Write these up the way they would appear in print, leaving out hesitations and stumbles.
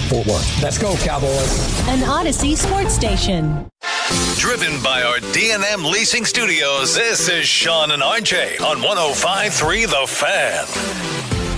Fort Worth. Let's go, Cowboys. An Odyssey sports station. Driven by our D&M Leasing Studios, this is Sean and RJ on 105.3 The Fan.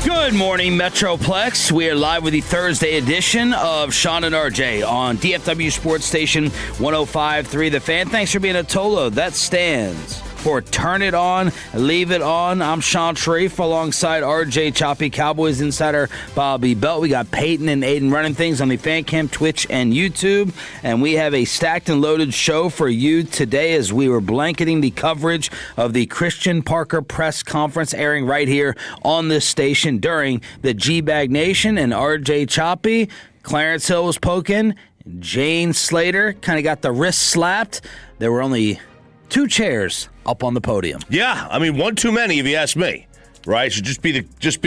Good morning, Metroplex. We are live with the Thursday edition of Sean and RJ on DFW Sports Station 105.3 The Fan. Thanks for being a Tolo. That stands for Turn It On, Leave It On. I'm Sean Sharif alongside RJ Choppy, Cowboys insider Bobby Belt. We got Peyton and Aiden running things on the Fan Cam, Twitch, and YouTube. And we have a stacked and loaded show for you today as we were blanketing the coverage of the Christian Parker press conference airing right here on this station during the G-Bag Nation. And RJ Choppy, Clarence Hill was poking. Jane Slater kind of got the wrist slapped. There were only 2 chairs up on the podium. Yeah, I mean, one too many if you ask me, right? It should just be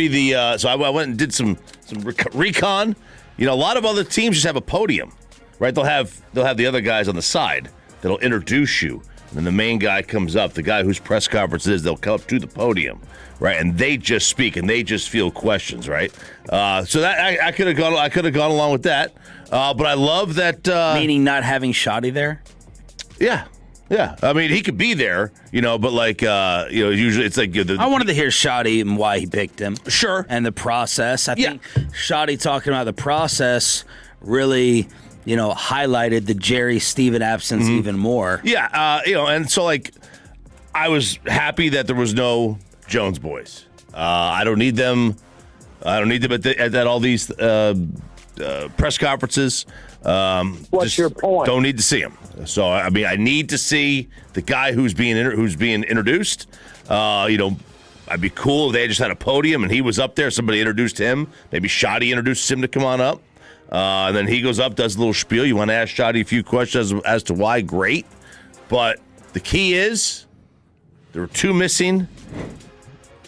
the. So I went and did some recon. You know, a lot of other teams just have a podium, right? They'll have the other guys on the side that'll introduce you, and then the main guy comes up. The guy whose press conference it is, they'll come up to the podium, right? And they just speak and they just field questions, right? So that I could have gone along with that, but I love that. Meaning not having Shoddy there. Yeah. Yeah, I mean, he could be there, but usually it's like... I wanted to hear Shoddy and why he picked him. Sure. And the process. I think Shoddy talking about the process really, highlighted the Jerry Stephen absence even more. Yeah, and so, I was happy that there was no Jones boys. I don't need them. I don't need them at all these press conferences. What's your point? Don't need to see him. So I mean, I need to see the guy who's being introduced. I'd be cool if they just had a podium and he was up there. Somebody introduced him. Maybe Shoddy introduced him to come on up, and then he goes up, does a little spiel. You want to ask Shoddy a few questions as to why? Great, but the key is there were 2 missing,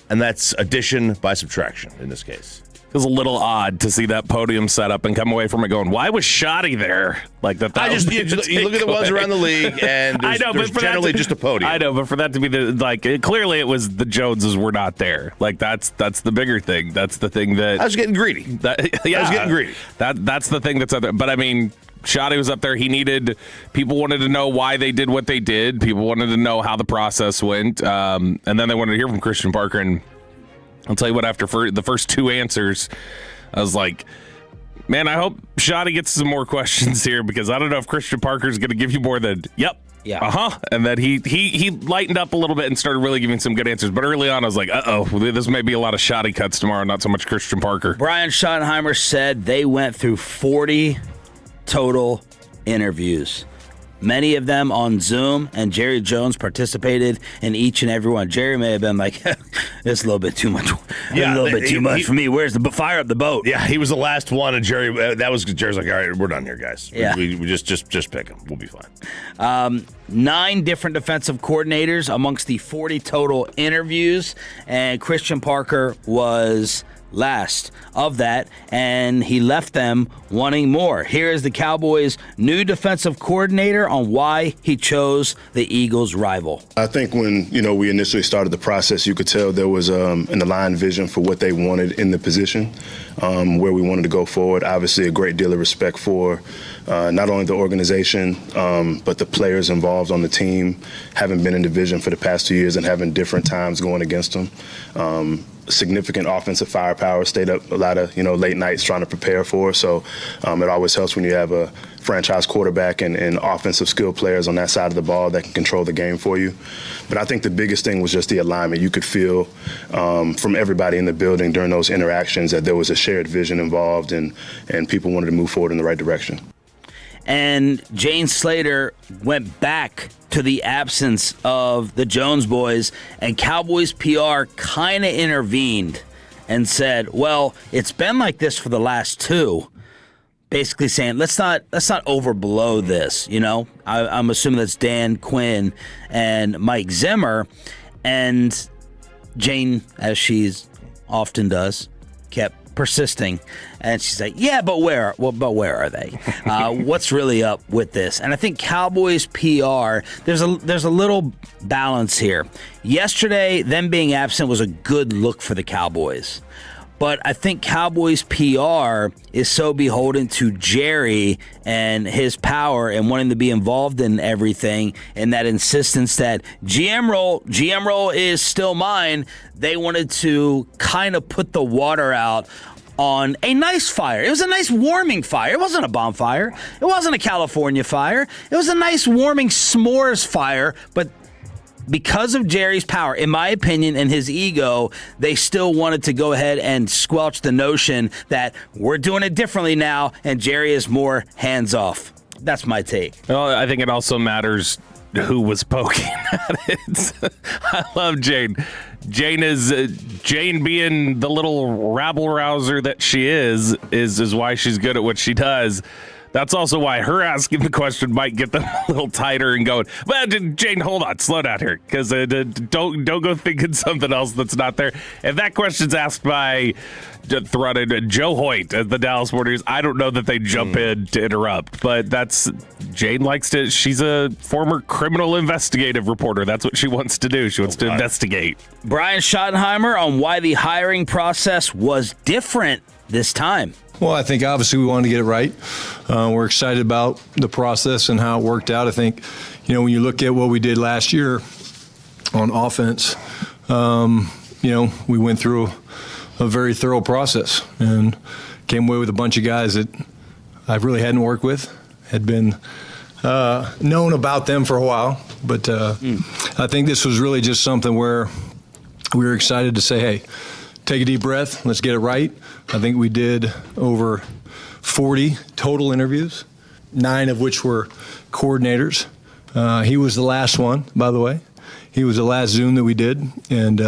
and that's addition by subtraction in this case. It was a little odd to see that podium set up and come away from it going, why was Shoddy there? Like that. You look at the ones around the league, and there's generally just a podium. I know, but for that to be clearly it was the Joneses were not there. Like that's the bigger thing. That's the thing that I was getting greedy. I was getting greedy. That's the thing that's out there. But I mean, Shoddy was up there. People wanted to know why they did what they did. People wanted to know how the process went, and then they wanted to hear from Christian Parker. And I'll tell you what, after the first 2 answers, I was like, man, I hope Shoddy gets some more questions here, because I don't know if Christian Parker's going to give you more than, yep, yeah, uh-huh. And then he lightened up a little bit and started really giving some good answers. But early on, I was like, uh-oh, this may be a lot of Shoddy cuts tomorrow, not so much Christian Parker. Brian Schottenheimer said they went through 40 total interviews. Many of them on Zoom, and Jerry Jones participated in each and every one. Jerry may have been like, "This is a little bit too much. A little bit too much for me. Where's the fire up the boat?" Yeah, he was the last one, and Jerry's like, "All right, we're done here, guys. Yeah. We just pick him. We'll be fine." 9 different defensive coordinators amongst the 40 total interviews, and Christian Parker was last of that, and he left them wanting more. Here is the Cowboys' new defensive coordinator on why he chose the Eagles' rival. I think when we initially started the process, you could tell there was an aligned vision for what they wanted in the position, where we wanted to go forward. Obviously, a great deal of respect for not only the organization, but the players involved on the team, having been in division for the past 2 years and having different times going against them. Significant offensive firepower, stayed up a lot of late nights trying to prepare for. So it always helps when you have a franchise quarterback and offensive skill players on that side of the ball that can control the game for you. But I think the biggest thing was just the alignment. You could feel from everybody in the building during those interactions that there was a shared vision involved, and people wanted to move forward in the right direction. And Jane Slater went back to the absence of the Jones boys, and Cowboys PR kind of intervened and said, well, it's been like this for the last 2. Basically saying, let's not overblow this, I'm assuming that's Dan Quinn and Mike Zimmer. And Jane, as she often does, kept persisting, and she's like, yeah, but where are they? What's really up with this? And I think Cowboys PR, there's a little balance here. Yesterday, them being absent was a good look for the Cowboys, But I think Cowboys PR is so beholden to Jerry and his power and wanting to be involved in everything, and that insistence that GM role is still mine. They wanted to kind of put the water out on a nice fire. It was a nice warming fire. It wasn't a bonfire. It wasn't a California fire. It was a nice warming s'mores fire, but because of Jerry's power, in my opinion, and his ego, they still wanted to go ahead and squelch the notion that we're doing it differently now, and Jerry is more hands-off. That's my take. Well, I think it also matters who was poking at it. I love Jane. Jane being the little rabble-rouser that she is why she's good at what she does. That's also why her asking the question might get them a little tighter and going, well, Jane, hold on, slow down here, because don't go thinking something else that's not there. If that question's asked by Joe Hoyt at the Dallas Morning News, I don't know that they jump in to interrupt, but Jane likes to, she's a former criminal investigative reporter. That's what she wants to do. She wants to investigate. Brian Schottenheimer on why the hiring process was different this time. Well, I think obviously we wanted to get it right. We're excited about the process and how it worked out. I think, when you look at what we did last year on offense, we went through a very thorough process and came away with a bunch of guys that I really hadn't worked with, had been known about them for a while. But I think this was really just something where we were excited to say, hey, take a deep breath. Let's get it right. I think we did over 40 total interviews, 9 of which were coordinators. He was the last one, by the way. He was the last Zoom that we did. And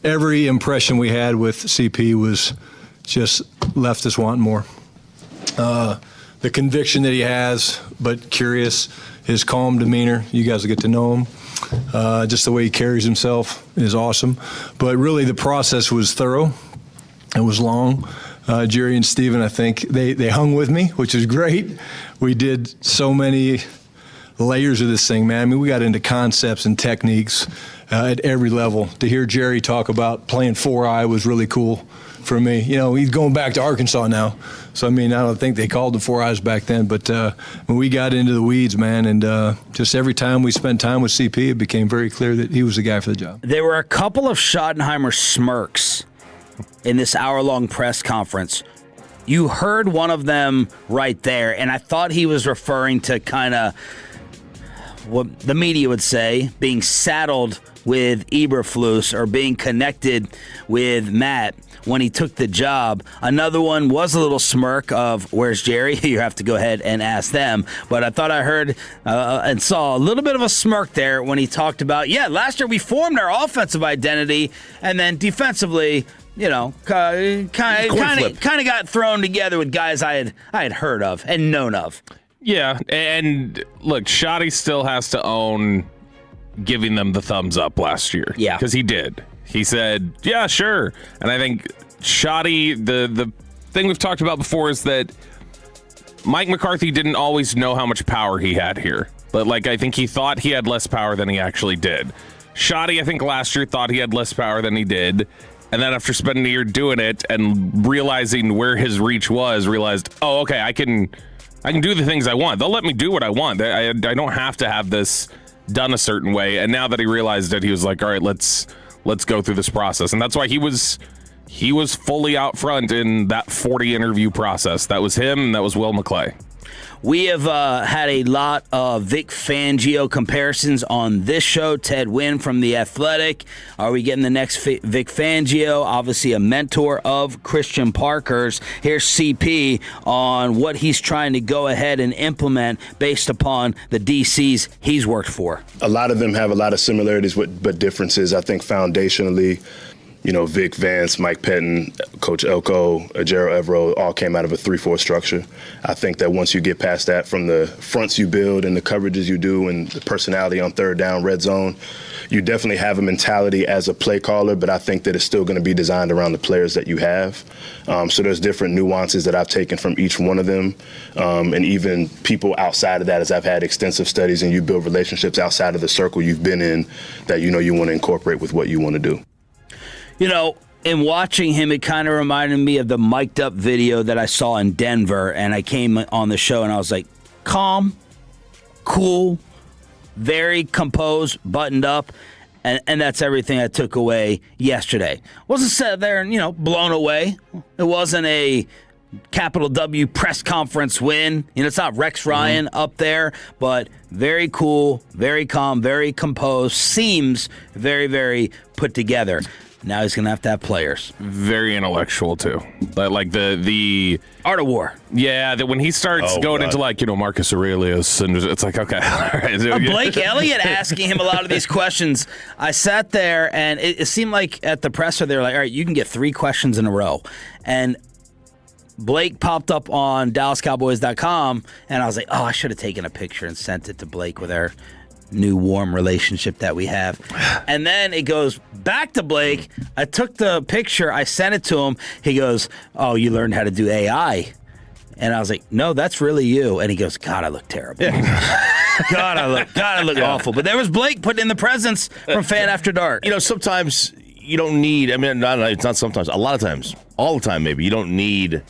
every impression we had with CP was just left us wanting more. The conviction that he has, but curious, his calm demeanor, you guys will get to know him. Just the way he carries himself is awesome. But really the process was thorough. It was long. Jerry and Steven, I think, they hung with me, which is great. We did so many layers of this thing, man. I mean, we got into concepts and techniques at every level. To hear Jerry talk about playing 4-eye was really cool for me. He's going back to Arkansas now. So, I don't think they called the 4 eyes back then. But when we got into the weeds, man, and just every time we spent time with CP, it became very clear that he was the guy for the job. There were a couple of Schottenheimer smirks in this hour-long press conference. You heard one of them right there, and I thought he was referring to kind of what the media would say, being saddled with Eberflus or being connected with Matt when he took the job. Another one was a little smirk of, where's Jerry? You have to go ahead and ask them. But I thought I heard and saw a little bit of a smirk there when he talked about, last year we formed our offensive identity, and then defensively, kind of got thrown together with guys I had heard of and known of. Yeah, and look, Shotty still has to own giving them the thumbs up last year. Yeah. Because he did. He said, yeah, sure. And I think Shotty, the thing we've talked about before is that Mike McCarthy didn't always know how much power he had here. But, I think he thought he had less power than he actually did. Shotty, I think last year thought he had less power than he did. And then after spending a year doing it and realizing where his reach was, realized, oh, okay, I can do the things I want. They'll let me do what I want. I don't have to have this done a certain way. And now that he realized it, he was like, all right, let's go through this process. And that's why he was fully out front in that 40 interview process. That was him, and that was Will McClay. We have had a lot of Vic Fangio comparisons on this show. Ted Wynn from The Athletic. Are we getting the next Vic Fangio? Obviously a mentor of Christian Parker's. Here's CP on what he's trying to go ahead and implement based upon the DCs he's worked for. A lot of them have a lot of similarities but differences. I think foundationally, Vic Vance, Mike Pettin, Coach Elko, Ajero Evero all came out of a 3-4 structure. I think that once you get past that, from the fronts you build and the coverages you do and the personality on third down, red zone, you definitely have a mentality as a play caller, but I think that it's still going to be designed around the players that you have. So there's different nuances that I've taken from each one of them. And even people outside of that, as I've had extensive studies and you build relationships outside of the circle you've been in that you want to incorporate with what you want to do. in watching him, it kind of reminded me of the mic'd up video that I saw in Denver, and I came on the show and I was like, calm, cool, very composed, buttoned up, and that's everything I took away yesterday. Wasn't sat there and, blown away. It wasn't a capital W press conference win. It's not Rex Ryan up there, but very cool, very calm, very composed, seems very, very put together. Now he's going to have players. Very intellectual, too. Like the Art of War. Yeah, that when he starts going into Marcus Aurelius, and it's like, okay. All right. Blake Elliott asking him a lot of these questions. I sat there, and it seemed like at the presser, they were like, all right, you can get 3 questions in a row. And Blake popped up on DallasCowboys.com, and I was like, I should have taken a picture and sent it to Blake with our new warm relationship that we have. And then it goes back to Blake. I took the picture. I sent it to him. He goes, oh, you learned how to do AI. And I was like, no, that's really you. And he goes, God, I look terrible. God, I look awful. But there was Blake putting in the presence from Fan After Dark. Sometimes you don't need, it's not sometimes, a lot of times, all the time maybe, you don't need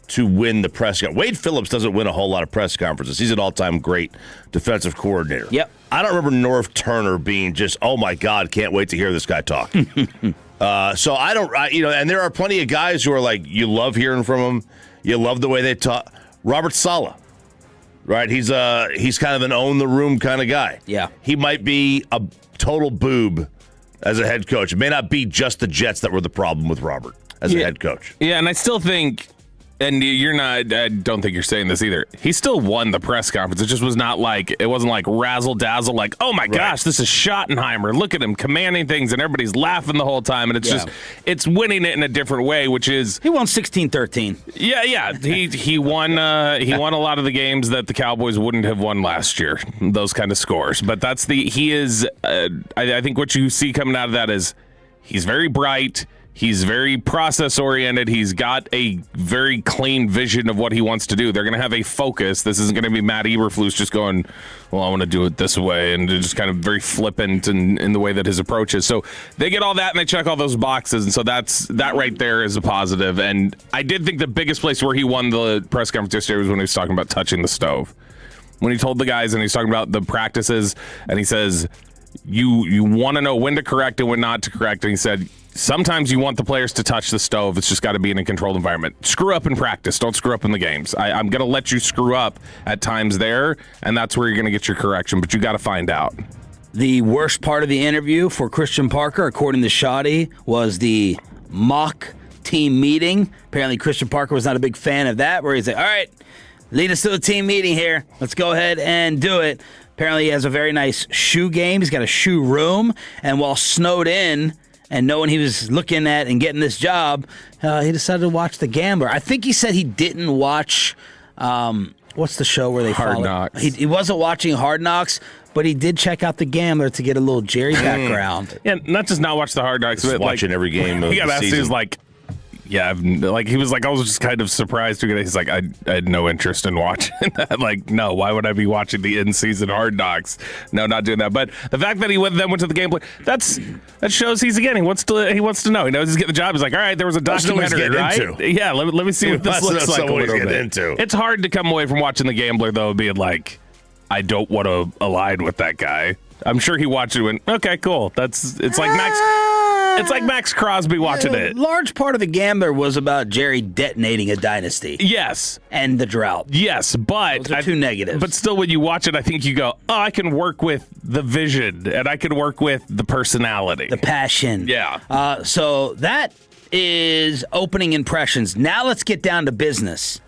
to win the press conference. Wade Phillips doesn't win a whole lot of press conferences. He's an all-time great defensive coordinator. Yep. I don't remember Norv Turner being just, oh my God, can't wait to hear this guy talk. So I don't, and there are plenty of guys who are like, you love hearing from him. You love the way they talk. Robert Saleh, right? He's kind of an own the room kind of guy. Yeah. He might be a total boob as a head coach. It may not be just the Jets that were the problem with Robert as a head coach. Yeah, and I still think, and you're not, I don't think you're saying this either, he still won the press conference. It just was not like, it wasn't like razzle-dazzle, like, oh my gosh, this is Schottenheimer. Look at him commanding things, and everybody's laughing the whole time, and it's just, it's winning it in a different way, which is... He won 16-13. Yeah. He won a lot of the games that the Cowboys wouldn't have won last year, those kind of scores. But that's he is, I think what you see coming out of that is he's very bright. He's very process-oriented. He's got a very clean vision of what he wants to do. They're going to have a focus. This isn't going to be Matt Eberflus just going, well, I want to do it this way, and just kind of very flippant in the way that his approach is. So they get all that, and they check all those boxes, and so that right there is a positive. And I did think the biggest place where he won the press conference yesterday was when he was talking about touching the stove. When he told the guys, and he's talking about the practices, and he says, you want to know when to correct and when not to correct, and he said, sometimes you want the players to touch the stove. It's just got to be in a controlled environment. Screw up in practice. Don't screw up in the games. I'm going to let you screw up at times there, and that's where you're going to get your correction, but you got to find out. The worst part of the interview for Christian Parker, according to Shoddy, was the mock team meeting. Apparently, Christian Parker was not a big fan of that, where he's like, all right, lead us to the team meeting here. Let's go ahead and do it. Apparently, he has a very nice shoe game. He's got a shoe room, and while snowed in, and knowing he was looking at and getting this job, he decided to watch The Gambler. I think he said he didn't watch, what's the show where they Hard Knocks. He wasn't watching Hard Knocks, but he did check out The Gambler to get a little Jerry background. Yeah, not just not watch the Hard Knocks, but watching every game of he got the asked, season. he was like, yeah, he was like, I was just kind of surprised. He's like, I had no interest in watching that. Like, no, why would I be watching the in-season Hard Knocks? No, not doing that. But the fact that he went to the gameplay, that shows he wants to know. He knows he's getting the job. He's like, all right, there was a documentary, right? Into. Yeah, let me see what this looks like a little bit. Into. It's hard to come away from watching The Gambler, though, being like, I don't want to align with that guy. I'm sure he watched it and went, okay, cool. It's like Max Crosby watching it. Large part of The Gambler was about Jerry detonating a dynasty. Yes. And the drought. Yes, but... Those are two negatives. But still, when you watch it, I think you go, oh, I can work with the vision, and I can work with the personality. The passion. Yeah. So that is opening impressions. Now let's get down to business.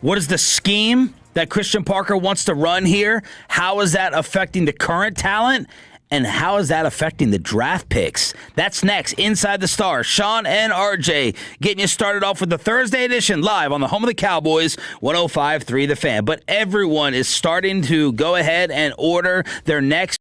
What is the scheme that Christian Parker wants to run here? How is that affecting the current talent? And how is that affecting the draft picks? That's next, Inside the Stars. Sean and RJ getting you started off with the Thursday edition live on the home of the Cowboys, 105.3 The Fan. But everyone is starting to go ahead and order their next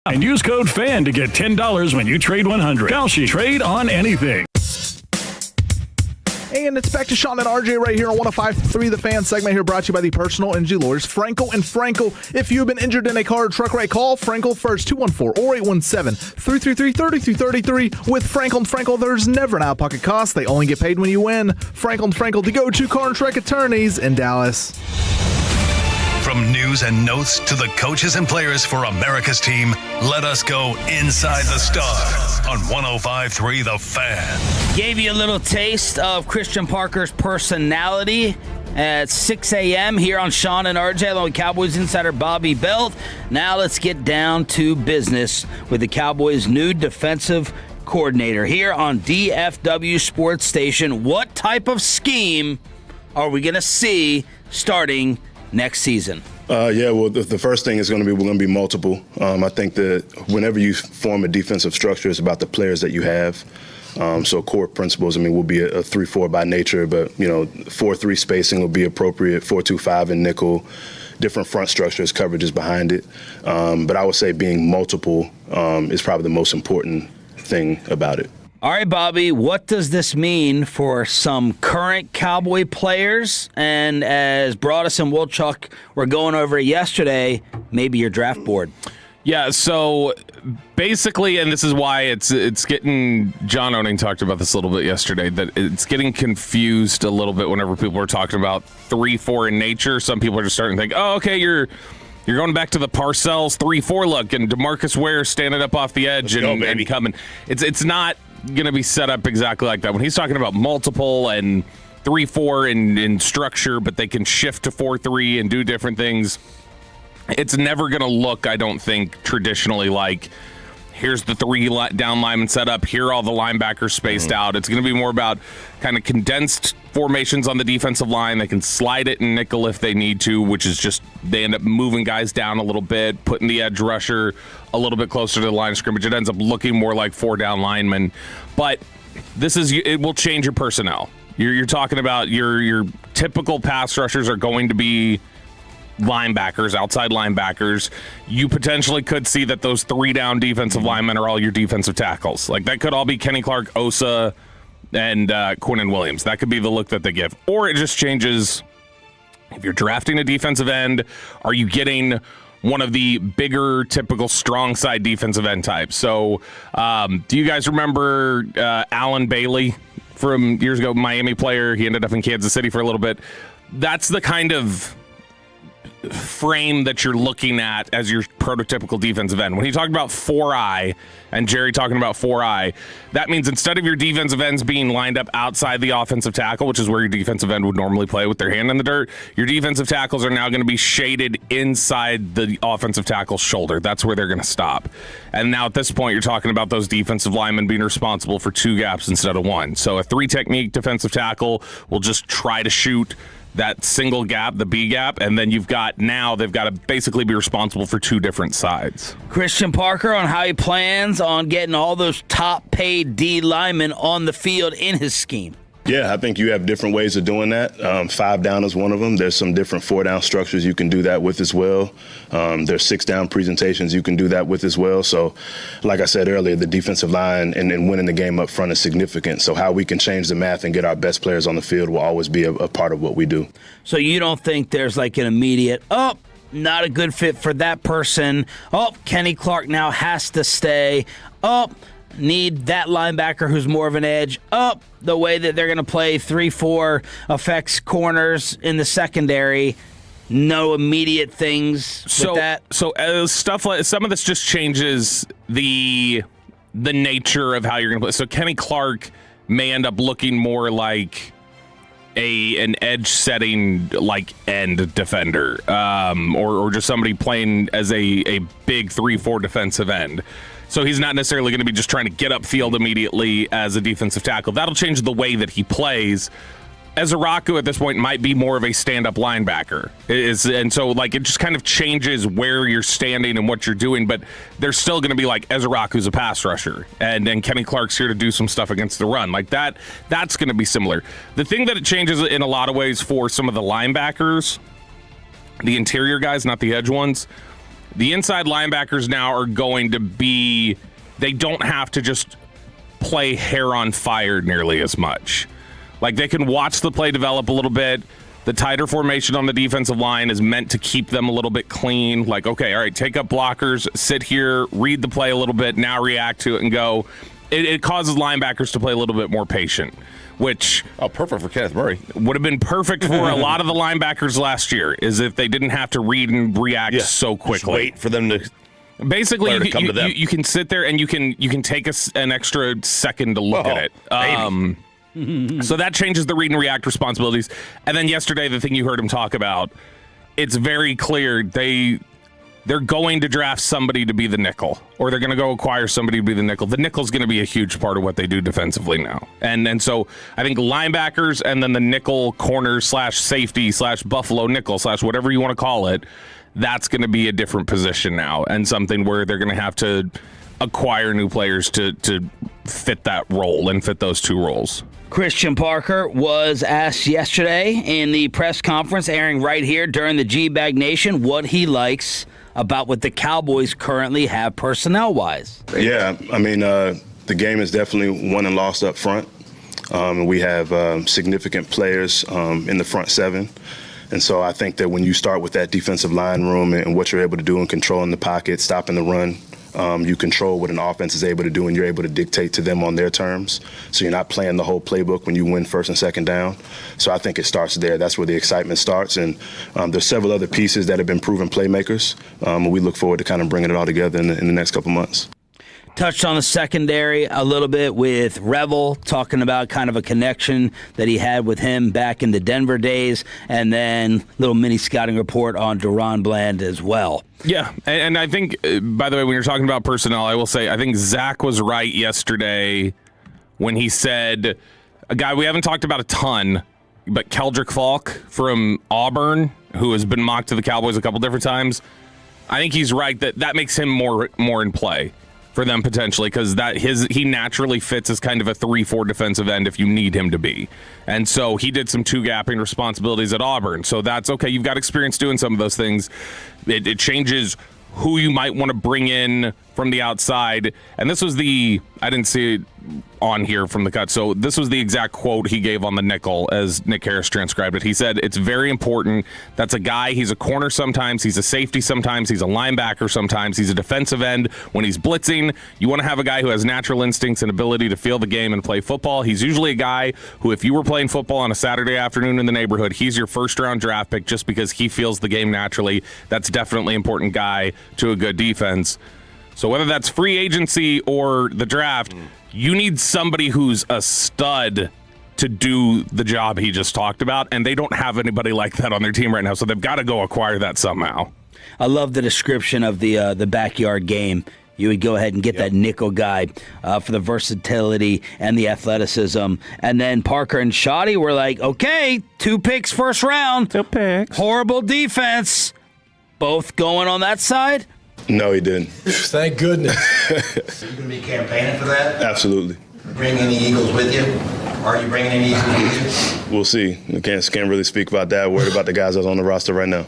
And use code FAN to get $10 when you trade 100. Kalshi, trade on anything. And it's back to Sean and RJ right here on 105.3 The Fan segment here, brought to you by the personal injury lawyers, Frankel and Frankel. If you've been injured in a car or truck wreck, call Frankel first, 214 or 817-333-3333. With Frankel and Frankel, there's never an out-of-pocket cost. They only get paid when you win. Frankel and Frankel, the go-to car and truck attorneys in Dallas. From news and notes to the coaches and players for America's team, let us go inside the Star on 105.3 The Fan. Gave you a little taste of Christian Parker's personality at 6 a.m. here on Sean and RJ, along with Cowboys insider Bobby Belt. Now let's get down to business with the Cowboys' new defensive coordinator here on DFW Sports Station. What type of scheme are we going to see starting next season? Well, the first thing is we're going to be multiple. I think that whenever you form a defensive structure, it's about the players that you have. So core principles, will be a 3-4 by nature, but 4-3 spacing will be appropriate, 4-2-5 in nickel, different front structures, coverages behind it. But I would say being multiple is probably the most important thing about it. All right, Bobby, what does this mean for some current Cowboy players? And as Broadus and Wilczuk were going over it yesterday, maybe your draft board. Yeah, so basically, and this is why it's getting, John Owning talked about this a little bit yesterday, that it's getting confused a little bit whenever people are talking about 3-4 in nature. Some people are just starting to think, oh, okay, you're going back to the Parcells 3-4 look and DeMarcus Ware standing up off the edge and coming. It's not going to be set up exactly like that. When he's talking about multiple and 3-4 in structure, but they can shift to 4-3 and do different things, it's never going to look, I don't think, traditionally like here's the 3 down linemen set up, here are all the linebackers spaced out. It's going to be more about kind of condensed formations on the defensive line. They can slide it in nickel if they need to, which is just they end up moving guys down a little bit, putting the edge rusher a little bit closer to the line of scrimmage. It ends up looking more like 4 down linemen. But it will change your personnel. You're talking about your typical pass rushers are going to be linebackers, outside linebackers. You potentially could see that those 3 down defensive linemen are all your defensive tackles. Like that could all be Kenny Clark, Osa, and Quinnen Williams. That could be the look that they give. Or it just changes. If you're drafting a defensive end, are you getting one of the bigger, typical strong side defensive end types? So do you guys remember Alan Bailey from years ago, Miami player? He ended up in Kansas City for a little bit. That's the kind of frame that you're looking at as your prototypical defensive end. When he talked about 4-eye and Jerry talking about 4-eye, that means instead of your defensive ends being lined up outside the offensive tackle, which is where your defensive end would normally play with their hand in the dirt, your defensive tackles are now going to be shaded inside the offensive tackle's shoulder. That's where they're going to stop. And now at this point, you're talking about those defensive linemen being responsible for 2 gaps instead of 1. So a 3-technique defensive tackle will just try to shoot that single gap, the B gap, and then they've got to basically be responsible for 2 different sides. Christian Parker on how he plans on getting all those top paid D linemen on the field in his scheme. Yeah, I think you have different ways of doing that. 5 down is one of them. There's some different 4 down structures you can do that with as well. There's 6 down presentations you can do that with as well. So, like I said earlier, the defensive line and winning the game up front is significant. So how we can change the math and get our best players on the field will always be a part of what we do. So you don't think there's like an immediate, not a good fit for that person. Kenny Clark now has to stay. Need that linebacker who's more of an edge. The way that they're going to play 3-4 affects corners in the secondary. No immediate things with that. So stuff like some of this just changes the nature of how you're going to play. So Kenny Clark may end up looking more like an edge setting like end defender, or just somebody playing as a big 3-4 defensive end. So he's not necessarily going to be just trying to get upfield immediately as a defensive tackle. That'll change the way that he plays. Ezeraku at this point might be more of a stand-up linebacker. And so it just kind of changes where you're standing and what you're doing, but there's still going to be Ezeraku's a pass rusher, and Kenny Clark's here to do some stuff against the run. That's going to be similar. The thing that it changes in a lot of ways for some of the linebackers, the interior guys, not the edge ones, The inside linebackers now are going to be, they don't have to just play hair on fire nearly as much. Like, they can watch the play develop a little bit. The tighter formation on the defensive line is meant to keep them a little bit clean. Like, okay, all right, take up blockers, sit here, read the play a little bit, now react to it and go. It causes linebackers to play a little bit more patient, which... Oh, perfect for Kenneth Murray. Would have been perfect for a lot of the linebackers last year, is if they didn't have to read and react so quickly. Just wait for them to... Basically, you can sit there and you can take an extra second to look at it. So that changes the read and react responsibilities. And then yesterday, the thing you heard him talk about, it's very clear they're going to draft somebody to be the nickel, or they're going to go acquire somebody to be the nickel. The nickel's going to be a huge part of what they do defensively now. And so I think linebackers and then the nickel corner / safety / Buffalo nickel / whatever you want to call it, that's going to be a different position now, and something where they're going to have to acquire new players to fit that role and fit those two roles. Christian Parker was asked yesterday in the press conference airing right here during the G-Bag Nation what he likes about what the Cowboys currently have personnel-wise. Yeah, I mean, the game is definitely won and lost up front. We have significant players in the front seven. And so I think that when you start with that defensive line room and what you're able to do in controlling the pocket, stopping the run, you control what an offense is able to do, and you're able to dictate to them on their terms. So you're not playing the whole playbook when you win first and second down. So I think it starts there. That's where the excitement starts. And there's several other pieces that have been proven playmakers. We look forward to kind of bringing it all together in the next couple months. Touched on the secondary a little bit with Revel, talking about kind of a connection that he had with him back in the Denver days, and then little mini scouting report on Deron Bland as well. Yeah, and I think, by the way, when you're talking about personnel, I will say I think Zach was right yesterday when he said, a guy we haven't talked about a ton, but Keldrick Falk from Auburn, who has been mocked to the Cowboys a couple different times, I think he's right that makes him more in play for them potentially, because he naturally fits as kind of a 3-4 defensive end if you need him to be. And so he did some two-gapping responsibilities at Auburn. So that's okay. You've got experience doing some of those things. It changes who you might want to bring in from the outside. And this was I didn't see it on here from the cut. So this was the exact quote he gave on the nickel as Nick Harris transcribed it. He said, it's very important. That's a guy. He's a corner sometimes. He's a safety sometimes. He's a linebacker sometimes. He's a defensive end. When he's blitzing, you want to have a guy who has natural instincts and ability to feel the game and play football. He's usually a guy who, if you were playing football on a Saturday afternoon in the neighborhood, he's your first-round draft pick just because he feels the game naturally. That's definitely an important guy to a good defense. So whether that's free agency or the draft, you need somebody who's a stud to do the job he just talked about, and they don't have anybody like that on their team right now, so they've got to go acquire that somehow. I love the description of the backyard game. You would go ahead and get that nickel guy for the versatility and the athleticism. And then Parker and Shoddy were like, okay, 2 picks first round. 2 picks. Horrible defense. Both going on that side? No, he didn't. Thank goodness. Are you going to be campaigning for that? Absolutely. Bring any Eagles with you? Are you bringing any Eagles with you? We'll see. I can't really speak about that. Worried about the guys that's on the roster right now.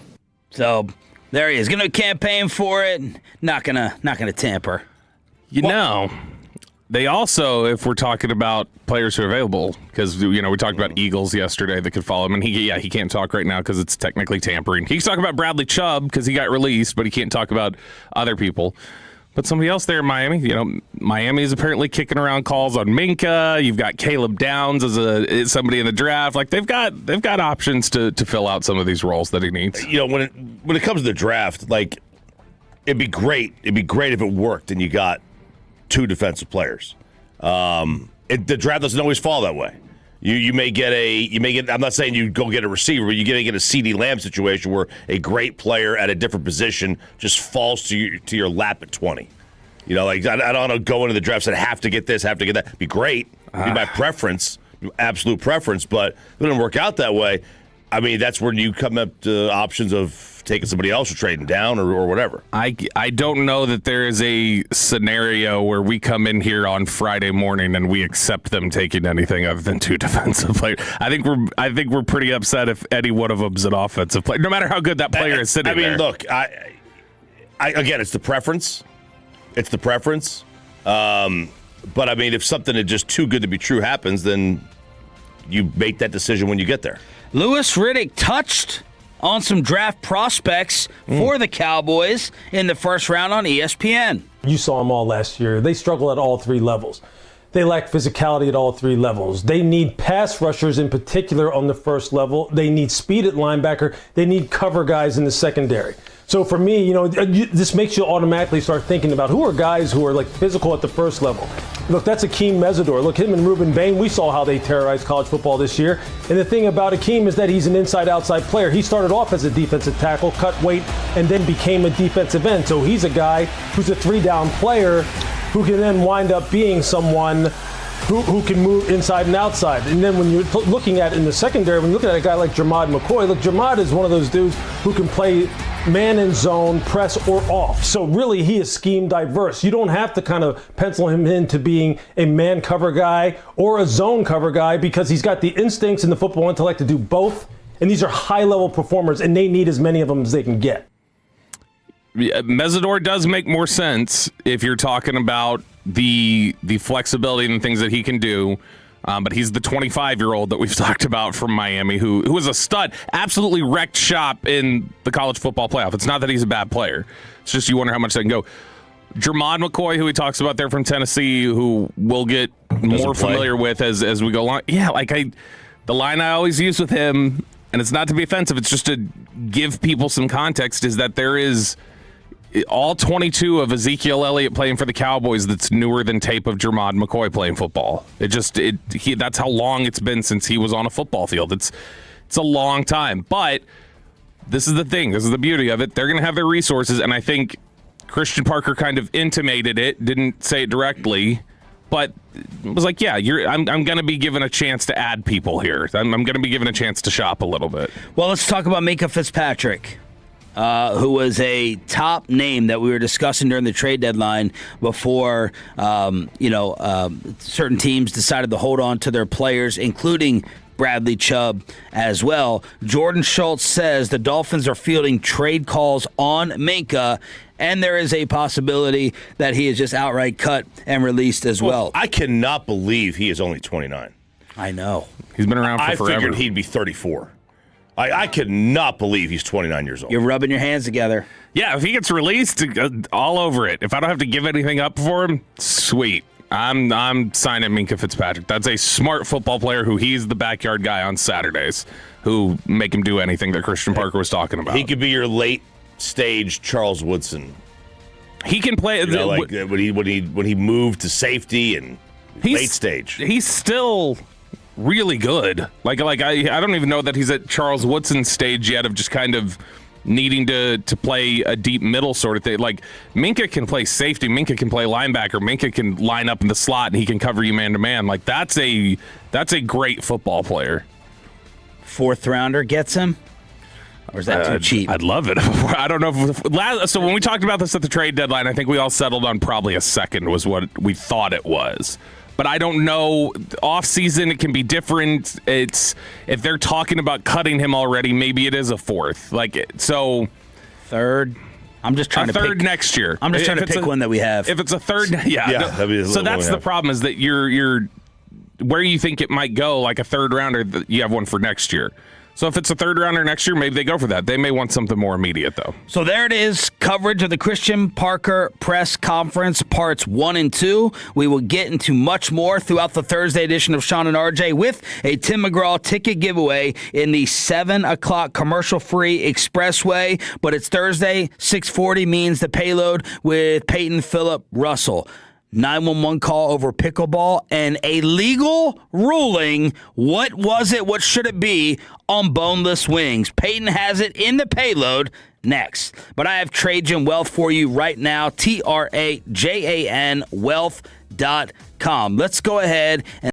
So there he is. Going to campaign for it. Not gonna tamper. They also, if we're talking about players who are available, because we talked about Eagles yesterday that could follow him, and he can't talk right now because it's technically tampering. He can talk about Bradley Chubb because he got released, but he can't talk about other people. But somebody else there in Miami, Miami is apparently kicking around calls on Minka. You've got Caleb Downs as somebody in the draft. Like they've got options to fill out some of these roles that he needs. When it comes to the draft, like it'd be great. It'd be great if it worked and you got 2 defensive players. The draft doesn't always fall that way. You may get I'm not saying you go get a receiver, but you get a CeeDee Lamb situation where a great player at a different position just falls to your lap at 20. I don't want to go into the draft and have to get this, have to get that. It'd be great. It'd be my preference, absolute preference, but if it doesn't work out that way, I mean, that's when you come up to options of taking somebody else or trading down or whatever. I don't know that there is a scenario where we come in here on Friday morning and we accept them taking anything other than 2 defensive players. I think we're pretty upset if any one of them's an offensive player, no matter how good that player is sitting there. Look, I Again, it's the preference. It's the preference. But, I mean, if something is just too good to be true happens, then you make that decision when you get there. Louis Riddick touched on some draft prospects for the Cowboys in the first round on ESPN. You saw them all last year. They struggle at all three levels. They lack physicality at all three levels. They need pass rushers in particular on the first level. They need speed at linebacker. They need cover guys in the secondary. So for me, this makes you automatically start thinking about who are guys who are like physical at the first level. Look, that's Akeem Mesidor. Look, him and Reuben Bain, we saw how they terrorized college football this year. And the thing about Akeem is that he's an inside-outside player. He started off as a defensive tackle, cut weight, and then became a defensive end. So he's a guy who's a three-down player who can then wind up being someone who can move inside and outside. And then when you're looking at in the secondary, when you look at a guy like Jermod McCoy, look, Jermod is one of those dudes who can play man and zone, press or off. So really he is scheme diverse. You don't have to kind of pencil him into being a man cover guy or a zone cover guy because he's got the instincts and the football intellect to do both. And these are high level performers and they need as many of them as they can get. Mesidor does make more sense if you're talking about the flexibility and things that he can do. But he's the 25-year-old that we've talked about from Miami who was a stud, absolutely wrecked shop in the college football playoff. It's not that he's a bad player. It's just you wonder how much they can go. Jermod McCoy, who he talks about there from Tennessee, who we'll get more familiar with as we go along. Yeah, the line I always use with him, and it's not to be offensive, it's just to give people some context, is that there is all 22 of Ezekiel Elliott playing for the Cowboys that's newer than tape of Jermod McCoy playing football. That's how long it's been since he was on a football field. It's a long time. But this is the thing. This is the beauty of it. They're going to have their resources, and I think Christian Parker kind of intimated it, didn't say it directly, but was like, yeah, I'm going to be given a chance to add people here. I'm going to be given a chance to shop a little bit. Well, let's talk about Minkah Fitzpatrick. Who was a top name that we were discussing during the trade deadline before, certain teams decided to hold on to their players, including Bradley Chubb as well. Jordan Schultz says the Dolphins are fielding trade calls on Minkah, and there is a possibility that he is just outright cut and released as well. I cannot believe he is only 29. I know. He's been around for forever. I figured he'd be 34. I could not believe he's 29 years old. You're rubbing your hands together. Yeah, if he gets released, all over it. If I don't have to give anything up for him, sweet. I'm signing Minkah Fitzpatrick. That's a smart football player who he's the backyard guy on Saturdays who make him do anything that Christian Parker was talking about. He could be your late stage Charles Woodson. He can play when he moved to safety and late stage. He's still really good. I don't even know that he's at Charles Woodson's stage yet of just kind of needing to play a deep middle sort of thing. Like, Minkah can play safety, Minkah can play linebacker, Minkah can line up in the slot and he can cover you man to man. Like, that's a great football player. Fourth rounder gets him? Or is that too cheap? I'd love it. I don't know. So when we talked about this at the trade deadline, I think we all settled on probably a second was what we thought it was. But I don't know. Off season, it can be different. It's if they're talking about cutting him already, maybe it is a fourth. Third. I'm just trying to third pick next year. I'm just trying to pick one that we have. If it's a third, so that's the problem is that you're where you think it might go, like a third rounder. You have one for next year. So if it's a third rounder next year, maybe they go for that. They may want something more immediate, though. So there it is, coverage of the Christian Parker press conference, parts 1 and 2. We will get into much more throughout the Thursday edition of Sean and RJ with a Tim McGraw ticket giveaway in the 7 o'clock commercial-free expressway. But it's Thursday, 6:40 means the payload with Peyton Phillip Russell. 911 call over pickleball and a legal ruling. What was it? What should it be on boneless wings? Peyton has it in the payload next. But I have Trajan Wealth for you right now. TRAJAN wealth.com. Let's go ahead and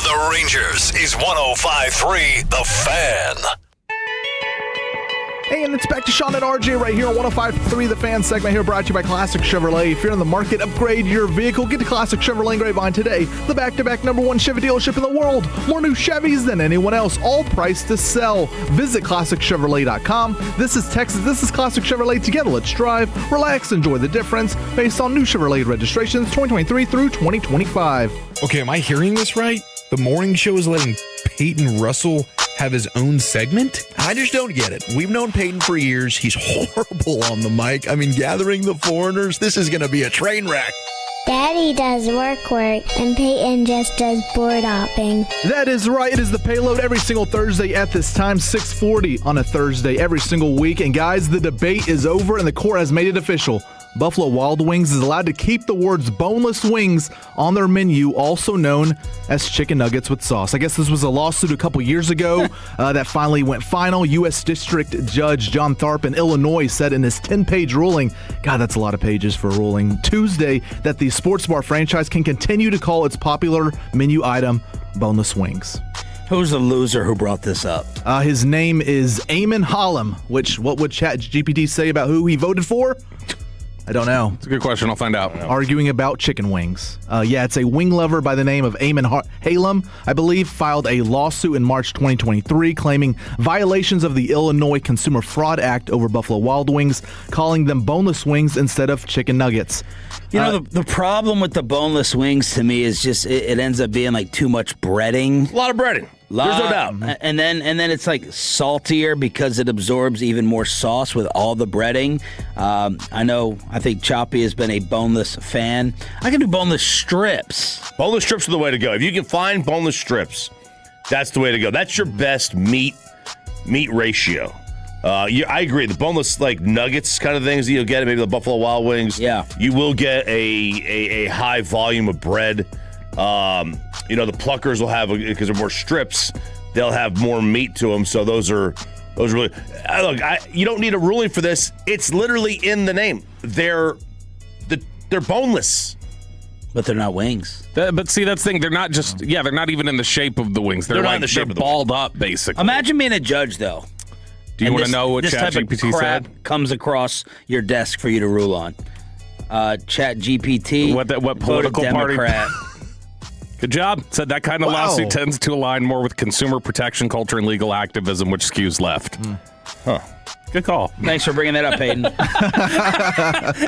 of the Rangers is 105.3 The Fan. And it's back to Sean and RJ right here on 105.3 The Fan segment here, brought to you by Classic Chevrolet. If you're in the market, upgrade your vehicle. Get to Classic Chevrolet and Grapevine today. The back-to-back #1 Chevy dealership in the world. More new Chevys than anyone else, all priced to sell. Visit ClassicChevrolet.com. This is Texas. This is Classic Chevrolet. Together, let's drive, relax, enjoy the difference based on new Chevrolet registrations 2023 through 2025. Okay, am I hearing this right? The morning show is letting Peyton Russell have his own segment? I just don't get it. We've known Peyton for years. He's horrible on the mic. I mean, gathering the foreigners, this is going to be a train wreck. Daddy does work, and Peyton just does board hopping. That is right. It is the Payload every single Thursday at this time, 6:40 on a Thursday every single week. And guys, the debate is over and the court has made it official. Buffalo Wild Wings is allowed to keep the words boneless wings on their menu, also known as chicken nuggets with sauce. I guess this was a lawsuit a couple years ago that finally went final. U.S. District Judge John Tharp in Illinois said in his 10-page ruling, God, that's a lot of pages for a ruling, Tuesday, that the sports bar franchise can continue to call its popular menu item boneless wings. Who's the loser who brought this up? His name is Eamon Hallam, which what would ChatGPT say about who he voted for? I don't know. It's a good question. I'll find out. Arguing about chicken wings. It's a wing lover by the name of Eamon Hallam, I believe, filed a lawsuit in March 2023 claiming violations of the Illinois Consumer Fraud Act over Buffalo Wild Wings, calling them boneless wings instead of chicken nuggets. You know, the problem with the boneless wings to me is just it ends up being like too much breading. A lot of breading. There's no doubt. And then it's like saltier because it absorbs even more sauce with all the breading. I think Choppy has been a boneless fan. I can do boneless strips. Boneless strips are the way to go. If you can find boneless strips, that's the way to go. That's your best meat ratio. I agree. The boneless like nuggets kind of things that you'll get, maybe the Buffalo Wild Wings. Yeah, you will get a high volume of bread. The pluckers will have, because they're more strips, they'll have more meat to them. So those are really. Look, you don't need a ruling for this. It's literally in the name. They're boneless. But they're not wings. But see, that's the thing. They're not just. Yeah, they're not even in the shape of the wings. They're not like in the shape they're of the balled up, basically. Imagine being a judge, though. Do you want to know what this type of ChatGPT crap said? Comes across your desk for you to rule on. ChatGPT. What political party? Good job. Said that kind of lawsuit tends to align more with consumer protection culture and legal activism, which skews left. Huh. Good call. Thanks for bringing that up, Hayden.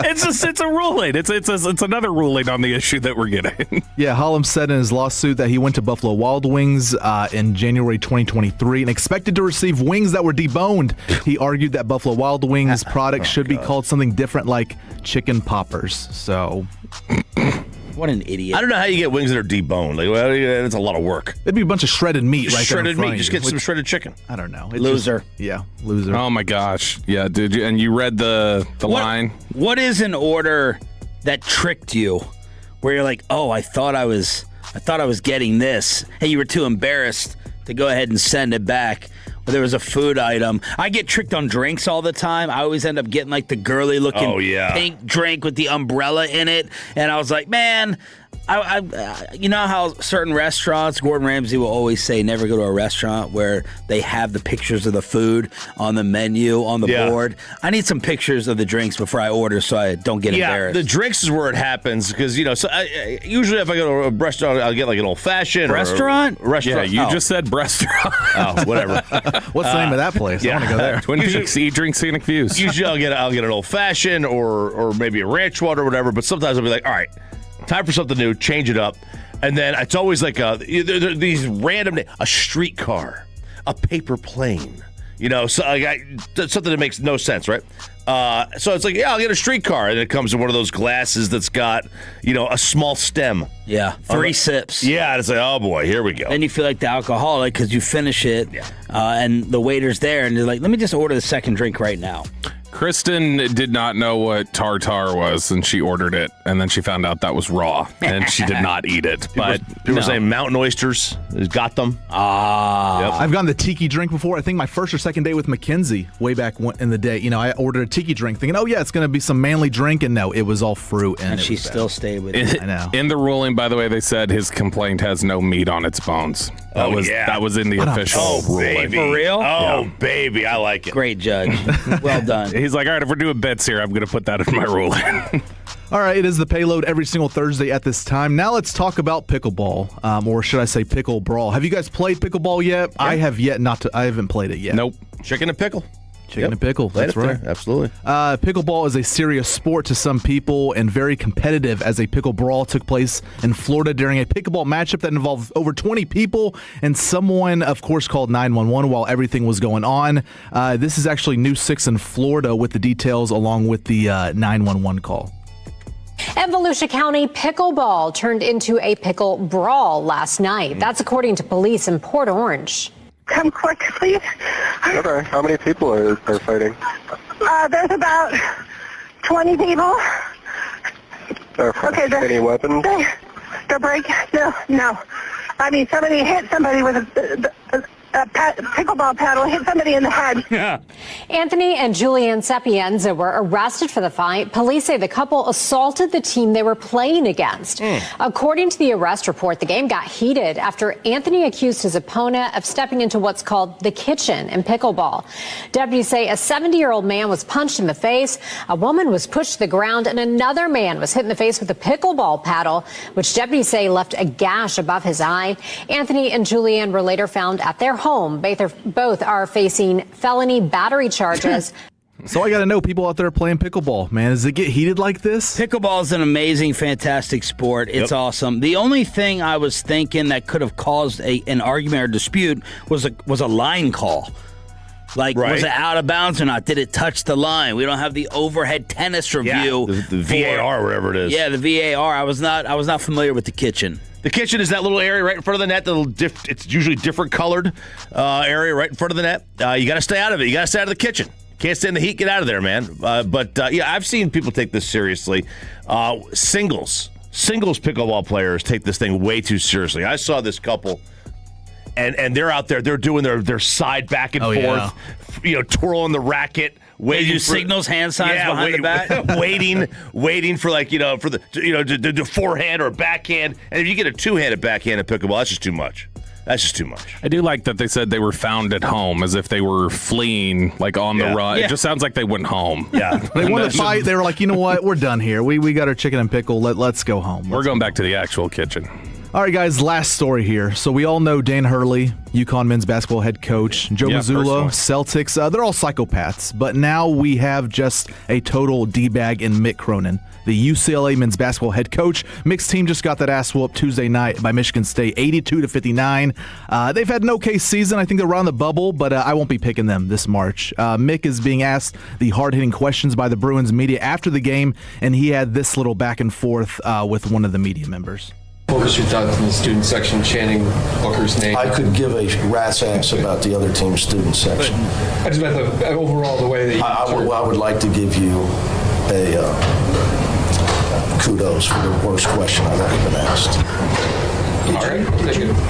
It's a ruling. It's another ruling on the issue that we're getting. Yeah, Hallam said in his lawsuit that he went to Buffalo Wild Wings in January 2023 and expected to receive wings that were deboned. He argued that Buffalo Wild Wings products should be called something different, like chicken poppers. So. What an idiot. I don't know how you get wings that are deboned. It's a lot of work. It'd be a bunch of shredded meat right there. Shredded meat. Just get some shredded chicken. I don't know. Loser. Loser. Oh, my gosh. Yeah, did you? And you read the line? What is an order that tricked you where you're like, oh, I thought I was getting this, and you were too embarrassed to go ahead and send it back? Or there was a food item. I get tricked on drinks all the time. I always end up getting like the girly looking pink drink with the umbrella in it. And I was like, man, you know how certain restaurants, Gordon Ramsay will always say never go to a restaurant where they have the pictures of the food on the menu, on the board. I need some pictures of the drinks before I order so I don't get embarrassed. The drinks is where it happens because, usually if I go to a restaurant, I'll get like an old-fashioned. Restaurant? Restaurant. Yeah, you just said restaurant. Oh, whatever. What's the name of that place? I want to go there. Twin Peaks, Eat, Drink, Scenic Views. Usually I'll get an old-fashioned or maybe a ranch water or whatever, but sometimes I'll be like, all right, time for something new, change it up. And then it's always like these random a streetcar, a paper plane, something that makes no sense, right? So it's like, I'll get a streetcar, and it comes in one of those glasses that's got, a small stem. Yeah, 3 sips. Yeah, and it's like, oh boy, here we go. Then you feel like the alcoholic because you finish it, and the waiter's there, and they're like, let me just order the second drink right now. Kristen did not know what tartar was, and she ordered it, and then she found out that was raw, and she did not eat it. But people were saying mountain oysters. Got them. Yep. I've gotten the tiki drink before. I think my first or second day with Mackenzie, way back in the day. I ordered a tiki drink, thinking, "Oh yeah, it's going to be some manly drink," and no, it was all fruit. And she still stayed with it. I know. In the ruling, by the way, they said his complaint has no meat on its bones. That was in the official ruling. Baby. For real? Baby, I like it. Great judge. Well done. He's like, all right, if we're doing bets here, I'm going to put that in my ruling. All right, it is the Payload every single Thursday at this time. Now let's talk about pickleball, or should I say pickle brawl. Have you guys played pickleball yet? Yeah. I have yet not to. I haven't played it yet. Nope. Chicken and pickle. Chicken and pickle. That's right. Absolutely. Pickleball is a serious sport to some people and very competitive, as a pickle brawl took place in Florida during a pickleball matchup that involved over 20 people, and someone, of course, called 911 while everything was going on. This is actually News 6 in Florida with the details along with the 911 call. And Volusia County pickleball turned into a pickle brawl last night. That's according to police in Port Orange. Come quick, please. Okay, how many people are fighting? There's about 20 people. Any weapons? They're breaking. No. I mean, somebody hit somebody with a pickleball paddle, hit somebody in the head. Yeah. Anthony and Julianne Sapienza were arrested for the fight. Police say the couple assaulted the team they were playing against. According to the arrest report, the game got heated after Anthony accused his opponent of stepping into what's called the kitchen in pickleball. Deputies say a 70-year-old man was punched in the face, a woman was pushed to the ground, and another man was hit in the face with a pickleball paddle, which deputies say left a gash above his eye. Anthony and Julianne were later found at their home. Both are facing felony battery charges. So I got to know, people out there playing pickleball, man, does it get heated like this? Pickleball is an amazing, fantastic sport. It's awesome. The only thing I was thinking that could have caused an argument or dispute was a line call. Like, was it out of bounds or not? Did it touch the line? We don't have the overhead tennis review. Yeah, the VAR, whatever it is. Yeah, the VAR. I was not familiar with the kitchen. The kitchen is that little area right in front of the net. It's usually different colored area right in front of the net. You got to stay out of it. You got to stay out of the kitchen. Can't stand the heat. Get out of there, man. But I've seen people take this seriously. Singles pickleball players take this thing way too seriously. I saw this couple, and they're out there. They're doing their side back and forth, twirling the racket. They do signals, hand signs behind the back. waiting for the forehand or backhand. And if you get a two-handed backhand in pickleball, that's just too much. I do like that they said they were found at home, as if they were fleeing, like on the run. Yeah. It just sounds like they went home. Yeah. They won the fight. They were like, you know what? We're done here. We got our chicken and pickle. Let's go home. We're going back to the actual kitchen. All right, guys, last story here. So we all know Dan Hurley, UConn men's basketball head coach, Joe Mazzulla, Celtics. They're all psychopaths. But now we have just a total D-bag in Mick Cronin, the UCLA men's basketball head coach. Mick's team just got that ass whooped Tuesday night by Michigan State, 82-59. They've had an okay season. I think they're around the bubble, but I won't be picking them this March. Mick is being asked the hard-hitting questions by the Bruins media after the game, and he had this little back and forth with one of the media members. What was your thoughts in the student section chanting Booker's name? I could give a rat's ass about the other team's student section. I just meant overall the way that I would like to give you a kudos for the worst question I've ever been asked.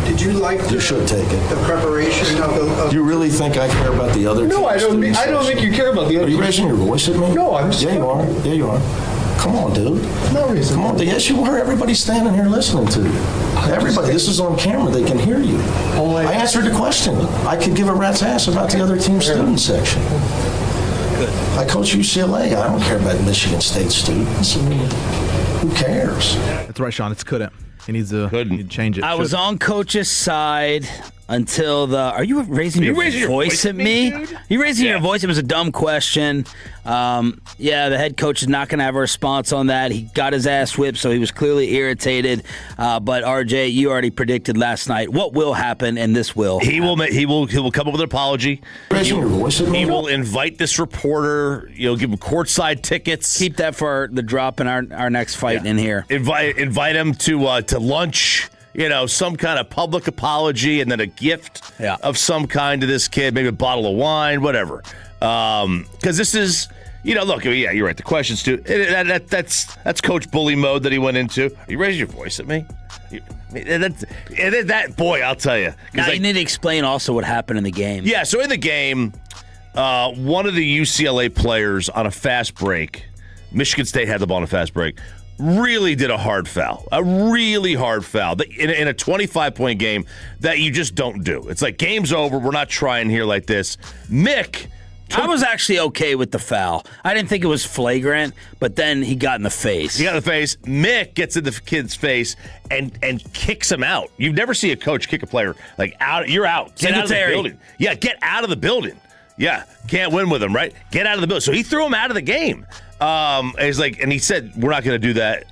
Did you like you should take it. The preparation of the... Do you really think I care about the other team's student section? I don't think you care about the other Are you raising your voice at me? No, I'm just... Yeah, you are. Yeah, you are. Come on, dude. No reason. Come on. Yes, you are. Everybody's standing here listening to you. Everybody. This is on camera. They can hear you. I answered the question. I could give a rat's ass about the other team's student section. Good. I coach UCLA. I don't care about Michigan State students. I mean, who cares? That's right, Sean. It's couldn't. He needs to change it. I was on coach's side until the... Are you raising your voice at me? You raising your voice? It was a dumb question. The head coach is not going to have a response on that. He got his ass whipped, so he was clearly irritated. But RJ, you already predicted last night what will happen, and this will. He will come up with an apology. He will invite this reporter. Give him courtside tickets. Keep that for the drop in our next fight in here. Invite him to lunch. Some kind of public apology, and then a gift of some kind to this kid, maybe a bottle of wine, whatever. Because this is, look, yeah, you're right. The question's too. That's Coach Bully mode that he went into. You raise your voice at me. That boy, I'll tell you. Now you need to explain also what happened in the game. Yeah, so in the game, one of the UCLA players on a fast break, Michigan State had the ball on a fast break, really did a really hard foul in a 25-point game that you just don't do. It's like, game's over. We're not trying here like this. Mick. I was actually okay with the foul. I didn't think it was flagrant, but then he got in the face. Mick gets in the kid's face and kicks him out. You never see a coach kick a player like out. You're out. Get out of the building. Yeah, get out of the building. Yeah, can't win with him, right? Get out of the building. So he threw him out of the game. And he said, we're not going to do that.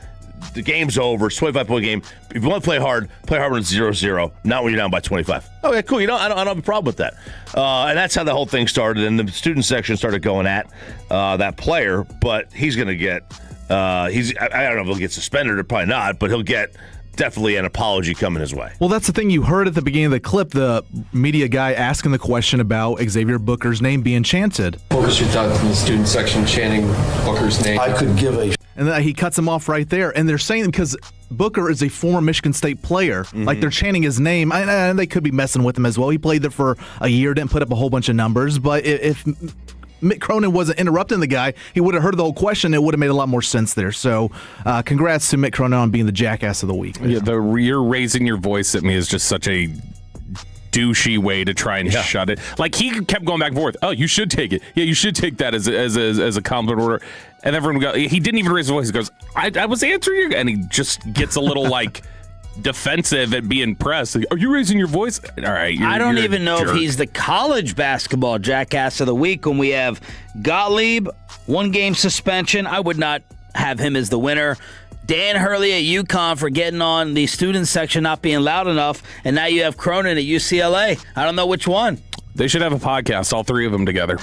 The game's over. It's a 25-point game. If you want to play hard when it's 0-0, not when you're down by 25. Okay, cool. I don't have a problem with that. And that's how the whole thing started. And the student section started going at that player, but he's going to get I don't know if he'll get suspended or probably not, but he'll get definitely an apology coming his way. Well, that's the thing you heard at the beginning of the clip, the media guy asking the question about Xavier Booker's name being chanted. What was your thoughts in the student section chanting Booker's name? I could give a... And then he cuts him off right there. And they're saying because Booker is a former Michigan State player, like they're chanting his name. And they could be messing with him as well. He played there for a year, didn't put up a whole bunch of numbers. But if Mick Cronin wasn't interrupting the guy, he would have heard the whole question. It would have made a lot more sense there. So congrats to Mick Cronin on being the jackass of the week. Yeah, you're raising your voice at me is just such a douchey way to try and shut it. Like, he kept going back and forth. Oh, you should take it. Yeah, you should take that as a compliment order. And everyone he didn't even raise his voice. He goes, I was answering you. And he just gets a little like defensive and being pressed. Like, are you raising your voice? All right. I don't even know if he's the college basketball jackass of the week when we have Gottlieb, 1-game suspension. I would not have him as the winner. Dan Hurley at UConn for getting on the student section, not being loud enough. And now you have Cronin at UCLA. I don't know which one. They should have a podcast, all three of them together.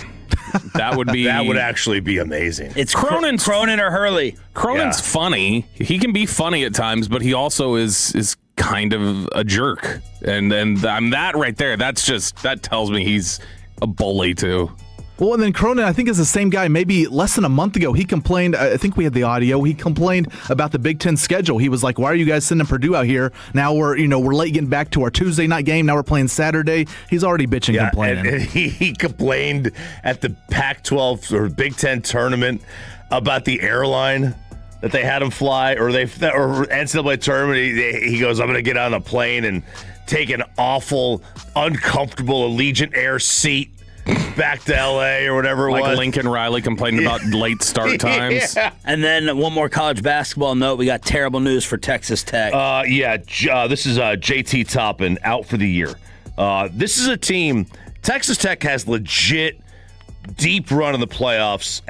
That would actually be amazing. It's Cronin or Hurley. Cronin's funny. He can be funny at times, but he also is kind of a jerk. And I'm that right there. That tells me he's a bully too. Well, and then Cronin, I think, is the same guy. Maybe less than a month ago, he complained. I think we had the audio. He complained about the Big Ten schedule. He was like, "Why are you guys sending Purdue out here? Now we're late getting back to our Tuesday night game. Now we're playing Saturday." He's already bitching, complaining. And he complained at the Pac-12 or Big Ten tournament about the airline that they had him fly, or NCAA tournament. He goes, "I'm going to get on a plane and take an awful, uncomfortable Allegiant Air seat back to L.A. or whatever it was." Like Lincoln Riley complaining about late start times. Yeah. And then one more college basketball note. We got terrible news for Texas Tech. This is JT Toppin out for the year. This is a team, Texas Tech has legit deep run in the playoffs,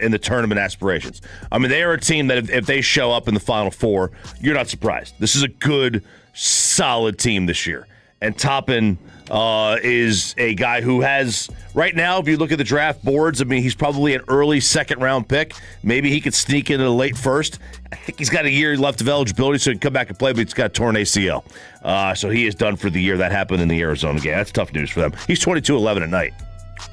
in the tournament aspirations. I mean, they are a team that if they show up in the Final Four, you're not surprised. This is a good, solid team this year. And Toppin is a guy who has, right now, if you look at the draft boards, I mean, he's probably an early second-round pick. Maybe he could sneak into the late first. I think he's got a year left of eligibility, so he can come back and play, but he's got a torn ACL. So he is done for the year. That happened in the Arizona game. That's tough news for them. He's 22-11 at night.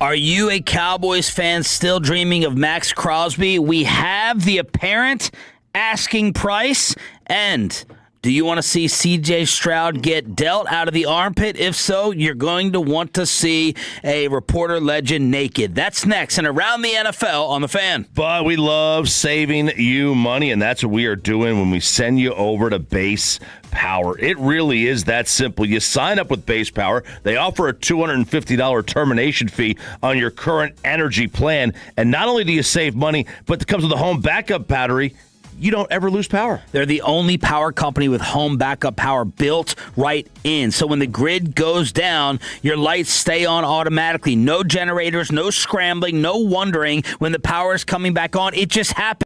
Are you a Cowboys fan still dreaming of Max Crosby? We have the apparent asking price, and do you want to see C.J. Stroud get dealt out of the armpit? If so, you're going to want to see a reporter legend naked. That's next and Around the NFL on The Fan. But we love saving you money, and that's what we are doing when we send you over to Base Power. It really is that simple. You sign up with Base Power. They offer a $250 termination fee on your current energy plan. And not only do you save money, but it comes with a home backup battery. You don't ever lose power. They're the only power company with home backup power built right in. So when the grid goes down, your lights stay on automatically. No generators, no scrambling, no wondering when the power is coming back on. It just happens.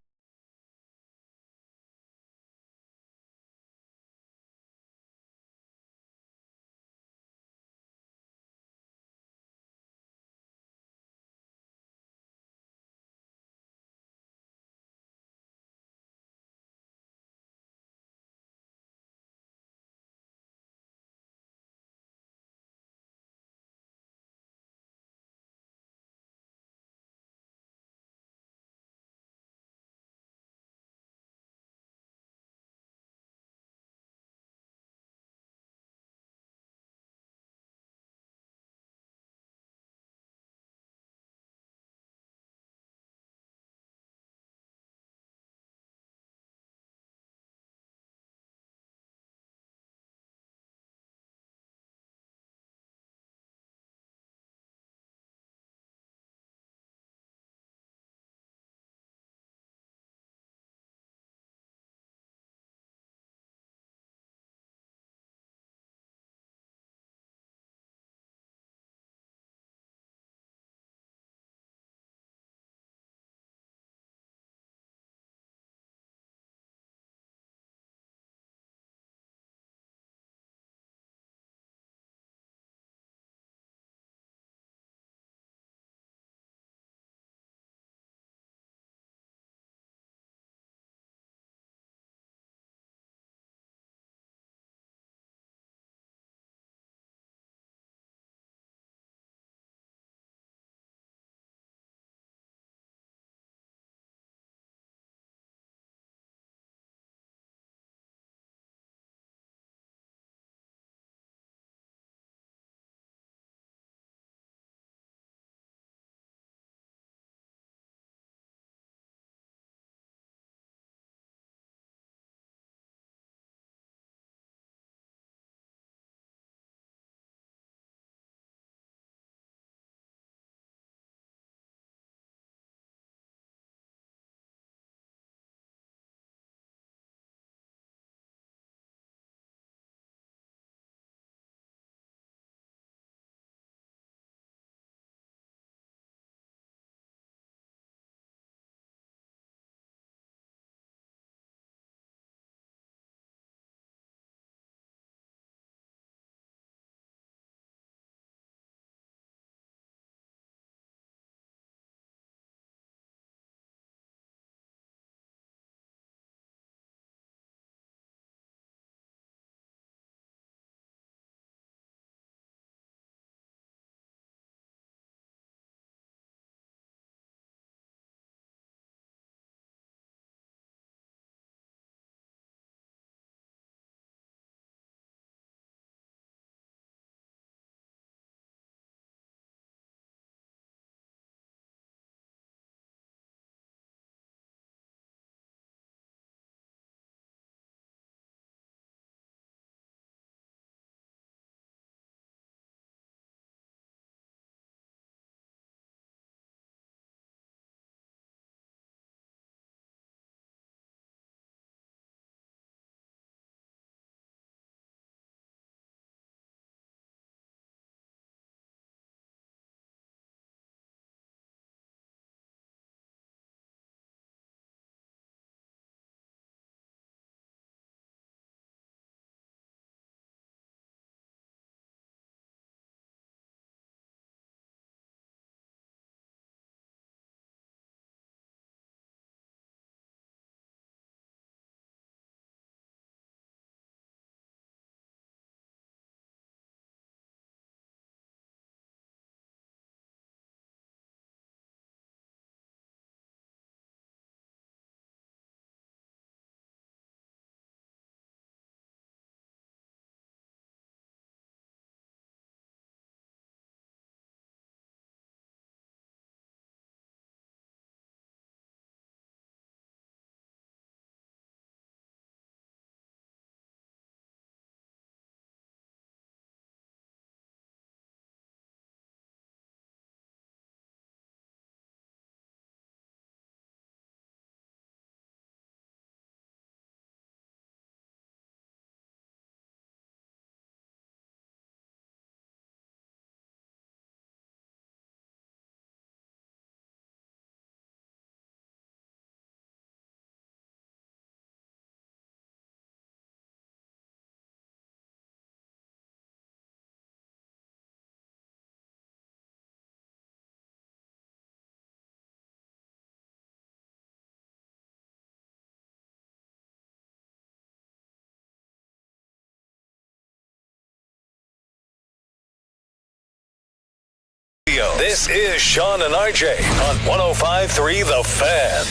This is Sean and RJ on 105.3 The Fan.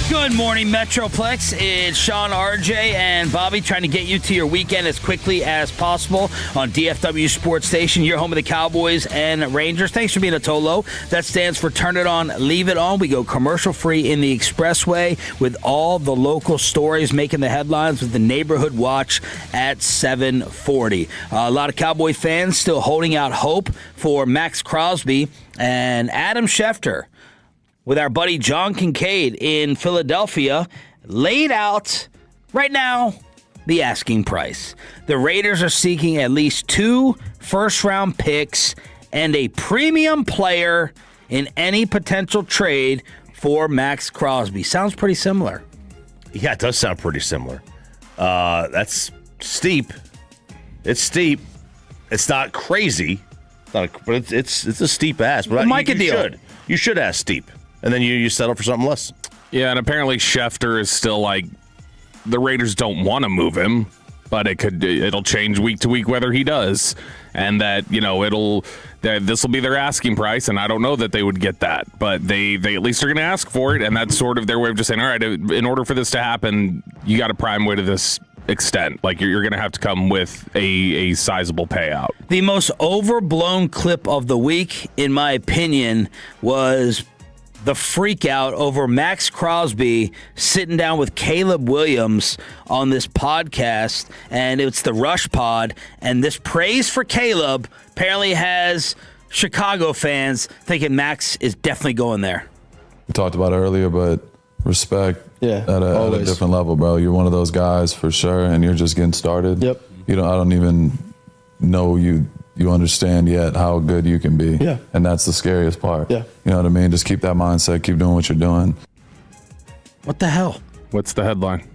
Good morning, Metroplex. It's Sean, RJ, and Bobby trying to get you to your weekend as quickly as possible on DFW Sports Station. You're home of the Cowboys and Rangers. Thanks for being a Tolo. That stands for Turn It On, Leave It On. We go commercial-free in the Expressway with all the local stories making the headlines with the Neighborhood Watch at 7:40. A lot of Cowboy fans still holding out hope for Max Crosby and Adam Schefter, with our buddy John Kincaid in Philadelphia, laid out right now the asking price. The Raiders are seeking at least 2 first-round picks and a premium player in any potential trade for Max Crosby. Sounds pretty similar. Yeah, it does sound pretty similar. That's steep. It's steep. It's not crazy, but it's a steep ask. But you should ask steep. And then you settle for something less. Yeah, and apparently Schefter is still like, the Raiders don't want to move him, but it'll change week to week whether he does. And that, this will be their asking price, and I don't know that they would get that. But they at least are going to ask for it, and that's sort of their way of just saying, all right, in order for this to happen, you got to prime way to this extent. Like, you're going to have to come with a sizable payout. The most overblown clip of the week, in my opinion, was the freak out over Max Crosby sitting down with Caleb Williams on this podcast, and it's the Rush Pod, and this praise for Caleb apparently has Chicago fans thinking Max is definitely going there. We talked about it earlier, but respect at a different level, bro. You're one of those guys for sure, and you're just getting started. Yep. I don't even know you understand yet how good you can be. Yeah. And that's the scariest part. Yeah. You know what I mean? Just keep that mindset, keep doing what you're doing. What the hell? What's the headline?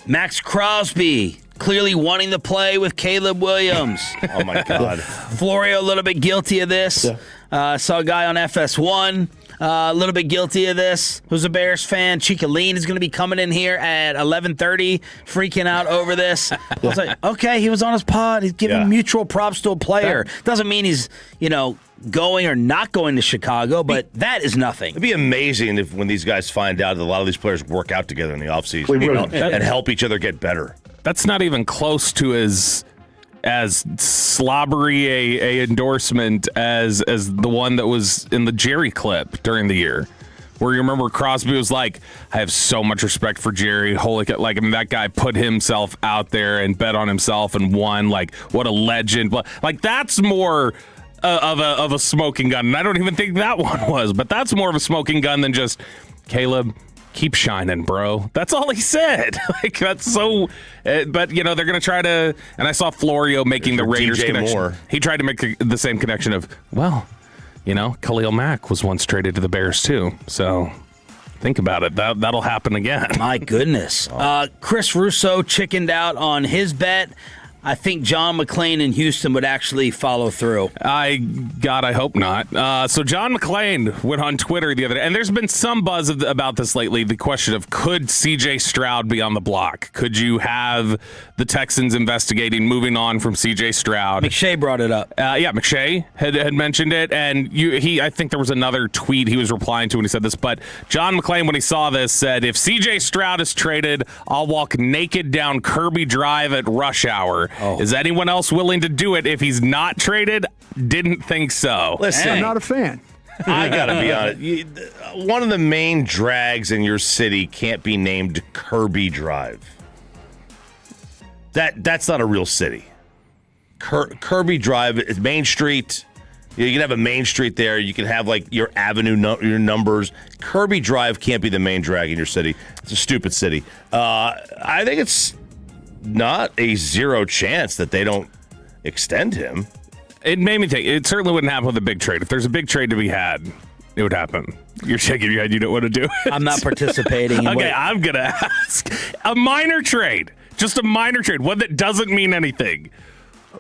Max Crosby clearly wanting to play with Caleb Williams. Oh, my God. Florio a little bit guilty of this. Yeah. Saw a guy on FS1 a little bit guilty of this, who's a Bears fan. Chicaline is going to be coming in here at 11:30, freaking out over this. I was like, okay, he was on his pod. He's giving mutual props to a player. Doesn't mean he's, going or not going to Chicago, but that is nothing. It'd be amazing if when these guys find out that a lot of these players work out together in the offseason and help each other get better. That's not even close to as slobbery a endorsement as the one that was in the Jerry clip during the year, where you remember Crosby was like, I have so much respect for Jerry. Holy, that guy put himself out there and bet on himself and won. Like, what a legend. Like, that's more of a smoking gun. And I don't even think that one was, but that's more of a smoking gun than just, Caleb, keep shining, bro. That's all he said. Like, that's so. But they're going to try to. And I saw Florio making the Raiders DJ connection. Moore. He tried to make the same connection of, Khalil Mack was once traded to the Bears too. So think about it. That'll happen again. My goodness. Chris Russo chickened out on his bet. I think John McClain in Houston would actually follow through. I hope not. So John McClain went on Twitter the other day, and there's been some buzz about this lately, the question of, could C.J. Stroud be on the block? Could you have the Texans investigating moving on from C.J. Stroud? McShay brought it up. McShay had mentioned it, and I think there was another tweet he was replying to when he said this, but John McClain, when he saw this, said, if C.J. Stroud is traded, I'll walk naked down Kirby Drive at rush hour. Oh. Is anyone else willing to do it if he's not traded? Didn't think so. Listen, I'm not a fan. I got to be honest. One of the main drags in your city can't be named Kirby Drive. That's not a real city. Kirby Drive is Main Street. You can have a main street there. You can have like your avenue, your numbers. Kirby Drive can't be the main drag in your city. It's a stupid city. I think it's not a zero chance that they don't extend him. It made me think. It certainly wouldn't happen with a big trade. If there's a big trade to be had, it would happen. You're shaking your head. You don't want to do it. I'm not participating. Okay, I'm going to ask. A minor trade. Just a minor trade. One that doesn't mean anything.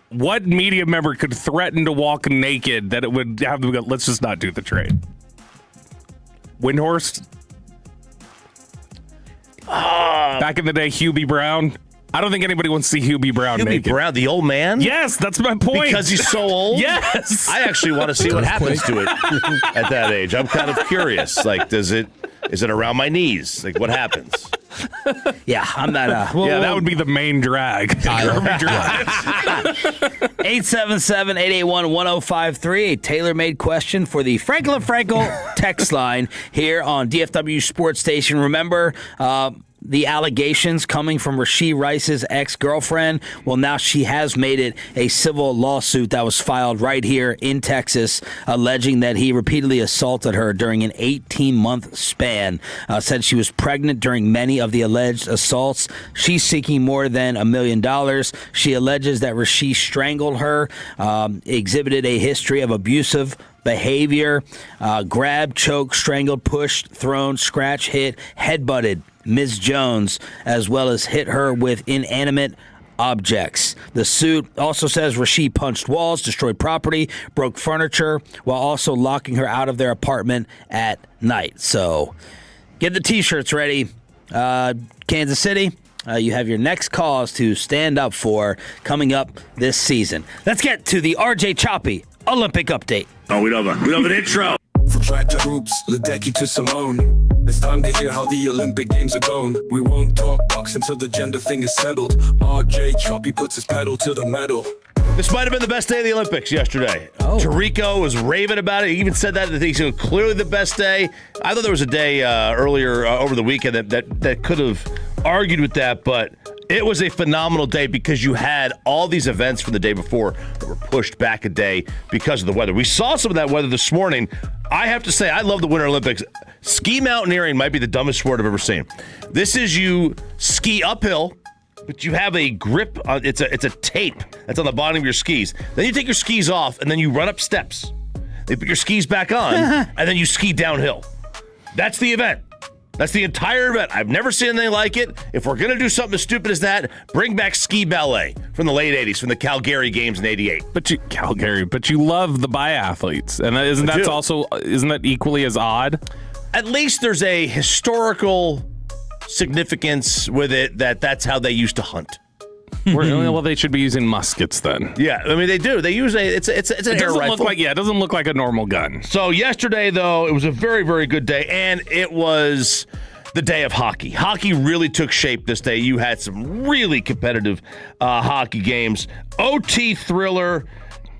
What media member could threaten to walk naked that it would have to go, let's just not do the trade? Windhorst? Back in the day, Hubie Brown? I don't think anybody wants to see Hubie Brown Hubie naked. Brown, the old man? Yes, that's my point. Because he's so old? Yes. I actually want to see what happens to it at that age. I'm kind of curious. Like, is it around my knees? Like, what happens? Yeah, I'm not. That would be the main drag. 877-881-1053. A tailor-made question for the Frankel and Frankel text line here on DFW Sports Station. Remember, the allegations coming from Rashee Rice's ex-girlfriend. Well, now she has made it a civil lawsuit that was filed right here in Texas, alleging that he repeatedly assaulted her during an 18-month span. Said she was pregnant during many of the alleged assaults. She's seeking more than $1 million. She alleges that Rashee strangled her, exhibited a history of abusive behavior, grabbed, choked, strangled, pushed, thrown, scratched, hit, headbutted Ms. Jones, as well as hit her with inanimate objects. The suit also says Rashee punched walls, destroyed property, broke furniture, while also locking her out of their apartment at night. So get the T-shirts ready. Kansas City, you have your next cause to stand up for coming up this season. Let's get to the RJ Choppy Olympic update. Oh, we love an intro. From track to hoops, Ledecky to Simone. It's time to hear how the Olympic Games are going. We won't talk box until the gender thing is settled. RJ Choppy puts his pedal to the metal. This might have been the best day of the Olympics yesterday. Tirico was raving about it. He even said that he's clearly the best day. I thought there was a day earlier over the weekend that could have argued with that, but it was a phenomenal day because you had all these events from the day before that were pushed back a day because of the weather. We saw some of that weather this morning. I have to say, I love the Winter Olympics. Ski mountaineering might be the dumbest sport I've ever seen. This is you ski uphill, but you have a grip. It's a tape that's on the bottom of your skis. Then you take your skis off, and then you run up steps. They put your skis back on, and then you ski downhill. That's the event. That's the entire event. I've never seen anything like it. If we're going to do something as stupid as that, bring back ski ballet from the late 80s, from the Calgary Games in 88. But you love the biathletes. And isn't that equally as odd? At least there's a historical significance with it that's how they used to hunt. Well, they should be using muskets then. Yeah, I mean they do. They use it's an air rifle. It doesn't look like a normal gun. So yesterday though, it was a very, very good day, and it was the day of hockey. Hockey really took shape this day. You had some really competitive hockey games. OT thriller.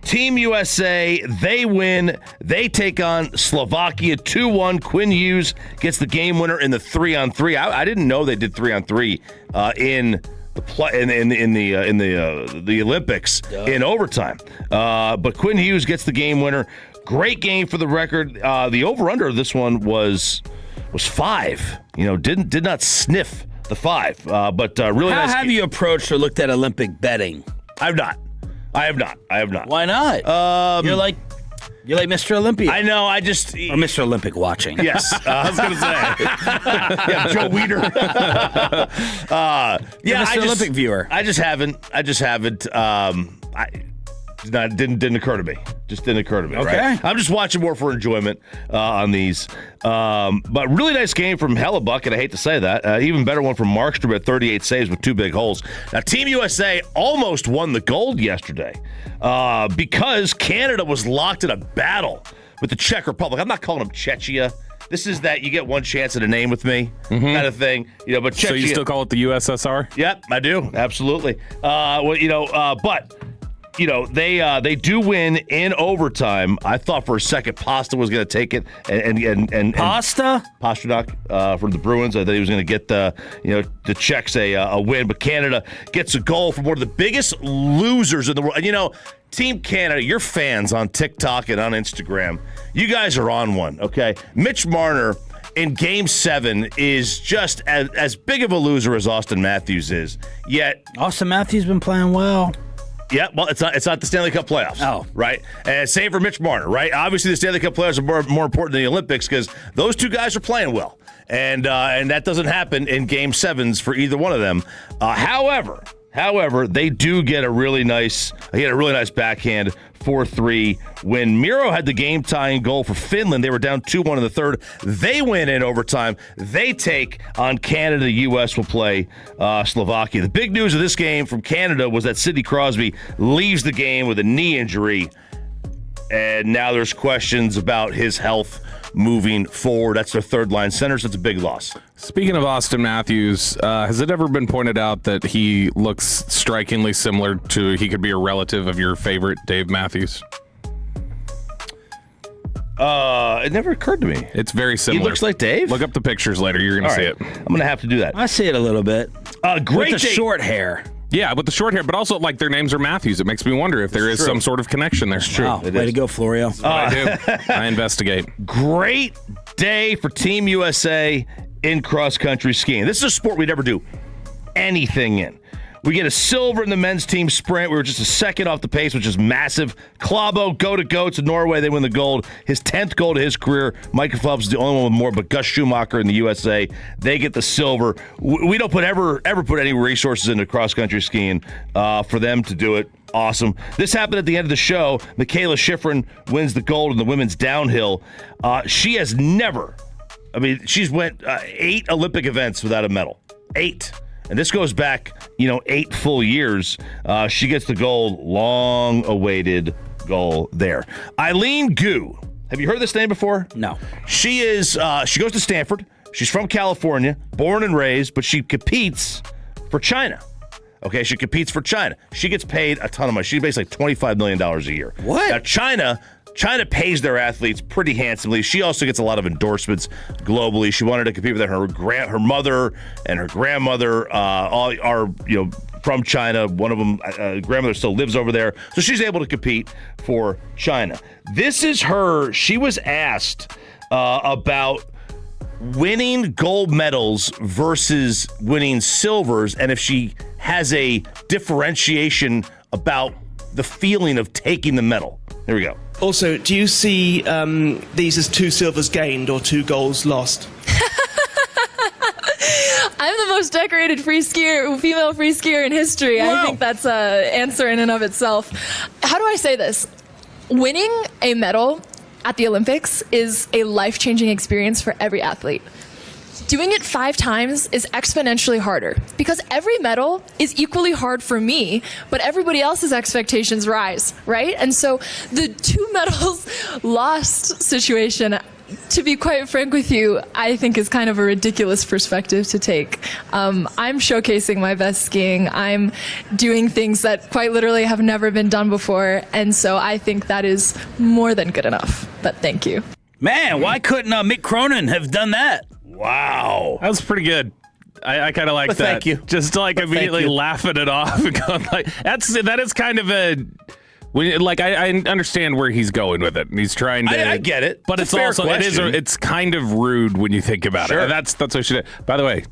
Team USA, they win. They take on Slovakia 2-1. Quinn Hughes gets the game winner in the 3-on-3. I didn't know they did 3-on-3 in the Olympics in overtime. But Quinn Hughes gets the game winner. Great game for the record. The over/under of this one was 5. Did not sniff the 5. But really nice. How have you approached or looked at Olympic betting? I have not. Why not? You're like Mr. Olympia. I know. Or Mr. Olympic watching. Yes, I was going to say. Yeah, Joe Weider. Mr. Olympic viewer. I just haven't. Didn't occur to me. Just didn't occur to me. Okay. Right? I'm just watching more for enjoyment on these. But really nice game from Hellebuck, and I hate to say that. Even better one from Markstrom at 38 saves with 2 big holes. Now, Team USA almost won the gold yesterday because Canada was locked in a battle with the Czech Republic. I'm not calling them Czechia. This is that you get one chance at a name with me kind of thing. But Czechia, so you still call it the USSR? Yep, I do. Absolutely. They do win in overtime. I thought for a second Pasta was going to take it, and Pasta Pasternak from the Bruins. I thought he was going to get the Czechs a win, but Canada gets a goal from one of the biggest losers in the world. And Team Canada, your fans on TikTok and on Instagram, you guys are on one. Okay, Mitch Marner in Game 7 is just as big of a loser as Austin Matthews is. Yet Austin Matthews been playing well. Yeah, well, it's not the Stanley Cup playoffs. Oh. Right? And same for Mitch Marner, right? Obviously, the Stanley Cup playoffs are more important than the Olympics because those two guys are playing well. And that doesn't happen in Game 7s for either one of them. However, However, they do get a really nice backhand 4-3 win. Miro had the game-tying goal for Finland. They were down 2-1 in the third. They win in overtime. They take on Canada. The U.S. will play Slovakia. The big news of this game from Canada was that Sidney Crosby leaves the game with a knee injury, and now there's questions about his health moving forward. That's their third-line center, so it's a big loss. Speaking of Austin Matthews, has it ever been pointed out that he looks strikingly similar to, he could be a relative of your favorite Dave Matthews? It never occurred to me. It's very similar. He looks like Dave? Look up the pictures later. You're going to see it. I'm going to have to do that. I see it a little bit. Great with the short hair. Yeah, with the short hair, but also like their names are Matthews. It makes me wonder if there is some sort of connection there. True. Wow, way to go, Florio. I do. I investigate. Great day for Team USA in cross-country skiing. This is a sport we never do anything in. We get a silver in the men's team sprint. We were just a second off the pace, which is massive. Klæbo, go to Norway. They win the gold. His 10th gold of his career. Michael Phelps is the only one with more, but Gus Schumacher in the USA, they get the silver. We don't ever put any resources into cross-country skiing for them to do it. Awesome. This happened at the end of the show. Michaela Schifrin wins the gold in the women's downhill. She has never, she's went 8 Olympic events without a medal. 8. And this goes back, 8 full years. She gets the gold, long-awaited goal there. Eileen Gu. Have you heard this name before? No. She goes to Stanford. She's from California, born and raised, but she competes for China. Okay, she competes for China. She gets paid a ton of money. She makes like $25 million a year. What? Now, China pays their athletes pretty handsomely. She also gets a lot of endorsements globally. She wanted to compete with her mother and her grandmother. All are from China. One of them, grandmother, still lives over there, so she's able to compete for China. This is her. She was asked about winning gold medals versus winning silvers, and if she has a differentiation about the feeling of taking the medal. Here we go. Also, do you see these as 2 silvers gained or 2 golds lost? I'm the most decorated female free skier in history. Wow. I think that's an answer in and of itself. How do I say this? Winning a medal at the Olympics is a life-changing experience for every athlete. Doing it 5 times is exponentially harder because every medal is equally hard for me, but everybody else's expectations rise, right? And so the 2 medals lost situation, to be quite frank with you, I think is kind of a ridiculous perspective to take. I'm showcasing my best skiing. I'm doing things that quite literally have never been done before, and so I think that is more than good enough. But thank you. Man, why couldn't Mick Cronin have done that? Wow. That was pretty good. I kind of like that. Thank you. Just to immediately laughing it off and going that is kind of a. I understand where he's going with it, and he's trying to. I get it. But it's also question. It's kind of rude when you think about it. That's what she did. By the way,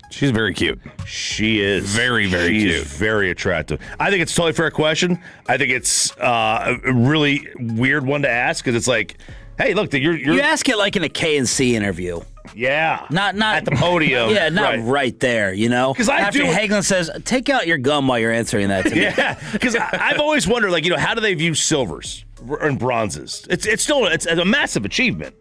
she's very cute. She is very, very cute. She's very attractive. I think it's a totally fair question. I think it's a really weird one to ask because it's like, hey, look, you ask it like in a K&C interview. Yeah. Not at the podium. Yeah, not right there, Because after Hagelin says, take out your gum while you're answering that to me. Yeah, because I've always wondered, how do they view silvers and bronzes? It's still a massive achievement.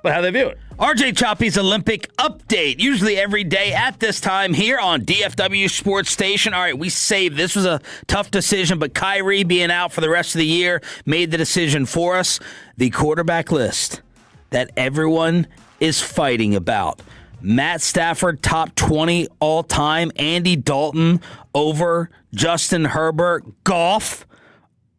But how do they view it? RJ Choppy's Olympic update, usually every day at this time here on DFW Sports Station. All right, we saved. This was a tough decision, but Kyrie being out for the rest of the year made the decision for us. The quarterback list that everyone is fighting about. Matt Stafford, top 20 all-time. Andy Dalton over Justin Herbert. Goff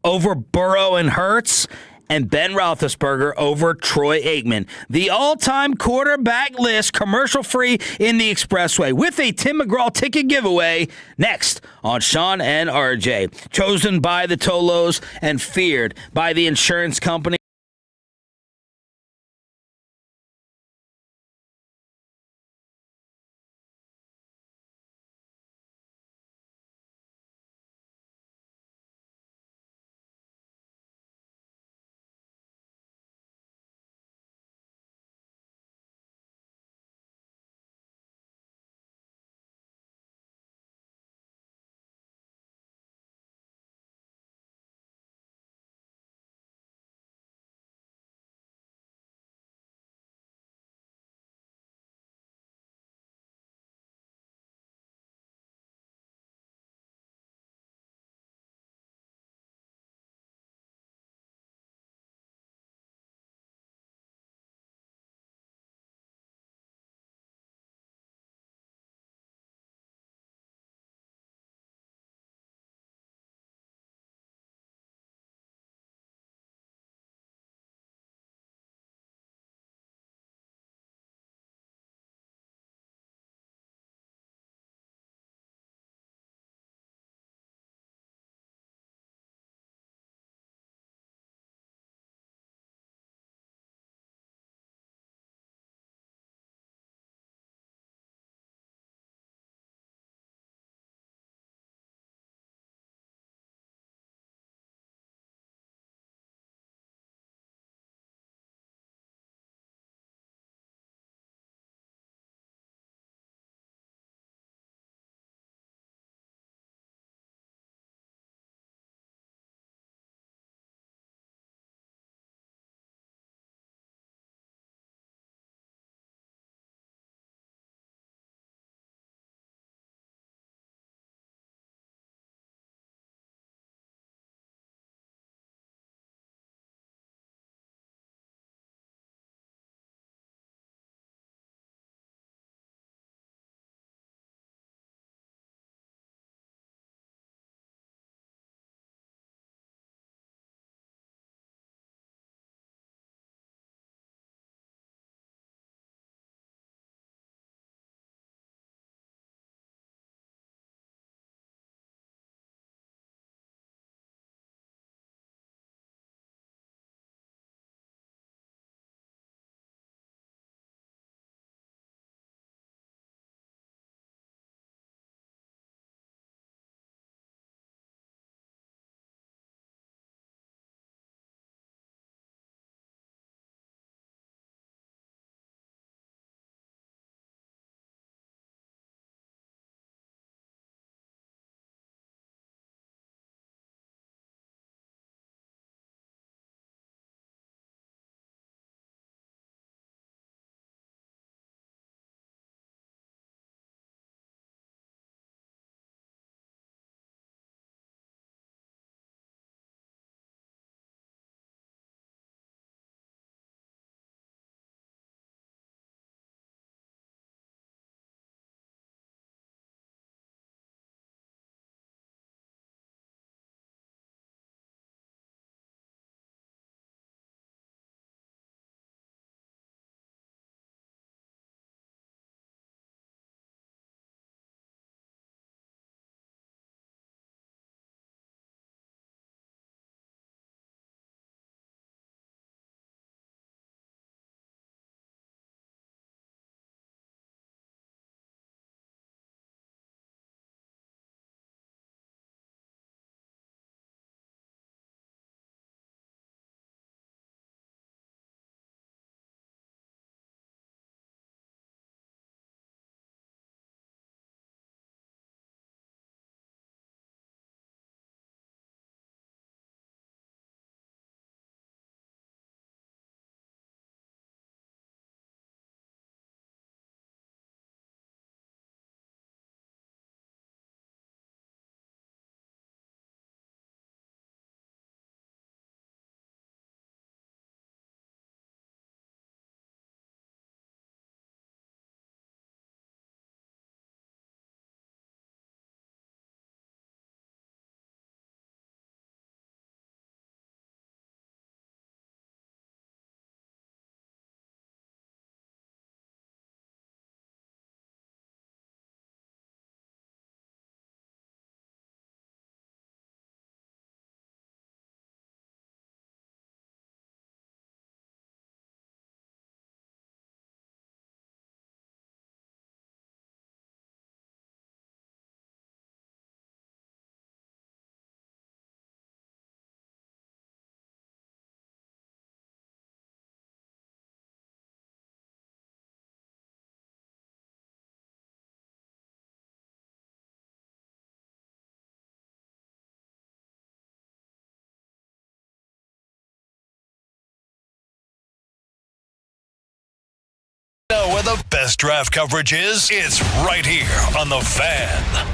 over Burrow and Hurts. And Ben Roethlisberger over Troy Aikman. The all-time quarterback list, commercial-free in the Expressway, with a Tim McGraw ticket giveaway next on Sean and RJ. Chosen by the Tolos and feared by the insurance company. the best draft coverage is? It's right here on The Fan.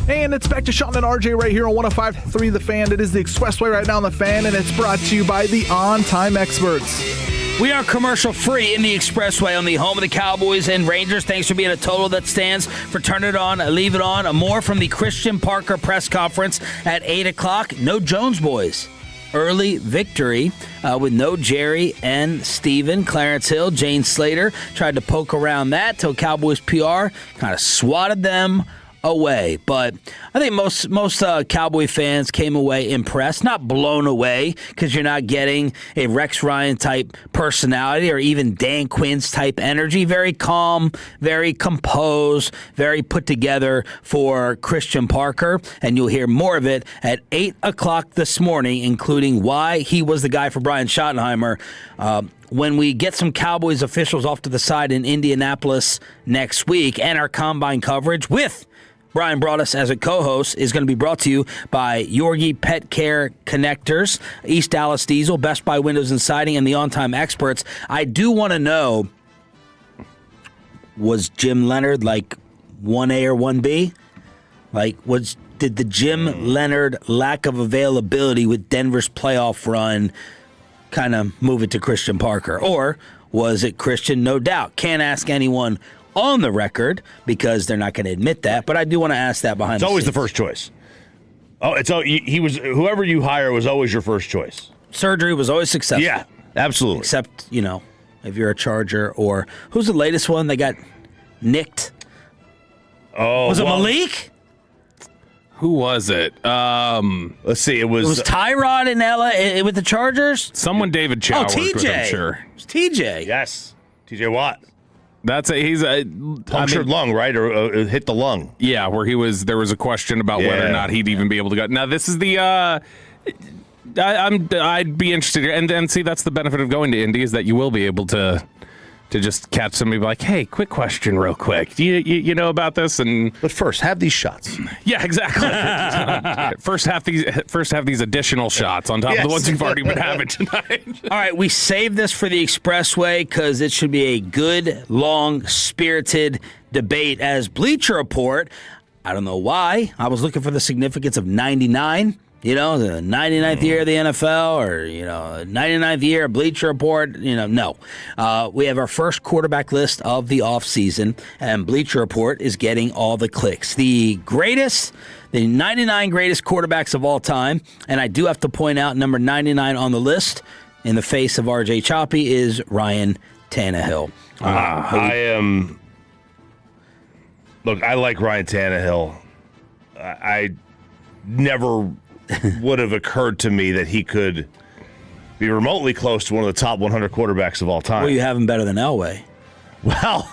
And it's back to Sean and RJ right here on 105.3 The Fan. It is the Expressway right now on The Fan, and it's brought to you by the On Time Experts. We are commercial free in the Expressway on the home of the Cowboys and Rangers. Thanks for being a total that stands for Turn It On, Leave It On. More from the Christian Parker press conference at 8 o'clock. No Jones boys. Early victory with no Jerry and Steven. Clarence Hill, Jane Slater tried to poke around that till Cowboys PR kind of swatted them away. But I think most Cowboy fans came away impressed, not blown away, because you're not getting a Rex Ryan type personality or even Dan Quinn's type energy. Very calm, very composed, very put together for Christian Parker, and you'll hear more of it at 8 o'clock this morning, including why he was the guy for Brian Schottenheimer. When we get some Cowboys officials off to the side in Indianapolis next week, and our combine coverage with Brian Broaddus as a co-host is going to be brought to you by Yorgi Pet Care Connectors, East Dallas Diesel, Best Buy Windows and Siding, and the On Time Experts. I do want to know, was Jim Leonard like 1A or 1B? Did the Jim Leonard lack of availability with Denver's playoff run kind of move it to Christian Parker? Or was it Christian? No doubt. Can't ask anyone on the record because they're not going to admit that, but I do want to ask that behind the scenes. It's always the first choice. He was whoever you hire was always your first choice. Surgery was always successful. Yeah, absolutely. Except, if you're a Charger or who's the latest one that got nicked? Was it Malik? Who was it? Let's see. It was Tyrod in LA with the Chargers. Someone David Chow worked TJ. with, I'm sure. It was TJ. Yes, TJ Watt. He's a punctured lung, right, or hit the lung. Yeah, where there was a question about whether or not he'd even be able to go. Now this is the. I'd be interested, and see that's the benefit of going to Indy is that you will be able to just catch somebody like, hey, quick question, real quick. Do you know about this? But first, have these shots. Yeah, exactly. First have these additional shots on top of the ones you've already been having tonight. All right, we saved this for the Expressway because it should be a good, long, spirited debate. As Bleacher Report, I don't know why, I was looking for the significance of 99. The 99th year of the NFL or, 99th year of Bleacher Report, no. We have our first quarterback list of the offseason, and Bleacher Report is getting all the clicks. The 99 greatest quarterbacks of all time, and I do have to point out number 99 on the list in the face of RJ Choppy is Ryan Tannehill. Look, I like Ryan Tannehill. I never would have occurred to me that he could be remotely close to one of the top 100 quarterbacks of all time. Well, you have him better than Elway. Well,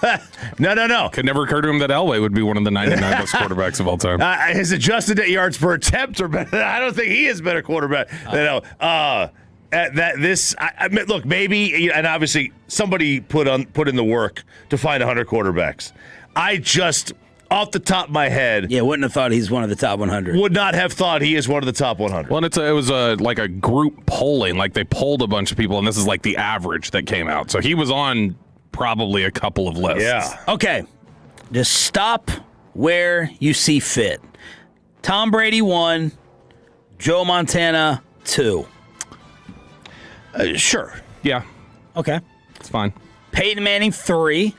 no. Could never occur to him that Elway would be one of the 99 best quarterbacks of all time. His adjusted net yards per attempt are better. I don't think he is a better quarterback than Elway. Look, maybe, and obviously somebody put in the work to find 100 quarterbacks. I just, off the top of my head, wouldn't have thought he's one of the top 100. Would not have thought he is one of the top 100. Well, and it was like a group polling. Like they polled a bunch of people, and this is like the average that came out. So he was on probably a couple of lists. Yeah. Okay. Just stop where you see fit. Tom Brady 1, Joe Montana 2. Sure. Yeah. Okay. It's fine. Peyton Manning 3.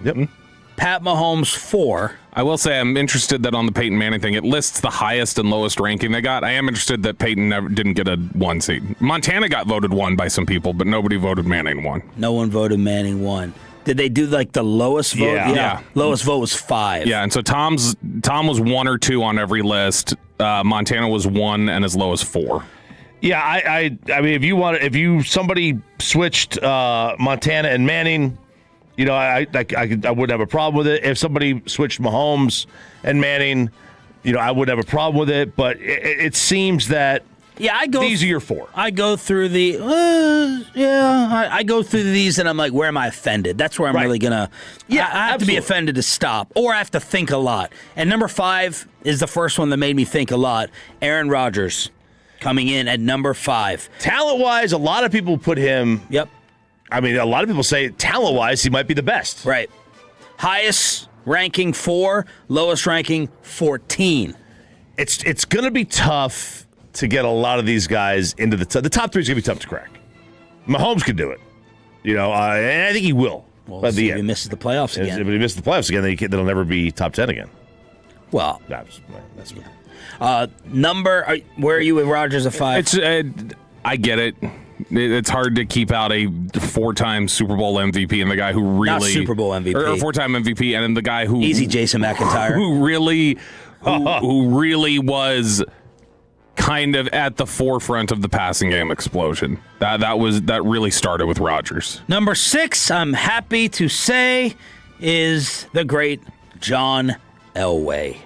Yep. Pat Mahomes 4. I will say I'm interested that on the Peyton Manning thing, it lists the highest and lowest ranking they got. I am interested that Peyton didn't get a 1 seed. Montana got voted 1 by some people, but nobody voted Manning 1. No one voted Manning 1. Did they do like the lowest vote? Yeah. Lowest vote was 5. Yeah, and so Tom was 1 or 2 on every list. Montana was 1 and as low as 4. Yeah, I mean, somebody switched Montana and Manning, I wouldn't have a problem with it. If somebody switched Mahomes and Manning, I wouldn't have a problem with it. But it seems that these are your 4. I go through I go through these and I'm like, where am I offended? That's where I'm really gonna. Yeah, I have to be offended to stop, or I have to think a lot. And number 5 is the first one that made me think a lot. Aaron Rodgers coming in at number 5. Talent-wise, a lot of people put him. Yep. I mean, a lot of people say talent-wise he might be the best. Right. Highest ranking 4, lowest ranking 14. It's going to be tough to get a lot of these guys into the top 3 is going to be tough to crack. Mahomes can do it, and I think he will. Well, if he misses the playoffs again. If he misses the playoffs again, then they'll never be top 10 again. Well, that's where are you with Rodgers at 5? I get it. It's hard to keep out a 4-time Super Bowl MVP and the guy who really Not Super Bowl MVP or 4-time MVP and then the guy who easy Jason McIntyre who really was kind of at the forefront of the passing game explosion. That really started with Rodgers. Number 6, I'm happy to say, is the great John Elway.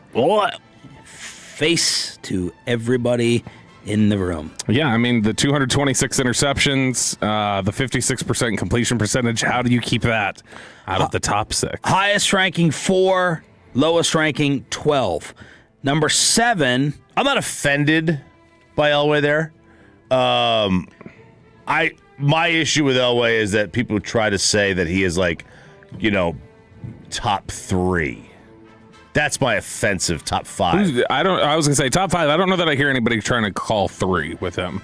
Face to everybody in the room. Yeah, I mean, the 226 interceptions, the 56% completion percentage, how do you keep that out of the top 6? Highest ranking 4, lowest ranking 12. Number 7. I'm not offended by Elway there. My issue with Elway is that people try to say that he is top 3. That's my offensive top 5. I was gonna say top 5. I don't know that I hear anybody trying to call 3 with him.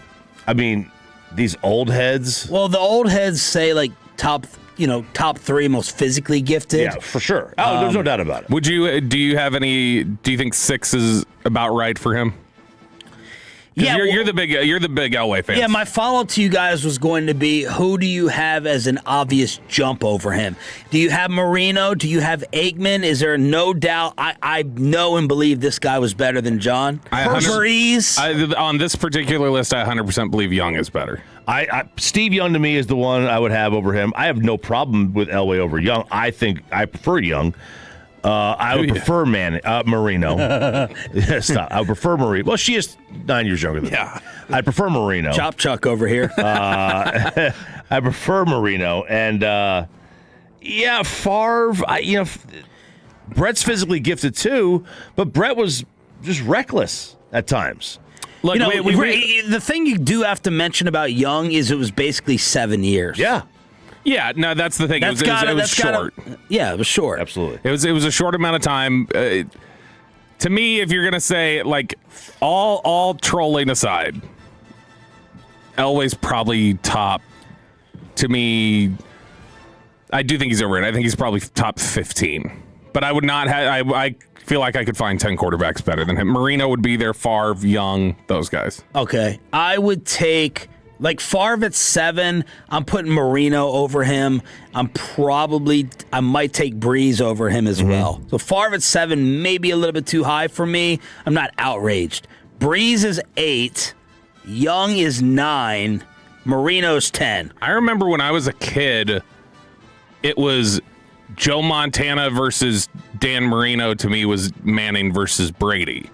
I mean, these old heads. Well, the old heads say top 3 most physically gifted. Yeah, for sure. There's no doubt about it. Do you think 6 is about right for him? Yeah, you're the big Elway fan. Yeah, my follow-up to you guys was going to be, who do you have as an obvious jump over him? Do you have Marino? Do you have Aikman? Is there no doubt? I know and believe this guy was better than John. Breeze? On this particular list, I 100% believe Young is better. Steve Young to me is the one I would have over him. I have no problem with Elway over Young. I think I prefer Young. I would prefer Marino. Stop. I would prefer Marino. Well, she is 9 years younger than me. I prefer Marino. Chop Chuck over here. I prefer Marino. And, Favre, Brett's physically gifted too, but Brett was just reckless at times. Look, the thing you do have to mention about Young is it was basically 7 years. Yeah. Yeah, no, that's the thing. It was short. Yeah, it was short. Absolutely. It was a short amount of time. To me, if you're gonna say all trolling aside, Elway's probably top. To me, I do think he's over it. I think he's probably top 15. But I would not have. I feel like I could find 10 quarterbacks better than him. Marino would be there. Favre, Young, those guys. Okay, I would take. Favre at 7, I'm putting Marino over him. I might take Breeze over him as well. So Favre at 7, maybe a little bit too high for me. I'm not outraged. Breeze is 8. Young is 9. Marino's 10. I remember when I was a kid, it was Joe Montana versus Dan Marino. To me, was Manning versus Brady.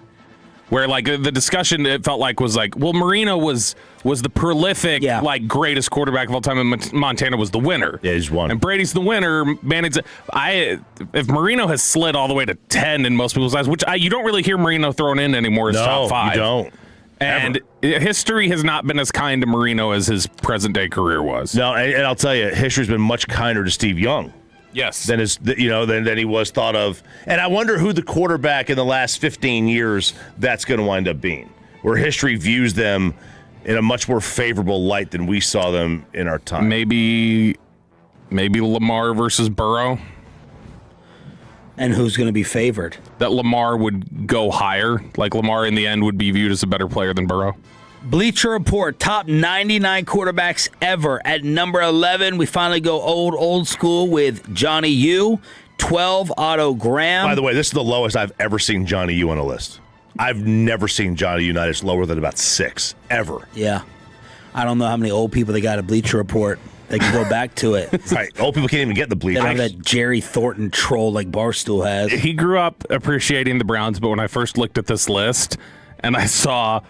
Where the discussion it felt like was well, Marino was the prolific greatest quarterback of all time, and Montana was the winner. Yeah, he's one. And Brady's the winner. Manning's if Marino has slid all the way to 10 in most people's eyes, which you don't really hear Marino thrown in anymore as top 5. You don't. And history has not been as kind to Marino as his present day career was. No, and I'll tell you, history's been much kinder to Steve Young. Yes. Than he was thought of. And I wonder who the quarterback in the last 15 years that's going to wind up being, where history views them in a much more favorable light than we saw them in our time. Maybe Lamar versus Burrow. And who's going to be favored? That Lamar would go higher. Lamar in the end would be viewed as a better player than Burrow. Bleacher Report, top 99 quarterbacks ever. At number 11, we finally go old school with Johnny U. 12, Otto Graham. By the way, this is the lowest I've ever seen Johnny U on a list. I've never seen Johnny Unitas lower than about 6, ever. Yeah. I don't know how many old people they got at Bleacher Report. They can go back to it. Right. Old people can't even get the bleachers. They don't have that Jerry Thornton troll like Barstool has. He grew up appreciating the Browns, but when I first looked at this list and I saw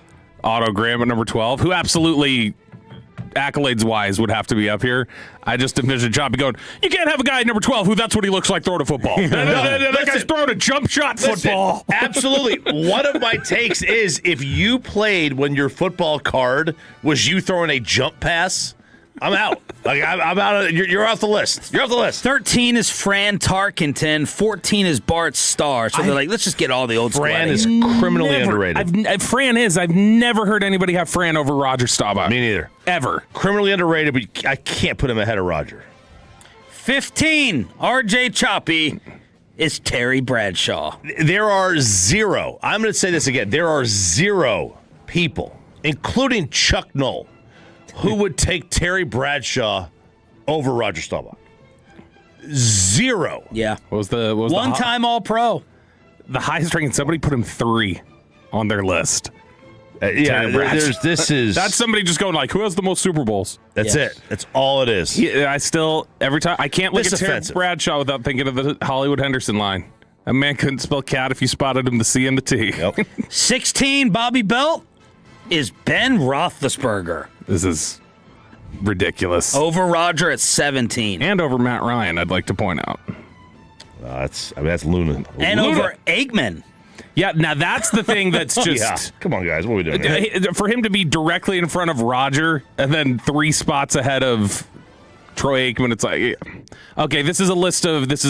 Otto Graham at number 12, who absolutely, accolades-wise, would have to be up here. I just envisioned Choppy going, you can't have a guy at number 12 who that's what he looks like throwing a football. that guy's throwing a jump shot football. Absolutely. One of my takes is if you played when your football card was you throwing a jump pass, I'm out. Like I'm out. You're off the list. You're off the list. 13 is Fran Tarkenton. 14 is Bart Starr. So they're like, let's just get all the old Fran squad. is criminally underrated. Fran is. I've never heard anybody have Fran over Roger Staubach. Me neither. Ever. Criminally underrated, but I can't put him ahead of Roger. 15, RJ Choppy, is Terry Bradshaw. There are zero. I'm going to say this again. There are zero people, including Chuck Noll, who would take Terry Bradshaw over Roger Staubach. Zero. Yeah. What was the one-time All-Pro? The highest ranking, somebody put him 3 on their list. That's somebody just going like, who has the most Super Bowls? That's it. That's all it is. Every time, I can't look at Terry Bradshaw without thinking of the Hollywood Henderson line. A man couldn't spell cat if you spotted him, the C and the T. Yep. 16, Bobby Belt, is Ben Roethlisberger. This is ridiculous. Over Roger at 17. And over Matt Ryan, I'd like to point out. That's Luna. And over Aikman. Yeah, now that's the thing that's just... Yeah. Come on, guys. What are we doing here? For him to be directly in front of Roger and then 3 spots ahead of Troy Aikman, it's like, okay, this is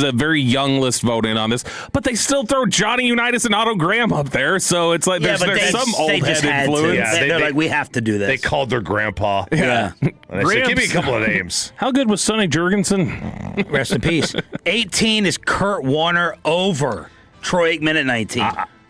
a very young list voting on this, but they still throw Johnny Unitas and Otto Graham up there, so it's like there's some old head influence. Yeah, they're like, we have to do this. They called their grandpa. Yeah. They said, give me a couple of names. How good was Sonny Jurgensen? Rest in peace. 18 is Kurt Warner over Troy Aikman at 19.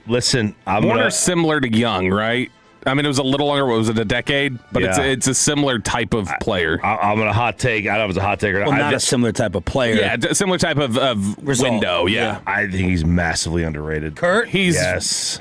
Listen, Warner's similar to Young, right? I mean, it was a little longer. What was it, a decade? But it's a similar type of player. I'm going to hot take. I don't know if it's a hot take or not. Well, not a similar type of player. Yeah, a similar type of window. Yeah. I think he's massively underrated. Kurt? Yes.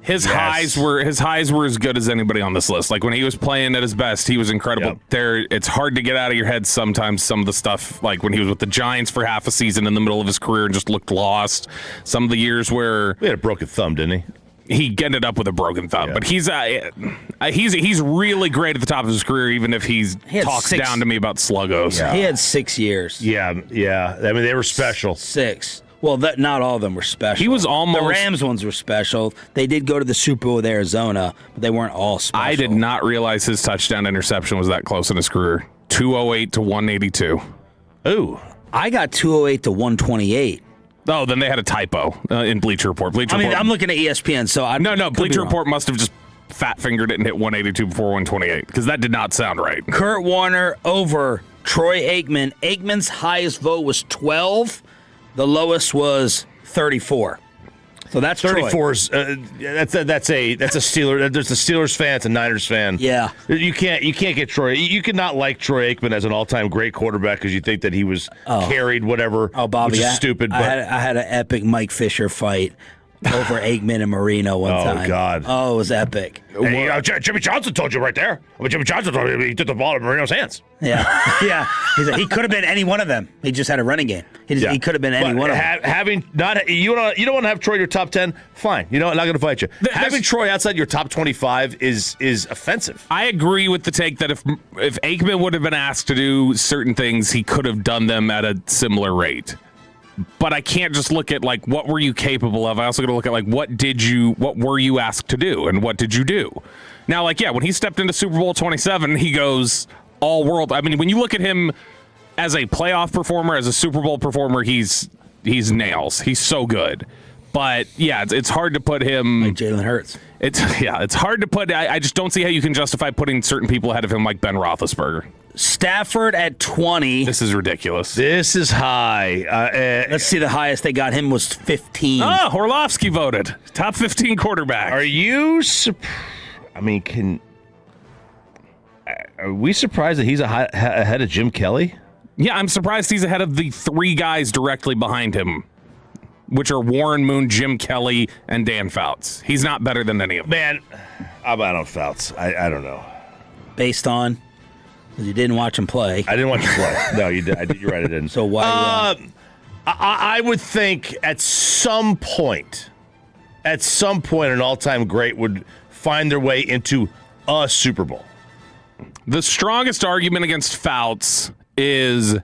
His highs were as good as anybody on this list. Like when he was playing at his best, he was incredible. Yep. It's hard to get out of your head sometimes. Some of the stuff, like when he was with the Giants for half a season in the middle of his career and just looked lost. Some of the years where he had a broken thumb, didn't he? He ended up with a broken thumb, but he's really great at the top of his career, even if he talks down to me about sluggos. Yeah. He had 6 years. Yeah. I mean, they were special. 6. Well, not all of them were special. He was almost... The Rams ones were special. They did go to the Super Bowl with Arizona, but they weren't all special. I did not realize his touchdown interception was that close in his career. 208 to 182. Ooh. I got 208 to 128. Oh, then they had a typo in Bleacher Report. I'm looking at ESPN, so I No, Bleacher Report must have just fat-fingered it and hit 182 before 128, because that did not sound right. Kurt Warner over Troy Aikman. Aikman's highest vote was 12. The lowest was 34. So that's 34 is that's a Steelers. There's a Steelers fan, it's a Niners fan. Yeah, you can't get Troy. You could not like Troy Aikman as an all-time great quarterback because you think that he was carried whatever. Oh, Bobby, which is stupid. But I had an epic Mike Fisher fight over Aikman and Marino one time. Oh God! Oh, it was epic. Hey, Jimmy Johnson told you right there. I mean, Jimmy Johnson told you he took the ball in Marino's hands. Yeah. He could have been any one of them. He just had a running game. He could have been any one of them. You don't want to have Troy in your top 10. Fine. You know, I'm not going to fight you. Having Troy outside your top 25 is offensive. I agree with the take that if Aikman would have been asked to do certain things, he could have done them at a similar rate. But I can't just look at like what were you capable of. I also got to look at like what were you asked to do and what did you do? Now, like when he stepped into Super Bowl 27, he goes all world. I mean, when you look at him as a playoff performer, as a Super Bowl performer, he's nails. He's so good. But yeah, it's hard to put him like Jalen Hurts. It's hard to put. I just don't see how you can justify putting certain people ahead of him like Ben Roethlisberger. Stafford at 20. This is ridiculous. This is high. Let's see. The highest they got him was 15. Oh, Orlovsky voted top 15 quarterback. Are you? Are we surprised that he's ahead of Jim Kelly? Yeah, I'm surprised he's ahead of the 3 guys directly behind him, which are Warren Moon, Jim Kelly, and Dan Fouts. He's not better than any of them. Man, I'm out on Fouts. I don't know. Based on? Because you didn't watch him play. I didn't watch him play. No, you did. You're right, I didn't. So why? I would think at some point, an all-time great would find their way into a Super Bowl. The strongest argument against Fouts is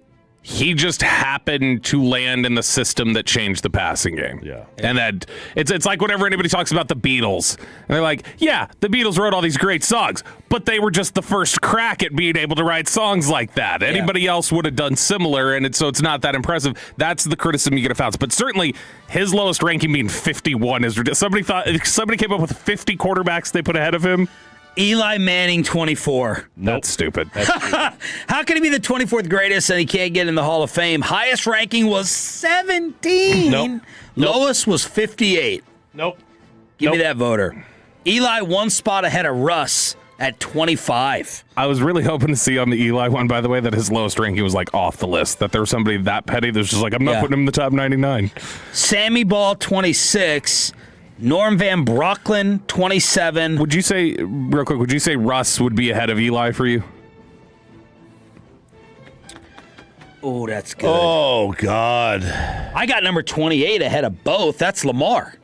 He just happened to land in the system that changed the passing game. Yeah. And that it's like whenever anybody talks about the Beatles, and they're like, yeah, the Beatles wrote all these great songs, but they were just the first crack at being able to write songs like that. Anybody else would have done similar, and so it's not that impressive. That's the criticism you get of Fouts. But certainly his lowest ranking being 51 is ridiculous. Somebody came up with 50 quarterbacks they put ahead of him. Eli Manning, 24. That's stupid. How can he be the 24th greatest and he can't get in the Hall of Fame? Highest ranking was 17. Nope. Lowest was 58. Nope. Give me that voter. Eli one spot ahead of Russ at 25. I was really hoping to see on the Eli one, by the way, that his lowest ranking was like off the list, that there was somebody that petty that's just like, I'm not putting him in the top 99. Sammy Ball, 26. Norm Van Brocklin, 27. Would you say, real quick, would you say Russ would be ahead of Eli for you? Oh, that's good. Oh, God. I got number 28 ahead of both. That's Lamar.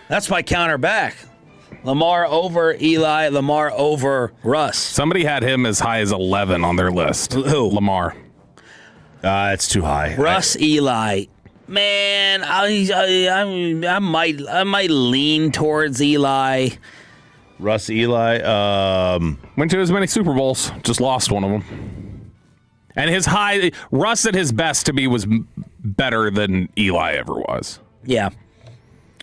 That's my counter back. Lamar over Eli, Lamar over Russ. Somebody had him as high as 11 on their list. Who? Lamar. It's too high. Russ, Eli. Man, I might lean towards Eli. Russ, Eli. Went to as many Super Bowls, just lost one of them. And Russ at his best to me was better than Eli ever was. Yeah.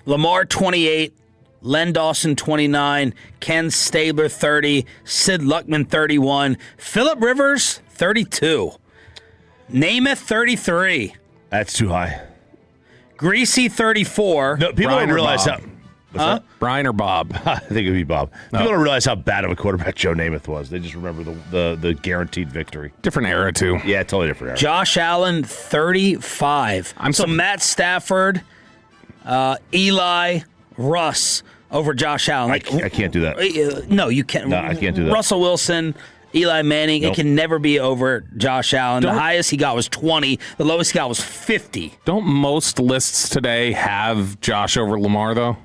Lamar, 28. Len Dawson, 29. Ken Stabler, 30. Sid Luckman, 31. Phillip Rivers, 32. Namath, 33. That's too high. Greasy, 34. No, people don't realize how. Huh? Brian or Bob? I think it'd be Bob. No. People don't realize how bad of a quarterback Joe Namath was. They just remember the guaranteed victory. Different era, too. Yeah, totally different era. Josh Allen, 35. So Matt Stafford, Eli, Russ over Josh Allen. I can't do that. No, you can't. No, I can't do that. Russell Wilson, Eli Manning, Nope. It can never be over Josh Allen. The highest he got was 20. The lowest he got was 50. Don't most lists today have Josh over Lamar, though?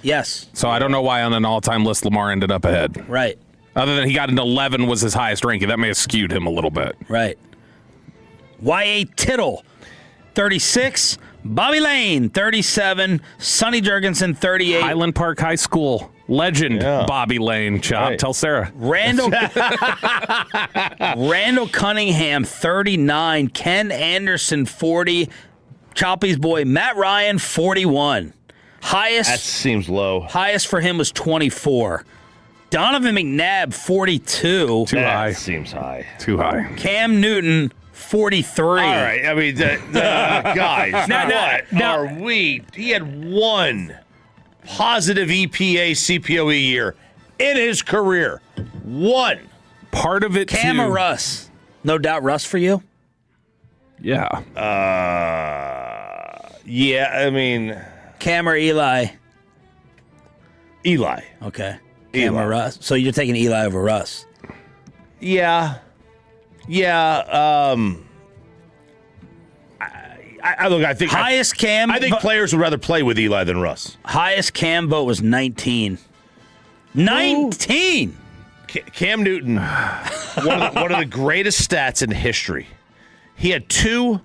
Yes. So I don't know why on an all-time list Lamar ended up ahead. Right. Other than he got an 11 was his highest ranking. That may have skewed him a little bit. Right. Y.A. Tittle, 36. Bobby Lane, 37. Sonny Jurgensen, 38. Highland Park High School legend Bobby Lane. Chop. Right. Tell Sarah. Randall Cunningham, 39. Ken Anderson, 40. Choppy's boy, Matt Ryan, 41. That seems low. Highest for him was 24. Donovan McNabb, 42. Too high. Seems high. Too high. Cam Newton, 43. All right. I mean, guys, what are we? He had one positive EPA CPOE year in his career. One. Part of it, Cam too. or Russ? No doubt Russ for you? Yeah. Yeah, I mean... Cam or Eli? Eli. Okay. Cam or Russ? So you're taking Eli over Russ? Yeah. Yeah. I think highest Cam. I think players would rather play with Eli than Russ. Highest Cam vote was 19. 19. Cam Newton, one of the greatest stats in history. He had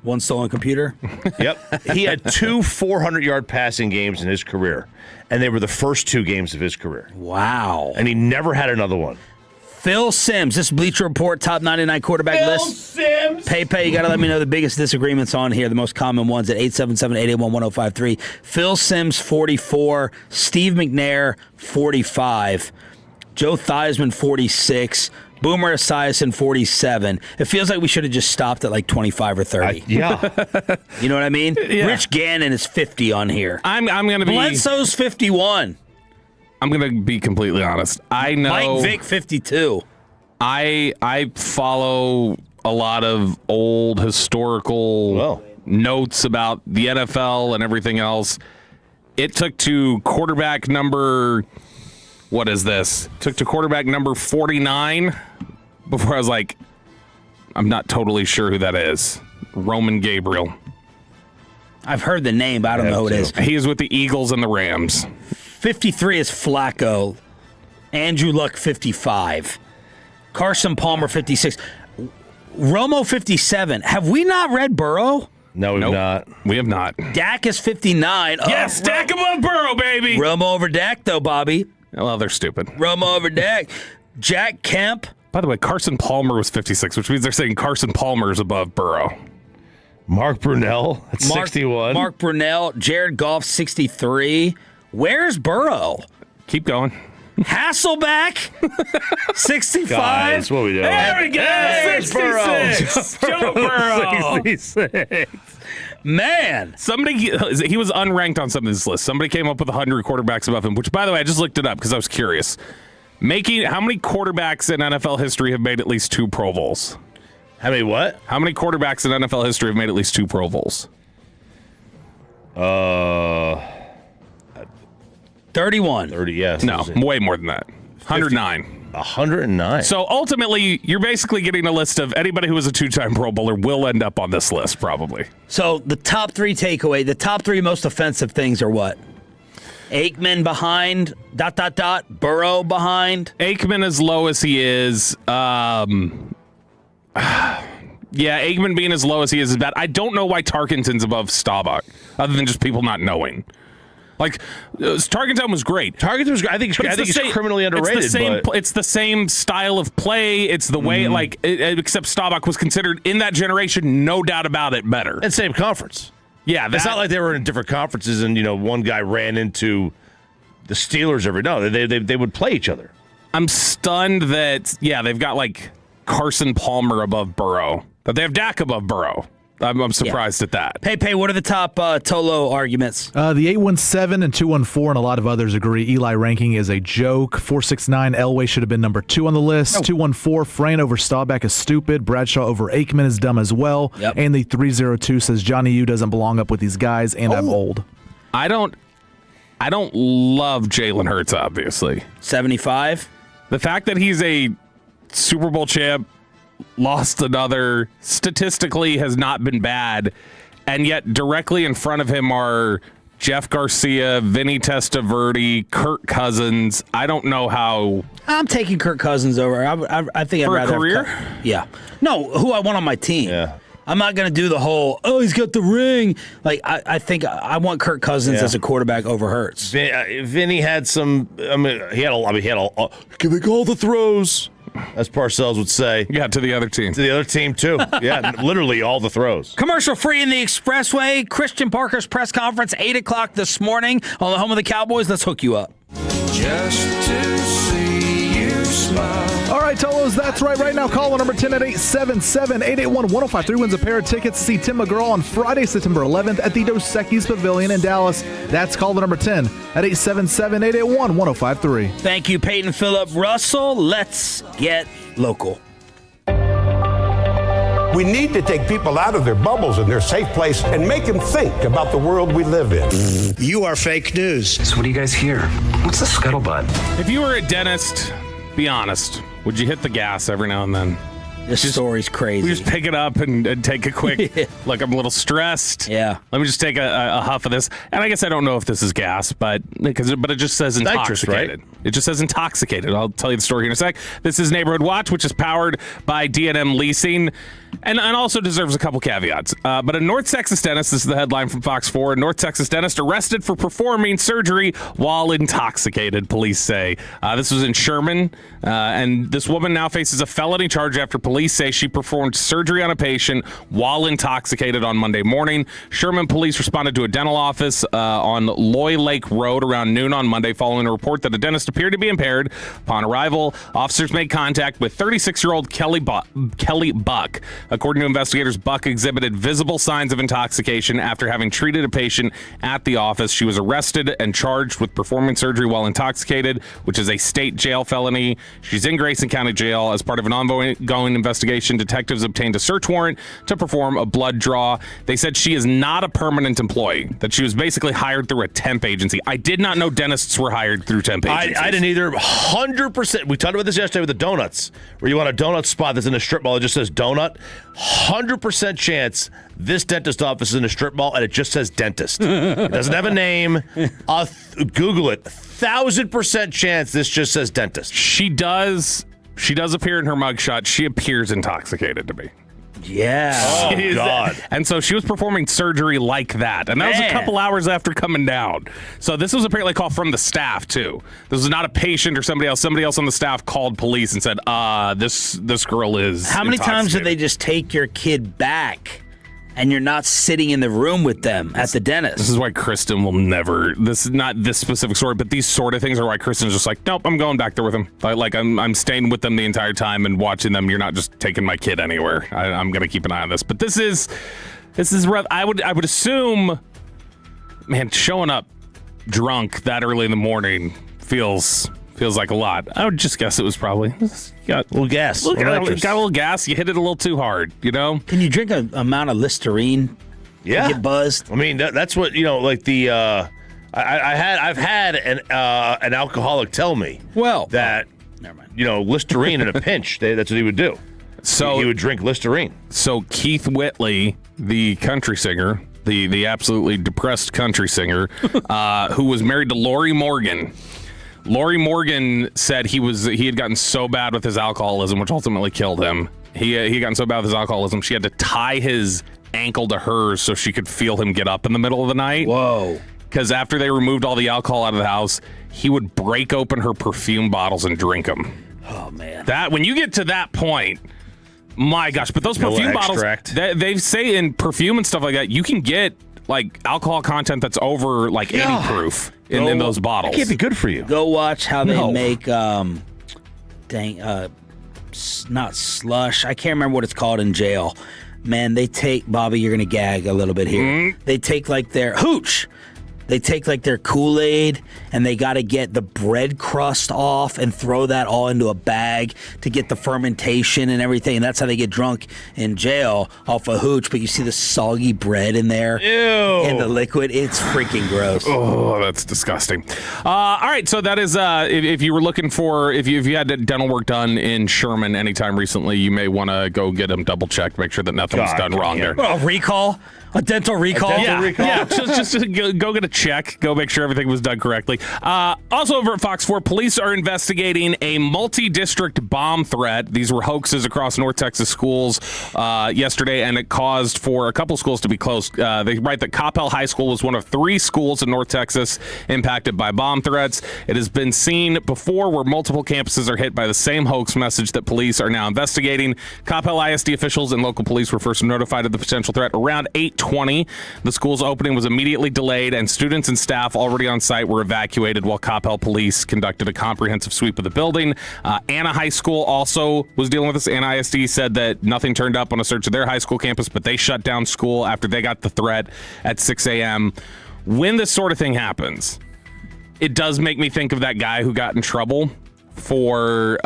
one stolen computer. Yep. He had 2 400-yard passing games in his career, and they were the first 2 games of his career. Wow. And he never had another one. Phil Simms, this Bleacher Report top 99 quarterback list. Phil Simms. Pay, you got to let me know the biggest disagreements on here, the most common ones at 877-881-1053. Phil Simms, 44. Steve McNair, 45. Joe Theismann, 46. Boomer Esiason, 47. It feels like we should have just stopped at like 25 or 30. Yeah. You know what I mean? Yeah. Rich Gannon is 50 on here. I'm going to be... Bledsoe's 51. I'm going to be completely honest. I know... Mike Vick, 52. I follow a lot of old historical notes about the NFL and everything else. It took to quarterback number... What is this? Took to quarterback number 49 before I was like, I'm not totally sure who that is. Roman Gabriel. I've heard the name, but I don't know who it is. He is with the Eagles and the Rams. 53 is Flacco. Andrew Luck, 55. Carson Palmer, 56. Romo 57. Have we not read Burrow? No, we've not. We have not. Dak is 59. Yes, Dak above Burrow, baby. Romo over Dak, though, Bobby. Well, they're stupid. Romo over Dak. Jack Kemp. By the way, Carson Palmer was 56, which means they're saying Carson Palmer is above Burrow. Mark Brunell at 61. Mark Brunell. Jared Goff, 63. Where's Burrow? Keep going. Hasselbeck, 65. Guys, what are we doing? There we go. 66. Joe Burrow. 66. Man. He was unranked on some of this list. Somebody came up with 100 quarterbacks above him, which, by the way, I just looked it up because I was curious. How many quarterbacks in NFL history have made at least 2 Pro Bowls? How many what? How many quarterbacks in NFL history have made at least 2 Pro Bowls? 31. 30, yes. No, way more than that. 109. 109. So ultimately, you're basically getting a list of anybody who was a 2-time Pro Bowler will end up on this list, probably. So the top 3 takeaway, the top 3 most offensive things are what? Aikman behind, ... Burrow behind. Aikman as low as he is. Yeah, Aikman being as low as he is bad. I don't know why Tarkenton's above Staubach, other than just people not knowing. Like, Tarkenton was great. Tarkenton was great. I think he's criminally underrated. It's the same style of play. It's the way, except Staubach was considered in that generation, no doubt about it, better. And same conference. Yeah, it's not like they were in different conferences and one guy ran into the Steelers every. No, they would play each other. I'm stunned that they've got like Carson Palmer above Burrow, but they have Dak above Burrow. I'm surprised at that. Pei, what are the top Tolo arguments? The 817 and 214 and a lot of others agree Eli ranking is a joke. 469 Elway should have been number 2 on the list. 214 Fran over Staubach is stupid. Bradshaw over Aikman is dumb as well. Yep. And the 302 says Johnny U doesn't belong up with these guys, and I'm old. I don't love Jalen Hurts, obviously. 75. The fact that he's a Super Bowl champ, lost another, statistically has not been bad, and yet directly in front of him are Jeff Garcia, Vinny Testaverde, Kirk Cousins. I don't know how. I'm taking Kirk Cousins over. I think I'd rather have career. Yeah. No, who I want on my team. Yeah. I'm not going to do the whole, he's got the ring. Like, I think I want Kirk Cousins as a quarterback over Hurts. Vinny had some. He had a. Can they call the throws? As Parcells would say. Yeah, to the other team. To the other team, too. Yeah, literally all the throws. Commercial free in the Expressway. Christian Parker's press conference, 8 o'clock this morning on the home of the Cowboys. Let's hook you up. Just to see you smile. All right, Tolos, that's right. Right now, call number 10 at 877-881-1053 wins a pair of tickets to see Tim McGraw on Friday, September 11th at the Dos Equis Pavilion in Dallas. That's call number 10 at 877-881-1053. Thank you, Peyton Phillip Russell. Let's get local. We need to take people out of their bubbles and their safe place and make them think about the world we live in. You are fake news. So what do you guys hear? What's the scuttlebutt? If you were a dentist, be honest, would you hit the gas every now and then? This story's crazy. We just pick it up and take a quick, like I'm a little stressed. Yeah. Let me just take a huff of this. And I guess I don't know if this is gas, but it just says intoxicated. Nitrous, right? It just says intoxicated. I'll tell you the story here in a sec. This is Neighborhood Watch, which is powered by D&M Leasing. And also deserves a couple caveats. But a North Texas dentist, this is the headline from Fox 4, a North Texas dentist arrested for performing surgery while intoxicated, police say. This was in Sherman, and this woman now faces a felony charge after police say she performed surgery on a patient while intoxicated on Monday morning. Sherman police responded to a dental office on Loy Lake Road around noon on Monday following a report that a dentist appeared to be impaired. Upon arrival, officers made contact with 36-year-old Kelly Buck. According to investigators, Buck exhibited visible signs of intoxication after having treated a patient at the office. She was arrested and charged with performing surgery while intoxicated, which is a state jail felony. She's in Grayson County Jail. As part of an ongoing investigation, detectives obtained a search warrant to perform a blood draw. They said she is not a permanent employee, that she was basically hired through a temp agency. I did not know dentists were hired through temp agencies. I didn't either. 100%. We talked about this yesterday with the donuts, where you want a donut spot that's in a strip mall that just says donut. 100% chance this dentist office is in a strip mall and it just says dentist. It doesn't have a name. Google it. 1,000% chance this just says dentist. She does appear in her mugshot. She appears intoxicated to me. Yeah. Oh, God. And so she was performing surgery like that. And that was a couple hours after coming down. So this was apparently a call from the staff, too. This was not a patient or somebody else. Somebody else on the staff called police and said, this girl is How many times did intoxicated. they just take your kid back and you're not sitting in the room with them at the dentist? This is why Kristen will never. This is not this specific story, but these sort of things are why Kristen's just like, nope, I'm going back there with him. Like I'm staying with them the entire time and watching them. You're not just taking my kid anywhere. I'm gonna keep an eye on this. But this is rough. I would assume, man, showing up drunk that early in the morning feels like a lot. I would just guess it was probably got a little gas. Got a little gas. You hit it a little too hard, you know? Can you drink an amount of Listerine? Yeah. Get buzzed? I mean, that's what, like the, I've had an alcoholic tell me that, never mind. Listerine in a pinch, that's what he would do. So he would drink Listerine. So Keith Whitley, the country singer, the absolutely depressed country singer, who was married to Lori Morgan. Lori Morgan said he had gotten so bad with his alcoholism, which ultimately killed him. He had gotten so bad with his alcoholism, she had to tie his ankle to hers so she could feel him get up in the middle of the night. Whoa. Because after they removed all the alcohol out of the house, he would break open her perfume bottles and drink them. Oh, man. When you get to that point, my gosh. But those perfume bottles, they say in perfume and stuff like that, you can get like alcohol content that's over like 80 proof in those bottles. It can't be good for you. Go watch how they make not slush. I can't remember what it's called in jail. Man, they take, Bobby, you're gonna gag a little bit here. They take like their hooch. They take like their Kool-Aid and they got to get the bread crust off and throw that all into a bag to get the fermentation and everything. And that's how they get drunk in jail off a hooch. But you see the soggy bread in there. Ew. And the liquid. It's freaking gross. Oh, that's disgusting. All right. So that is, if you were looking for, if you had dental work done in Sherman anytime recently, you may want to go get them double checked, make sure that nothing was done wrong there. A recall? A dental recall? Yeah, just go get a check. Go make sure everything was done correctly. Also over at Fox 4, police are investigating a multi-district bomb threat. These were hoaxes across North Texas schools yesterday, and it caused for a couple schools to be closed. They write that Coppell High School was one of 3 schools in North Texas impacted by bomb threats. It has been seen before where multiple campuses are hit by the same hoax message that police are now investigating. Coppell ISD officials and local police were first notified of the potential threat around 8:20. The school's opening was immediately delayed, and students and staff already on site were evacuated while Coppell police conducted a comprehensive sweep of the building. Anna High School also was dealing with this. Anna ISD said that nothing turned up on a search of their high school campus, but they shut down school after they got the threat at 6 a.m. When this sort of thing happens, it does make me think of that guy who got in trouble for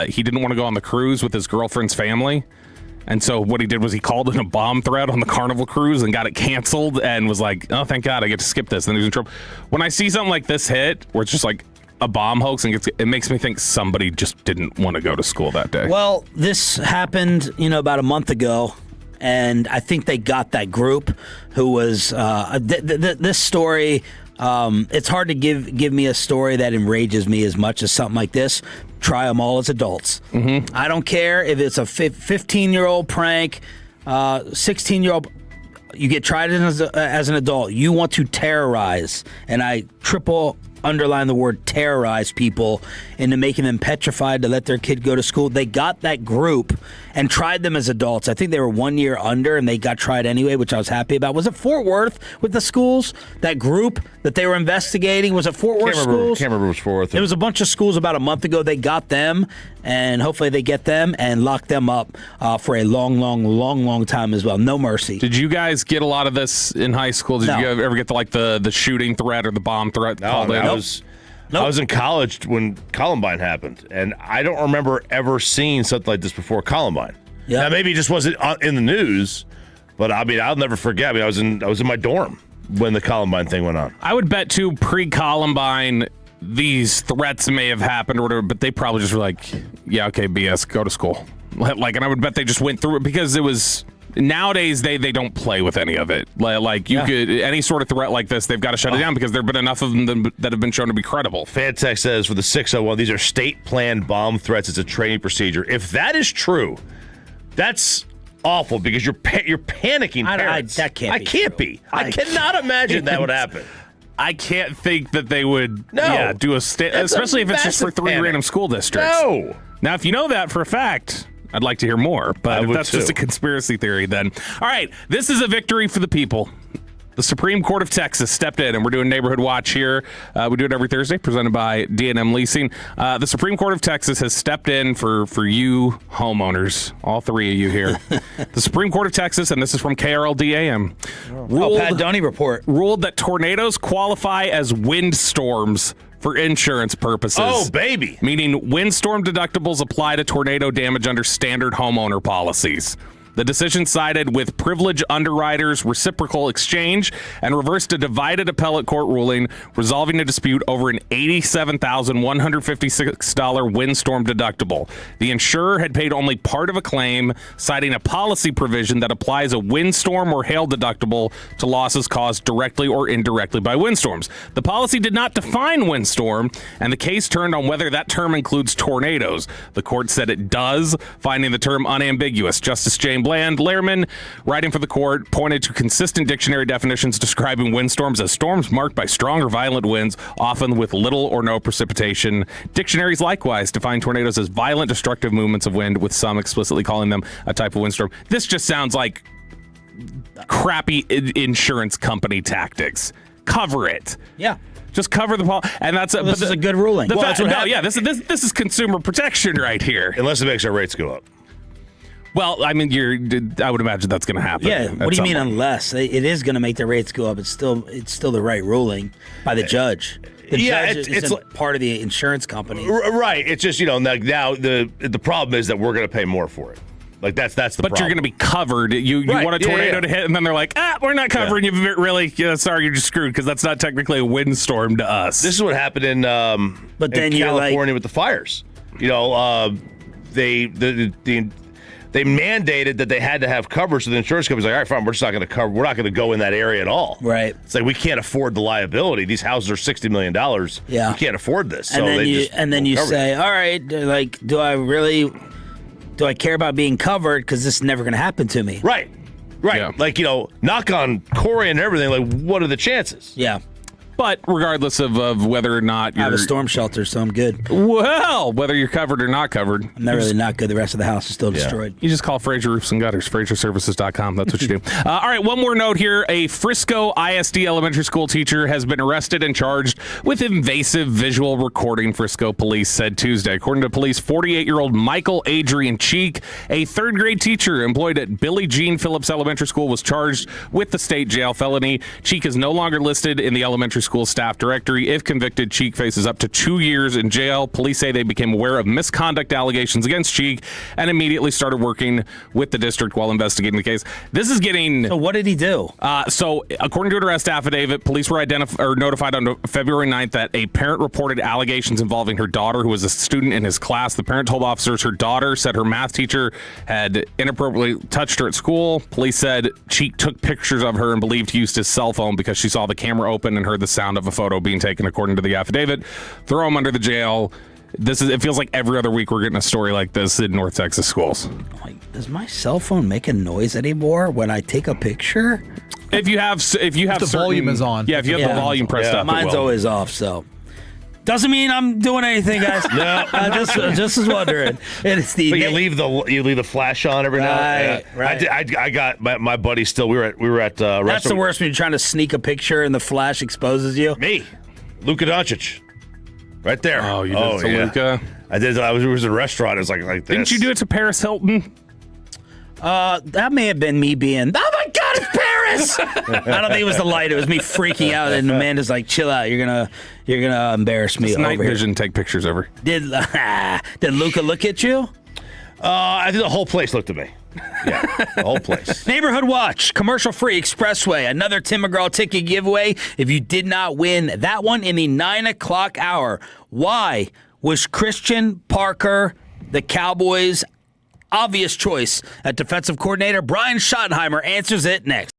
he didn't want to go on the cruise with his girlfriend's family. And so what he did was he called in a bomb threat on the Carnival cruise and got it canceled and was like, oh, thank God I get to skip this. And he was in trouble. When I see something like this hit, where it's just like a bomb hoax, and it makes me think somebody just didn't want to go to school that day. Well, this happened, about a month ago. And I think they got that group who was this story. It's hard to give me a story that enrages me as much as something like this. Try them all as adults. Mm-hmm. I don't care if it's a 15-year-old prank, 16-year-old. You get tried as an adult. You want to terrorize, and I triple underline the word terrorize people into making them petrified to let their kid go to school. They got that group and tried them as adults. I think they were 1 year under, and they got tried anyway, which I was happy about. Was it Fort Worth with the schools? That group that they were investigating? Was it Fort Worth schools? Can't remember it was Fort Worth. It was a bunch of schools about a month ago. They got them, and hopefully they get them and lock them up for a long time as well. No mercy. Did you guys get a lot of this in high school? Did you ever get the shooting threat or the bomb threat called in? I was in college when Columbine happened, and I don't remember ever seeing something like this before Columbine. Yeah. Now, maybe it just wasn't in the news, but I mean, I'll never forget. I was in my dorm when the Columbine thing went on. I would bet, too, pre-Columbine, these threats may have happened or whatever, but they probably just were like, yeah, okay, BS, go to school. And I would bet they just went through it because it was... Nowadays, they don't play with any of it. Like, you could, any sort of threat like this, they've got to shut it down because there have been enough of them that have been shown to be credible. Fantech says for the 601, these are state-planned bomb threats. It's a training procedure. If that is true, that's awful because you're panicking parents. That can't be. I can't true. be. I cannot imagine that would happen. I can't think that they would do That's especially if it's just for 3 panic. random school districts. No. Now, if you know that for a fact, I'd like to hear more. But if that's just a conspiracy theory, then. All right, this is a victory for the people. The Supreme Court of Texas stepped in, and we're doing Neighborhood Watch here. We do it every Thursday, presented by D&M Leasing. The Supreme Court of Texas has stepped in for you homeowners, all three of you here. The Supreme Court of Texas, and this is from krld-fm, Pat Doney report, ruled that tornadoes qualify as windstorms for insurance purposes. Oh, baby. Meaning windstorm deductibles apply to tornado damage under standard homeowner policies. The decision sided with Privilege Underwriters Reciprocal Exchange and reversed a divided appellate court ruling resolving a dispute over an $87,156 windstorm deductible. The insurer had paid only part of a claim, citing a policy provision that applies a windstorm or hail deductible to losses caused directly or indirectly by windstorms. The policy did not define windstorm, and the case turned on whether that term includes tornadoes. The court said it does, finding the term unambiguous. Justice James Bland Lehrman, writing for the court, pointed to consistent dictionary definitions describing windstorms as storms marked by strong or violent winds, often with little or no precipitation. Dictionaries likewise define tornadoes as violent, destructive movements of wind, with some explicitly calling them a type of windstorm. This just sounds like crappy insurance company tactics. Cover it. Yeah. Just cover the policy, and that's this is a good ruling. This is consumer protection right here. Unless it makes our rates go up. Well, I mean, I would imagine that's going to happen. Yeah. What do you mean unless? It is going to make the rates go up. It's still the right ruling by the judge. The judge isn't part of the insurance company. Right. It's just, now the problem is that we're going to pay more for it. Like that's the problem. But you're going to be covered. You want a tornado to hit, and then they're like, we're not covering you. Really, sorry, you're just screwed because that's not technically a windstorm to us. This is what happened in California with the fires. They mandated that they had to have coverage, so the insurance company's like, all right, fine, we're just not going to cover. We're not going to go in that area at all. Right. It's like we can't afford the liability. These houses are $60 million. Yeah. We can't afford this. And then you say, all right, like, do I care about being covered because this is never going to happen to me? Right. Yeah. Like, knock on Corey and everything. Like, what are the chances? Yeah. But regardless of whether or not I have a storm shelter, so I'm good. Well, whether you're covered or not covered. I'm not really not good. The rest of the house is still destroyed. You just call Fraser Roofs and Gutters, FraserServices.com. That's what you do. All right, one more note here. A Frisco ISD elementary school teacher has been arrested and charged with invasive visual recording, Frisco police said Tuesday. According to police, 48-year-old Michael Adrian Cheek, a third-grade teacher employed at Billie Jean Phillips Elementary School, was charged with the state jail felony. Cheek is no longer listed in the elementary school staff directory. If convicted, Cheek faces up to 2 years in jail. Police say they became aware of misconduct allegations against Cheek and immediately started working with the district while investigating the case. This is getting... So what did he do? So according to an arrest affidavit, police were notified on February 9th that a parent reported allegations involving her daughter, who was a student in his class. The parent told officers her daughter said her math teacher had inappropriately touched her at school. Police said Cheek took pictures of her and believed he used his cell phone because she saw the camera open and heard the sound of a photo being taken, according to the affidavit. Throw him under the jail. It feels like every other week we're getting a story like this in North Texas schools. Like, does my cell phone make a noise anymore when I take a picture? If the volume is on. Yeah, if you have the volume pressed up, mine's always off. So doesn't mean I'm doing anything, guys. No, just was wondering. But you leave the flash on every now and then. Right. I got my buddy still. We were at That's the worst when you're trying to sneak a picture and the flash exposes you. Me, Luka Doncic, right there. Oh, you did it to Luka? I did. It was a restaurant. It was like this. Didn't you do it to Paris Hilton? That may have been me being, oh my God, it's Paris! I don't think it was the light. It was me freaking out. And Amanda's like, chill out. You're gonna embarrass me. It's over night here. vision. Take pictures of her. Did Luka look at you? I think the whole place looked at me. Yeah, the whole place. Neighborhood Watch, commercial-free Expressway, another Tim McGraw ticket giveaway. If you did not win that one in the 9 o'clock hour, why was Christian Parker, the Cowboys' obvious choice at defensive coordinator? Brian Schottenheimer answers it next.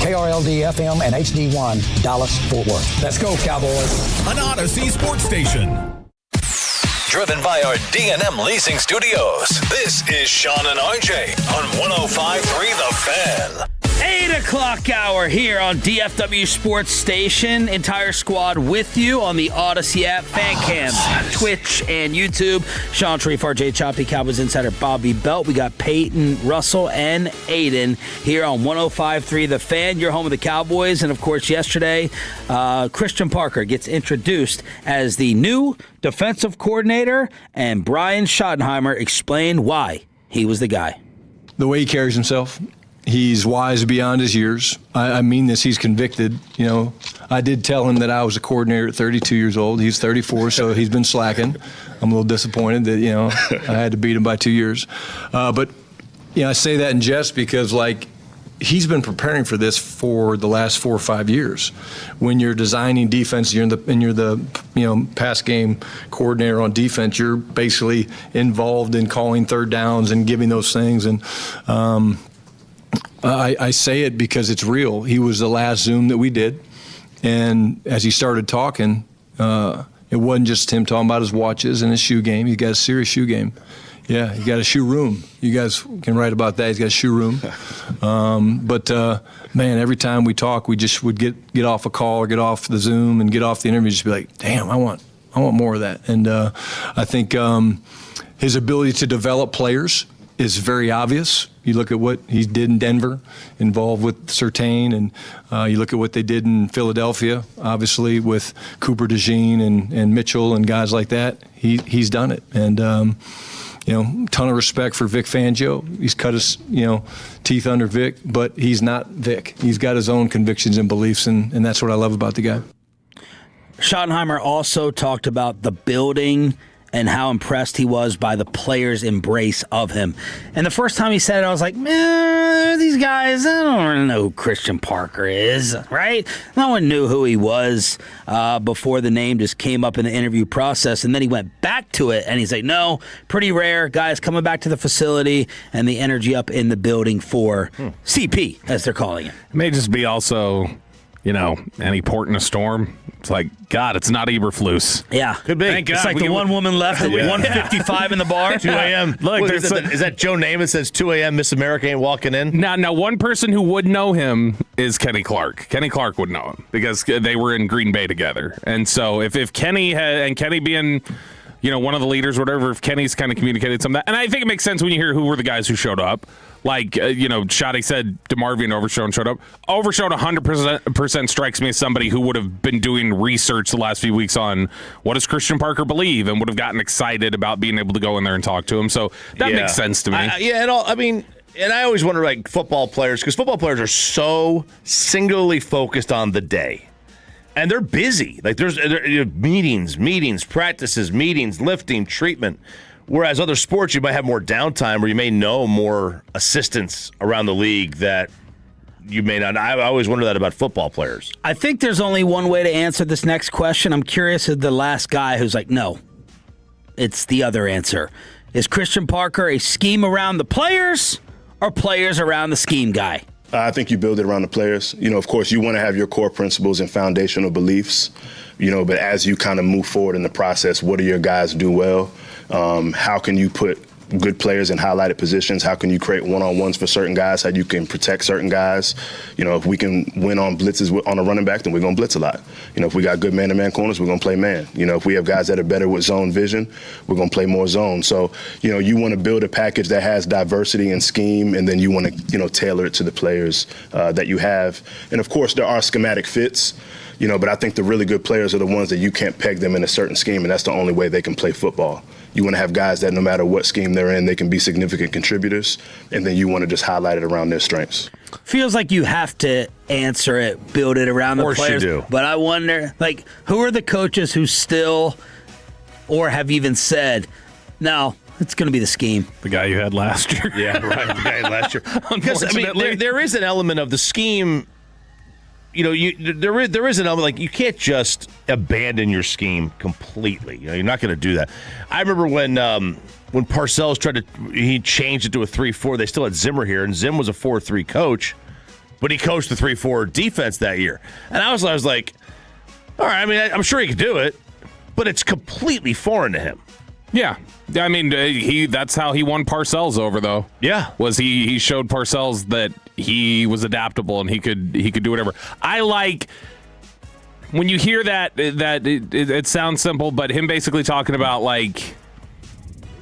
KRLD-FM and HD1, Dallas-Fort Worth. Let's go, Cowboys. An Odyssey sports station. Driven by our D&M Leasing Studios, this is Sean and RJ on 105.3 The Fan. 8 o'clock hour here on DFW Sports Station. Entire squad with you on the Odyssey app, Fancam, Twitch, and YouTube. Sean Sharif, RJ Choppy, Cowboys Insider Bobby Belt. We got Peyton, Russell, and Aiden here on 105.3 The Fan, your home of the Cowboys. And, of course, yesterday, Christian Parker gets introduced as the new defensive coordinator, and Brian Schottenheimer explained why he was the guy. The way he carries himself. He's wise beyond his years. I mean this. He's convicted. You know, I did tell him that I was a coordinator at 32 years old. He's 34, so he's been slacking. I'm a little disappointed that, you know, I had to beat him by 2 years. But, you know, I say that in jest because, like, he's been preparing for this for the last 4 or 5 years. When you're designing defense, you're the pass game coordinator on defense. You're basically involved in calling third downs and giving those things. And I say it because it's real. He was the last Zoom that we did, and as he started talking, it wasn't just him talking about his watches and his shoe game. He got a serious shoe game. Yeah, he got a shoe room. You guys can write about that. He's got a shoe room. Man, every time we talk, we just would get off a call or get off the Zoom and get off the interview, just be like, damn, I want more of that. And I think his ability to develop players is very obvious. You look at what he did in Denver, involved with Surtain, and you look at what they did in Philadelphia, obviously with Cooper DeJean and Mitchell and guys like that. He's done it. And, ton of respect for Vic Fangio. He's cut his, teeth under Vic, but he's not Vic. He's got his own convictions and beliefs, and that's what I love about the guy. Schottenheimer also talked about the building and how impressed he was by the players' embrace of him. And the first time he said it, I was like, man, these guys, I don't really know who Christian Parker is, right? No one knew who he was before the name just came up in the interview process. And then he went back to it, and he's like, no, pretty rare. Guys coming back to the facility and the energy up in the building for CP, as they're calling it. It may just be also, any port in a storm. It's like, God, it's not Eberflus. Yeah. Could be. Thank God. It's like the one woman left at 1:55 in the bar. 2 a.m. Look, is that Joe Namath says 2 a.m. Miss America ain't walking in? Now, one person who would know him is Kenny Clark. Kenny Clark would know him because they were in Green Bay together. And so if Kenny and Kenny being, one of the leaders or whatever, if Kenny's kind of communicated some of that. And I think it makes sense when you hear who were the guys who showed up. Like, Shotty said DeMarvin and Overshown showed up. Overshown 100% strikes me as somebody who would have been doing research the last few weeks on what does Christian Parker believe and would have gotten excited about being able to go in there and talk to him. So that makes sense to me. And I always wonder, like, football players, because football players are so singularly focused on the day. And they're busy. Like, there's meetings, practices, lifting, treatment. Whereas other sports, you might have more downtime or you may know more assistants around the league that you may not. I always wonder that about football players. I think there's only one way to answer this next question. I'm curious of the last guy who's like, no, it's the other answer. Is Christian Parker a scheme around the players or players around the scheme guy? I think you build it around the players. Of course, you want to have your core principles and foundational beliefs, but as you kind of move forward in the process, what do your guys do well? How can you put good players in highlighted positions? How can you create one-on-ones for certain guys? How you can protect certain guys? If we can win on blitzes on a running back, then we're going to blitz a lot. If we got good man-to-man corners, we're going to play man. If we have guys that are better with zone vision, we're going to play more zone. So, you want to build a package that has diversity and scheme, and then you want to, tailor it to the players that you have. And, of course, there are schematic fits. But I think the really good players are the ones that you can't peg them in a certain scheme, and that's the only way they can play football. You want to have guys that no matter what scheme they're in, they can be significant contributors, and then you want to just highlight it around their strengths. Feels like you have to answer it, build it around the players. You do. But I wonder, who are the coaches who still, or have even said, no, it's going to be the scheme? The guy you had last year. Yeah, right. The guy last year. Because, there is an element of the scheme. There is an element, like, you can't just abandon your scheme completely. You're not going to do that. I remember when Parcells he changed it to a 3-4. They still had Zimmer here, and Zim was a 4-3 coach. but he coached the 3-4 defense that year. And I was like, all right, I mean, I'm sure he could do it, but it's completely foreign to him. Yeah. I mean, that's how he won Parcells over, though. Yeah. Was he showed Parcells that he was adaptable and he could do whatever. I like when you hear that it sounds simple, but him basically talking about like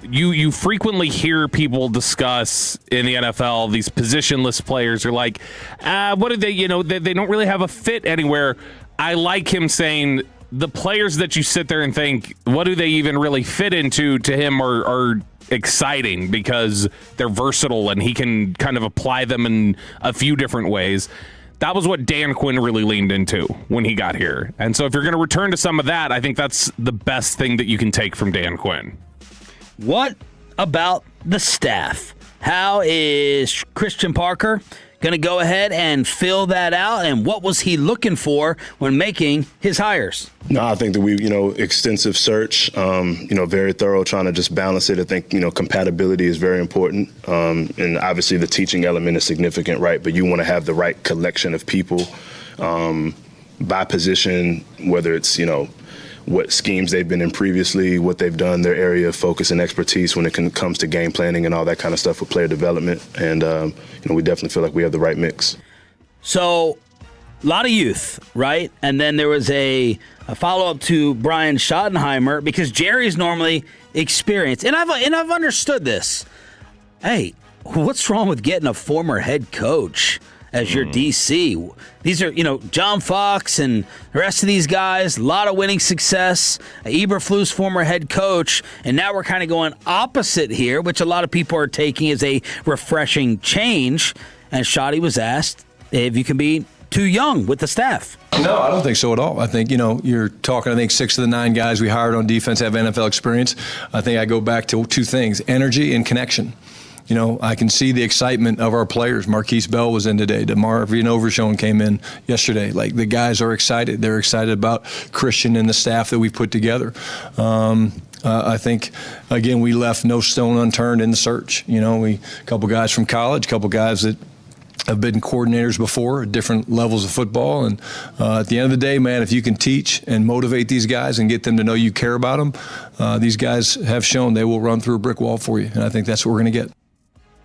you frequently hear people discuss in the NFL these positionless players are like, what do they, they don't really have a fit anywhere. I like him saying the players that you sit there and think, what do they even really fit into, to him are exciting because they're versatile and he can kind of apply them in a few different ways. That was what Dan Quinn really leaned into when he got here. And so if you're going to return to some of that, I think that's the best thing that you can take from Dan Quinn. What about the staff? How is Christian Parker going to go ahead and fill that out? And what was he looking for when making his hires? No, I think that we, extensive search, very thorough, trying to just balance it. I think, compatibility is very important. And obviously the teaching element is significant, right? But you want to have the right collection of people by position, whether it's, what schemes they've been in previously, what they've done, their area of focus and expertise when it comes to game planning and all that kind of stuff with player development. And, we definitely feel like we have the right mix. So, a lot of youth, right? And then there was a follow-up to Brian Schottenheimer because Jerry's normally experienced. And I've understood this. Hey, what's wrong with getting a former head coach as your DC? These are, John Fox and the rest of these guys, a lot of winning success. Eberflus, former head coach, and now we're kind of going opposite here, which a lot of people are taking as a refreshing change. And Shotty was asked if you can be too young with the staff. No, I don't think so at all. I think, you're talking, 6 of the 9 guys we hired on defense have NFL experience. I think I go back to 2 things, energy and connection. I can see the excitement of our players. Marquise Bell was in today. DeMarvion Overshown came in yesterday. Like, the guys are excited. They're excited about Christian and the staff that we've put together. I think, again, we left no stone unturned in the search. A couple guys from college, a couple guys that have been coordinators before at different levels of football. And at the end of the day, man, if you can teach and motivate these guys and get them to know you care about them, these guys have shown they will run through a brick wall for you. And I think that's what we're going to get.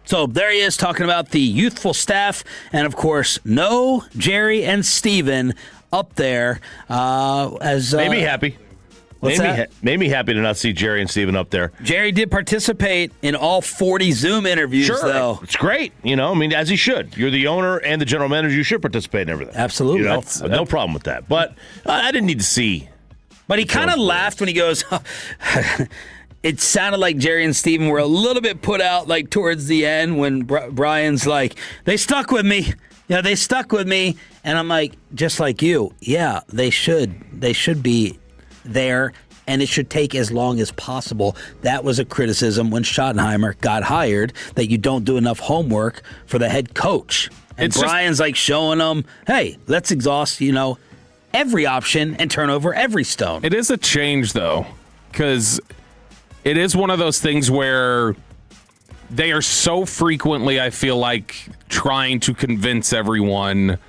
So there he is talking about the youthful staff, and of course, no Jerry and Steven up there as made me happy. Made me happy to not see Jerry and Steven up there. Jerry did participate in all 40 Zoom interviews, though. It's great. As he should. You're the owner and the general manager. You should participate in everything. Absolutely. No problem with that. But I didn't need to see. But he kind of laughed when he goes, it sounded like Jerry and Steven were a little bit put out like towards the end when Brian's like, they stuck with me. They stuck with me. And I'm like, just like you. Yeah, they should. They should be there, and it should take as long as possible. That was a criticism when Schottenheimer got hired, that you don't do enough homework for the head coach. And Brian's like showing them, hey, let's exhaust, every option and turn over every stone. It is a change, though, because it is one of those things where they are so frequently, I feel like, trying to convince everyone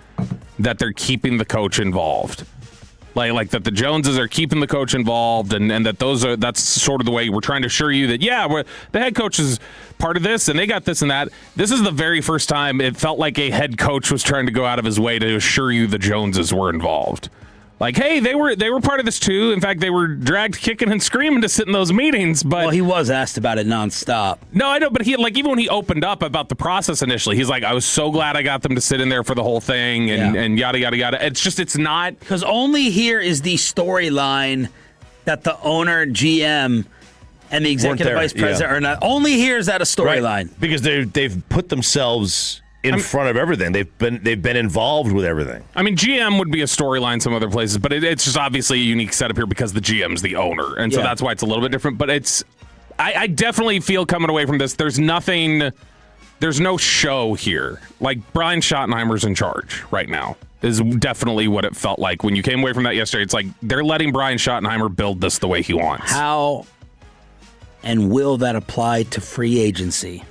that they're keeping the coach involved. Like that the Joneses are keeping the coach involved and that that's sort of the way we're trying to assure you that, the head coach is part of this and they got this and that. This is the very first time it felt like a head coach was trying to go out of his way to assure you the Joneses were involved. Like, hey, they were part of this too. In fact, they were dragged kicking and screaming to sit in those meetings. But he was asked about it nonstop. No, I know, but he even when he opened up about the process initially, he's like, I was so glad I got them to sit in there for the whole thing and yada yada yada. It's not because only here is the storyline that the owner, GM, and the executive vice president are not. Only here is that a storyline, right. Because they've put themselves in front of everything. They've been involved with everything. I mean, GM would be a storyline some other places, but it's just obviously a unique setup here because the GM's the owner, and so that's why it's a little bit different. But I definitely feel coming away from this, there's no show here. Like, Brian Schottenheimer's in charge right now is definitely what it felt like when you came away from that yesterday. It's like they're letting Brian Schottenheimer build this the way he wants. How and will that apply to free agency?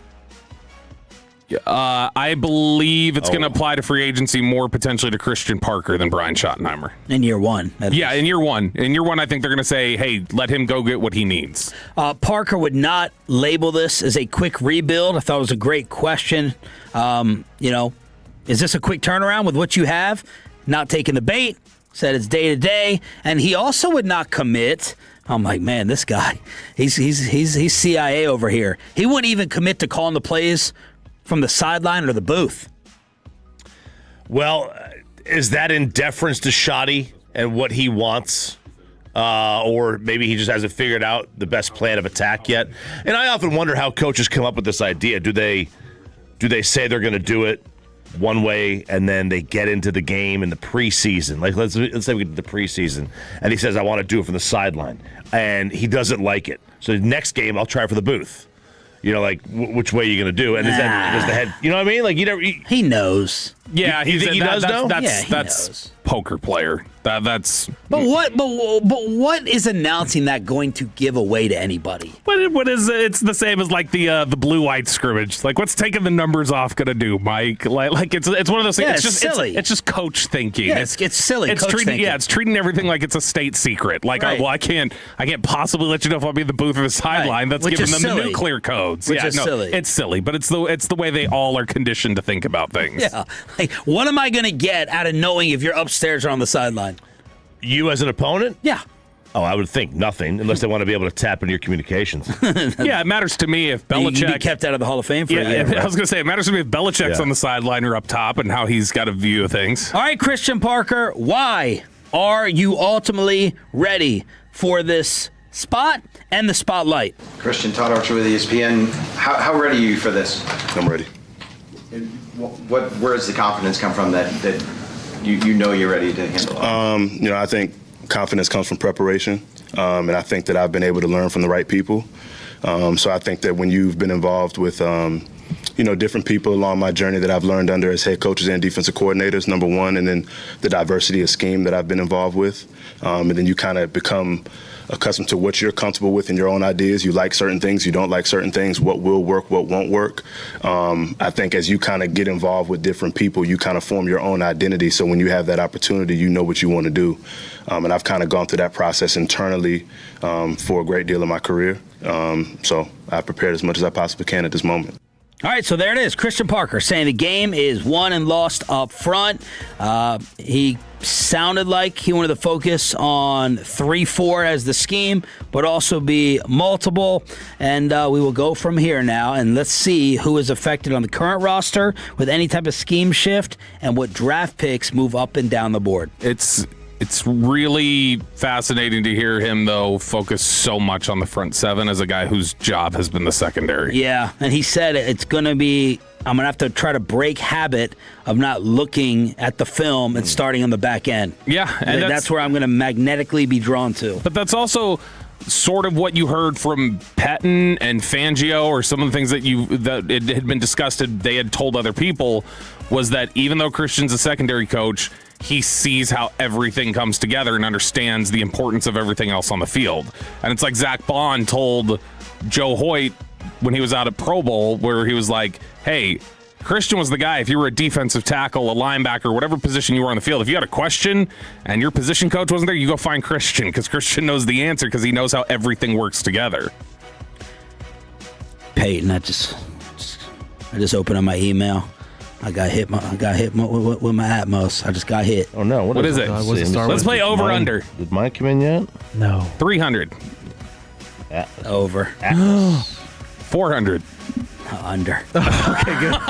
I believe it's going to apply to free agency more potentially to Christian Parker than Brian Schottenheimer. In year one. Yeah, in year one. In year one, I think they're going to say, hey, let him go get what he needs. Parker would not label this as a quick rebuild. I thought it was a great question. Is this a quick turnaround with what you have? Not taking the bait. Said it's day to day. And he also would not commit. I'm like, man, this guy, he's CIA over here. He wouldn't even commit to calling the plays from the sideline or the booth. Well, is that in deference to Shotty and what he wants? Or maybe he just hasn't figured out the best plan of attack yet? And I often wonder how coaches come up with this idea. Do they say they're going to do it one way and then they get into the game in the preseason? Like let's say we get to the preseason and he says, I want to do it from the sideline. And he doesn't like it. So the next game, I'll try for the booth. Which way are you going to do? And does the head, you know what I mean? Like, he knows. Yeah, you think he does know? That's knows. Poker player. That's. But what is announcing that going to give away to anybody? What is it's the same as like the blue-white scrimmage. Like, what's taking the numbers off going to do, Mike? Like it's one of those things. Yeah, it's just silly. It's just coach thinking. Yeah, it's silly. It's coach treating thinking. it's treating everything like it's a state secret. Like, right. I can't possibly let you know if I'll be in the booth or the sideline. That's Which giving is them silly. the nuclear codes. Which is silly. It's silly, but it's the way they all are conditioned to think about things. Yeah. Like, what am I going to get out of knowing if you're upstairs or on the sideline? You as an opponent? Yeah. Oh, I would think nothing, unless they want to be able to tap into your communications. Yeah, it matters to me if Belichick... You be kept out of the Hall of Fame for a year. I was going to say, it matters to me if Belichick's on the sideline or up top and how he's got a view of things. All right, Christian Parker, why are you ultimately ready for this spot and the spotlight? Christian, Todd Archer with ESPN. How ready are you for this? I'm ready. Where does the confidence come from that you know you're ready to handle? I think confidence comes from preparation, and I think that I've been able to learn from the right people. So I think that when you've been involved with, different people along my journey that I've learned under as head coaches and defensive coordinators, number one, and then the diversity of scheme that I've been involved with, and then you kind of become accustomed to what you're comfortable with in your own ideas. You like certain things, you don't like certain things, what will work, what won't work. I think as you kind of get involved with different people, you kind of form your own identity. So when you have that opportunity, you know what you want to do. And I've kind of gone through that process internally for a great deal of my career. So I've prepared as much as I possibly can at this moment. All right, so there it is. Christian Parker saying the game is won and lost up front. He sounded like he wanted to focus on 3-4 as the scheme, but also be multiple. And we will go from here now, and let's see who is affected on the current roster with any type of scheme shift and what draft picks move up and down the board. It's really fascinating to hear him, though, focus so much on the front seven as a guy whose job has been the secondary. Yeah, and he said it's going to be, I'm going to have to try to break habit of not looking at the film and starting on the back end. Yeah. And that's where I'm going to magnetically be drawn to. But that's also sort of what you heard from Pettine and Fangio, or some of the things that it had been discussed, they had told other people, was that even though Christian's a secondary coach, he sees how everything comes together and understands the importance of everything else on the field. And it's like Zach Bond told Joe Hoyt when he was out at Pro Bowl, where he was like, hey, Christian was the guy. If you were a defensive tackle, a linebacker, whatever position you were on the field, if you had a question and your position coach wasn't there, you go find Christian, because Christian knows the answer, because he knows how everything works together. Peyton, I just opened up my email. I got hit with my Atmos. I just got hit. Oh no! What is it? Let's play over under. Did mine come in yet? No. 300. Over. 400. Under. Okay, good.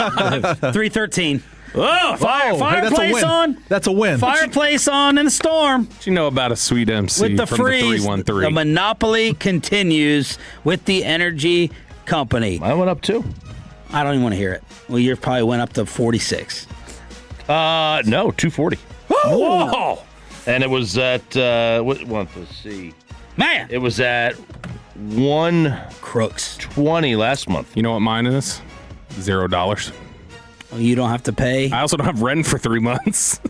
313. Oh, fireplace on. That's a win. Fireplace on in the storm. What do you know about a sweet MC with the from freeze? The 313? The monopoly continues with the energy company. I went up too. I don't even want to hear it. Well, yours probably went up to 46. No, 240. Whoa! And it was at let's see. Man, it was at 120 last month. You know what mine is? $0. Oh, you don't have to pay. I also don't have rent for 3 months.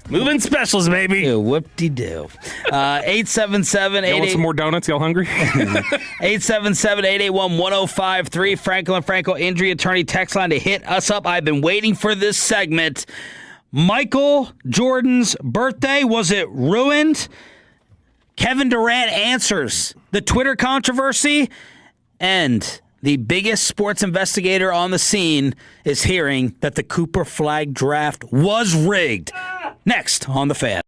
Moving specials, baby. Whoop-de-doo. 877 Y'all want some more donuts? Y'all hungry? 877-881-1053. Franklin Franco injury attorney text line to hit us up. I've been waiting for this segment. Michael Jordan's birthday, was it ruined? Kevin Durant answers the Twitter controversy, and the biggest sports investigator on the scene is hearing that the Cooper Flag draft was rigged. Next on The Fan.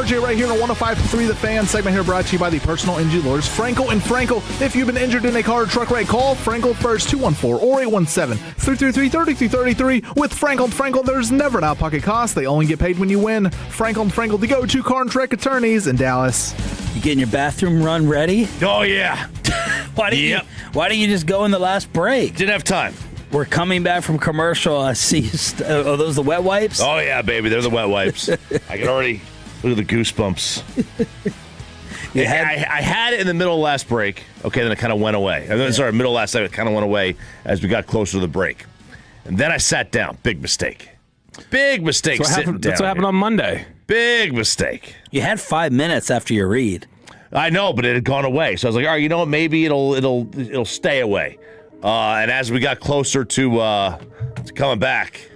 RJ right here on 105.3 The Fan. Segment here brought to you by the personal injury lawyers Frankel and Frankel. If you've been injured in a car or truck wreck, call Frankel first, 214 or 817-333-3333. With Frankel and Frankel, there's never an out-pocket cost. They only get paid when you win. Frankel and Frankel, the go-to car and truck attorneys in Dallas. You getting your bathroom run ready? Oh, yeah. Why didn't you just go in the last break? Didn't have time. We're coming back from commercial. I see. Are those the wet wipes? Oh, yeah, baby. They're the wet wipes. I can already look at the goosebumps. I had it in the middle of last break. Okay, then it kind of went away. Sorry, middle of last night, it kind of went away as we got closer to the break. And then I sat down. Big mistake. Big mistake. That's what happened on Monday. Big mistake. You had 5 minutes after your read. I know, but it had gone away. So I was like, all right, you know what? Maybe it'll stay away. And as we got closer to coming back,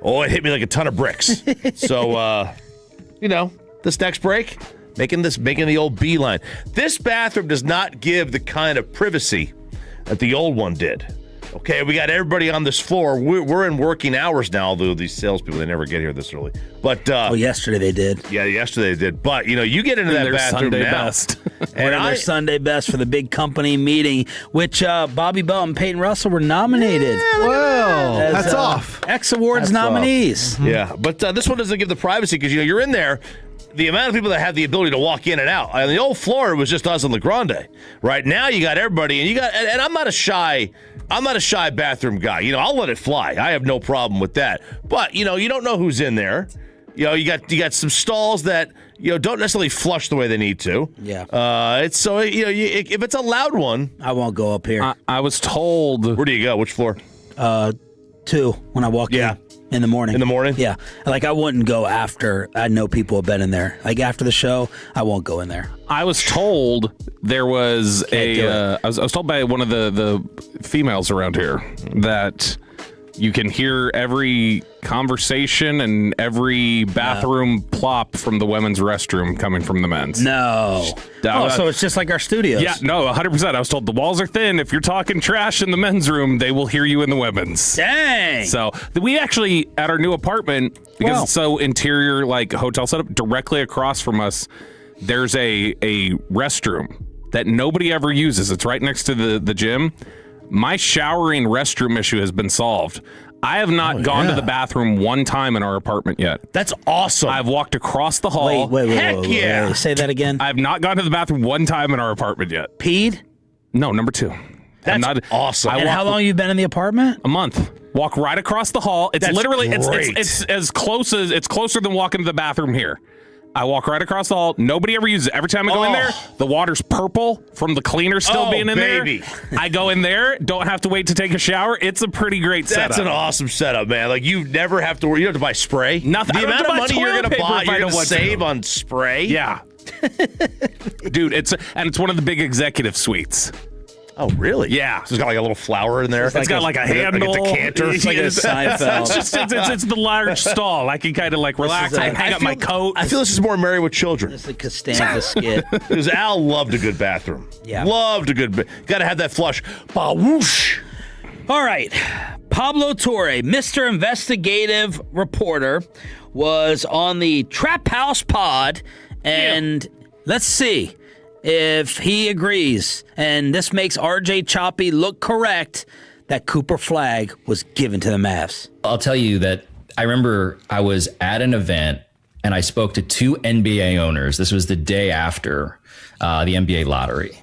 it hit me like a ton of bricks. So, this next break, making the old beeline. This bathroom does not give the kind of privacy that the old one did. Okay, we got everybody on this floor. We're in working hours now, although these salespeople, they never get here this early. But yesterday they did. Yeah, yesterday they did. But, you get into that bathroom Sunday now. Best. And their Sunday best for the big company meeting, which Bobby Bell and Peyton Russell were nominated. Well, that's off. X Awards nominees. Mm-hmm. Yeah, but this one doesn't give the privacy because, you're in there. The amount of people that have the ability to walk in and out. On the old floor, it was just us and LeGrande. Right now, you got everybody, and I'm not a shy bathroom guy. I'll let it fly. I have no problem with that. But you don't know who's in there. You got some stalls that don't necessarily flush the way they need to. Yeah. It's so if it's a loud one, I won't go up here. I was told. Where do you go? Which floor? 2 when I walk in the morning. In the morning? Yeah. Like, I wouldn't go after. I know people have been in there. Like, after the show, I won't go in there. I was told there was I was told by one of the females around here that you can hear every conversation and every bathroom plop from the women's restroom coming from the men's. No. So it's just like our studios. Yeah, no, 100%. I was told the walls are thin. If you're talking trash in the men's room, they will hear you in the women's. Dang. So we actually, at our new apartment, because it's so interior, like hotel setup, directly across from us, there's a restroom that nobody ever uses. It's right next to the gym. My showering restroom issue has been solved. I have not gone to the bathroom one time in our apartment yet. That's awesome. I've walked across the hall. Wait. Say that again. I've not gone to the bathroom one time in our apartment yet. Peed? No, number 2. That's awesome. And how long have you been in the apartment? A month. Walk right across the hall. It's literally great. it's as close as it's closer than walking to the bathroom here. I walk right across the hall. Nobody ever uses it. Every time I go in there, the water's purple from the cleaner still being in there. I go in there, don't have to wait to take a shower. It's a pretty great setup. That's an awesome setup, man. Like, you never have to worry. You don't have to buy spray. Nothing. The amount of money you're going to buy, you're going to save save on spray. Yeah. Dude, it's one of the big executive suites. Oh, really? Yeah. So it's got like a little flower in there. It's got like a handle. Like a decanter. It's like a Seinfeld. It's the large stall. I can kind of like relax and hang up my coat. I feel this is more Married with Children. It's a Costanza skit. Because Al loved a good bathroom. Yeah. Loved a good. Got to have that flush. Ba-whoosh. All right. Pablo Torre, Mr. Investigative Reporter, was on the Trap House Pod, and let's see if he agrees, and this makes RJ Choppy look correct, that Cooper Flagg was given to the Mavs. I'll tell you that I remember I was at an event and I spoke to 2 NBA owners. This was the day after the NBA lottery.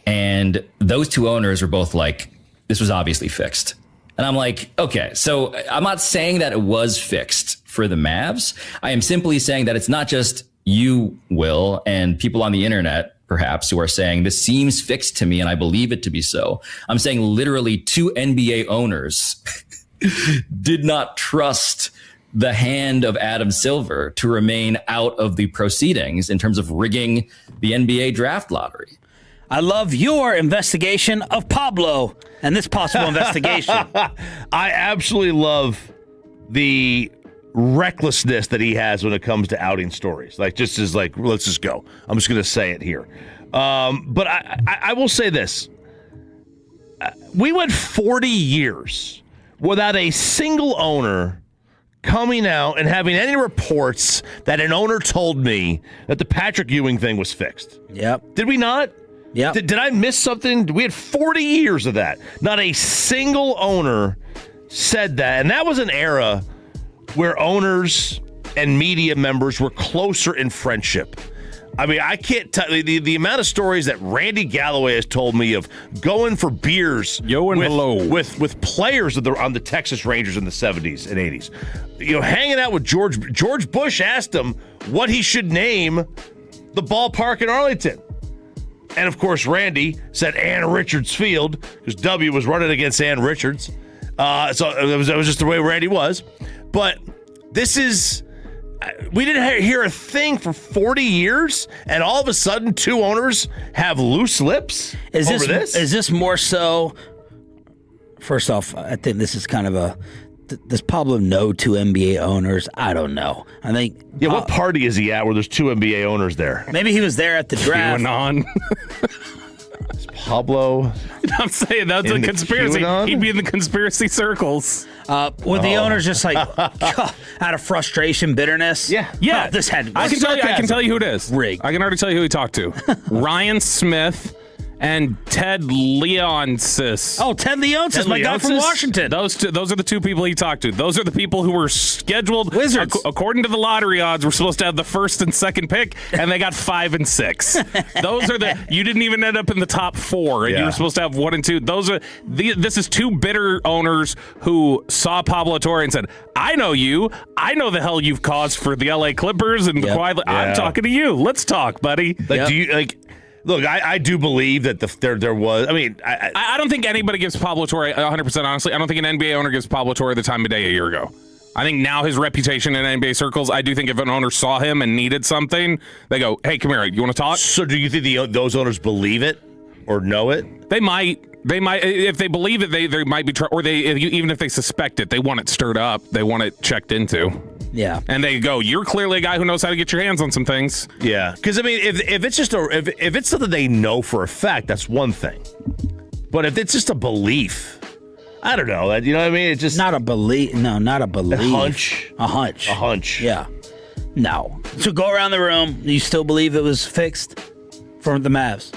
And those 2 owners were both like, this was obviously fixed. And I'm like, okay, so I'm not saying that it was fixed for the Mavs. I am simply saying that it's not just you, Will, and people on the internet, perhaps, who are saying this seems fixed to me and I believe it to be so. I'm saying literally 2 NBA owners did not trust the hand of Adam Silver to remain out of the proceedings in terms of rigging the NBA draft lottery. I love your investigation of Pablo and this possible investigation. I absolutely love the recklessness that he has when it comes to outing stories. Like, just as like, let's just go. I'm just going to say it here. But I will say this. We went 40 years without a single owner coming out and having any reports that an owner told me that the Patrick Ewing thing was fixed. Yep. Did we not? Yep. Did I miss something? We had 40 years of that. Not a single owner said that. And that was an era where owners and media members were closer in friendship. I mean, I can't tell the amount of stories that Randy Galloway has told me of going for beers with players on the Texas Rangers in the 70s and 80s. You know, hanging out with George Bush asked him what he should name the ballpark in Arlington. And, of course, Randy said Ann Richards Field because W was running against Ann Richards. So it was just the way Randy was. But this is... We didn't hear a thing for 40 years, and all of a sudden, two owners have loose lips over this? Is this more so... First off, I think this is kind of does Pablo know two NBA owners? I don't know. I think... Yeah, what party is he at where there's two NBA owners there? Maybe he was there at the draft. QAnon. Is Pablo... I'm saying that's a conspiracy. QAnon? He'd be in the conspiracy circles. With the owners just like out of frustration, bitterness. Yeah. Oh, this had. I can tell you who it is. Rigged. I can already tell you who he talked to. Ryan Smith and Ted Leonsis. Oh, Ted Leonsis, my guy from Washington. Those are the two people he talked to. Those are the people who were scheduled. Wizards. According to the lottery odds, were supposed to have the first and second pick, and they got 5 and 6. Those are you didn't even end up in the top 4, and you were supposed to have 1 and 2. This is two bitter owners who saw Pablo Torre and said, I know you. I know the hell you've caused for the LA Clippers and the Kawhi. I'm talking to you. Let's talk, buddy. Do you Look, I do believe that there was. I mean, I don't think anybody gives Pablo Torre 100%. Honestly, I don't think an NBA owner gives Pablo Torre the time of day a year ago. I think now his reputation in NBA circles. I do think if an owner saw him and needed something, they go, "Hey, come here. You want to talk?" So, do you think those owners believe it or know it? They might. They might, if they believe it, they might be, even if they suspect it, they want it stirred up. They want it checked into. Yeah. And they go, you're clearly a guy who knows how to get your hands on some things. Yeah. Because, I mean, if it's just if it's something they know for a fact, that's one thing. But if it's just a belief, I don't know. You know what I mean? It's just. Not a belief. No, not a belief. A hunch. A hunch. A hunch. Yeah. No. So go around the room. You still believe it was fixed for the Mavs?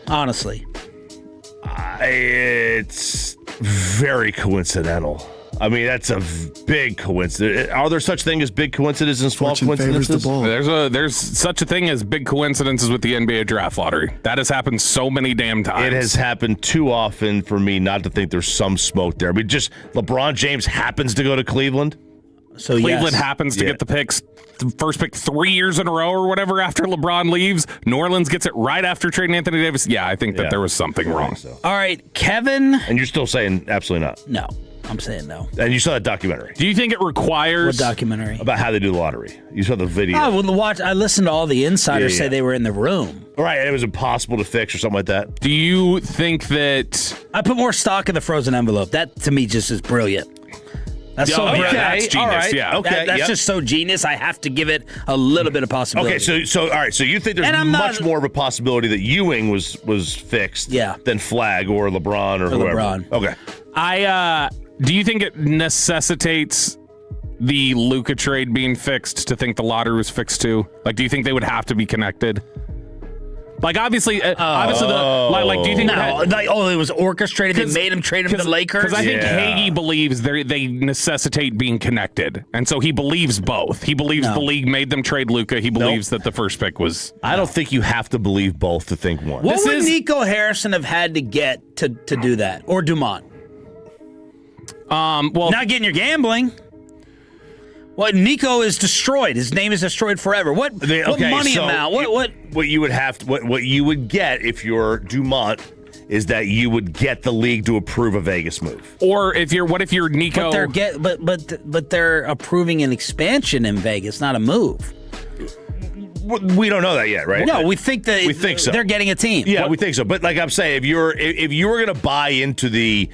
Honestly. It's very coincidental. I mean, that's a big coincidence. Are there such thing as big coincidences and small coincidences? There's such a thing as big coincidences with the NBA draft lottery. That has happened so many damn times. It has happened too often for me not to think there's some smoke there. I mean, just LeBron James happens to go to Cleveland. So Cleveland happens to get the picks, the first pick 3 years in a row or whatever after LeBron leaves. New Orleans gets it right after trading Anthony Davis. Yeah, I think that there was something wrong. So. All right, Kevin. And you're still saying absolutely not? No, I'm saying no. And you saw that documentary. Do you think it requires... What documentary? About how they do the lottery. You saw the video. I listened to all the insiders say they were in the room. All right, and it was impossible to fix or something like that. Do you think that... I put more stock in the frozen envelope. That, to me, just is brilliant. That's so brilliant. That's genius. Right. Yeah. Okay. That's just so genius. I have to give it a little bit of possibility. Okay. So all right. So you think there's much more of a possibility that Ewing was fixed, than Flagg or LeBron or whoever. LeBron. Okay. Do you think it necessitates the Luka trade being fixed to think the lottery was fixed too? Like, do you think they would have to be connected? Like, obviously, do you think it was orchestrated? They made him trade him to the Lakers? Because I think Hagee believes they necessitate being connected. And so he believes both. He believes the league made them trade Luka. He believes that the first pick was... I don't think you have to believe both to think one. What would Nico Harrison have had to get to do that? Or Dumont? Not getting your gambling. Well, Nico is destroyed. His name is destroyed forever. What money amount? What you would get if you're Dumont is that you would get the league to approve a Vegas move. Or if you're Nico, but they're approving an expansion in Vegas, not a move. We don't know that yet, right? No, we think so. They're getting a team. Yeah, we think so. But like I'm saying, if you were going to buy into the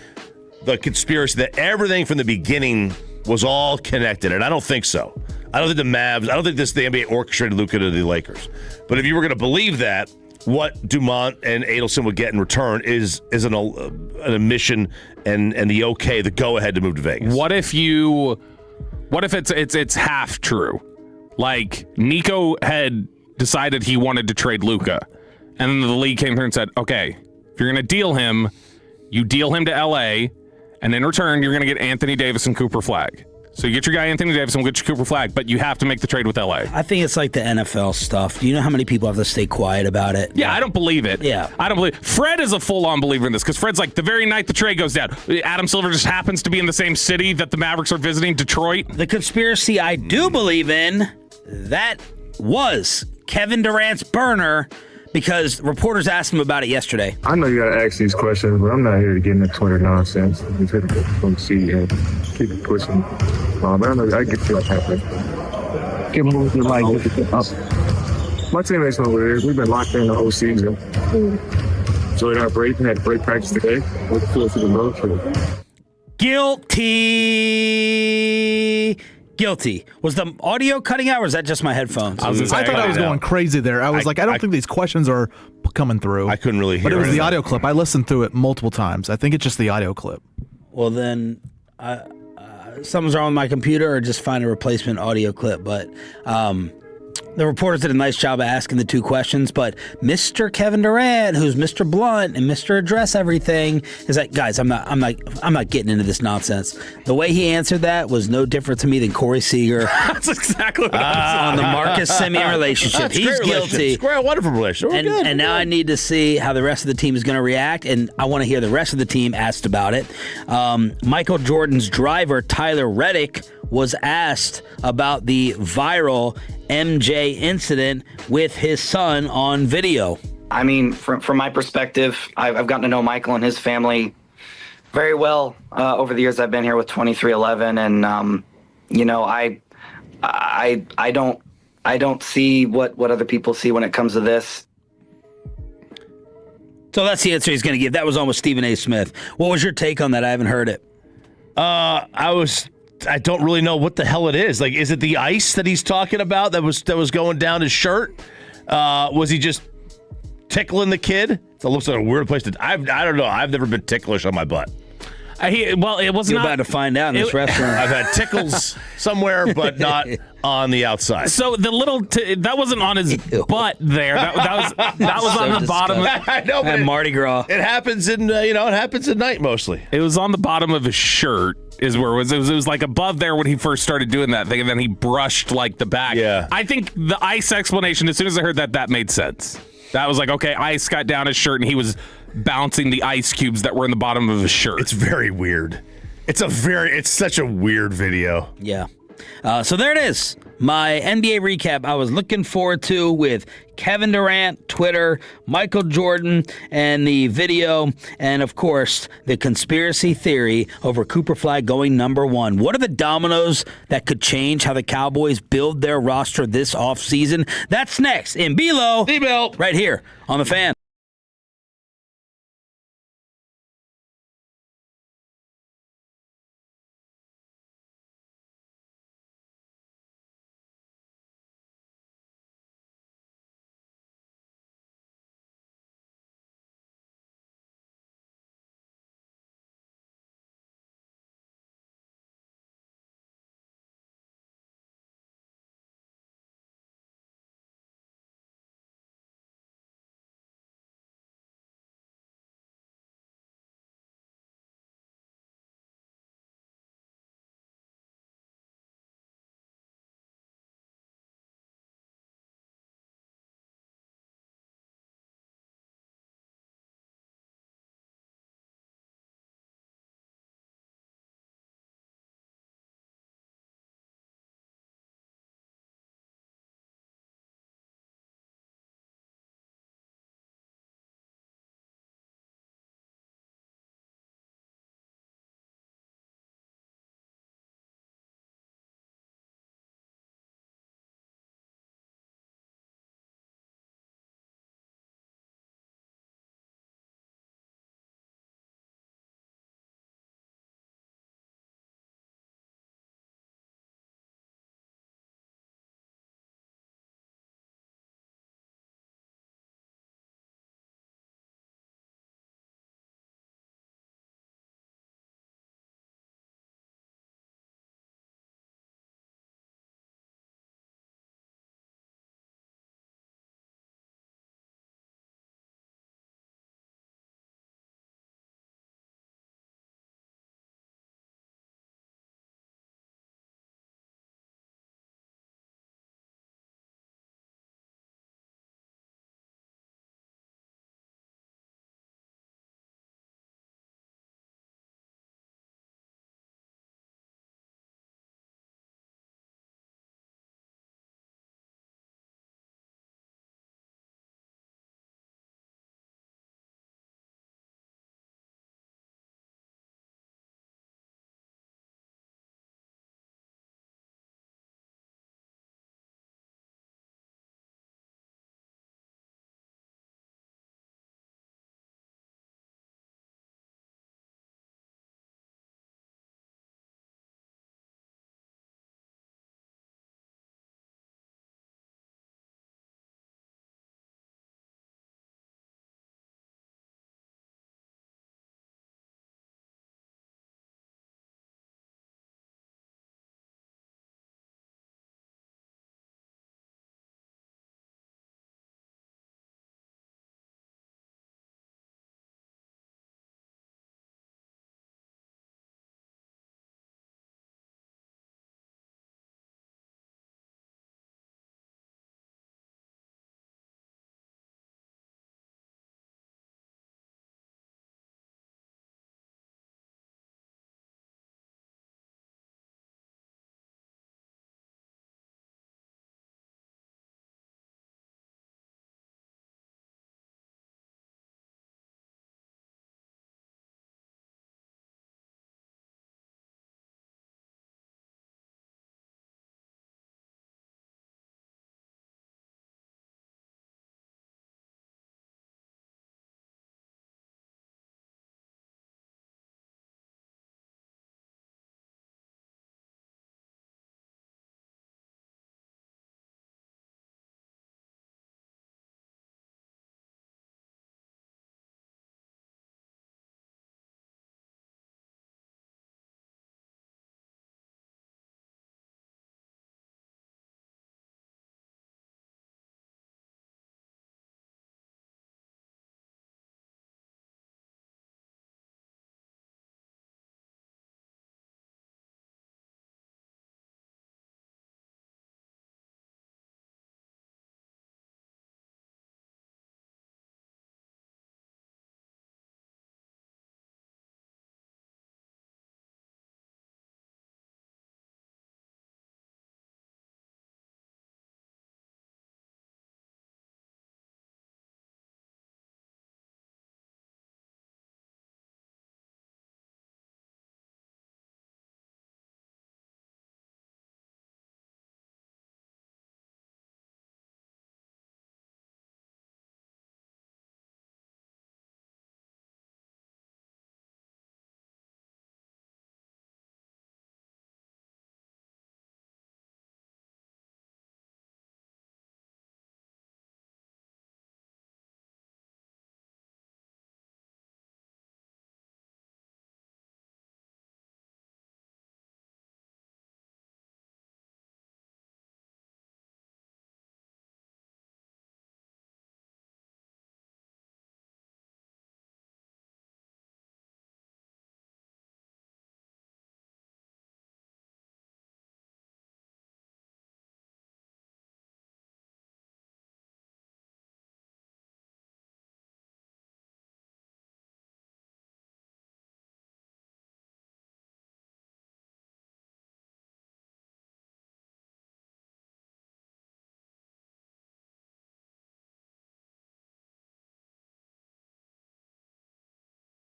conspiracy that everything from the beginning was all connected, and I don't think so. I don't think the NBA orchestrated Luka to the Lakers. But if you were going to believe that, what Dumont and Adelson would get in return is an admission and the go ahead to move to Vegas. What if you What if it's half true? Like Nico had decided he wanted to trade Luka, and then the league came through and said, okay, if you're going to deal him, you deal him to LA, and in return, you're going to get Anthony Davis and Cooper Flag. So you get your guy Anthony Davis and we'll get your Cooper Flag, but you have to make the trade with LA. I think it's like the NFL stuff. Do you know how many people have to stay quiet about it? Yeah, I don't believe it. Yeah. I don't believe Fred is a full-on believer in this because Fred's like, the very night the trade goes down, Adam Silver just happens to be in the same city that the Mavericks are visiting, Detroit. The conspiracy I do believe in, that was Kevin Durant's burner, because reporters asked him about it yesterday. I know you got to ask these questions, but I'm not here to get into Twitter nonsense. I'm here to see and keep it pushing. But I know I get to happen. Give them what you like. My teammates know what it is. We've been locked in the whole season. Enjoyed our break. We had great practice today. Looking forward to the road trip. Guilty. Was the audio cutting out, or is that just my headphones? I thought I was going crazy there. I was I don't think these questions are coming through. I couldn't really hear it. But it was anything. the audio clip. I listened through it multiple times. I think it's just the audio clip. Well, then something's wrong with my computer, or just find a replacement audio clip. But the reporters did a nice job of asking the two questions. But Mr. Kevin Durant, who's Mr. Blunt and Mr. Address Everything, is like, guys, I'm not getting into this nonsense. The way he answered that was no different to me than Corey Seager. That's exactly what I was on the Marcus Semien relationship. He's guilty. Square, wonderful relationship. And now I need to see how the rest of the team is going to react, and I want to hear the rest of the team asked about it. Michael Jordan's driver, Tyler Reddick, was asked about the viral MJ incident with his son on video. I mean, from my perspective, I've gotten to know Michael and his family very well over the years I've been here with 2311, and you know, I don't see what other people see when it comes to this. So that's the answer he's going to give. That was almost Stephen A. Smith. What was your take on that? I haven't heard it. I don't really know what the hell it is. Like, is it the ice that he's talking about that was going down his shirt? Was he just tickling the kid? It looks like a weird place to. I don't know. I've never been ticklish on my butt. It was You're not about to find out in this restaurant. I've had tickles somewhere, but not on the outside. So the little that wasn't on his butt there. That was So on the bottom. I know, but and Mardi Gras. It happens in it happens at night mostly. It was on the bottom of his shirt. Is where it was. It was like above there when he first started doing that thing, and then he brushed like the back. Yeah. I think the ice explanation, as soon as I heard that made sense. That was like, okay, ice got down his shirt, and he was bouncing the ice cubes that were in the bottom of his shirt. It's very weird. It's such a weird video. Yeah. So there it is. My NBA recap I was looking forward to with Kevin Durant, Twitter, Michael Jordan, and the video, and of course, the conspiracy theory over Cooper Flag going #1. What are the dominoes that could change how the Cowboys build their roster this offseason? That's next in Below, right here on The Fan.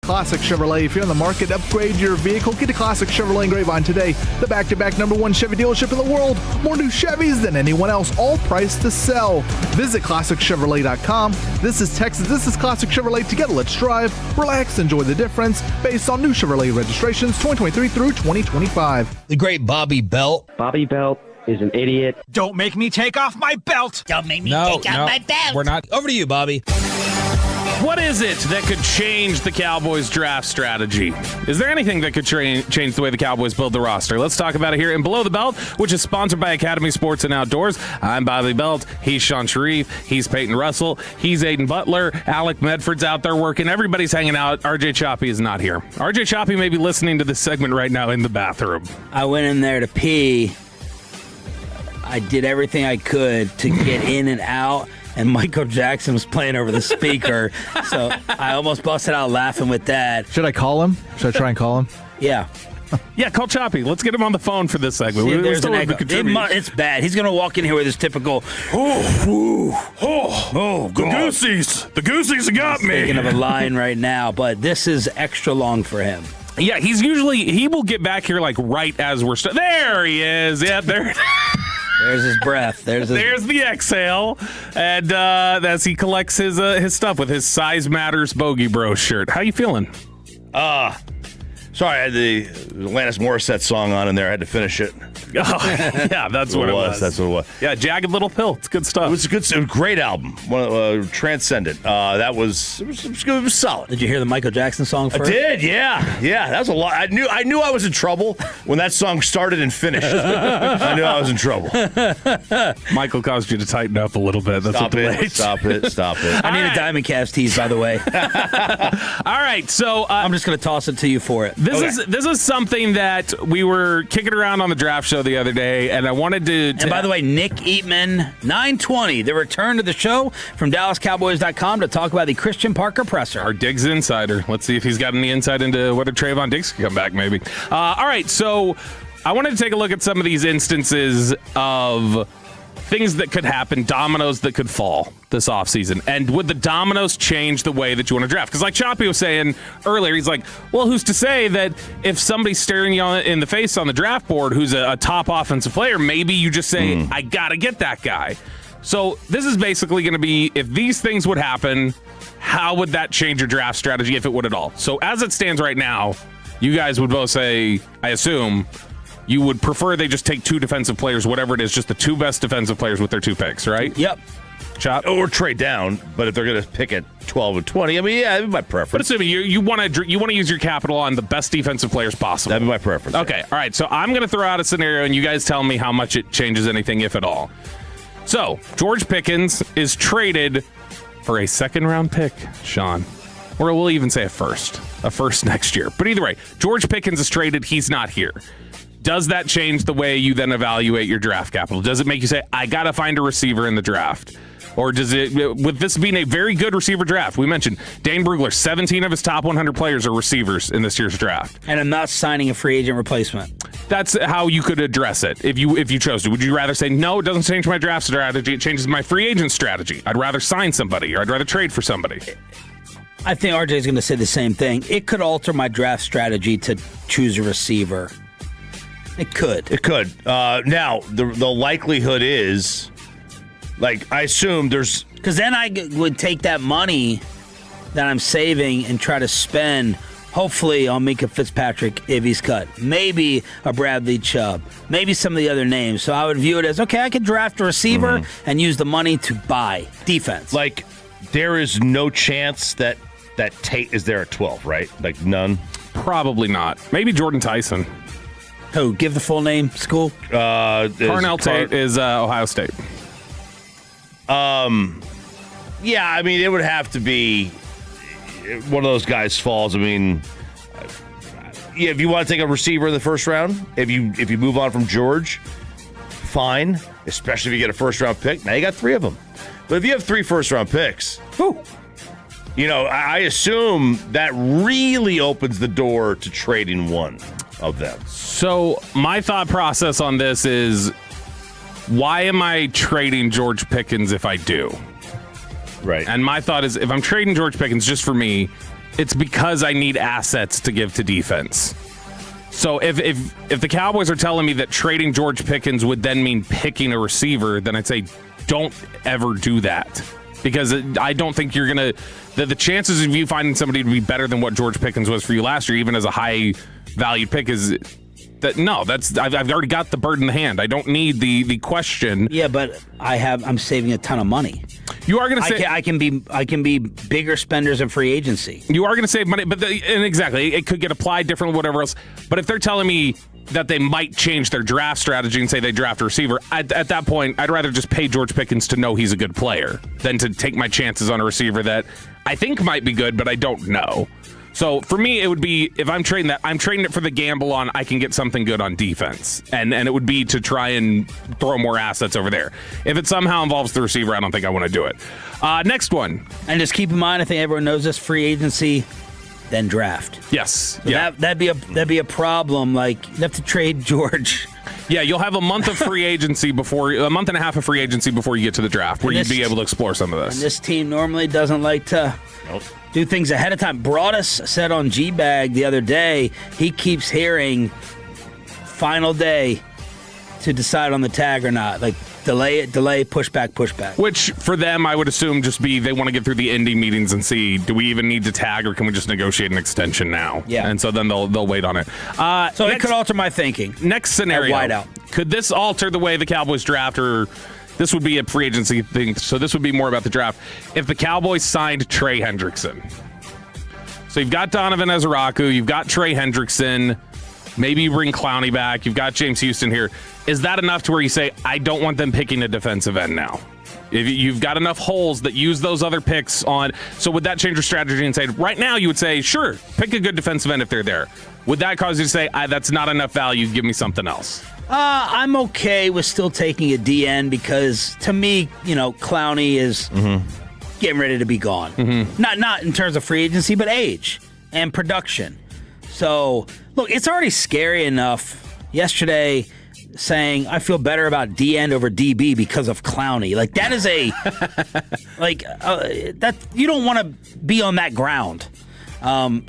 Classic Chevrolet. If you're in the market to upgrade your vehicle, get a Classic Chevrolet in Grapevine today. The back-to-back #1 Chevy dealership in the world. More new Chevys than anyone else, all priced to sell. Visit ClassicChevrolet.com. This is Texas. This is Classic Chevrolet. Together, let's drive, relax, enjoy the difference. Based on new Chevrolet registrations 2023 through 2025. The great Bobby Belt. Bobby Belt is an idiot. Don't make me take off my belt. Don't make me take off my belt. We're not. Over to you, Bobby. What is it that could change the Cowboys draft strategy? Is there anything that could change the way the Cowboys build the roster? Let's talk about it here in Below the Belt, which is sponsored by Academy Sports and Outdoors. I'm Bobby Belt. He's Sean Sharif. He's Peyton Russell. He's Aiden Butler. Alec Medford's out there working. Everybody's hanging out. RJ Choppy is not here. RJ Choppy may be listening to this segment right now in the bathroom. I went in there to pee. I did everything I could to get in and out. And Michael Jackson was playing over the speaker, so I almost busted out laughing with that. Should I call him? Should I try and call him? Yeah. Yeah, call Choppy. Let's get him on the phone for this segment. See, there's an echo. It's bad. He's going to walk in here with his typical, the Goosies. The Goosies got me. Thinking of a line right now, but this is extra long for him. Yeah, he will get back here like right as we're there he is. Yeah, there. There's his breath. There's the exhale, and as he collects his stuff with his Size Matters Bogey Bro shirt. How you feeling? Sorry, I had the Alanis Morissette song on in there. I had to finish it. Oh, yeah, that's what it was. That's what it was. Yeah, Jagged Little Pill. It's good stuff. It was a great album. Transcendent. It was solid. Did you hear the Michael Jackson song first? I did, yeah. Yeah, that was a lot. I knew I was in trouble when that song started and finished. I knew I was in trouble. Michael caused you to tighten up a little bit. That's Stop it. I need a Diamond Calves tease, by the way. All right, so I'm just going to toss it to you for it. This is something that we were kicking around on the draft show the other day, and I wanted to... And by the way, Nick Eatman, 920, the return to the show from DallasCowboys.com to talk about the Christian Parker presser. Our Diggs insider. Let's see if he's got any insight into whether Trayvon Diggs can come back, maybe. All right, so I wanted to take a look at some of these instances of things that could happen, dominoes that could fall this offseason. And would the dominoes change the way that you want to draft? Because like Choppy was saying earlier, he's like, well, who's to say that if somebody's staring you in the face on the draft board who's a top offensive player, maybe you just say, I got to get that guy. So this is basically going to be, if these things would happen, how would that change your draft strategy, if it would at all? So as it stands right now, you guys would both say, I assume, you would prefer they just take two defensive players, whatever it is, just the two best defensive players with their two picks, right? Yep. Chop. Or trade down, but if they're going to pick at 12 and 20, I mean, yeah, that'd be my preference. But assuming you want to use your capital on the best defensive players possible. That'd be my preference. Okay, all right. So I'm going to throw out a scenario, and you guys tell me how much it changes anything, if at all. So George Pickens is traded for a second-round pick, Sean. Or we'll even say a first next year. But either way, George Pickens is traded. He's not here. Does that change the way you then evaluate your draft capital? Does it make you say, I got to find a receiver in the draft? Or does it, with this being a very good receiver draft, we mentioned Dane Brugler, 17 of his top 100 players are receivers in this year's draft. And I'm not signing a free agent replacement. That's how you could address it if you chose to. Would you rather say, no, it doesn't change my draft strategy, it changes my free agent strategy. I'd rather sign somebody, or I'd rather trade for somebody. I think RJ is going to say the same thing. It could alter my draft strategy to choose a receiver. It could. Now, the likelihood is, like, I assume there's... Because then I would take that money that I'm saving and try to spend, hopefully, on Mika Fitzpatrick if he's cut. Maybe a Bradley Chubb. Maybe some of the other names. So I would view it as, okay, I could draft a receiver and use the money to buy defense. Like, there is no chance that Tate is there at 12, right? Like, none? Probably not. Maybe Jordan Tyson. Who? Give the full name, school? Carnell Tate is Ohio State. Yeah, I mean, it would have to be one of those guys falls. I mean, yeah, if you want to take a receiver in the first round, if you move on from George, fine. Especially if you get a first-round pick. Now you got 3 of them. But if you have 3 first-round picks, you know, I assume that really opens the door to trading one of them. So my thought process on this is, why am I trading George Pickens if I do? Right. And my thought is, if I'm trading George Pickens just for me, it's because I need assets to give to defense. So if the Cowboys are telling me that trading George Pickens would then mean picking a receiver, then I'd say don't ever do that. Because I don't think you're going to... The chances of you finding somebody to be better than what George Pickens was for you last year, even as a high-valued pick, is... I've already got the bird in the hand. I don't need the question. Yeah, but I'm saving a ton of money. You are going to say I can be bigger spenders in free agency. You are going to save money, but exactly, it could get applied differently, whatever else. But if they're telling me that they might change their draft strategy and say they draft a receiver, at that point, I'd rather just pay George Pickens to know he's a good player than to take my chances on a receiver that I think might be good, but I don't know. So for me, it would be, if I'm trading that, I'm trading it for the gamble on I can get something good on defense. And it would be to try and throw more assets over there. If it somehow involves the receiver, I don't think I want to do it. Next one. And just keep in mind, I think everyone knows this, free agency, then draft. Yes. So yeah. That'd be a problem. Like, you have to trade George. Yeah, you'll have a month of free agency a month and a half of free agency before you get to the draft, where you'd be able to explore some of this. And this team normally doesn't like to do things ahead of time. Broadus said on G-Bag the other day, he keeps hearing final day to decide on the tag or not. Like, delay, push back. Which, for them, I would assume just be they want to get through the Indy meetings and see, do we even need to tag or can we just negotiate an extension now? Yeah. And so then they'll wait on it. So it could alter my thinking. Next scenario. Wide out. Could this alter the way the Cowboys draft, or this would be a free agency thing, so this would be more about the draft. If the Cowboys signed Trey Hendrickson. So you've got Donovan Ezeraku, you've got Trey Hendrickson, maybe you bring Clowney back, you've got James Houston here. Is that enough to where you say, I don't want them picking a defensive end now? If you've got enough holes that use those other picks on, so would that change your strategy and say, right now you would say, sure, pick a good defensive end if they're there. Would that cause you to say, that's not enough value, give me something else? I'm okay with still taking a DN because, to me, Clowney is getting ready to be gone. Mm-hmm. Not in terms of free agency, but age and production. So, look, it's already scary enough yesterday saying I feel better about DN over DB because of Clowney. Like, that is that you don't want to be on that ground.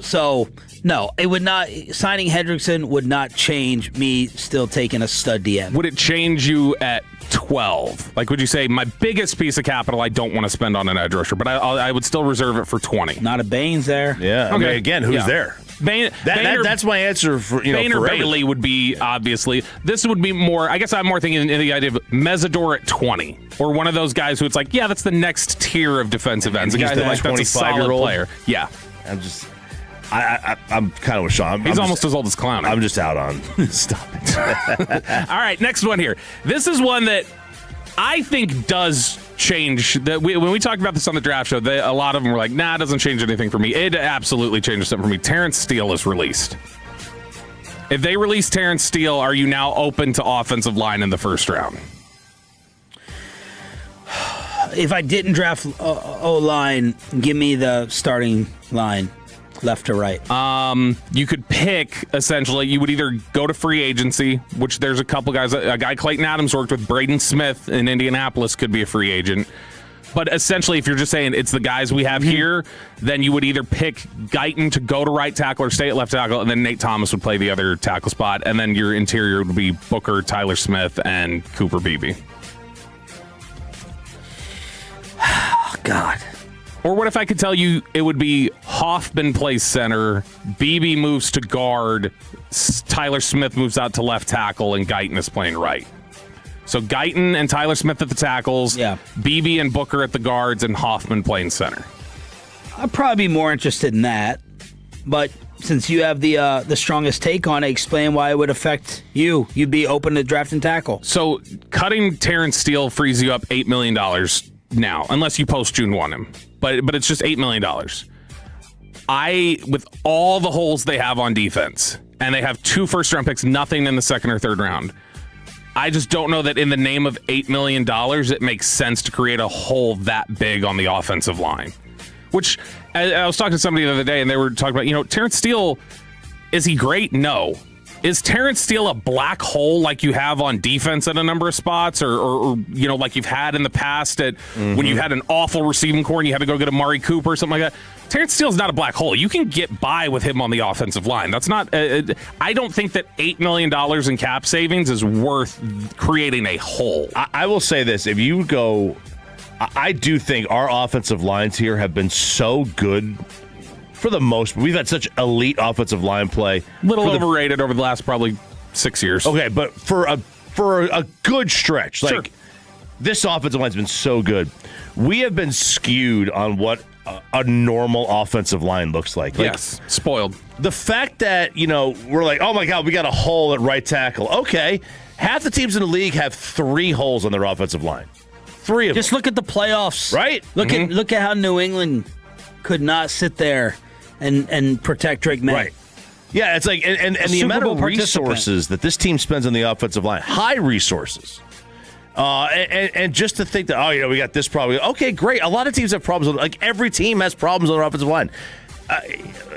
So, no, it would not. Signing Hendrickson would not change me still taking a stud DN. Would it change you at 12? Like, would you say my biggest piece of capital I don't want to spend on an edge rusher, but I would still reserve it for 20? Not a Baines there. Yeah. Okay. I mean, again, who's there? That's my answer for Bain or for Bailey would be, obviously. This would be more, I guess I'm more thinking in the idea of Mesidor at 20, or one of those guys who it's like, yeah, that's the next tier of defensive ends. A guy who like, that's a solid player. Yeah. I'm kind of with Sean. He's almost as old as Clowney. I'm just out on stop it. All right, next one here. This is one that I think does change. When we talked about this on the draft show, a lot of them were like, nah, it doesn't change anything for me. It absolutely changes something for me. Terrence Steele is released. If they release Terrence Steele, are you now open to offensive line in the first round? If I didn't draft O-line, give me the starting line. Left to right. You could pick, essentially, you would either go to free agency, which there's a couple guys. A guy Clayton Adams worked with, Braden Smith in Indianapolis could be a free agent. But essentially, if you're just saying it's the guys we have here, then you would either pick Guyton to go to right tackle or stay at left tackle, and then Nate Thomas would play the other tackle spot, and then your interior would be Booker, Tyler Smith, and Cooper Beebe. Oh, God. Or what if I could tell you it would be Hoffman plays center, Beebe moves to guard, Tyler Smith moves out to left tackle, and Guyton is playing right. So Guyton and Tyler Smith at the tackles, Beebe and Booker at the guards, and Hoffman playing center. I'd probably be more interested in that. But since you have the strongest take on it, explain why it would affect you. You'd be open to drafting tackle. So cutting Terrence Steele frees you up $8 million now, unless you post-June 1 him. But it's just $8 million. With all the holes they have on defense, and they have 2 first-round picks, nothing in the second or third round, I just don't know that in the name of $8 million, it makes sense to create a hole that big on the offensive line. Which, I was talking to somebody the other day, and they were talking about, Terrence Steele, is he great? No. Is Terrence Steele a black hole like you have on defense at a number of spots, or like you've had in the past when you had an awful receiving core and you had to go get a Amari Cooper or something like that? Terrence Steele's not a black hole. You can get by with him on the offensive line. That's not. I don't think that $8 million in cap savings is worth creating a hole. I will say this: if you go, I do think our offensive lines here have been so good. For the most, we've had such elite offensive line play. Little overrated over the last probably 6 years. Okay, but for a good stretch, like this offensive line's been so good. We have been skewed on what a normal offensive line looks like. Yes, spoiled. The fact that we're like, oh my god, we got a hole at right tackle. Okay, half the teams in the league have 3 holes on their offensive line. 3 of them. Just look at the playoffs, right? Look at how New England could not sit there and protect Drake May. Right. Yeah, it's like, and the amount of resources that this team spends on the offensive line, high resources. And just to think that, we got this problem. Okay, great. A lot of teams have problems. Like every team has problems on their offensive line.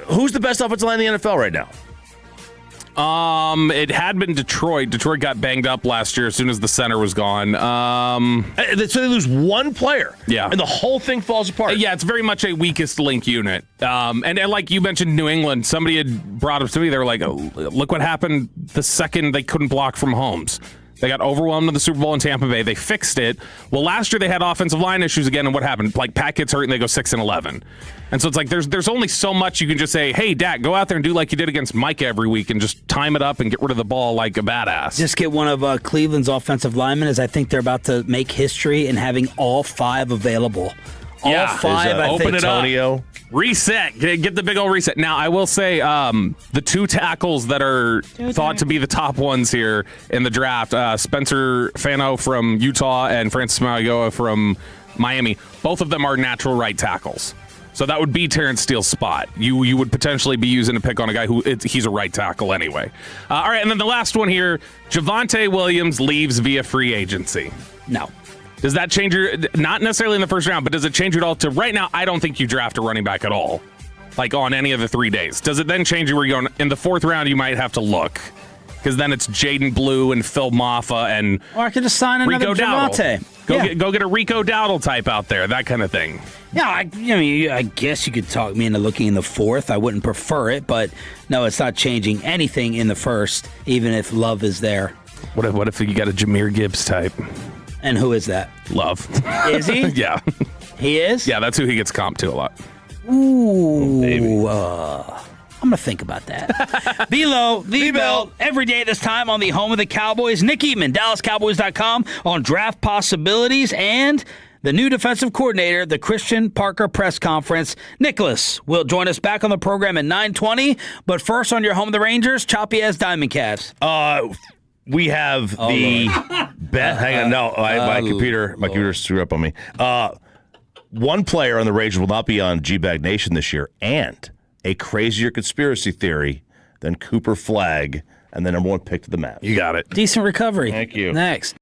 Who's the best offensive line in the NFL right now? It had been Detroit. Detroit got banged up last year as soon as the center was gone. So they lose one player. Yeah. And the whole thing falls apart. Yeah, it's very much a weakest link unit. And like you mentioned, New England, somebody had brought up to me, they were like, look what happened the second they couldn't block from Holmes. They got overwhelmed in the Super Bowl in Tampa Bay. They fixed it. Well, last year they had offensive line issues again, and what happened? Like Pat gets hurt and they go 6-11. And so it's like there's only so much you can just say, hey, Dak, go out there and do like you did against Mike every week and just time it up and get rid of the ball like a badass. Just get one of Cleveland's offensive linemen, as I think they're about to make history in having all 5 available. All 5, I think. Open it up. Reset. Get the big old reset. Now, I will say the 2 tackles that are thought to be the top ones here in the draft, Spencer Fano from Utah and Francis Mauigoa from Miami, both of them are natural right tackles. So that would be Terrence Steele's spot. You would potentially be using a pick on a guy he's a right tackle anyway. All right, and then the last one here, Javonte Williams leaves via free agency. No. Does that change not necessarily in the first round, but does it change it all to right now? I don't think you draft a running back at all, like on any of the 3 days. Does it then change you where you're going in the 4th round? You might have to look because then it's Jaden Blue and Phil Maffa and or I could just sign another Rico Javonte. Go get a Rico Dowdle type out there, that kind of thing. Yeah, I guess you could talk me into looking in the 4th. I wouldn't prefer it, but no, it's not changing anything in the 1st, even if Love is there. What if you got a Jahmyr Gibbs type? And who is that? Love. Is he? Yeah. He is? Yeah, that's who he gets comped to a lot. Ooh. I'm going to think about that. Below the belt every day this time on the home of the Cowboys. Nick Eatman, DallasCowboys.com on draft possibilities and the new defensive coordinator, the Christian Parker press conference. Nicholas will join us back on the program at 9:20. But first on your home of the Rangers, choppy as Diamond Calves. We have the bet. Hang on, no, my computer screwed up on me. One player on the Rangers will not be on G-Bag Nation this year, and a crazier conspiracy theory than Cooper Flagg and the number 1 pick to the Mavs. You got it. Decent recovery. Thank you. Next.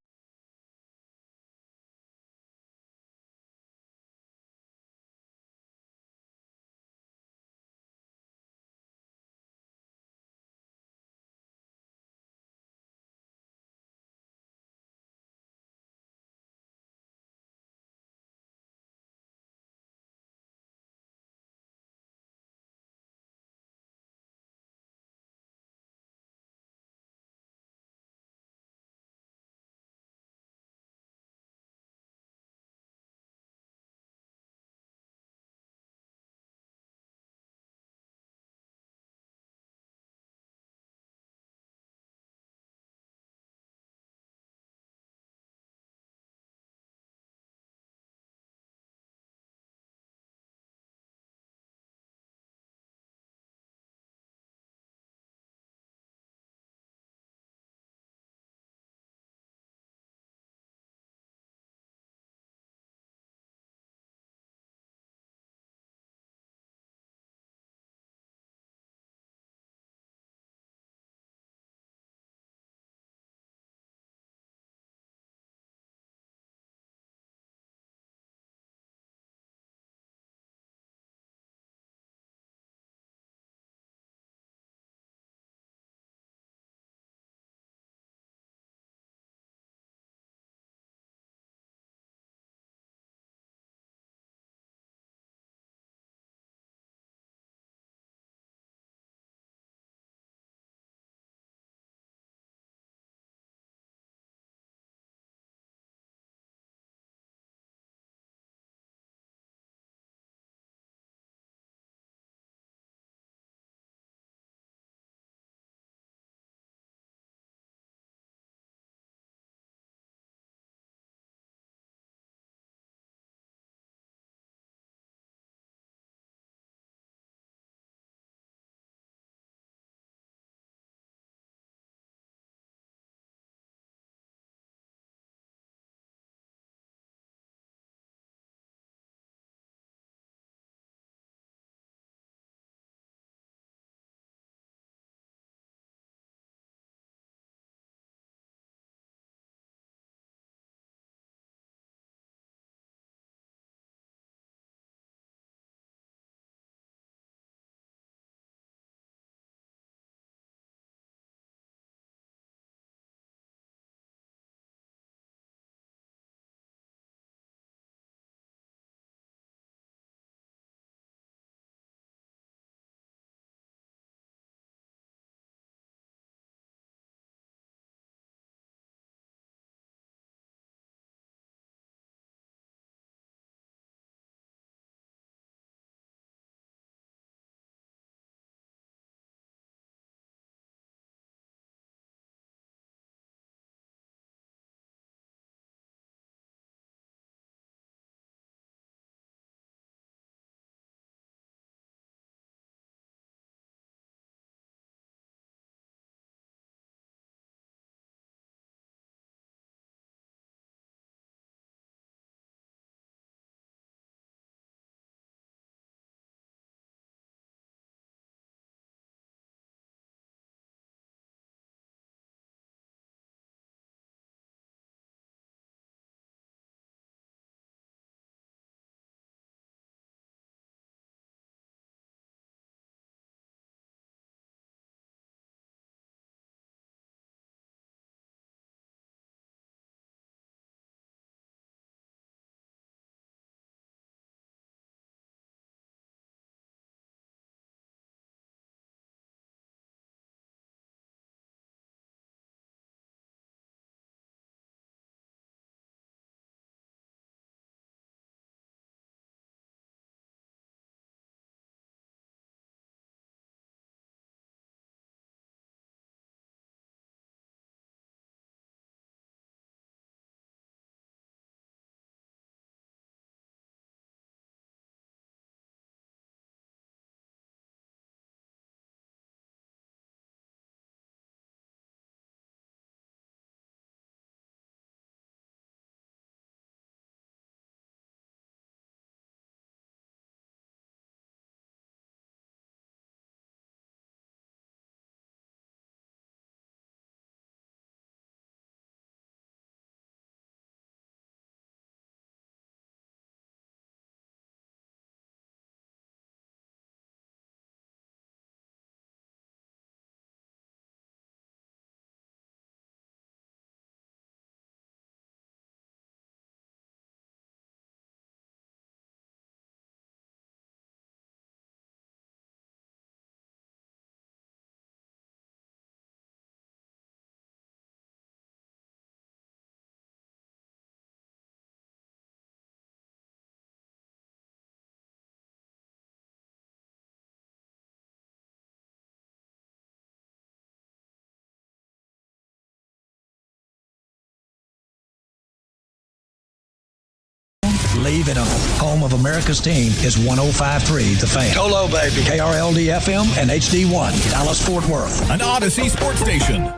believe in a home of America's team is 105.3 The Fan. Hello, baby. KRLD-FM and HD1, Dallas-Fort Worth. An Odyssey sports station.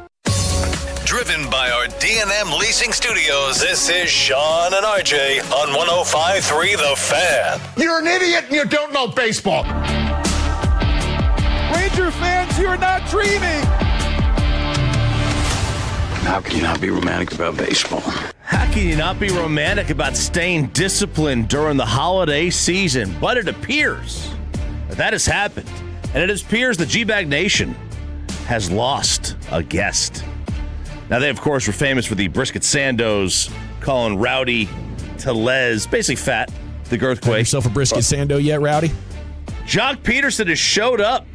Driven by our D&M Leasing Studios, this is Sean and RJ on 105.3 The Fan. You're an idiot and you don't know baseball. Ranger fans, you're not dreaming. How can you not be romantic about baseball? How can you not be romantic about staying disciplined during the holiday season? But it appears that has happened. And it appears the G-Bag Nation has lost a guest. Now, they, of course, were famous for the Brisket Sandos, calling Rowdy Tellez basically fat, the Girthquake. Have yourself a Brisket Sando yet, Rowdy? Jock Peterson has showed up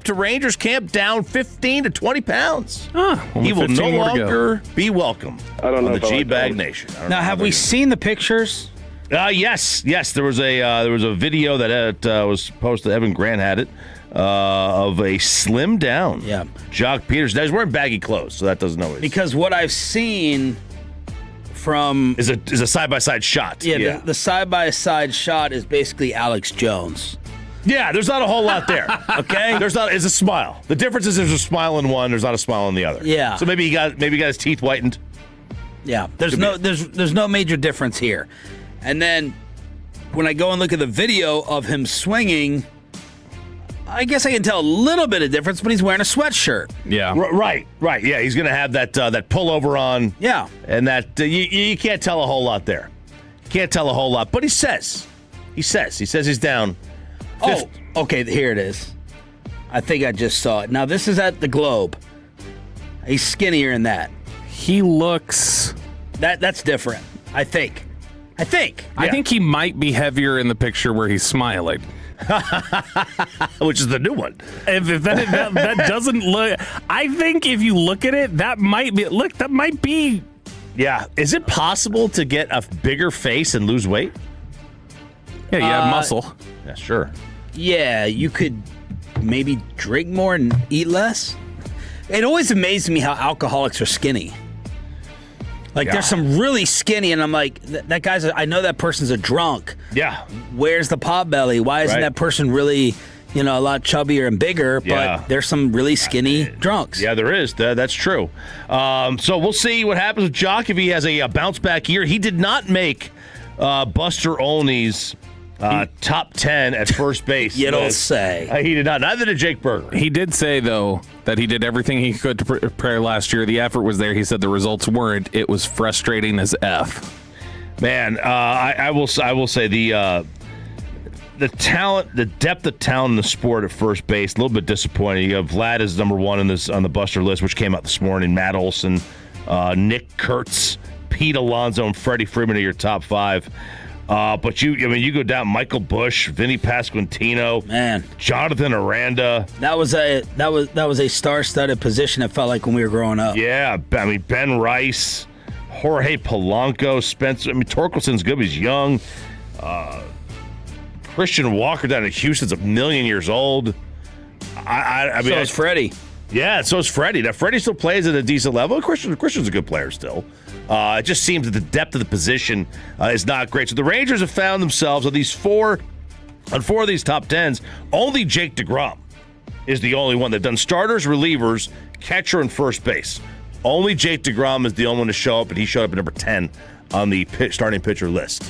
to Rangers camp down 15 to 20 pounds. He will no longer be welcome on the G-Bag Nation. Now, have we seen the pictures? Yes. There was a video that was posted. Evan Grant had it of a slimmed down Jock Peterson. Now, he's wearing baggy clothes, so that doesn't always. Because what I've seen from is a side by side shot. Yeah. The side by side shot is basically Alex Jones. Yeah, there's not a whole lot there. Okay, it's a smile. The difference is there's a smile in one, there's not a smile in the other. Yeah. So maybe he got his teeth whitened. Yeah. There's no major difference here. And then when I go and look at the video of him swinging, I guess I can tell a little bit of difference, but he's wearing a sweatshirt. Yeah. Right. Yeah, he's gonna have that pullover on. Yeah. And that you can't tell a whole lot there. Can't tell a whole lot, but he says he's down. Oh, okay, here it is. I think I just saw it. Now, this is at the Globe. He's skinnier in that. He looks... That's different, I think. I think he might be heavier in the picture where he's smiling. Which is the new one. If that doesn't look... I think if you look at it, that might be... Yeah. Is it possible to get a bigger face and lose weight? Yeah, you have muscle. Yeah, sure. Yeah, you could maybe drink more and eat less. It always amazes me how alcoholics are skinny. Like, there's some really skinny, and I'm like, that guy's, I know that person's a drunk. Yeah. Where's the pot belly? Why isn't that person really, a lot chubbier and bigger? But there's some really skinny drunks. Yeah, there is. That's true. So we'll see what happens with Jock if he has a bounce back year. He did not make Buster Olney's top 10 at first base. You don't say. He did not. Neither did Jake Berger. He did say, though, that he did everything he could to prepare last year. The effort was there. He said the results weren't. It was frustrating as F. Man, I will say the talent, the depth of talent in the sport at first base, a little bit disappointing. You have Vlad as number one on the Buster list, which came out this morning. Matt Olson, Nick Kurtz, Pete Alonso, and Freddie Freeman are your top five. But you go down Michael Bush, Vinny Pasquantino, man, Jonathan Aranda. That was a star-studded position. It felt like when we were growing up. Yeah, Ben Rice, Jorge Polanco, Spencer. Torkelson's good. He's young. Christian Walker down in Houston's 1,000,000 years old. So is Freddie. Yeah, so is Freddie. Now Freddie still plays at a decent level. Christian's a good player still. It just seems that the depth of the position is not great. So the Rangers have found themselves on four of these top 10s. Only Jake DeGrom is the only one. They've done starters, relievers, catcher, and first base. Only Jake DeGrom is the only one to show up, and he showed up at number 10 on the starting pitcher list.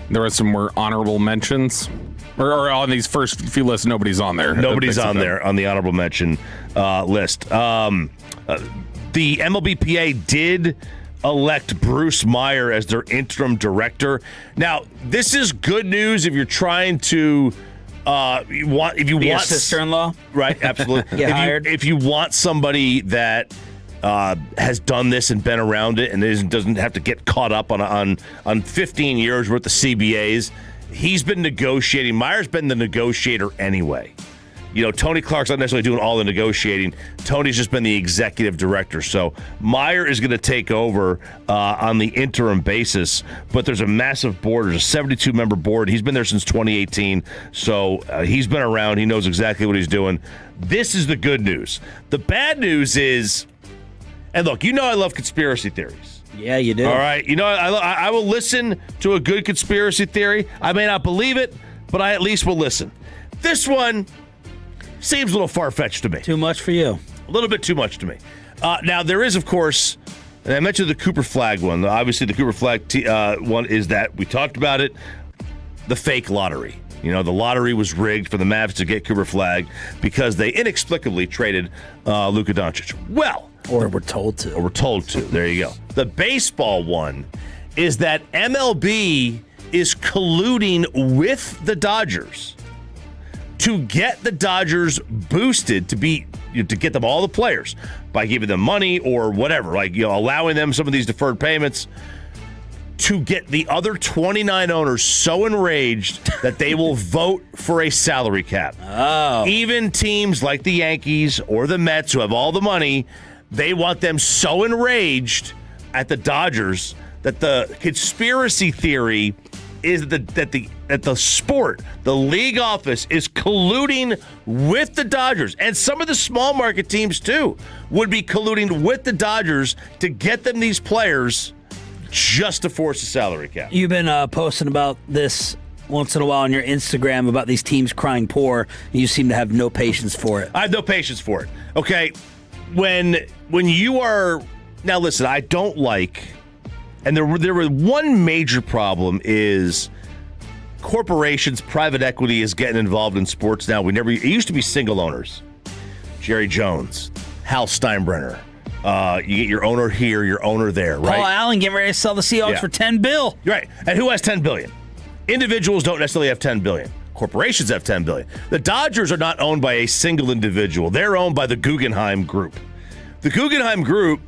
There were some more honorable mentions. Or on these first few lists, nobody's on there. Nobody's on there on the honorable mention list. The MLBPA did elect Bruce Meyer as their interim director. Now, this is good news if you're trying to be a sister-in-law, right? Absolutely. Get hired. If you want somebody that has done this and been around it and doesn't have to get caught up on 15 years worth of CBAs. He's been negotiating. Meyer's been the negotiator anyway. Tony Clark's not necessarily doing all the negotiating. Tony's just been the executive director. So Meyer is going to take over on the interim basis. But there's a massive board. There's a 72-member board. He's been there since 2018. So he's been around. He knows exactly what he's doing. This is the good news. The bad news is, and look, I love conspiracy theories. Yeah, you do. All right. You know, I will listen to a good conspiracy theory. I may not believe it, but I at least will listen. This one seems a little far-fetched to me. Too much for you. A little bit too much to me. Now, there is, of course, and I mentioned the Cooper Flag one. Obviously, the Cooper Flag one is that we talked about it, the fake lottery. You know, the lottery was rigged for the Mavs to get Cooper Flag because they inexplicably traded Luka Doncic. Well, or were told to. Or were told to. There you go. The baseball one is that MLB is colluding with the Dodgers to get the Dodgers boosted to get them all the players by giving them money or whatever, like, you know, allowing them some of these deferred payments to get the other 29 owners so enraged that they will vote for a salary cap. Oh. Even teams like the Yankees or the Mets who have all the money, they want them so enraged at the Dodgers that the conspiracy theory is that the sport, the league office, is colluding with the Dodgers. And some of the small market teams, too, would be colluding with the Dodgers to get them these players just to force a salary cap. You've been posting about this once in a while on your Instagram about these teams crying poor. You seem to have no patience for it. I have no patience for it. Okay, when you are... Now, listen, I don't like... And there was one major problem is corporations, private equity is getting involved in sports now. It used to be single owners. Jerry Jones, Hal Steinbrenner. You get your owner here, your owner there, right? Paul Allen getting ready to sell the Seahawks for $10 billion. Right. And who has $10 billion? Individuals don't necessarily have $10 billion. Corporations have $10 billion. The Dodgers are not owned by a single individual. They're owned by the Guggenheim Group. The Guggenheim Group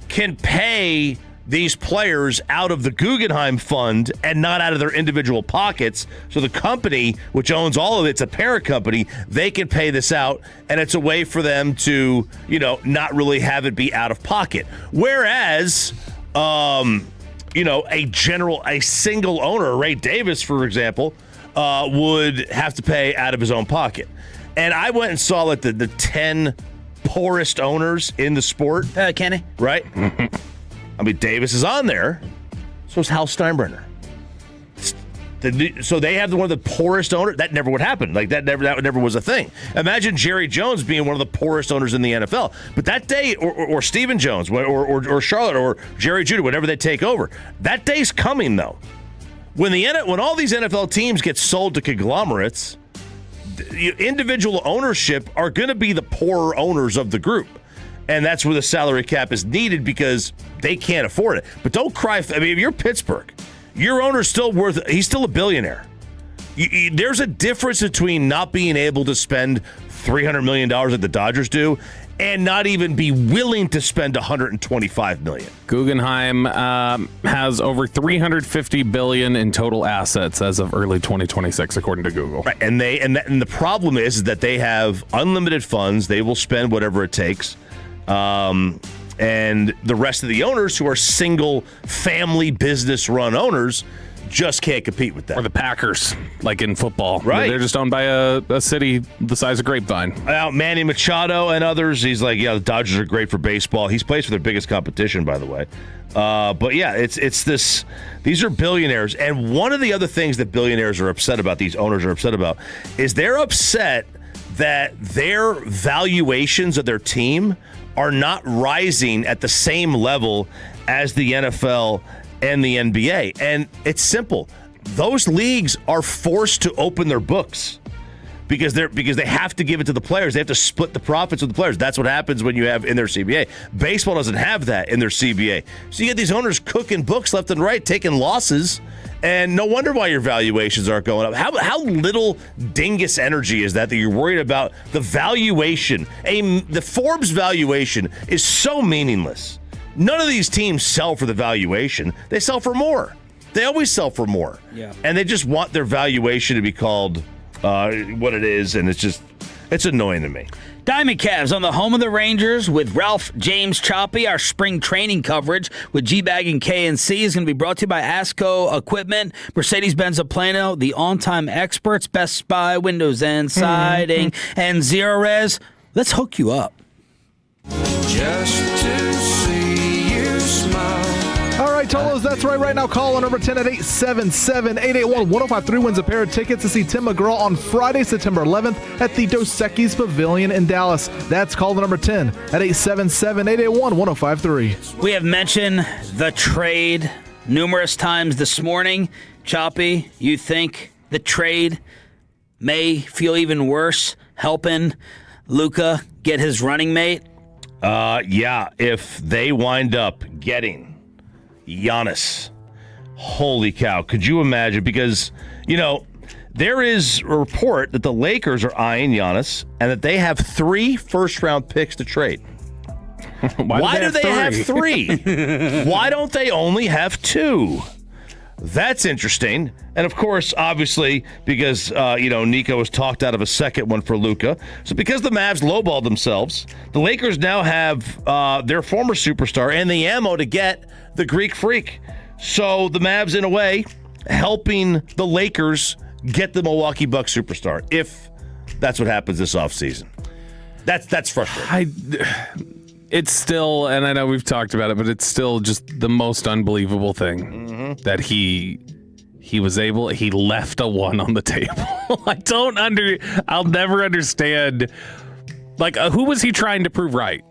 can pay these players out of the Guggenheim Fund and not out of their individual pockets. So the company, which owns all of it, it's a parent company, they can pay this out, and it's a way for them to, you know, not really have it be out of pocket. Whereas, you know, a single owner, Ray Davis, for example, would have to pay out of his own pocket. And I went and saw like the 10 poorest owners in the sport. Kenny? Right? I mean, Davis is on there. So is Hal Steinbrenner. So they have one of the poorest owners. That never would happen. Like that never was a thing. Imagine Jerry Jones being one of the poorest owners in the NFL. But that day, or Stephen Jones, or Charlotte, or Jerry Jeudy, whatever they take over, that day's coming though. When all these NFL teams get sold to conglomerates, individual ownership are going to be the poorer owners of the group. And that's where the salary cap is needed because they can't afford it. But don't cry. I mean, if you're Pittsburgh, your owner's still he's still a billionaire. There's a difference between not being able to spend $300 million that the Dodgers do and not even be willing to spend $125 million. Guggenheim has over $350 billion in total assets as of early 2026, according to Google. Right, and the problem is that they have unlimited funds. They will spend whatever it takes. And the rest of the owners who are single family business run owners just can't compete with that. Or the Packers, like in football. Right. They're just owned by a city the size of Grapevine. Manny Machado and others, he's like, yeah, the Dodgers are great for baseball. He's plays for their biggest competition, by the way. But yeah, it's this. These are billionaires. And one of the other things that billionaires are upset about, these owners are upset about, is they're upset that their valuations of their team are not rising at the same level as the NFL and the NBA. And it's simple. Those leagues are forced to open their books because they have to give it to the players. They have to split the profits with the players. That's what happens when you have in their CBA. Baseball doesn't have that in their CBA. So you get these owners cooking books left and right, taking losses, and no wonder why your valuations aren't going up. How little dingus energy is that you're worried about the valuation? The Forbes valuation is so meaningless. None of these teams sell for the valuation. They sell for more. They always sell for more. Yeah. And they just want their valuation to be called what it is, and it's annoying to me. Diamond Cavs on the home of the Rangers with Ralph James Choppy. Our spring training coverage with G-Bag and KNC is going to be brought to you by ASCO Equipment, Mercedes-Benz of Plano, the on-time experts, Best Buy, Windows and Siding, and Zero Res. Let's hook you up. Just to see you smile right, Tolos, that's right now. Call on number 10 at 877-881-1053 wins a pair of tickets to see Tim McGraw on Friday, September 11th at the Dos Equis Pavilion in Dallas. That's call the number 10 at 877-881-1053. We have mentioned the trade numerous times this morning. Choppy, you think the trade may feel even worse, helping Luka get his running mate? Yeah, if they wind up getting Giannis, holy cow, could you imagine? Because, there is a report that the Lakers are eyeing Giannis and that they have 3 first-round picks to trade. Why do they have 3? Why don't they only have 2? That's interesting. And, of course, obviously, because, Nico was talked out of a second one for Luka. So because the Mavs lowballed themselves, the Lakers now have their former superstar and the ammo to get the Greek Freak. So the Mavs, in a way, helping the Lakers get the Milwaukee Bucks superstar, if that's what happens this offseason. That's frustrating. It's still, and I know we've talked about it, but it's still just the most unbelievable thing that he left a 1 on the table. I'll never understand. Who was he trying to prove right?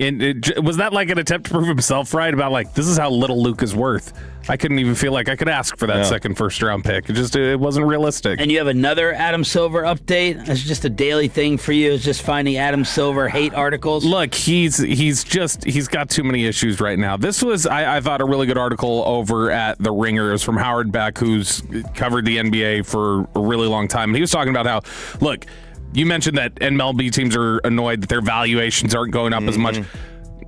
Was that like an attempt to prove himself right about this is how little Luke is worth? I couldn't even feel like I could ask for that second first-round pick. It wasn't realistic. And you have another Adam Silver update? It's just a daily thing for you. It's just finding Adam Silver hate articles? Look, he's got too many issues right now. This was, I thought, a really good article over at The Ringer. It was from Howard Beck, who's covered the NBA for a really long time. And he was talking about how, look, you mentioned that MLB teams are annoyed that their valuations aren't going up as much.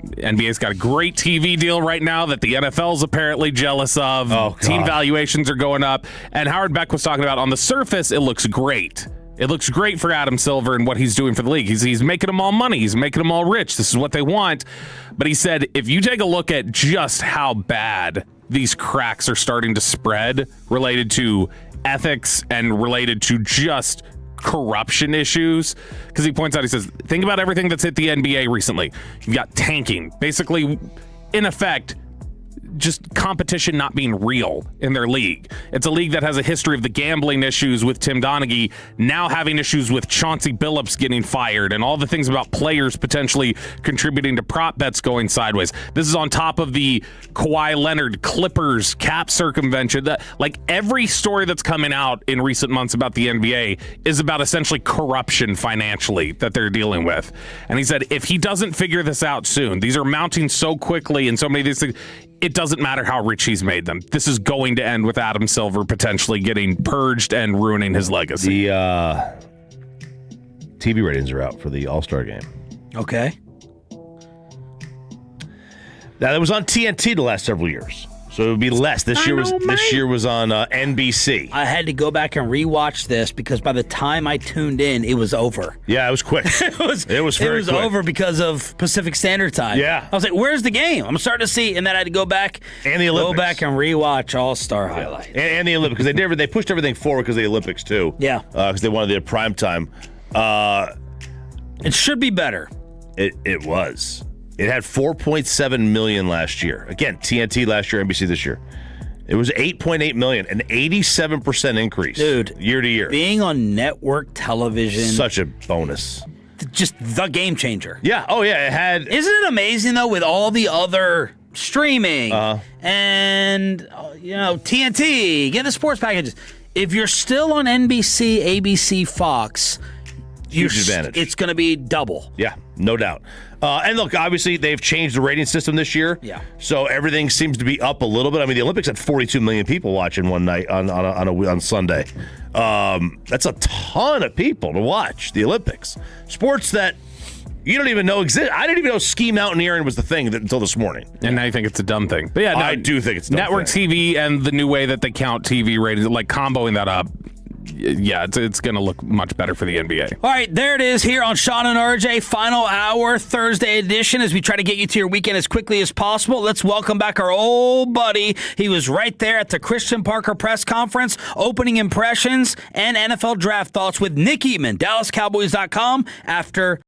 NBA's got a great TV deal right now that the NFL's apparently jealous of. Team valuations are going up. And Howard Beck was talking about, on the surface, it looks great. It looks great for Adam Silver and what he's doing for the league. He's making them all money. He's making them all rich. This is what they want. But he said, if you take a look at just how bad these cracks are starting to spread related to ethics and related to just corruption issues, because he points out, he says, think about everything that's hit the NBA recently. You've got tanking, basically, in effect, just competition not being real in their league. It's a league that has a history of the gambling issues with Tim Donaghy, now having issues with Chauncey Billups getting fired, and all the things about players potentially contributing to prop bets going sideways. This is on top of the Kawhi Leonard Clippers cap circumvention. That, every story that's coming out in recent months about the NBA is about essentially corruption financially that they're dealing with. And he said, if he doesn't figure this out soon, these are mounting so quickly and so many of these things, it doesn't matter how rich he's made them. This is going to end with Adam Silver potentially getting purged and ruining his legacy. The TV ratings are out for the All-Star game. Okay. Now, that was on TNT the last several years, so it would be less. This year was on NBC. I had to go back and rewatch this because by the time I tuned in, it was over. Yeah, it was quick. it was very quick. Over because of Pacific Standard Time. Yeah. I was like, where's the game? I'm starting to see, and then I had to go back and the Olympics. Go back and rewatch All-Star highlights. And the Olympics, because they pushed everything forward because of the Olympics too. Yeah. Because they wanted the prime time. It should be better. It was. It had 4.7 million last year. Again, TNT last year, NBC this year. It was 8.8 million, an 87% increase. Dude, year to year. Being on network television. Such a bonus. Just the game changer. Yeah. Oh, yeah. It had. Isn't it amazing, though, with all the other streaming and, TNT, get the sports packages. If you're still on NBC, ABC, Fox, huge advantage. It's going to be double. Yeah, no doubt. And look, obviously, they've changed the rating system this year. Yeah. So everything seems to be up a little bit. I mean, the Olympics had 42 million people watching one night on Sunday. That's a ton of people to watch the Olympics. Sports that you don't even know exist. I didn't even know ski mountaineering was the thing until this morning. And now you think it's a dumb thing. But yeah, I do think it's a dumb network thing. TV and the new way that they count TV ratings, comboing that up. Yeah, it's going to look much better for the NBA. All right, there it is here on Sean and RJ, final hour, Thursday edition, as we try to get you to your weekend as quickly as possible. Let's welcome back our old buddy. He was right there at the Christian Parker press conference, opening impressions and NFL draft thoughts with Nick Eatman, DallasCowboys.com, after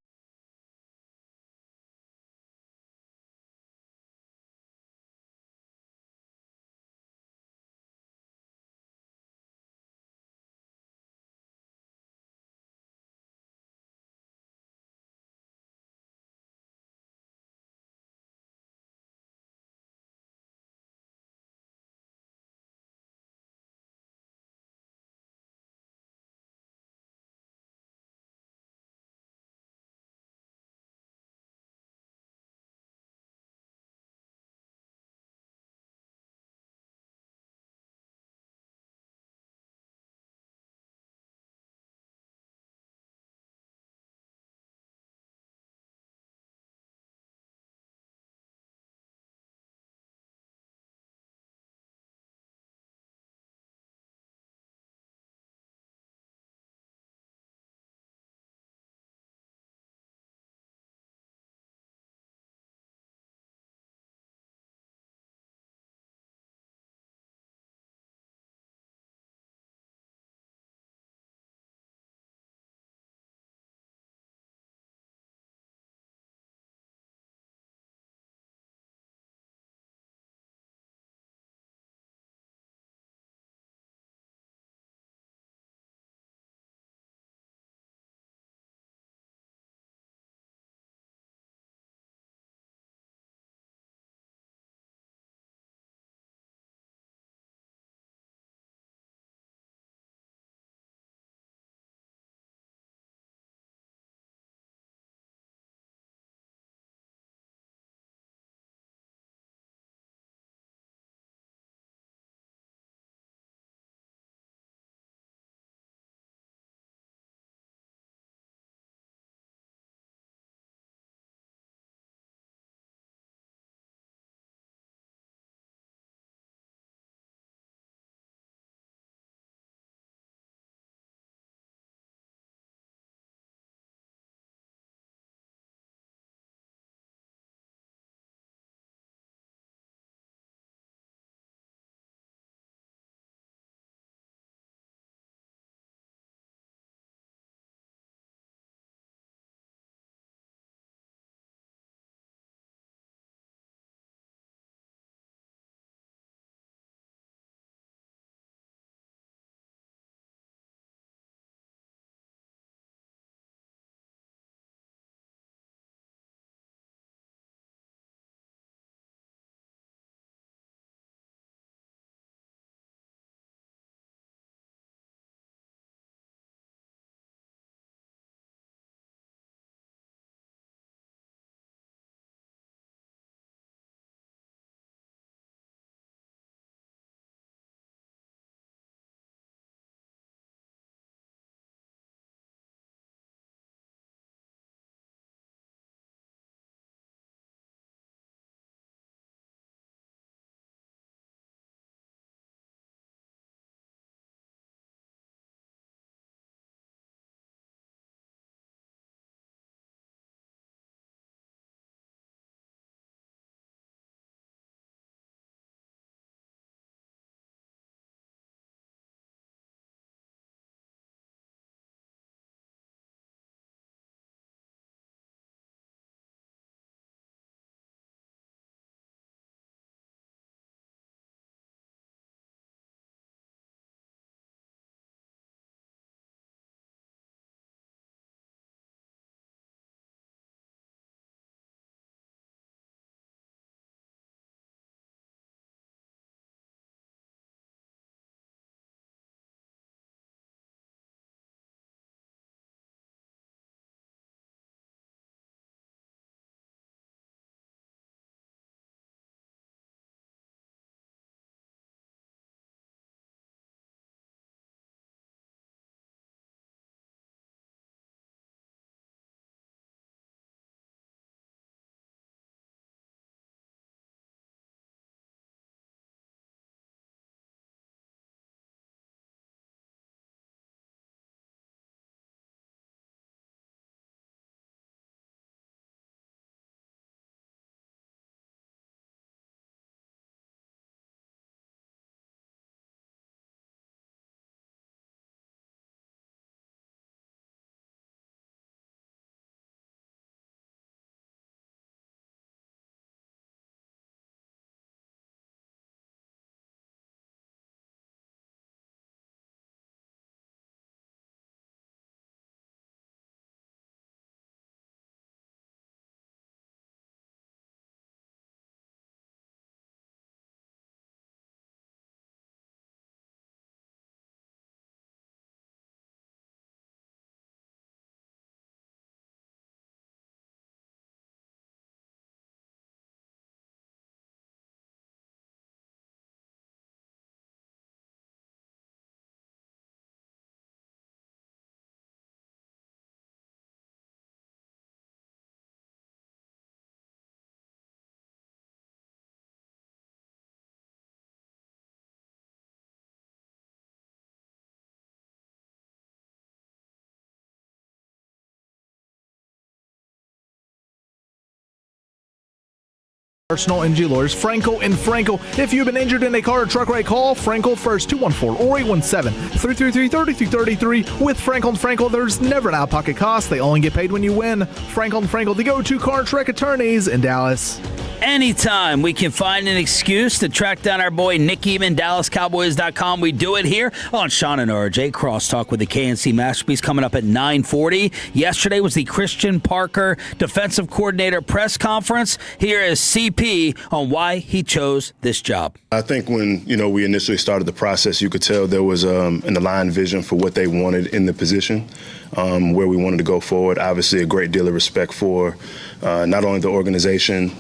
Personal Injury Lawyers, Frankel and Frankel. If you've been injured in a car or truck wreck, call Frankel first, 214 or 817-333-3333. With Frankel and Frankel, there's never an out-of-pocket cost. They only get paid when you win. Frankel and Frankel, the go-to car and truck attorneys in Dallas. Anytime we can find an excuse to track down our boy Nick Eamon, DallasCowboys.com, we do it here on Sean and RJ Crosstalk with the KNC Masterpiece coming up at 9:40. Yesterday was the Christian Parker Defensive Coordinator press conference. Here is CP on why he chose this job. I think when we initially started the process, you could tell there was an aligned vision for what they wanted in the position, where we wanted to go forward. Obviously, a great deal of respect for not only the organization,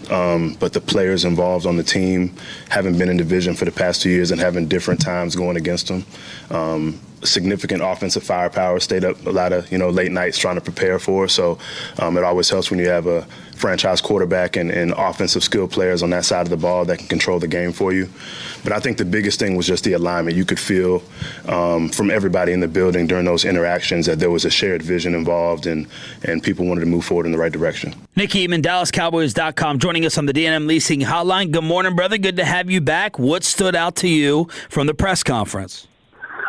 but the players involved on the team, having been in division for the past 2 years and having different times going against them. Significant offensive firepower, stayed up a lot of late nights trying to prepare for. So it always helps when you have a franchise quarterback and offensive skill players on that side of the ball that can control the game for you. But I think the biggest thing was just the alignment. You could feel from everybody in the building during those interactions that there was a shared vision involved and people wanted to move forward in the right direction. Nick Eamon, DallasCowboys.com, joining us on the D&M Leasing Hotline. Good morning, brother. Good to have you back. What stood out to you from the press conference?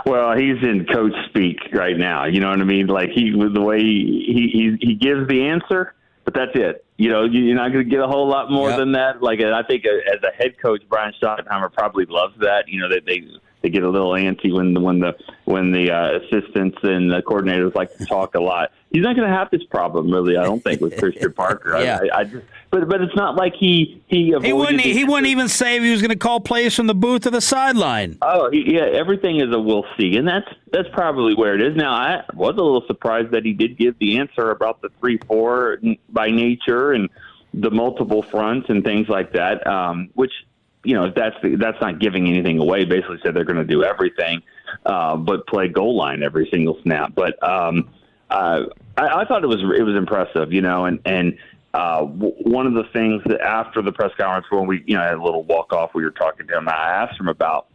Well, he's in coach speak right now. You know what I mean? Like the way he gives the answer, but that's it. You're not going to get a whole lot more than that. Like I think as a head coach, Brian Schottenheimer probably loves that. That they get a little antsy when the assistants and the coordinators like to talk a lot. He's not going to have this problem, really. I don't think with Christian Parker. But it's not like he wouldn't even say if he was going to call plays from the booth to the sideline. Oh, everything is a we'll see, and that's probably where it is. Now, I was a little surprised that he did give the answer about the 3-4 by nature and the multiple fronts and things like that, which that's not giving anything away. Basically, said they're going to do everything, but play goal line every single snap. But I thought it was impressive, and. One of the things that after the press conference when we had a little walk-off, we were talking to him, I asked him about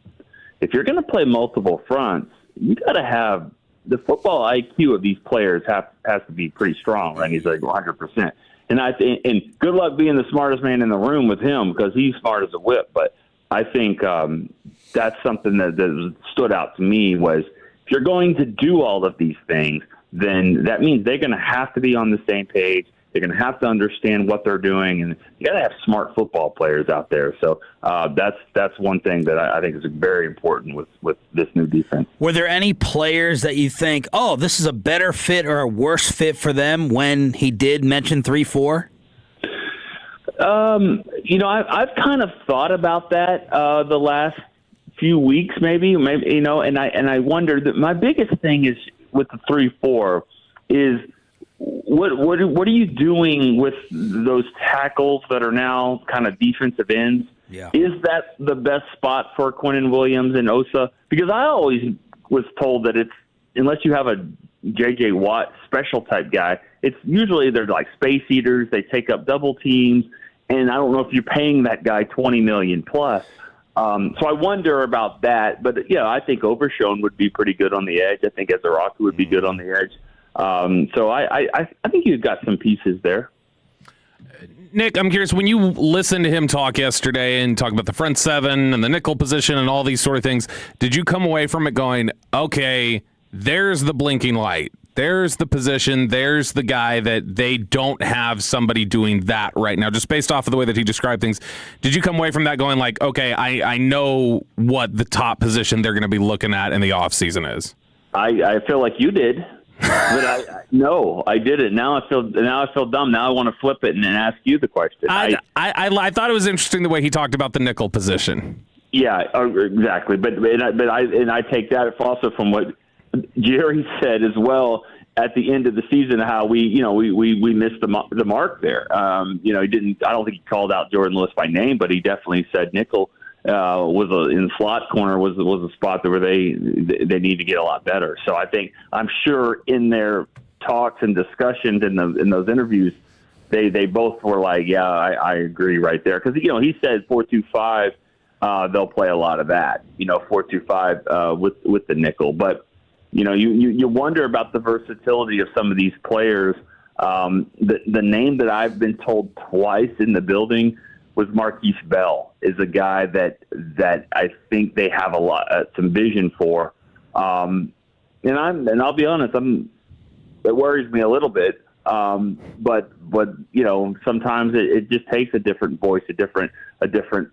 if you're going to play multiple fronts, you got to have the football IQ of these players has to be pretty strong. And he's like 100%. And good luck being the smartest man in the room with him because he's smart as a whip. But I think that's something that stood out to me was if you're going to do all of these things, then that means they're going to have to be on the same page. They're going to have to understand what they're doing, and you got to have smart football players out there. So that's one thing that I think is very important with this new defense. Were there any players that you think, oh, this is a better fit or a worse fit for them when he did mention 3-4? I've kind of thought about that the last few weeks, maybe, and I wonder that my biggest thing is with the 3-4 is. What are you doing with those tackles that are now kind of defensive ends? Yeah. Is that the best spot for Quinnen Williams and Osa? Because I always was told that it's unless you have a J.J. Watt special type guy, it's usually they're like space eaters. They take up double teams, and I don't know if you're paying that guy $20 million plus. So I wonder about that. But I think Overshown would be pretty good on the edge. I think Ezeraku would be good on the edge. So I think you've got some pieces there. Nick, I'm curious, when you listened to him talk yesterday and talk about the front seven and the nickel position and all these sort of things, did you come away from it going, okay, there's the blinking light, there's the position, there's the guy that they don't have somebody doing that right now, just based off of the way that he described things? Did you come away from that going like, okay, I know what the top position they're going to be looking at in the offseason is? I feel like you did. But no, I didn't. Now I feel dumb. Now I want to flip it and ask you the question. I thought it was interesting the way he talked about the nickel position. Yeah, exactly. But I take that also from what Jerry said as well at the end of the season, how we missed the mark there. He didn't. I don't think he called out Jordan Lewis by name, but he definitely said nickel. In slot corner was a spot where they need to get a lot better. So I'm sure in their talks and discussions in those interviews, they both were like, yeah, I agree right there. Because he said 4-2-5, they'll play a lot of that. 4-2-5 with the nickel. But you wonder about the versatility of some of these players. The name that I've been told twice in the building was Marquise Bell, is a guy that I think they have some vision for. And I'll be honest, it worries me a little bit. But sometimes it just takes a different voice, a different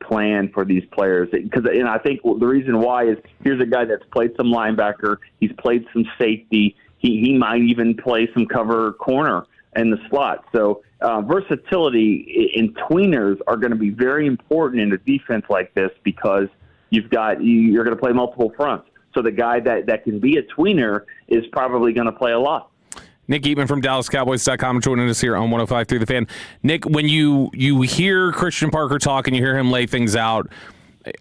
plan for these players. And I think the reason why is here's a guy that's played some linebacker, he's played some safety, he might even play some cover corner in the slot. So versatility in tweeners are going to be very important in a defense like this because you're going to play multiple fronts. So the guy that can be a tweener is probably going to play a lot. Nick Eatman from DallasCowboys.com joining us here on 105.3 The Fan. Nick, when you hear Christian Parker talk and you hear him lay things out,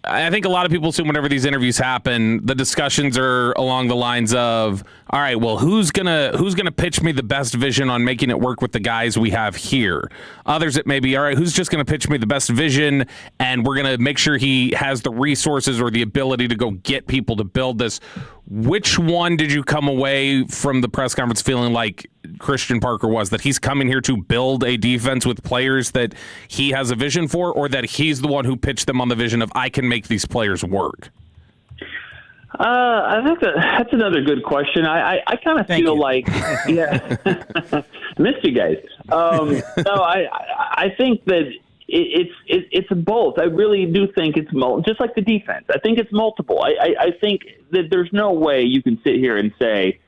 I think a lot of people assume whenever these interviews happen, the discussions are along the lines of, all right, well, who's gonna pitch me the best vision on making it work with the guys we have here? Others, it may be, all right, who's just gonna pitch me the best vision, and we're gonna make sure he has the resources or the ability to go get people to build this. Which one did you come away from the press conference feeling like Christian Parker was, that he's coming here to build a defense with players that he has a vision for, or that he's the one who pitched them on the vision of, I can make these players work? I think that's another good question. I kind of feel like, yeah, missed you guys. No, I think that it's both. I really do think it's just like the defense. I think it's multiple. I think that there's no way you can sit here and say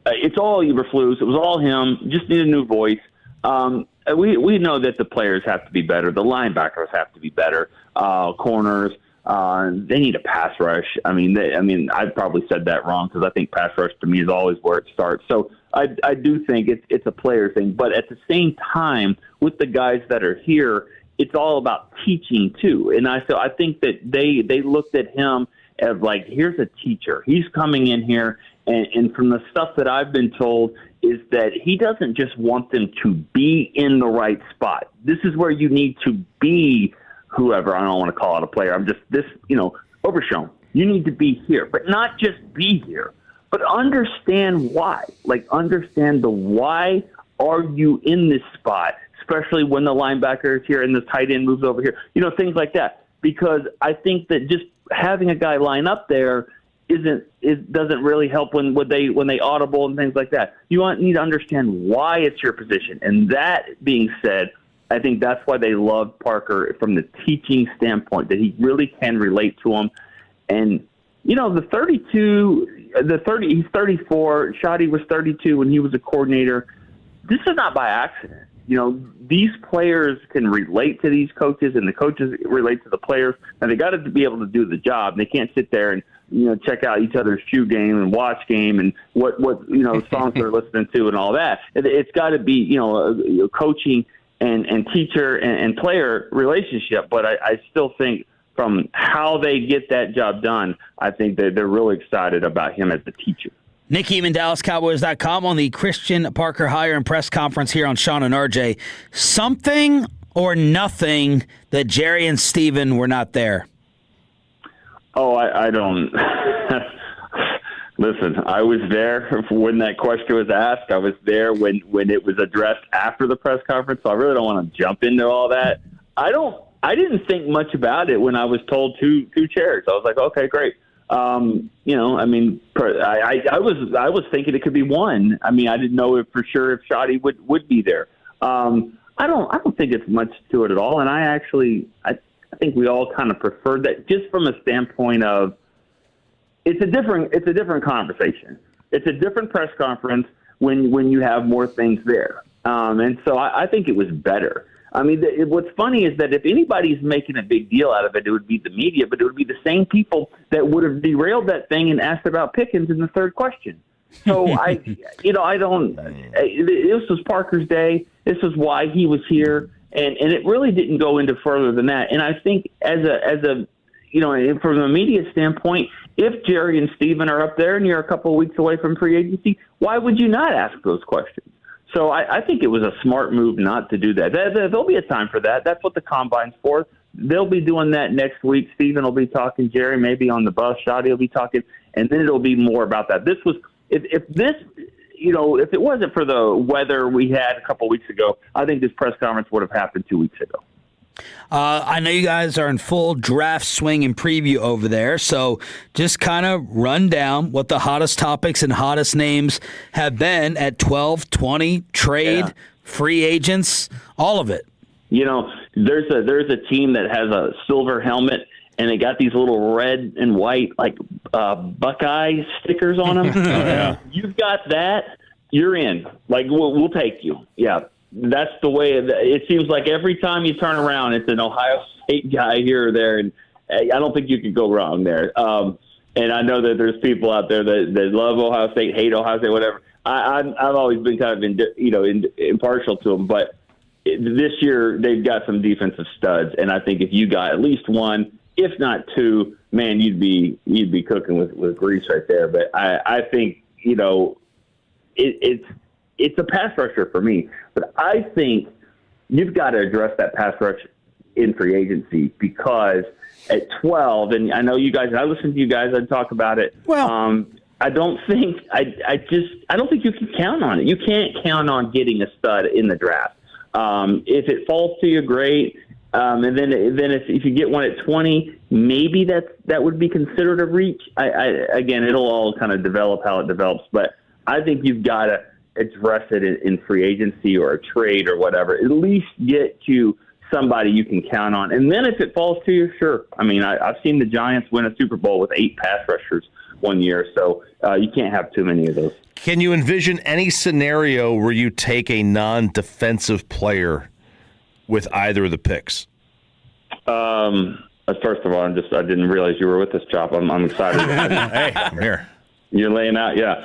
it's all Eberflus. It was all him. Just need a new voice. We know that the players have to be better. The linebackers have to be better. Corners. They need a pass rush. I've probably said that wrong because I think pass rush to me is always where it starts. So I do think it's a player thing. But at the same time, with the guys that are here, it's all about teaching too. And I think that they looked at him as like, here's a teacher. He's coming in here, and from the stuff that I've been told is that he doesn't just want them to be in the right spot. This is where you need to be. Whoever, I don't want to call out a player. I'm just Overshown. You need to be here, but not just be here, but understand why. Like, understand the why are you in this spot, especially when the linebacker is here and the tight end moves over here. Things like that. Because I think that just having a guy line up there doesn't really help when they audible and things like that. You need to understand why it's your position. And that being said, I think that's why they love Parker from the teaching standpoint, that he really can relate to them. And, the 32, he's 34. Shotty was 32 when he was a coordinator. This is not by accident. These players can relate to these coaches, and the coaches relate to the players, and they got to be able to do the job. They can't sit there and, check out each other's shoe game and watch game and what songs they're listening to and all that. It's got to be, coaching and teacher and player relationship. But I still think from how they get that job done, I think that they're really excited about him as a teacher. Nick Eatman, DallasCowboys.com on the Christian Parker hire and press conference here on Sean and RJ. Something or nothing that Jerry and Steven were not there? Oh, I don't. Listen, I was there when that question was asked. I was there when it was addressed after the press conference, so I really don't want to jump into all that. I didn't think much about it when I was told two chairs. I was like, okay, great. I was thinking it could be one. I didn't know for sure if Shotty would be there. I don't think it's much to it at all. And I think we all kind of preferred that, just from a standpoint of it's a different conversation. It's a different press conference when you have more things there. And so I think it was better. What's funny is that if anybody's making a big deal out of it, it would be the media, but it would be the same people that would have derailed that thing and asked about Pickens in the third question. So this was Parker's day. This was why he was here. And it really didn't go into further than that. And I think as a from a media standpoint, if Jerry and Steven are up there and you're a couple of weeks away from free agency, why would you not ask those questions? So I think it was a smart move not to do that. There'll be a time for that. That's what the Combine's for. They'll be doing that next week. Steven will be talking. Jerry maybe on the bus. Shotty will be talking. And then it'll be more about that. This was if it wasn't for the weather we had a couple weeks ago, I think this press conference would have happened 2 weeks ago. I know you guys are in full draft swing and preview over there, so just kind of run down what the hottest topics and hottest names have been at 12, 20, trade, free agents, all of it. You know, there's a team that has a silver helmet, and they got these little red and white, like Buckeye stickers on them. Oh, yeah. You've got that, you're in. Like, we'll take you. Yeah. That's the way it seems like every time you turn around, it's an Ohio State guy here or there, and I don't think you could go wrong there. And I know that there's people out there that love Ohio State, hate Ohio State, whatever. I've always been kind of impartial to them, but this year they've got some defensive studs, and I think if you got at least one, if not two, man, you'd be cooking with grease right there. But I think it's a pass rusher for me, but I think you've got to address that pass rush in free agency, because at 12, and I know you guys, I listen to you guys, I talk about it. Well, I don't think you can count on it. You can't count on getting a stud in the draft. If it falls to you, great. And then if you get one at 20, maybe that would be considered a reach. Again, it'll all kind of develop how it develops, but I think you've got to address it in free agency or a trade or whatever. At least get you somebody you can count on. And then if it falls to you, sure. I mean, I've seen the Giants win a Super Bowl with 8 pass rushers one year, so you can't have too many of those. Can you envision any scenario where you take a non-defensive player with either of the picks? First of all, I didn't realize you were with us, Chop. I'm excited. Hey, I'm here. You're laying out, yeah.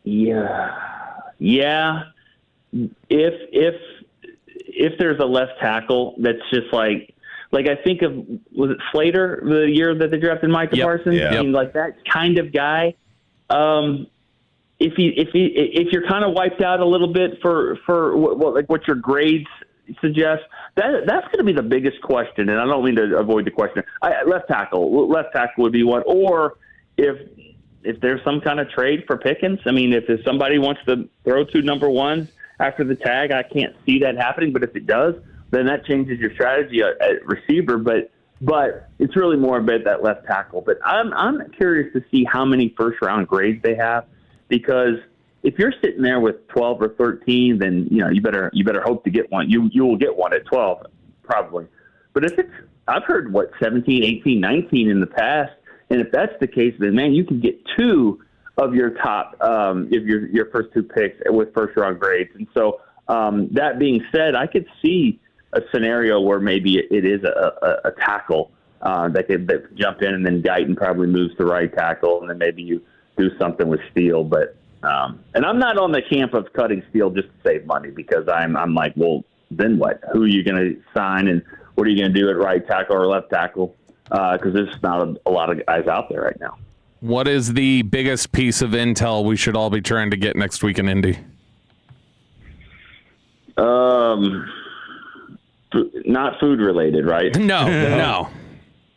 Yeah. If there's a left tackle that's just like I think of, was it Slater the year that they drafted Micah Parsons? Yeah. I mean, like that kind of guy. If you're kind of wiped out a little bit for what your grades suggest, that's going to be the biggest question. And I don't mean to avoid the question. Left tackle would be one, or if there's some kind of trade for Pickens. I mean, if somebody wants to throw 2 number ones after the tag, I can't see that happening. But if it does, then that changes your strategy at receiver. But it's really more about that left tackle. But I'm curious to see how many first-round grades they have, because if you're sitting there with 12 or 13, then you better hope to get one. You will get one at 12 probably. But if I've heard 17, 18, 19 in the past. And if that's the case, then, man, you can get 2 of your top, your first 2 picks with first-round grades. And so that being said, I could see a scenario where maybe it is a tackle that could jump in, and then Guyton probably moves to right tackle, and then maybe you do something with Steele. But and I'm not on the camp of cutting Steele just to save money, because I'm like, well, then what? Who are you going to sign, and what are you going to do at right tackle or left tackle? Because there's not a lot of guys out there right now. What is the biggest piece of intel we should all be trying to get next week in Indy? Not food related, right? No.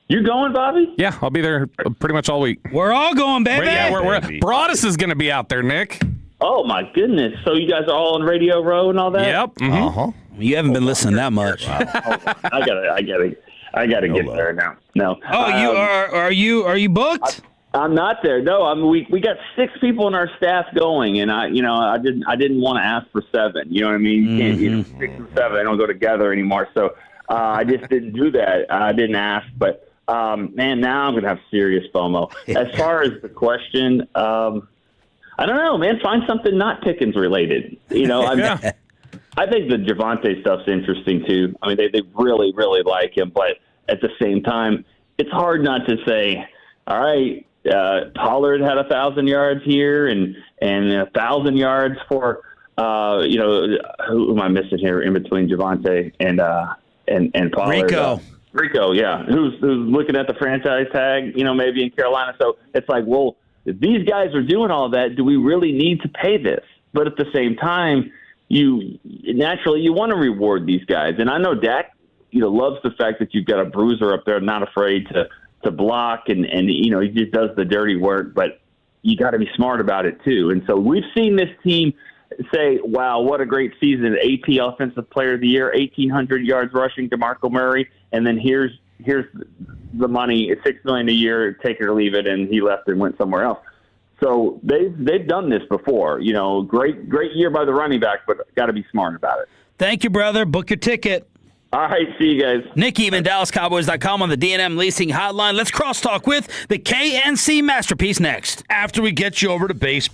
You going, Bobby? Yeah, I'll be there pretty much all week. We're all going, baby. We're Broadus is going to be out there, Nick. Oh my goodness! So you guys are all on Radio Row and all that? Yep. Mm-hmm. You haven't been listening that much. Wow. I gotta get there now. No. Oh, are you booked? I'm not there. No, we got 6 people in our staff going, and I didn't want to ask for 7. You know what I mean? You can't 6 and 7. They don't go together anymore. So I just didn't do that. I didn't ask, but man, now I'm gonna have serious FOMO. As far as the question, I don't know, man. Find something not Pickens related. I think the Javonte stuff's interesting too. I mean, they really, really like him, but at the same time, it's hard not to say, all right, Pollard had 1,000 yards here and 1,000 yards for, who am I missing here in between Javonte and Pollard? Rico, yeah, who's looking at the franchise tag, maybe in Carolina. So it's like, well, if these guys are doing all that, do we really need to pay this? But at the same time, you want to reward these guys. And I know Dak, loves the fact that you've got a bruiser up there, not afraid to block, and he just does the dirty work, but you got to be smart about it too. And so we've seen this team say, wow, what a great season. AP Offensive Player of the Year, 1,800 yards rushing, DeMarco Murray, and then here's the money, $6 million a year, take it or leave it, and he left and went somewhere else. So they've done this before. Great year by the running back, but got to be smart about it. Thank you, brother. Book your ticket. All right, see you guys. Nick Evan, DallasCowboys.com on the D&M Leasing Hotline. Let's crosstalk with the KNC Masterpiece next. After we get you over to base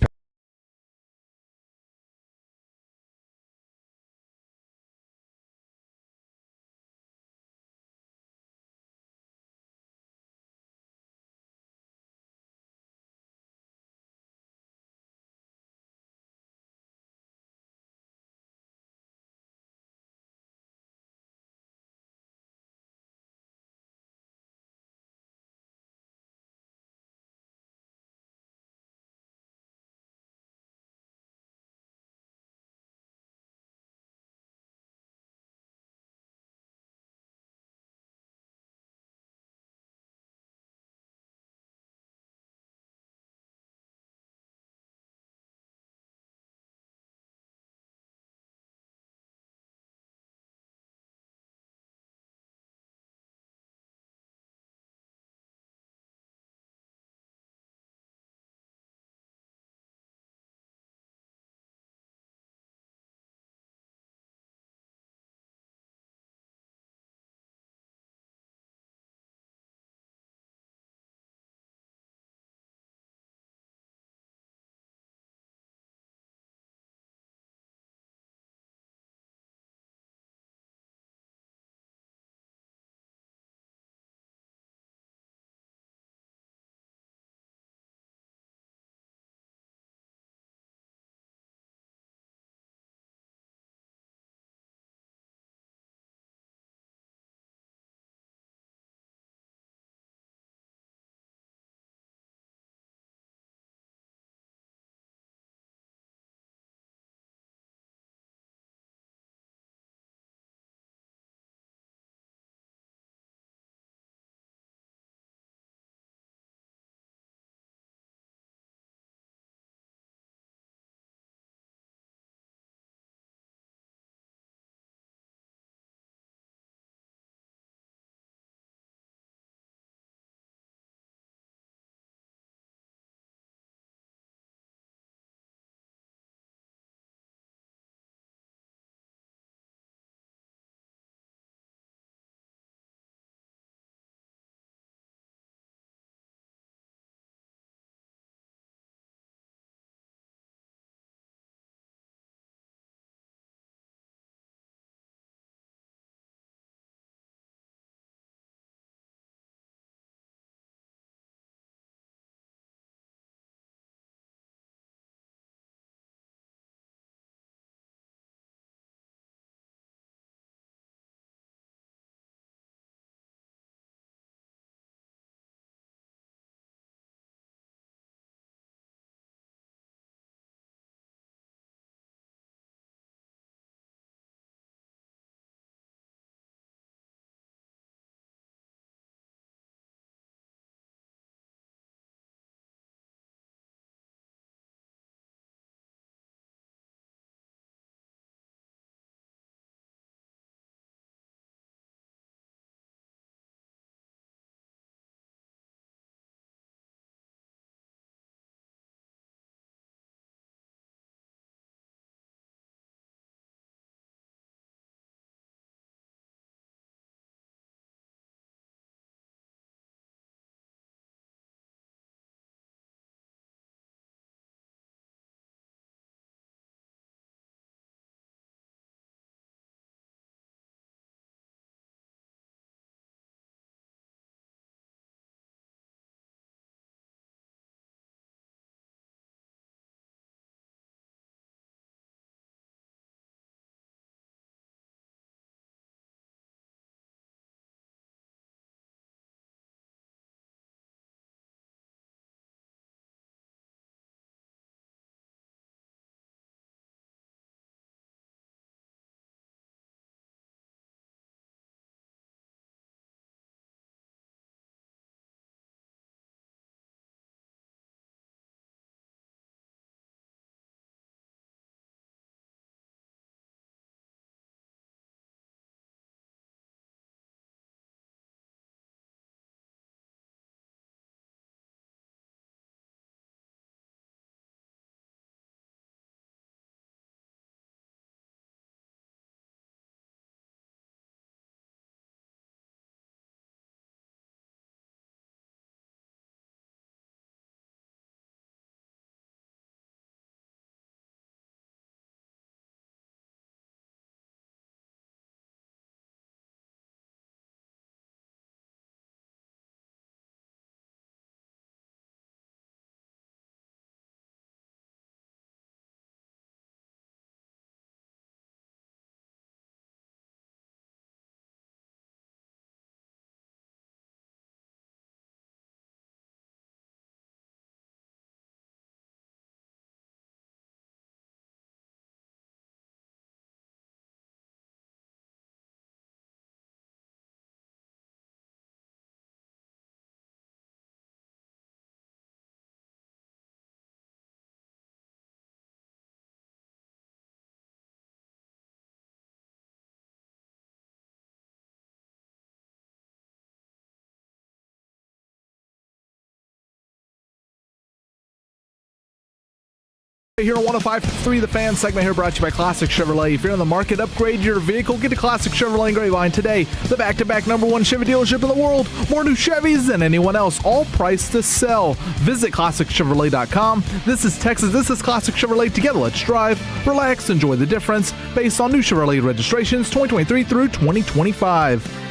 here on 105.3 The Fan. Segment here brought to you by Classic Chevrolet. If you're in the market, upgrade your vehicle. Get a Classic Chevrolet in Grapevine today. The back-to-back #1 Chevy dealership in the world. More new Chevys than anyone else. All priced to sell. Visit ClassicChevrolet.com. This is Texas. This is Classic Chevrolet. Together, let's drive, relax, enjoy the difference. Based on new Chevrolet registrations 2023 through 2025.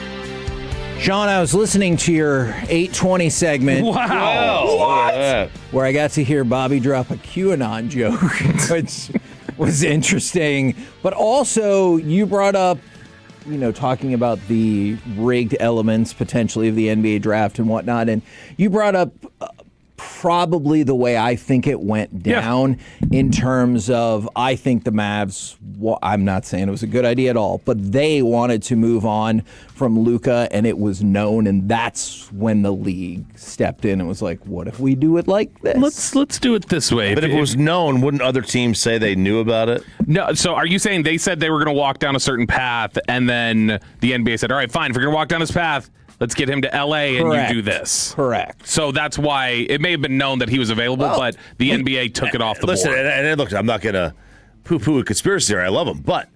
Sean, I was listening to your 820 segment. Wow. What? Where I got to hear Bobby drop a QAnon joke, which was interesting. But also, you brought up, talking about the rigged elements potentially of the NBA draft and whatnot. And you brought up probably the way I think it went down in terms of, I think the Mavs, I'm not saying it was a good idea at all, but they wanted to move on from Luka, and it was known, and that's when the league stepped in and was like, what if we do it like this? Let's do it this way. But if it was known, wouldn't other teams say they knew about it? No. So are you saying they said they were going to walk down a certain path, and then the NBA said, all right, fine, if you're going to walk down this path, let's get him to L.A. and you do this. Correct. So that's why it may have been known that he was available, but the NBA took it off the board. Listen, and look, I'm not going to poo-poo a conspiracy theory. I love him. But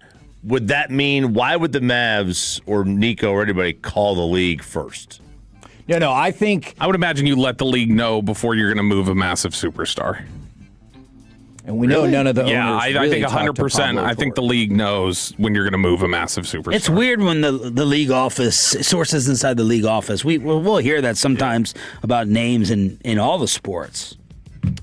would that mean, why would the Mavs or Nico or anybody call the league first? No, I would imagine you let the league know before you're going to move a massive superstar. And we know none of the owners. Yeah, I think 100%. I think the league knows when you're going to move a massive superstar. It's weird when the league office, sources inside the league office, we'll hear that sometimes about names in all the sports.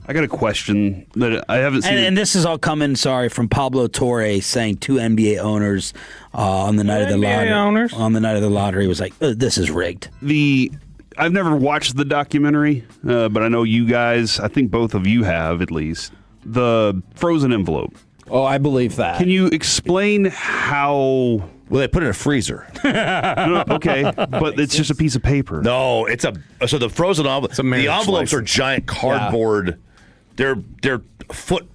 I got a question that I haven't seen. And this is all coming, from Pablo Torre saying 2 NBA owners on the night of the lottery. On the night of the lottery was like, this is rigged. I've never watched the documentary, but I know you guys. I think both of you have, at least. The frozen envelope. Oh, I believe that. Can you explain how? Well, they put it in a freezer. No, okay, but it's just a piece of paper. No, so the frozen envelope. The envelopes are giant cardboard. Yeah. They're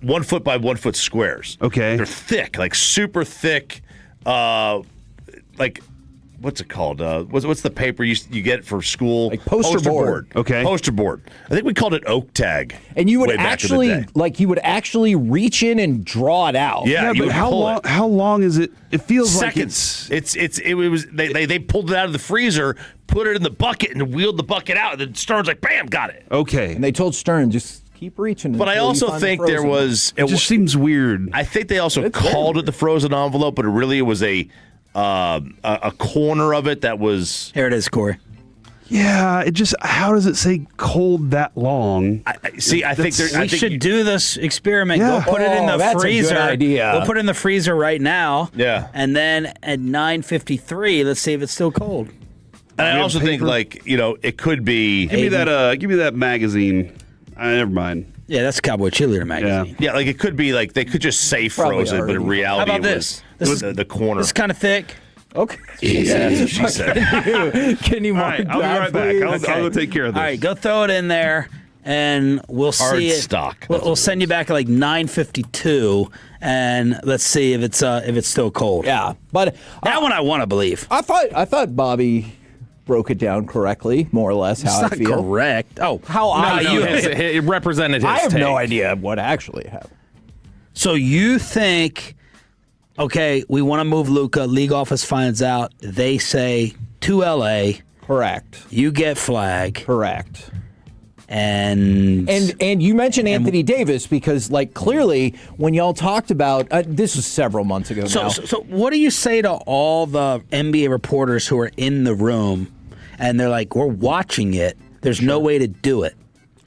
1 foot by 1 foot squares. Okay, they're thick, like super thick. Like what's it called? What's the paper you get for school? Like poster board. Okay, poster board. I think we called it oak tag. And you would actually reach in and draw it out. Yeah, but how long is it? It feels seconds. Like it was they pulled it out of the freezer, put it in the bucket, and wheeled the bucket out. And then Stern's like, bam, got it. Okay. And they told Stern, just keep reaching. But I also think there was. It just seems weird. I think they also called it the frozen envelope, but it was a corner of it that was. Here it is, Corey. Yeah, how does it say cold that long? We should do this experiment. Yeah. Go put it in the freezer. That's a good idea. We'll put it in the freezer right now. Yeah. And then at 9:53, let's see if it's still cold. And I also think, it could be. Give me that magazine. Never mind. Yeah, that's Cowboy Cheerleader magazine. Yeah, it could be they could just say frozen, but in reality, how about this? This was the corner. It's kind of thick. Okay. Yeah, that's what she said. Can you mark I'll be right back. I'll go take care of this. All right, go throw it in there, and we'll see it. Stock. We'll send you back at 9:52, and let's see if it's still cold. Yeah, but that one I want to believe. I thought Bobby broke it down correctly, more or less how I feel. Correct. Oh, it represented his I have take. no idea what actually happened. So you think, okay, we want to move Luka. League office finds out. They say to LA. Correct. You get flag. Correct. And you mentioned Anthony Davis because, clearly, when y'all talked about this was several months ago now. So what do you say to all the NBA reporters who are in the room and they're like, we're watching it. There's no way to do it.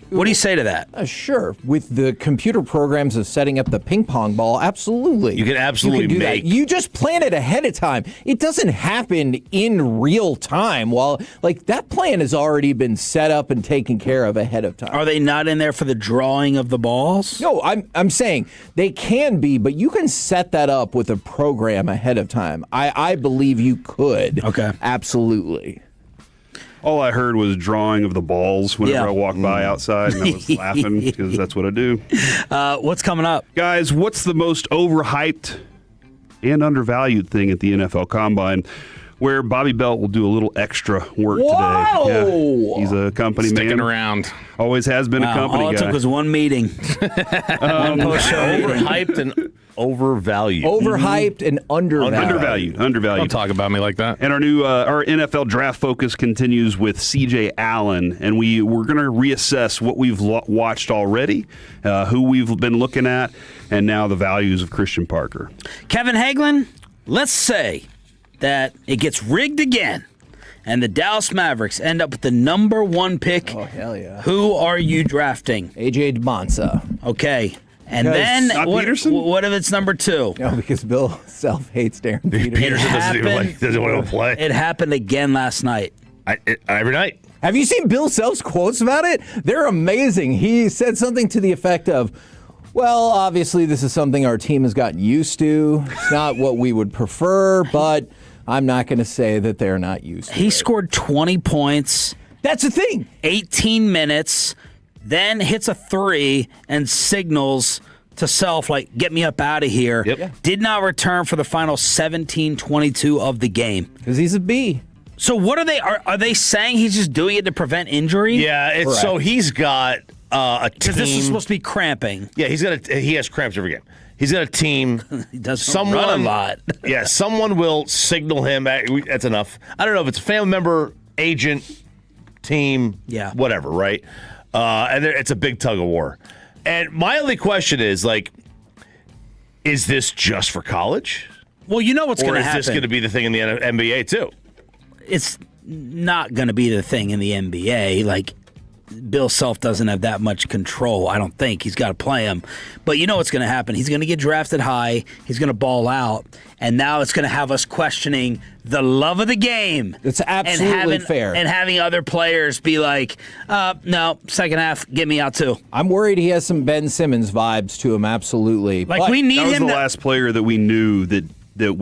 What do you say to that? Sure. With the computer programs of setting up the ping pong ball, absolutely. You can absolutely do make. That. You just plan it ahead of time. It doesn't happen in real time. That plan has already been set up and taken care of ahead of time. Are they not in there for the drawing of the balls? No, I'm saying they can be, but you can set that up with a program ahead of time. I believe you could. Okay. Absolutely. All I heard was drawing of the balls whenever I walked by outside, and I was laughing because that's what I do. What's coming up? Guys, what's the most overhyped and undervalued thing at the NFL Combine? where Bobby Belt will do a little extra work today. Yeah, he's a company Sticking man. around. Always has been a company all it guy. took was one meeting. One post-show meeting. Overhyped and overvalued. Overhyped and undervalued. Undervalued. Don't talk about me like that. And our new our NFL draft focus continues with CJ Allen, and we're going to reassess what we've watched already, who we've been looking at, and now the values of Christian Parker. Kevin Hagelin, let's say that it gets rigged again, and the Dallas Mavericks end up with the number 1 pick. Oh, hell yeah. Who are you drafting? AJ DeMonsa. Okay. And Because- then Not what, Peterson? what if it's number 2? No, because Bill Self hates Darren Peterson. Peterson doesn't want to play. It happened again last night. Every night. Have you seen Bill Self's quotes about it? They're amazing. He said something to the effect of, well, obviously this is something our team has gotten used to. It's not what we would prefer, but I'm not going to say that they're not used to it. He scored 20 points. That's the thing. 18 minutes, then hits a 3 and signals to Self, like, get me up out of here. Yep. Yeah. Did not return for the final 17-22 of the game. Because he's a B. So what are they? Are they saying he's just doing it to prevent injury? Yeah, so he's got a team. Because this is supposed to be cramping. Yeah, he has cramps every game. He's got a team. He does run a lot. Yeah, someone will signal him. That's enough. I don't know if it's a family member, agent, team, whatever, right? And it's a big tug of war. And my only question is, like, is this just for college? Well, you know what's going to happen. Or is this going to be the thing in the NBA, too? It's not going to be the thing in the NBA. Like, Bill Self doesn't have that much control, I don't think. He's got to play him. But you know what's going to happen. He's going to get drafted high. He's going to ball out. And now it's going to have us questioning the love of the game. It's absolutely fair. And having other players be like, no, second half, get me out too. I'm worried he has some Ben Simmons vibes to him, absolutely. Like, we need that was him the to- last player that we knew that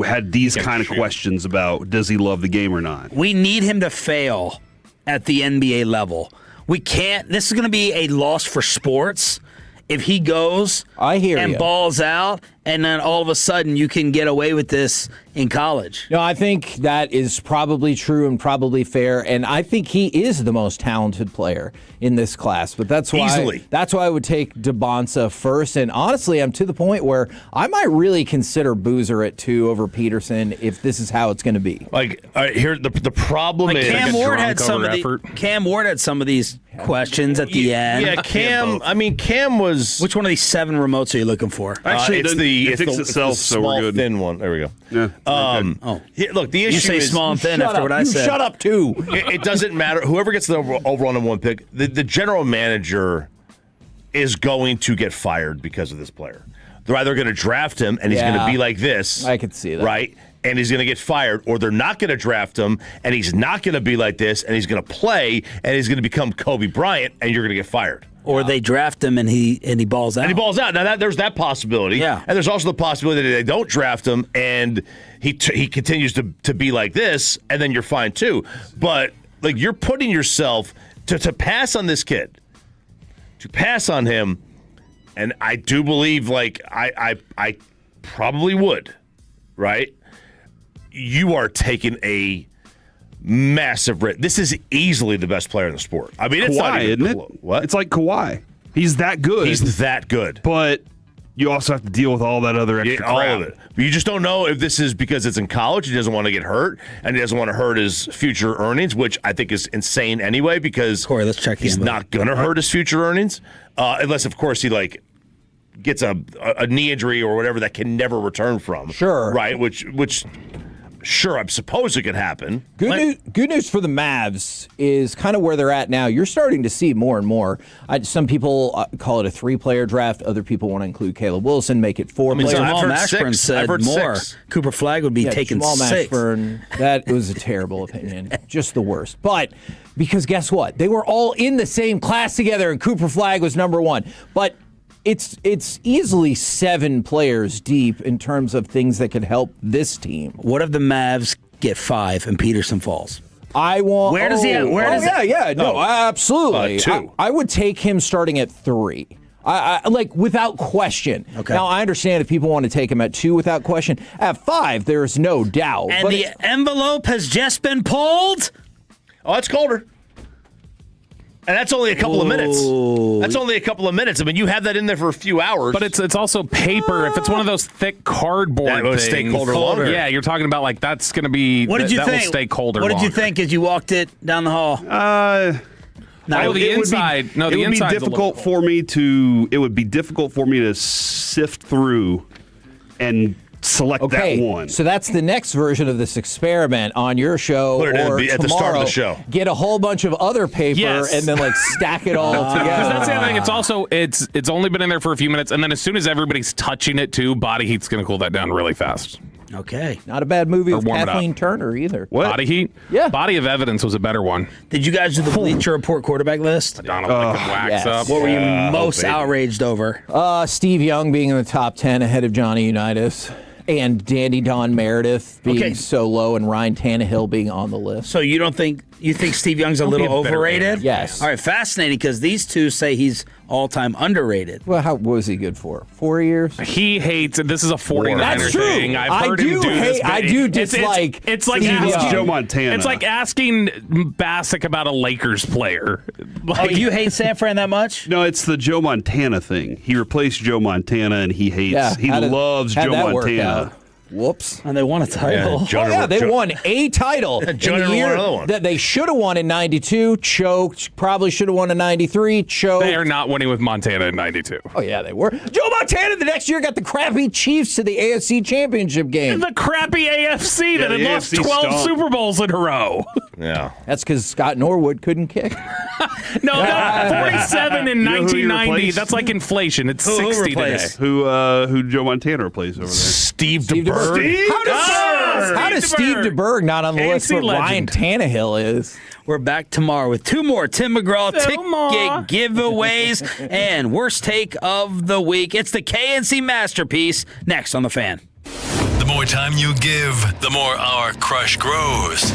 had these kind of questions about does he love the game or not. We need him to fail at the NBA level. We can't. This is going to be a loss for sports if he goes and balls out, and then all of a sudden you can get away with this in college. No, I think that is probably true and probably fair, and I think he is the most talented player in this class. But that's why I would take DeBonsa first. And honestly, I'm to the point where I might really consider Boozer at 2 over Peterson if this is how it's going to be. Like, here the problem is Cam Ward had some of these questions at the end. Yeah, Cam. I mean, Cam was. Which one of these 7 remotes are you looking for? Actually, it's the itself, so small, we're good. thin one. There we go. Yeah. Look, the issue you say is small and thin after what I said. Shut up, too. It doesn't matter. Whoever gets the overall number 1 pick, the general manager is going to get fired because of this player. They're either going to draft him and he's going to be like this. I could see that. Right? And he's going to get fired, or they're not going to draft him and he's not going to be like this, and he's going to play and he's going to become Kobe Bryant, and you're going to get fired. Or they draft him and he balls out. And he balls out. Now there's that possibility. Yeah. And there's also the possibility that they don't draft him and he continues to be like this, and then you're fine too. But like, you're putting yourself to pass on this kid, to pass on him, and I do believe, like, I probably would, right? You are taking a massive risk. This is easily the best player in the sport. I mean, it's Kawhi, not even isn't it? What? It's like Kawhi. He's that good. He's that good. But you also have to deal with all that other extra crap. All of it. But you just don't know if this is because it's in college. He doesn't want to get hurt, and he doesn't want to hurt his future earnings, which I think is insane anyway, because Corey, let's check he's not going to hurt his future earnings, unless, of course, he gets a knee injury or whatever that can never return from. Sure. Right, which sure, I'm supposed it could happen. Good news for the Mavs is kind of where they're at now. You're starting to see more and more. Some people call it a 3-player draft. Other people want to include Caleb Wilson, make it 4 players. Jamal Mashburn said more. 6. Cooper Flagg would be taking Jamal 6. Mashburn, that was a terrible opinion. Just the worst. But because guess what? They were all in the same class together, and Cooper Flagg was number 1. But it's easily 7 players deep in terms of things that could help this team. What if the Mavs get 5 and Peterson falls? I want. Where does he? Absolutely. 2. I would take him starting at 3. I like without question. Okay. Now I understand if people want to take him at 2 without question. At 5, there's no doubt. And the envelope has just been pulled. Oh, it's colder. And that's only a couple of minutes. That's only a couple of minutes. I mean, you have that in there for a few hours. But it's also paper. If it's one of those thick cardboard that would things, stay colder longer. Yeah, you're talking about like that's going to be. What did you that think? Will stay colder. What did you longer. think as you walked it down the hall? No, the inside. No, the it would be inside's difficult for me to. It would be difficult for me to sift through and select that one. So that's the next version of this experiment on your show Put it or at the start of the show. Get a whole bunch of other paper and then like stack it all together. Because that's the other thing. It's also it's only been in there for a few minutes, and then as soon as everybody's touching it too, body heat's going to cool that down really fast. Okay. Not a bad movie Or with warm it Kathleen up. Turner either. What? Body Heat? Yeah. Body of Evidence was a better one. Did you guys do the Bleacher Report quarterback list? Donald could wax yes. up. What were you most outraged over? Steve Young being in the top 10 ahead of Johnny Unitas. And Dandy Don Meredith being so low and Ryan Tannehill being on the list. So you think Steve Young's a little overrated? Yes. All right, fascinating because these two say he's all-time underrated. Well, what was he good for? 4 years? He hates it. This is a 49er That's true. thing. I've heard him do this. I do dislike It's like Steve asking Young. Joe Montana. It's like asking Bassick about a Lakers player. Oh, you hate San Fran that much? No, it's the Joe Montana thing. He replaced Joe Montana, and he hates. Yeah, he how'd loves how'd Joe that work Montana. out? Whoops. And they won a title. They won a title in Joe the never year won another one. that they should have won in 92, choked, probably should have won in 93, choked. They are not winning with Montana in 92. Oh, yeah, they were. Joe Montana the next year got the crappy Chiefs to the AFC Championship game. The crappy AFC that had the lost AFC 12 stunk. Super Bowls in a row. Yeah. That's because Scott Norwood couldn't kick. No, 47 in You know who he 1990. replaced? That's like inflation. It's 60 today. replaced? Who Joe Montana replaced over there? Steve DeBerg. How does Steve DeBerg not on the list, but Ryan Tannehill is? We're back tomorrow with 2 more Tim McGraw Two ticket more. giveaways and worst take of the week. It's the KNC Masterpiece next on The Fan. The more time you give, the more our crush grows.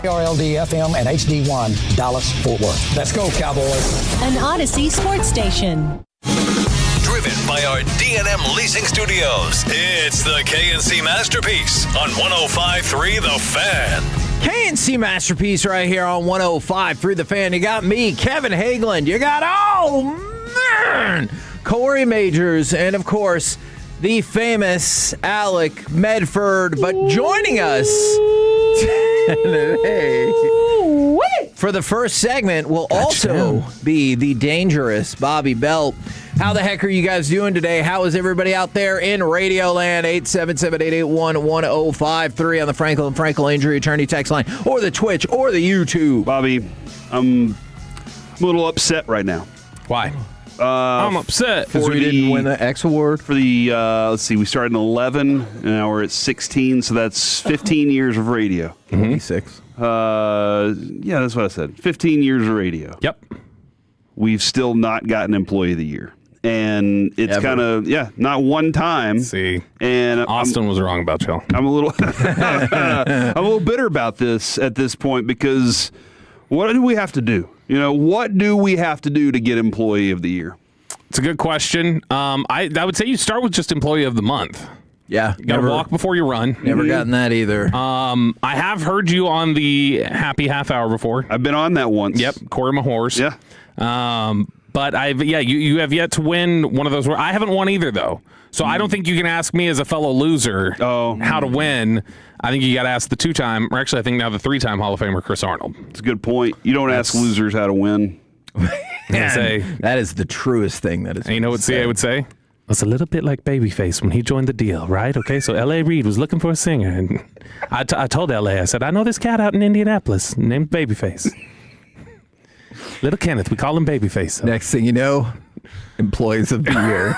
krld-fm and HD1 Dallas-Fort Worth. Let's go, Cowboys. An Odyssey sports station. Driven by our D&M Leasing Studios, it's the KNC Masterpiece on 105.3 The Fan. KNC Masterpiece right here on 105.3 The Fan. You got me, Kevin Hageland. You got, Corey Majors. And, of course, the famous Alec Medford. But joining us today for the first segment will also be the dangerous Bobby Belt. How the heck are you guys doing today? How is everybody out there in Radio Land? 877-881-1053 on the Frankel Injury Attorney text line, or the Twitch, or the YouTube. Bobby, I'm a little upset right now. Why? I'm upset because we didn't win the X Award. For the, let's see, we started in 11, and now we're at 16, so that's 15 years of radio. 26. Yeah, that's what I said. 15 years of radio. Yep. We've still not gotten Employee of the Year. And it's kind of, not one time. See, and Austin was wrong about you. I'm a little, I'm a little bitter about this at this point, because what do we have to do? What do we have to do to get Employee of the Year? It's a good question. I would say you start with just Employee of the Month. Yeah, you got to walk before you run. Never gotten that either. I have heard you on the Happy Half Hour before. I've been on that once. Yep, Corey Mahorse. Yeah. But you have yet to win one of those. I haven't won either, though. So I don't think you can ask me as a fellow loser how to win. I think you got to ask the two-time, or actually I think now the three-time Hall of Famer Chris Arnold. It's a good point. You don't ask losers how to win. That is the truest thing that is. And you know what CA would say? It's a little bit like Babyface when he joined the deal, right? Okay, so L.A. Reid was looking for a singer, and I told L.A., I said, I know this cat out in Indianapolis named Babyface. Little Kenneth, we call him Babyface. Next thing you know, Employees of the Year.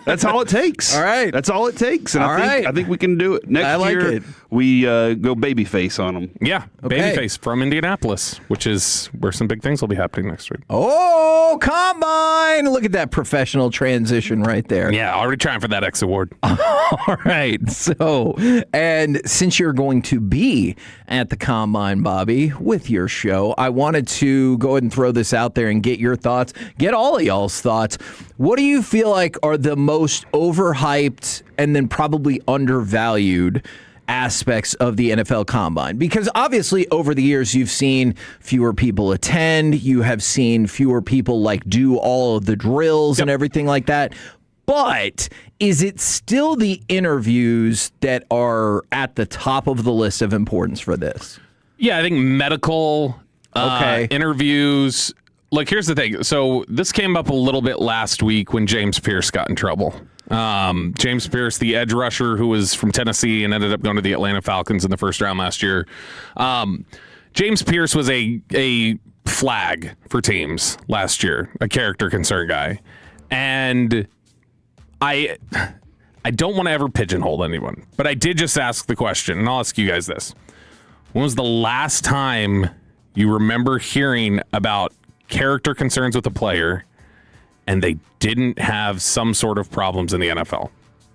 That's all it takes. All right. That's all it takes. And I think we can do it. Next year, we go Babyface on them. Yeah, Babyface from Indianapolis, which is where some big things will be happening next week. Oh, Combine! Look at that professional transition right there. Yeah, already trying for that X Award. All right. So, and since you're going to be at the Combine, Bobby, with your show, I wanted to go ahead and throw this out there and get your thoughts, get all of y'all's thoughts. What do you feel like are the most overhyped and then probably undervalued aspects of the NFL Combine? Because obviously over the years you've seen fewer people attend, you have seen fewer people do all of the drills and everything like that. But is it still the interviews that are at the top of the list of importance for this? Yeah, I think medical interviews. Look, here's the thing. So this came up a little bit last week when James Pierce got in trouble. James Pierce, the edge rusher who was from Tennessee and ended up going to the Atlanta Falcons in the first round last year. James Pierce was a flag for teams last year, a character concern guy. And I don't want to ever pigeonhole anyone, but I did just ask the question, and I'll ask you guys this. When was the last time you remember hearing about character concerns with a player and they didn't have some sort of problems in the NFL?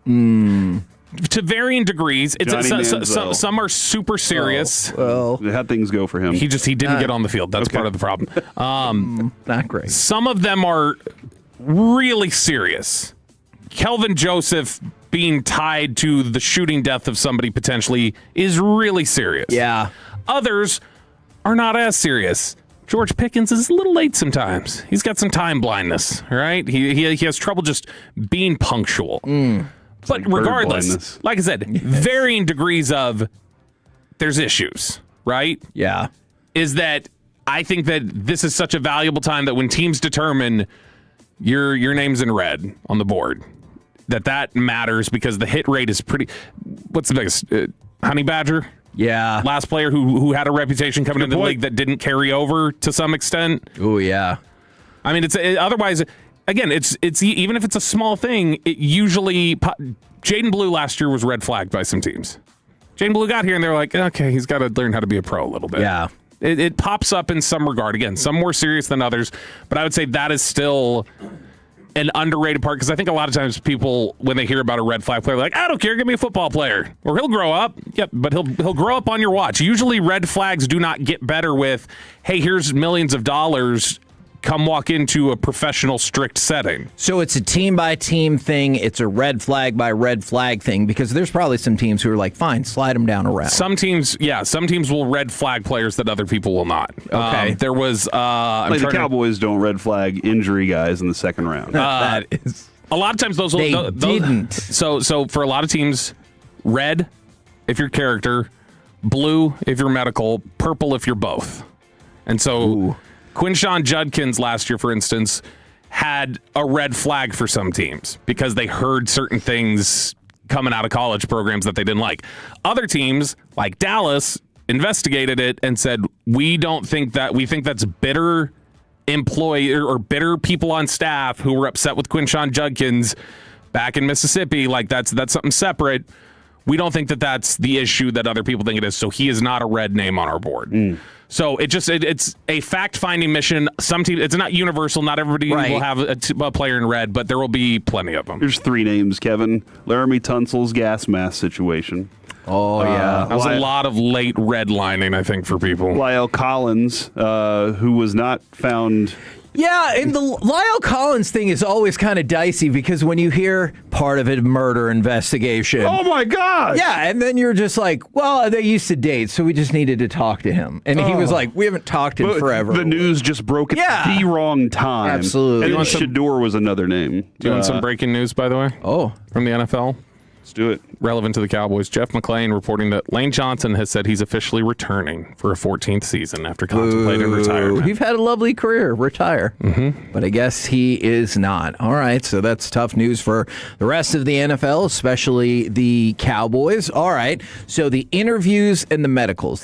To varying degrees. Some are super serious. Well, how'd things go for him? He didn't get on the field. That's part of the problem. Not great. Some of them are really serious. Kelvin Joseph being tied to the shooting death of somebody potentially is really serious. Yeah. Others are not as serious. George Pickens is a little late sometimes. He's got some time blindness, right? He has trouble just being punctual. But regardless, like I said, varying degrees of there's issues, right? Yeah. Is that I think that this is such a valuable time that when teams determine your name's in red on the board, that matters because the hit rate is pretty. What's the biggest? Honey Badger? Yeah. Last player who had a reputation coming into the league that didn't carry over to some extent. Oh, yeah. I mean, otherwise, again, it's even if it's a small thing, it usually Jaden Blue last year was red flagged by some teams. Jaden Blue got here and they're like, okay, he's got to learn how to be a pro a little bit. Yeah. It pops up in some regard. Again, some more serious than others, but I would say that is still an underrated part, because I think a lot of times people, when they hear about a red flag player, they're like, I don't care, give me a football player. Or he'll grow up. Yep, but he'll grow up on your watch. Usually red flags do not get better with, hey, here's millions of dollars, come walk into a professional strict setting. So it's a team by team thing. It's a red flag by red flag thing, because there's probably some teams who are like, fine, slide them down a route. Some teams will red flag players that other people will not. Okay. There was the Cowboys don't red flag injury guys in the second round. That is a lot of times those didn't. So for a lot of teams, red if you're character, blue if you're medical, purple if you're both. And so Quinshon Judkins last year, for instance, had a red flag for some teams because they heard certain things coming out of college programs that they didn't like. Other teams, like Dallas, investigated it and said, we think that's bitter employee or bitter people on staff who were upset with Quinshon Judkins back in Mississippi. Like that's something separate. We don't think that that's the issue that other people think it is. So he is not a red name on our board. So it's a fact-finding mission. Some teams, it's not universal. Not everybody will have a player in red, but there will be plenty of them. There's 3 names, Kevin. Laramie Tunsil's gas mask situation. Oh, yeah. That was a lot of late redlining, I think, for people. Lyle Collins, who was not found... Yeah, and the Lyle Collins thing is always kind of dicey because when you hear part of it, murder investigation. Oh, my gosh. Yeah, and then you're just like, well, they used to date, so we just needed to talk to him. And he was like, we haven't talked in forever. The news just broke at the wrong time. Absolutely. And Shador was another name. Do you want some breaking news, by the way? Oh. From the NFL? Let's do it. Relevant to the Cowboys. Jeff McClain reporting that Lane Johnson has said he's officially returning for a 14th season after contemplating retirement. You've had a lovely career. Retire. But I guess he is not. All right, so that's tough news for the rest of the NFL, especially the Cowboys. All right, so the interviews and the medicals.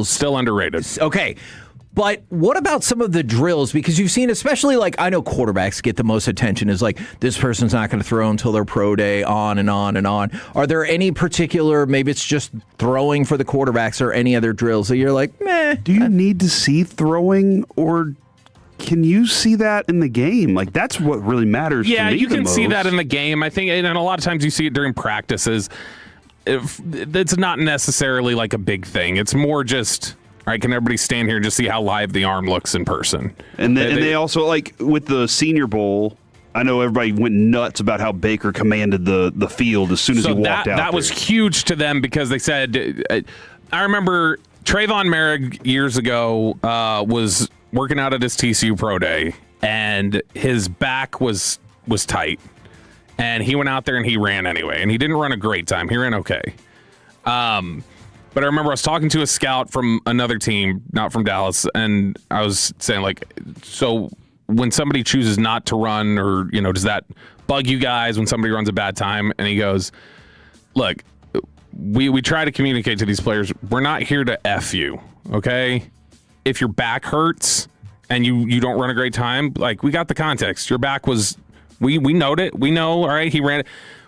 Still underrated. Okay. But what about some of the drills? Because you've seen, especially I know quarterbacks get the most attention is like, this person's not going to throw until their pro day, on and on and on. Are there any particular, maybe it's just throwing for the quarterbacks or any other drills that you're like, meh? Do you need to see throwing, or can you see that in the game? Like, that's what really matters. Yeah, to me you can the see most. that in the game. I think, and a lot of times you see it during practices. It's not necessarily like a big thing. It's more just... All right, can everybody stand here and just see how live the arm looks in person? And they also, like, with the Senior Bowl, I know everybody went nuts about how Baker commanded the field as soon as he walked out. That was huge to them because they said, I remember Trayvon Merrick years ago was working out at his TCU Pro Day, and his back was tight. And he went out there and he ran anyway, and he didn't run a great time. He ran okay. But I remember I was talking to a scout from another team, not from Dallas, and I was saying, like, so when somebody chooses not to run, or, does that bug you guys when somebody runs a bad time? And he goes, look, we try to communicate to these players, we're not here to F you, okay? If your back hurts and you don't run a great time, like, we got the context. Your back was, we noted it. We know, all right, he ran it.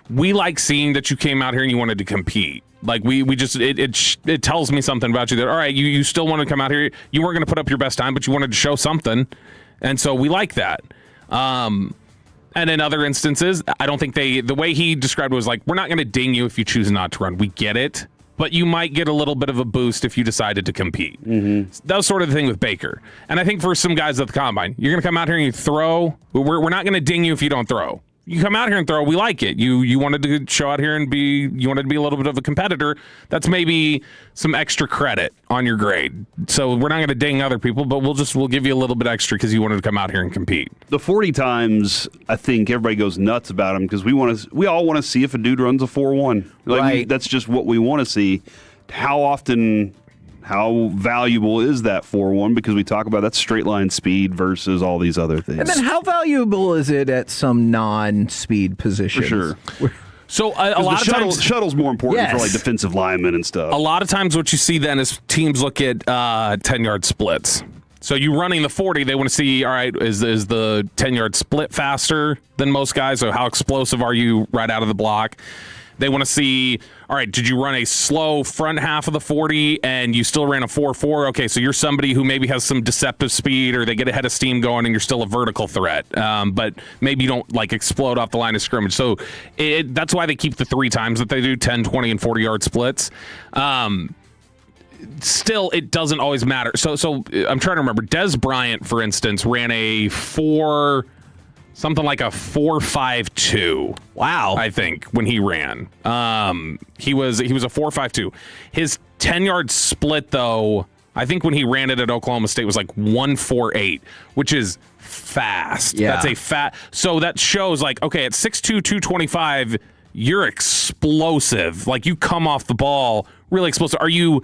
We like seeing that you came out here and you wanted to compete. Like, we just, it tells me something about you that, all right, you still want to come out here. You weren't going to put up your best time, but you wanted to show something. And so we like that. And in other instances, I don't think the way he described it was like, we're not going to ding you if you choose not to run. We get it. But you might get a little bit of a boost if you decided to compete. That was sort of the thing with Baker. And I think for some guys at the Combine, you're going to come out here and you throw. We're not going to ding you if you don't throw. You come out here and throw, we like it. You wanted to show out here and you wanted to be a little bit of a competitor. That's maybe some extra credit on your grade. So we're not going to ding other people, but we'll give you a little bit extra because you wanted to come out here and compete. The 40 times, I think everybody goes nuts about him because we all want to see if a dude runs a 4.1. Right. That's just what we want to see. How valuable is that 4.1? Because we talk about that straight line speed versus all these other things. And then how valuable is it at some non-speed positions? For sure. So a lot of times, shuttle's more important for like defensive linemen and stuff. A lot of times what you see then is teams look at 10-yard splits. So you running the 40, they want to see, all right, is the 10-yard split faster than most guys? So how explosive are you right out of the block? They want to see, all right, did you run a slow front half of the 40 and you still ran a 4.4? Okay, so you're somebody who maybe has some deceptive speed, or they get a head of steam going and you're still a vertical threat, but maybe you don't like explode off the line of scrimmage. So that's why they keep the 3 times that they do, 10, 20, and 40-yard splits. Still, it doesn't always matter. So I'm trying to remember. Des Bryant, for instance, ran a 4.52. Wow. I think when he ran. He was a 4.52. His 10-yard split, though, I think when he ran it at Oklahoma State was like 1.48, which is fast. Yeah. That's so that shows like, okay, at 6'2", 225, you're explosive. Like, you come off the ball really explosive. Are you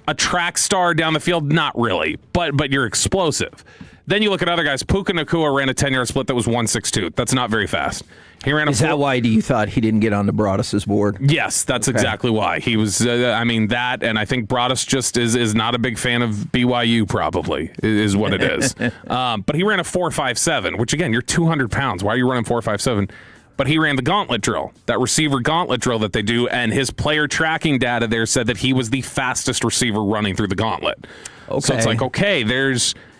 a track star down the field? Not really, but you're explosive. Then you look at other guys. Puka Nacua ran a 10-yard split that was 1.62. That's not very fast. He ran. Is that why you thought he didn't get onto Broadus's board? Yes, that's exactly why. He was. That, and I think Broadus just is not a big fan of BYU. Probably is what it is. But he ran a 4.57, which again, you're 200 pounds. Why are you running 4.57? But he ran the gauntlet drill, that receiver gauntlet drill that they do, and his player tracking data there said that he was the fastest receiver running through the gauntlet. Okay. So it's like, okay,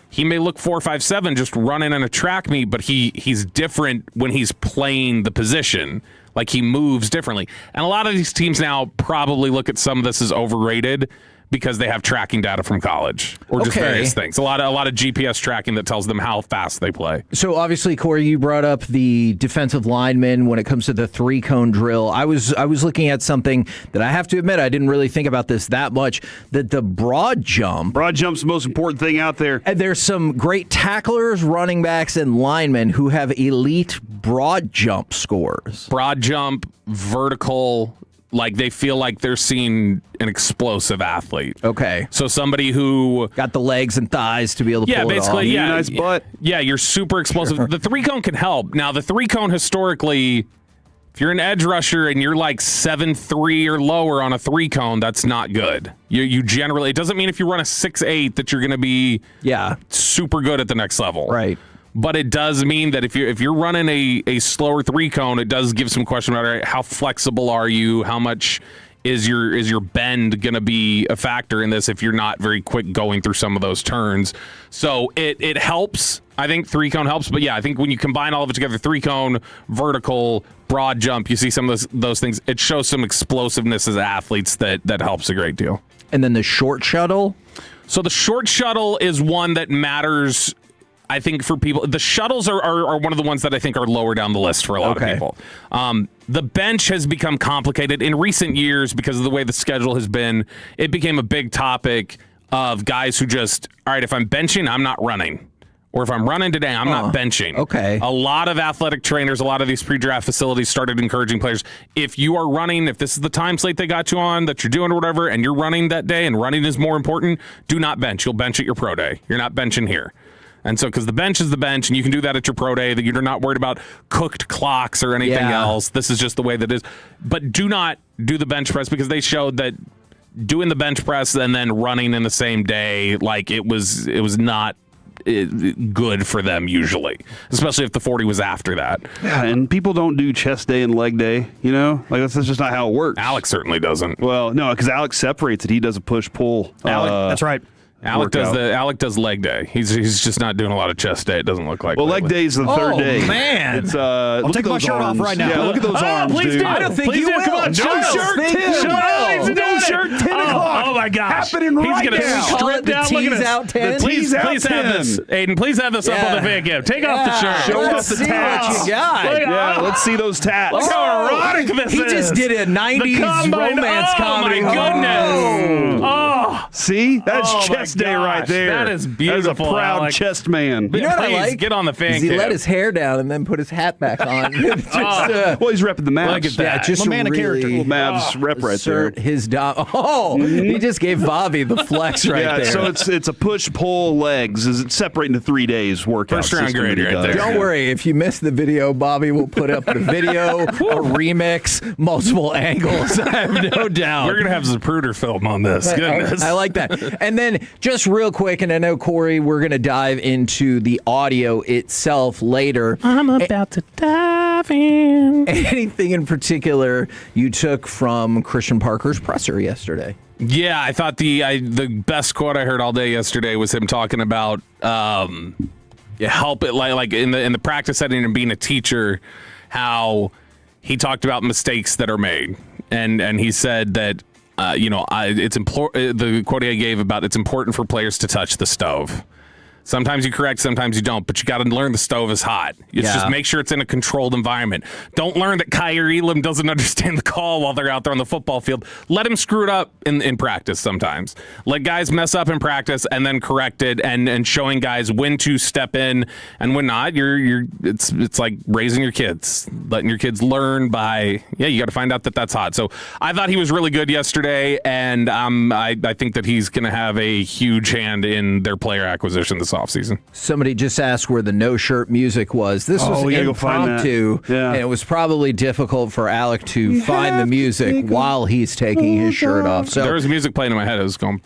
he may look 4.57 just running in a track meet, but he's different when he's playing the position. Like, he moves differently. And a lot of these teams now probably look at some of this as overrated because they have tracking data from college or just various things. A lot of GPS tracking that tells them how fast they play. So obviously, Corey, you brought up the defensive linemen when it comes to the 3-cone drill. I was looking at something that I have to admit I didn't really think about this that much. That the broad jump's the most important thing out there. And there's some great tacklers, running backs, and linemen who have elite broad jump scores. Broad jump, vertical. Like, they feel like they're seeing an explosive athlete. Okay. So somebody who got the legs and thighs to be able to pull it off. Yeah, nice butt. Yeah, you're super explosive. Sure. The 3-cone can help. Now, the 3-cone historically, if you're an edge rusher and you're like 7'3" or lower on a 3-cone, that's not good. You generally, it doesn't mean if you run a 6'8" that you're going to be super good at the next level. Right. But it does mean that if you're running a slower 3-cone, it does give some question about, right, how flexible are you? How much is your bend going to be a factor in this if you're not very quick going through some of those turns? So it helps. I think 3-cone helps. But yeah, I think when you combine all of it together, 3-cone, vertical, broad jump, you see some of those things. It shows some explosiveness as athletes that helps a great deal. And then the short shuttle? So the short shuttle is one that matters, I think, for people. The shuttles are one of the ones that I think are lower down the list for a lot of people. The bench has become complicated in recent years because of the way the schedule has been. It became a big topic of guys who just, all right, if I'm benching, I'm not running. Or if I'm running today, I'm not benching. Okay. A lot of athletic trainers, a lot of these pre-draft facilities started encouraging players, if you are running, if this is the time slate they got you on, that you're doing or whatever, and you're running that day and running is more important, do not bench. You'll bench at your pro day. You're not benching here. And so, because the bench is the bench, and you can do that at your pro day, that you're not worried about cooked clocks or anything else. This is just the way that it is. But do not do the bench press, because they showed that doing the bench press and then running in the same day, like, it was not good for them usually, especially if the 40 was after that. Yeah, and people don't do chest day and leg day, you know? Like, that's just not how it works. Alex certainly doesn't. Well, no, because Alex separates it. He does a push-pull. That's right. Alec does leg day. He's just not doing a lot of chest day. It doesn't look like. Well, leg day is the third day. Oh man! It's I'll take my shirt off right now. Yeah, look at those arms, please dude. do. I don't think please you do. will. Come on, No shirt, Tim. No shirt, 10 o'clock. Oh my gosh! Happening right He's gonna now. strip down. The tease out 10. Please have this, Aiden. Please have this up on the fan cam. Take off the shirt. Show Let's off the see tats. what you got. Yeah, let's see those tats. Look how erotic this He is. just did a 90s romance comedy. Oh my goodness! Oh. See? That's chest day right there. That is beautiful. That's a proud Alec. chest man. You know what I Please, like? get on the fan He cam. let his hair down and then put his hat back on. Well, he's repping the Mavs. Look at that. Yeah, just My man, a character. Little Mavs rep right there. assert his he just gave Bobby the flex right Yeah, there. so it's a push-pull legs. Is it separating to 3 days workout? First round system grade that he right does. there. Don't worry, if you missed the video, Bobby will put up the video, a remix, multiple angles. I have no doubt. We're gonna have Zapruder film on this. Goodness. I like that. And then just real quick, and I know, Corey, we're going to dive into the audio itself later. I'm about to dive in. Anything in particular you took from Christian Parker's presser yesterday? Yeah, I thought the best quote I heard all day yesterday was him talking about help it like in the practice setting and being a teacher, how he talked about mistakes that are made, and he said that the quote I gave about it's important for players to touch the stove. Sometimes you correct, sometimes you don't, but you got to learn the stove is hot. Just make sure it's in a controlled environment. Don't learn that Kyer Elam doesn't understand the call while they're out there on the football field. Let him screw it up in practice sometimes. Let guys mess up in practice and then correct it, and showing guys when to step in and when not. It's like raising your kids, letting your kids learn by, you got to find out that that's hot. So I thought he was really good yesterday, and I think that he's going to have a huge hand in their player acquisition this offseason. Somebody just asked where the no shirt music was. This was impromptu, and it was probably difficult for Alec to find the music while he's taking his shirt off. So there was music playing in my head. It was going,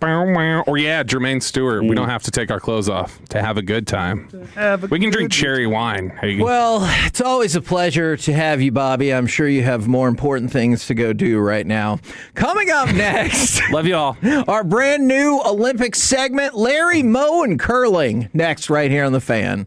or Jermaine Stewart. We don't have to take our clothes off to have a good time. We can drink cherry wine. Well, it's always a pleasure to have you, Bobby. I'm sure you have more important things to go do right now. Coming up next, love you all. Our brand new Olympic segment, Larry, Moe, and curling. Next, right here on The Fan.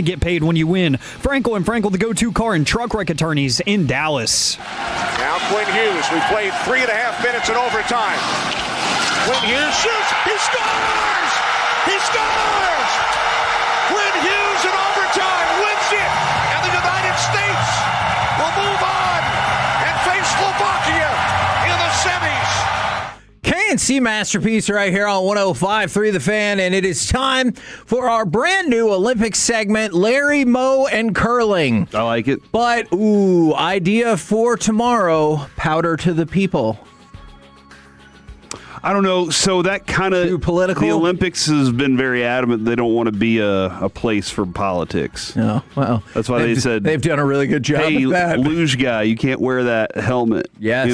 Get paid when you win. Frankel and Frankel, the go-to car and truck wreck attorneys in Dallas. Now Quinn Hughes. We played 3.5 minutes in overtime. Quinn Hughes shoots. He scores! He scores! Quinn Hughes in overtime wins it, and the United States will move on and face Slovakia in the semis. K&C Masterpiece right here on 105.3 The Fan, and it is time for our brand new Olympics segment, Larry, Moe, and Curling. I like it. But, idea for tomorrow, powder to the people. I don't know. So that kind of political. The Olympics has been very adamant they don't want to be a place for politics. No, well, that's why they said they've done a really good job. Hey, at that. luge guy, you can't wear that helmet. Yes,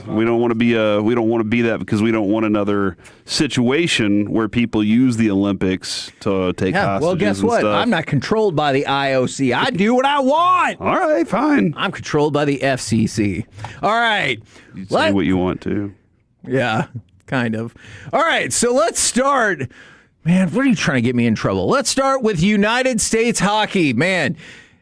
we don't want to be that because we don't want another situation where people use the Olympics to take hostages. Well, guess what? Stuff. I'm not controlled by the IOC. I do what I want. All right, fine. I'm controlled by the FCC. All right, you say what you want to. Yeah. Kind of. All right, so let's start. Man, what are you trying to get me in trouble? Let's start with United States hockey. Man,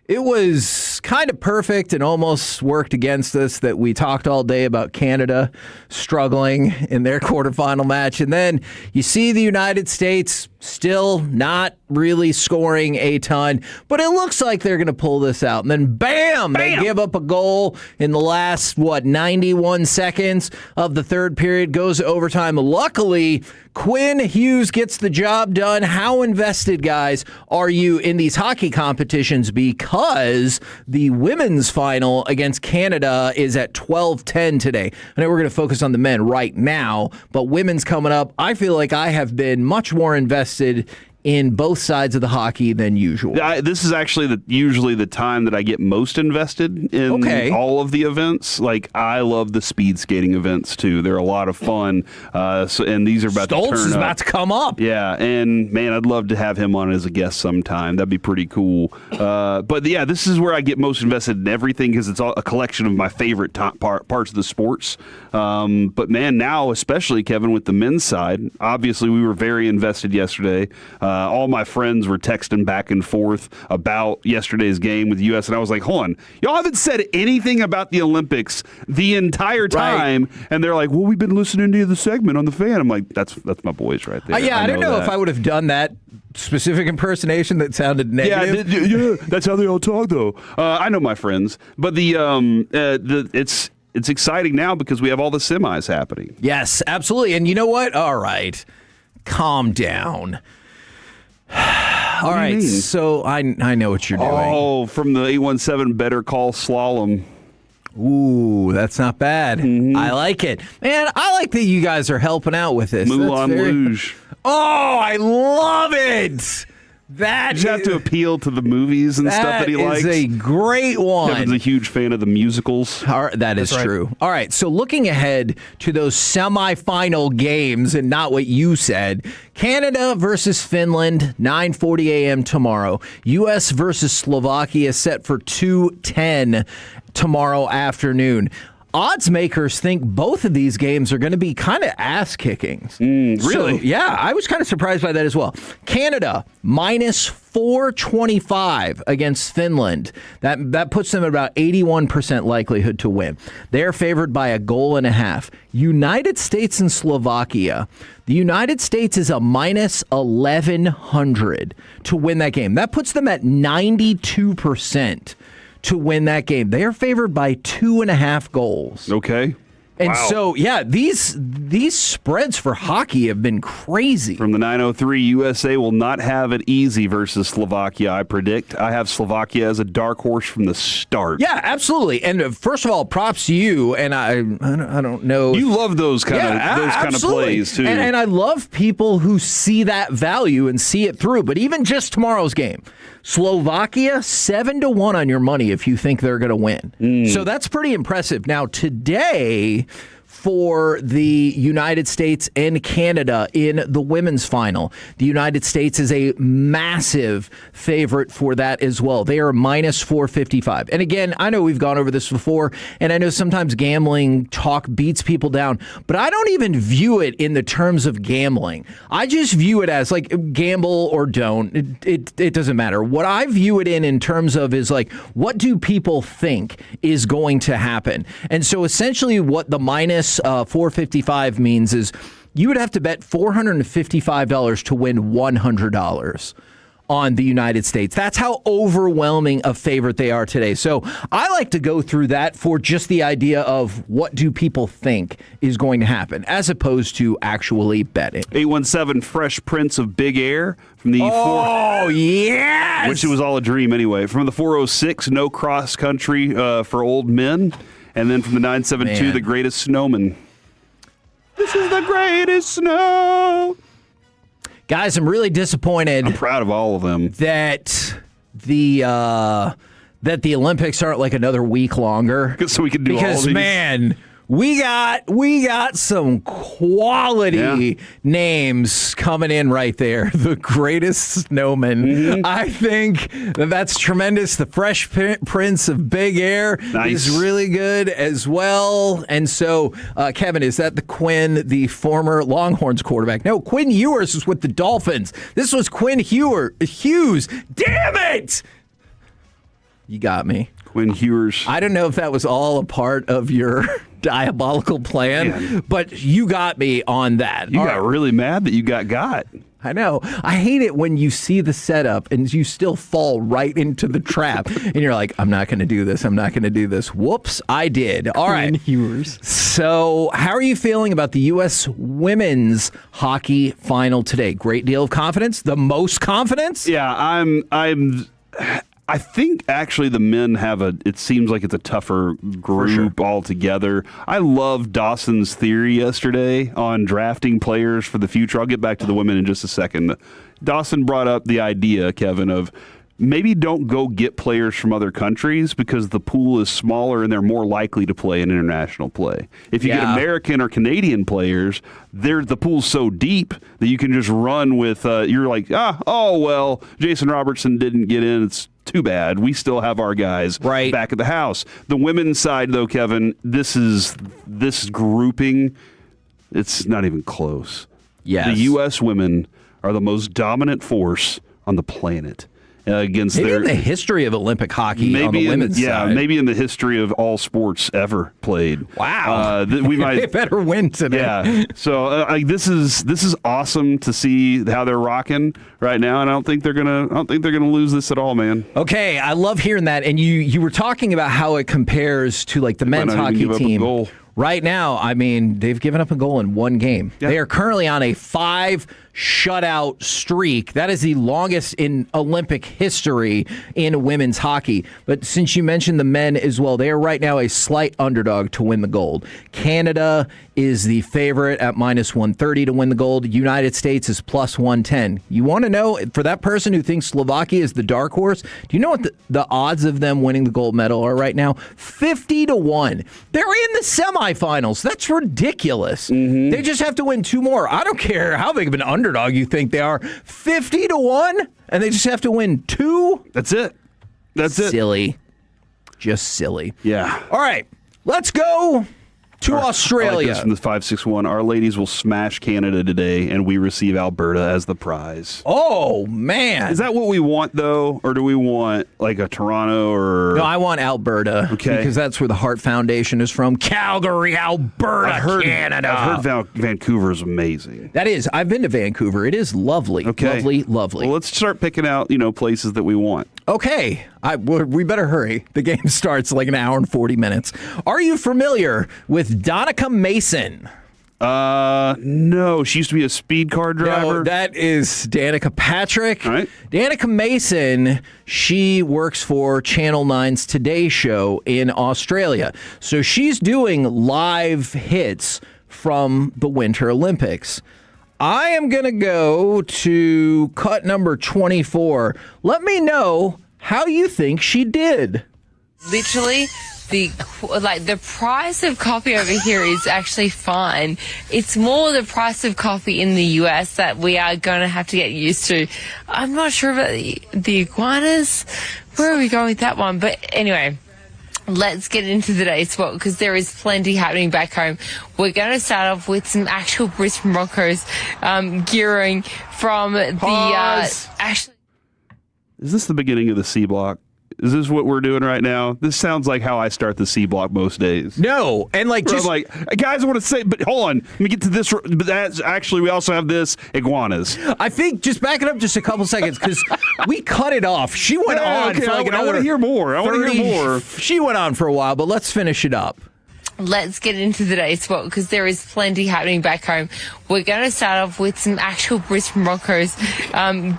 it was kind of perfect and almost worked against us that we talked all day about Canada struggling in their quarterfinal match. And then you see the United States still not really scoring a ton, but it looks like they're going to pull this out. And then bam, they give up a goal in the last, 91 seconds of the third period, goes to overtime. Luckily, Quinn Hughes gets the job done. How invested, guys, are you in these hockey competitions? Because the women's final against Canada is at 12:10 today. I know we're going to focus on the men right now, but women's coming up. I feel like I have been much more invested in both sides of the hockey than usual. This is actually usually the time that I get most invested in all of the events. Like, I love the speed skating events, too. They're a lot of fun. And these are about to turn up. Stoltz is about to come up. Yeah, and, man, I'd love to have him on as a guest sometime. That'd be pretty cool. But, yeah, this is where I get most invested in everything because it's all a collection of my favorite parts of the sports. But, man, now, especially, Kevin, with the men's side, obviously we were very invested yesterday. All my friends were texting back and forth about yesterday's game with the U.S., and I was like, hold on, y'all haven't said anything about the Olympics the entire time, right. And they're like, well, we've been listening to the segment on the Fan. I'm like, that's my boys right there. I don't know if I would have done that specific impersonation that sounded negative. Yeah, that's how they all talk, though. I know my friends, but it's exciting now because we have all the semis happening. Yes, absolutely. And you know what? All right, calm down. All right, so I know what you're doing. Oh, from the 817 Better Call Slalom. Ooh, that's not bad. Mm-hmm. I like it. Man, I like that you guys are helping out with this. Moulin Rouge. Oh, I love it. You have to appeal to the movies and stuff that he likes. That is a great one. Kevin's a huge fan of the musicals. That is true. All right, so looking ahead to those semifinal games and not what you said, Canada versus Finland, 9:40 a.m. tomorrow. U.S. versus Slovakia set for 2:10 tomorrow afternoon. Odds makers think both of these games are going to be kind of ass kickings. Really? So, yeah, I was kind of surprised by that as well. Canada minus 425 against Finland. That puts them at about 81% likelihood to win. They're favored by a goal and a half. United States and Slovakia. The United States is a minus 1,100 to win that game. That puts them at 92%. To win that game. They are favored by 2.5 goals. Okay. And so, yeah, these spreads for hockey have been crazy. From the 903, USA will not have it easy versus Slovakia, I predict. I have Slovakia as a dark horse from the start. Yeah, absolutely. And first of all, props to you. And I don't know. You love those kind of plays, too. And I love people who see that value and see it through. But even just tomorrow's game, Slovakia, 7-1 on your money if you think they're going to win. So that's pretty impressive. Now, today, for the United States and Canada in the women's final. The United States is a massive favorite for that as well. They are minus 455. And again, I know we've gone over this before, and I know sometimes gambling talk beats people down, but I don't even view it in the terms of gambling. I just view it as like gamble or don't. It doesn't matter. What I view it in terms of is like, what do people think is going to happen? And so essentially what the minus 455 means is you would have to bet $455 to win $100 on the United States. That's how overwhelming a favorite they are today. So I like to go through that for just the idea of what do people think is going to happen, as opposed to actually betting. 817 Fresh Prince of Big Air from the yes! Which it was all a dream anyway. From the 406, No Cross Country for Old Men. And then from the 972, The Greatest Snowman. This is the greatest snow. Guys, I'm really disappointed. I'm proud of all of them. That the Olympics aren't like another week longer. So we can do all these. Because, man, we got some quality names coming in right there. The Greatest Snowman. Mm-hmm. I think that's tremendous. The Fresh Prince of Big Air is really good as well. And so, Kevin, is that the Quinn, the former Longhorns quarterback? No, Quinn Ewers was with the Dolphins. This was Quinn Hughes. Damn it! You got me. Quinn Ewers. I don't know if that was all a part of your diabolical plan, but you got me on that. You got really mad that you got. I know. I hate it when you see the setup and you still fall right into the trap and you're like, I'm not going to do this. I'm not going to do this. Whoops, I did. All right. So how are you feeling about the U.S. women's hockey final today? Great deal of confidence? The most confidence? Yeah, I think actually the men have it seems like it's a tougher group altogether. I love Dawson's theory yesterday on drafting players for the future. I'll get back to the women in just a second. Dawson brought up the idea, Kevin, of maybe don't go get players from other countries because the pool is smaller and they're more likely to play in international play. If you get American or Canadian players, the pool's so deep that you can just run with, you're like, well, Jason Robertson didn't get in. It's too bad. We still have our guys back at the house. The women's side, though, Kevin, this grouping, it's not even close. Yes. The U.S. women are the most dominant force on the planet. Against maybe in the history of Olympic hockey on the women's side. Maybe in the history of all sports ever played. Wow, we might they better win today. Yeah, so this is awesome to see how they're rocking right now, and I don't think they're gonna lose this at all, man. Okay, I love hearing that, and you were talking about how it compares to like the men's hockey team. Right now, I mean, they've given up a goal in one game. Yeah. They are currently on a 5 shutout streak. That is the longest in Olympic history in women's hockey. But since you mentioned the men as well, they are right now a slight underdog to win the gold. Canada is the favorite at minus 130 to win the gold. United States is plus 110. You want to know, for that person who thinks Slovakia is the dark horse, do you know what the odds of them winning the gold medal are right now? 50-1. They're in the semifinals. That's ridiculous. Mm-hmm. They just have to win 2 more. I don't care how big of an underdog you think they are. 50-1, and they just have to win 2? That's it. Silly. Just silly. Yeah. All right. Let's go to Australia. I like this from the 561. Our ladies will smash Canada today, and we receive Alberta as the prize. Oh, man. Is that what we want, though? Or do we want, like, a Toronto or... No, I want Alberta. Okay. Because that's where the Hart Foundation is from. Calgary, Alberta, Canada. I've heard Vancouver is amazing. That is. I've been to Vancouver. It is lovely. Okay. Lovely. Well, let's start picking out, places that we want. Okay. We better hurry. The game starts like an hour and 40 minutes. Are you familiar with Danica Mason? No. She used to be a speed car driver. No, that is Danica Patrick. All right. Danica Mason, she works for Channel 9's Today Show in Australia. So she's doing live hits from the Winter Olympics. I am going to go to cut number 24. Let me know how you think she did. Literally the price of coffee over here is actually fine. It's more the price of coffee in the US that we are going to have to get used to. I'm not sure about the iguanas. Where are we going with that one? But anyway, let's get into today's sport because there is plenty happening back home. We're going to start off with some actual Brisbane Broncos gearing from Is this the beginning of the C block? Is this what we're doing right now? This sounds like how I start the C block most days. No, and like just I'm like, guys, I want to say, but hold on, let me get to this. But that's actually, we also have this iguanas. I think just back it up just a couple seconds because we cut it off. She went on for like I want to hear more. I want to hear more. She went on for a while, but let's finish it up. Let's get into today's sport because there is plenty happening back home. We're going to start off with some actual Brisbane Broncos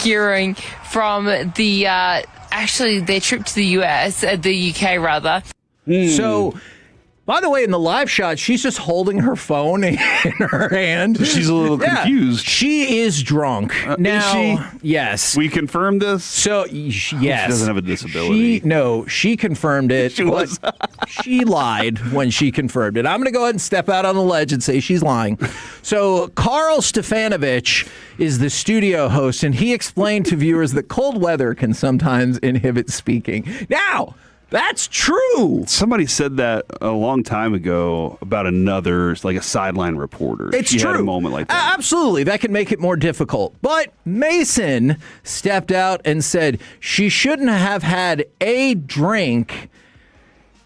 gearing from their trip to the US, the UK rather. So, by the way, in the live shot, she's just holding her phone in her hand. She's a little confused. She is drunk. Now, is she? Yes. We confirmed this? So, yes. She doesn't have a disability. She confirmed it. She lied when she confirmed it. I'm going to go ahead and step out on the ledge and say she's lying. So, Karl Stefanovich is the studio host, and he explained to viewers that cold weather can sometimes inhibit speaking. Now, that's true. Somebody said that a long time ago about another, like a sideline reporter. It's true. Had a moment like that. Absolutely. That can make it more difficult. But Mason stepped out and said she shouldn't have had a drink.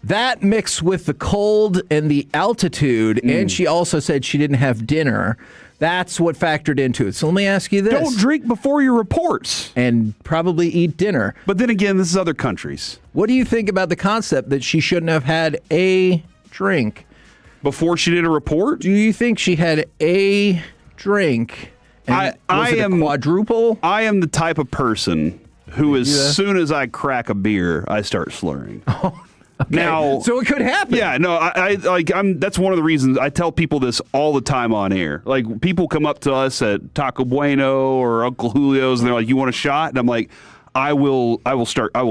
That mixed with the cold and the altitude, and she also said she didn't have dinner. That's what factored into it. So let me ask you this. Don't drink before your reports. And probably eat dinner. But then again, this is other countries. What do you think about the concept that she shouldn't have had a drink? Before she did a report? Do you think she had a drink? And was it a quadruple? I am the type of person who as soon as I crack a beer, I start slurring. Okay. Now, so it could happen. Yeah, no, I'm. That's one of the reasons I tell people this all the time on air. Like, people come up to us at Taco Bueno or Uncle Julio's, and they're like, "You want a shot?" And I'm like, I will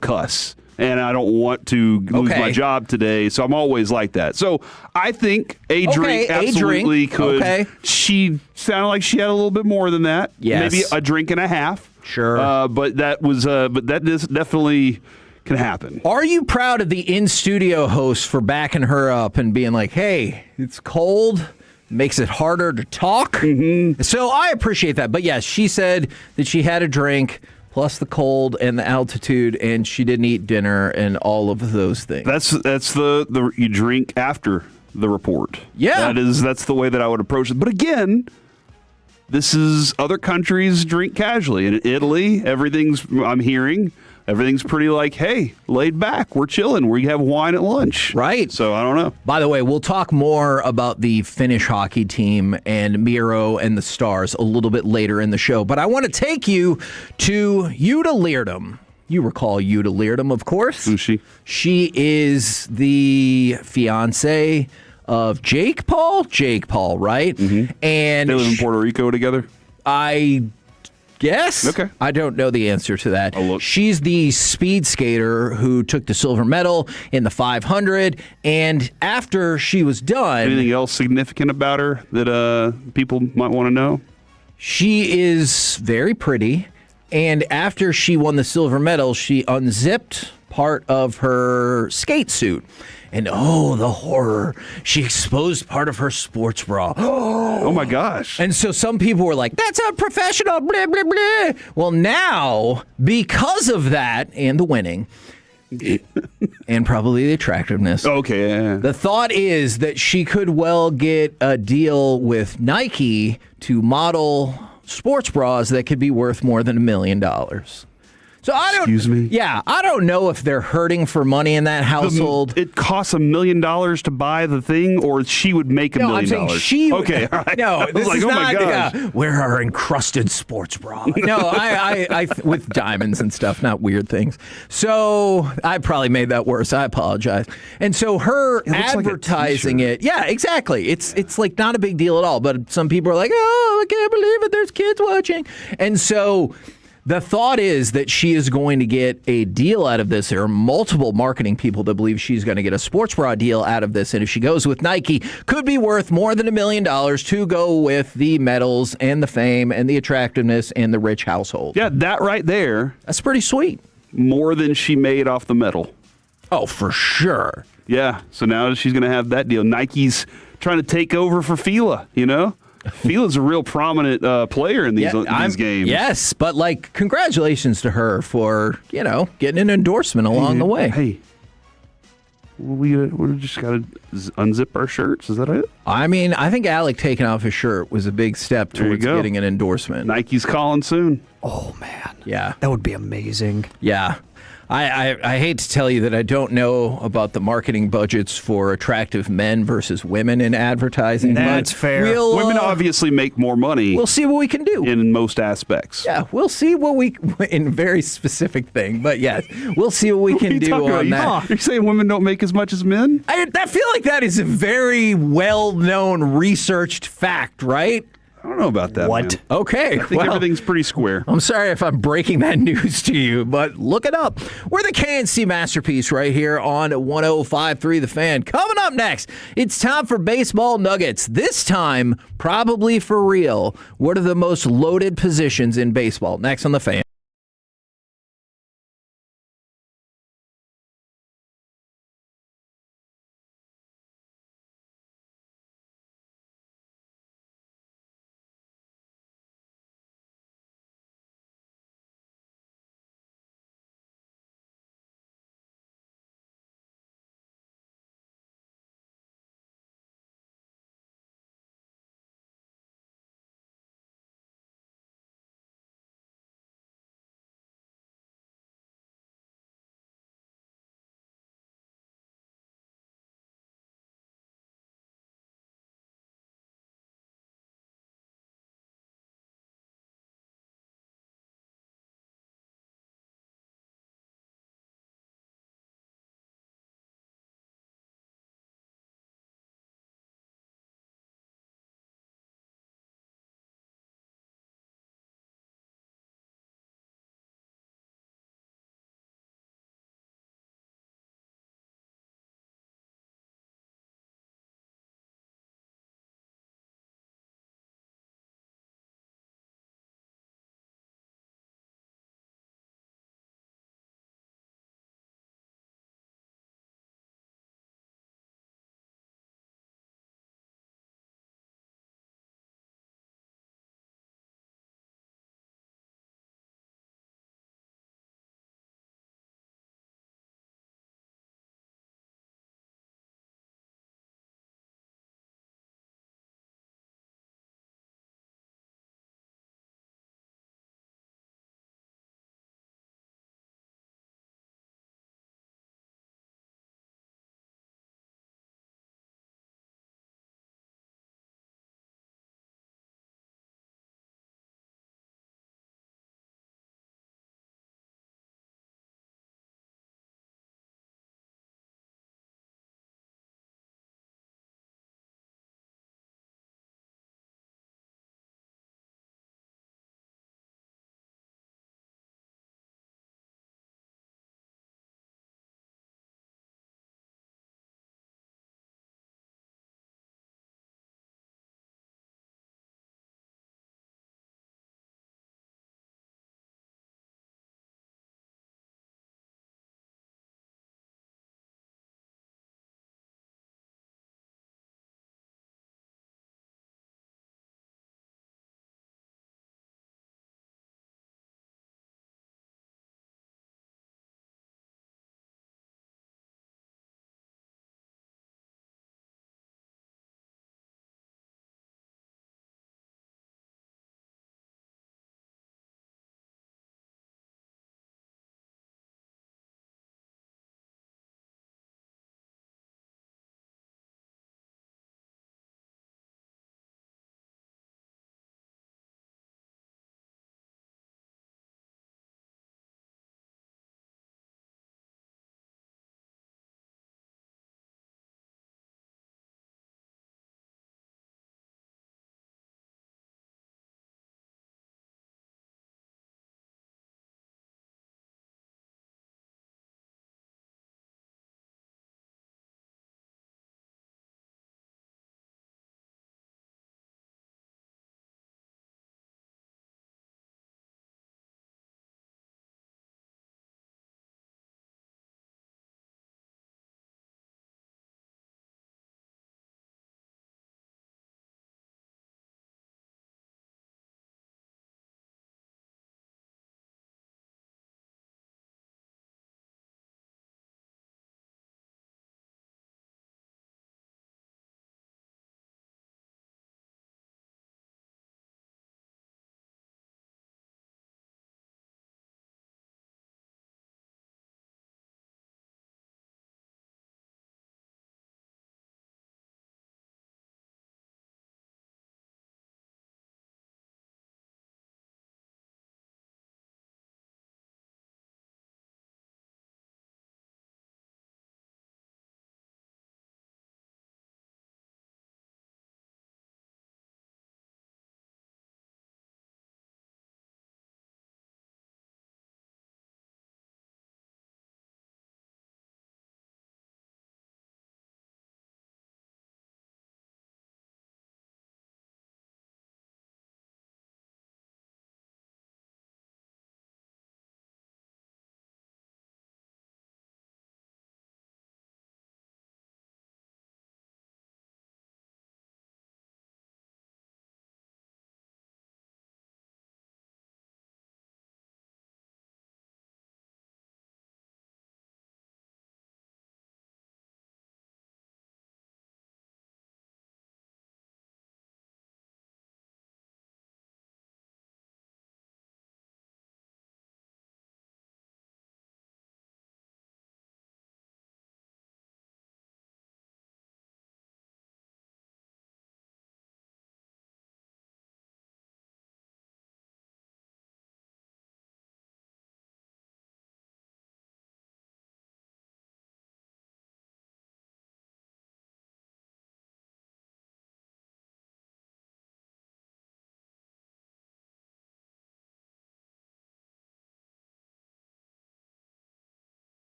cuss, and I don't want to lose my job today. So I'm always like that. So I think a drink absolutely could. Okay. She sounded like she had a little bit more than that. Yes. Maybe a drink and a half. Sure. But that was. But that is definitely can happen. Are you proud of the in-studio host for backing her up and being like, hey, it's cold, makes it harder to talk? Mm-hmm. So I appreciate that. But yes, she said that she had a drink plus the cold and the altitude, and she didn't eat dinner and all of those things. That's the you drink after the report. Yeah. That's the way that I would approach it. But again, this is other countries drink casually. In Italy, everything's pretty like, hey, laid back. We're chilling. We have wine at lunch. Right. So I don't know. By the way, we'll talk more about the Finnish hockey team and Miro and the Stars a little bit later in the show. But I want to take you to Jutta Leerdam. You recall Jutta Leerdam, of course. Who's she? She is the fiance of Jake Paul. Jake Paul, right? Mm-hmm. And they live in Puerto Rico together? I guess. Okay. I don't know the answer to that. I'll look. She's the speed skater who took the silver medal in the 500, and after she was done... Anything else significant about her that people might want to know? She is very pretty, and after she won the silver medal, she unzipped part of her skate suit. And oh, the horror. She exposed part of her sports bra. Oh, my gosh. And so some people were like, that's unprofessional, blah, blah, blah. Well, now, because of that and the winning, and probably the attractiveness. Okay, yeah. The thought is that she could well get a deal with Nike to model sports bras that could be worth more than $1 million. So Excuse me? Yeah, I don't know if they're hurting for money in that household. It costs $1 million to buy the thing, or she would make $1 million. I'm saying she would. Okay, all right. No, this is oh not. my gosh. Wear our encrusted sports bra. No, I with diamonds and stuff, not weird things. So I probably made that worse. I apologize. And so her advertising it. Yeah, exactly. It's like not a big deal at all. But some people are like, oh, I can't believe it. There's kids watching. And so The thought is that she is going to get a deal out of this. There are multiple marketing people that believe she's going to get a sports bra deal out of this. And if she goes with Nike, could be worth more than $1 million to go with the medals and the fame and the attractiveness and the rich household. Yeah, that right there. That's pretty sweet. More than she made off the medal. Oh, for sure. Yeah, so now she's going to have that deal. Nike's trying to take over for Fila, you know? Fila's a real prominent player in these games. Yes, but congratulations to her for, getting an endorsement along the way. Hey, we just got to unzip our shirts. Is that it? I mean, I think Alec taking off his shirt was a big step towards getting an endorsement. Nike's calling soon. Oh, man. Yeah. That would be amazing. Yeah. I hate to tell you that I don't know about the marketing budgets for attractive men versus women in advertising. That's fair. Women obviously make more money. We'll see what we can do. In most aspects. Yeah, we'll see in a very specific thing. But yes, we'll see what we can do on that. You're saying women don't make as much as men? I feel like that is a very well-known, researched fact, right? I don't know about that. What? Man. Okay. I think everything's pretty square. I'm sorry if I'm breaking that news to you, but look it up. We're the KNC Masterpiece right here on 105.3 The Fan. Coming up next, it's time for Baseball Nuggets. This time, probably for real. What are the most loaded positions in baseball? Next on The Fan.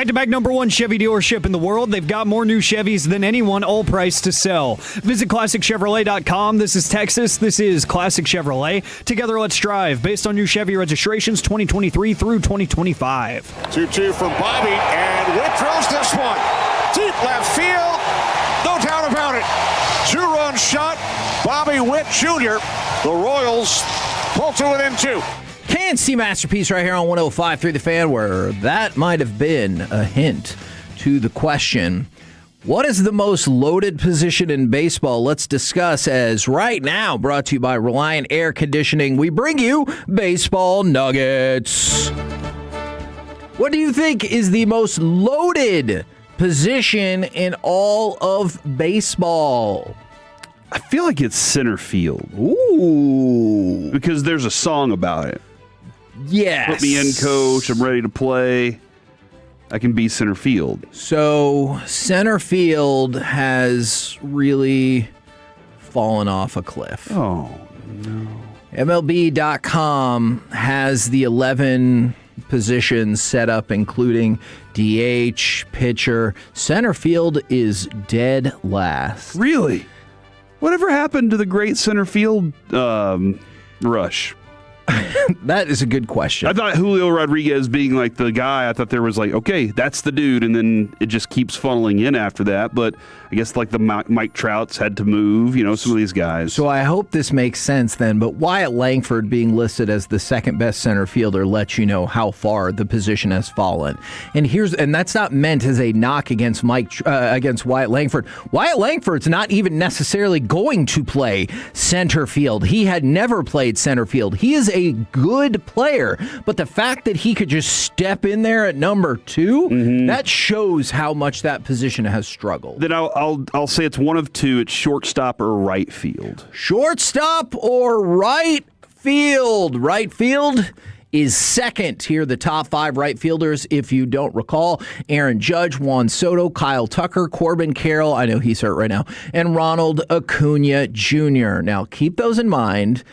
Back-to-back #1 Chevy dealership in the world. They've got more new Chevys than anyone, all priced to sell. Visit ClassicChevrolet.com. This is Texas. This is Classic Chevrolet. Together, let's drive. Based on new Chevy registrations 2023 through 2025. 2-2 from Bobby, and Witt throws this one. Deep left field. No doubt about it. 2-run shot. Bobby Witt Jr. The Royals pull to within 2. K&C Masterpiece right here on 105.3 The Fan, where that might have been a hint to the question, what is the most loaded position in baseball? Let's discuss as right now, brought to you by Reliant Air Conditioning, we bring you Baseball Nuggets. What do you think is the most loaded position in all of baseball? I feel like it's center field. Ooh. Because there's a song about it. Yes. Put me in, coach. I'm ready to play. I can be center field. So center field has really fallen off a cliff. Oh, no. MLB.com has the 11 positions set up, including DH, pitcher. Center field is dead last. Really? Whatever happened to the great center field rush? That is a good question. I thought Julio Rodriguez being like the guy, I thought there was like, okay, that's the dude, and then it just keeps funneling in after that. But I guess like the Mike Trouts had to move, some of these guys. So I hope this makes sense then, but Wyatt Langford being listed as the second best center fielder lets you know how far the position has fallen. And that's not meant as a knock against against Wyatt Langford. Wyatt Langford's not even necessarily going to play center field. He had never played center field. He is a good player, but the fact that he could just step in there at number 2, that shows how much that position has struggled. Then I'll say it's one of two. It's shortstop or right field. Shortstop or right field. Right field is second. Here are the top 5 right fielders, if you don't recall. Aaron Judge, Juan Soto, Kyle Tucker, Corbin Carroll, I know he's hurt right now, and Ronald Acuna Jr. Now, keep those in mind.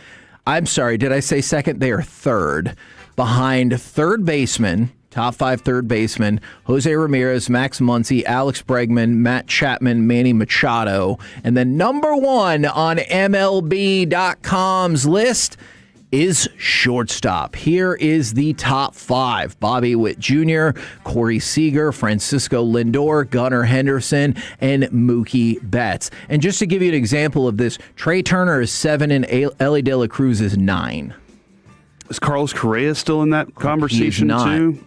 I'm sorry, did I say second? They are third. Behind third baseman, top 5 third baseman, Jose Ramirez, Max Muncy, Alex Bregman, Matt Chapman, Manny Machado. And then number 1 on MLB.com's list is shortstop. Here is the top 5. Bobby Witt Jr., Corey Seager, Francisco Lindor, Gunnar Henderson, and Mookie Betts. And just to give you an example of this, Trey Turner is 7 and Ellie De La Cruz is 9. Is Carlos Correa still in that conversation too?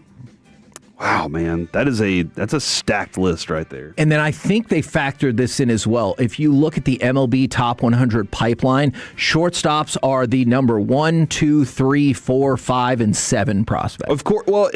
Wow, man, that's a stacked list right there. And then I think they factored this in as well. If you look at the MLB Top 100 pipeline, shortstops are the number 1, 2, 3, 4, 5, and 7 prospects. Of course. Well,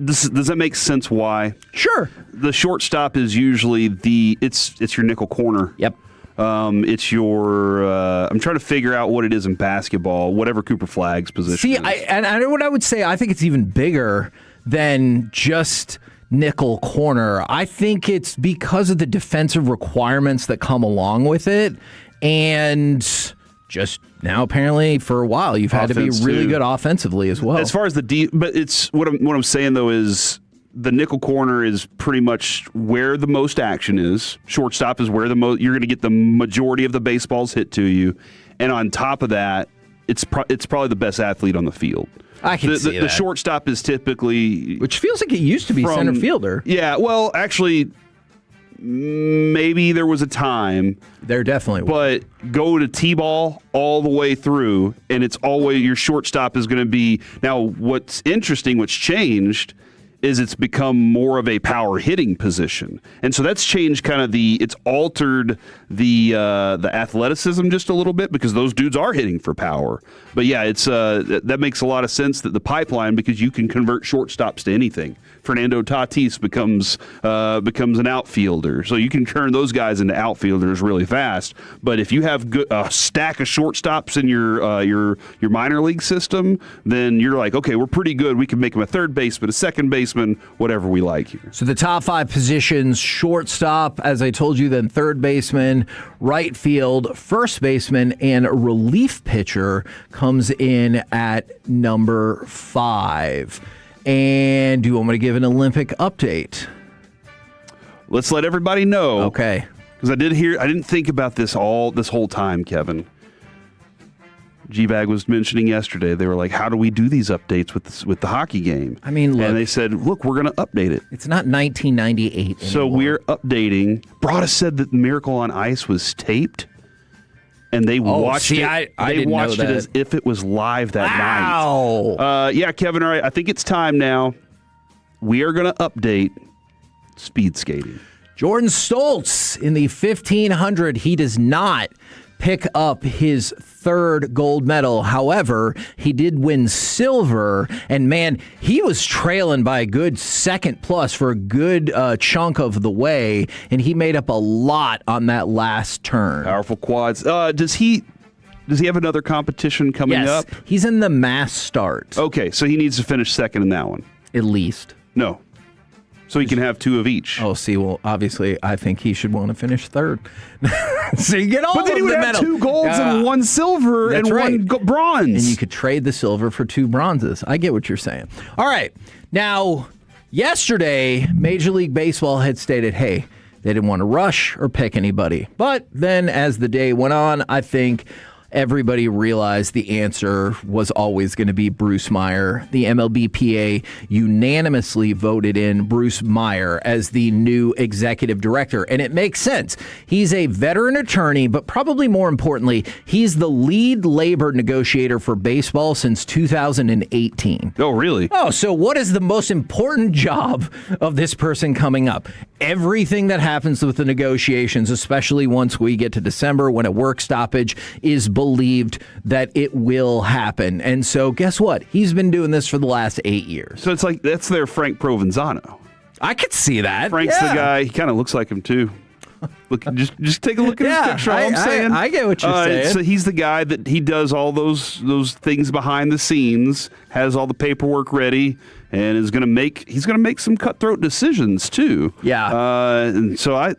does that make sense? Why? Sure. The shortstop is usually it's your nickel corner. Yep. It's your. I'm trying to figure out what it is in basketball. Whatever Cooper Flag's position. See, is. I know what I would say. I think it's even bigger than just nickel corner. I think it's because of the defensive requirements that come along with it, and just now apparently for a while you've had to be really good offensively as well. As far as but it's what I'm saying though is the nickel corner is pretty much where the most action is. Shortstop is where you're going to get the majority of the baseballs hit to you, and on top of that, it's probably the best athlete on the field. I can see that. The shortstop is typically... Which feels like it used to be center fielder. Yeah, well, actually, maybe there was a time. There definitely was. But go to T-ball all the way through, and it's always your shortstop is going to be... Now, what's interesting, what's changed, is it's become more of a power hitting position. And so that's changed it's altered the athleticism just a little bit because those dudes are hitting for power. But yeah, it's that makes a lot of sense that the pipeline, because you can convert shortstops to anything. Fernando Tatis becomes an outfielder. So you can turn those guys into outfielders really fast. But if you have a stack of shortstops in your minor league system, then you're like, okay, we're pretty good. We can make them a third baseman, a second baseman, whatever we like here. So the top 5 positions: shortstop, as I told you, then third baseman, right field, first baseman, and relief pitcher comes in at number 5. And do you want me to give an Olympic update? Let's let everybody know. Okay. Because I didn't think about this whole time, Kevin. G-Bag was mentioning yesterday, they were like, how do we do these updates with the hockey game? I mean, look. And they said, look, we're going to update it. It's not 1998 anymore. So we're updating. Broadus said that Miracle on Ice was taped, and they watched it. I they didn't watched know it that. as if it was live that Wow. night. Yeah, Kevin, all right, I think it's time now. We are going to update speed skating. Jordan Stoltz in the 1500, he does not pick up his third gold medal. However, he did win silver, and man, he was trailing by a good second plus for a good chunk of the way, and he made up a lot on that last turn. Powerful quads. Does he have another competition coming up? He's in the mass start. Okay, so he needs to finish second in that one. At least. No. So he can have two of each. Oh, see, well, obviously, I think he should want to finish third. So you get all but then of he would the have medal. two golds and one silver and one bronze. And you could trade the silver for two bronzes. I get what you're saying. All right. Now, yesterday, Major League Baseball had stated, hey, they didn't want to rush or pick anybody. But then as the day went on, I think everybody realized the answer was always going to be Bruce Meyer. The MLBPA unanimously voted in Bruce Meyer as the new executive director, and it makes sense. He's a veteran attorney, but probably more importantly, he's the lead labor negotiator for baseball since 2018. Oh, really? Oh, so what is the most important job of this person coming up? Everything that happens with the negotiations, especially once we get to December when a work stoppage is believed that it will happen. And so guess what? He's been doing this for the last 8 years. So it's like that's their Frank Provenzano. I could see that. Frank's the guy. He kind of looks like him too. Look, just take a look at his picture. I'm saying. I get what you're saying. So he's the guy that he does all those things behind the scenes, has all the paperwork ready, and he's gonna make some cutthroat decisions too. Yeah. And so I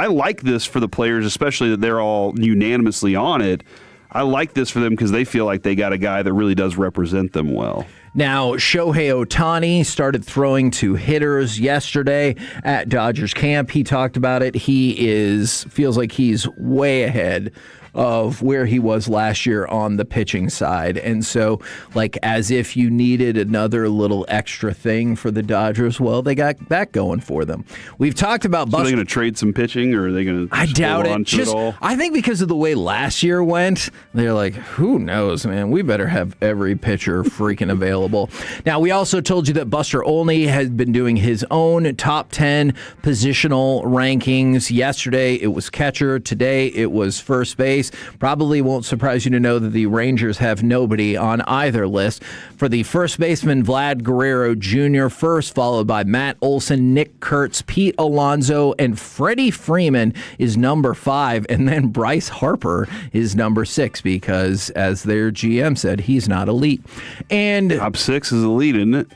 like this for the players, especially that they're all unanimously on it. I like this for them because they feel like they got a guy that really does represent them well. Now, Shohei Ohtani started throwing to hitters yesterday at Dodgers camp. He talked about it. He feels like he's way ahead of where he was last year on the pitching side. And so, like, as if you needed another little extra thing for the Dodgers, well, they got that going for them. We've talked about So are they going to trade some pitching, or are they going to I doubt hold on it. to it all? I think because of the way last year went, they're like, who knows, man? We better have every pitcher freaking available. Now, we also told you that Buster Olney has been doing his own top 10 positional rankings. Yesterday, it was catcher. Today, it was first base. Probably won't surprise you to know that the Rangers have nobody on either list. For the first baseman, Vlad Guerrero Jr. first, followed by Matt Olson, Nick Kurtz, Pete Alonso, and Freddie Freeman is number 5, and then Bryce Harper is number 6 because, as their GM said, he's not elite. And top 6 is elite, isn't it?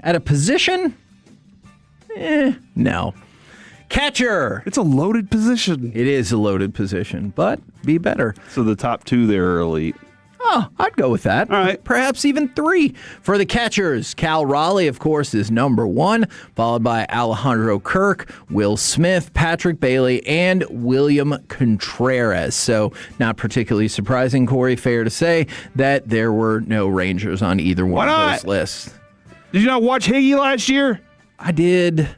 At a position? No. Catcher. It's a loaded position. It is a loaded position, but be better. So the top 2 there are elite. Oh, I'd go with that. All right. Perhaps even 3. For the catchers, Cal Raleigh, of course, is number 1, followed by Alejandro Kirk, Will Smith, Patrick Bailey, and William Contreras. So not particularly surprising, Corey, fair to say that there were no Rangers on either one of those lists. Did you not watch Higgy last year? I did.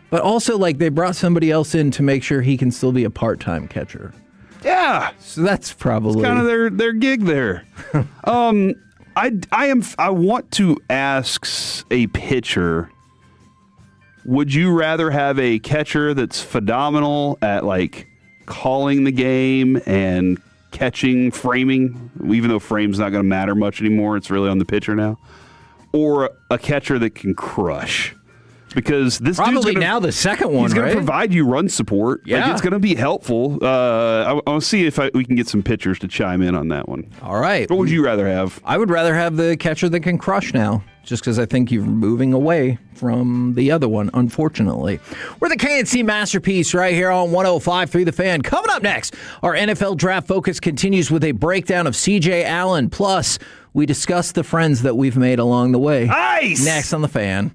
But also, like, they brought somebody else in to make sure he can still be a part-time catcher. Yeah. So that's probably kind of their gig there. I want to ask a pitcher, would you rather have a catcher that's phenomenal at, like, calling the game and catching, framing, even though frame's not going to matter much anymore, it's really on the pitcher now, or a catcher that can crush? Because this probably now the second one, he's going right? to provide you run support. Yeah. Like, it's going to be helpful. I'll see if we can get some pitchers to chime in on that one. All right. What would you rather have? I would rather have the catcher that can crush now, just because I think you're moving away from the other one, unfortunately. We're the KNC Masterpiece right here on 105.3 The Fan. Coming up next, our NFL Draft Focus continues with a breakdown of C.J. Allen. Plus, We discuss the friends that we've made along the way. Nice! Next on The Fan.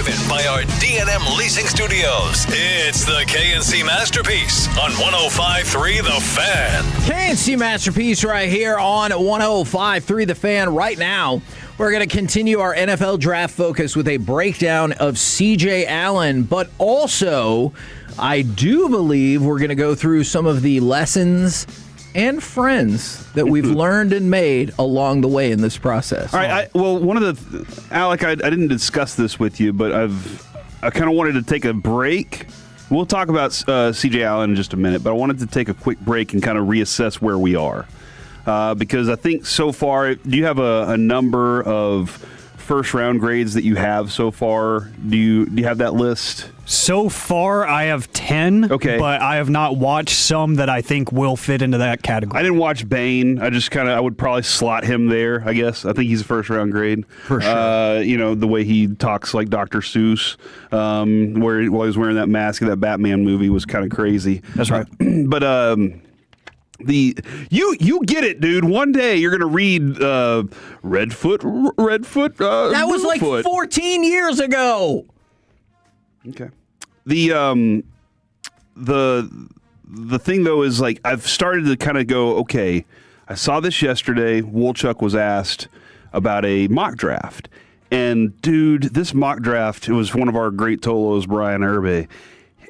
driven by our D&M Leasing Studios. It's the KNC Masterpiece on 105.3 The Fan. KNC Masterpiece right here on 105.3 The Fan. Right now, we're going to continue our NFL draft focus with a breakdown of C.J. Allen, but also I do believe we're going to go through some of the lessons and friends that we've learned and made along the way in this process. All right. One of the Alec, I didn't discuss this with you, but I kind of wanted to take a break. We'll talk about C.J. Allen in just a minute, but I wanted to take a quick break and kind of reassess where we are, because I think so far, do you have a number of first round grades that you have so far? Do you have that list? So far, I have 10, okay, but I have not watched some that I think will fit into that category. I didn't watch Bane. I would probably slot him there, I guess. I think he's a first round grade. For sure. The way he talks like Dr. Seuss, while he was wearing that mask in that Batman movie was kind of crazy. That's right. But you get it, dude. One day you're gonna read Redfoot. That was like Bluefoot. 14 years ago. Okay. The thing though is like I've started to kind of go, okay, I saw this yesterday. Wolchuk was asked about a mock draft. And dude, this mock draft, it was one of our great Tolos, Brian Irbe.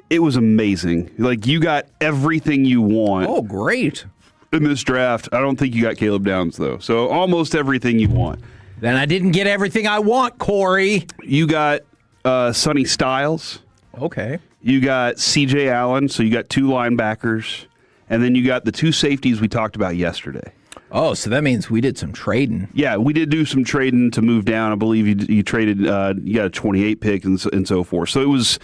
It was amazing. Like you got everything you want. Oh, great. In this draft. I don't think you got Caleb Downs though. So almost everything you want. Then I didn't get everything I want, Corey. You got Sonny Styles. Okay. You got C.J. Allen, so you got 2 linebackers, and then you got the 2 safeties we talked about yesterday. Oh, so that means we did some trading. Yeah, we did do some trading to move down. I believe you traded. You got a 28 pick and so forth. So it was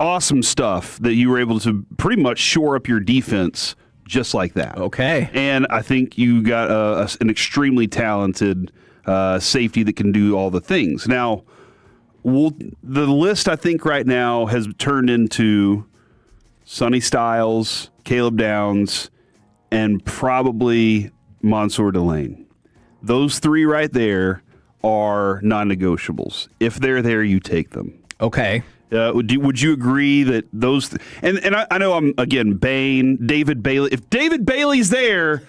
awesome stuff that you were able to pretty much shore up your defense just like that. Okay. And I think you got an extremely talented safety that can do all the things. Now, the list I think right now has turned into Sonny Styles, Caleb Downs, and probably Mansour Delane. Those 3 right there are non-negotiables. If they're there, you take them. Okay. Would you agree that those and I know I'm again Bane, David Bailey. If David Bailey's there.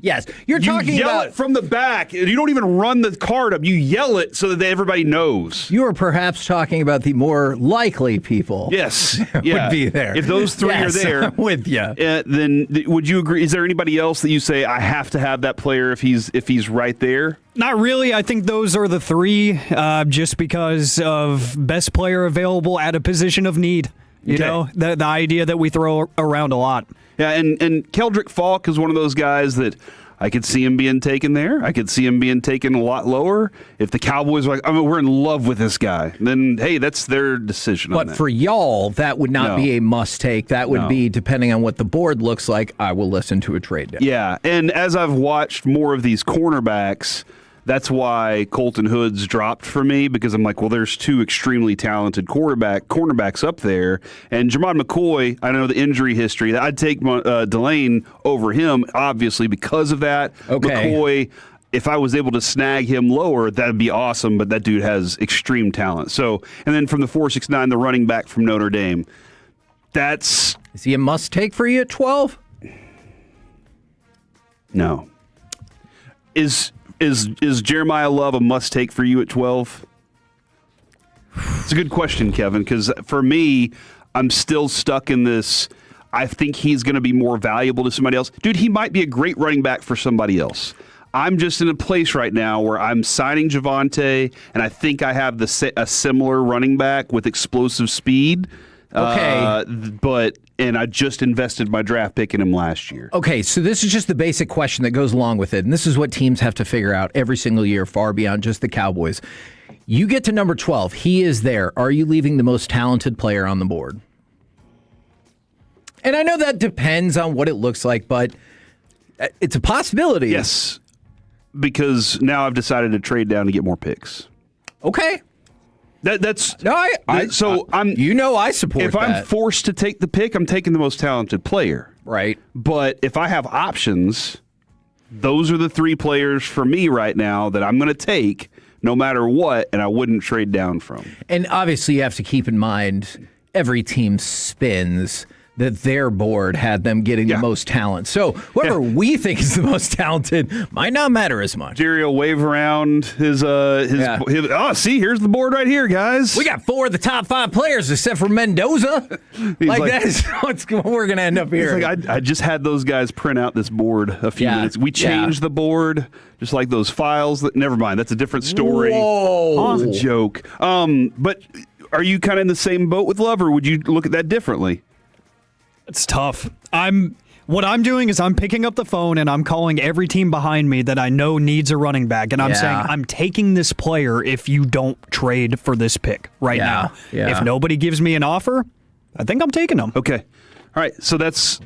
Yes, you're talking yell about it from the back. You don't even run the card up. You yell it so that everybody knows. You are perhaps talking about the more likely people. Yes, would be there. If those 3 are there, I'm with you. Then would you agree? Is there anybody else that you say I have to have that player if he's right there? Not really. I think those are the 3, just because of best player available at a position of need. You know, the idea that we throw around a lot. Yeah, and Keldrick Falk is one of those guys that I could see him being taken there. I could see him being taken a lot lower. If the Cowboys were like, we're in love with this guy, then, hey, that's their decision on that. But for y'all, that would not be a must-take. That would be, depending on what the board looks like, I will listen to a trade down. Yeah, and as I've watched more of these cornerbacks, that's why Colton Hood's dropped for me, because I'm like, well, there's 2 extremely talented cornerbacks up there. And Jermon McCoy, I know the injury history. I'd take Delane over him, obviously, because of that. Okay. McCoy, if I was able to snag him lower, that'd be awesome, but that dude has extreme talent. So, and then from the 4.69, the running back from Notre Dame. Is he a must-take for you at 12? No. Is Jeremiah Love a must-take for you at 12? It's a good question, Kevin, because for me, I'm still stuck in this. I think he's going to be more valuable to somebody else. Dude, he might be a great running back for somebody else. I'm just in a place right now where I'm signing Javonte, and I think I have a similar running back with explosive speed. Okay. And I just invested my draft pick in him last year. Okay, so this is just the basic question that goes along with it, and this is what teams have to figure out every single year, far beyond just the Cowboys. You get to number 12. He is there. Are you leaving the most talented player on the board? And I know that depends on what it looks like, but it's a possibility. Yes, because now I've decided to trade down to get more picks. Okay. That's no. I support that. If I'm forced to take the pick, I'm taking the most talented player. Right. But if I have options, those are the 3 players for me right now that I'm going to take no matter what, and I wouldn't trade down from. And obviously, you have to keep in mind every team spins that their board had them getting the most talent. So whoever we think is the most talented might not matter as much. Jerry will wave around his see, here's the board right here, guys. We got 4 of the top 5 players except for Mendoza. Like that is what we're going to end up here. Like, I just had those guys print out this board a few minutes. We changed the board, just like those files. Never mind, that's a different story. Whoa. It was a joke. But are you kind of in the same boat with Love, or would you look at that differently? It's tough. What I'm doing is I'm picking up the phone and I'm calling every team behind me that I know needs a running back, and I'm saying I'm taking this player if you don't trade for this pick right now. Yeah. If nobody gives me an offer, I think I'm taking them. Okay. All right. So that's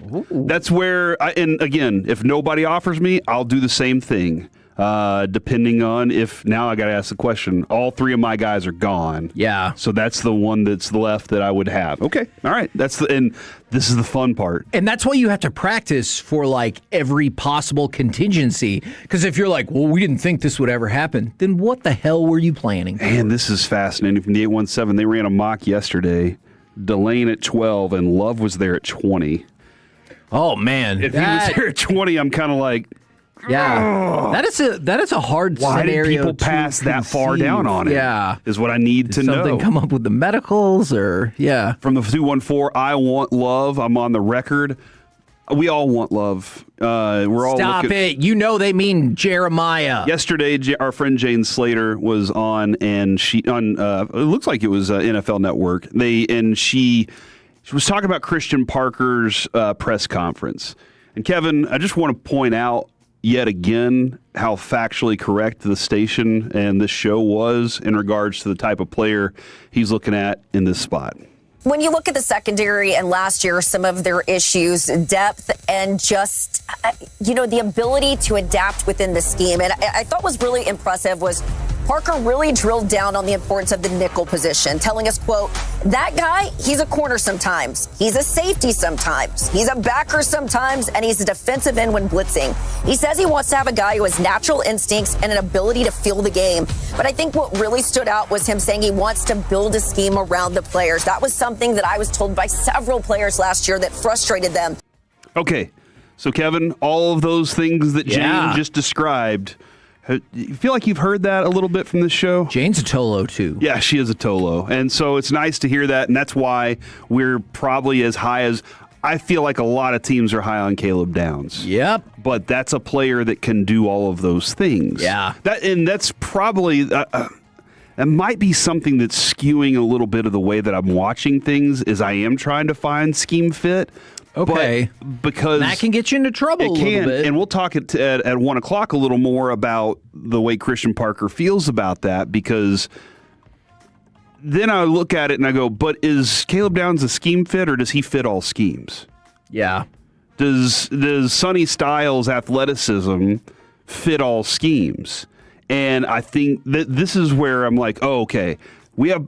where and again, if nobody offers me, I'll do the same thing. Depending on if now I got to ask the question, all 3 of my guys are gone. Yeah. So that's the one that's left that I would have. Okay. All right. And this is the fun part. And that's why you have to practice for like every possible contingency. Because if you're like, well, we didn't think this would ever happen, then what the hell were you planning? Man, this is fascinating. From the 817, they ran a mock yesterday. Delane at 12 and Love was there at 20. Oh man. If he was there at 20, I'm kind of like, yeah, that is a hard why scenario. Why did people pass that far down on it? Yeah, is what I need to know. Something come up with the medicals, or from the 214. I want Love. I'm on the record. We all want Love. We're all stop it. You know they mean Jeremiah. Yesterday, our friend Jane Slater was on, and it looks like it was NFL Network. She was talking about Christian Parker's press conference. And Kevin, I just want to point out yet again how factually correct the station and this show was in regards to the type of player he's looking at in this spot. When you look at the secondary and last year, some of their issues, depth and just, the ability to adapt within the scheme. And I thought was really impressive was Parker really drilled down on the importance of the nickel position, telling us, quote, that guy, he's a corner sometimes. He's a safety sometimes. He's a backer sometimes, and he's a defensive end when blitzing. He says he wants to have a guy who has natural instincts and an ability to feel the game. But I think what really stood out was him saying he wants to build a scheme around the players. That was something that I was told by several players last year that frustrated them. Okay, so Kevin, all of those things that Jane just described, you feel like you've heard that a little bit from this show? Jane's a Tolo, too. Yeah, she is a Tolo. And so it's nice to hear that, and that's why we're probably as high as I feel like a lot of teams are high on Caleb Downs. Yep. But that's a player that can do all of those things. Yeah. That's probably that might be something that's skewing a little bit of the way that I'm watching things is I am trying to find scheme fit. Okay. But because that can get you into trouble a little bit. And we'll talk at 1 o'clock a little more about the way Christian Parker feels about that, because then I look at it and I go, but is Caleb Downs a scheme fit, or does he fit all schemes? Yeah. Does Sonny Styles' athleticism fit all schemes? And I think that this is where I'm like, oh, okay.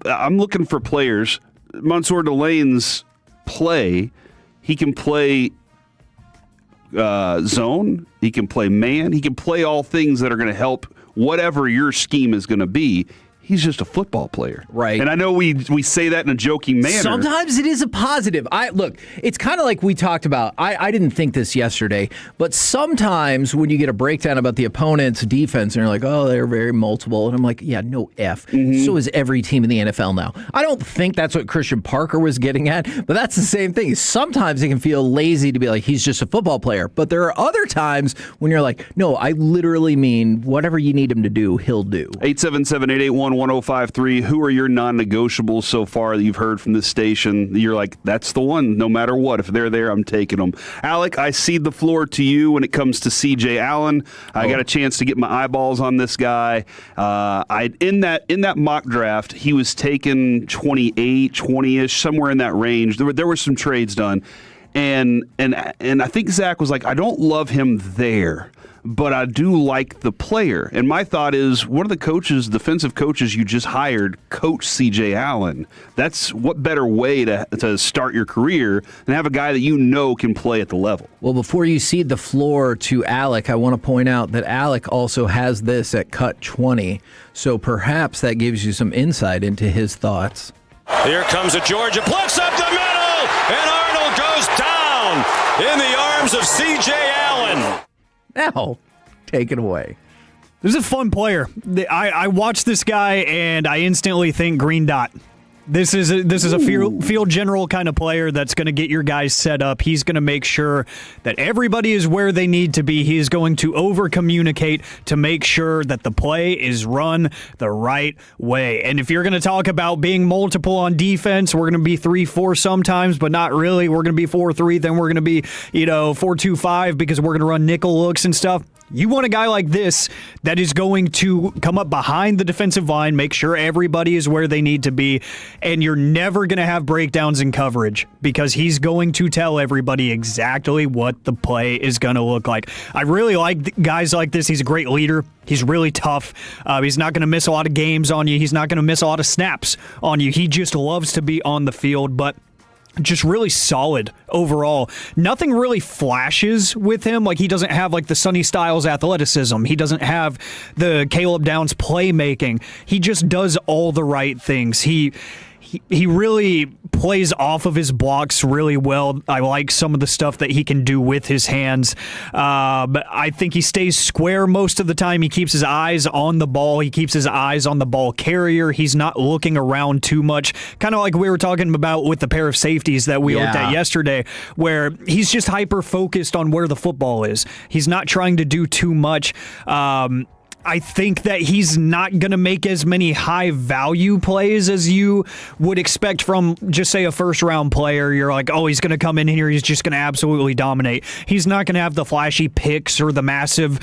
I'm looking for players. Mansour Delane's play. He can play zone. He can play man. He can play all things that are going to help whatever your scheme is going to be. He's just a football player. Right. And I know we say that in a joking manner. Sometimes it is a positive. Look, it's kind of like we talked about. I didn't think this yesterday, but sometimes when you get a breakdown about the opponent's defense and you're like, oh, they're very multiple. And I'm like, yeah, no F. Mm-hmm. So is every team in the NFL now. I don't think that's what Christian Parker was getting at, but that's the same thing. Sometimes it can feel lazy to be like, he's just a football player. But there are other times when you're like, no, I literally mean whatever you need him to do, he'll do. 877-881-1053. Who are your non-negotiables so far that you've heard from this station? You're like, that's the one. No matter what, if they're there, I'm taking them. Alec, I cede the floor to you when it comes to C.J. Allen. I got a chance to get my eyeballs on this guy. In that mock draft, he was taken 28, 20-ish, somewhere in that range. There were some trades done. And I think Zach was like, I don't love him there, but I do like the player. And my thought is, one of the coaches, defensive coaches you just hired, Coach C.J. Allen. That's what better way to start your career than have a guy that you know can play at the level. Well, before you cede the floor to Alec, I want to point out that Alec also has this at cut 20, so perhaps that gives you some insight into his thoughts. Here comes a Georgia blitz up the middle, and Arnold goes down in the arms of C.J. Allen. Now, take it away. This is a fun player. I watch this guy, and I instantly think green dot. This is a field general kind of player that's going to get your guys set up. He's going to make sure that everybody is where they need to be. He is going to over-communicate to make sure that the play is run the right way. And if you're going to talk about being multiple on defense, we're going to be 3-4 sometimes, but not really. We're going to be 4-3, then we're going to be 4-2-5 because we're going to run nickel looks and stuff. You want a guy like this that is going to come up behind the defensive line, make sure everybody is where they need to be, and you're never going to have breakdowns in coverage because he's going to tell everybody exactly what the play is going to look like. I really like guys like this. He's a great leader. He's really tough. He's not going to miss a lot of games on you. He's not going to miss a lot of snaps on you. He just loves to be on the field, but just really solid overall. Nothing really flashes with him. Like, he doesn't have like the Sonny Styles athleticism. He doesn't have the Caleb Downs playmaking. He just does all the right things. He really plays off of his blocks really well. I like some of the stuff that he can do with his hands. But I think he stays square most of the time. He keeps his eyes on the ball. He keeps his eyes on the ball carrier. He's not looking around too much. Kind of like we were talking about with the pair of safeties that we looked at yesterday, where he's just hyper-focused on where the football is. He's not trying to do too much. I think that he's not going to make as many high-value plays as you would expect from, just say, a first-round player. You're like, oh, he's going to come in here, he's just going to absolutely dominate. He's not going to have the flashy picks or the massive,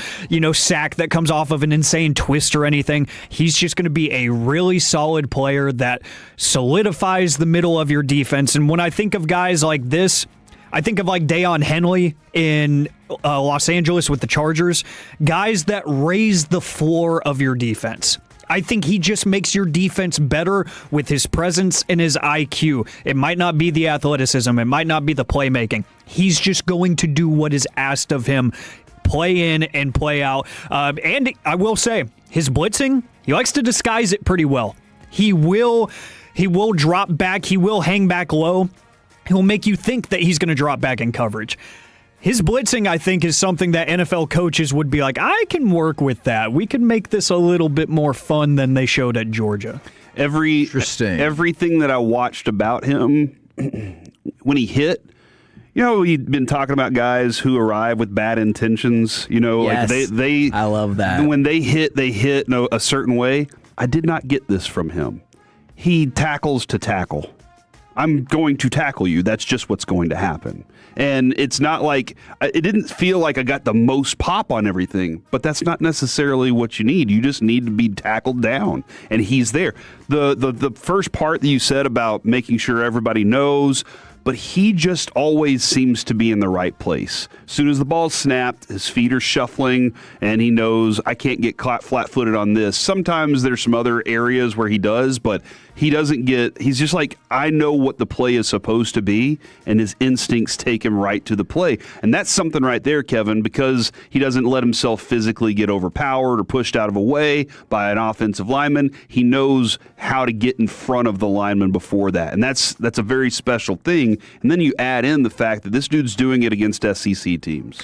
sack that comes off of an insane twist or anything. He's just going to be a really solid player that solidifies the middle of your defense. And when I think of guys like this, I think of like Deion Henley in Los Angeles with the Chargers, guys that raise the floor of your defense. I think he just makes your defense better with his presence and his IQ. It might not be the athleticism. It might not be the playmaking. He's just going to do what is asked of him, play in and play out. And I will say, his blitzing, he likes to disguise it pretty well. He will drop back. He will hang back low. He'll make you think that he's going to drop back in coverage. His blitzing, I think, is something that NFL coaches would be like, I can work with that. We can make this a little bit more fun than they showed at Georgia. Interesting. Everything that I watched about him when he hit, we'd been talking about guys who arrive with bad intentions. Yes, like they I love that. When they hit a certain way. I did not get this from him. He tackles to tackle. I'm going to tackle you. That's just what's going to happen. And it's not like, it didn't feel like I got the most pop on everything, but that's not necessarily what you need. You just need to be tackled down, and he's there. The first part that you said about making sure everybody knows, but he just always seems to be in the right place. As soon as the ball's snapped, his feet are shuffling, and he knows I can't get flat-footed on this. Sometimes there's some other areas where he does, but he's just like, I know what the play is supposed to be, and his instincts take him right to the play. And that's something right there, Kevin, because he doesn't let himself physically get overpowered or pushed out of a way by an offensive lineman. He knows how to get in front of the lineman before that, and that's a very special thing. And then you add in the fact that this dude's doing it against SEC teams.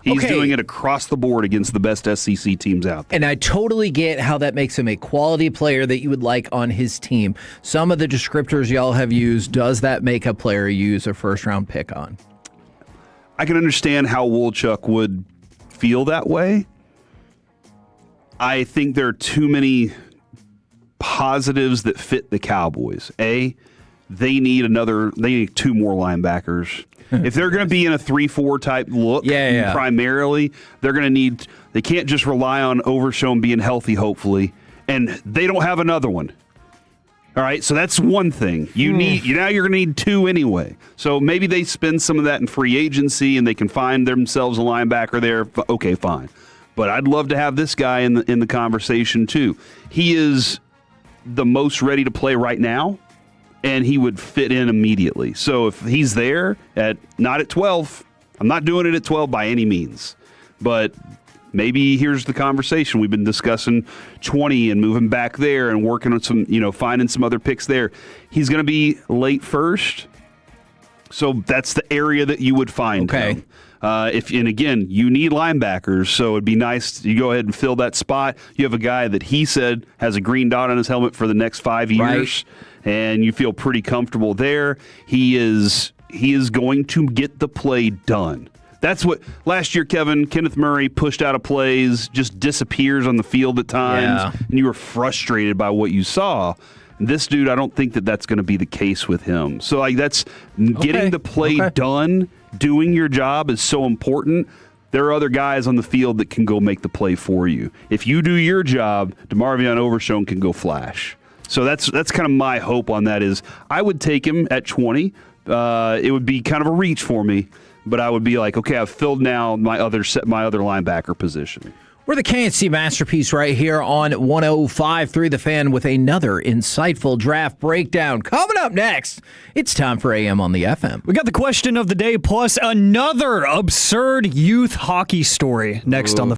He's doing it across the board against the best SEC teams out there. And I totally get how that makes him a quality player that you would like on his team. Some of the descriptors y'all have used, does that make a player use a first-round pick on? I can understand how Wolchuk would feel that way. I think there are too many positives that fit the Cowboys. They need two more linebackers. If they're going to be in a 3-4 type look, primarily, they're going to need. They can't just rely on Overshown being healthy, hopefully, and they don't have another one. All right, so that's one thing. Now you're going to need 2 anyway. So maybe they spend some of that in free agency and they can find themselves a linebacker there. Okay, fine. But I'd love to have this guy in the conversation too. He is the most ready to play right now, and he would fit in immediately. So if he's there not at 12, I'm not doing it at 12 by any means. But maybe here's the conversation. We've been discussing 20 and moving back there and working on some, finding some other picks there. He's going to be late first. So that's the area that you would find him. And again, you need linebackers, so it'd be nice you go ahead and fill that spot. You have a guy that he said has a green dot on his helmet for the next 5 years, and you feel pretty comfortable there. He is going to get the play done. That's what last year, Kenneth Murray pushed out of plays, just disappears on the field at times, and you were frustrated by what you saw. This dude, I don't think that's going to be the case with him. So that's getting the play done, doing your job is so important. There are other guys on the field that can go make the play for you. If you do your job, DeMarvion Overshown can go flash. So that's kind of my hope on that is I would take him at 20. It would be kind of a reach for me, but I would be like, okay, I've filled now my other linebacker position. We're the KNC Masterpiece right here on 105.3 The Fan with another insightful draft breakdown. Coming up next, it's time for AM on the FM. We got the question of the day plus another absurd youth hockey story next on the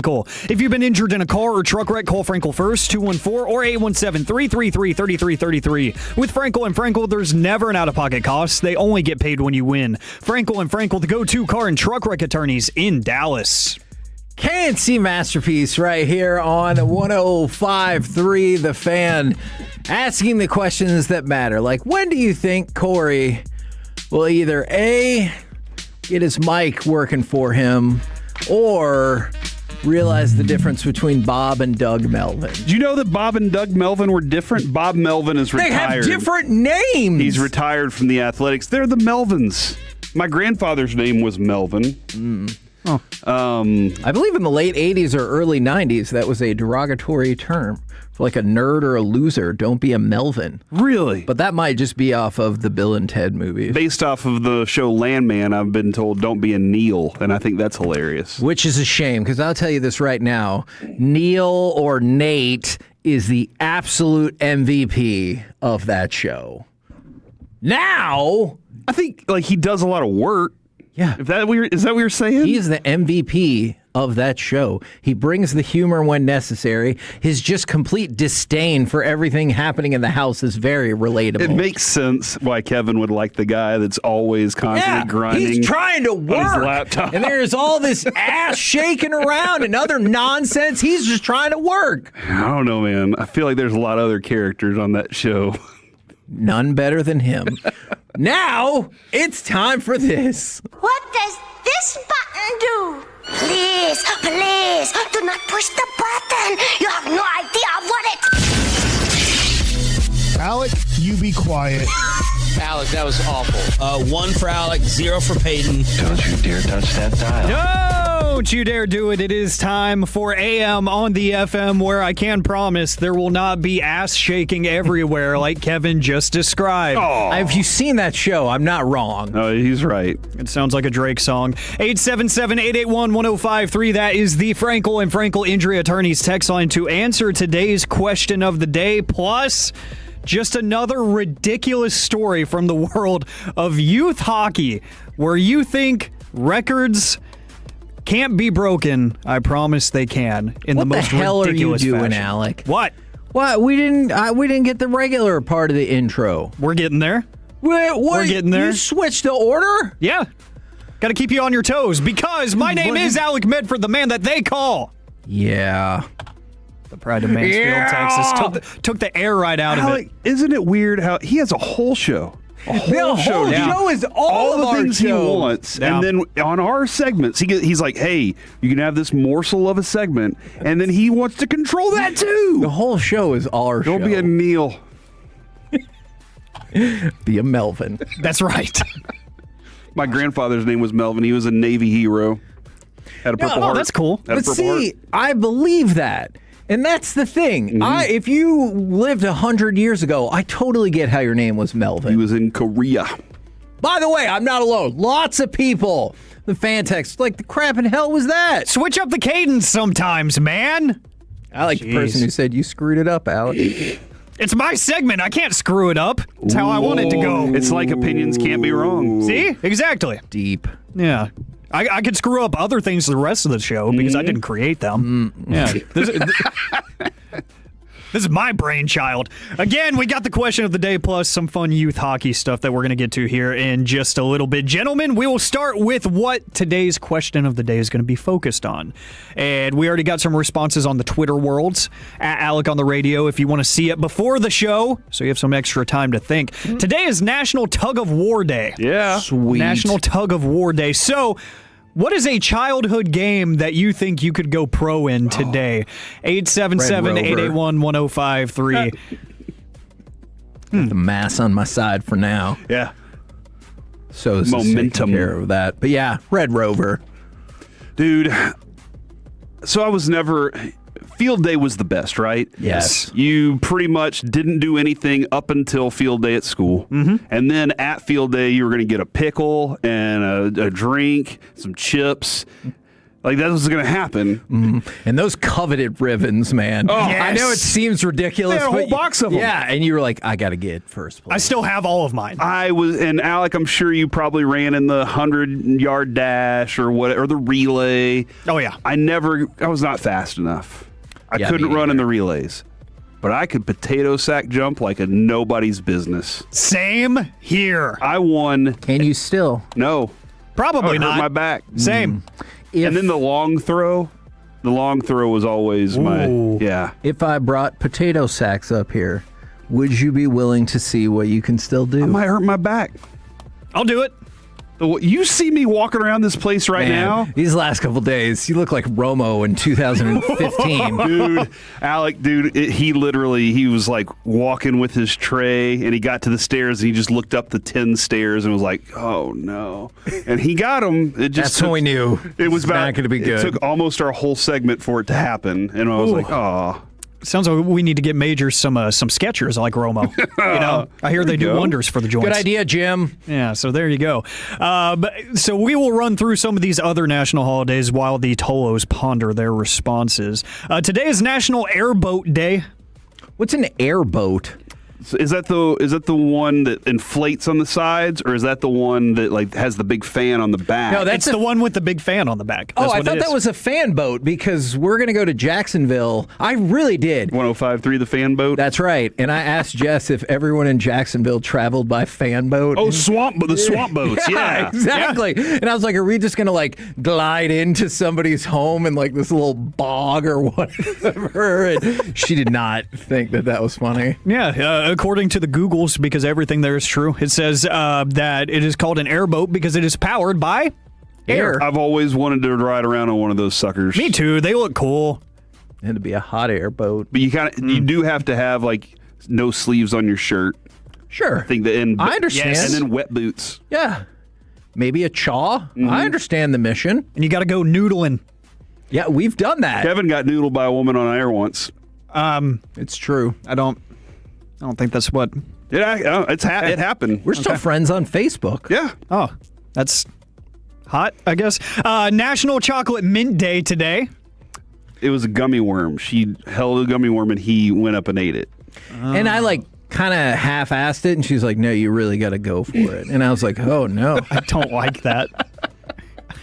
Cole. If you've been injured in a car or truck wreck, call Frankel first, 214 or 817-333-3333. With Frankel and Frankel, there's never an out-of-pocket cost. They only get paid when you win. Frankel and Frankel, the go-to car and truck wreck attorneys in Dallas. KNC Masterpiece right here on 105.3 The Fan, asking the questions that matter. Like, when do you think Corey will either A, get his mic working for him, or realize the difference between Bob and Doug Melvin? Do you know that Bob and Doug Melvin were different? Bob Melvin is retired. They have different names. He's retired from the Athletics. They're the Melvins. My grandfather's name was Melvin. Oh. I believe in the late 80s or early 90s, that was a derogatory term for like a nerd or a loser. Don't be a Melvin. Really? But that might just be off of the Bill and Ted movies. Based off of the show Landman, I've been told don't be a Neil, and I think that's hilarious. Which is a shame, because I'll tell you this right now. Neil or Nate is the absolute MVP of that show. Now, I think like he does a lot of work. Yeah. Is that what you're saying? He is the MVP of that show. He brings the humor when necessary. His just complete disdain for everything happening in the house is very relatable. It makes sense why Kevin would like the guy that's always constantly grinding. He's trying to work. On his laptop. And there's all this ass shaking around and other nonsense. He's just trying to work. I don't know, man. I feel like there's a lot of other characters on that show. None better than him. Now, it's time for this. What does this button do? Please, please, do not push the button. You have no idea what it... Alec, you be quiet. Alec, that was awful. 1 for Alec, 0 for Peyton. Don't you dare touch that dial. Don't you dare do it. It is time for AM on the FM, where I can promise there will not be ass shaking everywhere like Kevin just described. Have you seen that show? I'm not wrong. Oh, he's right. It sounds like a Drake song. 877-881-1053. That is the Frankel and Frankel Injury Attorneys text line to answer today's question of the day. Plus, just another ridiculous story from the world of youth hockey, where you think records can't be broken. I promise they can. In the most ridiculous are you doing, fashion. Alec? What? What? We didn't get the regular part of the intro. We're getting there. Wait, We're getting there. You switched the order? Yeah. Got to keep you on your toes, because my name is Alec Medford, the man that they call. Yeah. The pride of Mansfield, Texas. Took the air right out of it. Isn't it weird how he has a whole show? A whole show. Show is all the of things our he show. wants. Yeah. And then on our segments, he's like, hey, you can have this morsel of a segment. And then he wants to control that too. The whole show is our show. Don't be a Neil. Be a Melvin. That's right. My grandfather's name was Melvin. He was a Navy hero. Had a purple heart. That's cool. Had a But purple see, heart. I believe that. And that's the thing. If you lived 100 years ago, I totally get how your name was Melvin. He was in Korea. By the way, I'm not alone. Lots of people. The fan text, like, the crap in hell was that? Switch up the cadence sometimes, man. I like the person who said you screwed it up, Alex. It's my segment. I can't screw it up. It's how I want it to go. It's like opinions can't be wrong. See? Exactly. Deep. Yeah. I could screw up other things the rest of the show because I didn't create them. Yeah. This is my brainchild. Again, we got the question of the day plus some fun youth hockey stuff that we're going to get to here in just a little bit. Gentlemen, we will start with what today's question of the day is going to be focused on. And we already got some responses on the Twitter worlds at Alec on the radio if you want to see it before the show, so you have some extra time to think. Today is National Tug of War Day. Yeah. Sweet. National Tug of War Day. So, what is a childhood game that you think you could go pro in today? 877-881-1053. The mass on my side for now. Yeah. So this Momentum. is taking care of that. But yeah, Red Rover. Dude, so I was never... Field day was the best, right? Yes. You pretty much didn't do anything up until field day at school. Mm-hmm. And then at field day, you were going to get a pickle and a drink, some chips. Like, that was going to happen. And those coveted ribbons, man. Oh, I know it seems ridiculous. They had a whole but box of them. Yeah, and you were like, I got to get first place. I still have all of mine. And Alec, I'm sure you probably ran in the 100-yard dash or the relay. Oh, yeah. I was not fast enough. I Yeah, couldn't me run in either. the relays. But I could potato sack jump like a nobody's business. Same here. I won. Can you still? No. Probably I hurt not. my back. Same. And then the long throw. The long throw was always Ooh. If I brought potato sacks up here, would you be willing to see what you can still do? I might hurt my back. I'll do it. You see me walking around this place right now? These last couple days, you look like Romo in 2015. Dude, Alec, he was like walking with his tray, and he got to the stairs, and he just looked up the 10 stairs and was like, oh, no. And he got him. That's when we knew it was not going to be good. It took almost our whole segment for it to happen, and I was like, oh. Sounds like we need to get Major some Skechers like Romo. I hear they do wonders for the joints. Good idea, Jim. Yeah, so there you go. So we will run through some of these other national holidays while the Tolos ponder their responses. Today is National Airboat Day. What's an airboat? Is that the one that inflates on the sides, or is that the one that like has the big fan on the back? No, that's the one with the big fan on the back. I thought that was a fan boat because we're going to go to Jacksonville. I really did. 105.3 the fan boat. That's right. And I asked Jess if everyone in Jacksonville traveled by fan boat. Oh, the swamp boats. Yeah, exactly. Yeah. And I was like, are we just going to like glide into somebody's home in like this little bog or whatever? And she did not think that was funny. Yeah. According to the Googles, because everything there is true, it says that it is called an airboat because it is powered by air. I've always wanted to ride around on one of those suckers. Me too. They look cool. And to be a hot air boat. But you do have to have like no sleeves on your shirt. Sure. I think I understand. Yes. And then wet boots. Yeah. Maybe a chaw. Mm-hmm. I understand the mission. And you got to go noodling. Yeah, we've done that. Kevin got noodled by a woman on air once. It's true. I don't think that's what. It happened. We're still friends on Facebook. Yeah. Oh, that's hot, I guess. National Chocolate Mint Day today. It was a gummy worm. She held a gummy worm and he went up and ate it. And I kind of half-assed it, and she's like, no, you really got to go for it. And I was like, oh, no. I don't like that.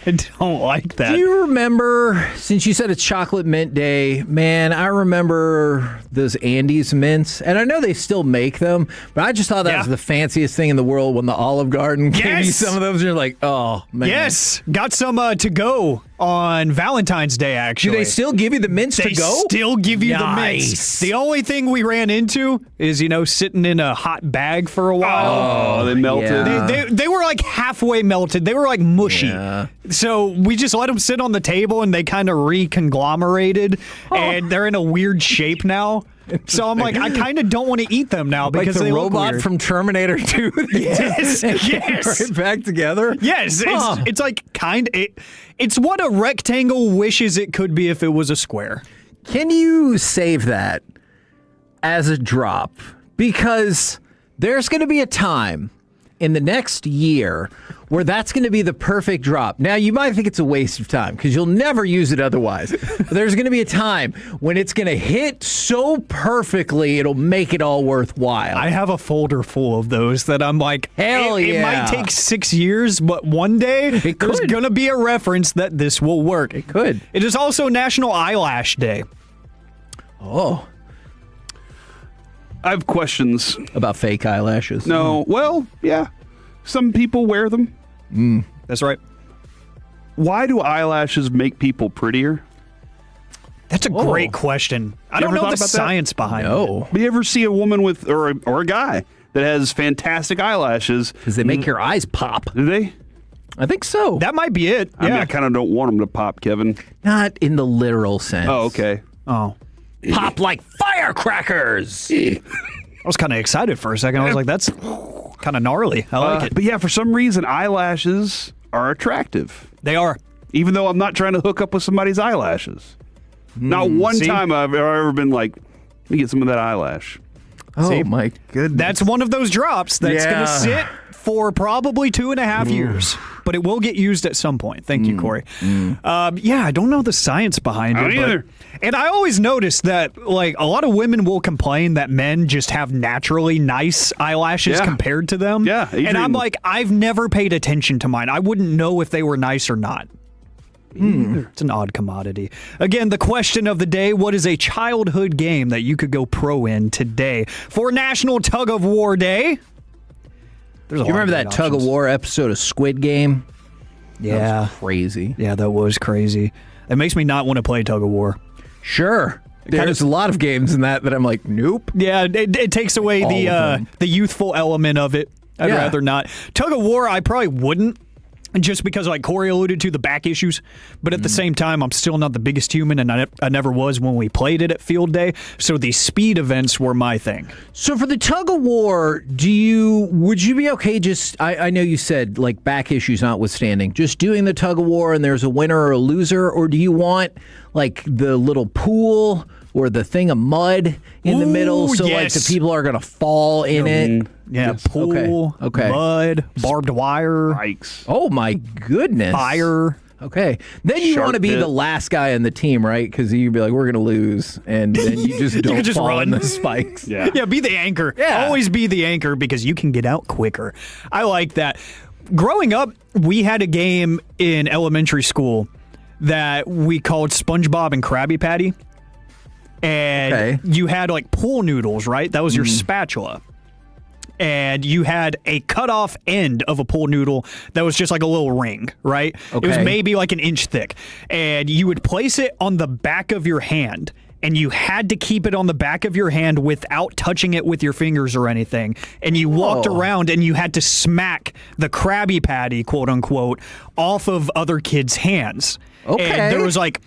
I don't like that. Do you remember, since you said it's Chocolate Mint Day, man, I remember those Andes mints, and I know they still make them, but I just thought that was the fanciest thing in the world when the Olive Garden gave you some of those, and you're like, oh, man. Yes, got some to go on Valentine's Day, actually. Do they still give you the mints to go? They still give you the mints. The only thing we ran into is, sitting in a hot bag for a while. Oh, they melted. Yeah. They were like halfway melted. They were like mushy. Yeah. So we just let them sit on the table, and they kind of reconglomerated, and they're in a weird shape now. So I'm like, I kind of don't want to eat them now because like the they robot look weird. From Terminator 2. Yes, right back together. Yes, it's like it's what a rectangle wishes it could be if it was a square. Can you save that as a drop? Because there's going to be a time in the next year where that's going to be the perfect drop. Now, you might think it's a waste of time because you'll never use it otherwise. But there's going to be a time when it's going to hit so perfectly it'll make it all worthwhile. I have a folder full of those that I'm like, hell yeah. It might take 6 years, but one day there's going to be a reference that this will work. It could. It is also National Eyelash Day. Oh. I have questions. About fake eyelashes? No. Well, yeah. Some people wear them. That's right. Why do eyelashes make people prettier? That's a great question. I don't know the science behind it. Do you ever see a woman with, or a guy that has fantastic eyelashes? Because they make your eyes pop. Do they? I think so. That might be it. I mean, I kind of don't want them to pop, Kevin. Not in the literal sense. Oh, okay. Oh. Pop like firecrackers. I was kind of excited for a second. I was like, that's kind of gnarly. I like it. But yeah, for some reason, eyelashes are attractive. They are. Even though I'm not trying to hook up with somebody's eyelashes. Not one time I've ever been like, let me get some of that eyelash. Oh, my goodness. That's one of those drops that's going to sit for probably 2.5 years. but it will get used at some point. Thank you, Corey. I don't know the science behind it. Either. And I always notice that, like, a lot of women will complain that men just have naturally nice eyelashes compared to them. Yeah. And I'm like, I've never paid attention to mine. I wouldn't know if they were nice or not. It's an odd commodity. Again, the question of the day, what is a childhood game that you could go pro in today for National Tug of War Day? You remember that Tug of War episode of Squid Game? Yeah. That was crazy. Yeah, that was crazy. It makes me not want to play Tug of War. Sure. There's a lot of games in that I'm like, nope. Yeah, it takes away the youthful element of it. I'd rather not. Tug of War, I probably wouldn't. Just because, like Corey alluded to, the back issues. But at the same time, I'm still not the biggest human, and I never was when we played it at Field Day. So the speed events were my thing. So for the Tug of War, would you be okay just, I know you said, like, back issues notwithstanding, just doing the Tug of War and there's a winner or a loser? Or do you want, like, the little pool or the thing of mud in the middle so, like, the people are going to fall in it? Yeah, pool, mud, barbed wire. Yikes. Oh, my goodness. Fire. Okay. Then you want to be the last guy on the team, right? Because you'd be like, we're going to lose. And then you just don't fall run. in the spikes. Yeah, be the anchor. Yeah. Always be the anchor because you can get out quicker. I like that. Growing up, we had a game in elementary school that we called SpongeBob and Krabby Patty. And you had, like, pool noodles, right? That was your spatula. And you had a cut-off end of a pool noodle that was just like a little ring, right? It was maybe like an inch thick. And you would place it on the back of your hand, and you had to keep it on the back of your hand without touching it with your fingers or anything. And you walked around, and you had to smack the Krabby Patty, quote-unquote, off of other kids' hands. Okay. And there was, like,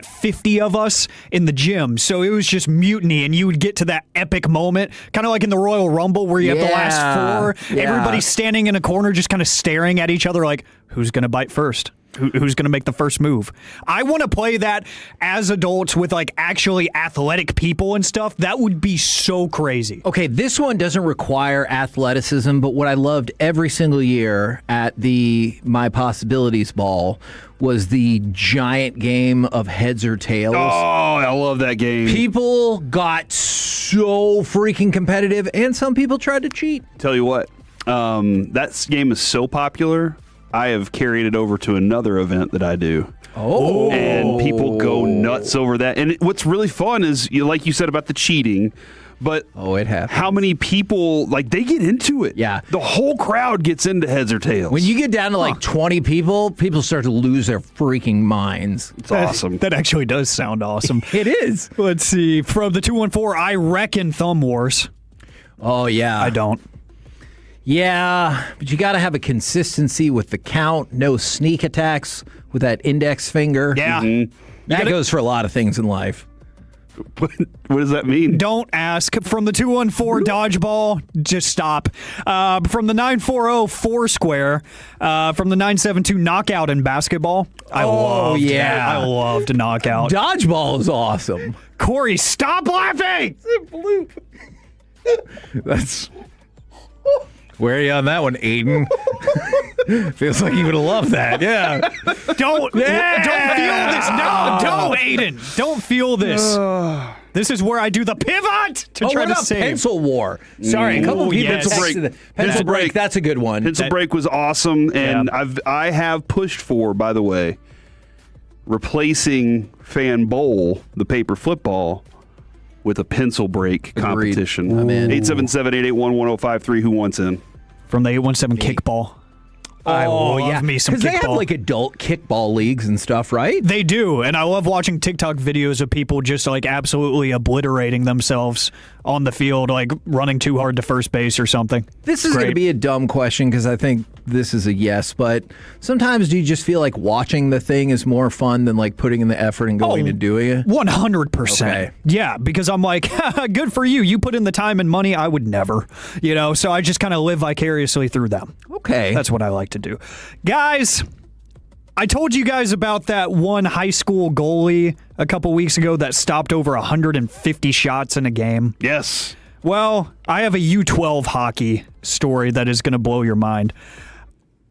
50 of us in the gym. So it was just mutiny, and you would get to that epic moment, kind of like in the Royal Rumble where you have the last four. Yeah. Everybody's standing in a corner just kind of staring at each other like, who's going to bite first? Who's going to make the first move? I want to play that as adults with, like, actually athletic people and stuff. That would be so crazy. Okay, this one doesn't require athleticism, but what I loved every single year at the My Possibilities Ball was the giant game of heads or tails. Oh, I love that game. People got so freaking competitive, and some people tried to cheat. Tell you what, that game is so popular, I have carried it over to another event that I do. Oh. And people go nuts over that. And what's really fun is, like you said about the cheating, but it happens. How many people, like, they get into it. Yeah. The whole crowd gets into heads or tails. When you get down to like 20 people start to lose their freaking minds. It's awesome. That actually does sound awesome. It is. Let's see. From the 214, I reckon Thumb Wars. Oh, yeah. I don't. Yeah, but you got to have a consistency with the count, no sneak attacks with that index finger. Yeah. Mm-hmm. That goes for a lot of things in life. What does that mean? Don't ask. From the 214 dodgeball, just stop. From the 940 Foursquare, from the 972 knockout in basketball. I loved knockout. Dodgeball is awesome. Corey, stop laughing! That's... Where are you on that one, Aiden? Feels like you would have loved that. Yeah. Don't feel this. No, don't, Aiden. Don't feel this. This is where I do the pivot to try to save. Pencil War. Sorry, a couple of people texted Pencil Break. That's a good one. Pencil Break was awesome, and I have pushed for, by the way, replacing Fan Bowl, the paper football, with a pencil break competition. I'm in. 877-881-1053. Who wants in? From the 817 kickball. I love me some kickball. Because they have like adult kickball leagues and stuff, right? They do, and I love watching TikTok videos of people just like absolutely obliterating themselves on the field, like running too hard to first base or something. This is going to be a dumb question because I think this is a yes, but sometimes do you just feel like watching the thing is more fun than like putting in the effort and going to doing it? 100%. Okay. Yeah, because I'm like, good for you. You put in the time and money. I would never, so I just kind of live vicariously through them. Okay. That's what I like to do. Guys, I told you guys about that one high school goalie a couple weeks ago that stopped over 150 shots in a game.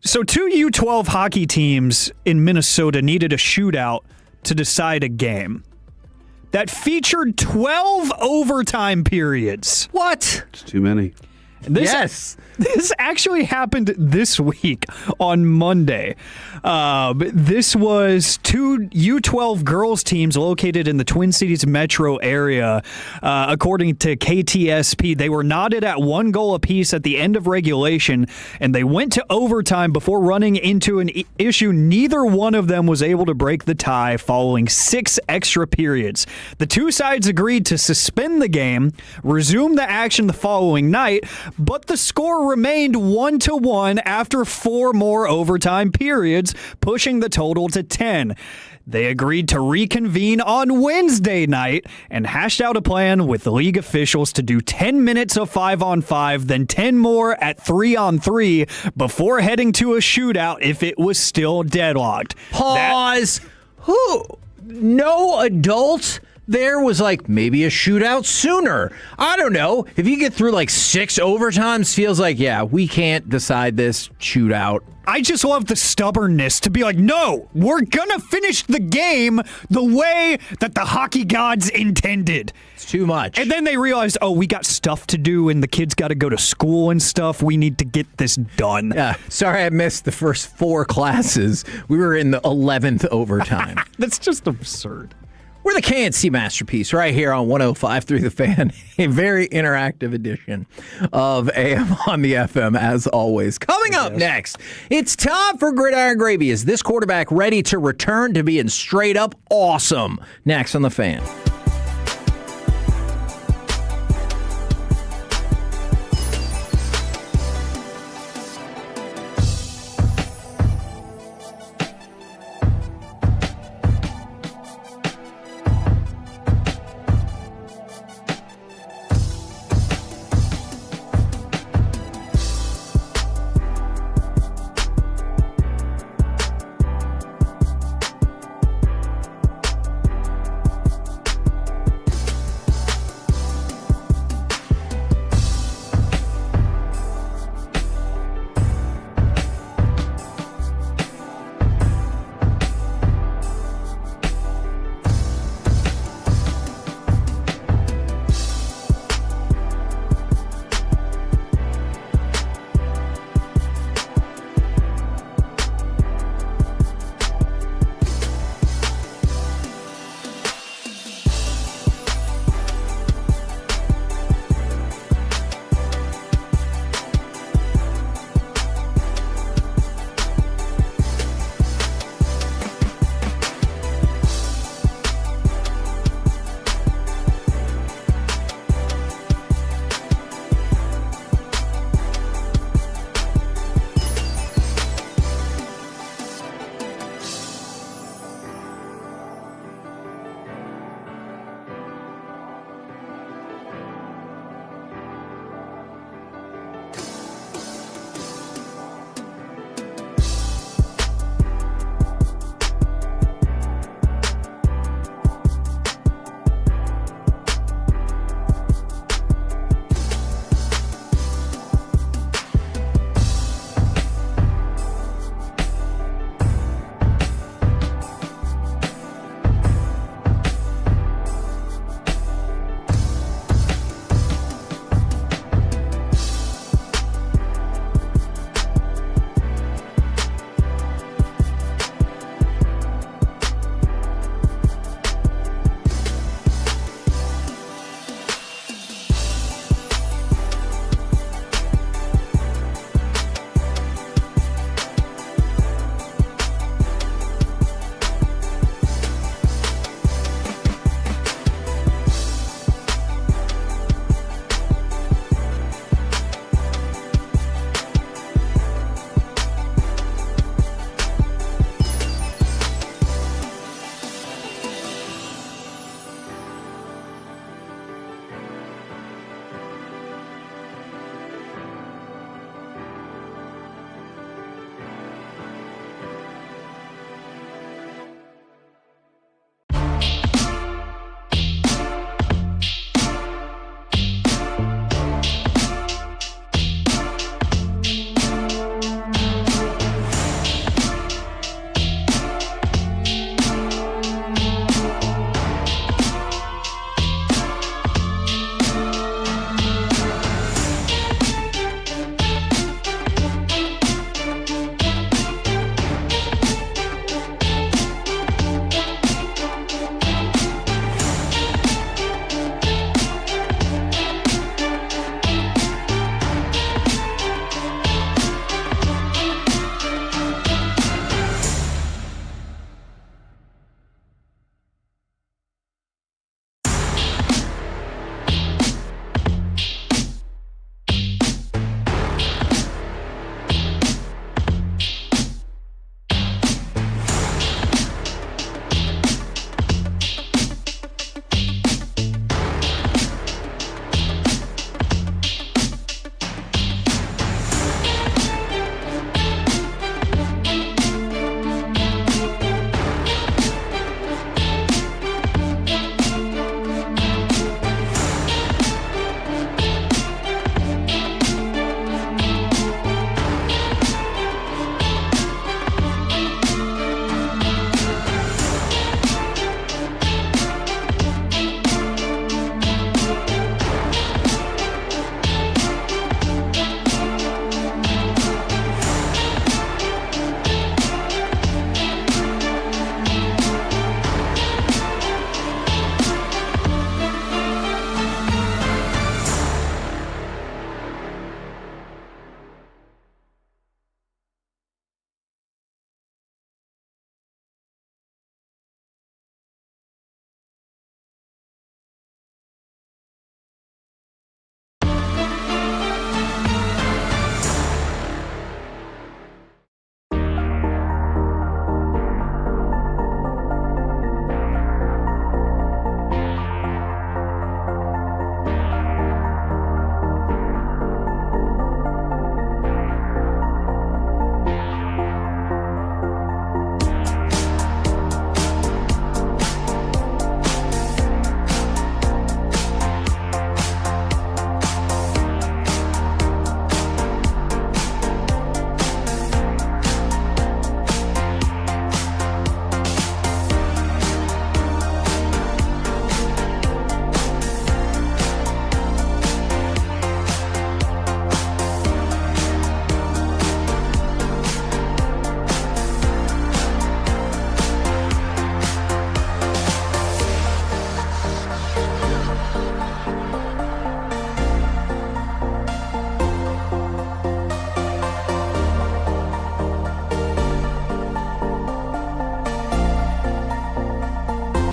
So 2 U12 hockey teams in Minnesota needed a shootout to decide a game that featured 12 overtime periods. What? It's too many. Yes. This actually happened this week on Monday. This was 2 U12 girls teams located in the Twin Cities metro area. According to KTSP, they were knotted at 1 goal apiece at the end of regulation, and they went to overtime before running into an issue. Neither one of them was able to break the tie following 6 extra periods. The two sides agreed to suspend the game, resume the action the following night, but the score remained 1-1 after 4 more overtime periods, pushing the total to 10. They agreed to reconvene on Wednesday night and hashed out a plan with the league officials to do 10 minutes of 5-on-5, then 10 more at 3-on-3 before heading to a shootout if it was still deadlocked. Pause. No adult there was like maybe a shootout sooner. I don't know. If you get through like 6 overtimes, feels like, yeah, we can't decide this shootout. I just love the stubbornness to be like, no, we're gonna finish the game the way that the hockey gods intended. It's too much. And then they realized, oh, we got stuff to do and the kids got to go to school and stuff. We need to get this done. Yeah, sorry I missed the first 4 classes. We were in the 11th overtime. That's just absurd. We're the KNC Masterpiece right here on 105.3 The Fan, a very interactive edition of AM on the FM, as always. Coming up next, it's time for Gridiron Gravy. Is this quarterback ready to return to being straight up awesome? Next on The Fan.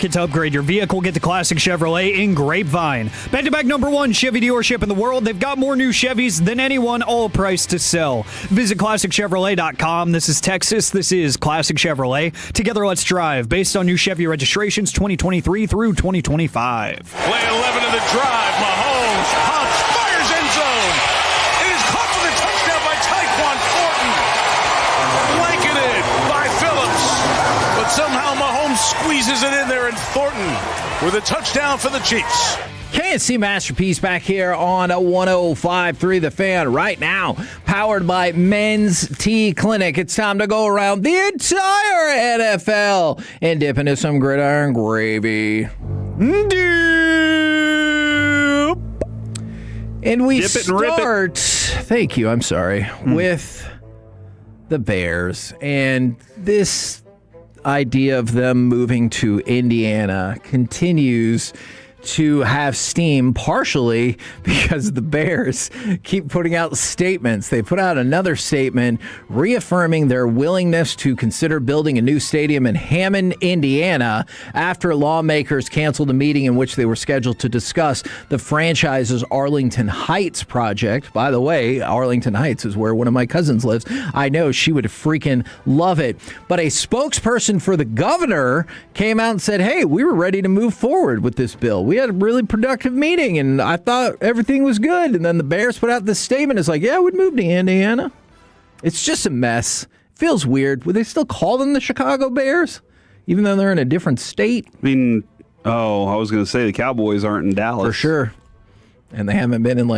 market to upgrade your vehicle, get to Classic Chevrolet in Grapevine. Back-to-back #1 Chevy dealership in the world. They've got more new Chevys than anyone, all priced to sell. Visit ClassicChevrolet.com. This is Texas. This is Classic Chevrolet. Together, let's drive. Based on new Chevy registrations 2023 through 2025. Play 11 of the drive. Mahomes pumps, fires end zone. It is caught for the touchdown by Tyquan Thornton. Blanketed by Phillips. But somehow Mahomes squeezes it in there, and Thornton with a touchdown for the Chiefs. K&C Masterpiece back here on 105.3 The Fan right now, powered by Men's Tea Clinic. It's time to go around the entire NFL and dip into some gridiron gravy. And we start, thank you, I'm sorry, with the Bears. And this idea of them moving to Indiana continues to have steam, partially because the Bears keep putting out statements. They put out another statement reaffirming their willingness to consider building a new stadium in Hammond, Indiana, after lawmakers canceled a meeting in which they were scheduled to discuss the franchise's Arlington Heights project. By the way, Arlington Heights is where one of my cousins lives. I know she would freaking love it. But a spokesperson for the governor came out and said, hey, we were ready to move forward with this bill. We had a really productive meeting, and I thought everything was good. And then the Bears put out this statement. It's like, yeah, we'd move to Indiana. It's just a mess. Feels weird. Would they still call them the Chicago Bears, even though they're in a different state? I mean, I was going to say the Cowboys aren't in Dallas. For sure. And they haven't been in,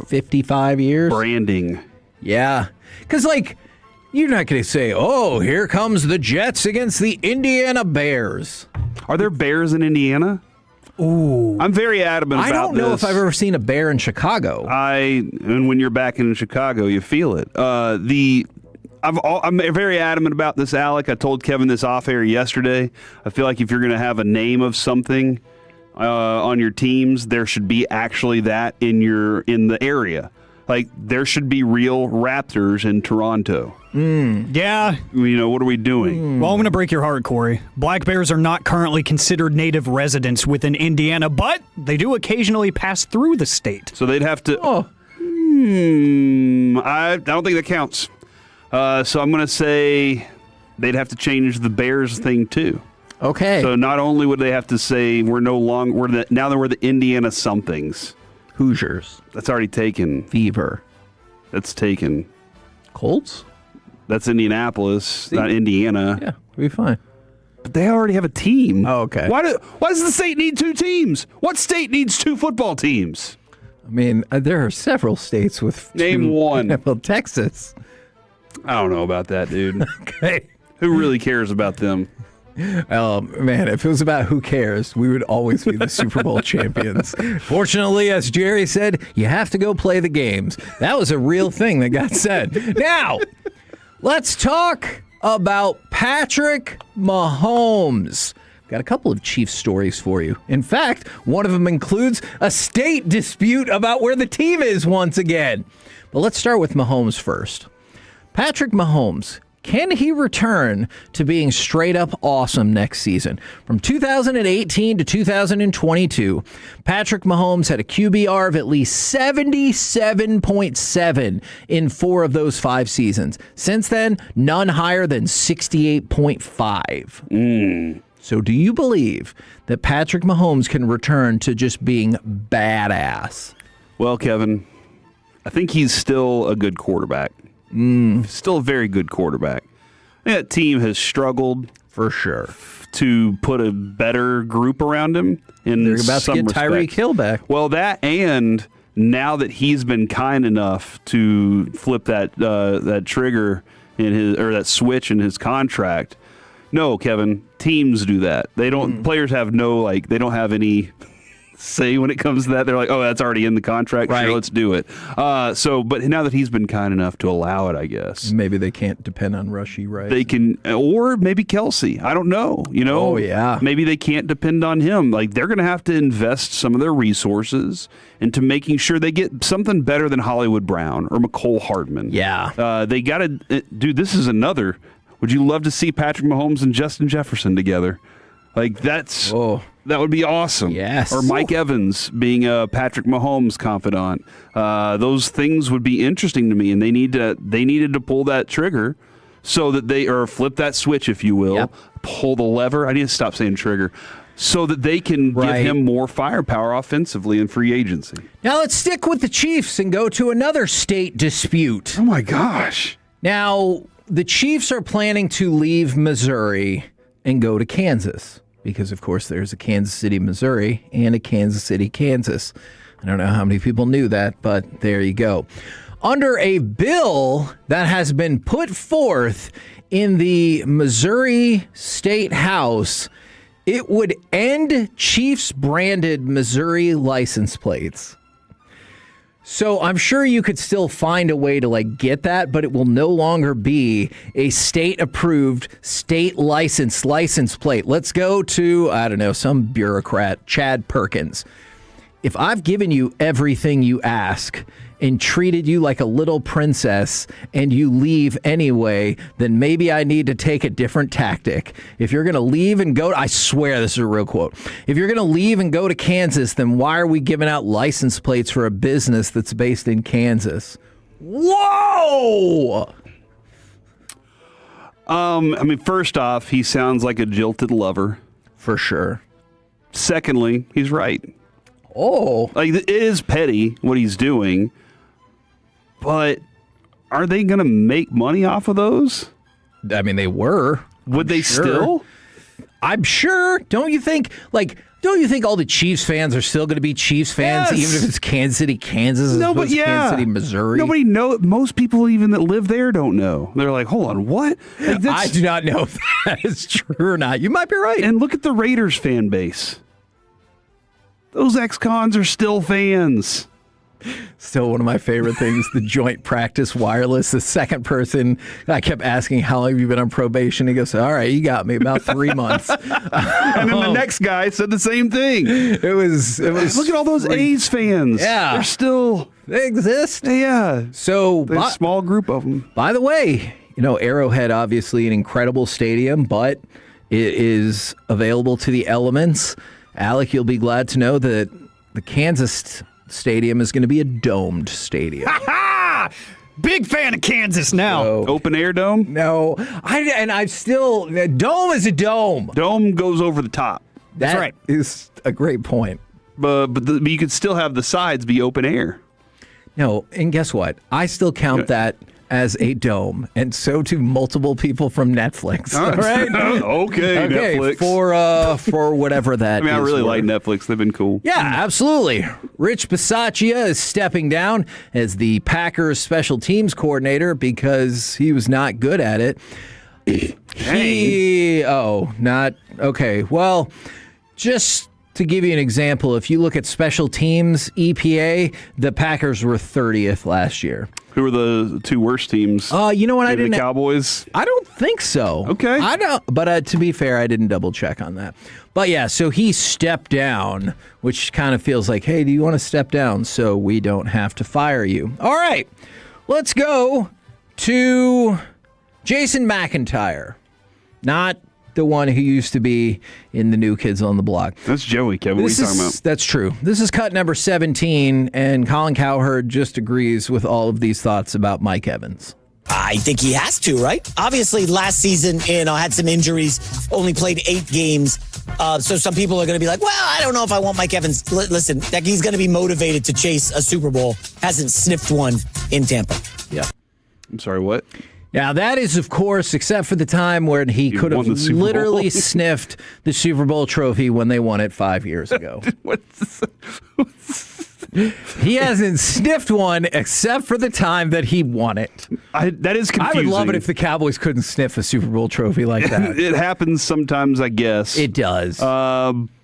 55 years? Branding. Yeah. Because, you're not going to say, oh, here comes the Jets against the Indiana Bears. Are there bears in Indiana? Ooh. I'm very adamant about this. I don't know if I've ever seen a bear in Chicago. And when you're back in Chicago, you feel it. I'm very adamant about this, Alec. I told Kevin this off air yesterday. I feel like if you're going to have a name of something on your teams, there should be actually that in the area. There should be real Raptors in Toronto. Yeah. What are we doing? Well, I'm going to break your heart, Corey. Black bears are not currently considered native residents within Indiana, but they do occasionally pass through the state. So they'd have to... I don't think that counts. So I'm going to say they'd have to change the Bears thing, too. Okay. So not only would they have to say now that we're the Indiana somethings. Hoosiers. That's already taken. Fever. That's taken. Colts? That's Indianapolis, not Indiana. Yeah, we'll be fine. But they already have a team. Oh, okay. Why does the state need two teams? What state needs two football teams? I mean, there are several states with Name one. Well, Texas. I don't know about that, dude. Okay. Who really cares about them? Oh, man, if it was about who cares, we would always be the Super Bowl champions. Fortunately, as Jerry said, you have to go play the games. That was a real thing that got said. Now, let's talk about Patrick Mahomes. Got a couple of Chiefs stories for you. In fact, one of them includes a state dispute about where the team is once again. But let's start with Mahomes first. Patrick Mahomes, can he return to being straight up awesome next season? From 2018 to 2022, Patrick Mahomes had a QBR of at least 77.7 in 4 of those 5 seasons. Since then, none higher than 68.5. So do you believe that Patrick Mahomes can return to just being badass? Well, Kevin, I think he's still a good quarterback. Still a very good quarterback. That team has struggled for sure to put a better group around him. They're about to get Tyreek Hill back. Well, that, and now that he's been kind enough to flip that trigger in his, or that switch in his contract. No, Kevin, teams do that. They don't. Players have they don't have any say when it comes to that. They're like, oh, that's already in the contract. Right. Sure, let's do it. But now that he's been kind enough to allow it, I guess. Maybe they can't depend on Rushy, right? They can, or maybe Kelsey. I don't know. Oh, yeah. Maybe they can't depend on him. They're going to have to invest some of their resources into making sure they get something better than Hollywood Brown or McCole Hardman. Yeah. They got to, dude, this is another. Would you love to see Patrick Mahomes and Justin Jefferson together? Like that would be awesome. Yes. Or Mike Evans being a Patrick Mahomes confidant. Those things would be interesting to me, and they needed to pull that trigger so that or flip that switch, if you will. Yep. Pull the lever. I need to stop saying trigger. So that they can give him more firepower offensively in free agency. Now let's stick with the Chiefs and go to another state dispute. Oh my gosh. Now, the Chiefs are planning to leave Missouri and go to Kansas because, of course, there's a Kansas City, Missouri and a Kansas City, Kansas. I don't know how many people knew that, but there you go. Under a bill that has been put forth in the Missouri State House, it would end Chiefs-branded Missouri license plates. So I'm sure you could still find a way to get that, but it will no longer be a state-approved, state-licensed license plate. Let's go to, I don't know, some bureaucrat, Chad Perkins. If I've given you everything you ask and treated you like a little princess and you leave anyway, then maybe I need to take a different tactic. If you're going to leave and go, I swear this is a real quote. If you're going to leave and go to Kansas, then why are we giving out license plates for a business that's based in Kansas? Whoa! First off, he sounds like a jilted lover. For sure. Secondly, he's right. Oh. It is petty what he's doing, but are they going to make money off of those? I mean, they were. Would they still? I'm sure. Don't you think, all the Chiefs fans are still going to be Chiefs fans, even if it's Kansas City, Kansas, as opposed to Kansas City, Missouri? Nobody knows. Most people even that live there don't know. They're like, hold on, what? I do not know if that is true or not. You might be right. And look at the Raiders fan base. Those ex-cons are still fans. Still one of my favorite things, the joint practice wireless. The second person, I kept asking, how long have you been on probation? He goes, all right, you got me, about 3 months. And then the next guy said the same thing. It was. Look at all those A's fans. Yeah. They exist. Yeah. So there's a small group of them. By the way, Arrowhead, obviously an incredible stadium, but it is available to the elements. Alec, you'll be glad to know that the Kansas stadium is going to be a domed stadium. Big fan of Kansas now. So, open air dome? No. A dome is a dome. Dome goes over the top. That's right. Is a great point. But you could still have the sides be open air. No, and guess what? I still count that as a dome, and so do multiple people from Netflix. All right? Okay, Netflix. For whatever that is. I really like Netflix. They've been cool. Yeah, absolutely. Rich Bisaccia is stepping down as the Packers special teams coordinator because he was not good at it. Well, just to give you an example, if you look at special teams, EPA, the Packers were 30th last year. Who were the two worst teams? You know what? The Cowboys? I don't think so. Okay. I don't. But to be fair, I didn't double check on that. But yeah, so he stepped down, which kind of feels like, hey, do you want to step down so we don't have to fire you? All right, let's go to Jason McIntyre, not the one who used to be in the New Kids on the Block. That's Joey, Kevin. What are you talking about? That's true. This is cut number 17, and Colin Cowherd just agrees with all of these thoughts about Mike Evans. I think he has to, right? Obviously, last season, had some injuries, only played 8 games. So some people are going to be like, well, I don't know if I want Mike Evans. Listen, he's going to be motivated to chase a Super Bowl. Hasn't sniffed one in Tampa. Yeah. I'm sorry, what? Now, that is, of course, except for the time where he could have literally sniffed the Super Bowl trophy when they won it 5 years ago. He hasn't sniffed one except for the time that he won it. That is confusing. I would love it if the Cowboys couldn't sniff a Super Bowl trophy like that. It happens sometimes, I guess. It does.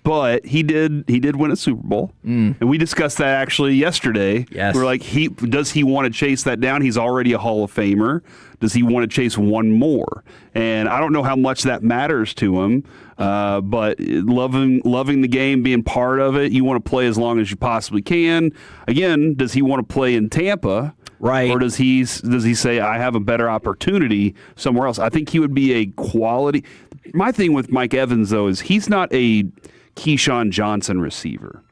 But he did win a Super Bowl. And we discussed that actually yesterday. Yes. We're like, does he want to chase that down? He's already a Hall of Famer. Does he want to chase one more? And I don't know how much that matters to him. But loving the game, being part of it, you want to play as long as you possibly can. Again, does he want to play in Tampa? Right. Or does he say, I have a better opportunity somewhere else? I think he would be a quality. my thing with Mike Evans, though, is he's not a Keyshawn Johnson receiver.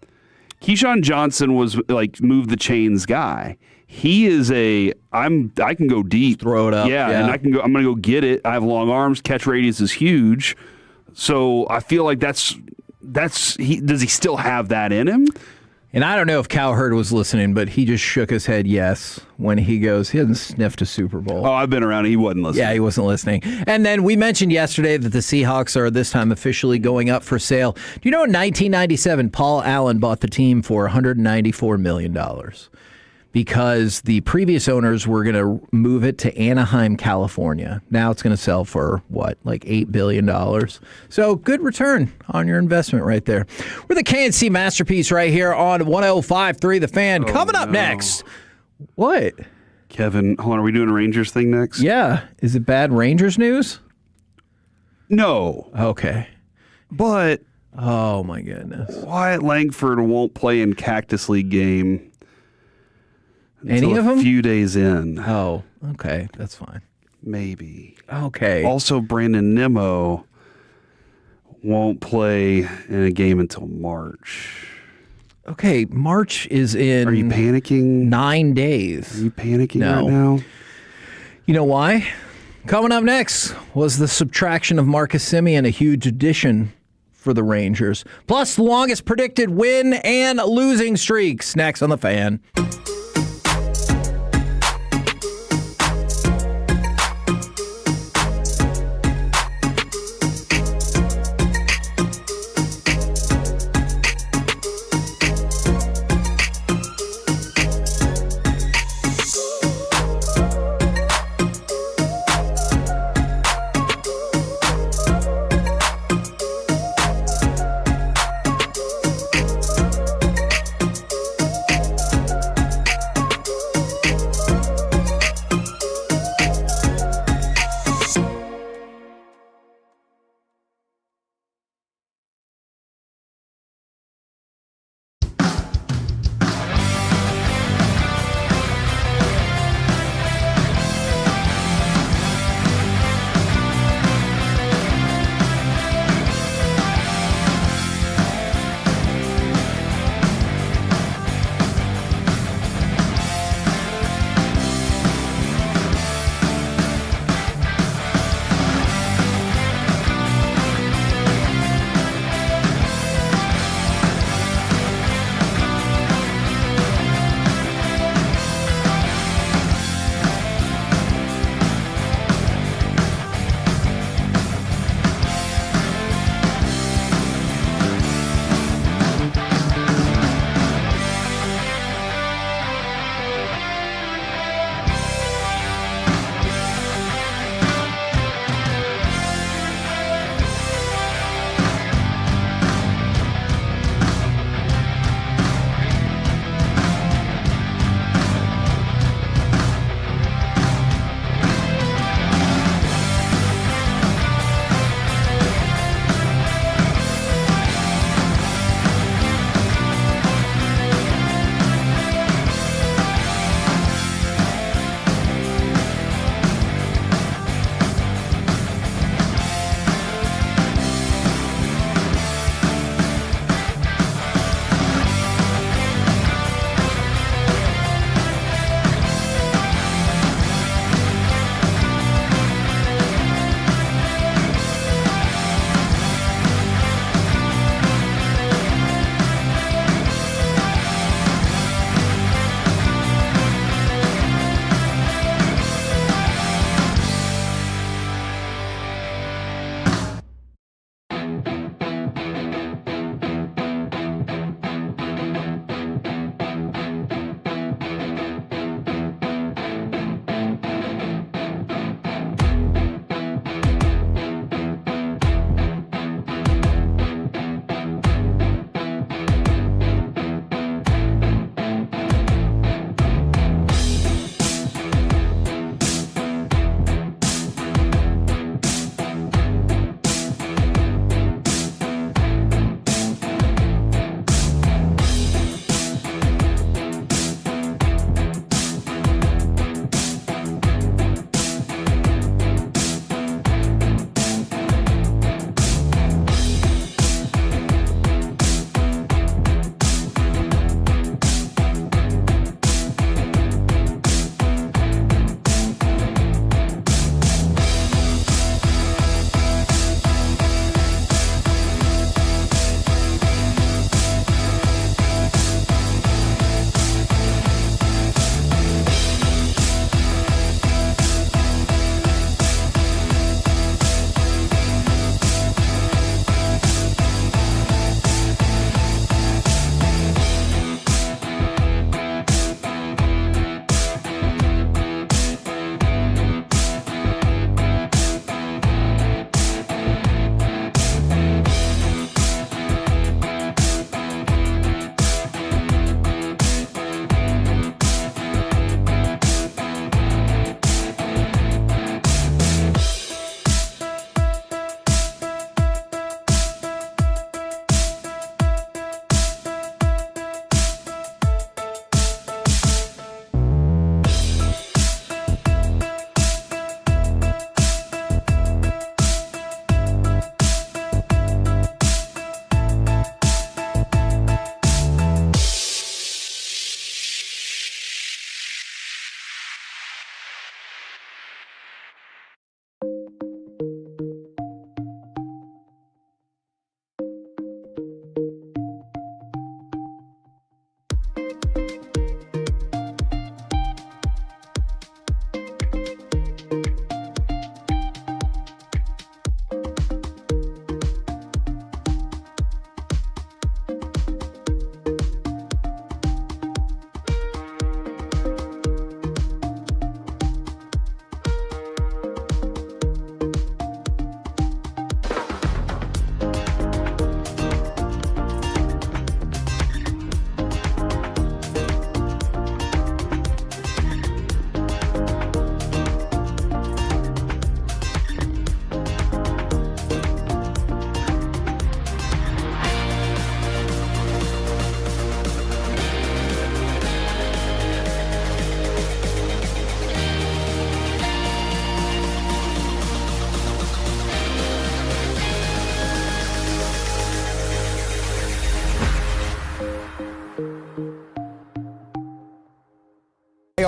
Keyshawn Johnson was like move the chains guy. He is I can go deep. Throw it up. Yeah, and I'm going to go get it. I have long arms. Catch radius is huge. So I feel like does he still have that in him? And I don't know if Cowherd was listening, but he just shook his head yes when he goes, he hasn't sniffed a Super Bowl. Oh, I've been around. He wasn't listening. Yeah, he wasn't listening. And then we mentioned yesterday that the Seahawks are this time officially going up for sale. Do you know in 1997, Paul Allen bought the team for $194 million? Because the previous owners were going to move it to Anaheim, California. Now it's going to sell for, like $8 billion. So good return on your investment right there. We're the KNC Masterpiece right here on 105.3 The Fan. Coming up next. What? Kevin, hold on. Are we doing a Rangers thing next? Yeah. Is it bad Rangers news? No. Okay. But. Oh, my goodness. Wyatt Langford won't play in Cactus League game. Any of them? A few days in. Oh, okay. That's fine. Maybe. Okay. Also, Brandon Nimmo won't play in a game until March. Okay, March is in... Are you panicking? 9 days. Are you panicking right now? You know why? Coming up next was the subtraction of Marcus Semien, a huge addition for the Rangers. Plus, the longest predicted win and losing streaks. Next on The Fan.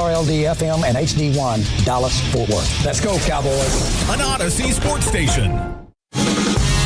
krld-fm and HD1 Dallas-Fort Worth. Let's go, Cowboys. An Odyssey sports station.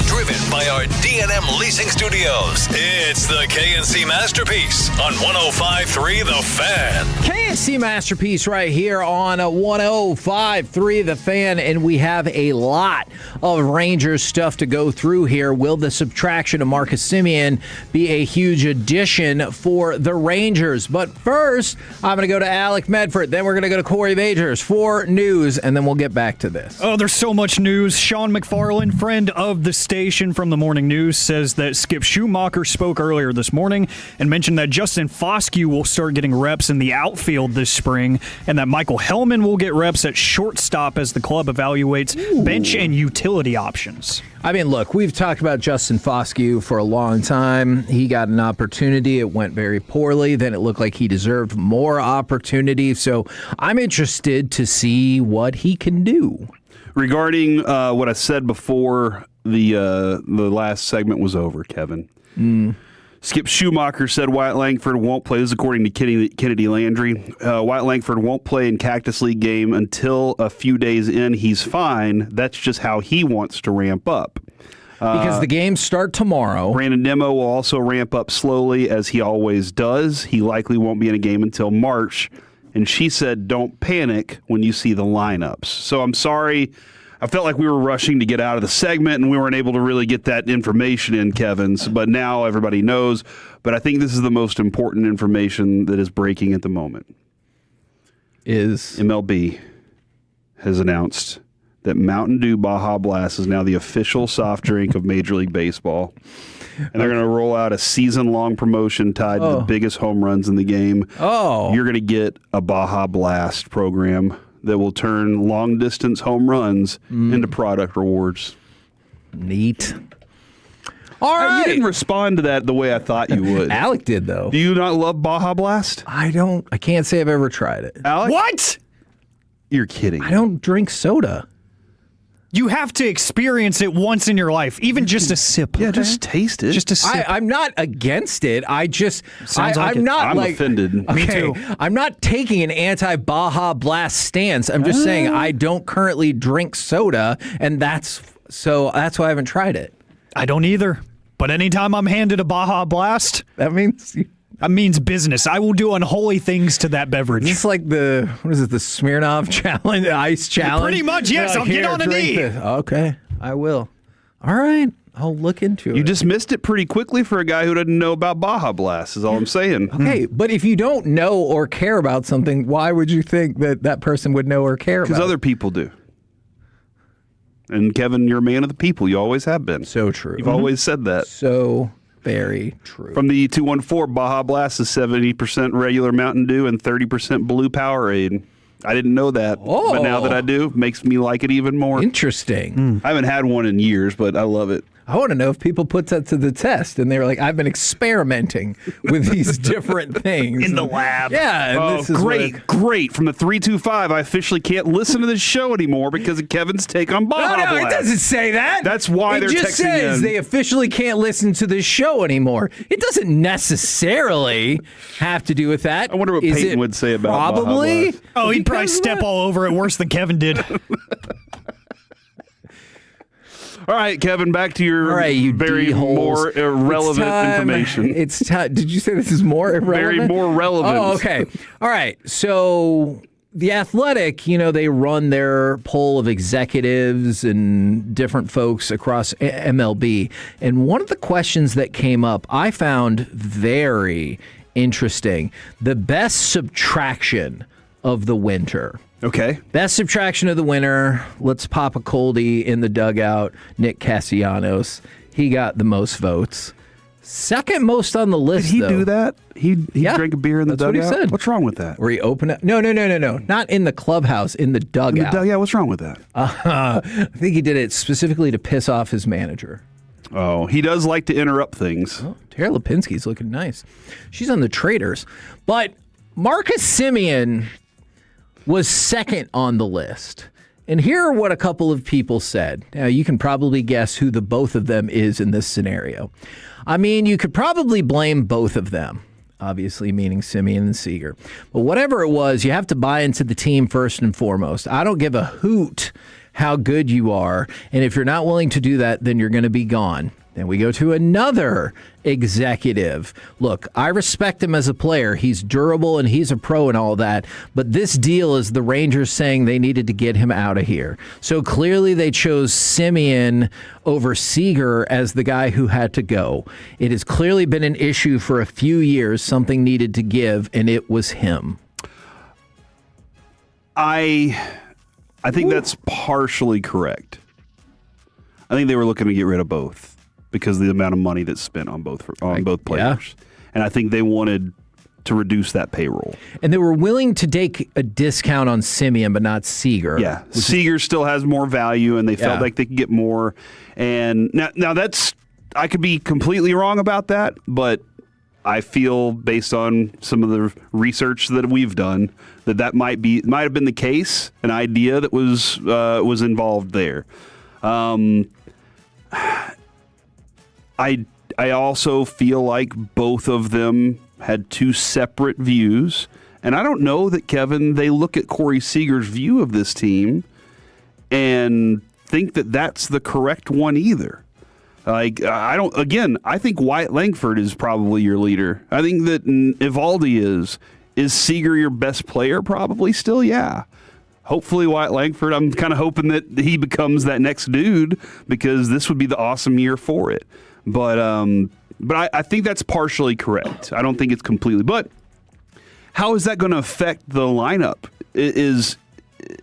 Driven by our D&M Leasing Studios, it's the KNC Masterpiece on 105.3 The Fan. KNC Masterpiece right here on 105.3 The Fan, and we have a lot of Rangers stuff to go through here. Will the subtraction of Marcus Semien be a huge addition for the Rangers? But first, I'm going to go to Alec Medford, then we're going to go to Corey Majors for news, and then we'll get back to this. Oh, there's so much news. Sean McFarland, friend of the station from the Morning News, says that Skip Schumacher spoke earlier this morning and mentioned that Justin Foscue will start getting reps in the outfield this spring and that Michael Hellman will get reps at shortstop as the club evaluates bench and utility options. I mean, look, we've talked about Justin Foscue for a long time. He got an opportunity. It went very poorly. Then it looked like he deserved more opportunity. So I'm interested to see what he can do. Regarding what I said before the last segment was over, Kevin. Skip Schumacher said Wyatt Langford won't play. This is according to Kennedy Landry. Wyatt Langford won't play in Cactus League game until a few days in. He's fine. That's just how he wants to ramp up. Because the games start tomorrow. Brandon Nimmo will also ramp up slowly, as he always does. He likely won't be in a game until March. And she said, don't panic when you see the lineups. So I'm sorry. I felt like we were rushing to get out of the segment, and we weren't able to really get that information in, Kevin's. But now everybody knows. But I think this is the most important information that is breaking at the moment. MLB has announced that Mountain Dew Baja Blast is now the official soft drink of Major League Baseball. And they're going to roll out a season-long promotion tied to the biggest home runs in the game. You're going to get a Baja Blast program that will turn long-distance home runs into product rewards. Neat. All right. You didn't respond to that the way I thought you would. Alec did, though. Do you not love Baja Blast? I don't. I can't say I've ever tried it. Alec? What? You're kidding. I don't drink soda. You have to experience it once in your life, even just a sip. Yeah, just taste it. Just a sip. I'm not against it. I just, I'm offended. Okay, I'm not taking an anti-Baja Blast stance. I'm just saying I don't currently drink soda, and that's why I haven't tried it. I don't either. But anytime I'm handed a Baja Blast, that means business. I will do unholy things to that beverage. It's like the Smirnoff challenge, the ice challenge. Pretty much, yes. I'll get on a knee. Okay, I will. All right, I'll look into it. You just missed it pretty quickly for a guy who doesn't know about Baja Blast, is all I'm saying. Okay, but if you don't know or care about something, why would you think that person would know or care about it? Because other people do. And Kevin, you're a man of the people. You always have been. So true. You've always said that. So very true. From the 214, Baja Blast is 70% regular Mountain Dew and 30% Blue Powerade. I didn't know that, but now that I do, makes me like it even more. Interesting. I haven't had one in years, but I love it. I want to know if people put that to the test, and they're like, I've been experimenting with these different things. In the lab. Yeah. Oh, this is great. From the 325, I officially can't listen to this show anymore because of Kevin's take on Baja Blast. No, it doesn't say that. That's why they're texting in. It just says they officially can't listen to this show anymore. It doesn't necessarily have to do with that. I wonder what Peyton would say about Baja Blast. Oh, he'd probably step all over it worse than Kevin did. All right, Kevin, back to your very more irrelevant information. It's time. Did you say this is more irrelevant? Very more relevant. Oh, okay. All right. So The Athletic, they run their poll of executives and different folks across MLB. And one of the questions that came up, I found very interesting. The best subtraction of the winter. Okay. Best subtraction of the winter. Let's pop a coldie in the dugout. Nick Castellanos. He got the most votes. Second most on the list, Did he do that? He drank a beer in the dugout? That's what he said. What's wrong with that? Where he opened it? No. Not in the clubhouse, in the dugout. Yeah, what's wrong with that? I think he did it specifically to piss off his manager. Oh, he does like to interrupt things. Oh, Tara Lipinski's looking nice. She's on the Traders. But Marcus Semien was second on the list. And here are what a couple of people said. Now, you can probably guess who the both of them is in this scenario. I mean, you could probably blame both of them. obviously meaning Simeon and Seager. But whatever it was, you have to buy into the team first and foremost. I don't give a hoot how good you are, and if you're not willing to do that, then you're going to be gone. Then we go to another executive. Look, I respect him as a player. He's durable and he's a pro and all that. But this deal is the Rangers saying they needed to get him out of here. So clearly they chose Simeon over Seager as the guy who had to go. It has clearly been an issue for a few years. Something needed to give, and it was him. I think that's partially correct. I think they were looking to get rid of both because of the amount of money that's spent on both players. Yeah. And I think they wanted to reduce that payroll. And they were willing to take a discount on Simeon, but not Seager. Yeah, Seager still has more value, and they felt like they could get more. And now that's, I could be completely wrong about that, but I feel based on some of the research that we've done that might have been the case, an idea that was involved there. I also feel like both of them had two separate views, and I don't know that, Kevin, they look at Corey Seager's view of this team and think that that's the correct one either. Like, I think Wyatt Langford is probably your leader. I think that Evaldi is. Is Seager your best player? Probably still, yeah. Hopefully Wyatt Langford, I'm kind of hoping that he becomes that next dude because this would be the awesome year for it. But I think that's partially correct. I don't think it's completely. But how is that going to affect the lineup? Is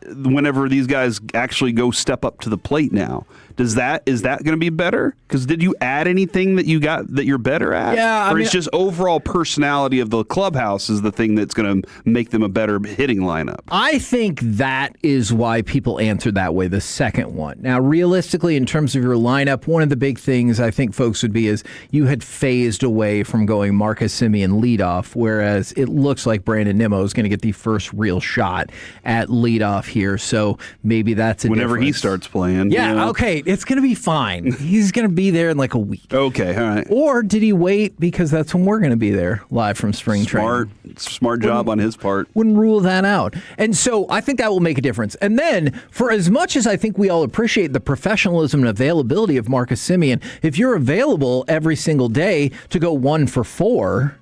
whenever these guys actually go step up to the plate now, is that going to be better? Because did you add anything that you got that you're better at? Yeah, it's just overall personality of the clubhouse is the thing that's going to make them a better hitting lineup? I think that is why people answered that way, the second one. Now, realistically, in terms of your lineup, one of the big things I think folks would be is you had phased away from going Marcus Semien leadoff, whereas it looks like Brandon Nimmo is going to get the first real shot at leadoff here. So maybe that's whenever difference. He starts playing. Yeah, okay. It's going to be fine. He's going to be there in like a week. Okay, all right. Or did he wait because that's when we're going to be there live from spring training? Smart job on his part. Wouldn't rule that out. And so I think that will make a difference. And then for as much as I think we all appreciate the professionalism and availability of Marcus Semien, if you're available every single day to go 1 for 4,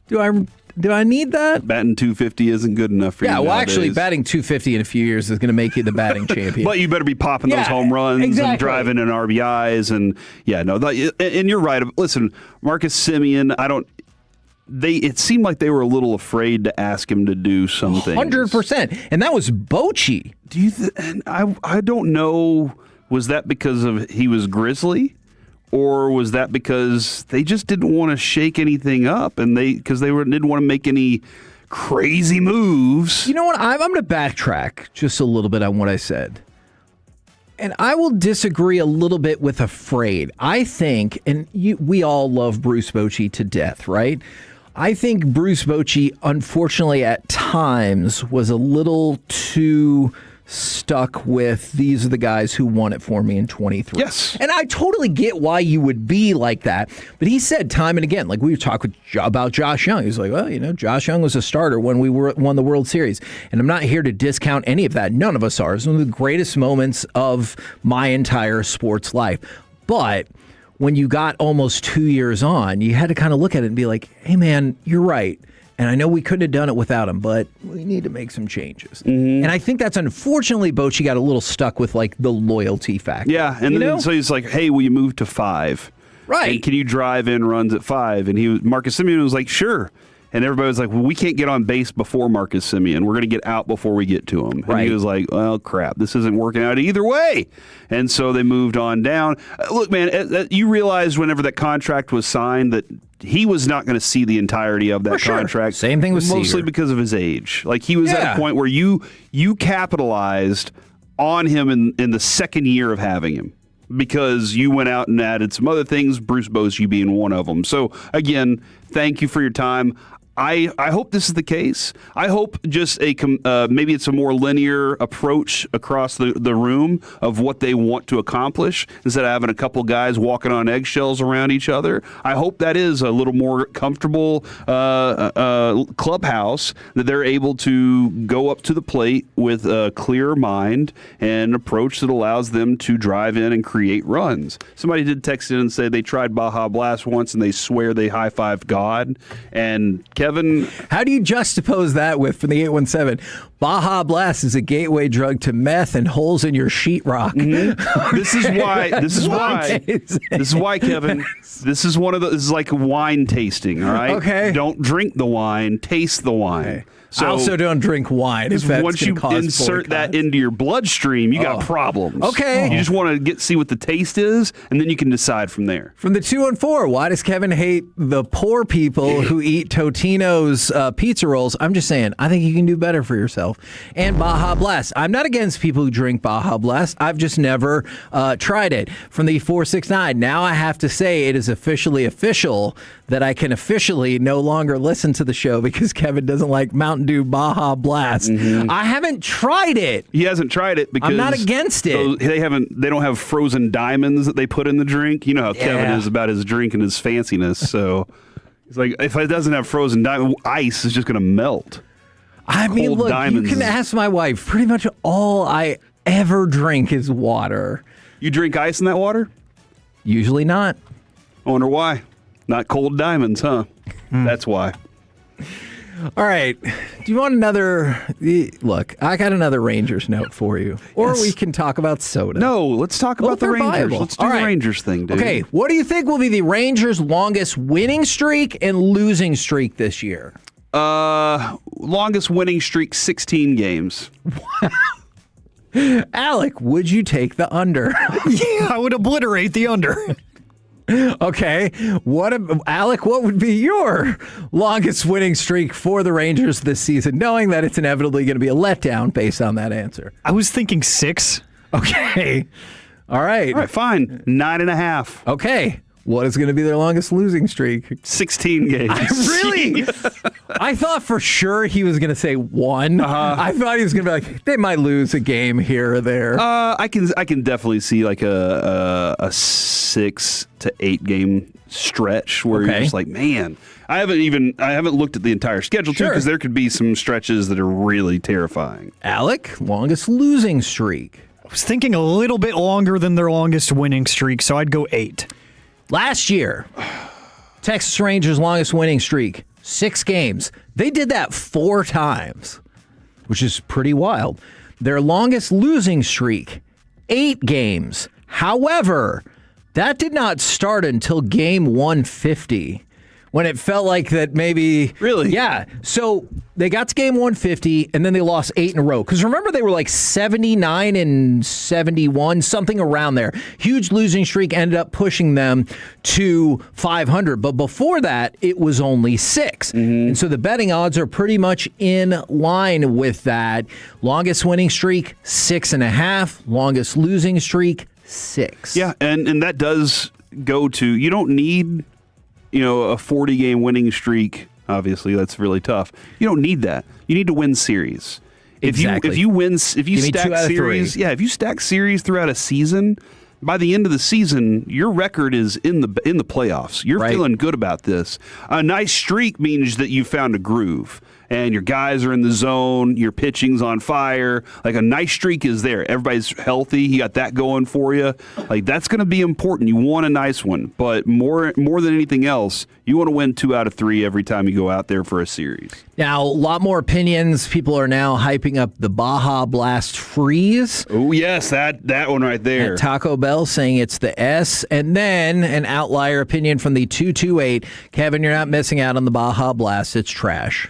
do I need that? Batting 250 isn't good enough for you. Yeah, well, nowadays. actually, batting 250 in a few years is going to make you the batting champion. But you better be popping those home runs and driving in RBIs. And and you're right. Listen, Marcus Semien, it seemed like they were a little afraid to ask him to do some things. 100%. And that was Bochy. I don't know. Was that because of he was Grizzly? Or was that because they just didn't want to shake anything up and didn't want to make any crazy moves? You know what? I'm going to backtrack just a little bit on what I said. And I will disagree a little bit with afraid. I think, and we all love Bruce Bochy to death, right? I think Bruce Bochy, unfortunately, at times was a little too stuck with these are the guys who won it for me in 23. Yes. And I totally get why you would be like that. But he said time and again, like we were talking about Josh Young. He was like, well, Josh Young was a starter when we won the World Series. And I'm not here to discount any of that. None of us are. It's one of the greatest moments of my entire sports life. But when you got almost 2 years on, you had to kind of look at it and be like, hey, man, you're right. And I know we couldn't have done it without him, but we need to make some changes. Mm-hmm. And I think that's unfortunately, Bochy got a little stuck with like the loyalty factor. Yeah, and then so he's like, hey, will you move to 5? Right. And can you drive in runs at 5? And Marcus Semien was like, sure. And everybody was like, well, we can't get on base before Marcus Semien. We're going to get out before we get to him. And he was like, well, crap, this isn't working out either way. And so they moved on down. Look, man, you realized whenever that contract was signed that he was not going to see the entirety of that contract. Same thing with mostly Seager. because of his age. Like he was at a point where you capitalized on him in the second year of having him because you went out and added some other things, Bruce Bochy being one of them. So again, thank you for your time. I hope this is the case. I hope just maybe it's a more linear approach across the room of what they want to accomplish instead of having a couple guys walking on eggshells around each other. I hope that is a little more comfortable clubhouse that they're able to go up to the plate with a clear mind and an approach that allows them to drive in and create runs. Somebody did text in and say they tried Baja Blast once and they swear they high-fived God. And Kevin, how do you juxtapose that with, from the 817, Baja Blast is a gateway drug to meth and holes in your sheetrock. Mm-hmm. This is why, Kevin, this is like wine tasting, all right? Okay. Don't drink the wine, taste the wine. Okay. So, I also don't drink wine. Once you insert that into your bloodstream, you got problems. Okay. You just want to see what the taste is, and then you can decide from there. From the 214, why does Kevin hate the poor people who eat Totino's pizza rolls? I'm just saying, I think you can do better for yourself. And Baja Blast. I'm not against people who drink Baja Blast. I've just never tried it. From the 469, now I have to say it is officially official that I can officially no longer listen to the show because Kevin doesn't like Mountain Dew Baja Blast. Mm-hmm. I haven't tried it. He hasn't tried it because I'm not against it. They don't have frozen diamonds that they put in the drink. You know how Kevin is about his drink and his fanciness. So it's like if it doesn't have frozen diamond, ice is just going to melt. I mean, look, you can ask my wife. Pretty much all I ever drink is water. You drink ice in that water? Usually not. I wonder why. Not cold diamonds, huh? That's why. All right. Do you want another? Look, I got another Rangers note for you. Or we can talk about soda. No, let's talk about the Rangers. Viable. Let's do the Rangers thing, dude. Okay, what do you think will be the Rangers' longest winning streak and losing streak this year? Longest winning streak, 16 games. Wow. Alec, would you take the under? Yeah, I would obliterate the under. Okay. Alec, what would be your longest winning streak for the Rangers this season, knowing that it's inevitably going to be a letdown based on that answer? I was thinking 6. Okay. All right. All right, fine. 9.5. Okay. What is going to be their longest losing streak? 16 games. Really? I thought for sure he was going to say 1. I thought he was going to be like, they might lose a game here or there. I can definitely see like a 6 to 8 game stretch where you're just like, man, I haven't looked at the entire schedule too, because there could be some stretches that are really terrifying. Alec, longest losing streak. I was thinking a little bit longer than their longest winning streak, so I'd go 8. Last year, Texas Rangers' longest winning streak, 6 games. They did that 4 times, which is pretty wild. Their longest losing streak, 8 games. However, that did not start until game 150, when it felt like that maybe... Really? Yeah. So they got to game 150, and then they lost 8 in a row. Because remember, they were like 79 and 71, something around there. Huge losing streak ended up pushing them to 500. But before that, it was only 6. Mm-hmm. And so the betting odds are pretty much in line with that. Longest winning streak, 6.5. Longest losing streak, 6. Yeah, and that does go to... You don't need... a 40-game winning streak. Obviously, that's really tough. You don't need that. You need to win series. Exactly. If you stack series, if you stack series throughout a season, by the end of the season, your record is in the playoffs. You're feeling good about this. A nice streak means that you found a groove. And your guys are in the zone, your pitching's on fire. Like a nice streak is there. Everybody's healthy. You got that going for you. Like that's going to be important. You want a nice one, but more than anything else, you want to win 2 out of 3 every time you go out there for a series. Now, a lot more opinions. People are now hyping up the Baja Blast Freeze. Oh yes, that one right there. At Taco Bell saying it's the S, and then an outlier opinion from the 228. Kevin, you're not missing out on the Baja Blast. It's trash.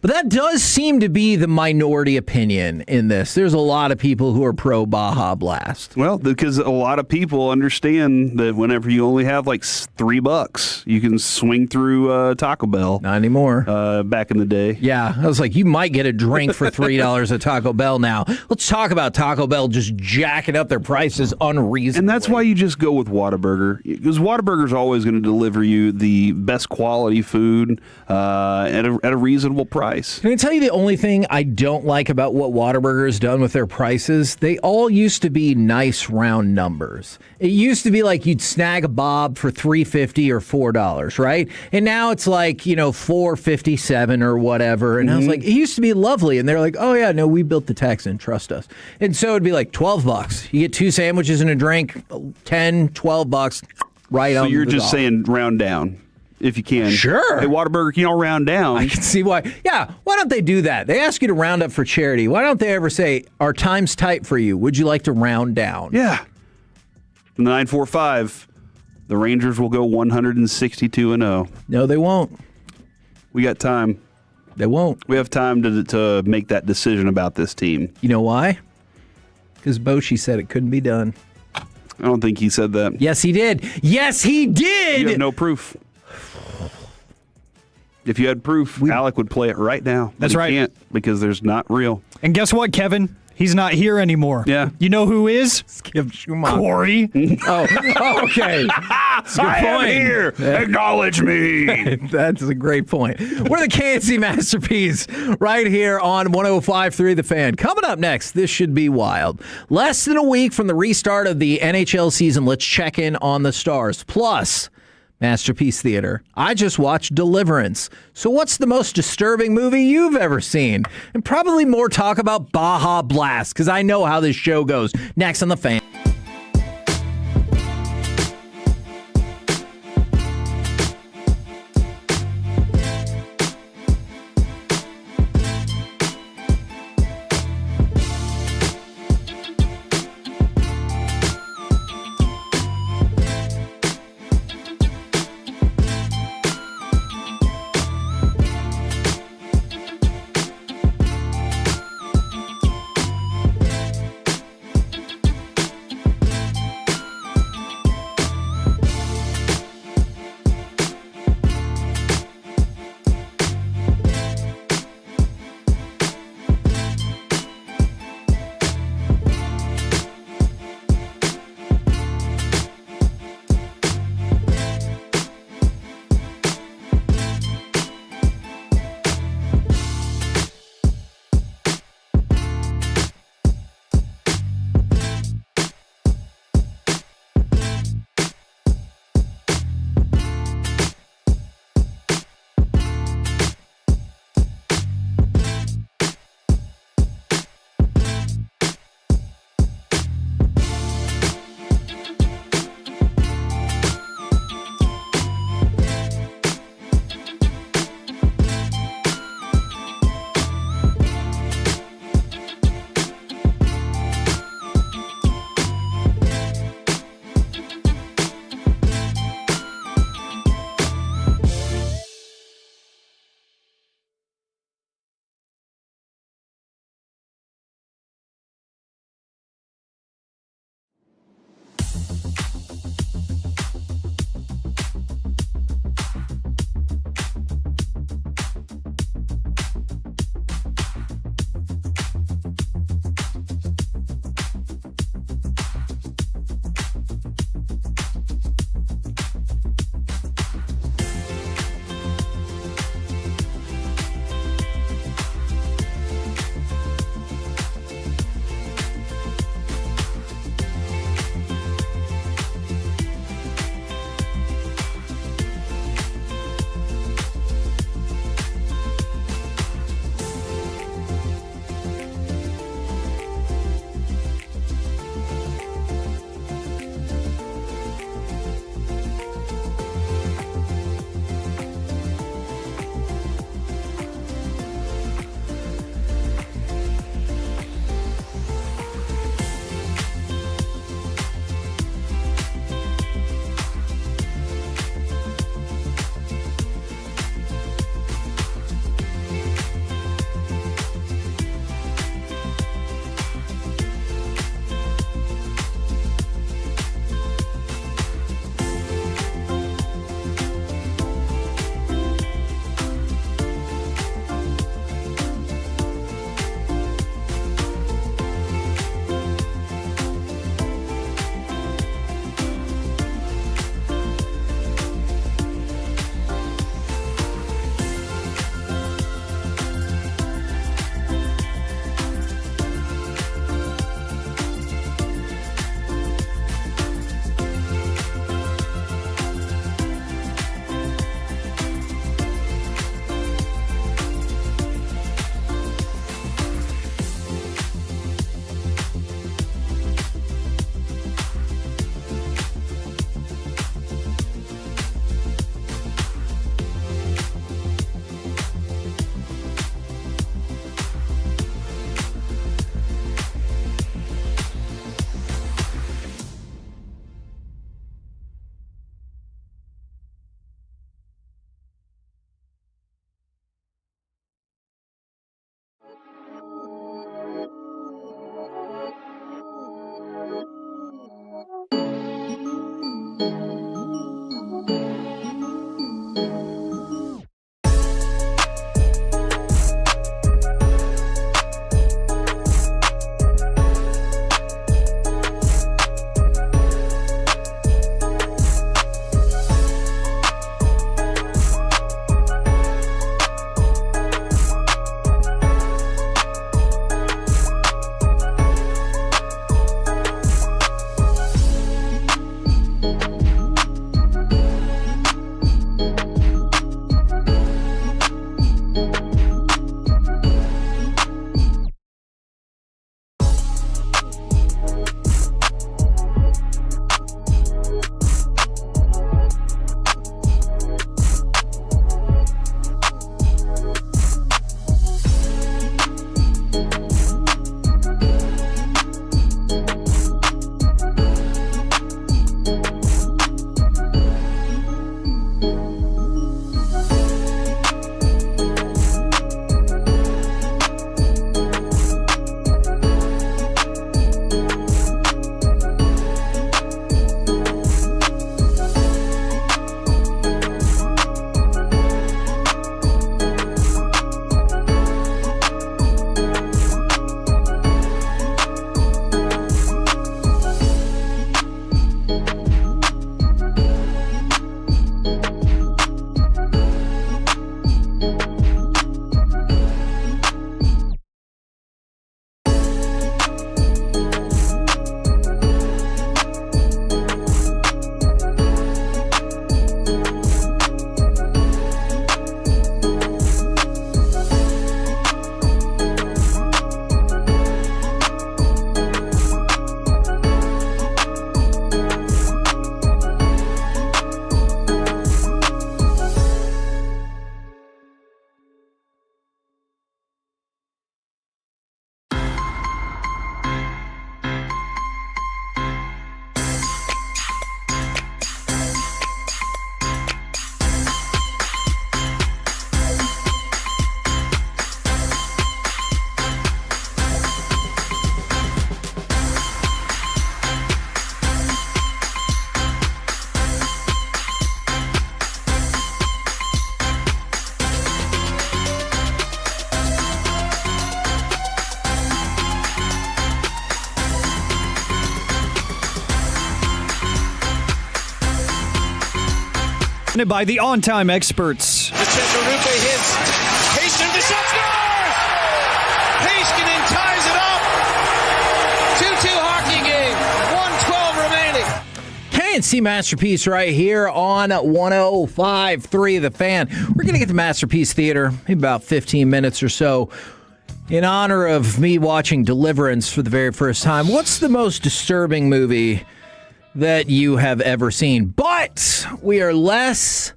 But that does seem to be the minority opinion in this. There's a lot of people who are pro Baja Blast. Well, because a lot of people understand that whenever you only have like $3, you can swing through Taco Bell. Not anymore. Back in the day. Yeah, I was like, you might get a drink for $3 at Taco Bell now. Let's talk about Taco Bell just jacking up their prices unreasonably. And that's why you just go with Whataburger, because Whataburger's always going to deliver you the best quality food at a reasonable price. Can I tell you the only thing I don't like about what Whataburger has done with their prices? They all used to be nice round numbers. It used to be like you'd snag a bob for $3.50 or $4, right? And now it's like, $4.57 or whatever. And I was like, it used to be lovely. And they're like, oh yeah, no, we built the Texan, trust us. And so it'd be like $12. You get 2 sandwiches and a drink, $10, $12, right on. So you're the just dollar. saying round down. If you can. Sure. Hey, Whataburger, can you all round down? I can see why. Yeah, why don't they do that? They ask you to round up for charity. Why don't they ever say, our time's tight for you. Would you like to round down? Yeah. In the 945, the Rangers will go 162-0. No, they won't. We got time. They won't. We have time to make that decision about this team. You know why? Because Boshi said it couldn't be done. I don't think he said that. Yes, he did. Yes, he did. You have no proof. If you had proof, Alec would play it right now. That's right. He can't because there's not real. And guess what, Kevin? He's not here anymore. Yeah. You know who is? Skip Schumacher. Corey. Oh, okay. That's a good I point. am here. Yeah. Acknowledge me. That's a great point. We're the KNC Masterpiece right here on 105.3 The Fan. Coming up next, this should be wild. Less than a week from the restart of the NHL season, let's check in on the Stars. Plus, Masterpiece Theater. I just watched Deliverance. So what's the most disturbing movie you've ever seen? And probably more talk about Baja Blast, because I know how this show goes. Next on The Fan. By the on-time experts. Rupe hits. Haston to shot score! Heiskanen ties it up. 2-2 hockey game. 1:12 remaining. K&C Masterpiece right here on 105.3 The Fan. We're going to get to Masterpiece Theater in about 15 minutes or so. In honor of me watching Deliverance for the very first time, what's the most disturbing movie that you have ever seen? But we are less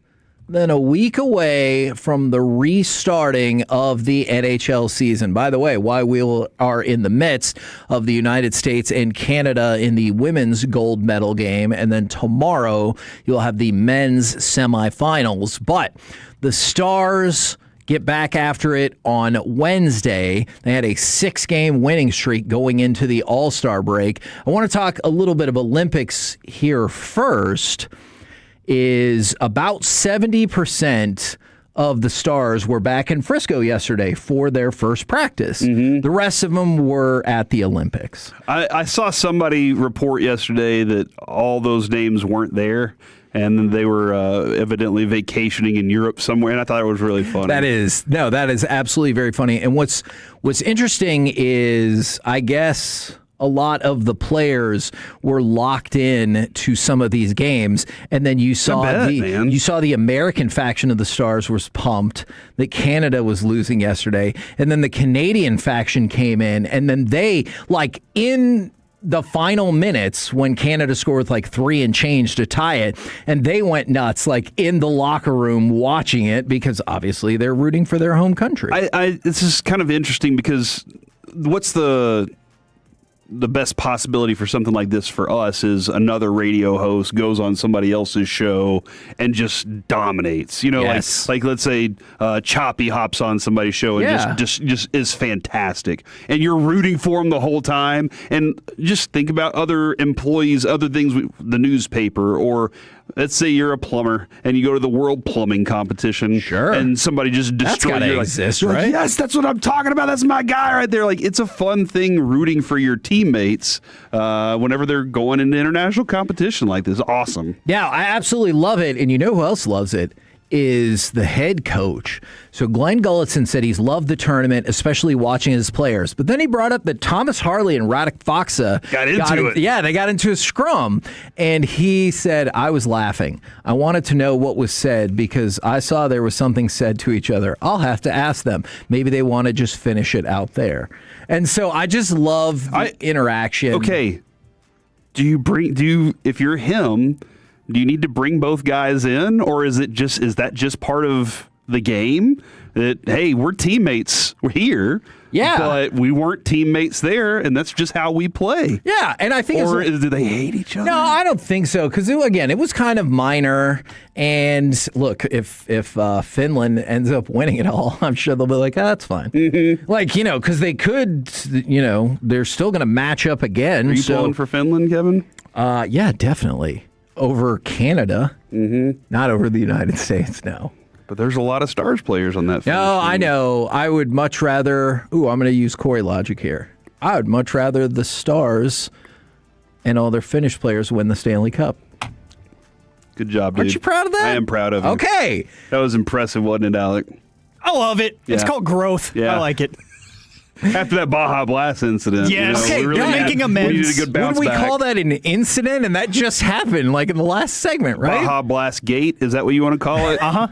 than a week away from the restarting of the NHL season. By the way, while we are in the midst of the United States and Canada in the women's gold medal game, and then tomorrow you'll have the men's semifinals. But the Stars get back after it on Wednesday. They had a 6-game winning streak going into the All-Star break. I want to talk a little bit of Olympics here first. Is about 70% of the Stars were back in Frisco yesterday for their first practice. The rest of them were at the Olympics. I saw somebody report yesterday that all those names weren't there, and they were evidently vacationing in Europe somewhere, and I thought it was really funny. That is absolutely very funny. And what's interesting is, I guess, a lot of the players were locked in to some of these games, and then you saw the American faction of the Stars was pumped that Canada was losing yesterday, and then the Canadian faction came in, and then they, like, in the final minutes when Canada scored like 3 and change to tie it, and they went nuts, like in the locker room watching it, because obviously they're rooting for their home country. This is kind of interesting because what's the best possibility for something like this for us is another radio host goes on somebody else's show and just dominates. You know, like let's say Choppy hops on somebody's show and just is fantastic. And you're rooting for him the whole time. And just think about other employees, other things, the newspaper, or let's say you're a plumber and you go to the World Plumbing Competition. Sure. And somebody just destroys you. Exist, right? right? Yes, that's what I'm talking about. That's my guy right there. Like, it's a fun thing rooting for your teammates whenever they're going into international competition like this. Awesome. Yeah, I absolutely love it. And you know who else loves it? Is the head coach. So Glenn Gulletson said he's loved the tournament, especially watching his players. But then he brought up that Thomas Harley and Radek Faksa got into it. Yeah, they got into a scrum. And he said, I was laughing. I wanted to know what was said because I saw there was something said to each other. I'll have to ask them. Maybe they want to just finish it out there. And so I just love the interaction. Okay. If you're him, do you need to bring both guys in, or is that just part of the game? That, hey, we're teammates. We're here. Yeah. But we weren't teammates there, and that's just how we play. Yeah, and I think do they hate each other? No, I don't think so, because, again, it was kind of minor. And, look, if Finland ends up winning it all, I'm sure they'll be like, that's fine. Mm-hmm. Like, because they could, they're still going to match up again. Are you pulling for Finland, Kevin? Yeah, definitely. Over Canada, not over the United States, no. But there's a lot of Stars players on that field. No, I know. I would much rather... I'm going to use Corey logic here. I would much rather the Stars and all their Finnish players win the Stanley Cup. Good job, dude. Aren't you proud of that? I am proud of you. Okay. That was impressive, wasn't it, Alec? I love it. Yeah. It's called growth. Yeah. I like it. After that Baja Blast incident. Yes. Okay, you're making amends. We needed a good bounce Would we back. call that an incident? And that just happened, like in the last segment, right? Baja Blast Gate? Is that what you want to call it? Uh-huh.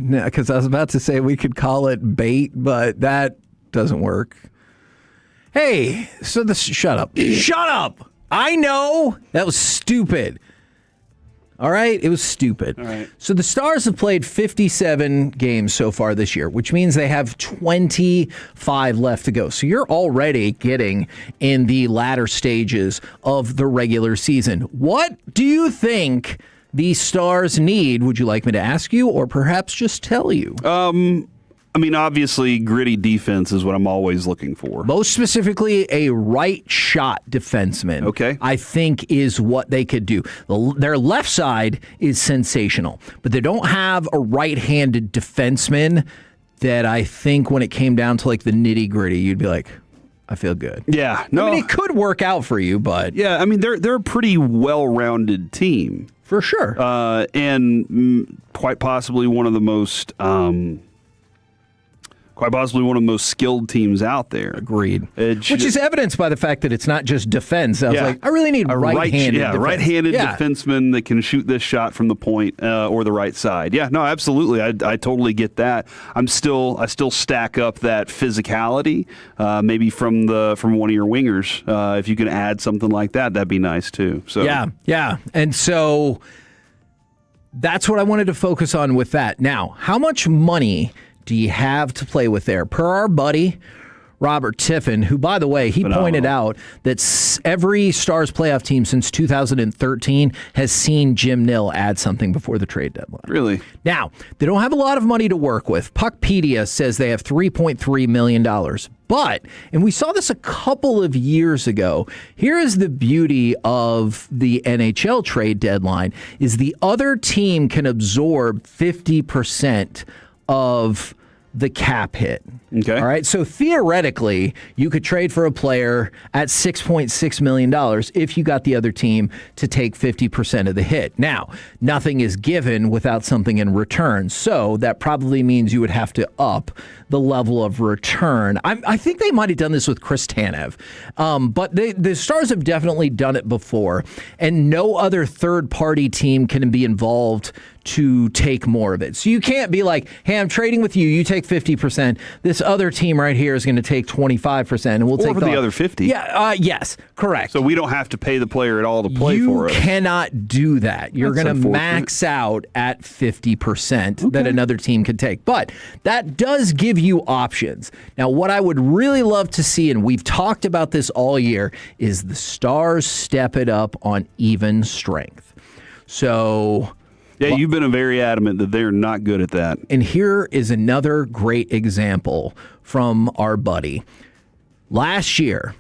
No, because I was about to say we could call it bait, but that doesn't work. Hey, so shut up. Shut up! I know that was stupid. All right? It was stupid. All right. So the Stars have played 57 games so far this year, which means they have 25 left to go. So you're already getting in the latter stages of the regular season. What do you think the Stars need? Would you like me to ask you or perhaps just tell you? I mean, obviously, gritty defense is what I'm always looking for. Most specifically, a right shot defenseman. Okay. I think is what they could do. Their left side is sensational, but they don't have a right-handed defenseman that I think when it came down to like the nitty-gritty, you'd be like, I feel good. Yeah, no, I mean, it could work out for you, but yeah, I mean they're a pretty well-rounded team for sure, and quite possibly one of the most skilled teams out there. Agreed. Which is evidenced by the fact that it's not just defense. I was like, I really need right-handed defense. Right-handed defenseman that can shoot this shot from the point or the right side. Yeah, no, absolutely. I totally get that. I still stack up that physicality, maybe from one of your wingers. If you can add something like that, that'd be nice too. So yeah. And so that's what I wanted to focus on with that. Now, how much money do you have to play with there? Per our buddy, Robert Tiffin, who, by the way, he pointed out that every Stars playoff team since 2013 has seen Jim Nill add something before the trade deadline. Really? Now, they don't have a lot of money to work with. Puckpedia says they have $3.3 million. But, and we saw this a couple of years ago, here is the beauty of the NHL trade deadline, is the other team can absorb 50% of the cap hit. Okay. All right. So theoretically, you could trade for a player at $6.6 million if you got the other team to take 50% of the hit. Now, nothing is given without something in return. So that probably means you would have to up the level of return. I think they might have done this with Chris Tanev. But the Stars have definitely done it before. And no other third-party team can be involved to take more of it. So you can't be like, hey, I'm trading with you. You take 50%. This other team right here is going to take 25%, and we'll take the other 50. Yeah. Yes. Correct. So we don't have to pay the player at all to play for us. You cannot do that. You're going to max out at 50% that another team could take. But that does give you options. Now, what I would really love to see, and we've talked about this all year, is the Stars step it up on even strength. So... yeah, you've been very adamant that they're not good at that. And here is another great example from our buddy. Last year,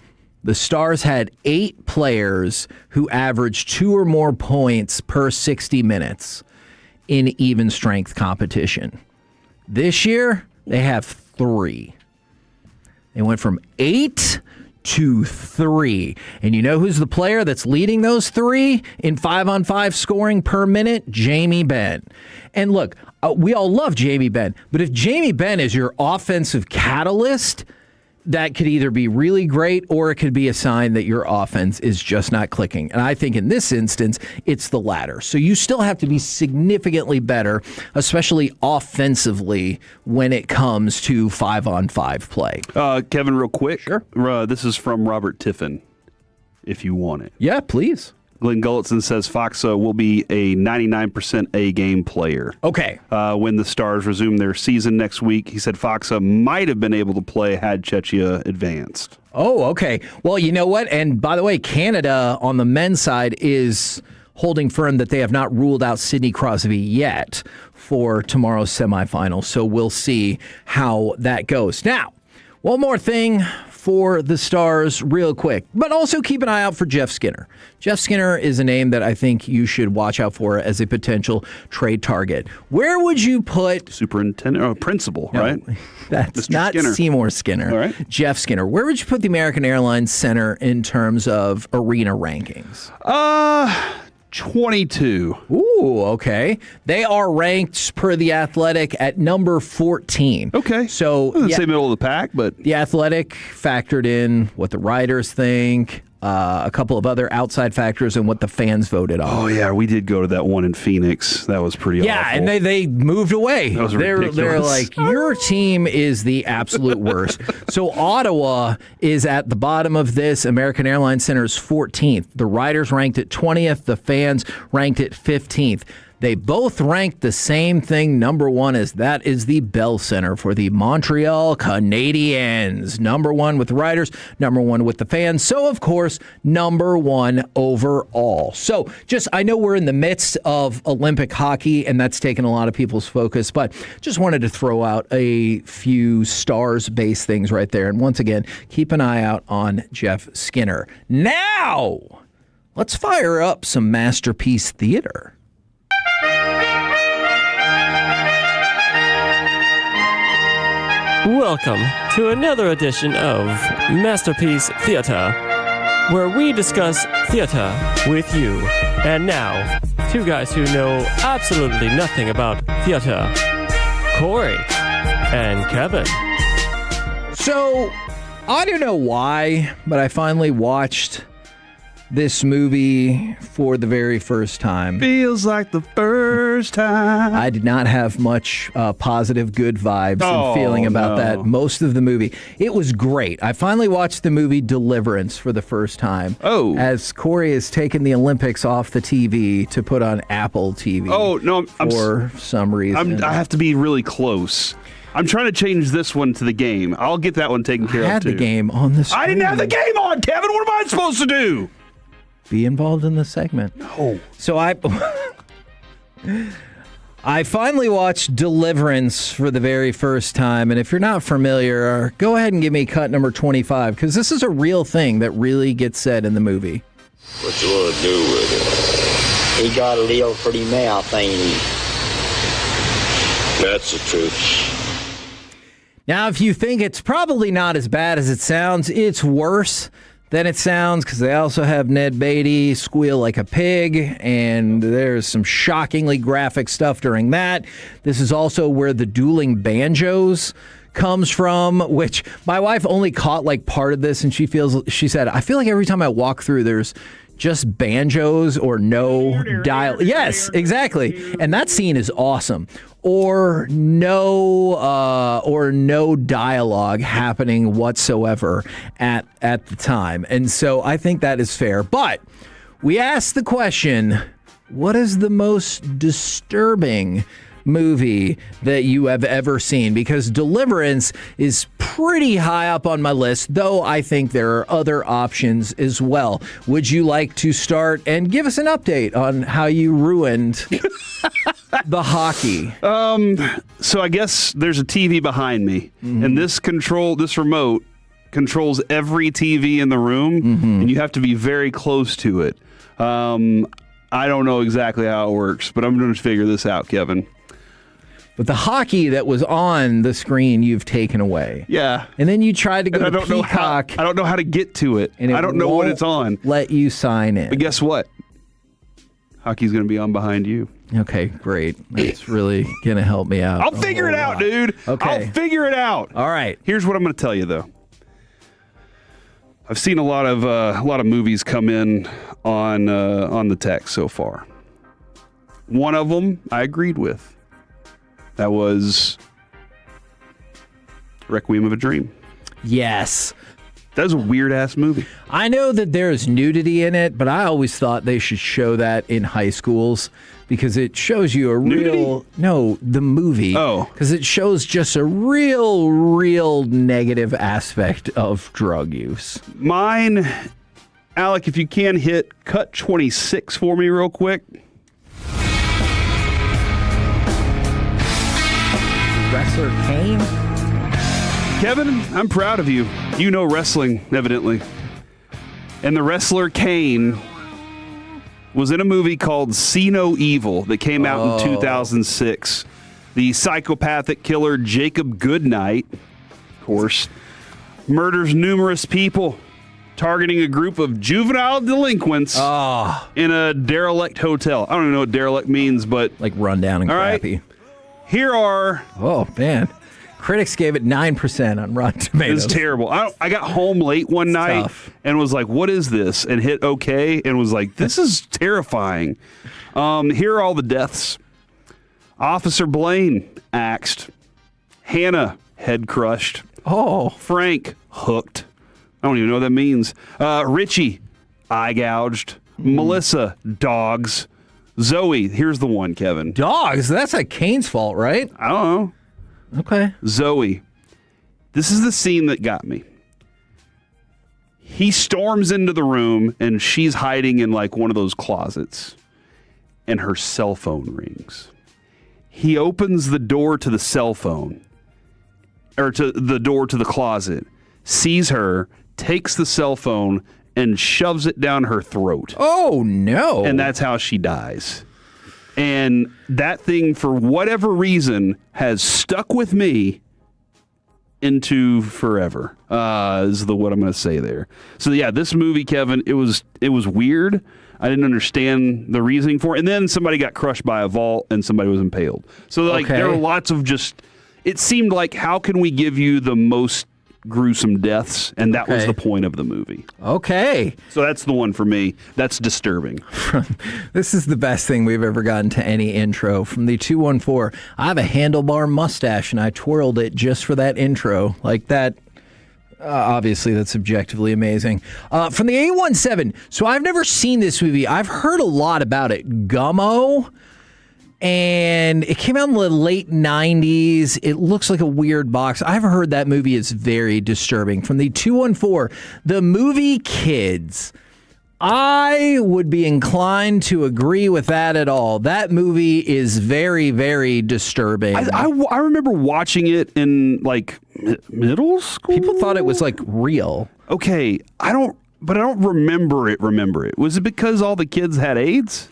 the Stars had 8 players who averaged 2 or more points per 60 minutes in even strength competition. This year, they have 3. They went from 8 to 3. And you know who's the player that's leading those 3 in 5-on-5 scoring per minute? Jamie Benn. And look, we all love Jamie Benn, but if Jamie Benn is your offensive catalyst, that could either be really great or it could be a sign that your offense is just not clicking. And I think in this instance, it's the latter. So you still have to be significantly better, especially offensively, when it comes to 5-on-5 play. Kevin, real quick. Sure. This is from Robert Tiffin, if you want it. Yeah, please. Glenn Gulletson says Foxa will be a 99% A-game player. Okay. When the Stars resume their season next week, he said Foxa might have been able to play had Chechia advanced. Oh, okay. Well, you know what? And by the way, Canada on the men's side is holding firm that they have not ruled out Sidney Crosby yet for tomorrow's semifinal. So we'll see how that goes. Now, one more thing for the Stars real quick, but also keep an eye out for Jeff Skinner. Jeff Skinner is a name that I think you should watch out for as a potential trade target. Where would you put... Superintendent or principal, no, right? That's Mr. not Skinner. Seymour Skinner. All right. Jeff Skinner. Where would you put the American Airlines Center in terms of arena rankings? 22. Ooh, okay. They are ranked per The Athletic at number 14. Okay. So I wouldn't say middle of the pack, but The Athletic factored in what the writers think, a couple of other outside factors, and what the fans voted on. Oh yeah, we did go to that one in Phoenix. That was pretty awful. And they moved away. That was They're ridiculous. like, your team is the absolute worst. So Ottawa is at the bottom of this. American Airlines Center is 14th. The writers ranked at 20th. The fans ranked at 15th. They both ranked the same thing. Number 1 is that is the Bell Center for the Montreal Canadiens. Number 1 with the writers, number 1 with the fans. So, of course, number 1 overall. So, I know we're in the midst of Olympic hockey, and that's taken a lot of people's focus, but just wanted to throw out a few Stars-based things right there. And once again, keep an eye out on Jeff Skinner. Now, let's fire up some Masterpiece Theater. Welcome to another edition of Masterpiece Theater, where we discuss theater with you. And now, two guys who know absolutely nothing about theater, Corey and Kevin. So, I don't know why, but I finally watched this movie for the very first time. Feels like the first time. I did not have much positive, good vibes and feeling about that most of the movie. It was great. I finally watched the movie Deliverance for the first time. As Corey has taken the Olympics off the TV to put on Apple TV. For some reason. I have to be really close. I'm trying to change this one to the game. I'll get that one taken care of, too. I had the game on the screen. I didn't have the game on, Kevin. What am I supposed to do? Be involved in the segment. No. So I finally watched Deliverance for the very first time, and if you're not familiar, go ahead and give me cut number 25, because this is a real thing that really gets said in the movie. What you want to do with it? He got a little pretty mouth, ain't he? That's the truth. Now, if you think it's probably not as bad as it sounds, it's worse than it sounds, because they also have Ned Beatty squeal like a pig, and there's some shockingly graphic stuff during that. This is also where the dueling banjos comes from, which my wife only caught like part of this, and she said, I feel like every time I walk through, there's just banjos or no dial. Yes, exactly. And that scene is awesome. Or no dialogue happening whatsoever at the time. And so I think that is fair. But we asked the question, what is the most disturbing movie that you have ever seen? Because Deliverance is pretty high up on my list, though I think there are other options as well. Would you like to start and give us an update on how you ruined the hockey? So I guess there's a TV behind me, and this remote controls every TV in the room, and you have to be very close to it. I don't know exactly how it works, but I'm going to figure this out, Kevin. But the hockey that was on the screen, you've taken away. Yeah. And then you tried to go to Peacock. I don't know how to get to it. And I don't know what it's on. Let you sign in. But guess what? Hockey's going to be on behind you. Okay, great. That's really going to help me out. I'll figure it out, dude. Okay. I'll figure it out. All right. Here's what I'm going to tell you, though. I've seen a lot of movies come in on the text so far. One of them I agreed with. That was Requiem of a Dream. Yes. That was a weird-ass movie. I know that there's nudity in it, but I always thought they should show that in high schools because it shows you a real... No, the movie. Oh. Because it shows just a real negative aspect of drug use. Mine, Alec, if you can hit cut 26 for me real quick. Wrestler Kane? Kevin, I'm proud of you. You know wrestling, evidently. And the wrestler Kane was in a movie called See No Evil that came out in 2006. The psychopathic killer Jacob Goodnight, of course, murders numerous people, targeting a group of juvenile delinquents in a derelict hotel. I don't even know what derelict means, but... Like rundown and crappy. Right. Here are... Oh, man. Critics gave it 9% on Rotten Tomatoes. It was terrible. I got home late one night and was like, what is this? And hit OK and was like, this is terrifying. Here are all the deaths. Officer Blaine, axed. Hannah, head crushed. Oh. Frank, hooked. I don't even know what that means. Richie, eye gouged. Melissa, dogs. Zoe, here's the one, Kevin. Dogs? That's like Kane's fault, right? I don't know. Okay. Zoe, this is the scene that got me. He storms into the room, and she's hiding in like one of those closets, and her cell phone rings. He opens the door to the cell phone, or to the door to the closet, sees her, takes the cell phone, and shoves it down her throat. Oh, no. And that's how she dies. And that thing, for whatever reason, has stuck with me into forever. Is what I'm going to say there. So yeah, this movie, Kevin, it was weird. I didn't understand the reasoning for it. And then somebody got crushed by a vault and somebody was impaled. So like there were lots of it seemed like, how can we give you the most gruesome deaths? And that was the point of the movie. Okay. So that's the one for me. That's disturbing. This is the best thing we've ever gotten to any intro. From the 214, I have a handlebar mustache and I twirled it just for that intro. Like that. Obviously, that's objectively amazing. From the 817, so I've never seen this movie. I've heard a lot about it. Gummo. And it came out in the late 90s. It looks like a weird box. I've heard that movie is very disturbing. From the 214, the movie Kids. I would be inclined to agree with that at all. That movie is very, very disturbing. I remember watching it in like middle school. People thought it was like real. Okay, I don't remember it. Was it because all the kids had AIDS?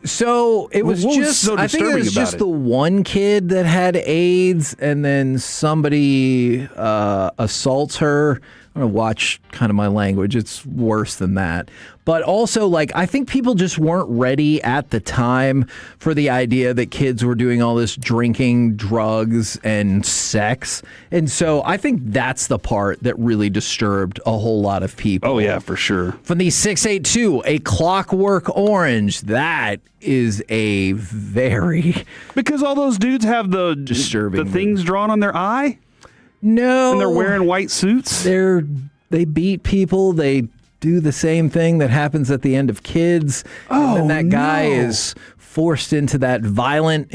So it was I think it was just the one kid that had AIDS, and then somebody assaults her. I'm going to watch kind of my language. It's worse than that. But also, like, I think people just weren't ready at the time for the idea that kids were doing all this drinking, drugs, and sex. And so I think that's the part that really disturbed a whole lot of people. Oh, yeah, for sure. From the 682, A Clockwork Orange. That is a very... Because all those dudes have the disturbing things drawn on their eye? No. And they're wearing white suits? They beat people. They do the same thing that happens at the end of Kids. Oh, and then that guy is forced into that violence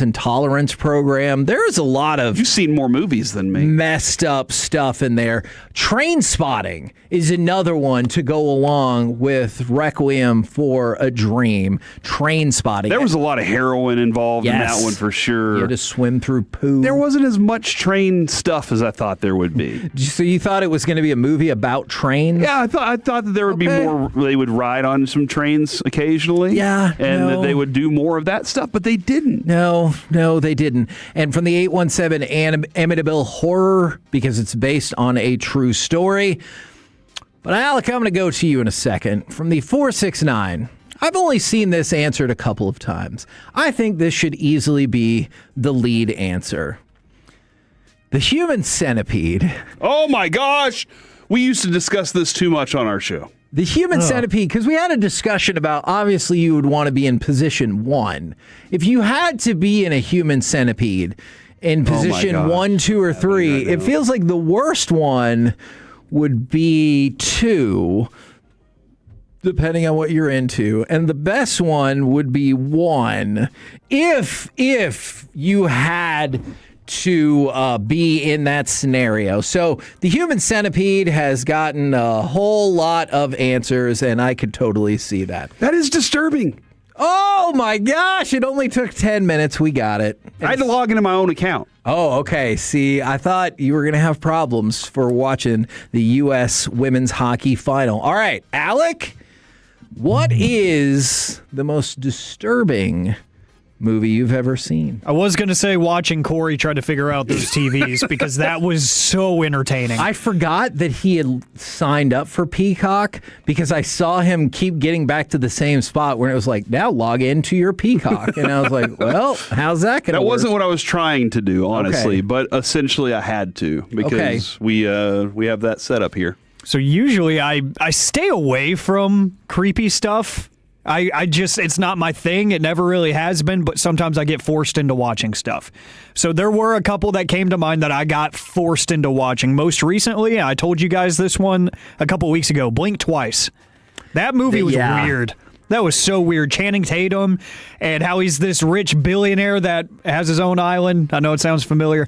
intolerance program. There's a lot of... You've seen more movies than me. Messed up stuff in there. Train Spotting is another one to go along with Requiem for a Dream. Train Spotting. There was a lot of heroin involved in that one for sure. You had to swim through poo. There wasn't as much train stuff as I thought there would be. So you thought it was going to be a movie about trains? Yeah, I thought that there would be more. They would ride on some trains occasionally. Yeah, and that they would do more of that stuff, but they didn't. No, they didn't. And from the 817, Amityville Horror, because it's based on a true story. But Alec, I'm going to go to you in a second. From the 469, I've only seen this answered a couple of times. I think this should easily be the lead answer. The Human Centipede. Oh my gosh! We used to discuss this too much on our show. The Human Centipede, because we had a discussion about, obviously you would want to be in position 1. If you had to be in a Human Centipede in position 1, 2, or 3, it feels like the worst one would be 2, depending on what you're into, and the best one would be 1 if you had to be in that scenario. So the Human Centipede has gotten a whole lot of answers, and I could totally see that. That is disturbing. Oh my gosh, it only took 10 minutes. We got it. I had to log into my own account. Oh, okay. See, I thought you were going to have problems for watching the U.S. women's hockey final. All right, Alec, what is the most disturbing movie you've ever seen? I was going to say watching Corey try to figure out those TVs because that was so entertaining. I forgot that he had signed up for Peacock because I saw him keep getting back to the same spot where it was like, now log into your Peacock. And I was like, well, how's that going to work? That wasn't what I was trying to do, honestly, but essentially I had to because we have that set up here. So usually I stay away from creepy stuff. I just, it's not my thing. It never really has been, but sometimes I get forced into watching stuff. So there were a couple that came to mind that I got forced into watching. Most recently, I told you guys this one a couple weeks ago, Blink Twice. That movie was weird. That was so weird. Channing Tatum and how he's this rich billionaire that has his own island. I know it sounds familiar.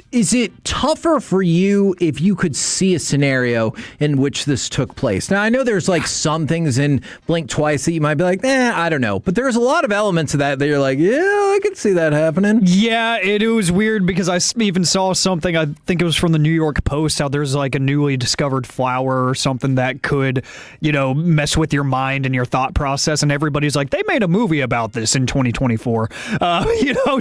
Is it tougher for you if you could see a scenario in which this took place? Now, I know there's like some things in Blink Twice that you might be like, I don't know. But there's a lot of elements of that you're like, yeah, I could see that happening. Yeah, it was weird because I even saw something, I think it was from the New York Post, how there's like a newly discovered flower or something that could, mess with your mind and your thought process, and everybody's like, they made a movie about this in 2024.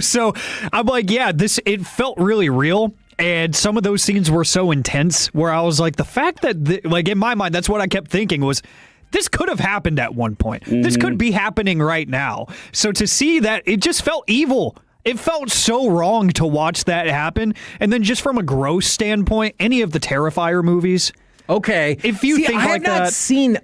So I'm like, yeah, it felt really real. And some of those scenes were so intense where I was like, the fact that, like, in my mind, that's what I kept thinking was, this could have happened at one point. Mm-hmm. This could be happening right now. So to see that, it just felt evil. It felt so wrong to watch that happen. And then just from a gross standpoint, any of the Terrifier movies. Okay. If you think I like have not that. seen,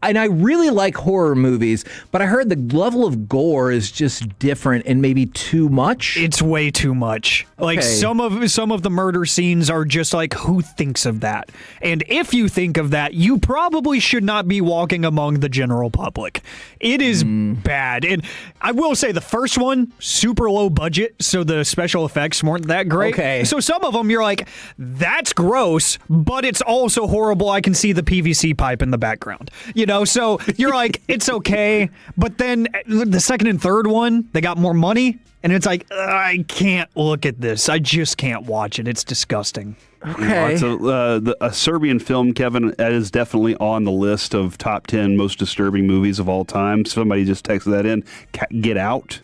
and I really like horror movies, but I heard the level of gore is just different and maybe too much. It's way too much. Like some of the murder scenes are just like, who thinks of that? And if you think of that, you probably should not be walking among the general public. It is bad. And I will say the first one, super low budget, so the special effects weren't that great. Okay. So some of them you're like, that's gross, but it's also horrible. I can see the PVC pipe in the background. So you're like, it's okay. But then the second and third one, they got more money. And it's like, I can't look at this. I just can't watch it. It's disgusting. Okay. A Serbian film, Kevin, that is definitely on the list of top 10 most disturbing movies of all time. Somebody just texted that in. Get Out.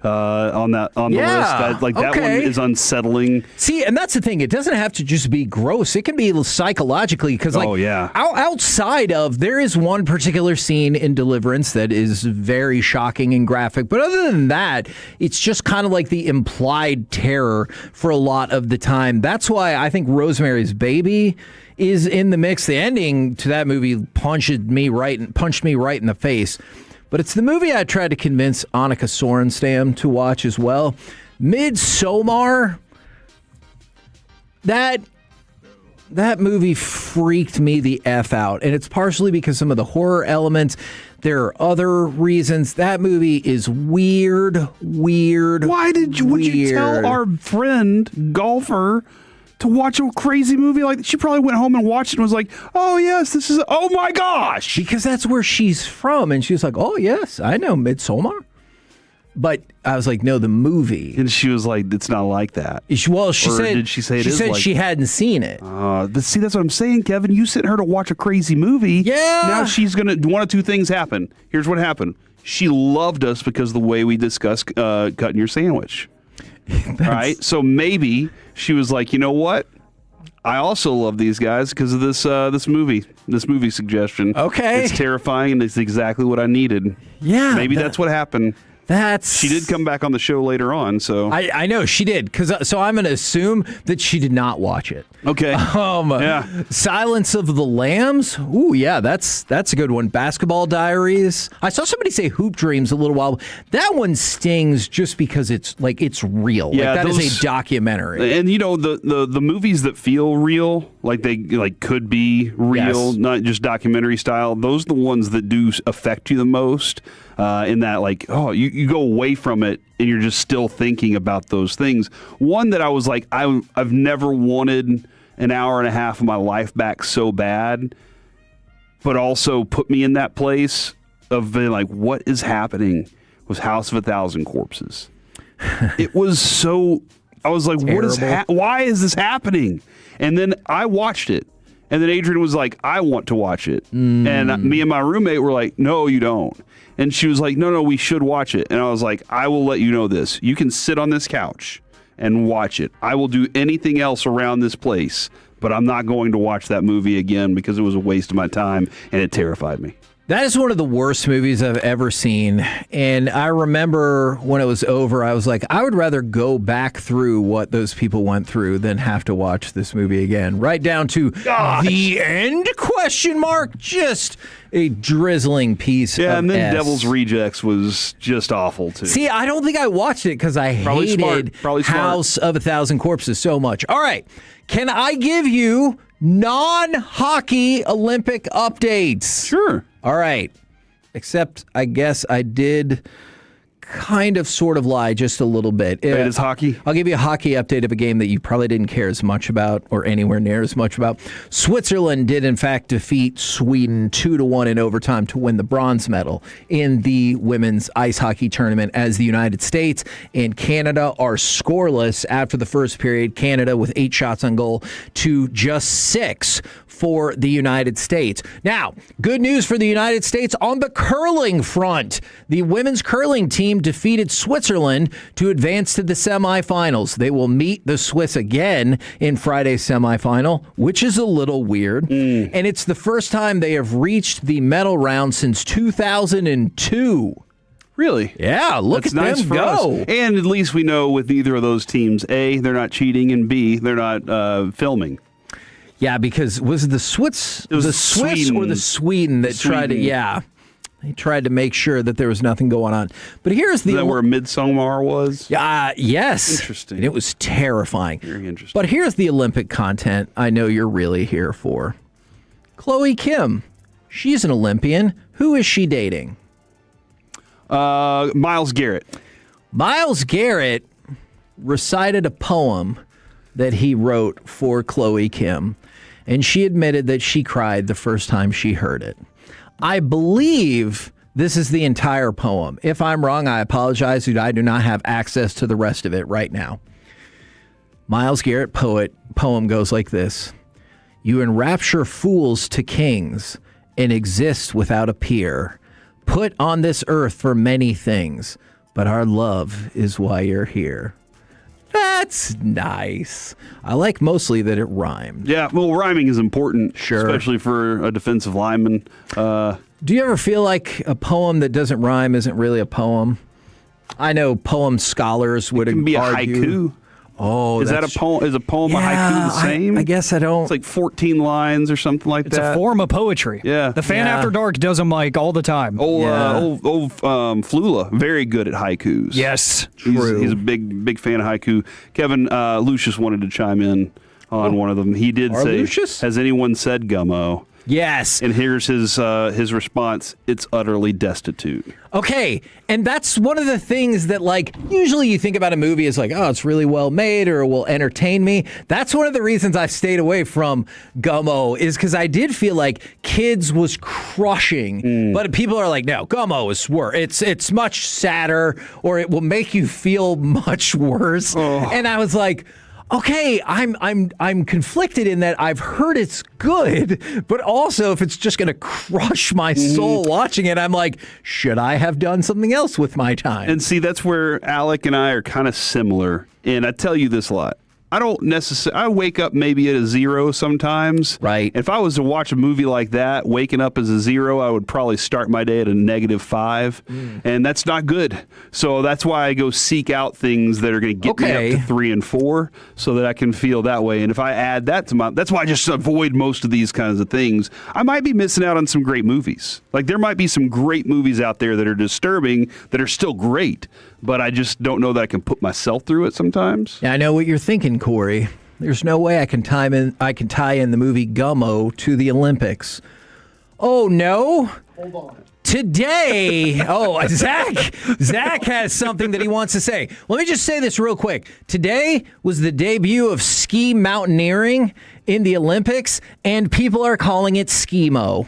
On the list. That one is unsettling. See, and that's the thing. It doesn't have to just be gross. It can be psychologically because, outside of, there is one particular scene in Deliverance that is very shocking and graphic. But other than that, it's just kind of like the implied terror for a lot of the time. That's why I think Rosemary's Baby is in the mix. The ending to that movie punched me right in the face. But it's the movie I tried to convince Annika Sorenstam to watch as well. Midsommar. That movie freaked me the F out. And it's partially because some of the horror elements. There are other reasons. That movie is weird. Why would you tell our friend, golfer, to watch a crazy movie like that? She probably went home and watched it and was like, oh, yes, this is, oh, my gosh. Because that's where she's from. And she was like, oh, yes, I know Midsommar. But I was like, no, the movie. And she was like, it's not like that. She said, did she say it is like she hadn't seen it. See, that's what I'm saying, Kevin. You sent her to watch a crazy movie. Yeah. Now she's going to, one of two things happen. Here's what happened. She loved us because of the way we discussed cutting your sandwich. Right? So maybe she was like, you know what? I also love these guys because of this movie suggestion. Okay. It's terrifying and it's exactly what I needed. Yeah. Maybe that's what happened. She did come back on the show later on, so I know she did, so I'm going to assume that she did not watch it. Okay. Yeah. Silence of the Lambs. Ooh, yeah, that's a good one. Basketball Diaries. I saw somebody say Hoop Dreams a little while. That one stings just because it's real. Yeah, that is a documentary. And the movies that feel real, like they could be real, Yes. not just documentary style. Those are the ones that do affect you the most. In that, you go away from it and you're just still thinking about those things. One that I was like, I've never wanted an hour and a half of my life back so bad, but also put me in that place of being like, what is happening? Was House of a Thousand Corpses. It was so, I was like, why is this happening? And then I watched it. And then Adrian was like, I want to watch it. And me and my roommate were like, no, you don't. And she was like, no, we should watch it. And I was like, I will let you know this. You can sit on this couch and watch it. I will do anything else around this place, but I'm not going to watch that movie again because it was a waste of my time and it terrified me. That is one of the worst movies I've ever seen. And I remember when it was over, I was like, I would rather go back through what those people went through than have to watch this movie again. Right down to the end, ? Just a drizzling piece of and then S. Devil's Rejects was just awful, too. See, I don't think I watched it because I hated House of a Thousand Corpses so much. All right. Can I give you non-hockey Olympic updates? Sure. All right. Except I guess I did kind of sort of lie just a little bit. It is hockey? I'll give you a hockey update of a game that you probably didn't care as much about or anywhere near as much about. Switzerland did, in fact, defeat Sweden 2-1 in overtime to win the bronze medal in the women's ice hockey tournament, as the United States and Canada are scoreless after the first period. Canada with 8 shots on goal to just 6 for the United States. Now, good news for the United States on the curling front. The women's curling team defeated Switzerland to advance to the semifinals. They will meet the Swiss again in Friday's semifinal, which is a little weird. And it's the first time they have reached the medal round since 2002. Really? Yeah, look That's at nice them for go. us. And at least we know with neither of those teams, A, they're not cheating, and B, they're not filming. Yeah, because was it the Swiss? It was the Swiss Sweden. or the Sweden that tried to? Yeah, they tried to make sure that there was nothing going on. But here's the. Is that where Midsommar was? Yes. Interesting. And it was terrifying. Very interesting. But here's the Olympic content I know you're really here for. Chloe Kim, she's an Olympian. Who is she dating? Myles Garrett. Myles Garrett recited a poem that he wrote for Chloe Kim, and she admitted that she cried the first time she heard it. I believe this is the entire poem. If I'm wrong, I apologize. I do not have access to the rest of it right now. Myles Garrett poem goes like this. You enrapture fools to kings and exist without a peer. Put on this earth for many things, but our love is why you're here. That's nice. I like mostly that it rhymed. Yeah, well, rhyming is important, Sure. especially for a defensive lineman. Do you ever feel like a poem that doesn't rhyme isn't really a poem? I know poem scholars would It can be a argue. haiku. Oh, Is that a poem? Is a poem a haiku the same? I guess I don't. It's like 14 lines or something like It's that. a form of poetry. Yeah. The Fan After Dark does them like all the time. Flula, very good at haikus. Yes. He's a big fan of haiku. Kevin Lucius wanted to chime in on one of them. He did say, Lucius? "Has anyone said Gummo?" Yes. And here's his response: "It's utterly destitute." Okay, and that's one of the things that, like, usually you think about a movie as like, oh, it's really well made or it will entertain me. That's one of the reasons I've stayed away from Gummo, is because I did feel like Kids was crushing, but people are like, no, Gummo is worse. It's much sadder, or it will make you feel much worse. And I was like, okay, I'm conflicted in that I've heard it's good, but also if it's just going to crush my soul watching it, I'm like, should I have done something else with my time? And see, that's where Alec and I are kind of similar. And I tell you this a lot. I don't necessarily. I wake up maybe at a 0 sometimes. Right. If I was to watch a movie like that, waking up as a 0, I would probably start my day at a -5, and that's not good. So that's why I go seek out things that are going to get me up to 3 and 4, so that I can feel that way. And if I add that to that's why I just avoid most of these kinds of things. I might be missing out on some great movies. Like there might be some great movies out there that are disturbing that are still great, but I just don't know that I can put myself through it sometimes. Yeah, I know what you're thinking, Corey. There's no way I can tie in the movie Gummo to the Olympics. Oh no! Hold on. Today, Zach has something that he wants to say. Let me just say this real quick. Today was the debut of ski mountaineering in the Olympics, and people are calling it Skimo,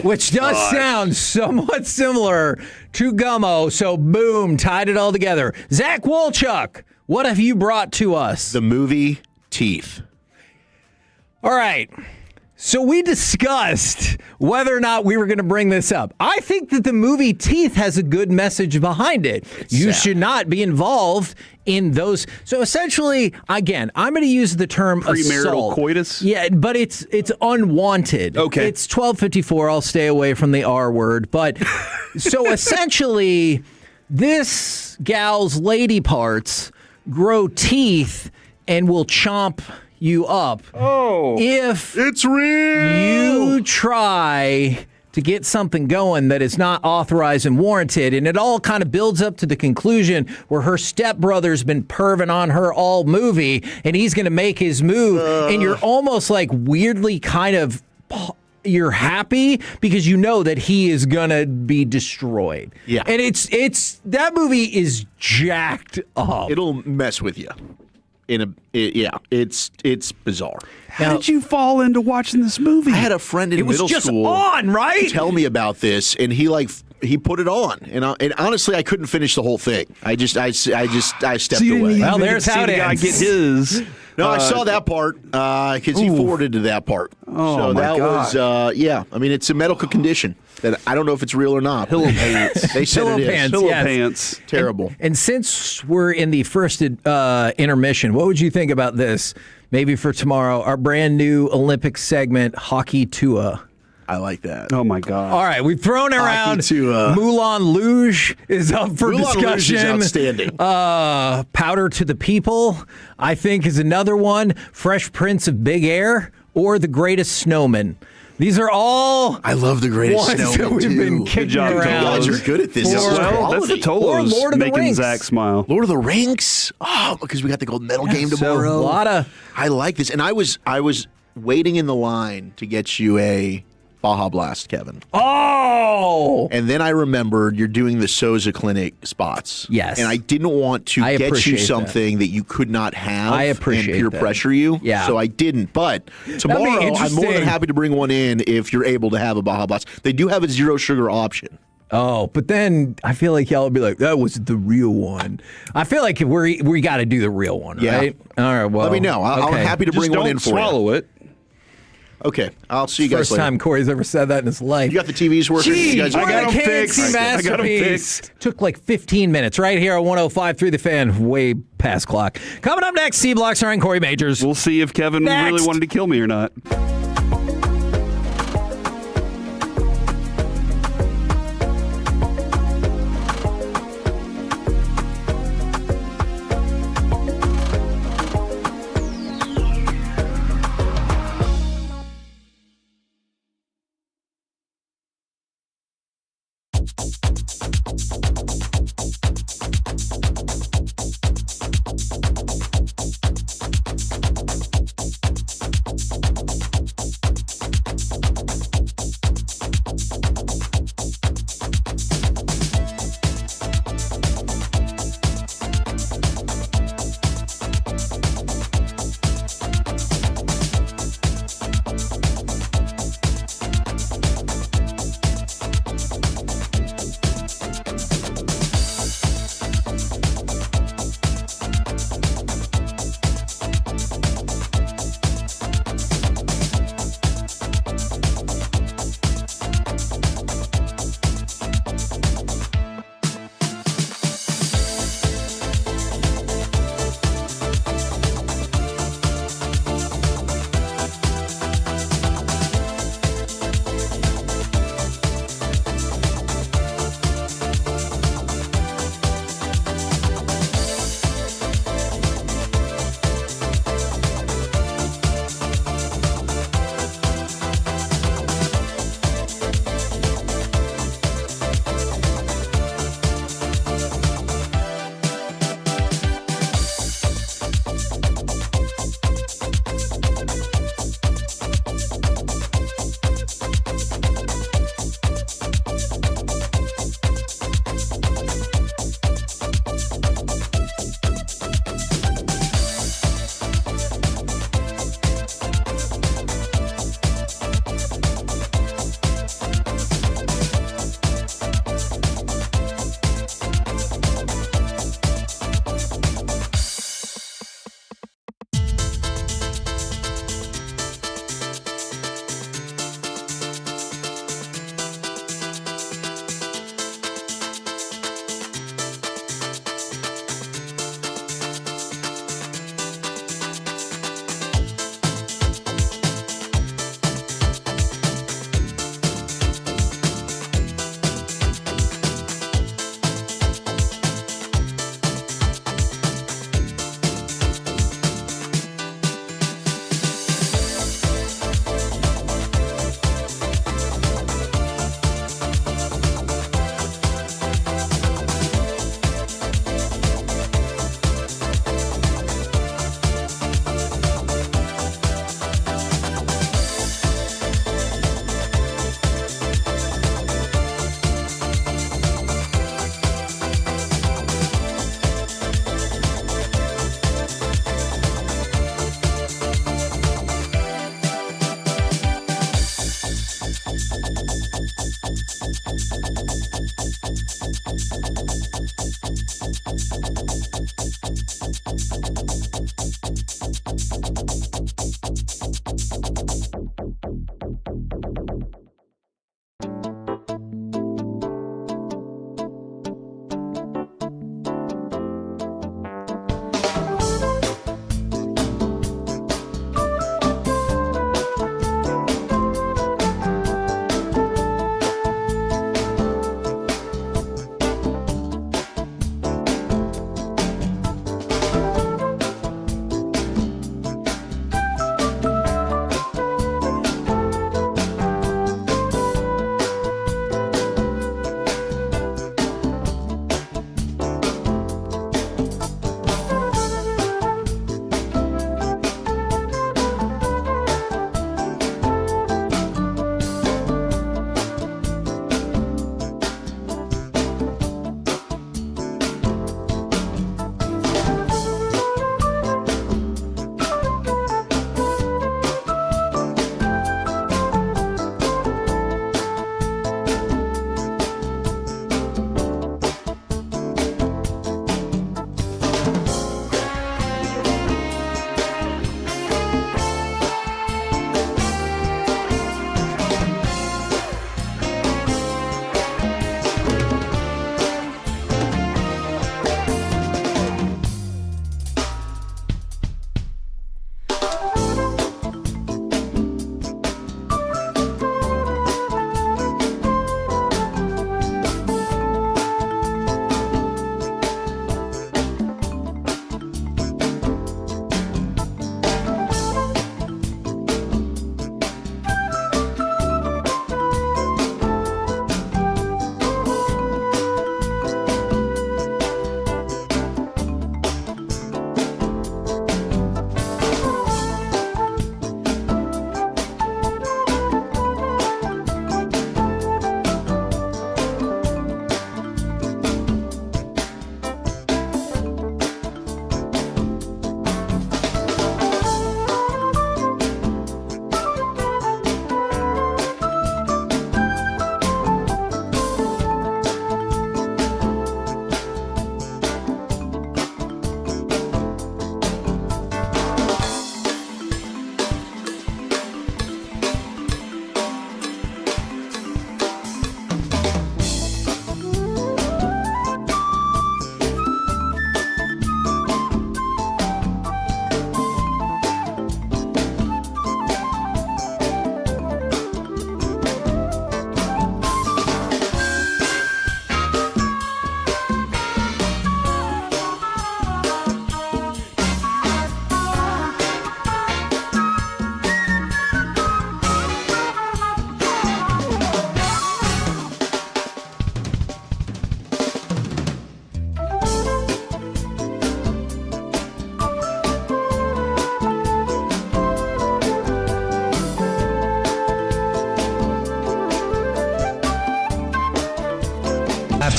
which does sound somewhat similar to Gummo. So, boom, tied it all together. Zach Wolchuk, what have you brought to us? The movie Teeth. All right. So we discussed whether or not we were going to bring this up. I think that the movie Teeth has a good message behind it. You should not be involved in those. So essentially, again, I'm going to use the term premarital assault. coitus. Yeah, but it's unwanted. Okay. It's 12:54. I'll stay away from the R word. But so essentially, this gal's lady parts grow teeth and will chomp you up. If it's real, you try to get something going that is not authorized and warranted, and it all kind of builds up to the conclusion where her stepbrother's been perving on her all movie, and he's going to make his move, and you're almost like weirdly kind of you're happy because you know that he is gonna be destroyed. Yeah. And it's that movie is jacked up. It'll mess with you. It's bizarre. How did you fall into watching this movie? I had a friend in middle school on, right? tell me about this, and he put it on, and honestly, I couldn't finish the whole thing. I stepped away. Well, there's how it guy ends. get his. No, I saw that part because he forwarded to that part. Oh, so my that gosh. was I mean, it's a medical condition that I don't know if it's real or not. Pillow pants. They said Pillow it is. pants, Pillow yes. pants. Terrible. And since we're in the first intermission, what would you think about this? Maybe for tomorrow, our brand new Olympic segment, Hockey Tua. I like that. Oh my God! All right, we've thrown around. Moulin Rouge is up for Moulin discussion. Rouge is outstanding. Powder to the People, I think, is another one. Fresh Prince of Big Air or The Greatest Snowman. These are all I love The Greatest ones Snowman that we've too. been kicking Good job, around. You guys are good at this. This is Well, that's the quality. Or Lord Tolos of the making Rings. Zach smile. Lord of the Rings. Oh, because we got the gold medal game So, tomorrow. a lot of I like this, and I was waiting in the line to get you a Baja Blast, Kevin. oh. And then I remembered you're doing the Souza Clinic spots. Yes. And I didn't want to I get you appreciate something that you could not have I appreciate and peer that. pressure you. Yeah. So I didn't. But tomorrow, I'm more interesting. than happy to bring one in if you're able to have a Baja Blast. They do have a zero sugar option. Oh, but then I feel like y'all would be like, that was the real one. I feel like we got to do the real one, Yeah. right? All right, well. Let me know. I'm okay. happy to bring one in for swallow you. it. Okay. I'll see you guys First later. time Corey's ever said that in his life. You got the TVs working? Gee, You guys what I got a 'em fancy fixed. I got 'em masterpiece. fixed. Took like 15 minutes right here on 105.3 The Fan, way past clock. Coming up next, C Block starring Corey Majors. We'll see if Kevin Next. really wanted to kill me or not.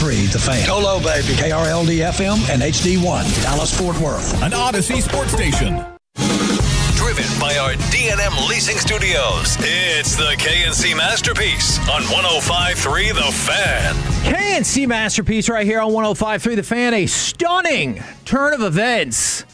105.3 The Fan. Hello, baby. KRLD-FM and HD1, Dallas-Fort Worth. An Odyssey sports station. Driven by our D&M Leasing Studios, it's the KNC Masterpiece on 105.3 The Fan. KNC Masterpiece right here on 105.3 The Fan. A stunning turn of events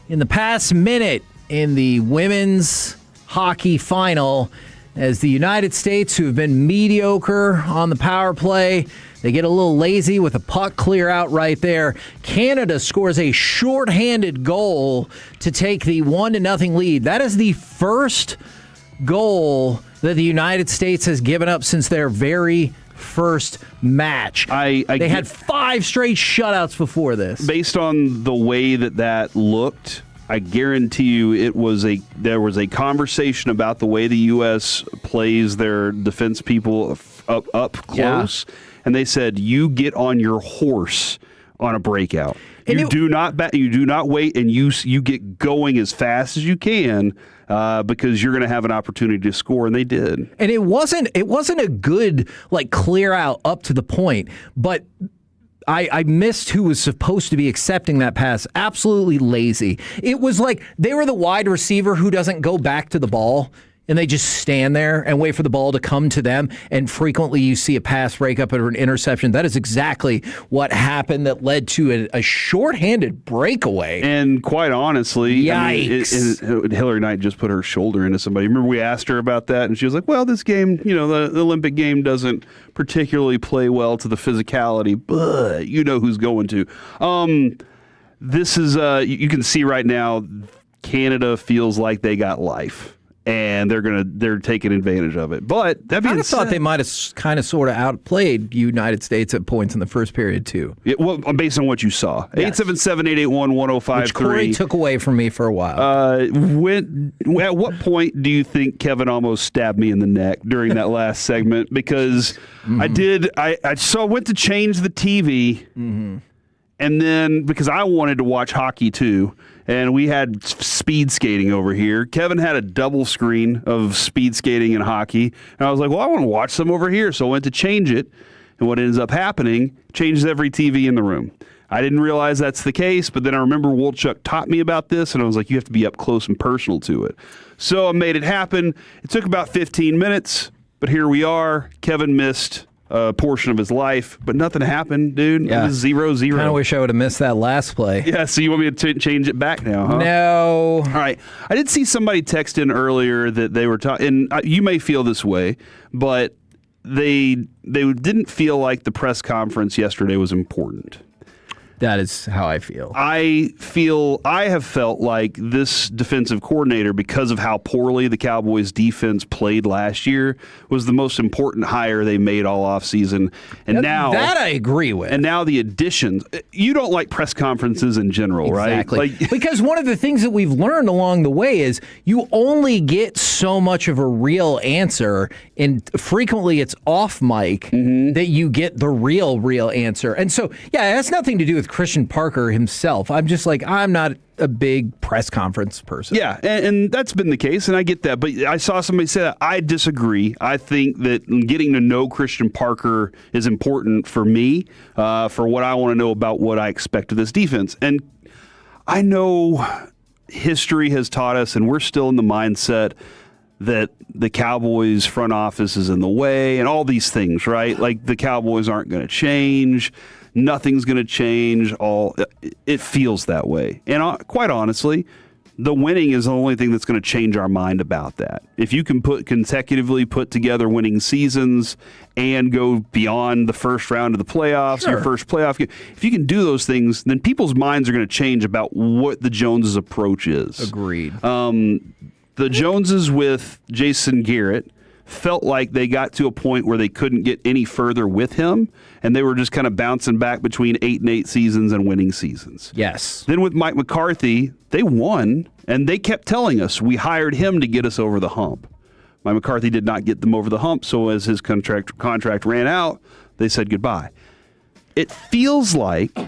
in the past minute in the women's hockey final as the United States, who have been mediocre on the power play, they get a little lazy with a puck clear out right there. Canada scores a shorthanded goal to take the 1-0 lead. That is the first goal that the United States has given up since their very first match. They had 5 straight shutouts before this. Based on the way that looked, I guarantee you there was a conversation about the way the U.S. plays their defense people up close. Yeah. And they said, you get on your horse on a breakout. You do not wait, and you get going as fast as you can because you're going to have an opportunity to score, and they did. And it wasn't a good clear out up to the point, but I missed who was supposed to be accepting that pass. Absolutely lazy. It was like they were the wide receiver who doesn't go back to the ball, and they just stand there and wait for the ball to come to them, and frequently you see a pass breakup or an interception. That is exactly what happened that led to a shorthanded breakaway. And quite honestly, yikes. Hillary Knight just put her shoulder into somebody. Remember we asked her about that, and she was like, well, this game, the Olympic game doesn't particularly play well to the physicality, but you know who's going to. This is, you can see right now, Canada feels like they got life. And they're taking advantage of it. But that being said, I thought they might have kind of sort of outplayed United States at points in the first period too. Yeah, well, based on what you saw, 877-881-1053, which Corey took away from me for a while. At what point do you think Kevin almost stabbed me in the neck during that last segment? Because I went to change the TV, and then because I wanted to watch hockey too. And we had speed skating over here. Kevin had a double screen of speed skating and hockey. And I was like, well, I want to watch some over here. So I went to change it. And what ends up happening, changes every TV in the room. I didn't realize that's the case, but then I remember Wolchuk taught me about this, and I was like, you have to be up close and personal to it. So I made it happen. It took about 15 minutes, but here we are. Kevin missed a portion of his life, but nothing happened, dude. Yeah. It was 0-0. I kind of wish I would have missed that last play. Yeah, so you want me to change it back now, huh? No. All right. I did see somebody text in earlier that they were talking, and you may feel this way, but they didn't feel like the press conference yesterday was important. That is how I feel. I have felt like this defensive coordinator, because of how poorly the Cowboys defense played last year, was the most important hire they made all offseason. And now that I agree with. And now the additions. You don't like press conferences in general, exactly. Right? Like, because one of the things that we've learned along the way is you only get so much of a real answer, and frequently it's off mic that you get the real answer. And so, yeah, it has nothing to do with Christian Parker himself. I'm just like, I'm not a big press conference person. Yeah, and that's been the case, and I get that. But I saw somebody say that. I disagree. I think that getting to know Christian Parker is important for me, for what I want to know about what I expect of this defense. And I know history has taught us, and we're still in the mindset that the Cowboys front office is in the way and all these things, right? Like the Cowboys aren't going to change. Nothing's going to change. It feels that way. And quite honestly, the winning is the only thing that's going to change our mind about that. If you can consecutively put together winning seasons and go beyond the first round of the playoffs, your first playoff game, if you can do those things, then people's minds are going to change about what the Joneses' approach is. Agreed. The Joneses with Jason Garrett felt like they got to a point where they couldn't get any further with him, and they were just kind of bouncing back between 8-8 seasons and winning seasons. Yes. Then with Mike McCarthy, they won, and they kept telling us we hired him to get us over the hump. Mike McCarthy did not get them over the hump, so as his contract ran out, they said goodbye. It feels like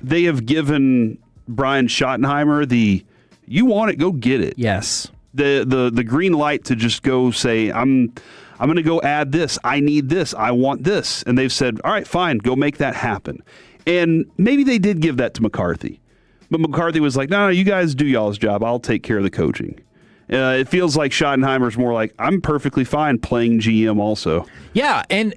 they have given Brian Schottenheimer you want it, go get it. Yes. The green light to just go say, I'm I'm going to go add this. I need this. I want this. And they've said, all right, fine, go make that happen. And maybe they did give that to McCarthy. But McCarthy was like, no, you guys do y'all's job. I'll take care of the coaching. It feels like Schottenheimer's more like, I'm perfectly fine playing GM also. Yeah, and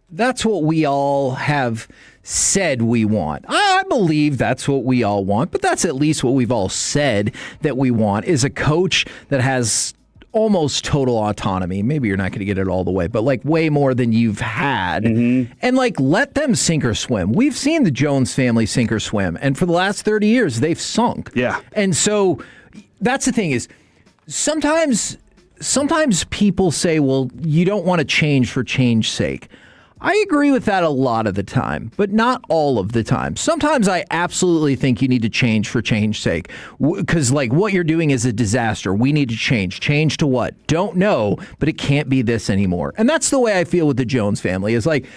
that's what we all have said we want. I believe that's what we all want, but that's at least what we've all said that we want is a coach that has almost total autonomy. Maybe you're not going to get it all the way, but like way more than you've had. And like let them sink or swim. We've seen the Jones family sink or swim, and for the last 30 years, they've sunk. Yeah. And so that's the thing is sometimes people say, well, you don't want to change for change's sake. I agree with that a lot of the time, but not all of the time. Sometimes I absolutely think you need to change for change's sake because like what you're doing is a disaster. We need to change. Change to what? Don't know, but it can't be this anymore. And that's the way I feel with the Jones family is like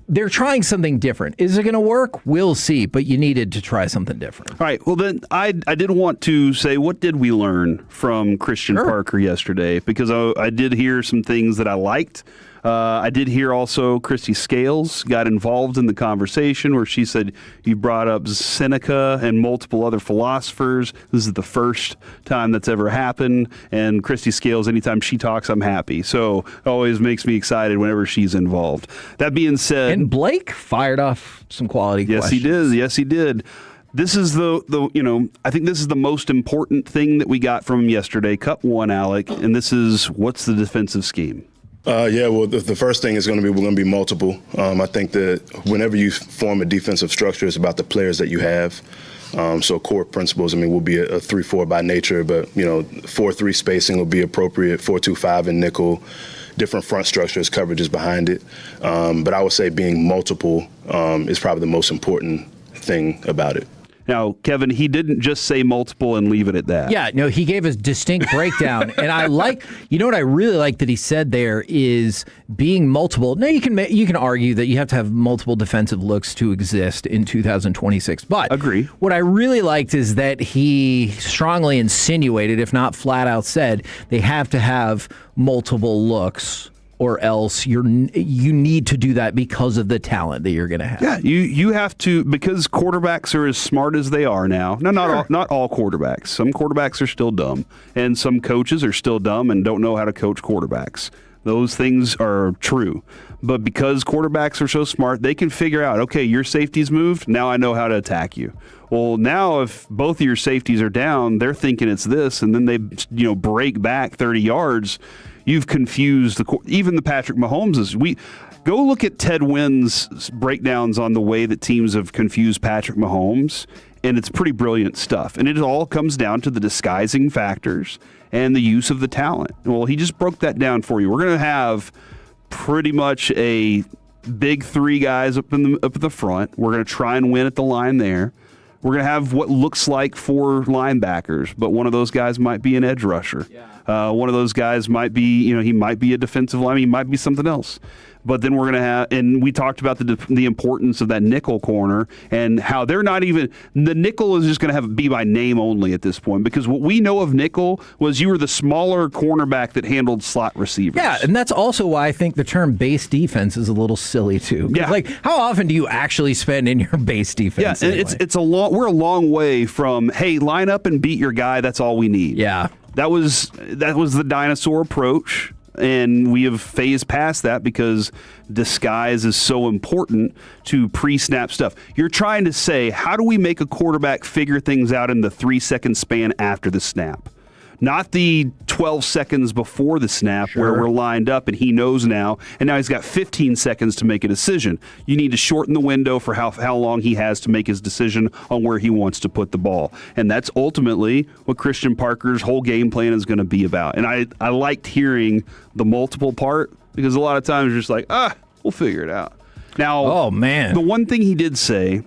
they're trying something different. Is it going to work? We'll see, but you needed to try something different. All right. Well, then I did want to say, what did we learn from Christian Parker yesterday? Because I did hear some things that I liked. I did hear also Christy Scales got involved in the conversation where she said you brought up Seneca and multiple other philosophers. This is the first time that's ever happened. And Christy Scales, anytime she talks, I'm happy. So it always makes me excited whenever she's involved. That being said. And Blake fired off some quality questions. Yes, he did. Yes, he did. This is I think this is the most important thing that we got from him yesterday. Cut one, Alec. And this is what's the defensive scheme? Well, the first thing is we're going to be multiple. I think that whenever you form a defensive structure, it's about the players that you have. So core principles, we'll be a 3-4 by nature, but, 4-3 spacing will be appropriate, 4-2-5 in nickel, different front structures, coverages behind it. But I would say being multiple is probably the most important thing about it. Now, Kevin, he didn't just say multiple and leave it at that. Yeah, no, he gave a distinct breakdown. And I like, what I really like that he said there is being multiple. Now, you can argue that you have to have multiple defensive looks to exist in 2026. But agree. What I really liked is that he strongly insinuated, if not flat out said, they have to have multiple looks. Or else you need to do that because of the talent that you're going to have. Yeah, you have to, because quarterbacks are as smart as they are now. No, not all quarterbacks. Some quarterbacks are still dumb, and some coaches are still dumb and don't know how to coach quarterbacks. Those things are true. But because quarterbacks are so smart, they can figure out, okay, your safety's moved, now I know how to attack you. Well, now if both of your safeties are down, they're thinking it's this, and then they break back 30 yards. You've confused even the Patrick Mahomes. Go look at Ted Wynn's breakdowns on the way that teams have confused Patrick Mahomes, and it's pretty brilliant stuff. And it all comes down to the disguising factors and the use of the talent. Well, he just broke that down for you. We're going to have pretty much a big three guys up at the front. We're going to try and win at the line there. We're going to have what looks like 4 linebackers, but one of those guys might be an edge rusher. Yeah. One of those guys might be, he might be a defensive lineman. He might be something else. But then we're going to have, and we talked about the importance of that nickel corner and how they're not even, the nickel is just going to be by name only at this point, because what we know of nickel was you were the smaller cornerback that handled slot receivers. Yeah, and that's also why I think the term base defense is a little silly too. Yeah. Like, how often do you actually spend in your base defense? Yeah, anyway? We're a long way from, hey, line up and beat your guy, that's all we need. Yeah. That was the dinosaur approach. And we have phased past that because disguise is so important to pre-snap stuff. You're trying to say, how do we make a quarterback figure things out in the 3-second span after the snap? Not the 12 seconds before the snap where we're lined up and he knows now, and now he's got 15 seconds to make a decision. You need to shorten the window for how long he has to make his decision on where he wants to put the ball. And that's ultimately what Christian Parker's whole game plan is going to be about. And I liked hearing the multiple part, because a lot of times you're just like, we'll figure it out. Now, oh man, the one thing he did say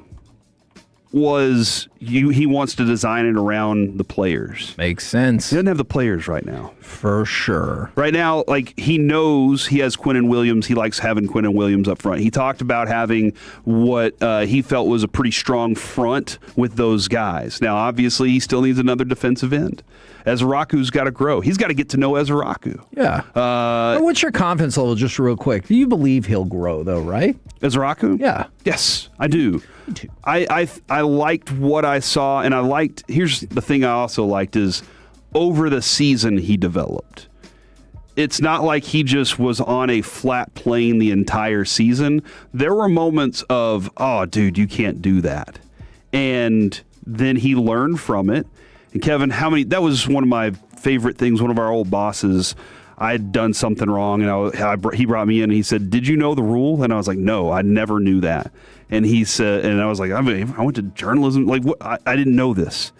was he wants to design it around the players. Makes sense. He doesn't have the players right now. For sure. Right now, like, he knows he has Quinnen Williams. He likes having Quinnen Williams up front. He talked about having what he felt was a pretty strong front with those guys. Now, obviously, he still needs another defensive end. Ezraku's got to grow. He's got to get to know Ezraku. Yeah. What's your confidence level, just real quick? Do you believe he'll grow, though, right? Ezraku? Yeah. Yes, I do. Me too. I liked what I saw, and here's the thing I also liked is over the season he developed. It's not like he just was on a flat plane the entire season. There were moments of, oh, dude, you can't do that. And then he learned from it. And Kevin, that was one of my favorite things. One of our old bosses, I had done something wrong, and he brought me in and he said, "Did you know the rule?" And I was like, "No, I never knew that." And he said, and I was like, I went to journalism. Like, what? I didn't know this.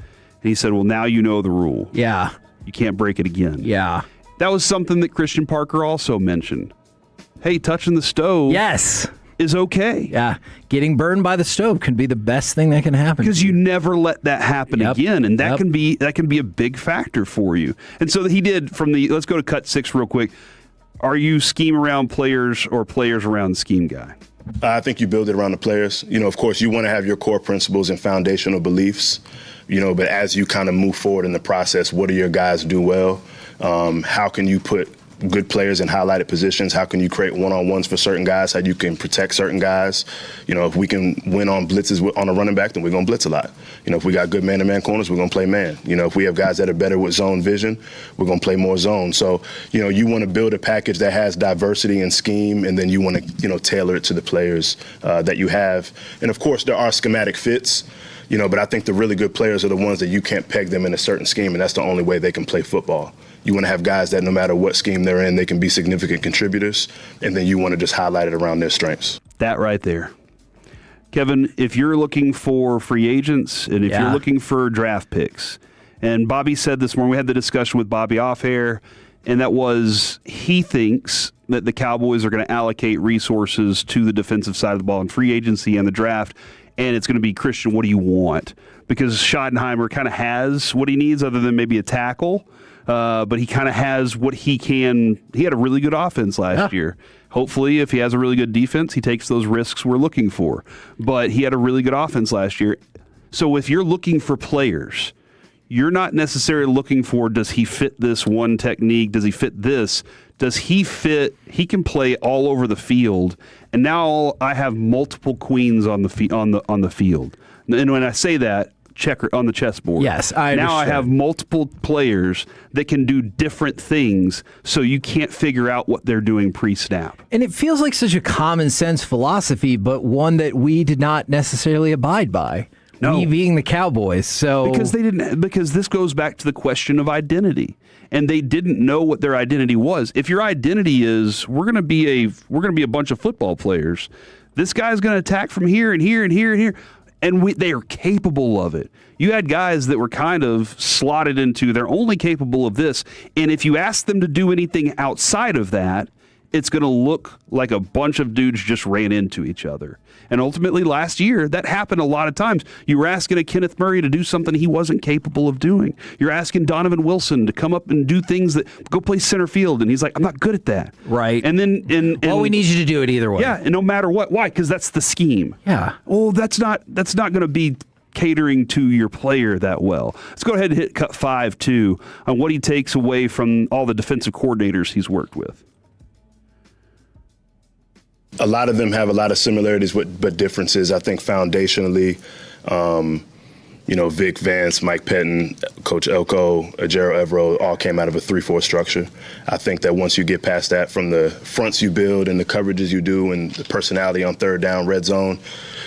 And he said, "Well, now you know the rule. Yeah. You can't break it again." Yeah. That was something that Christian Parker also mentioned. Hey, touching the stove. Yes. Is okay. Yeah. Getting burned by the stove can be the best thing that can happen. Because you never let that happen again. And that can be a big factor for you. And so he did let's go to cut 6 real quick. Are you scheme around players or players around the scheme guy? I think you build it around the players. Of course, you want to have your core principles and foundational beliefs, but as you kind of move forward in the process, what do your guys do well? How can you put good players in highlighted positions? How can you create one-on-ones for certain guys? How you can protect certain guys? If we can win on blitzes on a running back, then we're going to blitz a lot. If we got good man-to-man corners, we're going to play man. If we have guys that are better with zone vision, we're going to play more zone. So, you want to build a package that has diversity and scheme, and then you want to, tailor it to the players that you have. And, of course, there are schematic fits. But I think the really good players are the ones that you can't peg them in a certain scheme, and that's the only way they can play football. You want to have guys that no matter what scheme they're in, they can be significant contributors, and then you want to just highlight it around their strengths. That right there. Kevin, if you're looking for free agents and if you're looking for draft picks, and Bobby said this morning, we had the discussion with Bobby off air, and that was he thinks that the Cowboys are going to allocate resources to the defensive side of the ball in free agency and the draft, and it's going to be, Christian, what do you want? Because Schottenheimer kind of has what he needs other than maybe a tackle. But he kind of has what he can. He had a really good offense last year. Hopefully, if he has a really good defense, he takes those risks we're looking for. But he had a really good offense last year. So if you're looking for players, you're not necessarily looking for, does he fit this one technique? Does he fit this? Does he fit? He can play all over the field. And now I have multiple queens on the field. And when I say that, checker on the chessboard. Yes, I understand. Now I have multiple players that can do different things, so you can't figure out what they're doing pre-snap. And it feels like such a common sense philosophy, but one that we did not necessarily abide by. No. We being the Cowboys. So because this goes back to the question of identity. And they didn't know what their identity was. If your identity is we're gonna be a bunch of football players, this guy's gonna attack from here and here and here and here. And they are capable of it. You had guys that were kind of slotted into they're only capable of this. And if you ask them to do anything outside of that, it's going to look like a bunch of dudes just ran into each other. And ultimately last year, that happened a lot of times. You were asking a Kenneth Murray to do something he wasn't capable of doing. You're asking Donovan Wilson to come up and do things that go play center field. And he's like, I'm not good at that. Right. And then, well, we need you to do it either way. Yeah. And no matter what. Why? Because that's the scheme. Yeah. Oh, that's not going to be catering to your player that well. Let's go ahead and hit cut 5 too on what he takes away from all the defensive coordinators he's worked with. A lot of them have a lot of similarities but differences. I think foundationally, Vic Vance, Mike Pettin, Coach Elko, Ajero Evero all came out of a 3-4 structure. I think that once you get past that, from the fronts you build and the coverages you do and the personality on third down, red zone,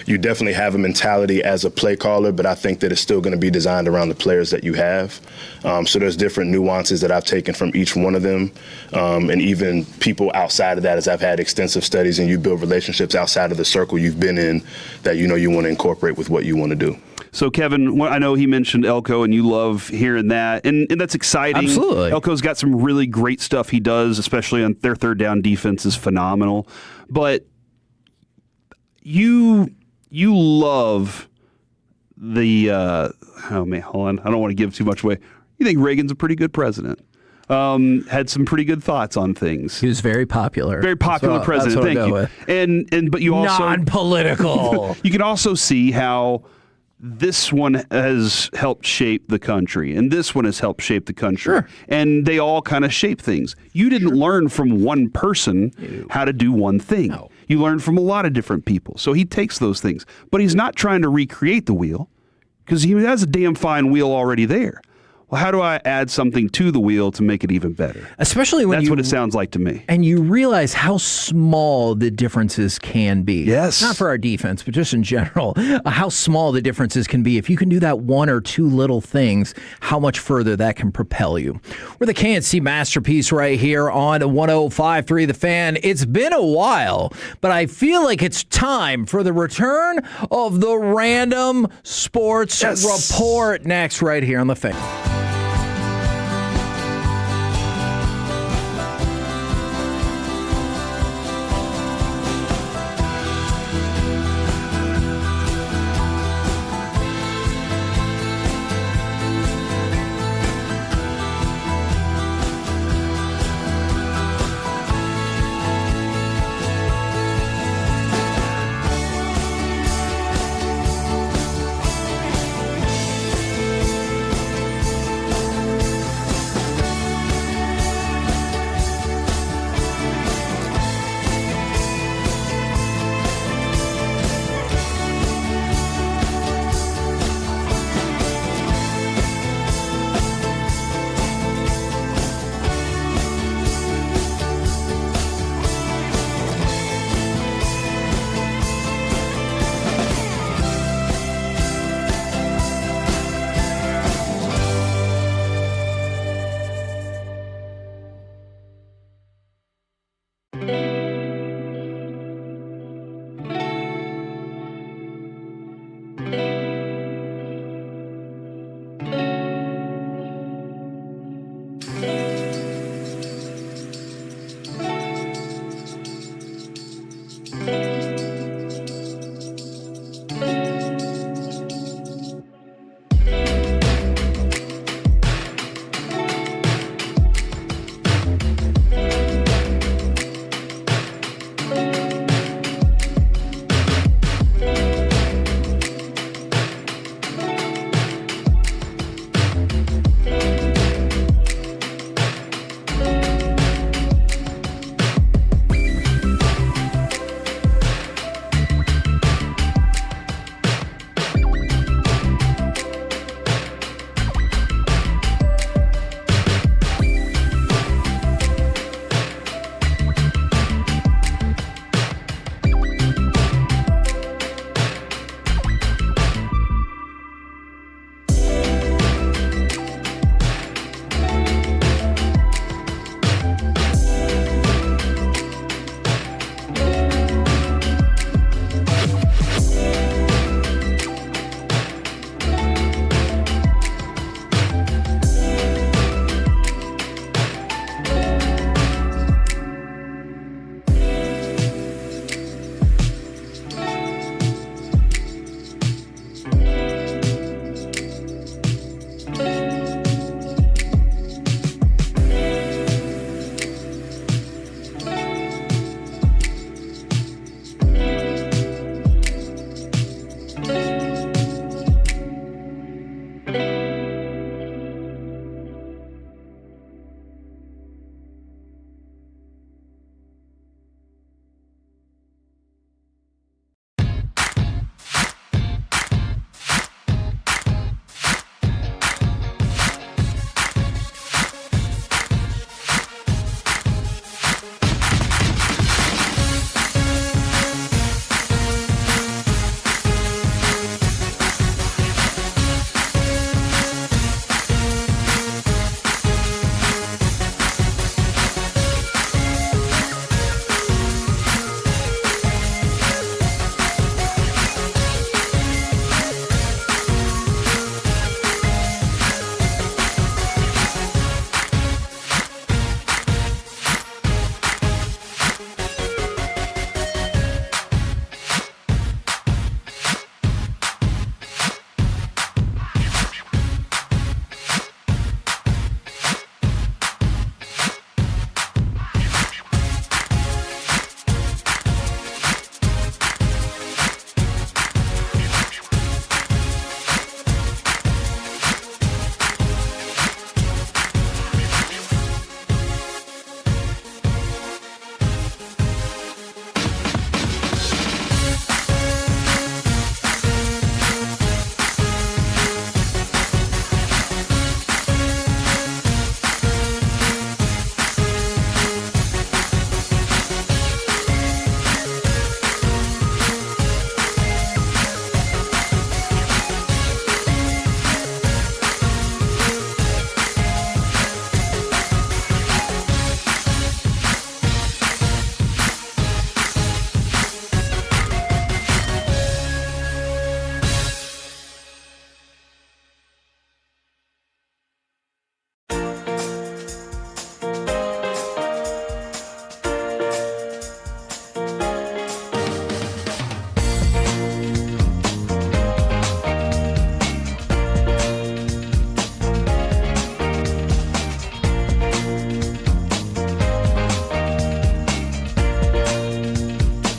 you definitely have a mentality as a play caller, but I think that it's still going to be designed around the players that you have. So there's different nuances that I've taken from each one of them. And even people outside of that, as I've had extensive studies and you build relationships outside of the circle you've been in that you want to incorporate with what you want to do. So, Kevin, I know he mentioned Elko, and you love hearing that, and that's exciting. Absolutely. Elko's got some really great stuff he does, especially on their third down defense is phenomenal. But you love oh man, hold on. I don't want to give too much away. You think Reagan's a pretty good president? Had some pretty good thoughts on things. He was very popular. Very popular president. Thank you. But you also non-political. You can also see how this one has helped shape the country, and this one has helped shape the country. Sure. And they all kind of shape things. You didn't learn from one person how to do one thing. No. You learned from a lot of different people. So he takes those things, but he's not trying to recreate the wheel because he has a damn fine wheel already there. Well, how do I add something to the wheel to make it even better? Especially when that's what it sounds like to me. And you realize how small the differences can be. Yes. Not for our defense, but just in general, how small the differences can be. If you can do that one or two little things, how much further that can propel you. We're the KNC Masterpiece right here on 105.3 The Fan. It's been a while, but I feel like it's time for the return of the Random Sports Report next right here on The Fan.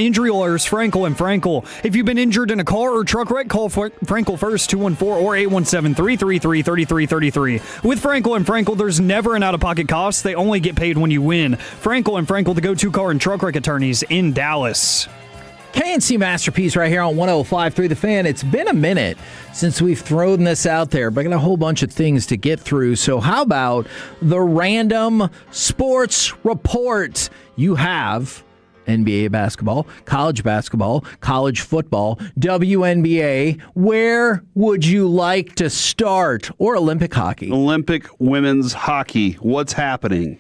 Injury alerts, Frankel and Frankel. If you've been injured in a car or truck wreck, call Frankel first, 214 or 817-333-3333. With Frankel and Frankel, there's never an out-of-pocket cost. They only get paid when you win. Frankel and Frankel, the go-to car and truck wreck attorneys in Dallas. KNC Masterpiece right here on 105.3 The Fan. It's been a minute since we've thrown this out there, but I got a whole bunch of things to get through. So how about the random sports report? You have NBA basketball, college football, WNBA. Where would you like to start? Or Olympic hockey? Olympic women's hockey. What's happening?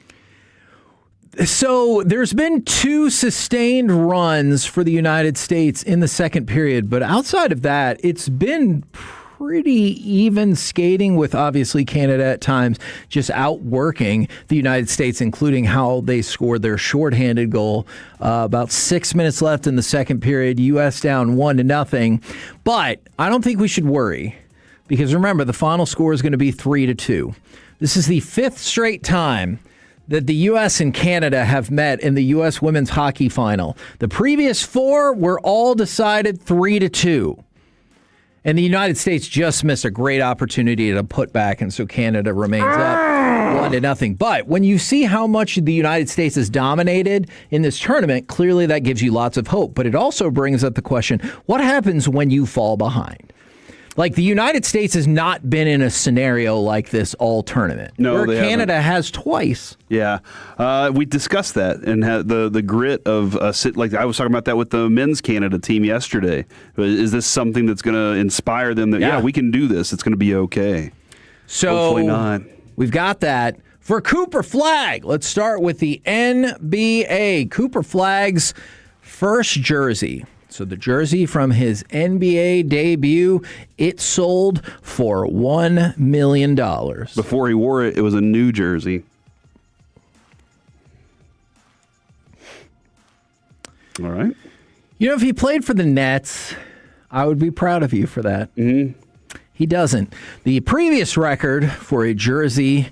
So there's been 2 sustained runs for the United States in the second period, but outside of that, it's been pretty even skating, with obviously Canada at times just outworking the United States, including how they scored their shorthanded goal. About 6 minutes left in the second period, U.S. down 1-0. But I don't think we should worry, because remember, the final score is going to be 3-2. This is the 5th straight time that the U.S. and Canada have met in the U.S. women's hockey final. The previous 4 were all decided 3-2. And the United States just missed a great opportunity to put back, and so Canada remains up 1-0. But when you see how much the United States has dominated in this tournament, clearly that gives you lots of hope. But it also brings up the question, what happens when you fall behind? Like, the United States has not been in a scenario like this all tournament. No, where they Canada haven't. has twice. Yeah, we discussed that and had the grit of like I was talking about that with the men's Canada team yesterday. Is this something that's going to inspire them that we can do this? It's going to be okay. So hopefully not. We've got that for Cooper Flagg. Let's start with the NBA. Cooper Flagg's first jersey. So the jersey from his NBA debut, it sold for $1 million. Before he wore it, it was a new jersey. All right. You know, if he played for the Nets, I would be proud of you for that. Mm-hmm. He doesn't. The previous record for a jersey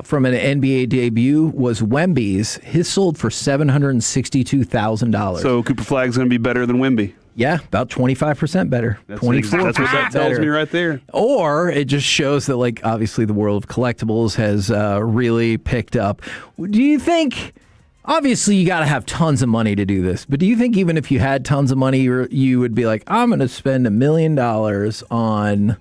from an NBA debut was Wemby's. His sold for $762,000. So Cooper Flagg's going to be better than Wemby. Yeah, about 25% better. 24% That's what that tells me right there. Or it just shows that, like, obviously the world of collectibles has really picked up. Do you think, obviously you got to have tons of money to do this, but do you think even if you had tons of money, you would be like, I'm going to spend $1 million on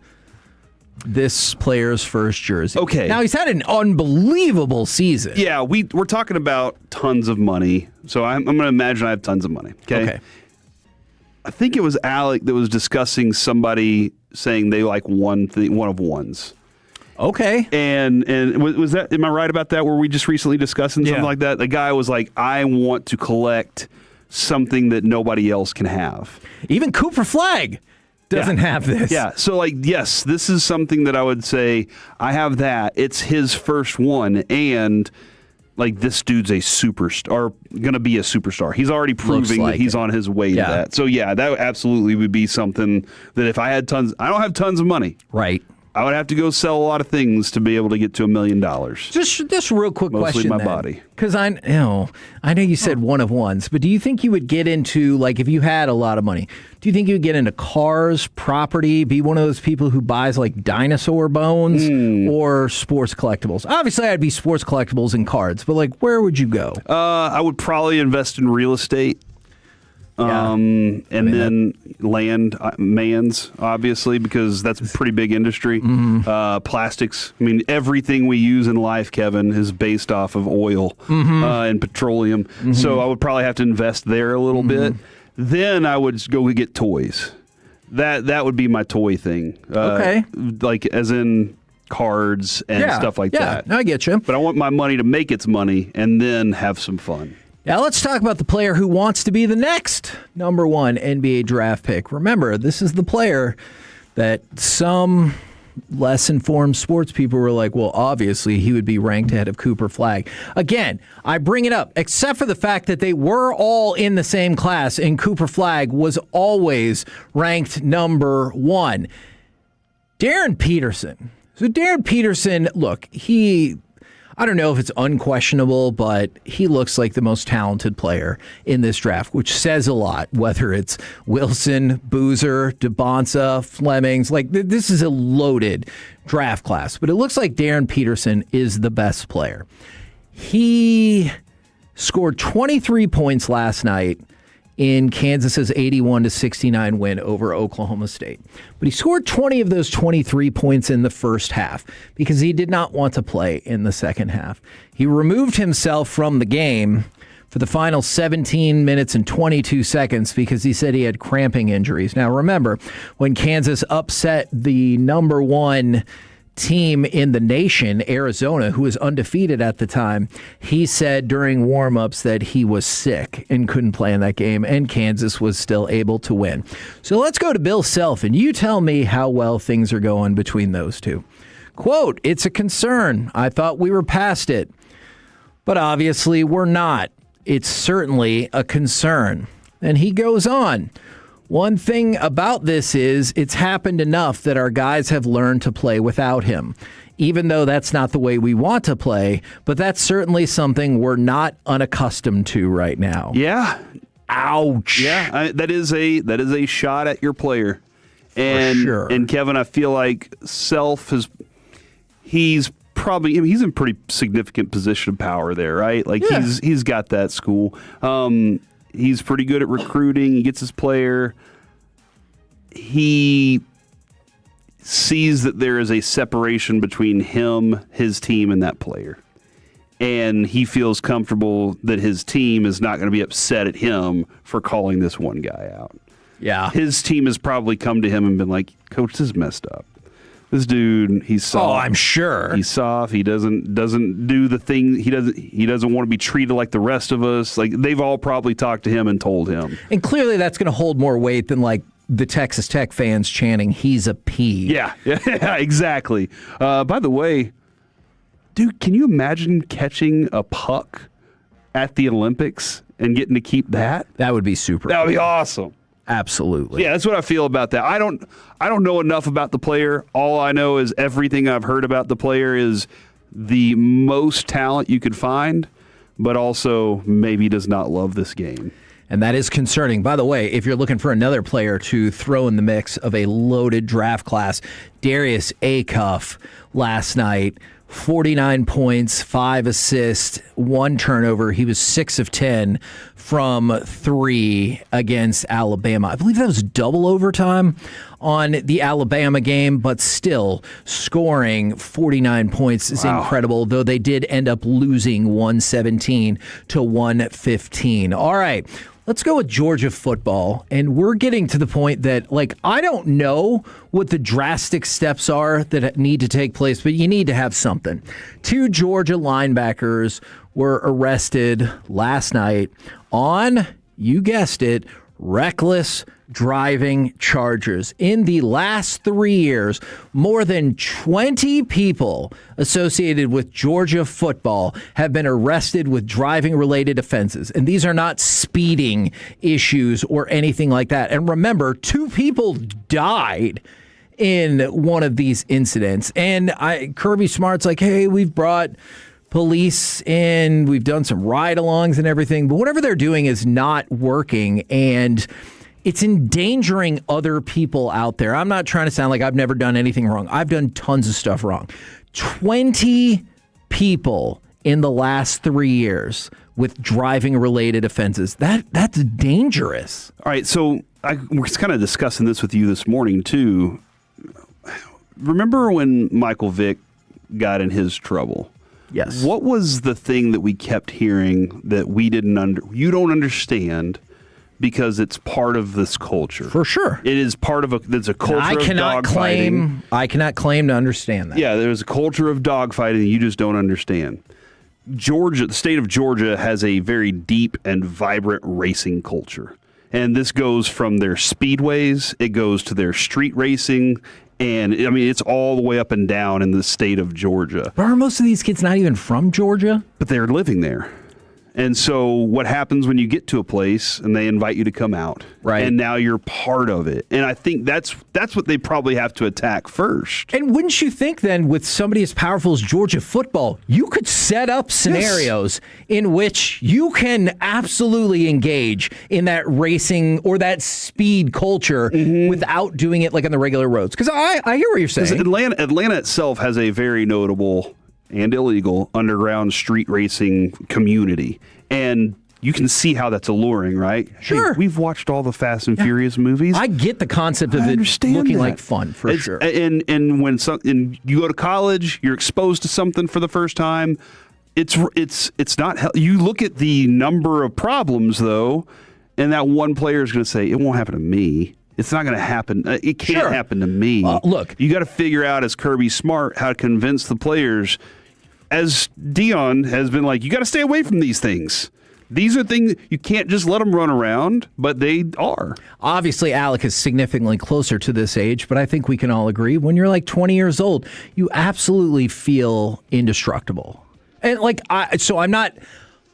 this player's first jersey? Okay. Now, he's had an unbelievable season. Yeah, we're talking about tons of money. So I'm going to imagine I have tons of money. Okay. I think it was Alec that was discussing somebody saying they like one of ones. Okay. And was that, am I right about that? Were we just recently discussing something like that? The guy was like, I want to collect something that nobody else can have. Even Cooper Flagg doesn't have this. Yeah. So, like, yes, this is something that I would say I have that. It's his first one, and like, this dude's a superstar, going to be a superstar. He's already proving that he's on his way to that. So, yeah, that absolutely would be something that if I had tons, I don't have tons of money. Right. I would have to go sell a lot of things to be able to get to $1 million. Just a real quick Mostly question. my body. Because I know you said one of ones, but do you think you would get into, like, if you had a lot of money, do you think you would get into cars, property, be one of those people who buys like dinosaur bones or sports collectibles? Obviously, I'd be sports collectibles and cards, but like, where would you go? I would probably invest in real estate. And then land, mans, obviously, because that's a pretty big industry. Plastics. I mean, everything we use in life, Kevin, is based off of oil and petroleum. So I would probably have to invest there a little bit. Then I would go get toys. That would be my toy thing. Okay. Like, as in cards and stuff like that. I get you. But I want my money to make its money and then have some fun. Now let's talk about the player who wants to be the next number one NBA draft pick. Remember, this is the player that some less informed sports people were like, well, obviously he would be ranked ahead of Cooper Flagg. Again, I bring it up, except for the fact that they were all in the same class, and Cooper Flagg was always ranked number one. Darren Peterson. So Darren Peterson, look, I don't know if it's unquestionable, but he looks like the most talented player in this draft, which says a lot, whether it's Wilson, Boozer, DeBonsa, Flemings. Like, this is a loaded draft class, but it looks like Darren Peterson is the best player. He scored 23 points last night in Kansas's 81-69 win over Oklahoma State. But he scored 20 of those 23 points in the first half because he did not want to play in the second half. He removed himself from the game for the final 17 minutes and 22 seconds because he said he had cramping injuries. Now, remember, when Kansas upset the number one team in the nation, Arizona, who was undefeated at the time, he said during warm-ups that he was sick and couldn't play in that game, and Kansas was still able to win. So let's go to Bill Self, and you tell me how well things are going between those two. Quote, "It's a concern. I thought we were past it, but obviously we're not. It's certainly a concern." And he goes on. "One thing about this is it's happened enough that our guys have learned to play without him, even though that's not the way we want to play, but that's certainly something we're not unaccustomed to right now." Yeah. Ouch. Yeah, that is a shot at your player. And For sure. And Kevin, I feel like Self he's probably, he's in a pretty significant position of power there, right? Like he's got that school. He's pretty good at recruiting. He gets his player. He sees that there is a separation between him, his team, and that player. And he feels comfortable that his team is not going to be upset at him for calling this one guy out. Yeah. His team has probably come to him and been like, "Coach, this is messed up. This dude, he's soft. Oh, I'm sure. He's soft. He doesn't do the thing. He doesn't want to be treated like the rest of us." Like, they've all probably talked to him and told him. And clearly that's going to hold more weight than like the Texas Tech fans chanting, "He's a P." Yeah, exactly. By the way, dude, can you imagine catching a puck at the Olympics and getting to keep that? That would be super. That would be awesome. Absolutely. Yeah, that's what I feel about that. I don't know enough about the player. All I know is everything I've heard about the player is the most talent you could find, but also maybe does not love this game. And that is concerning. By the way, if you're looking for another player to throw in the mix of a loaded draft class, Darius Acuff last night, 49 points, 5 assists, 1 turnover. He was 6 of 10 from 3 against Alabama. I believe that was double overtime on the Alabama game, but still scoring 49 points is incredible, though they did end up losing 117 to 115. All right. Let's go with Georgia football, and we're getting to the point that, like, I don't know what the drastic steps are that need to take place, but you need to have something. 2 Georgia linebackers were arrested last night on, you guessed it, reckless driving charges. In the last 3 years, more than 20 people associated with Georgia football have been arrested with driving-related offenses. And these are not speeding issues or anything like that. And remember, 2 people died in one of these incidents. And Kirby Smart's like, "Hey, we've brought police in, we've done some ride-alongs and everything, but whatever they're doing is not working, and it's endangering other people out there." I'm not trying to sound like I've never done anything wrong. I've done tons of stuff wrong. 20 people in the last 3 years with driving-related offenses. That's dangerous. All right, so we're kind of discussing this with you this morning, too. Remember when Michael Vick got in his trouble? Yes. What was the thing that we kept hearing that we you don't understand because it's part of this culture? For sure. It is part of it's a culture of dogfighting. I cannot claim to understand that. Yeah, there's a culture of dogfighting you just don't understand. Georgia, the state of Georgia, has a very deep and vibrant racing culture. And this goes from their speedways, it goes to their street racing, and I mean, it's all the way up and down in the state of Georgia. But are most of these kids not even from Georgia? But they're living there. And so what happens when you get to a place and they invite you to come out? Right. And now you're part of it. And I think that's what they probably have to attack first. And wouldn't you think then, with somebody as powerful as Georgia football, you could set up scenarios in which you can absolutely engage in that racing or that speed culture without doing it like on the regular roads? Because I hear what you're saying. Atlanta itself has a very notable and illegal underground street racing community. And you can see how that's alluring, right? Sure. Hey, we've watched all the Fast and Furious movies. I get the concept of it looking like fun, for sure. And when you go to college, you're exposed to something for the first time. It's not. You look at the number of problems, though, and that one player is going to say, it won't happen to me. It's not going to happen. It can't happen to me. Look. You got to figure out, as Kirby Smart, how to convince the players. As Dion has been like, you got to stay away from these things. These are things, you can't just let them run around, but they are. Obviously, Alec is significantly closer to this age, but I think we can all agree when you're like 20 years old, you absolutely feel indestructible. And I'm not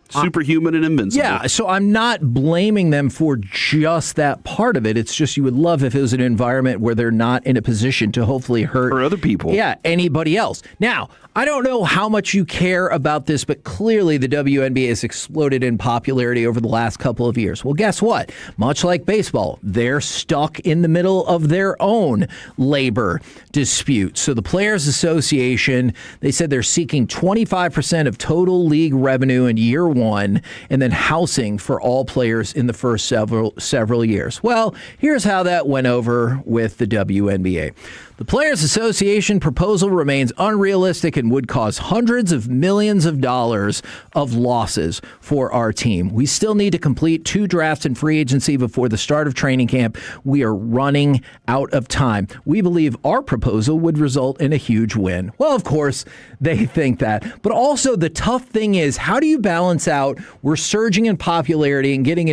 superhuman and invincible. Yeah, so I'm not blaming them for just that part of it. It's just you would love if it was an environment where they're not in a position to hopefully hurt or other people. Yeah, anybody else. Now, I don't know how much you care about this, but clearly the WNBA has exploded in popularity over the last couple of years. Well, guess what? Much like baseball, they're stuck in the middle of their own labor dispute. So the Players Association, they said they're seeking 25% of total league revenue in year one, and then housing for all players in the first several years. Well, here's how that went over with the WNBA. The Players Association proposal remains unrealistic and would cause hundreds of millions of dollars of losses for our team. We still need to complete 2 drafts in free agency before the start of training camp. We are running out of time. We believe our proposal would result in a huge win. Well, of course, they think that. But also the tough thing is, how do you balance out, we're surging in popularity and getting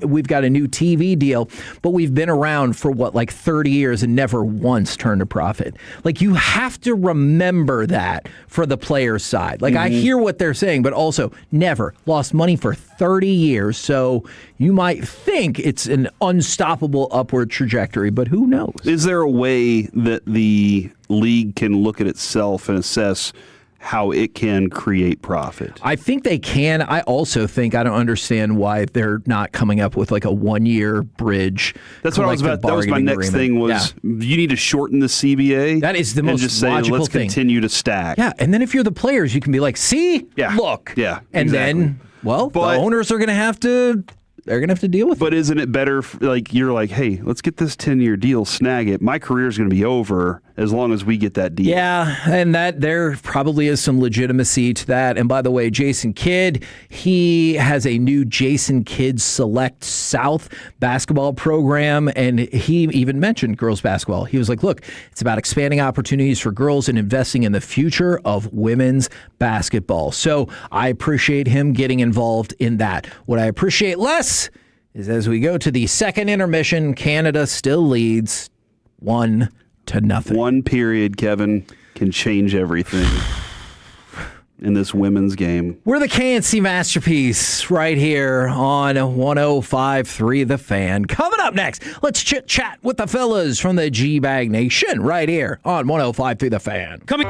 we've got a new TV deal, but we've been around for 30 years and never once turned a profit. You have to remember that for the players' side. I hear what they're saying, but also never lost money for 30 years. So you might think it's an unstoppable upward trajectory, but who knows? Is there a way that the league can look at itself and assess how it can create profit? I think they can. I also think I don't understand why they're not coming up with a 1-year bridge. That's what I was about. That was my next thing was you need to shorten the CBA. That is the most just say, logical let's thing. Continue to stack. Yeah, and then if you're the players, you can be like, see, look. Yeah, and exactly. Then, the owners are going to have to... They're going to have to deal with it. But isn't it better, you're like, hey, let's get this 10-year deal, snag it. My career is going to be over as long as we get that deal. Yeah, and that there probably is some legitimacy to that. And by the way, Jason Kidd, he has a new Jason Kidd Select South basketball program, and he even mentioned girls basketball. He was like, look, it's about expanding opportunities for girls and investing in the future of women's basketball. So I appreciate him getting involved in that. What I appreciate less is as we go to the second intermission, Canada still leads 1-0. 1 period, Kevin, can change everything in this women's game. We're the KNC Masterpiece right here on 105.3 The Fan. Coming up next, let's chit-chat with the fellas from the G-Bag Nation right here on 105.3 The Fan. Coming...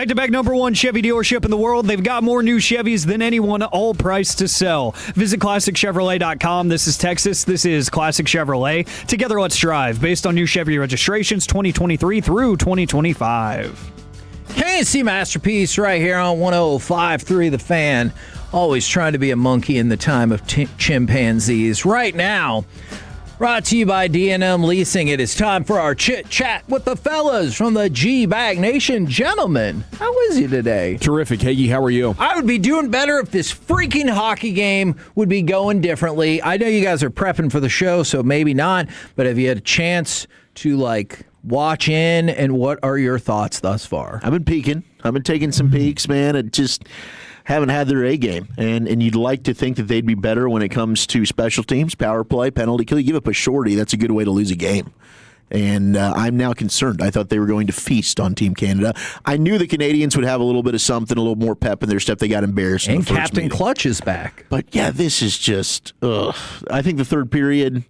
Back-to-back #1 Chevy dealership in the world. They've got more new Chevys than anyone, all priced to sell. Visit ClassicChevrolet.com. This is Texas. This is Classic Chevrolet. Together, let's drive. Based on new Chevy registrations 2023 through 2025. K&C Masterpiece right here on 105.3 The Fan. Always trying to be a monkey in the time of chimpanzees. Right now, brought to you by D&M Leasing. It is time for our chit-chat with the fellas from the G-Bag Nation. Gentlemen, how is you today? Terrific. Hagee, how are you? I would be doing better if this freaking hockey game would be going differently. I know you guys are prepping for the show, so maybe not. But have you had a chance to, watch in, and what are your thoughts thus far? I've been peeking. I've been taking some peeks, man. It just haven't had their A game. And you'd like to think that they'd be better when it comes to special teams, power play, penalty kill. You give up a shorty, that's a good way to lose a game. And I'm now concerned. I thought they were going to feast on Team Canada. I knew the Canadians would have a little bit of something, a little more pep in their step. They got embarrassed. And in the first Captain meeting. Clutch is back. But, yeah, this is just, I think the third period,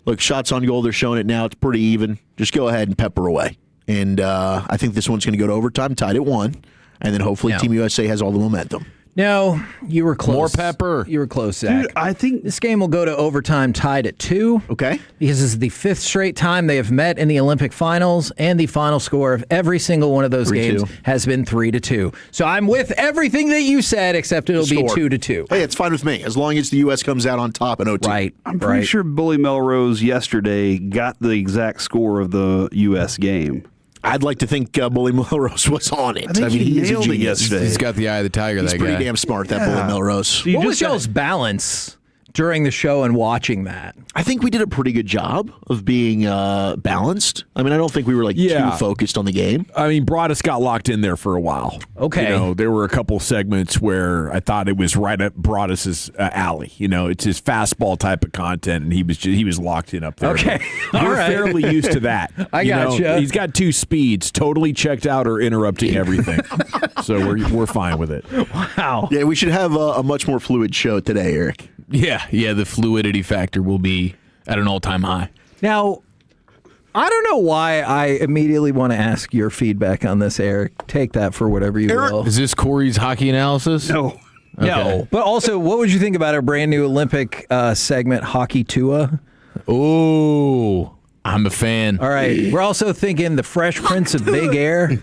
look, shots on goal, they're showing it now. It's pretty even. Just go ahead and pepper away. And I think this one's going to go to overtime, tied at 1. And then hopefully Team USA has all the momentum. No, you were close. More pepper. You were close, Zach. Dude, I think this game will go to overtime tied at 2. Okay. Because this is the 5th straight time they have met in the Olympic finals, and the final score of every single one of those 3-2. games has been 3-2. So I'm with everything that you said, except it'll be 2-2. Hey, it's fine with me, as long as the U.S. comes out on top in OT. Right. I'm pretty sure Bully Melrose yesterday got the exact score of the U.S. game. I'd like to think Bully Melrose was on it. I mean, he is a nailed it genius. yesterday. He's got the eye of the tiger, He's that pretty guy. damn smart, that Bully Melrose. What was y'all's balance during the show and watching that? I think we did a pretty good job of being balanced. I mean, I don't think we were too focused on the game. I mean, Broadus got locked in there for a while. Okay. There were a couple segments where I thought it was right up Broadus's alley. It's his fastball type of content, and he was locked in up there. Okay. We're All right. fairly used to that. I gotcha. He's got 2 speeds, totally checked out or interrupting everything. So we're fine with it. Wow. Yeah, we should have a much more fluid show today, Eric. Yeah, the fluidity factor will be at an all-time high. Now, I don't know why I immediately want to ask your feedback on this, Eric. Take that for whatever you will. Is this Corey's hockey analysis? No. Okay. No. But also, what would you think about our brand new Olympic segment, Hockey Tua? Oh, I'm a fan. All right. We're also thinking the Fresh Prince of Big Air,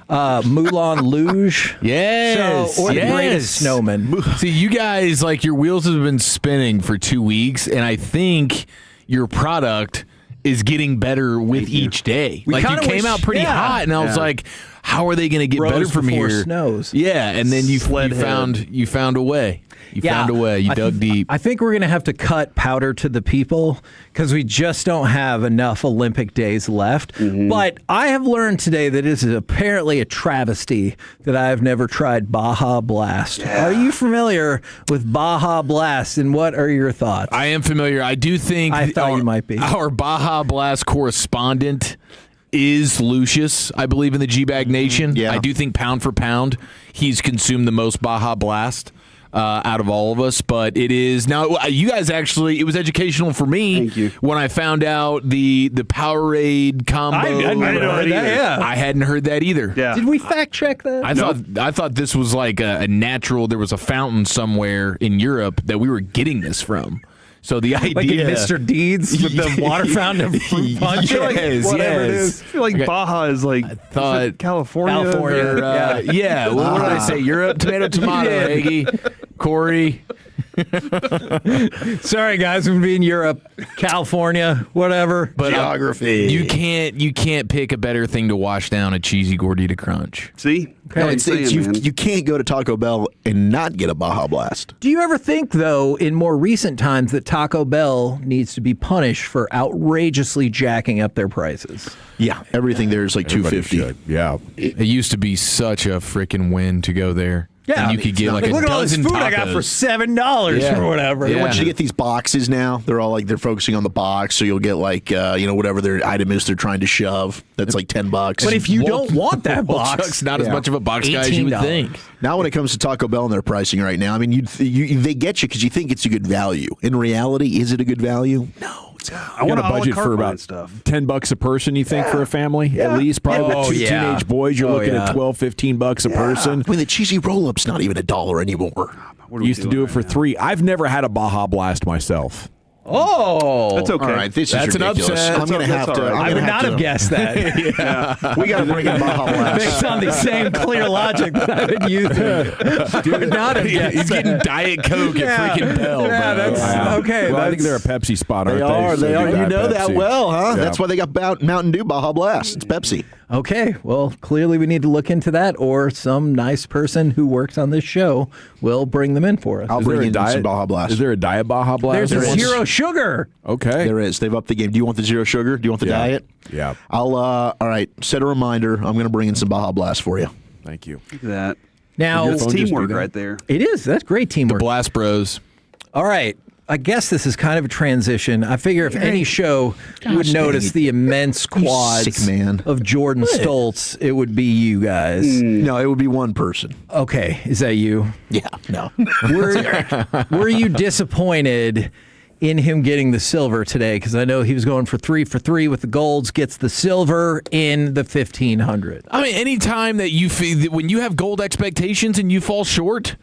Moulin Rouge. Yes. Or the Greatest Snowman. See, you guys, your wheels have been spinning for 2 weeks, and I think your product is getting better with each day. We you came out pretty hot, and I was like, how are they going to get better from before here? Snows. Yeah, and then you found a way. You found a way. You dug deep. I think we're going to have to cut powder to the people because we just don't have enough Olympic days left. Mm-hmm. But I have learned today that it is apparently a travesty that I have never tried Baja Blast. Yeah. Are you familiar with Baja Blast, and what are your thoughts? I am familiar. I do think I thought you might be. Our Baja Blast correspondent is Lucius, I believe, in the G-Bag Nation. Yeah. I do think pound for pound, he's consumed the most Baja Blast out of all of us. But it is now. You guys actually, it was educational for me. Thank you. When I found out the Powerade combo. I hadn't heard that either. Yeah. I hadn't heard that either. Yeah. Did we fact check that? I thought this was like a natural. There was a fountain somewhere in Europe that we were getting this from. So the idea, like in Mr. Deeds with the water fountain of fruit punch, whatever it is. I feel like Baja is thought California. Yeah. What did I say? Europe, tomato, Aggie, Corey. Sorry, guys, we'll be in Europe, California, whatever. But geography. You can't pick a better thing to wash down a cheesy gordita crunch. See, No, you can't go to Taco Bell and not get a Baja Blast. Do you ever think, though, in more recent times, that Taco Bell needs to be punished for outrageously jacking up their prices? Yeah, everything there is like $2.50. Yeah, it used to be such a freaking win to go there. Yeah, and you could get like a look at all this dozen food tacos. I got for $7 or whatever. They want you to get these boxes now. They're all they're focusing on the box, so you'll get whatever their item is they're trying to shove. That's like $10. But if you don't want that box, Chuck's not as much of a box guy as you would think. Now, when it comes to Taco Bell and their pricing right now, I mean, they get you because you think it's a good value. In reality, is it a good value? No. I want a budget for about stuff. $10 a person, you think, for a family? At least, probably with two teenage boys, you're looking at $12-15 a person. I mean, the cheesy roll-up's not even $1 anymore. Used to do it for $3. I've never had a Baja Blast myself. Oh, that's okay. All right, this is ridiculous. An upset. I'm going to have to. I would not have guessed that. We got to bring in Baja Blast. Based on the same clear logic that I've been using. Would not have guessed He's getting Diet Coke at freaking Bell. Yeah, bro. that's okay. Well, I think they're a Pepsi spot, aren't they? They are. You know that Pepsi. well, huh? Yeah. That's why they got Mountain Dew Baja Blast. It's Pepsi. Okay, well, clearly we need to look into that, or some nice person who works on this show will bring them in for us. I'll bring in some Baja Blast. Is there a Diet Baja Blast? There's a zero sugar. Okay. There is. They've upped the game. Do you want the zero sugar? Do you want the diet? Yeah. All right, set a reminder. I'm going to bring in some Baja Blast for you. Thank you. Look at that. Now, That's teamwork right there. It is. That's great teamwork. The Blast Bros. All right. I guess this is kind of a transition. I figure if any show would notice the immense quads sick man. of Jordan Stoltz, it would be you guys. No, it would be one person. Okay. Is that you? Yeah, no. Were you disappointed in him getting the silver today? Because I know he was going for 3 for 3 with the golds, gets the silver in the 1500. I mean, anytime that you feel when you have gold expectations and you fall short,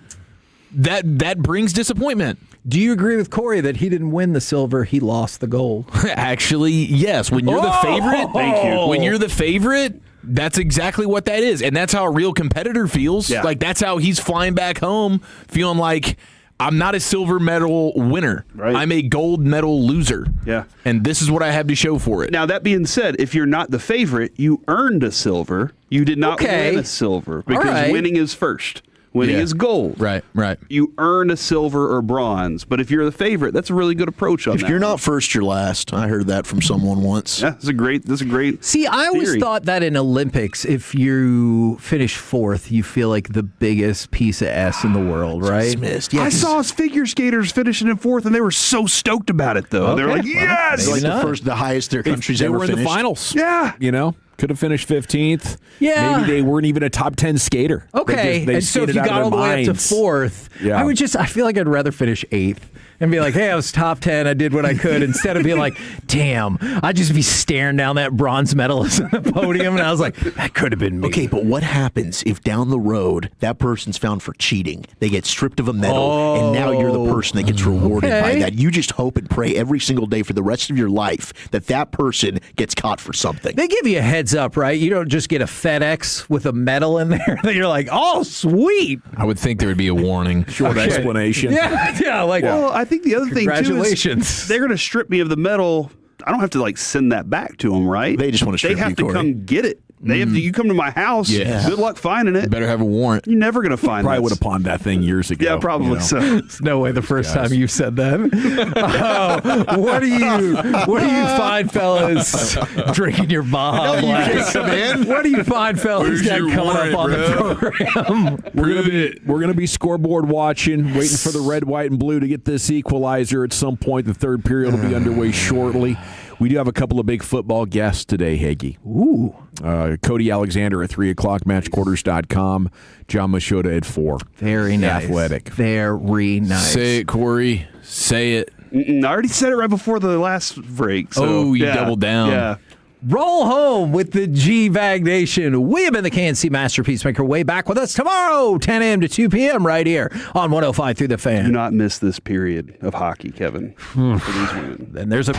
that brings disappointment. Do you agree with Corey that he didn't win the silver, he lost the gold? Actually, yes. When you're the favorite, thank you. When you're the favorite, that's exactly what that is. And that's how a real competitor feels. Yeah. Like, that's how he's flying back home, feeling like, I'm not a silver medal winner. Right. I'm a gold medal loser. Yeah. And this is what I have to show for it. Now, that being said, if you're not the favorite, you earned a silver. You did not win a silver because winning is first. Winning is gold. Right. You earn a silver or bronze. But if you're the favorite, that's a really good approach on that. If you're not first, you're last. I heard that from someone once. Yeah, that's a great See, I always theory. thought that in Olympics, if you finish fourth, you feel like the biggest piece of S in the world, right? Dismissed. Yeah, I saw us figure skaters finishing in fourth, and they were so stoked about it, though. They were like, yes! They're like the highest their country's they ever were in finished. the finals. Yeah. You know? Could have finished 15th. Yeah. Maybe they weren't even a top 10 skater. Okay, They and so if skated you out of got all the their way up to minds. fourth, Yeah. I feel like I'd rather finish eighth and be like, hey, I was top 10, I did what I could, instead of being like, damn, I'd just be staring down that bronze medalist on the podium, and I was like, that could have been me. Okay, but what happens if down the road that person's found for cheating? They get stripped of a medal, and now you're the person that gets rewarded by that. You just hope and pray every single day for the rest of your life that person gets caught for something. They give you a heads up, right? You don't just get a FedEx with a medal in there that you're like, oh, sweet. I would think there would be a warning. Short explanation. Yeah, like, Well, I think the other thing, too, is congratulations. they're going to strip me of the medal. I don't have to, send that back to them, right? They just want to strip They have you, to Corey. come get it. They have to. You come to my house. Yeah. Good luck finding it. Better have a warrant. You're never going to find Probably that. would have pawned that thing years ago. Yeah, probably you know? so. It's no way the first time you said that. What do you find, fellas, drinking your Baja Blast? What do you find, fellas, got coming up on the program? We're gonna be scoreboard watching, waiting for the red, white, and blue to get this equalizer at some point. The third period will be underway shortly. We do have a couple of big football guests today, Hagee. Ooh. Cody Alexander at 3 o'clock, matchquarters.com. John Machota at 4. Very nice. Athletic. Very nice. Say it, Corey. Say it. I already said it right before the last break. So, you doubled down. Yeah. Roll home with the G-Bag Nation. We have been the KNC Masterpiece Maker. Way back with us tomorrow, 10 a.m. to 2 p.m. right here on 105 through the Fan. Do not miss this period of hockey, Kevin, for these women. Then there's a...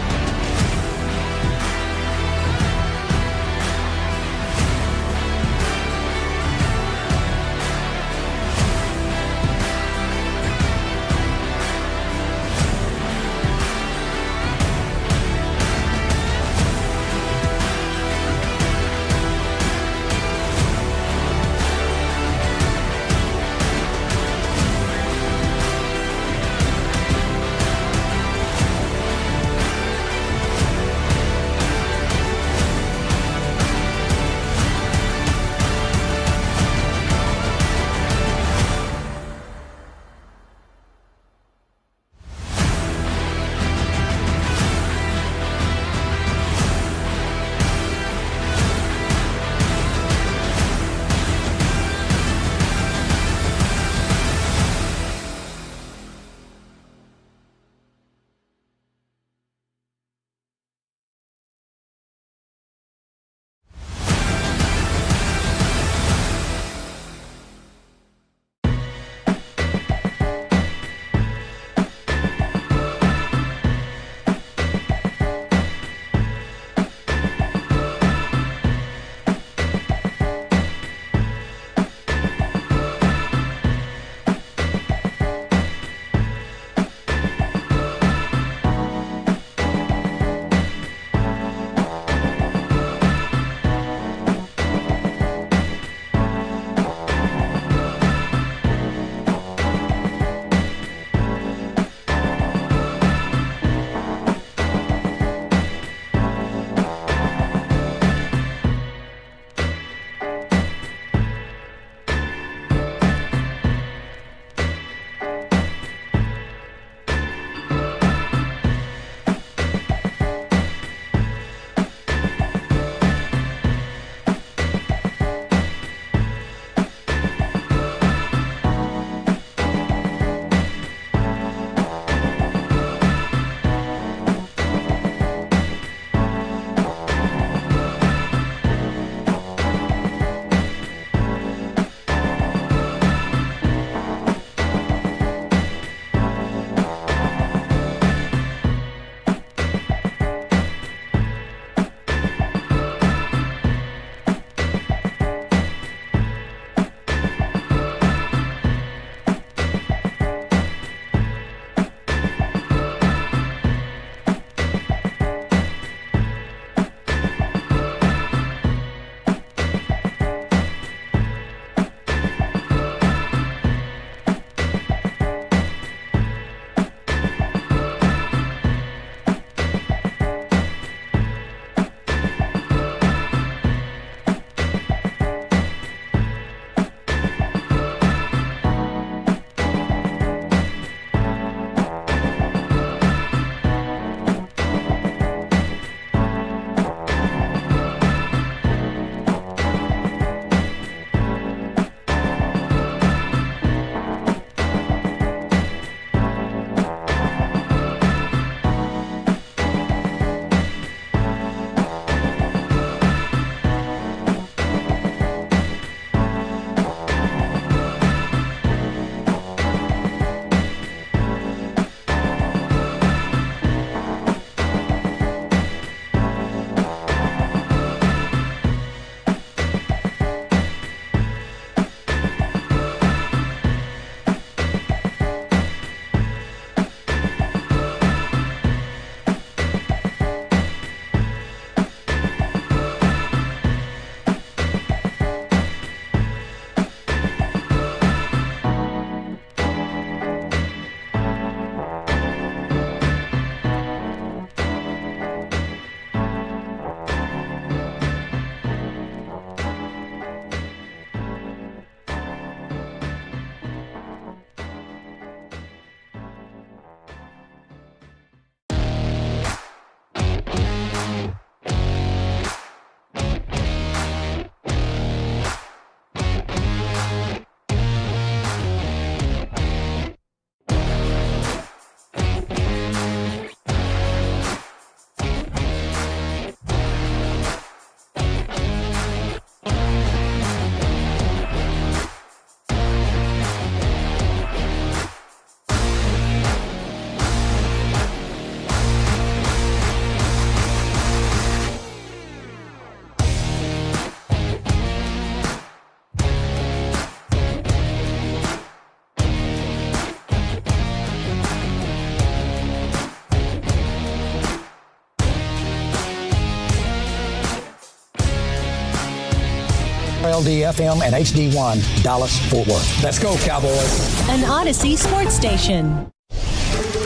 krld-fm and HD1 Dallas-Fort Worth. Let's go, Cowboys. An Odyssey sports station.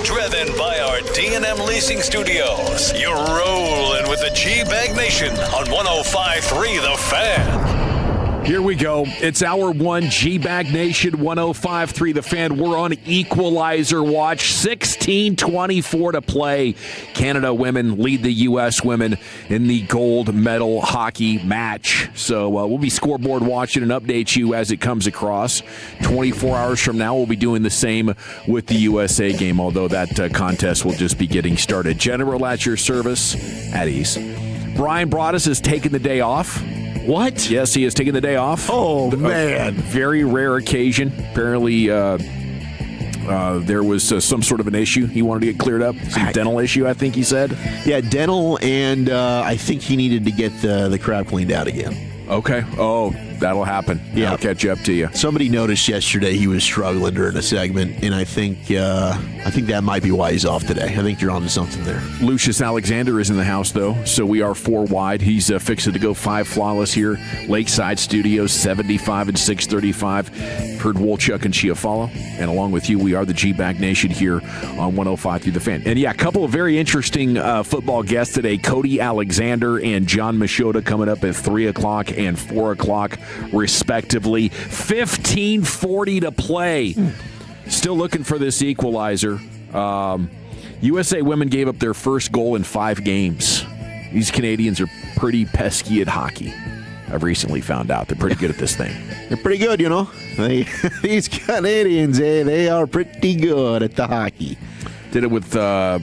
Driven by our D&M Leasing Studios. You're rolling with the G-Bag Nation on 105.3 The Fan. Here we go. It's hour one, G-Bag Nation, 105.3 The Fan. We're on equalizer watch, 16:24 to play. Canada women lead the U.S. women in the gold medal hockey match. So we'll be scoreboard watching and update you as it comes across. 24 hours from now, we'll be doing the same with the USA game, although that contest will just be getting started. General at your service, at ease. Brian Broaddus has taken the day off. What? Yes, he has taken the day off. Oh, man. Very rare occasion. Apparently, there was some sort of an issue he wanted to get cleared up. Some dental issue, I think he said. Yeah, dental, and I think he needed to get the crowd cleaned out again. Okay. Oh, that'll happen. Yeah. I'll catch up to you. Somebody noticed yesterday he was struggling during a segment, and I think that might be why he's off today. I think you're onto something there. Lucius Alexander is in the house, though, so we are 4 wide. He's fixing to go 5 flawless here. Lakeside Studios, 75 and 635. Heard Wolchuk and Chiafalo, and along with you, we are the G-Bag Nation here on 105 through The Fan. And yeah, a couple of very interesting football guests today. Cody Alexander and John Machota coming up at 3 o'clock and 4 o'clock, respectively. 15:40 to play. Still looking for this equalizer. USA women gave up their first goal in 5 games. These Canadians are pretty pesky at hockey. I've recently found out they're pretty good at this thing. They're pretty good, you know. These Canadians, they are pretty good at the hockey. Did it with a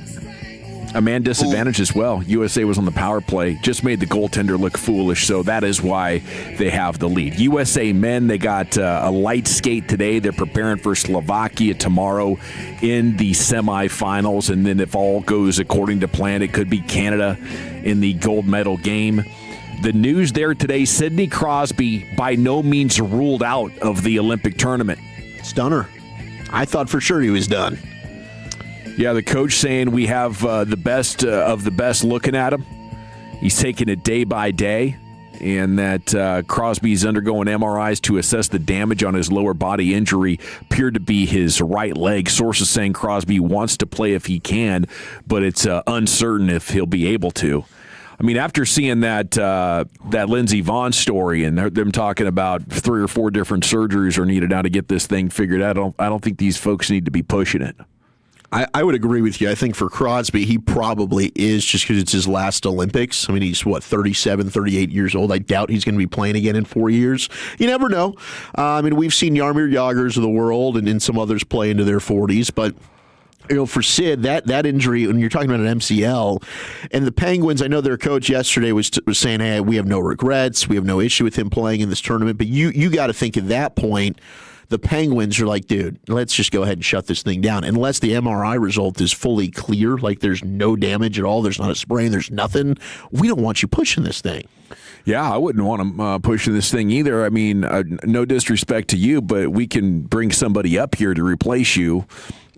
man disadvantage as well. USA was on the power play, just made the goaltender look foolish, so that is why they have the lead. USA men, they got a light skate today. They're preparing for Slovakia tomorrow in the semifinals, and then if all goes according to plan, it could be Canada in the gold medal game. The news there today, Sidney Crosby by no means ruled out of the Olympic tournament. Stunner. I thought for sure he was done. Yeah, the coach saying we have the best of the best looking at him. He's taking it day by day, and that Crosby's undergoing MRIs to assess the damage on his lower body injury. Appeared to be his right leg. Sources saying Crosby wants to play if he can, but it's uncertain if he'll be able to. I mean, after seeing that Lindsey Vonn story and them talking about 3 or 4 different surgeries are needed now to get this thing figured out, I don't think these folks need to be pushing it. I would agree with you. I think for Crosby, he probably is just because it's his last Olympics. I mean, he's, 37, 38 years old. I doubt he's going to be playing again in 4 years. You never know. I mean, we've seen Jaromir Jagrs of the world and some others play into their 40s, but for Sid, that injury, when you're talking about an MCL, and the Penguins, I know their coach yesterday was saying, hey, we have no regrets. We have no issue with him playing in this tournament. But you got to think at that point, the Penguins are like, dude, let's just go ahead and shut this thing down. Unless the MRI result is fully clear, like there's no damage at all, there's not a sprain, there's nothing, we don't want you pushing this thing. Yeah, I wouldn't want them pushing this thing either. I mean, no disrespect to you, but we can bring somebody up here to replace you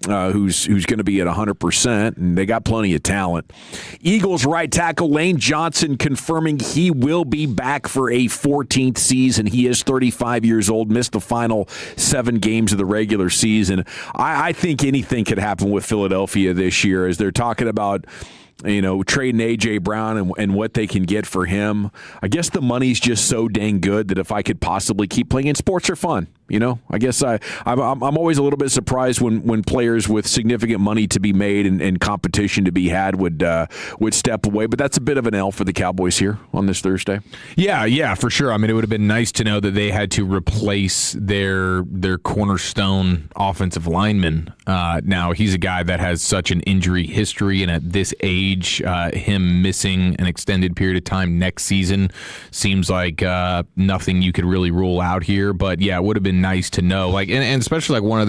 who's going to be at 100%, and they got plenty of talent. Eagles right tackle Lane Johnson confirming he will be back for a 14th season. He is 35 years old, missed the final 7 games of the regular season. I think anything could happen with Philadelphia this year as they're talking about trading A.J. Brown and what they can get for him. I guess the money's just so dang good that if I could possibly keep playing, and sports are fun. I guess I'm always a little bit surprised when players with significant money to be made and competition to be had would step away. But that's a bit of an L for the Cowboys here on this Thursday. Yeah, for sure. I mean, it would have been nice to know that they had to replace their cornerstone offensive lineman. Now, he's a guy that has such an injury history, and at this age, him missing an extended period of time next season seems like nothing you could really rule out here. But yeah, it would have been nice to know, and especially one of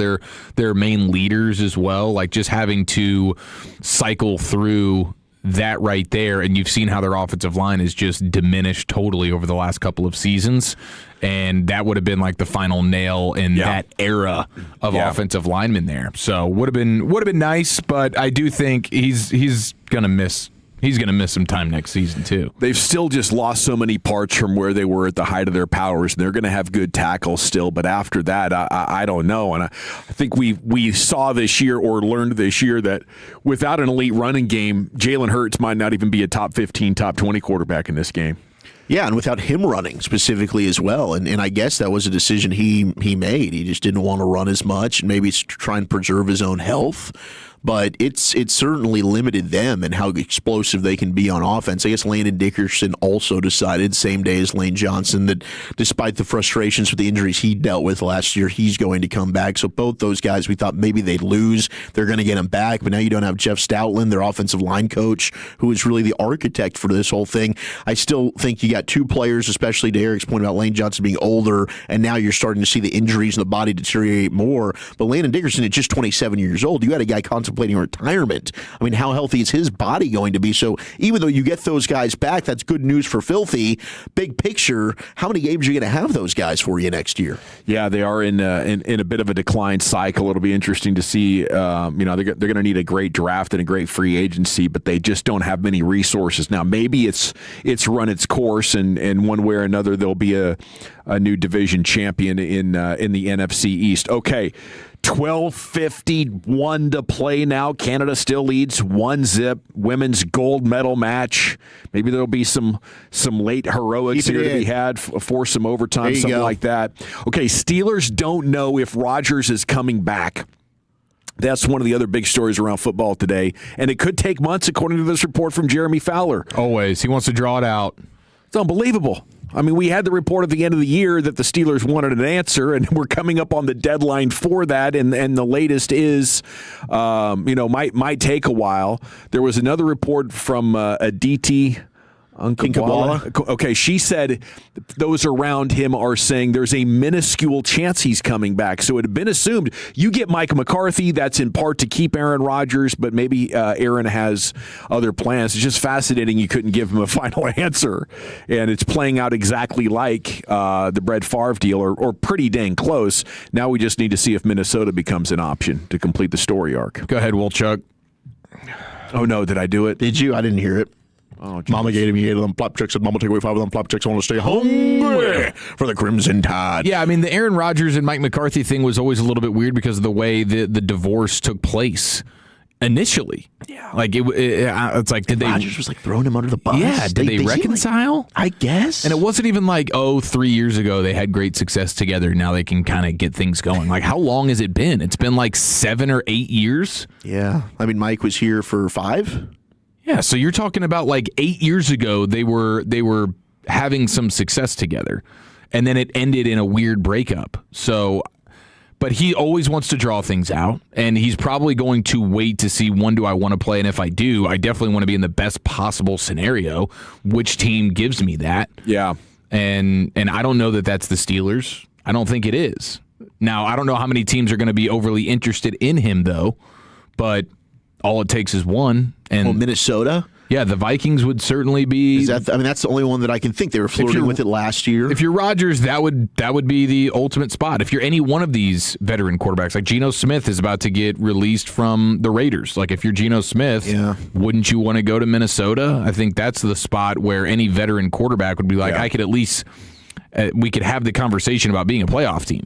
their main leaders as well, just having to cycle through that right there, and you've seen how their offensive line is just diminished totally over the last couple of seasons, and that would have been the final nail in that era of offensive linemen there. So would have been nice, but I do think he's gonna miss He's going to miss some time next season, too. They've still just lost so many parts from where they were at the height of their powers. They're going to have good tackles still, but after that, I don't know. And I think we saw this year or learned this year that without an elite running game, Jalen Hurts might not even be a top 15, top 20 quarterback in this game. Yeah, and without him running specifically as well. And I guess that was a decision he made. He just didn't want to run as much and maybe try and preserve his own health. But it's certainly limited them and how explosive they can be on offense. I guess Landon Dickerson also decided, same day as Lane Johnson, that despite the frustrations with the injuries he dealt with last year, he's going to come back. So both those guys, we thought maybe they'd lose. They're going to get him back. But now you don't have Jeff Stoutland, their offensive line coach, who is really the architect for this whole thing. I still think you got two players, especially to Eric's point about Lane Johnson being older, and now you're starting to see the injuries in the body deteriorate more. But Landon Dickerson is just 27 years old. You had a guy contemplating retirement. I mean, how healthy is his body going to be? So even though you get those guys back, that's good news for Filthy. Big picture, how many games are you going to have those guys for you next year? Yeah, they are in a bit of a decline cycle. It'll be interesting to see. They're going to need a great draft and a great free agency, but they just don't have many resources now. Maybe it's run its course, and one way or another there'll be a new division champion in the NFC East. Okay. 12:51 to play now. Canada still leads 1-0. Women's gold medal match. Maybe there'll be some late heroics here to be had for some overtime, something like that. Okay, Steelers don't know if Rodgers is coming back. That's one of the other big stories around football today, and it could take months, according to this report from Jeremy Fowler. Always. He wants to draw it out. It's unbelievable. I mean, we had the report at the end of the year that the Steelers wanted an answer, and we're coming up on the deadline for that, and the latest is, might take a while. There was another report from Aditi Nkabwala. Okay, she said those around him are saying there's a minuscule chance he's coming back. So it had been assumed you get Mike McCarthy. That's in part to keep Aaron Rodgers, but maybe Aaron has other plans. It's just fascinating you couldn't give him a final answer. And it's playing out exactly like the Brett Favre deal, or pretty dang close. Now we just need to see if Minnesota becomes an option to complete the story arc. Go ahead, Wolchuk. Oh, no, did I do it? Did you? I didn't hear it. Oh, Mama gave me 8 of them plop chicks, and Mama take away 5 of them plop chicks. I want to stay hungry for the Crimson Tide. Yeah, I mean, the Aaron Rodgers and Mike McCarthy thing was always a little bit weird because of the way the divorce took place initially. Yeah. Like, it's like, did Rodgers was like throwing him under the bus. Yeah, did they reconcile? I guess. And it wasn't even like, 3 years ago they had great success together. Now they can kind of get things going. Like, how long has it been? It's been like 7 or 8 years? Yeah. I mean, Mike was here for 5. Yeah, so you're talking about like 8 years ago they were having some success together, and then it ended in a weird breakup. So, but he always wants to draw things out, and he's probably going to wait to see, when do I want to play, and if I do, I definitely want to be in the best possible scenario. Which team gives me that? Yeah, and I don't know that that's the Steelers. I don't think it is. Now, I don't know how many teams are going to be overly interested in him, though, but all it takes is one. And Minnesota? Yeah, the Vikings would certainly be. That's the only one that I can think. They were flirting with it last year. If you're Rodgers, that would be the ultimate spot. If you're any one of these veteran quarterbacks, like Geno Smith is about to get released from the Raiders. Like, if you're Geno Smith, wouldn't you want to go to Minnesota? I think that's the spot where any veteran quarterback would be like, I could at least, we could have the conversation about being a playoff team.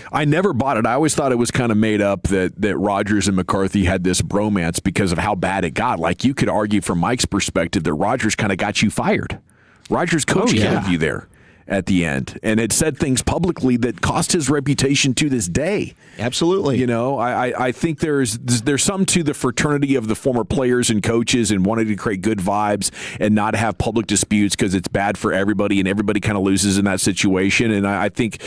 I never bought it. I always thought it was kind of made up that Rodgers and McCarthy had this bromance because of how bad it got. Like, you could argue from Mike's perspective that Rodgers kind of got you fired. Rodgers coached you there at the end, and it said things publicly that cost his reputation to this day. Absolutely. You know, I think there's some to the fraternity of the former players and coaches and wanting to create good vibes and not have public disputes because it's bad for everybody and everybody kind of loses in that situation. And I think,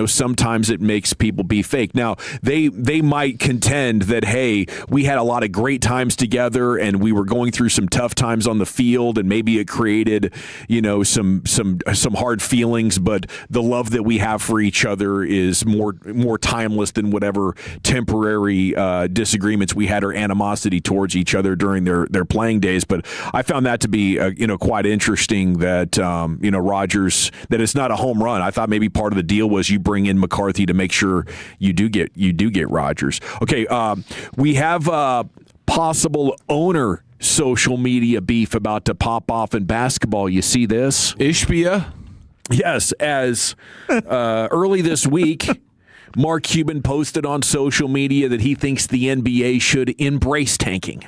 sometimes it makes people be fake. Now, they might contend that, hey, we had a lot of great times together and we were going through some tough times on the field, and maybe it created, some hard feelings, but the love that we have for each other is more timeless than whatever temporary disagreements we had or animosity towards each other during their playing days. But I found that to be quite interesting that Rodgers, that it's not a home run. I thought maybe part of the deal was you bring in McCarthy to make sure you do get Rodgers. Okay, we have possible owner social media beef about to pop off in basketball. You see this? Ishbia? Yes, as early this week, Mark Cuban posted on social media that he thinks the NBA should embrace tanking.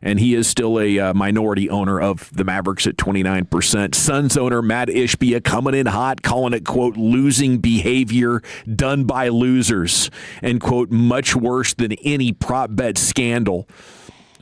And he is still a minority owner of the Mavericks at 29%. Suns owner Matt Ishbia coming in hot, calling it, quote, losing behavior done by losers, and, quote, much worse than any prop bet scandal.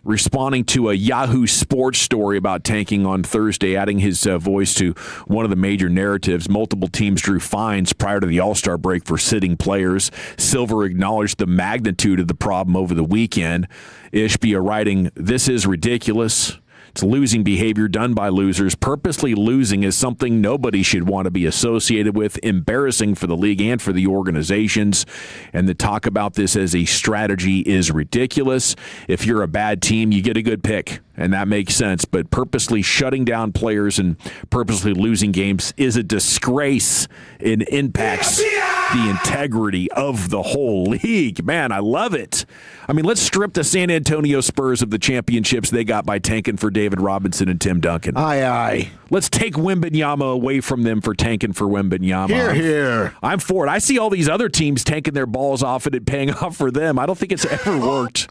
Responding to a Yahoo Sports story about tanking on Thursday, adding his voice to one of the major narratives. Multiple teams drew fines prior to the All-Star break for sitting players. Silver acknowledged the magnitude of the problem over the weekend. Ishbia writing, "This is ridiculous. It's losing behavior done by losers. Purposely losing is something nobody should want to be associated with. Embarrassing for the league and for the organizations. And the talk about this as a strategy is ridiculous. If you're a bad team, you get a good pick, and that makes sense. But purposely shutting down players and purposely losing games is a disgrace and impacts the integrity of the whole league." Man, I love it. I mean, let's strip the San Antonio Spurs of the championships they got by tanking for David Robinson and Tim Duncan. Aye. Let's take Wembanyama away from them for tanking for Wembanyama. Here. I'm for it. I see all these other teams tanking their balls off and it paying off for them. I don't think it's ever worked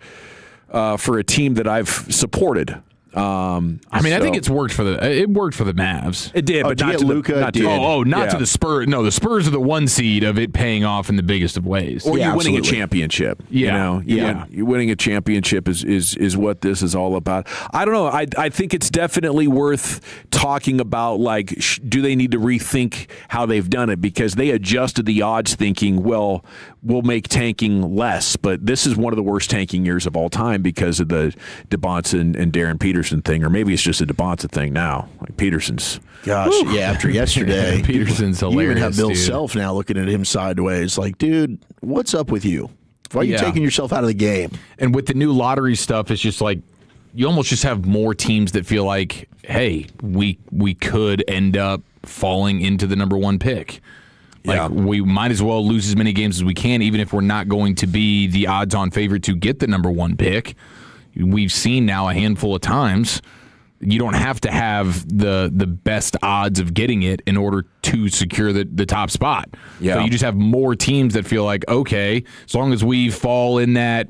for a team that I've supported. I think it worked for the Mavs. It did, but not to Luka. not to the Spurs. No, the Spurs are the one seed of it paying off in the biggest of ways. Or you're winning a championship. You're winning a championship is what this is all about. I don't know. I think it's definitely worth talking about. Like, do they need to rethink how they've done it? Because they adjusted the odds, thinking, well, we'll make tanking less. But this is one of the worst tanking years of all time because of the DeBonson and Darren Peterson thing, or maybe it's just a DeBonson thing now. Like Peterson's. Gosh, yeah, after yesterday. Peterson's hilarious. You even have Bill dude. Self now looking at him sideways like, dude, what's up with you? Why are you taking yourself out of the game? And with the new lottery stuff, it's just like you almost just have more teams that feel like, hey, we could end up falling into the number one pick. Like, we might as well lose as many games as we can, even if we're not going to be the odds-on favorite to get the number one pick. We've seen now a handful of times you don't have to have the best odds of getting it in order to secure the top spot. Yeah. So you just have more teams that feel like, okay, as long as we fall in that,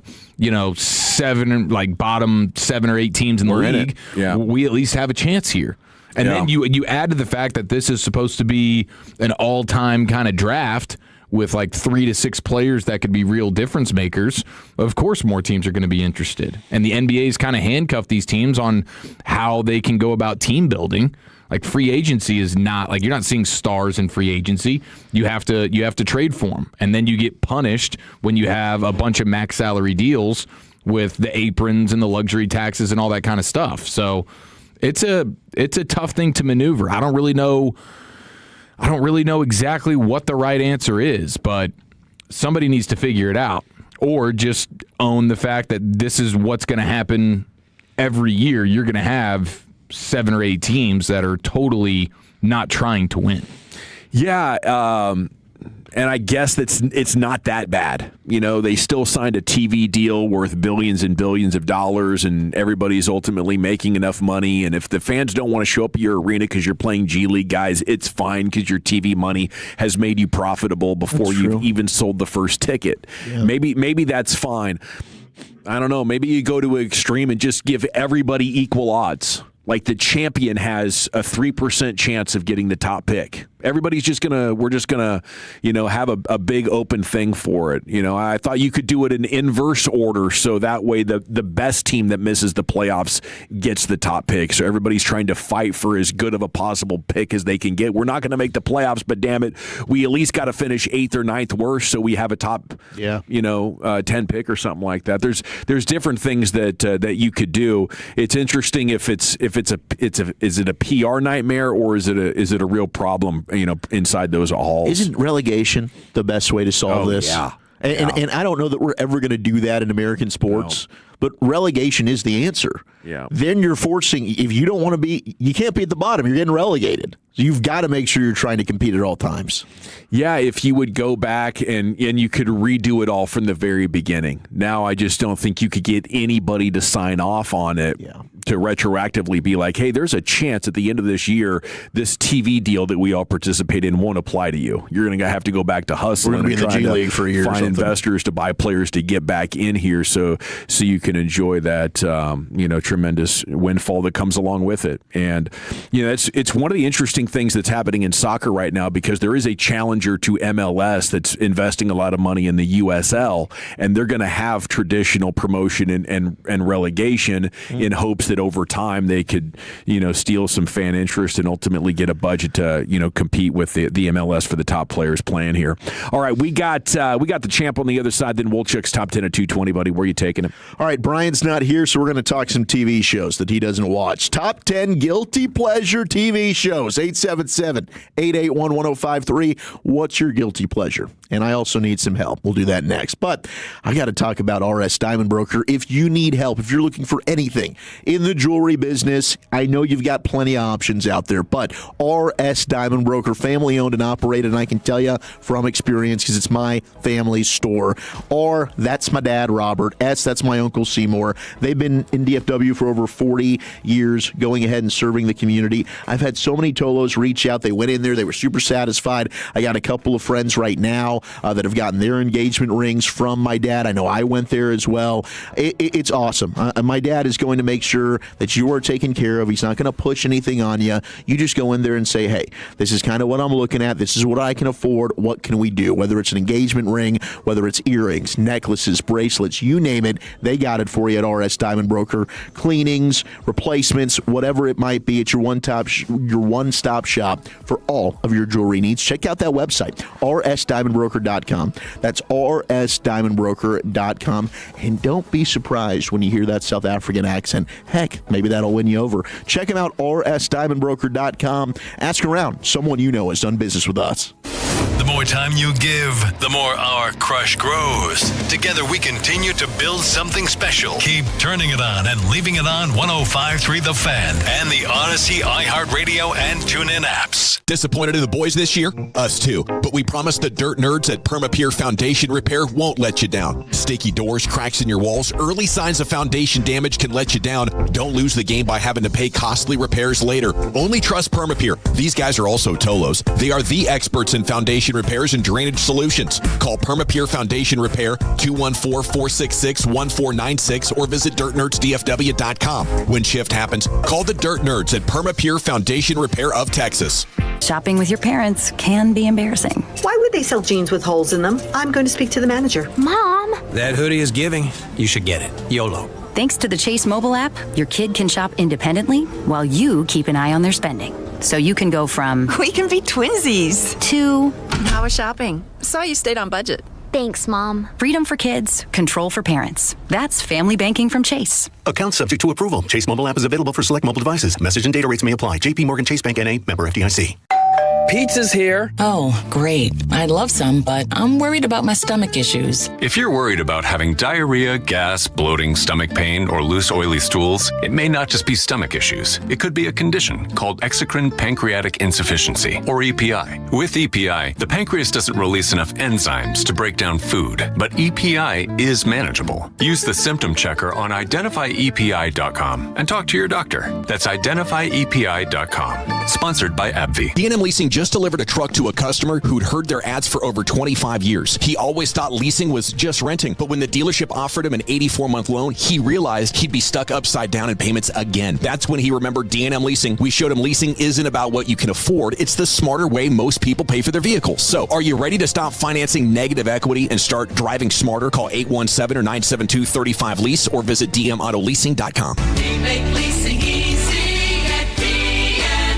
bottom 7 or 8 teams in the league, we at least have a chance here. And then you add to the fact that this is supposed to be an all-time kind of draft with like 3 to 6 players that could be real difference makers. Of course, more teams are going to be interested. And the NBA's kind of handcuffed these teams on how they can go about team building. Like, free agency is not like, you're not seeing stars in free agency. You have to trade for them. And then you get punished when you have a bunch of max salary deals with the aprons and the luxury taxes and all that kind of stuff. So it's a tough thing to maneuver. I don't really know exactly what the right answer is, but somebody needs to figure it out, or just own the fact that this is what's going to happen every year. You're going to have 7 or 8 teams that are totally not trying to win. Yeah, and I guess it's not that bad. They still signed a TV deal worth billions and billions of dollars, and everybody's ultimately making enough money. And if the fans don't want to show up at your arena because you're playing G League guys, it's fine because your TV money has made you profitable before you've even sold the first ticket. Yeah. Maybe that's fine. I don't know. Maybe you go to an extreme and just give everybody equal odds. Like, the champion has a 3% chance of getting the top pick. Everybody's just we're just gonna, have a big open thing for it. I thought you could do it in inverse order, so that way the best team that misses the playoffs gets the top pick. So everybody's trying to fight for as good of a possible pick as they can get. We're not going to make the playoffs, but damn it, we at least got to finish 8th or 9th worst, so we have a top, 10 pick or something like that. There's different things that you could do. It's interesting is it a PR nightmare, or is it a real problem? Inside those halls. Isn't relegation the best way to solve this? Yeah. And I don't know that we're ever going to do that in American sports, but relegation is the answer. Yeah. Then you're forcing, if you don't want to be, you can't be at the bottom, you're getting relegated. So you've got to make sure you're trying to compete at all times. Yeah, if you would go back and you could redo it all from the very beginning. Now I just don't think you could get anybody to sign off on it to retroactively be like, hey, there's a chance at the end of this year, this TV deal that we all participate in won't apply to you. You're going to have to go back to hustling and trying to for a year find investors to buy players to get back in here so you can enjoy that tremendous windfall that comes along with it. And it's one of the interesting things that's happening in soccer right now because there is a challenger to MLS that's investing a lot of money in the USL, and they're going to have traditional promotion and relegation in hopes that over time they could steal some fan interest and ultimately get a budget to compete with the MLS for the top players playing here. All right, we got the champ on the other side. Then Wolchuk's top 10 at 220, buddy. Where are you taking him? All right, Brian's not here, so we're going to talk some TV shows that he doesn't watch. Top 10 guilty pleasure TV shows. 877-881-1053. What's your guilty pleasure? And I also need some help. We'll do that next. But I got to talk about RS Diamond Broker. If you need help, if you're looking for anything in the jewelry business, I know you've got plenty of options out there, but RS Diamond Broker, family owned and operated, and I can tell you from experience because it's my family's store. R, that's my dad, Robert. S, that's my uncle, Seymour. They've been in DFW for over 40 years, going ahead and serving the community. I've had so many Tolos reach out. They went in there. They were super satisfied. I got a couple of friends right now that have gotten their engagement rings from my dad. I know I went there as well. It's awesome. My dad is going to make sure that you are taken care of. He's not going to push anything on you. You just go in there and say, hey, this is kind of what I'm looking at. This is what I can afford. What can we do? Whether it's an engagement ring, whether it's earrings, necklaces, bracelets, you name it, they got it for you at RS Diamond Broker. Cleanings, replacements, whatever it might be, it's your one-stop shop for all of your jewelry needs. Check out that website, rsdiamondbroker.com. That's rsdiamondbroker.com. And don't be surprised when you hear that South African accent. Heck, maybe that'll win you over. Check them out, rsdiamondbroker.com. Ask around. Someone you know has done business with us. The more time you give, the more our crush grows. Together we continue to build something special. Keep turning it on and leaving it on 105.3 The Fan and the Odyssey, iHeartRadio, and TuneIn apps. Disappointed in the boys this year? Us too. But we promise the dirt nerds at PermaPure Foundation Repair won't let you down. Sticky doors, cracks in your walls, early signs of foundation damage can let you down. Don't lose the game by having to pay costly repairs later. Only trust PermaPure. These guys are also Tolos. They are the experts in foundation repairs and drainage solutions. Call PermaPure Foundation Repair 214-466-1496 or visit dirtnerdsdfw.com. When shift happens, call the Dirt Nerds at PermaPure Foundation Repair of Texas. Shopping with your parents can be embarrassing. Why would they sell jeans with holes in them? I'm going to speak to the manager. Mom! That hoodie is giving. You should get it. YOLO. Thanks to the Chase mobile app, your kid can shop independently while you keep an eye on their spending. So you can go from we can be twinsies to how was shopping? Saw you stayed on budget. Thanks, Mom. Freedom for kids, control for parents. That's family banking from Chase. Account subject to approval. Chase mobile app is available for select mobile devices. Message and data rates may apply. JP Morgan Chase Bank N.A. member FDIC. Pizza's here. Oh, great. I'd love some, but I'm worried about my stomach issues. If you're worried about having diarrhea, gas, bloating, stomach pain, or loose, oily stools, it may not just be stomach issues. It could be a condition called exocrine pancreatic insufficiency, or EPI. With EPI, the pancreas doesn't release enough enzymes to break down food, but EPI is manageable. Use the symptom checker on identifyepi.com and talk to your doctor. That's identifyepi.com. Sponsored by AbbVie. D&M Leasing just delivered a truck to a customer who'd heard their ads for over 25 years. He always thought leasing was just renting, but when the dealership offered him an 84-month loan, he realized he'd be stuck upside down in payments again. That's when he remembered D&M Leasing. We showed him leasing isn't about what you can afford. It's the smarter way most people pay for their vehicles. So, are you ready to stop financing negative equity and start driving smarter? Call 817 or 972-35-LEASE or visit dmautoleasing.com. We make leasing easy at D&M.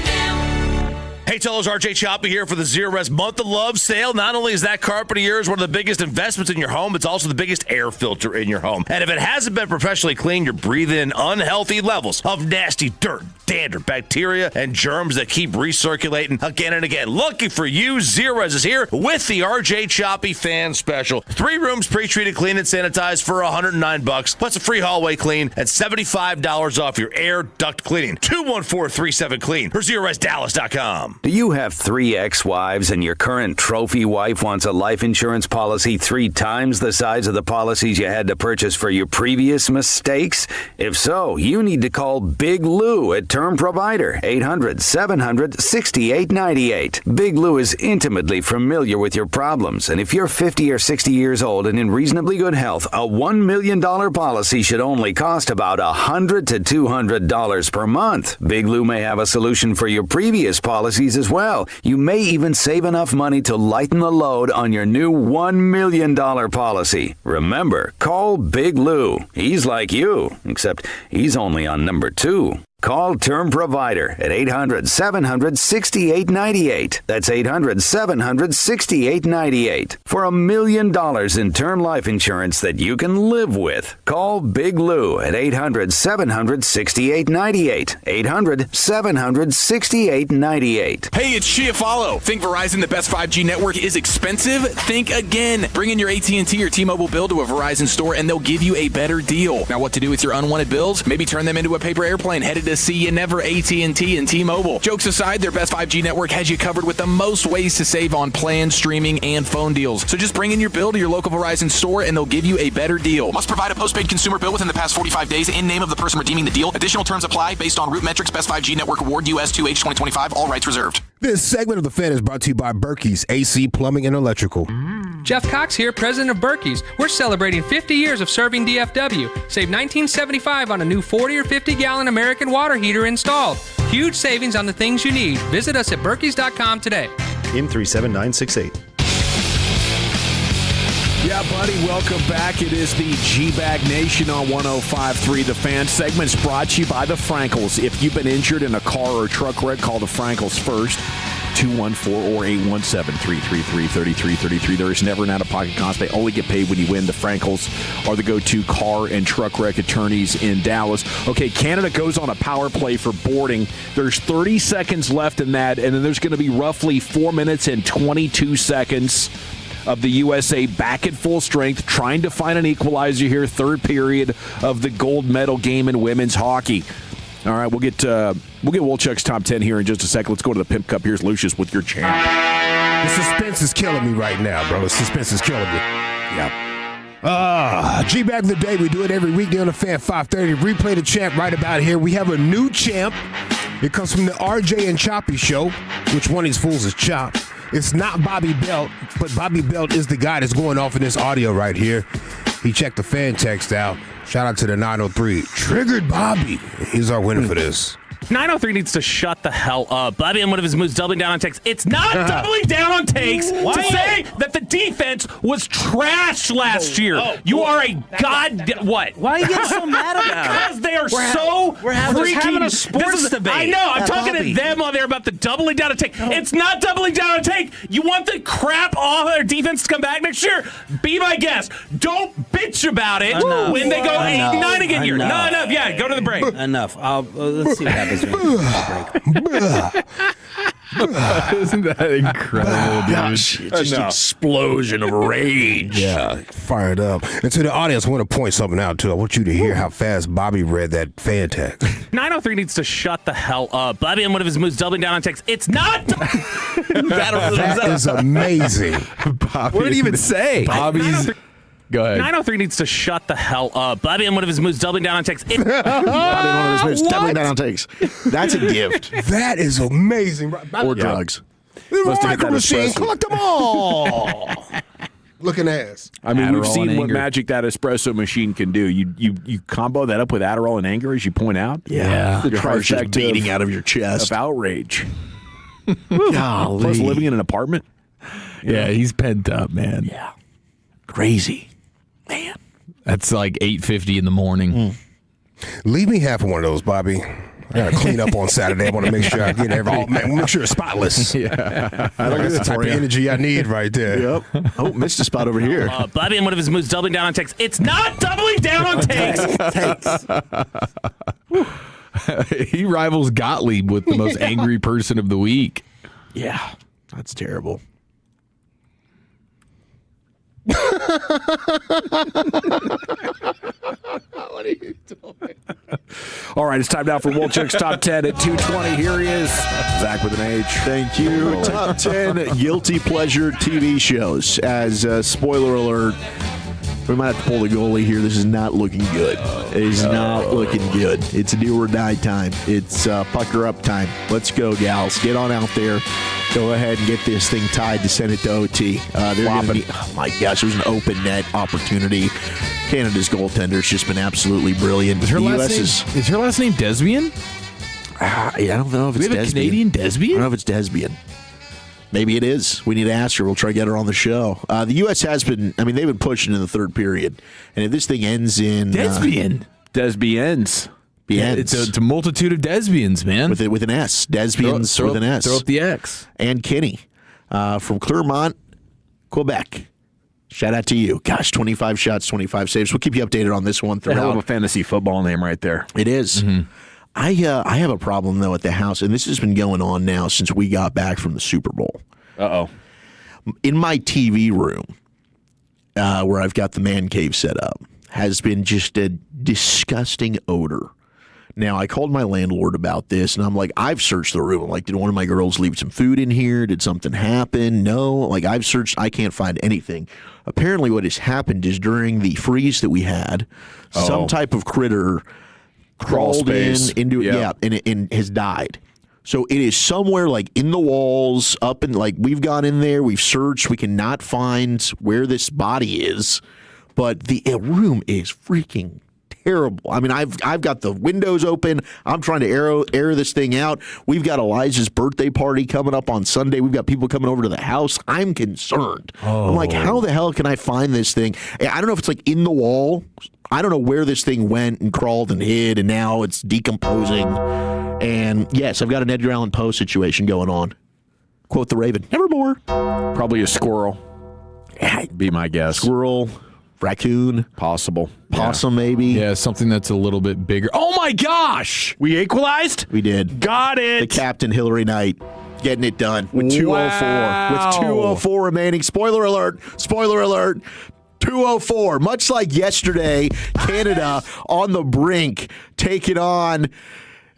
Hey, Tolos, RJ Choppy here for the Zero Res Month of Love sale. Not only is that carpet of yours one of the biggest investments in your home, it's also the biggest air filter in your home. And if it hasn't been professionally cleaned, you're breathing in unhealthy levels of nasty dirt, dander, bacteria, and germs that keep recirculating again and again. Lucky for you, Zero Res is here with the RJ Choppy fan special. 3 rooms pre-treated, clean, and sanitized for $109, plus a free hallway clean and $75 off your air duct cleaning. 214-37-CLEAN or ZeroResDallas.com. Do you have 3 ex-wives and your current trophy wife wants a life insurance policy 3 times the size of the policies you had to purchase for your previous mistakes? If so, you need to call Big Lou at Term Provider, 800-700-6898. Big Lou is intimately familiar with your problems, and if you're 50 or 60 years old and in reasonably good health, a $1 million policy should only cost about $100 to $200 per month. Big Lou may have a solution for your previous policies as well. You may even save enough money to lighten the load on your new $1 million policy. Remember, call Big Lou. He's like you, except he's only on number 2. Call Term Provider at 800-700-6898. That's 800-700-6898. For $1 million in term life insurance that you can live with. Call Big Lou at 800-700-6898. 800-700-6898. Hey, it's Chiafalo. Think Verizon, the best 5G network, is expensive? Think again. Bring in your AT&T or T-Mobile bill to a Verizon store and they'll give you a better deal. Now, what to do with your unwanted bills? Maybe turn them into a paper airplane headed to see you never. AT&T and T-Mobile. Jokes aside, their best 5G network has you covered with the most ways to save on plans, streaming, and phone deals. So just bring in your bill to your local Verizon store and they'll give you a better deal. Must provide a postpaid consumer bill within the past 45 days in name of the person redeeming the deal. Additional terms apply based on Root Metrics Best 5G Network Award US 2H 2025. All rights reserved. This segment of The Fan is brought to you by Berkey's AC Plumbing and Electrical. Jeff Cox here, president of Berkey's. We're celebrating 50 years of serving DFW. Save $19.75 on a new 40 or 50-gallon American water heater installed. Huge savings on the things you need. Visit us at Berkeys.com today. M37968. Yeah, buddy, welcome back. It is the G-Bag Nation on 105.3 The Fan. Segment's brought to you by the Frankels. If you've been injured in a car or truck wreck, call the Frankels first. 214 or 817-333-3333. There is never an out-of-pocket cost. They only get paid when you win. The Frankels are the go-to car and truck wreck attorneys in Dallas. Okay, Canada goes on a power play for boarding. There's 30 seconds left in that, and then there's going to be roughly 4 minutes and 22 seconds of the USA back at full strength, trying to find an equalizer here, third period of the gold medal game in women's hockey. All right, we'll get Wolchuk's top 10 here in just a second. Let's go to the Pimp Cup. Here's Lucius with your champ. The suspense is killing me right now, bro. The suspense is killing me. Yeah. G-Bag of the Day. We do it every weekday on the Fan 5:30. Replay the champ right about here. We have a new champ. It comes from the RJ and Choppy show. Which one of these fools is Chop? It's not Bobby Belt, but Bobby Belt is the guy that's going off in this audio right here. He checked the fan text out. Shout out to the 903. Triggered Bobby. He's our winner for this. 903 needs to shut the hell up. Bobby, in one of his moves, doubling down on takes. It's not doubling down on takes to say that the defense was trash last year. You are a what? Why are you getting so mad about it? Because they are we're having a sports debate. I know. I'm talking to them on there about the doubling down on take. No. It's not doubling down on take. You want the crap off their defense to come back next year? Be my guest. Don't bitch about it when they go 8-9 again here. No, enough. Yeah, go to the break. Enough. Let's see what happens. Isn't that incredible, dude? Gosh, just an explosion of rage. Yeah, fired up. And to the audience, I want to point something out, too. I want you to hear how fast Bobby read that fan text. 903 needs to shut the hell up. Bobby, in one of his moves, doubling down on text. It's not. That is amazing. Bobby, what did he even say? Bobby's. Go ahead. 903 needs to shut the hell up. Bobby, in one of his moves, doubling down on takes. Bobby, in one of his moves, doubling down on takes. That's a gift. That is amazing. Or drugs. The micro machine, collect them all. Looking ass. I mean, we've seen what magic that espresso machine can do. You combo that up with Adderall and anger, as you point out. Yeah. The heart's just beating out of your chest. Of outrage. Golly. Plus living in an apartment. Yeah, he's pent up, man. Yeah. Crazy. Man. That's like 8:50 in the morning. Leave me half of one of those, Bobby. I gotta clean up on Saturday. I want to make sure I get make sure it's spotless. Yeah. That's the type of energy I need right there. Yep. Oh, missed a spot over here. Bobby, in one of his moves, doubling down on takes. It's not doubling down on takes. He rivals Gottlieb with the most angry person of the week. Yeah, that's terrible. What are you doing? All right, it's time now for Wolchuk's Top 10 at 2:20. Here he is, Zach with an H. Thank you. Top 10 guilty pleasure TV shows. As spoiler alert, we might have to pull the goalie here. This is not looking good. It is not looking good. It's do or die time. It's pucker up time. Let's go, gals. Get on out there. Go ahead and get this thing tied to send it to OT. Oh my gosh, there's an open net opportunity. Canada's goaltender's just been absolutely brilliant. Is her last name Desbian? I don't know if it's Desbian. We have a Canadian Desbian? I don't know if it's Desbian. Maybe it is. We need to ask her. We'll try to get her on the show. The U.S. has been, they've been pushing in the third period. And if this thing ends in... Desbian. Desbians. It's a multitude of Desbians, man. With an S. Desbians with an S. Throw up the X. And Kenny from Clermont, Quebec. Shout out to you. Gosh, 25 shots, 25 saves. We'll keep you updated on this one throughout. Hell of a fantasy football name right there. It is. Mm-hmm. I have a problem, though, at the house, and this has been going on now since we got back from the Super Bowl. Uh-oh. In my TV room, where I've got the man cave set up, has been just a disgusting odor. Now, I called my landlord about this, and I'm like, I've searched the room. I'm like, did one of my girls leave some food in here? Did something happen? No. Like, I've searched. I can't find anything. Apparently, what has happened is during the freeze that we had, some type of critter crawled into it, and has died. So it is somewhere like in the walls, up and like we've gone in there, we've searched, we cannot find where this body is, but the room is freaking terrible. I mean, I've got the windows open. I'm trying to air this thing out. We've got Elijah's birthday party coming up on Sunday. We've got people coming over to the house. I'm concerned. I'm like, how the hell can I find this thing? I don't know if it's like in the wall. I don't know where this thing went and crawled and hid, and now it's decomposing. And yes, I've got an Edgar Allan Poe situation going on. Quote the Raven, nevermore. Probably a squirrel. Be my guess. Squirrel, raccoon. Possible. Possum, maybe. Yeah, something that's a little bit bigger. Oh, my gosh! We equalized? We did. Got it. The captain, Hillary Knight, getting it done with 2:04. With 2:04 remaining. Spoiler alert. Spoiler alert. 2:04. Much like yesterday, Canada on the brink, taking on,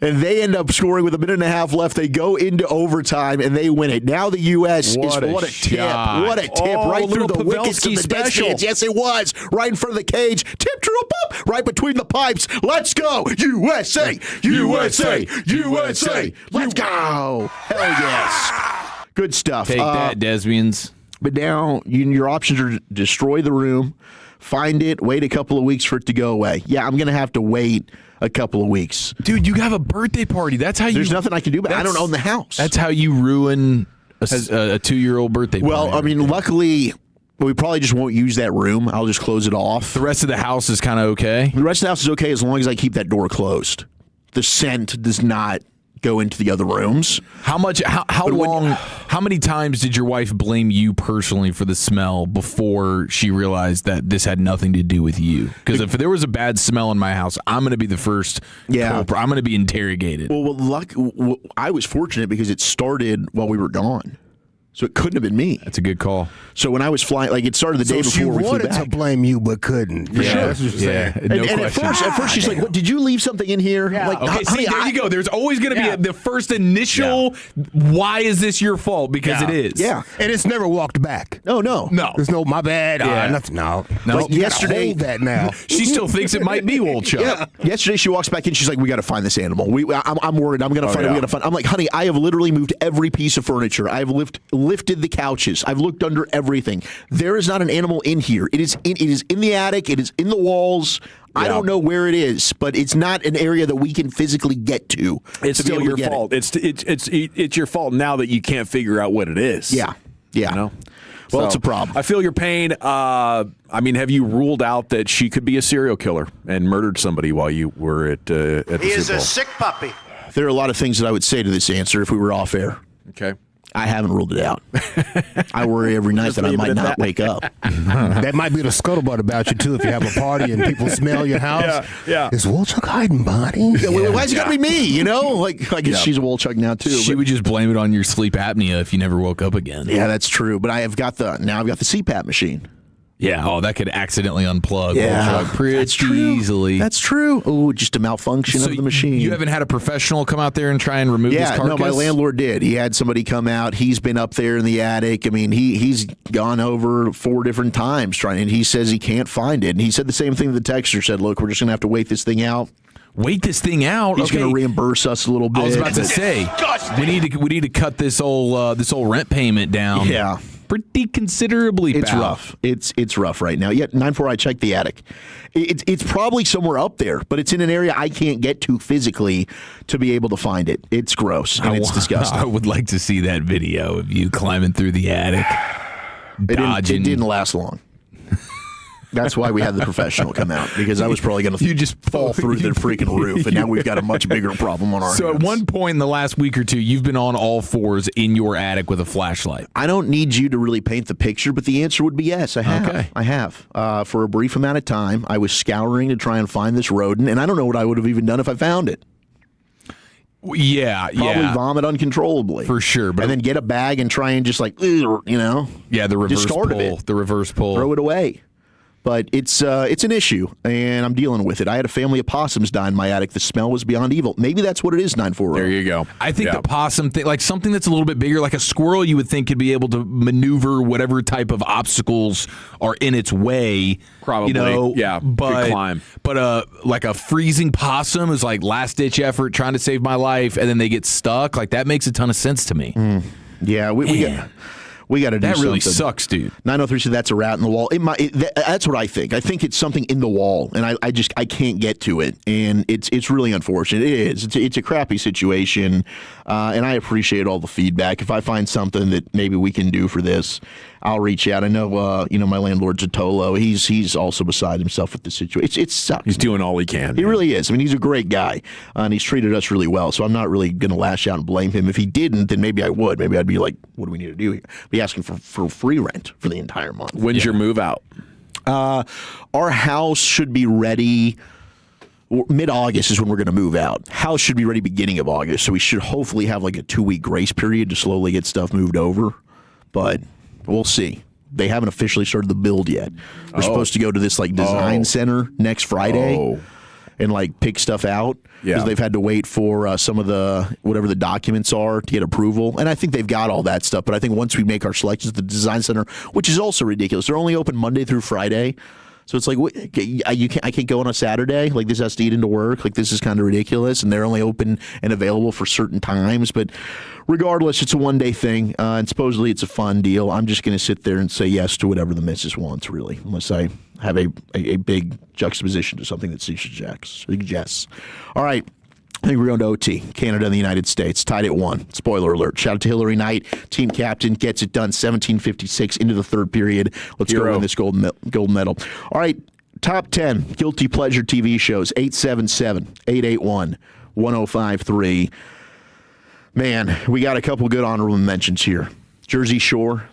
and they end up scoring with a minute and a half left. They go into overtime, and they win it. Now the U.S. What a tip. What a tip. Right through the wickets of the distance. Yes, it was. Right in front of the cage. Tip, drill, pop. Right between the pipes. Let's go. USA. USA. USA. Let's go. Hell yes. Good stuff. Take that, Desbians. But now your options are destroy the room, find it, wait a couple of weeks for it to go away. Yeah, I'm going to have to wait a couple of weeks. Dude, you have a birthday party. That's how There's nothing I can do about it. I don't own the house. That's how you ruin a 2-year-old birthday party. Well, I mean, luckily, we probably just won't use that room. I'll just close it off. The rest of the house is kind of okay? The rest of the house is okay as long as I keep that door closed. The scent does not go into the other rooms. How many times did your wife blame you personally for the smell before she realized that this had nothing to do with you? Because if there was a bad smell in my house, I'm going to be the first culprit. I'm going to be interrogated. Well, I was fortunate because it started while we were gone. So it couldn't have been me. That's a good call. So when I was flying, like it started the day before we flew back. She wanted to blame you, but couldn't. For sure. That's what you're saying. And at first she's like, "What? Did you leave something in here?" Yeah. Like, okay, see, there you go. There's always going to be the first initial, why is this your fault? Because it is. Yeah. And it's never walked back. No. There's no, my bad. Nothing. No. Like you yesterday, hold that now. She still thinks it might be old Chuck. Yeah. Yesterday she walks back in. She's like, "We got to find this animal. I'm worried. I'm going to find it. We got to find." I'm like, "Honey, I have literally moved every piece of furniture. I've lifted the couches. I've looked under everything. There is not an animal in here. It is in the attic. It is in the walls. Yeah. I don't know where it is, but it's not an area that we can physically get to. It's still your fault. It's your fault now that you can't figure out what it is. Yeah. You know? Well, it's a problem. I feel your pain. I mean, have you ruled out that she could be a serial killer and murdered somebody while you were at the Super Bowl? He is a sick puppy. There are a lot of things that I would say to this answer if we were off air. Okay. I haven't ruled it out. I worry every night that I might not wake up. That might be the scuttlebutt about you, too, if you have a party and people smell your house. Yeah. Is Wolchuk hiding body? Yeah, why is it got to be me, you know? Like, I guess she's a Wolchuk now, too. She would just blame it on your sleep apnea if you never woke up again. Yeah, that's true. But I've got the CPAP machine. Yeah, that could accidentally unplug. Yeah, pretty easily. That's true. Oh, just a malfunction of the machine. You haven't had a professional come out there and try and remove this carcass? No, my landlord did. He had somebody come out. He's been up there in the attic. I mean, he's gone over 4 different times trying, and he says he can't find it. And he said the same thing the texter said, look, we're just going to have to wait this thing out. Wait this thing out? He's going to reimburse us a little bit. I was about to say, we need to cut this old rent payment down. Yeah. Pretty considerably. It's rough. It's rough right now. Yet 9-4, I checked the attic. It's probably somewhere up there, but it's in an area I can't get to physically to be able to find it. It's gross and it's disgusting. I would like to see that video of you climbing through the attic, dodging. It didn't last long. That's why we had the professional come out, because I was probably going to just fall through the freaking roof, and now we've got a much bigger problem on our hands. So at one point in the last week or two, you've been on all fours in your attic with a flashlight. I don't need you to really paint the picture, but the answer would be yes, I have. Okay. I have. For a brief amount of time, I was scouring to try and find this rodent, and I don't know what I would have even done if I found it. Yeah, Probably vomit uncontrollably. For sure. And then get a bag and try and just Yeah, the reverse discard pull. it. The reverse pull. Throw it away. But it's an issue, and I'm dealing with it. I had a family of possums die in my attic. The smell was beyond evil. Maybe that's what it is, 9-4. There you go. I think the possum thing, like something that's a little bit bigger, like a squirrel, you would think could be able to maneuver whatever type of obstacles are in its way. Probably, but could climb. But like a freezing possum is like last-ditch effort, trying to save my life, and then they get stuck. Like that makes a ton of sense to me. Yeah, we got to do that really something. sucks, dude. 903 said that's a rat in the wall. That's what I think. I think it's something in the wall, and I can't get to it, and it's really unfortunate. It is. It's a crappy situation, and I appreciate all the feedback. If I find something that maybe we can do for this, I'll reach out. I know, my landlord Zatolo. He's also beside himself with the situation. It sucks. He's doing all he can. He really is. I mean, he's a great guy, and he's treated us really well. So I'm not really going to lash out and blame him. If he didn't, then maybe I would. Maybe I'd be like, "What do we need to do here?" Be asking for free rent for the entire month. When's your move out? Our house should be ready. Mid-August is when we're going to move out. House should be ready beginning of August, so we should hopefully have like a 2-week grace period to slowly get stuff moved over. But we'll see. They haven't officially started the build yet. We're supposed to go to this design center next Friday and pick stuff out because they've had to wait for some of the whatever the documents are to get approval. And I think they've got all that stuff. But I think once we make our selections, the design center, which is also ridiculous, they're only open Monday through Friday. So it's like I can't go on a Saturday. Like this has to eat into work. Like this is kind of ridiculous, and they're only open and available for certain times. But regardless, it's a one-day thing, and supposedly it's a fun deal. I'm just going to sit there and say yes to whatever the missus wants, really, unless I have a big juxtaposition to something that she suggests. All right. I think we're going to OT. Canada and the United States tied at 1. Spoiler alert. Shout out to Hillary Knight, team captain, gets it done. 17:56 into the third period. Let's go win this gold medal. All right, top 10 guilty pleasure TV shows. 877-881-1053. Man, we got a couple good honorable mentions here. Jersey Shore.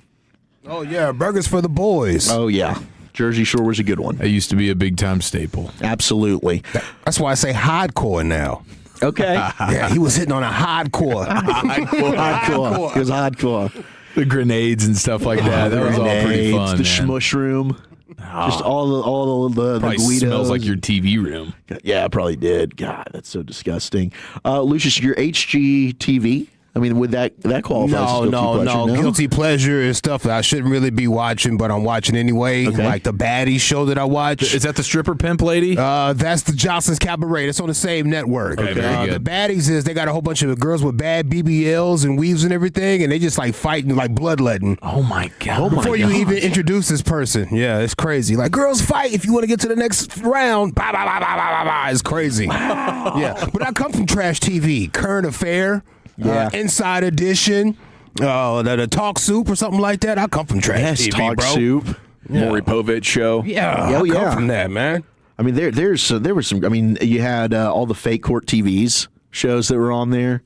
Oh yeah, burgers for the boys. Oh yeah. Jersey Shore was a good one. It used to be a big-time staple. Absolutely. That's why I say hardcore now. Okay. Yeah, he was hitting on a hardcore. Hardcore. It was hardcore. The grenades and stuff like that. That was all pretty fun. The Schmush room. Just all the probably Guidos. Smells like your TV room. Yeah, it probably did. God, that's so disgusting. Lucius, your HGTV? I mean, would that qualify? No. Guilty pleasure is stuff that I shouldn't really be watching, but I'm watching anyway. Okay. Like the Baddies show that I watch. Is that the stripper pimp lady? That's the Johnson's Cabaret. It's on the same network. Okay, very The good. Baddies is they got a whole bunch of girls with bad BBLs and weaves and everything, and they just fighting bloodletting. Oh my God! Before you even introduce this person, yeah, it's crazy. Like girls fight if you want to get to the next round. Bah, bah, bah, bah, bah, bah, bah. It's crazy. Wow. Yeah, but I come from trash TV, Current Affair. Inside Edition, the Talk Soup or something like that. I come from trash TV, Talk bro. Soup. Maury Povich show. Yeah, I come from that, man. I mean, there were some. I mean, you had all the fake court TVs shows that were on there.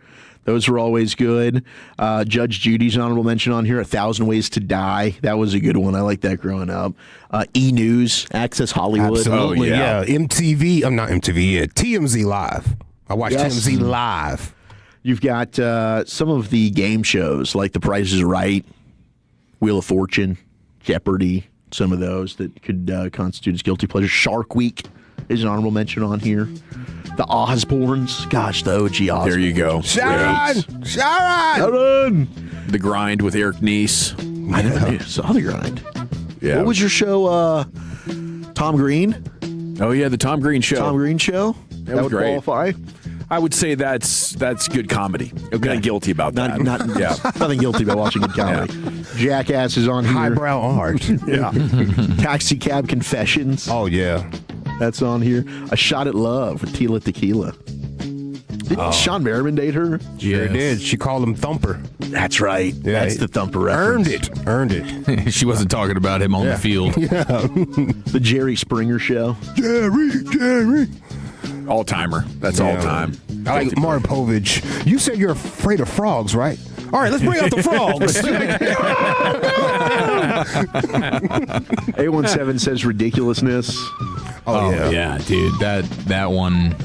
Those were always good. Judge Judy's an honorable mention on here. 1,000 Ways to Die. That was a good one. I liked that growing up. E! News, Access Hollywood. Absolutely, yeah. MTV. I'm not MTV. Yeah, TMZ Live. I watched TMZ Live. You've got some of the game shows like The Price is Right, Wheel of Fortune, Jeopardy, some of those that could constitute as guilty pleasure. Shark Week is an honorable mention on here. The Osbournes. Gosh, the OG Osbournes. There you go. Sharon! The Grind with Eric Neese. I never saw The Grind. Yeah. What was your show, Tom Green? Oh, yeah, the Tom Green Show. Tom Green Show? That was would great. qualify? I would say that's good comedy. I'm not guilty about that. Yeah. Nothing guilty about watching good comedy. Jackass is on here. Highbrow art. Yeah. Taxi Cab Confessions. Oh, yeah. That's on here. A Shot at Love with Tila Tequila. Didn't Sean Merriman date her? Sure did. She called him Thumper. That's right. Yeah, That's the Thumper reference. Earned it. She wasn't talking about him on the field. Yeah. The Jerry Springer Show. Jerry. All timer. That's all time. I like Maury Povich. You said you're afraid of frogs, right? All right, let's bring out the frogs. 817 says ridiculousness. Oh yeah, dude. That one.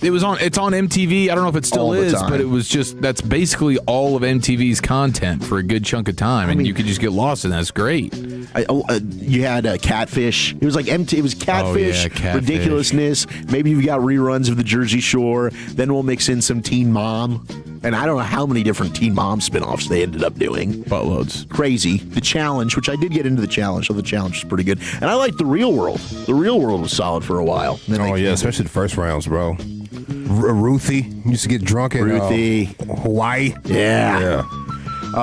It's on MTV. I don't know if it still All the is, time. but it was that's basically all of MTV's content for a good chunk of time, and you could just get lost in that. It's great. You had Catfish. It was like it was Catfish, Catfish. ridiculousness. Maybe you've got reruns of the Jersey Shore. Then we'll mix in some Teen Mom. And I don't know how many different Teen Mom spinoffs they ended up doing. Buttloads. Crazy. The Challenge, which I did get into the Challenge, so the Challenge is pretty good. And I liked The Real World. The Real World was solid for a while. Oh, yeah, especially the first rounds, bro. Ruthie used to get drunk in Hawaii. Yeah.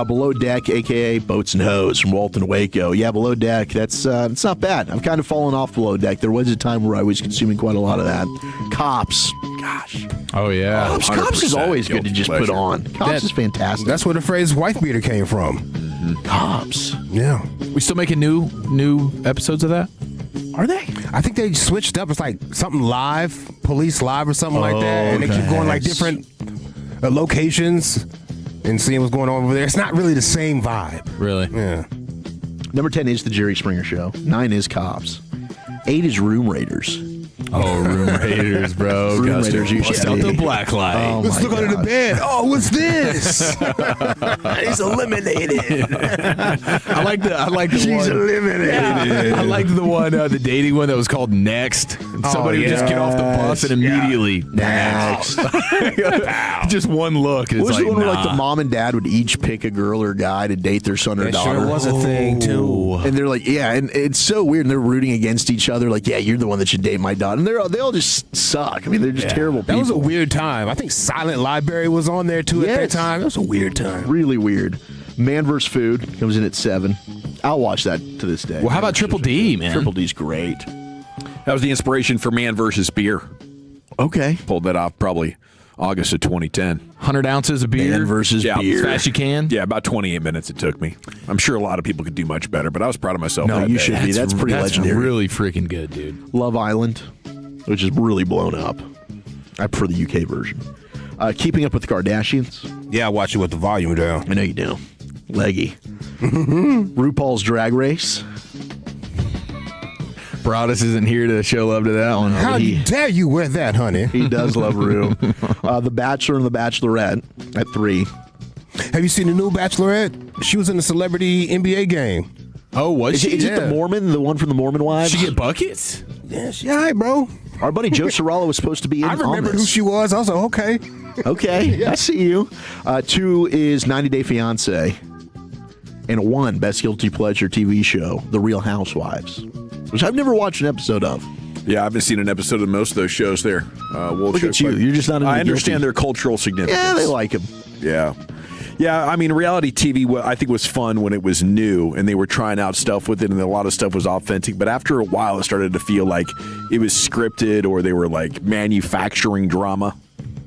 Below Deck, a.k.a. Boats and Hose from Walton Waco. Yeah, Below Deck, it's not bad. I've kind of fallen off Below Deck. There was a time where I was consuming quite a lot of that. Cops. Gosh. Oh, yeah. Cops is always good to just put on. Cops is fantastic. That's where the phrase wife beater came from. Cops. Yeah. We still making new episodes of that? Are they? I think they switched up. It's like something live, police live or something like that. And they keep going like different locations and seeing what's going on over there. It's not really the same vibe. Really? Yeah. Number 10 is The Jerry Springer Show. 9 is Cops. 8 is Room Raiders. Oh, Room Raiders, bro. Room Raiders used Bust to out be. the black light. Oh, Let's look under the bed. Oh, what's this? He's eliminated. I like the She's one. eliminated. Yeah. I liked the one, the dating one that was called Next. And somebody would just get off the bus and immediately Next. just one look. And What was it's the like, one where nah. like the mom and dad would each pick a girl or guy to date their son or It daughter? sure was a thing, too. And they're like, yeah, and it's so weird. And they're rooting against each other. Like, yeah, you're the one that should date my daughter. And they all just suck. I mean, they're just terrible people. That was a weird time. I think Silent Library was on there, too, at that time. That was a weird time. Really weird. Man vs. Food comes in at 7. I'll watch that to this day. Well, how about Triple D, man? Triple D's great. That was the inspiration for Man versus Beer. Okay. Pulled that off probably August of 2010. 100 ounces of beer Man versus beer. As fast as you can. Yeah, about 28 minutes it took me. I'm sure a lot of people could do much better, but I was proud of myself. No, that you day. should be. That's pretty legendary. Really freaking good, dude. Love Island, which is really blown up. I prefer the UK version. Keeping Up with the Kardashians. Yeah, I watch it with the volume down. I know you do. Leggy. RuPaul's Drag Race. Broadus isn't here to show love to that one. How dare you wear that, honey? He does love Ru. The Bachelor and the Bachelorette at 3. Have you seen the new Bachelorette? She was in the celebrity NBA game. Oh, was she? Is it the Mormon? The one from the Mormon Wives? She get buckets? Yeah, she all right, bro. Our buddy Joe Cirallo was supposed to be in I remembered on this. who she was. I was like, okay. Okay, I see you. 2 is 90 Day Fiancé. And 1, Best Guilty Pleasure TV show, The Real Housewives, which I've never watched an episode of. Yeah, I haven't seen an episode of most of those shows there. Look at you. You're just not into I understand guilty. their cultural significance. Yeah, they like him. Yeah. Yeah, I mean, reality TV, I think, was fun when it was new and they were trying out stuff with it and a lot of stuff was authentic. But after a while, it started to feel like it was scripted or they were like manufacturing drama.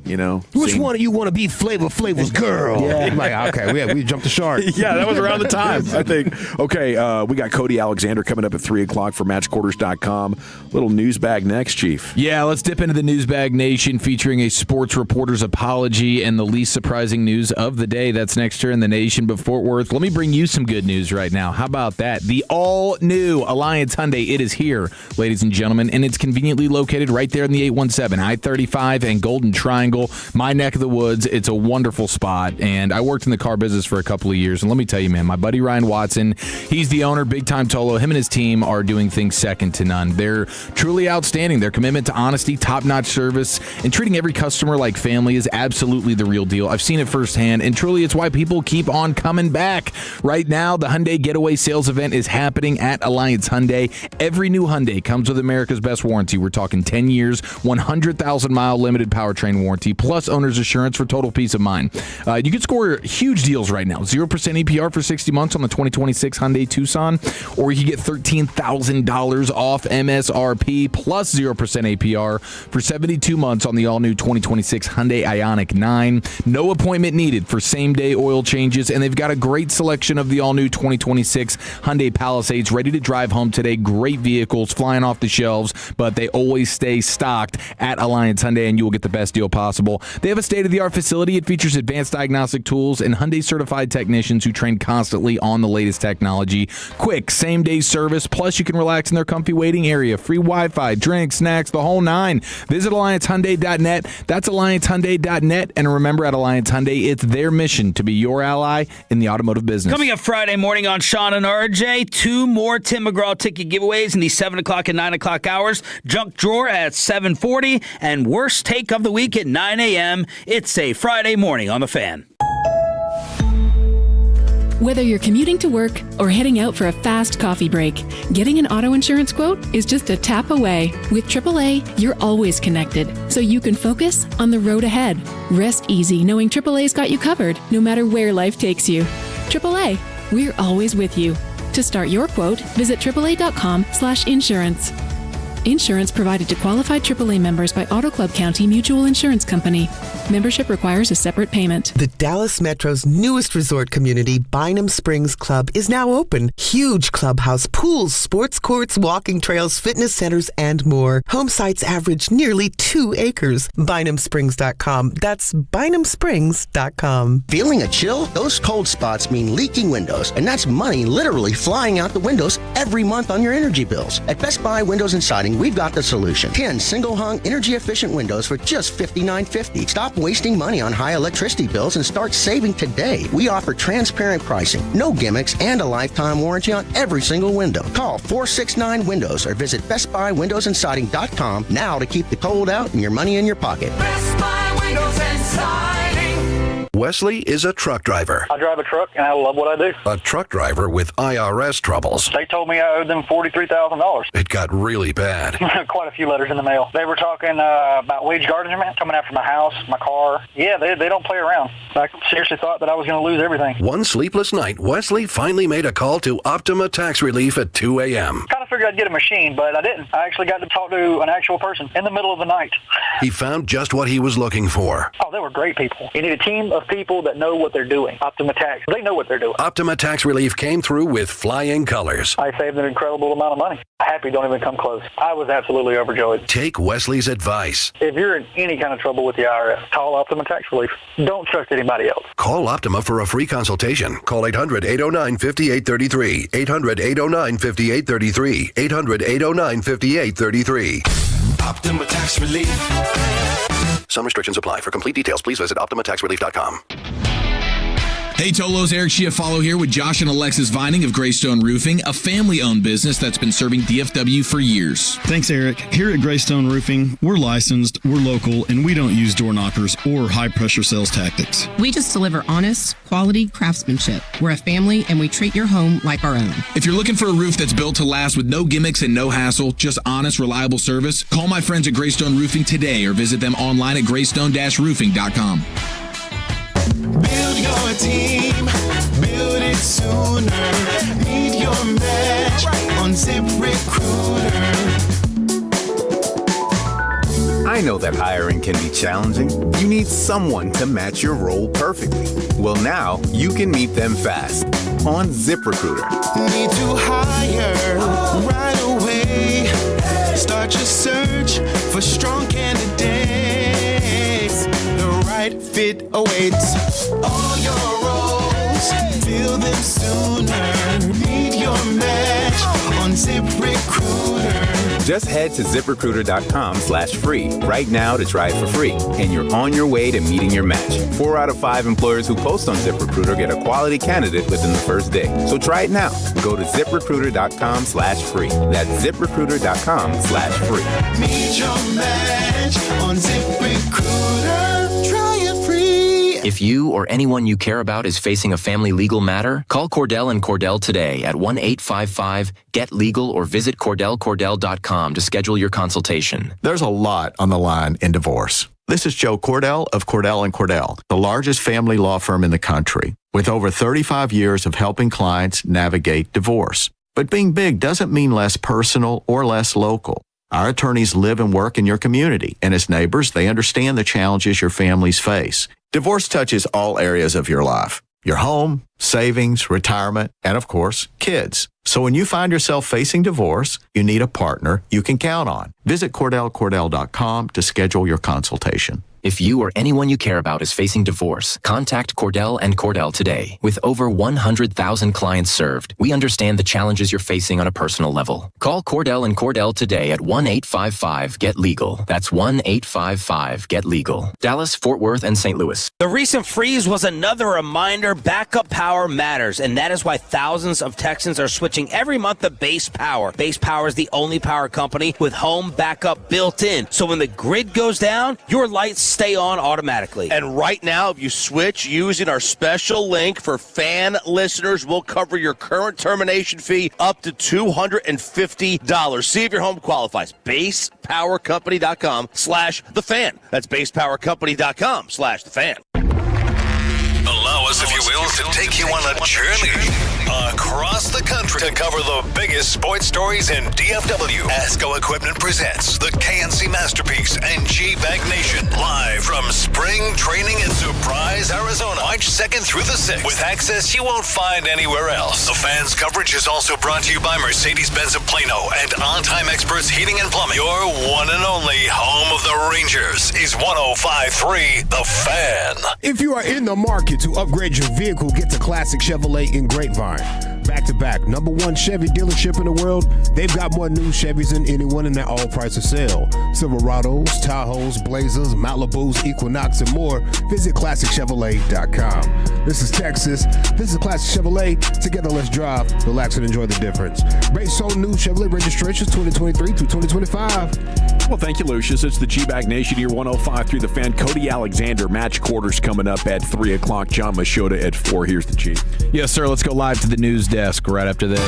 You know, Which one of you want to be Flavor Flav's girl? Yeah. Like, okay, we jumped the shark. Yeah, that was around the time, I think. Okay, we got Cody Alexander coming up at 3 o'clock for matchquarters.com. Little news bag next, Chief. Yeah, let's dip into the Newsbag Nation featuring a sports reporter's apology and the least surprising news of the day. That's next here in the Nation. But Fort Worth, let me bring you some good news right now. How about that? The all-new Alliance Hyundai, it is here, ladies and gentlemen, and it's conveniently located right there in the 817 I-35 and Golden Triangle. Central, my neck of the woods. It's a wonderful spot, and I worked in the car business for a couple of years, and let me tell you, man, my buddy Ryan Watson, he's the owner, big-time Tolo. Him and his team are doing things second to none. They're truly outstanding. Their commitment to honesty, top-notch service, and treating every customer like family is absolutely the real deal. I've seen it firsthand, and truly it's why people keep on coming back. Right now, the Hyundai Getaway Sales Event is happening at Alliance Hyundai. Every new Hyundai comes with America's best warranty. We're talking 10 years, 100,000-mile limited powertrain warranty, plus owner's assurance for total peace of mind. You can score huge deals right now. 0% APR for 60 months on the 2026 Hyundai Tucson, or you can get $13,000 off MSRP plus 0% APR for 72 months on the all-new 2026 Hyundai Ioniq 9. No appointment needed for same-day oil changes, and they've got a great selection of the all-new 2026 Hyundai Palisades ready to drive home today. Great vehicles flying off the shelves, but they always stay stocked at Alliance Hyundai, and you will get the best deal possible. They have a state-of-the-art facility. It features advanced diagnostic tools and Hyundai-certified technicians who train constantly on the latest technology. Quick, same-day service, plus you can relax in their comfy waiting area. Free Wi-Fi, drinks, snacks, the whole nine. Visit AllianceHyundai.net. That's AllianceHyundai.net. And remember, at Alliance Hyundai, it's their mission to be your ally in the automotive business. Coming up Friday morning on Sean and RJ, 2 more Tim McGraw ticket giveaways in the 7 o'clock and 9 o'clock hours. Junk drawer at 7:40 and worst take of the week at 9 a.m. It's a Friday morning on The Fan. Whether you're commuting to work or heading out for a fast coffee break, getting an auto insurance quote is just a tap away. With AAA, you're always connected, so you can focus on the road ahead. Rest easy knowing AAA's got you covered, no matter where life takes you. AAA, we're always with you. To start your quote, visit AAA.com/insurance. Insurance provided to qualified AAA members by Auto Club County Mutual Insurance Company. Membership requires a separate payment. The Dallas Metro's newest resort community, Bynum Springs Club, is now open. Huge clubhouse, pools, sports courts, walking trails, fitness centers, and more. Home sites average nearly 2 acres. BynumSprings.com. That's BynumSprings.com. Feeling a chill? Those cold spots mean leaking windows, and that's money literally flying out the windows every month on your energy bills. At Best Buy Windows and Siding, we've got the solution. 10 single-hung, energy-efficient windows for just $59.50. Stop wasting money on high electricity bills and start saving today. We offer transparent pricing, no gimmicks, and a lifetime warranty on every single window. Call 469-WINDOWS or visit BestBuyWindowsAndSiding.com now to keep the cold out and your money in your pocket. Best Buy Windows and Siding. Wesley is a truck driver. I drive a truck, and I love what I do. A truck driver with IRS troubles. They told me I owed them $43,000. It got really bad. Quite a few letters in the mail. They were talking about wage garnishment, coming after my house, my car. Yeah, they don't play around. I seriously thought that I was going to lose everything. One sleepless night, Wesley finally made a call to Optima Tax Relief at 2 a.m. Kind of figured I'd get a machine, but I didn't. I actually got to talk to an actual person in the middle of the night. He found just what he was looking for. Oh, they were great people. You need a team of people that know what they're doing. Optima Tax, they know what they're doing. Optima Tax Relief came through with flying colors. I saved an incredible amount of money. Happy don't even come close. I was absolutely overjoyed. Take Wesley's advice. If you're in any kind of trouble with the IRS, call Optima Tax Relief. Don't trust anybody else. Call Optima for a free consultation. Call 800-809-5833. 800-809-5833. 800-809-5833. Optima Tax Relief. Some restrictions apply. For complete details, please visit OptimaTaxRelief.com. Hey Tolos, Eric Schiaffalo here with Josh and Alexis Vining of Greystone Roofing, a family-owned business that's been serving DFW for years. Thanks, Eric. Here at Greystone Roofing, we're licensed, we're local, and we don't use door knockers or high-pressure sales tactics. We just deliver honest, quality craftsmanship. We're a family, and we treat your home like our own. If you're looking for a roof that's built to last with no gimmicks and no hassle, just honest, reliable service, call my friends at Greystone Roofing today or visit them online at greystone-roofing.com. Build your team, build it sooner. Need your match on ZipRecruiter. I know that hiring can be challenging. You need someone to match your role perfectly. Well, now you can meet them fast on ZipRecruiter. Need to hire right away. Start your search for strong candidates. The right fit awaits. All your roles, fill them sooner. Need your match on ZipRecruiter. Just head to ZipRecruiter.com/free right now to try it for free, and you're on your way to meeting your match. 4 out of 5 employers who post on ZipRecruiter get a quality candidate within the first day. So try it now. Go to ZipRecruiter.com/free. That's ZipRecruiter.com/free. Meet your match on ZipRecruiter. Try it free. If you or anyone you care about is facing a family legal matter, call Cordell & Cordell today at 1-855-GET-LEGAL or visit KordellCordell.com to schedule your consultation. There's a lot on the line in divorce. This is Joe Cordell of Cordell & Cordell, the largest family law firm in the country, with over 35 years of helping clients navigate divorce. But being big doesn't mean less personal or less local. Our attorneys live and work in your community, and as neighbors, they understand the challenges your families face. Divorce touches all areas of your life: your home, savings, retirement, and of course, kids. So when you find yourself facing divorce, you need a partner you can count on. Visit KordellCordell.com to schedule your consultation. If you or anyone you care about is facing divorce, contact Cordell & Cordell today. With over 100,000 clients served, we understand the challenges you're facing on a personal level. Call Cordell & Cordell today at 1-855-GET-LEGAL. That's 1-855-GET-LEGAL. Dallas, Fort Worth, and St. Louis. The recent freeze was another reminder backup power matters, and that is why thousands of Texans are switching every month to Base Power. Base Power is the only power company with home backup built in, so when the grid goes down, your lights stay on automatically. And right now, if you switch using our special link for fan listeners, we'll cover your current termination fee up to $250. See if your home qualifies. BasePowerCompany.com/thefan. That's BasePowerCompany.com/thefan. Allow us, if you will, to take you on a journey across the country to cover the biggest sports stories in DFW. ASCO Equipment presents the KNC Masterpiece and G-Bag Nation live from spring training in Surprise, Arizona, March 2nd through the 6th, with access you won't find anywhere else. The fans' coverage is also brought to you by Mercedes-Benz of Plano and On Time Experts Heating and Plumbing. Your one and only home of the Rangers is 105.3 The Fan. If you are in the market to upgrade your vehicle, get to Classic Chevrolet in Grapevine. Back-to-back, #1 Chevy dealership in the world. They've got more new Chevys than anyone, and they're all priced to sell. Silverados, Tahoes, Blazers, Malibus, Equinox, and more. Visit ClassicChevrolet.com. This is Texas. This is Classic Chevrolet. Together, let's drive, relax, and enjoy the difference. Based on new Chevrolet registrations 2023 through 2025. Well, thank you, Lucius. It's the G-Bag Nation here, 105.3 The Fan. Cody Alexander, match quarters coming up at 3 o'clock. John Machota at 4. Here's the G. Yes, sir. Let's go live to the news desk right after this.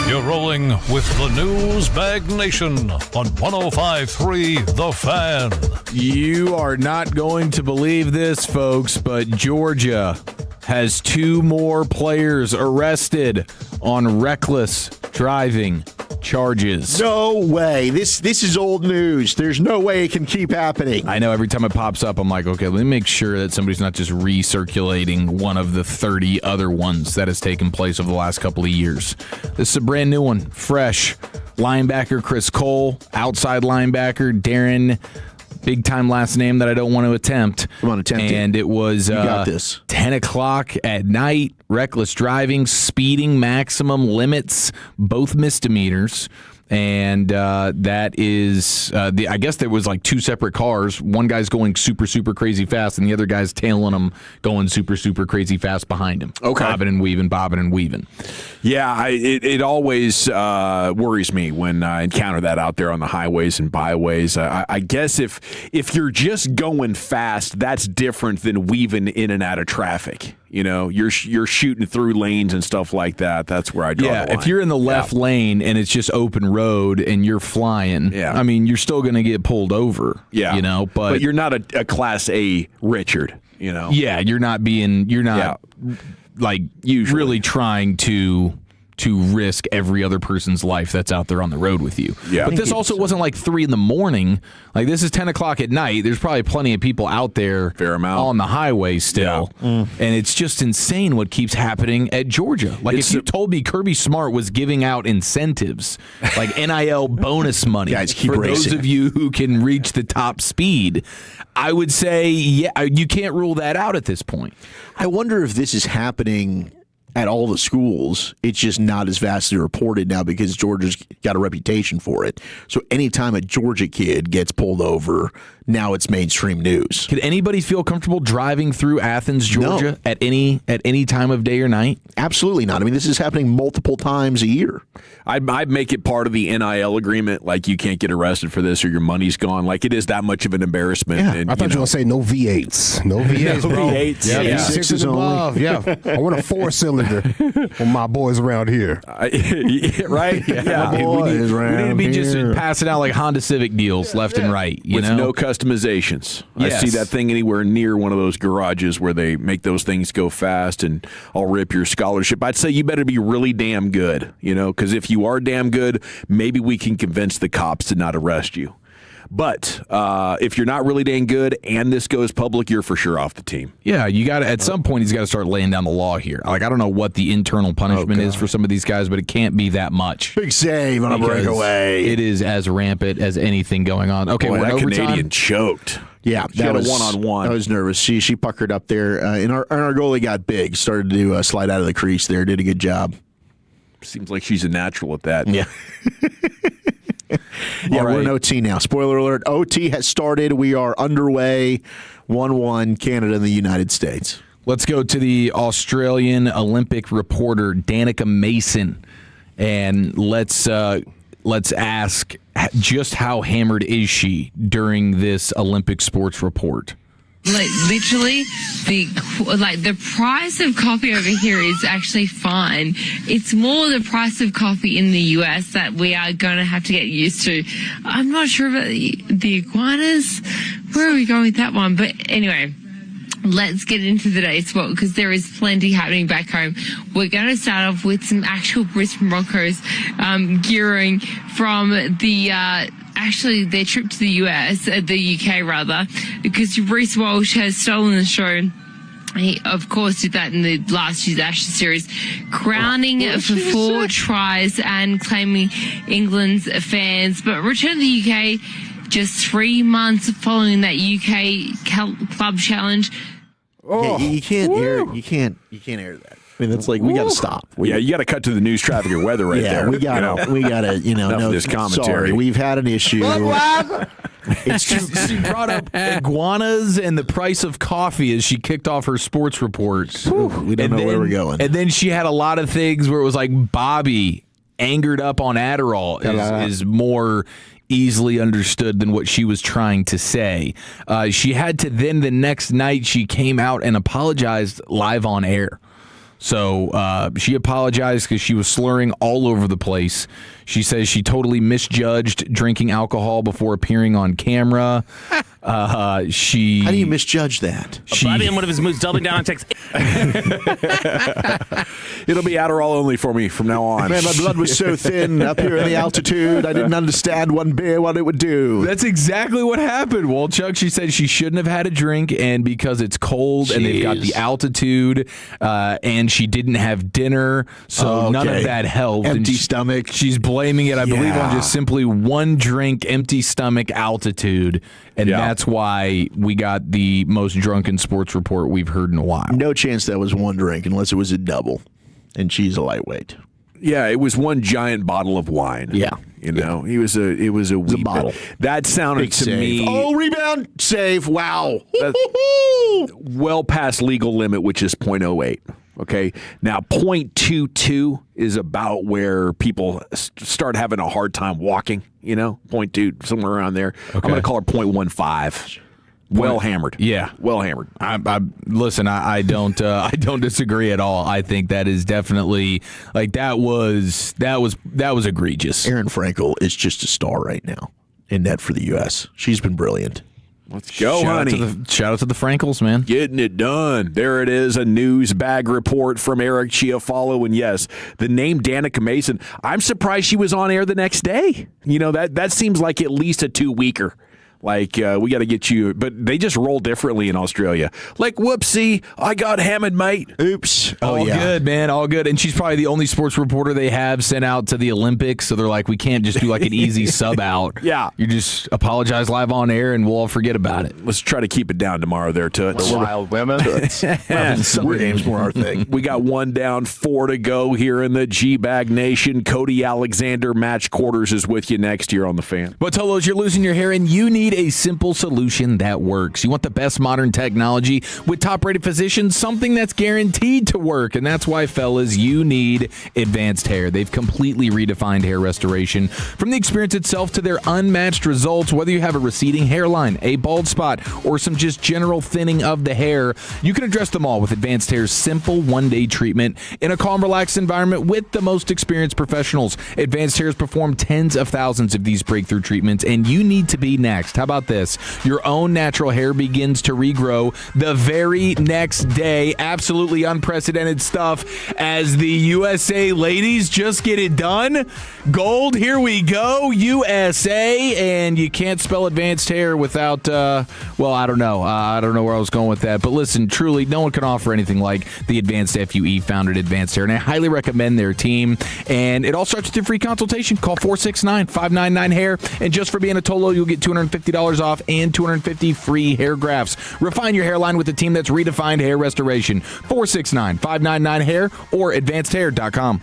You're rolling with the News Bag Nation on 105.3 The Fan. You are not going to believe this, folks, but Georgia has 2 more players arrested on reckless driving charges. No way. This is old news. There's no way it can keep happening. I know every time it pops up, I'm like, okay, let me make sure that somebody's not just recirculating one of the 30 other ones that has taken place over the last couple of years. This is a brand new one, fresh. Linebacker Chris Cole, outside linebacker Darren, big time last name that I don't want to attempt. Come on, attempt it. And it was you got this. 10 o'clock at night, reckless driving, speeding, maximum limits, both misdemeanors. And that is, I guess there was like 2 separate cars. One guy's going super, super crazy fast, and the other guy's tailing him, going super, super crazy fast behind him. Okay. Bobbing and weaving. Yeah, it always worries me when I encounter that out there on the highways and byways. I guess if you're just going fast, that's different than weaving in and out of traffic. You know, you're shooting through lanes and stuff like that. That's where I draw the line. If you're in the left lane and it's just open road and you're flying, I mean, you're still going to get pulled over. Yeah, you know, but you're not a Class A Richard. You know, you're not like usually really trying to risk every other person's life that's out there on the road with you. Yeah. But this also wasn't like 3 a.m. Like, this is 10 o'clock at night. There's probably plenty of people out there on the highway still. Yeah. And it's just insane what keeps happening at Georgia. Like, if you told me Kirby Smart was giving out incentives, like NIL bonus money for those of you who can reach the top speed, I would say, yeah, you can't rule that out at this point. I wonder if this is happening at all the schools. It's just not as vastly reported now because Georgia's got a reputation for it. So anytime a Georgia kid gets pulled over, now it's mainstream news. Could anybody feel comfortable driving through Athens, Georgia at any time of day or night? Absolutely not. I mean, this is happening multiple times a year. I'd make it part of the NIL agreement, like you can't get arrested for this or your money's gone. Like it is that much of an embarrassment. Yeah, and, I thought you were going to say no V8s. No V8s, no bro. V8s. Yeah, Yeah. V6 and above. Yeah. I want a 4-cylinder for my boys around here. Right? Yeah. We need to be just passing out like Honda Civic deals left and right. With no customizations. Yes. I see that thing anywhere near one of those garages where they make those things go fast and I'll rip your scholarship. I'd say you better be really damn good, because if you are damn good, maybe we can convince the cops to not arrest you. But if you're not really dang good and this goes public, you're for sure off the team. Yeah, you got to at some point he's got to start laying down the law here. Like I don't know what the internal punishment is for some of these guys, but it can't be that much. Big save on a breakaway. It is as rampant as anything going on. Okay, Boy, we're that overtime. Canadian choked. Yeah, she had a one-on-one. I was nervous. She puckered up there, and our goalie got big. Started to slide out of the crease there. Did a good job. Seems like she's a natural at that. Yeah. Yeah, we're in OT now. Spoiler alert, OT has started. We are underway. 1-1, Canada and the United States. Let's go to the Australian Olympic reporter, Danica Mason, and let's ask just how hammered is she during this Olympic sports report? Like literally, the price of coffee over here is actually fine. It's more the price of coffee in the US that we are going to have to get used to. I'm not sure about the iguanas. Where are we going with that one? But anyway, let's get into today's sport because there is plenty happening back home. We're going to start off with some actual Brisbane Broncos gearing from the actually their trip to the UK rather, because Reece Walsh has stolen the show. He, of course, did that in the last year's Ashes series, crowning for 4 tries and claiming England's fans. But returned to the UK just 3 months following that UK club challenge. Yeah, you can't air that. I mean, that's like we got to stop. You got to cut to the news, traffic, and weather right there. We got to. Enough of this commentary. Sorry, we've had an issue. She brought up iguanas and the price of coffee as she kicked off her sports report. We don't know where we're going. And then she had a lot of things where it was like Bobby angered up on Adderall is more easily understood than what she was trying to say. She had to then the next night she came out and apologized live on air. So she apologized because she was slurring all over the place. She says she totally misjudged drinking alcohol before appearing on camera. How do you misjudge that? Bobby in one of his moves doubling down on Texas. It'll be Adderall only for me from now on. Man, my blood was so thin up here in the altitude. I didn't understand one beer what it would do. That's exactly what happened, Wolchuk. She said she shouldn't have had a drink, and because it's cold and they've got the altitude, and she didn't have dinner, so none of that helped. Empty stomach. She's blaming it, I believe, on just simply one drink, empty stomach, altitude, and that's why we got the most drunken sports report we've heard in a while. No chance that was one drink unless it was a double, and she's a lightweight. Yeah, it was one giant bottle of wine. Yeah. It was a wee bottle. That sounded Big to save. me Oh, rebound, save. Wow. well past legal limit, which is 0.08. Okay. Now, 0.22 is about where people start having a hard time walking, 0.2, somewhere around there. I'm going to call her 0.15. Well hammered. Yeah. Well hammered. Listen, I don't disagree at all. I think that is definitely that was egregious. Erin Frankel is just a star right now in net for the U.S. She's been brilliant. Let's go, honey. Shout out to the Frankels, man. Getting it done. There it is, a news bag report from Eric Chiafalo. And yes, the name Danica Mason, I'm surprised she was on air the next day. That seems like at least a 2-weeker. Like, we got to get you. But they just roll differently in Australia. Like, whoopsie, I got hammered, mate. Oops. All good, man. All good. And she's probably the only sports reporter they have sent out to the Olympics. So they're like, we can't just do like an easy sub out. Yeah. You just apologize live on air and we'll all forget about it. Let's try to keep it down tomorrow there, Toots. Wild women. Summer games more our thing. We got 1 down, 4 to go here in the G-Bag Nation. Cody Alexander, Match Quarters, is with you next year on The Fan. But Tolos, you're losing your hair and you need a simple solution that works. You want the best modern technology with top-rated physicians, something that's guaranteed to work. And that's why, fellas, you need Advanced Hair. They've completely redefined hair restoration. From the experience itself to their unmatched results, whether you have a receding hairline, a bald spot, or some just general thinning of the hair, you can address them all with Advanced Hair's simple one-day treatment in a calm, relaxed environment with the most experienced professionals. Advanced Hair has performed tens of thousands of these breakthrough treatments, and you need to be next. How about this? Your own natural hair begins to regrow the very next day. Absolutely unprecedented stuff as the USA ladies just get it done. Gold, here we go, USA, and you can't spell Advanced Hair without, well, I don't know. I don't know where I was going with that, but listen, truly, no one can offer anything like the Advanced FUE founded Advanced Hair, and I highly recommend their team, and it all starts with your free consultation. Call 469-599-HAIR, and just for being a Tolo, you'll get $250 off and 250 free hair grafts. Refine your hairline with the team that's redefined hair restoration. 469-599-HAIR or advancedhair.com.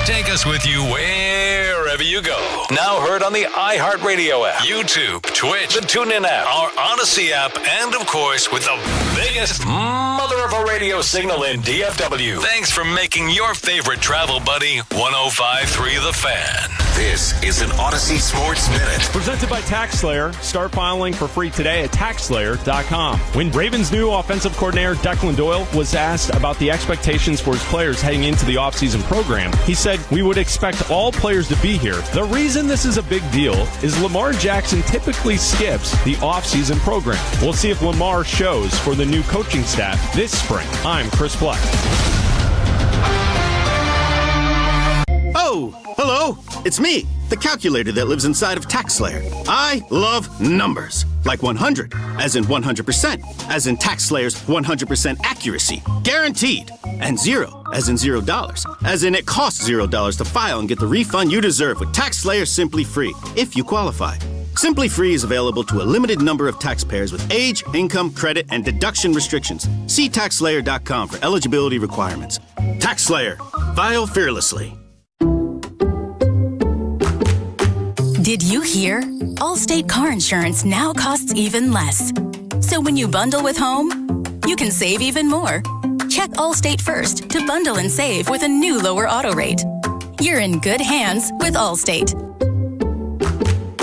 Take us with you wherever you go. Now heard on the iHeartRadio app, YouTube, Twitch, the TuneIn app, our Odyssey app, and of course with the biggest mother of a radio signal in DFW. Thanks for making your favorite travel buddy 105.3 The Fan. This is an Odyssey Sports Minute. Presented by TaxSlayer. Start filing for free today at TaxSlayer.com. When Ravens' new offensive coordinator Declan Doyle was asked about the expectations for his players heading into the offseason program, he said, "We would expect all players to be here. The reason this is a big deal is Lamar Jackson typically skips the offseason program. We'll see if Lamar shows for the new coaching staff this spring." I'm Chris Black. Oh, hello. It's me, the calculator that lives inside of TaxSlayer. I love numbers. Like 100, as in 100%, as in TaxSlayer's 100% accuracy, guaranteed. And 0, as in $0, as in it costs $0 to file and get the refund you deserve with TaxSlayer Simply Free, if you qualify. Simply Free is available to a limited number of taxpayers with age, income, credit, and deduction restrictions. See TaxSlayer.com for eligibility requirements. TaxSlayer. File fearlessly. Did you hear? Allstate car insurance now costs even less. So when you bundle with home, you can save even more. Check Allstate first to bundle and save with a new lower auto rate. You're in good hands with Allstate.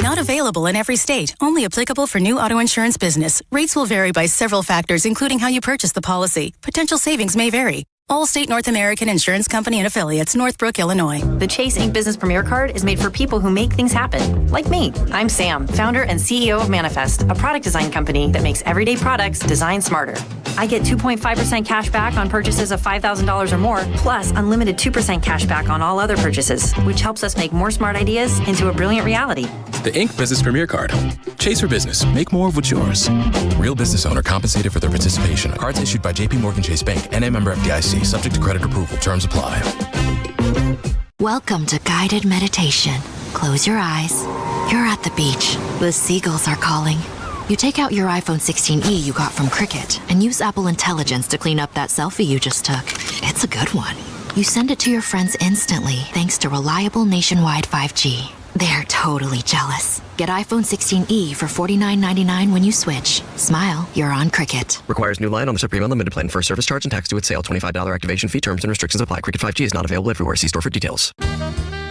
Not available in every state. Only applicable for new auto insurance business. Rates will vary by several factors, including how you purchase the policy. Potential savings may vary. Allstate North American Insurance Company and Affiliates, Northbrook, Illinois. The Chase Ink Business Premier Card is made for people who make things happen. Like me. I'm Sam, founder and CEO of Manifest, a product design company that makes everyday products designed smarter. I get 2.5% cash back on purchases of $5,000 or more, plus unlimited 2% cash back on all other purchases, which helps us make more smart ideas into a brilliant reality. The Ink Business Premier Card. Chase for business. Make more of what's yours. Real business owner compensated for their participation. Cards issued by J.P. Morgan Chase Bank, N.A. member FDIC. Subject to credit approval. Terms apply. Welcome to guided meditation. Close your eyes. You're at the beach. The seagulls are calling. You take out your iPhone 16e you got from Cricket and use Apple Intelligence to clean up that selfie you just took. It's a good one. You send it to your friends instantly thanks to reliable nationwide 5G. They're totally jealous. Get iPhone 16e for $49.99 when you switch. Smile, you're on Cricket. Requires new line on the Supreme Unlimited plan. First service charge and tax due at sale. $25 activation fee. Terms and restrictions apply. Cricket 5G is not available everywhere. See store for details.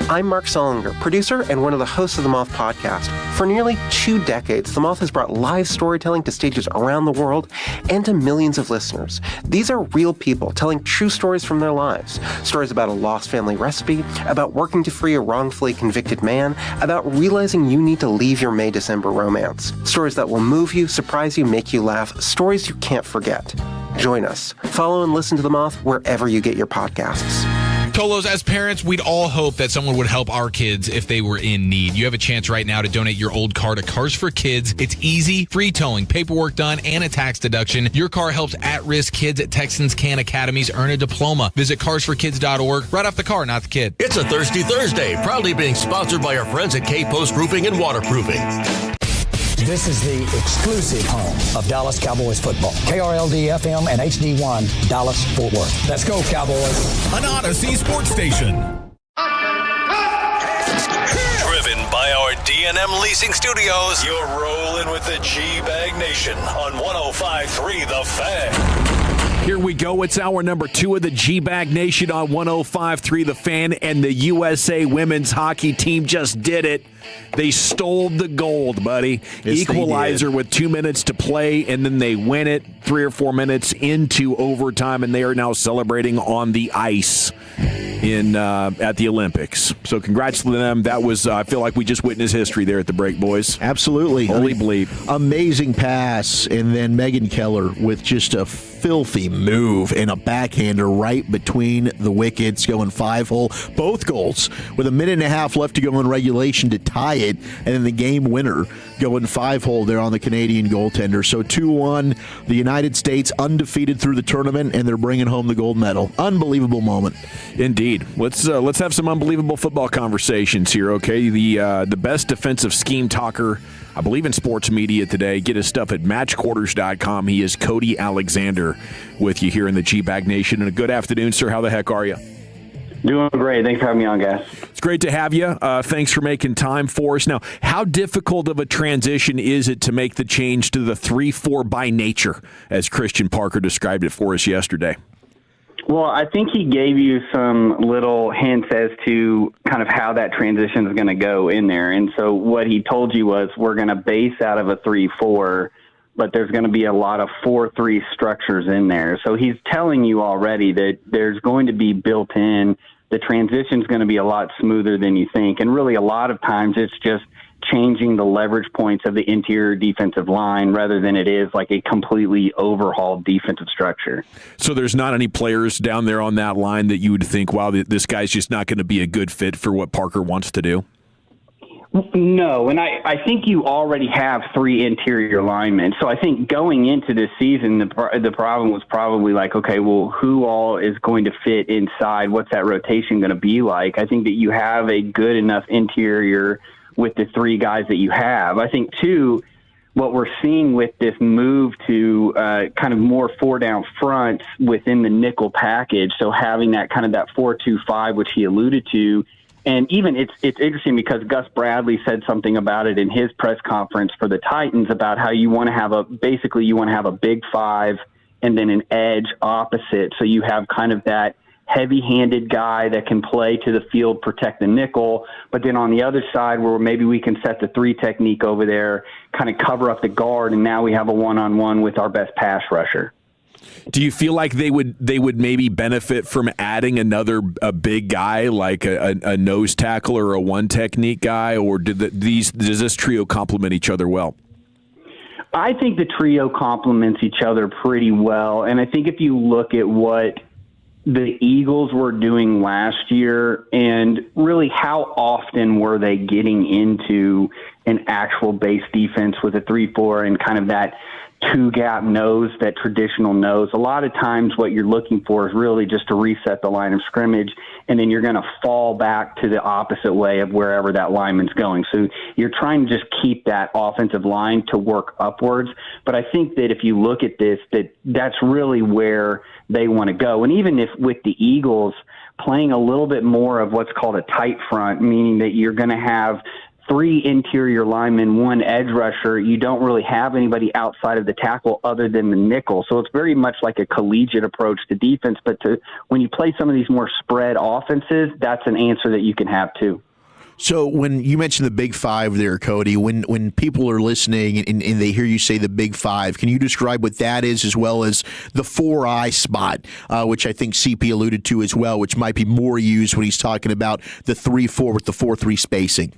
I'm Mark Solinger, producer and one of the hosts of the Moth podcast. For nearly 2 decades, the Moth has brought live storytelling to stages around the world and to millions of listeners. These are real people telling true stories from their lives. Stories about a lost family recipe, about working to free a wrongfully convicted man, about realizing you need to leave your May-December romance. Stories that will move you, surprise you, make you laugh. Stories you can't forget. Join us. Follow and listen to the Moth wherever you get your podcasts. Tolos, as parents, we'd all hope that someone would help our kids if they were in need. You have a chance right now to donate your old car to Cars for Kids. It's easy, free towing, paperwork done, and a tax deduction. Your car helps at-risk kids at Texans Can Academies earn a diploma. Visit carsforkids.org. Right off the car, not the kid. It's a Thirsty Thursday, proudly being sponsored by our friends at K-Post Roofing and Waterproofing. This is the exclusive home of Dallas Cowboys football. KRLD-FM and HD1, Dallas-Fort Worth. Let's go, Cowboys. An Odyssey sports station. Driven by our D&M Leasing Studios, you're rolling with the G-Bag Nation on 105.3 The Fan. Here we go. It's hour number 2 of the G-Bag Nation on 105.3 The Fan, and the USA women's hockey team just did it. They stole the gold, buddy. Yes, Equalizer with 2 minutes to play, and then they win it 3 or 4 minutes into overtime, and they are now celebrating on the ice at the Olympics. So congrats to them. That was, I feel like we just witnessed history there at the break, boys. Absolutely. Holy bleep. Amazing pass, and then Megan Keller with just a filthy move and a backhander right between the wickets, going 5-hole. Both goals with a minute and a half left to go in regulation to tie it, and then the game winner going 5-hole there on the Canadian goaltender. So 2-1, the United States undefeated through the tournament, and they're bringing home the gold medal. Unbelievable moment. Indeed. Let's have some unbelievable football conversations here, okay? The best defensive scheme talker, I believe, in sports media today. Get his stuff at matchquarters.com. He is Cody Alexander with you here in the G-Bag Nation. And a good afternoon, sir. How the heck are you? Doing great. Thanks for having me on, guys. It's great to have you. Thanks for making time for us. Now, how difficult of a transition is it to make the change to the 3-4 by nature, as Christian Parker described it for us yesterday? Well, I think he gave you some little hints as to kind of how that transition is going to go in there. And so what he told you was we're going to base out of a 3-4, but there's going to be a lot of 4-3 structures in there. So he's telling you already that there's going to be built in, the transition is going to be a lot smoother than you think. And really a lot of times it's just changing the leverage points of the interior defensive line rather than it is like a completely overhauled defensive structure. So there's not any players down there on that line that you would think, wow, this guy's just not going to be a good fit for what Parker wants to do? No, and I think you already have 3 interior linemen. So I think going into this season, the problem was probably like, okay, well, who all is going to fit inside? What's that rotation going to be like? I think that you have a good enough interior with the 3 guys that you have. I think, too, what we're seeing with this move to kind of more 4 down fronts within the nickel package, so having that kind of that 4-2-5, which he alluded to, and even it's interesting because Gus Bradley said something about it in his press conference for the Titans about how you want to have a big 5 and then an edge opposite. So you have kind of that heavy-handed guy that can play to the field, protect the nickel, but then on the other side where maybe we can set the 3 technique over there, kind of cover up the guard, and now we have a one-on-one with our best pass rusher. Do you feel like they would maybe benefit from adding a big guy like a nose tackle or a one technique guy, or does this trio complement each other well? I think the trio complements each other pretty well, and I think if you look at what the Eagles were doing last year and really how often were they getting into an actual base defense with a 3-4 and kind of that 2-gap nose, that traditional nose. A lot of times what you're looking for is really just to reset the line of scrimmage, and then you're going to fall back to the opposite way of wherever that lineman's going. So you're trying to just keep that offensive line to work upwards. But I think that if you look at this, that's really where they want to go. And even if with the Eagles playing a little bit more of what's called a tight front, meaning that you're going to have 3 interior linemen, 1 edge rusher, you don't really have anybody outside of the tackle other than the nickel. So it's very much like a collegiate approach to defense. But when you play some of these more spread offenses, that's an answer that you can have too. So when you mentioned the big 5 there, Cody, when people are listening and they hear you say the big 5, can you describe what that is as well as the 4-eye spot, which I think CP alluded to as well, which might be more used when he's talking about the 3-4 with the 4-3 spacing?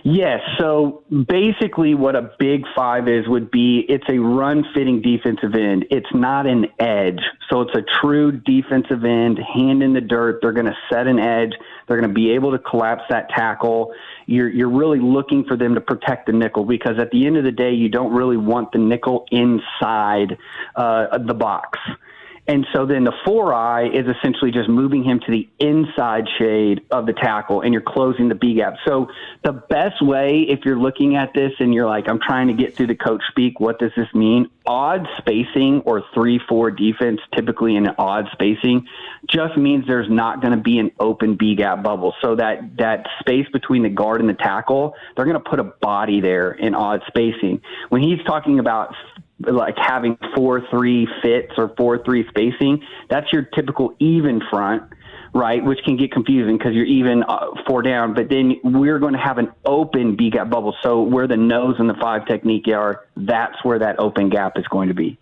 Yes. So basically what a big five would be, it's a run-fitting defensive end. It's not an edge. So it's a true defensive end, hand in the dirt. They're going to set an edge. They're going to be able to collapse that tackle. You're really looking for them to protect the nickel, because at the end of the day, you don't really want the nickel inside the box. And so then the 4-eye is essentially just moving him to the inside shade of the tackle, and you're closing the B gap. So the best way, if you're looking at this and you're like, I'm trying to get through the coach speak, what does this mean? Odd spacing or 3-4 defense, typically in odd spacing, just means there's not going to be an open B gap bubble. So that space between the guard and the tackle, they're going to put a body there in odd spacing. When he's talking about like having 4-3 fits or 4-3 spacing, that's your typical even front, right? Which can get confusing because you're even 4 down, but then we're going to have an open B gap bubble. So where the nose and the 5 technique are, that's where that open gap is going to be.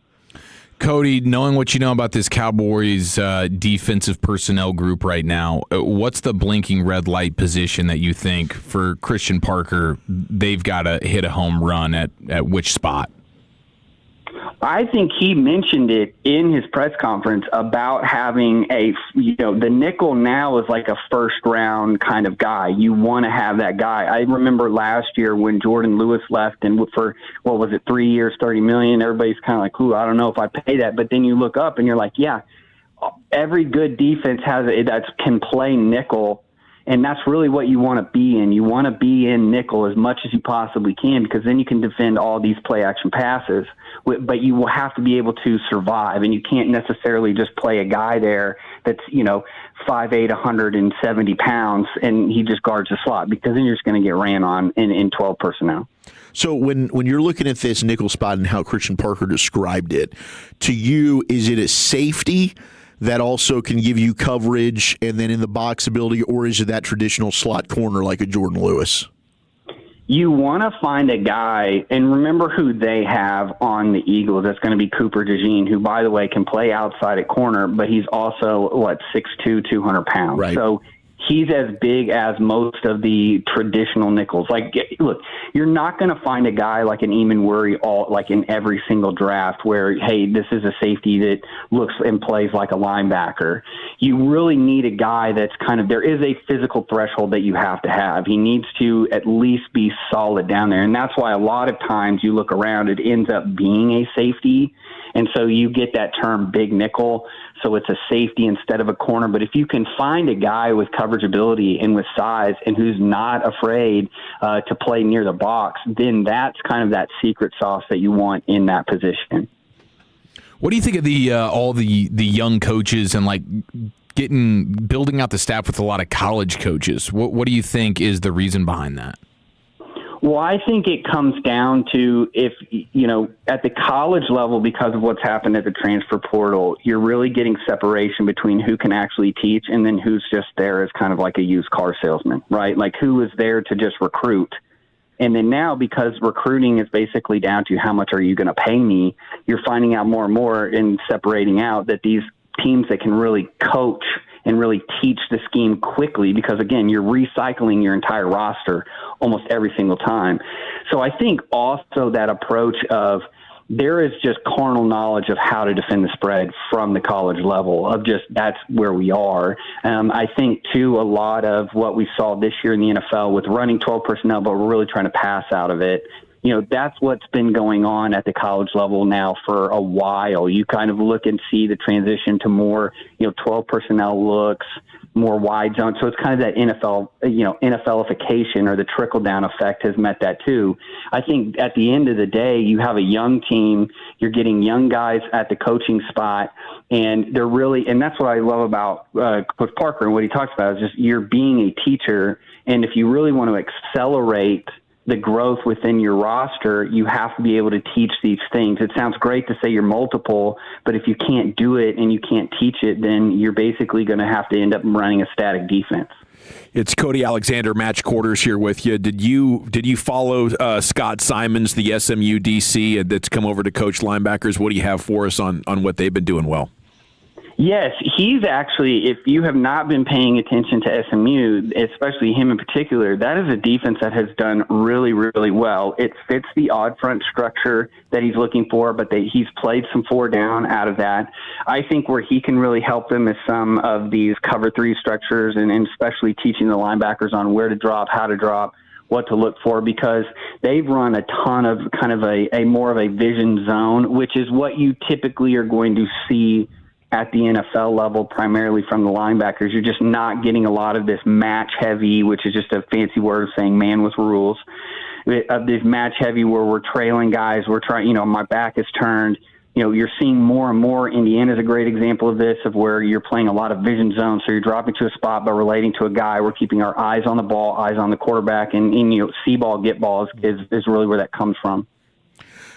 Cody, knowing what you know about this Cowboys defensive personnel group right now, what's the blinking red light position that you think for Christian Parker they've got to hit a home run at which spot? I think he mentioned it in his press conference about having the nickel now is like a first round kind of guy. You want to have that guy. I remember last year when Jordan Lewis left and for, 3 years, $30 million, everybody's kind of like, ooh, I don't know if I pay that. But then you look up and you're like, yeah, every good defense that can play nickel. And that's really what you want to be in. You want to be in nickel as much as you possibly can, because then you can defend all these play action passes. But you will have to be able to survive, and you can't necessarily just play a guy there that's 5'8", 170 pounds, and he just guards the slot, because then you're just going to get ran on in 12 personnel. So when you're looking at this nickel spot and how Christian Parker described it, to you, is it a safety that also can give you coverage and then in the box ability, or is it that traditional slot corner like a Jordan Lewis? You want to find a guy, and remember who they have on the Eagles. That's going to be Cooper DeJean, who, by the way, can play outside at corner, but he's also, 6'2", 200 pounds. Right. So he's as big as most of the traditional nickels. Like, look, you're not going to find a guy like an Eamon Worry in every single draft where, hey, this is a safety that looks and plays like a linebacker. You really need a guy that's there is a physical threshold that you have to have. He needs to at least be solid down there. And that's why a lot of times you look around, it ends up being a safety. And so you get that term big nickel. So it's a safety instead of a corner. But if you can find a guy with coverage ability and with size and who's not afraid to play near the box, then that's kind of that secret sauce that you want in that position. What do you think of the all the young coaches and building out the staff with a lot of college coaches? What do you think is the reason behind that? Well, I think it comes down to if, at the college level, because of what's happened at the transfer portal, you're really getting separation between who can actually teach and then who's just there as kind of like a used car salesman, right? Like who is there to just recruit. And then now, because recruiting is basically down to how much are you going to pay me, you're finding out more and more and separating out that these teams that can really coach and really teach the scheme quickly, because again, you're recycling your entire roster almost every single time. So I think also that approach of there is just carnal knowledge of how to defend the spread from the college level of just that's where we are. I think too, a lot of what we saw this year in the NFL with running 12 personnel, but we're really trying to pass out of it. That's what's been going on at the college level now for a while. You kind of look and see the transition to more, 12 personnel looks, more wide zone. So it's kind of that NFLification or the trickle down effect has met that too. I think at the end of the day, you have a young team, you're getting young guys at the coaching spot, and they're really, and that's what I love about Coach Parker and what he talks about is just you're being a teacher. And if you really want to accelerate the growth within your roster, you have to be able to teach these things. It sounds great to say you're multiple, but if you can't do it and you can't teach it, then you're basically going to have to end up running a static defense. It's Cody Alexander, Match Quarters here with you. Did you follow Scott Simons, the SMU DC that's come over to coach linebackers? What do you have for us on what they've been doing well? Yes, he's actually, if you have not been paying attention to SMU, especially him in particular, that is a defense that has done really, really well. It fits the odd front structure that he's looking for, but he's played some 4 down out of that. I think where he can really help them is some of these cover 3 structures and especially teaching the linebackers on where to drop, how to drop, what to look for, because they've run a ton of kind of a more of a vision zone, which is what you typically are going to see at the NFL level, primarily from the linebackers. You're just not getting a lot of this match heavy, which is just a fancy word of saying man with rules. Of this match heavy where we're trailing guys, we're trying, my back is turned. You're seeing more and more. Indiana's a great example of this, of where you're playing a lot of vision zones. So you're dropping to a spot, but relating to a guy. We're keeping our eyes on the ball, eyes on the quarterback, and see ball, get ball is really where that comes from.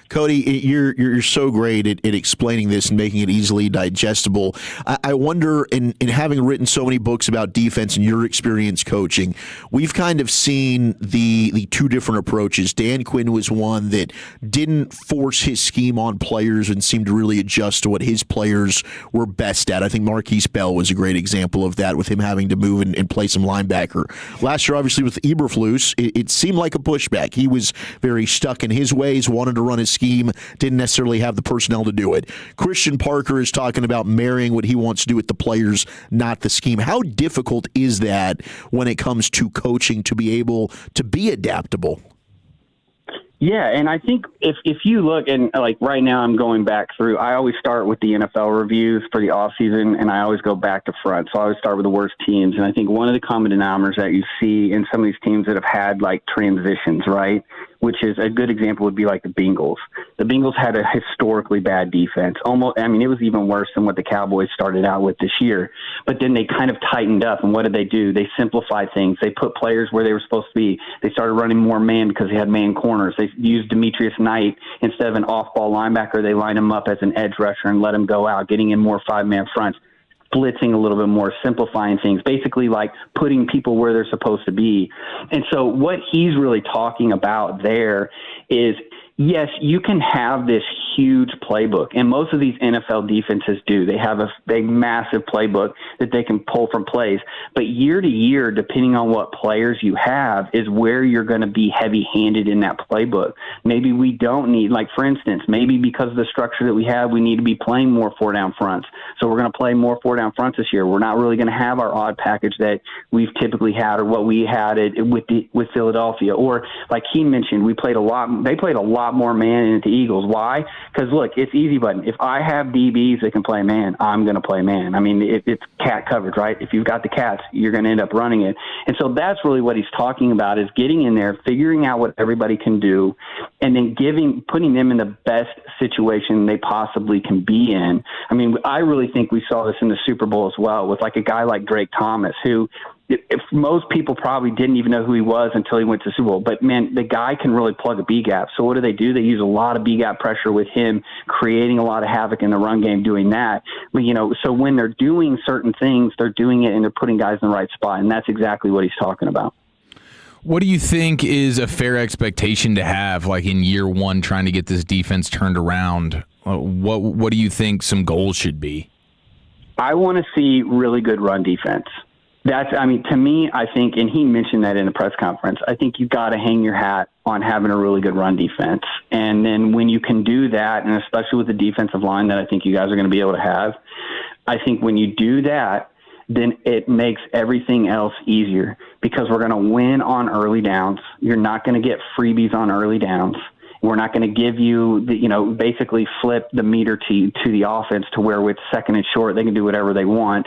Cody, you're so great at explaining this and making it easily digestible. I wonder, in having written so many books about defense and your experience coaching, we've kind of seen the 2 different approaches. Dan Quinn was one that didn't force his scheme on players and seemed to really adjust to what his players were best at. I think Marquise Bell was a great example of that, with him having to move and play some linebacker. Last year, obviously, with Eberflus, it seemed like a pushback. He was very stuck in his ways, wanted to run his scheme, didn't necessarily have the personnel to do it. Christian Parker is talking about marrying what he wants to do with the players, not the scheme. How difficult is that when it comes to coaching, to be able to be adaptable? Yeah, and I think if you look, and like right now I'm going back through, I always start with the NFL reviews for the offseason, and I always go back to front. So I always start with the worst teams. And I think one of the common denominators that you see in some of these teams that have had like transitions, right, which is a good example would be like the Bengals. The Bengals had a historically bad defense. It was even worse than what the Cowboys started out with this year. But then they kind of tightened up, and what did they do? They simplified things. They put players where they were supposed to be. They started running more man because they had man corners. They used Demetrius Knight instead of an off-ball linebacker. They lined him up as an edge rusher and let him go out, getting in more 5-man fronts, blitzing a little bit more, simplifying things, basically like putting people where they're supposed to be. And so what he's really talking about there is, yes, you can have this huge playbook, and most of these NFL defenses do. They have a massive playbook that they can pull from plays. But year to year, depending on what players you have, is where you're going to be heavy-handed in that playbook. Maybe we don't need, like for instance, maybe because of the structure that we have, we need to be playing more 4-down fronts. So we're going to play more 4-down fronts this year. We're not really going to have our odd package that we've typically had, or what we had with Philadelphia. Or like he mentioned, they played a lot more man in the Eagles. Why? Because look, it's easy button. If I have DBs that can play man, I'm going to play man. I mean, it's cat coverage, right? If you've got the cats, you're going to end up running it. And so that's really what he's talking about, is getting in there, figuring out what everybody can do, and then putting them in the best situation they possibly can be in. I mean, I really think we saw this in the Super Bowl as well, with like a guy like Drake Thomas, who, if most people probably didn't even know who he was until he went to the Super Bowl. But, man, the guy can really plug a B-gap. So what do? They use a lot of B-gap pressure with him, creating a lot of havoc in the run game doing that. But, so when they're doing certain things, they're doing it and they're putting guys in the right spot, and that's exactly what he's talking about. What do you think is a fair expectation to have, like in year one, trying to get this defense turned around? What do you think some goals should be? I want to see really good run defense. To me, I think, and he mentioned that in the press conference, I think you got to hang your hat on having a really good run defense. And then when you can do that, and especially with the defensive line that I think you guys are going to be able to have, I think when you do that, then it makes everything else easier, because we're going to win on early downs. You're not going to get freebies on early downs. We're not going to give you, basically flip the meter to the offense to where with second and short, they can do whatever they want.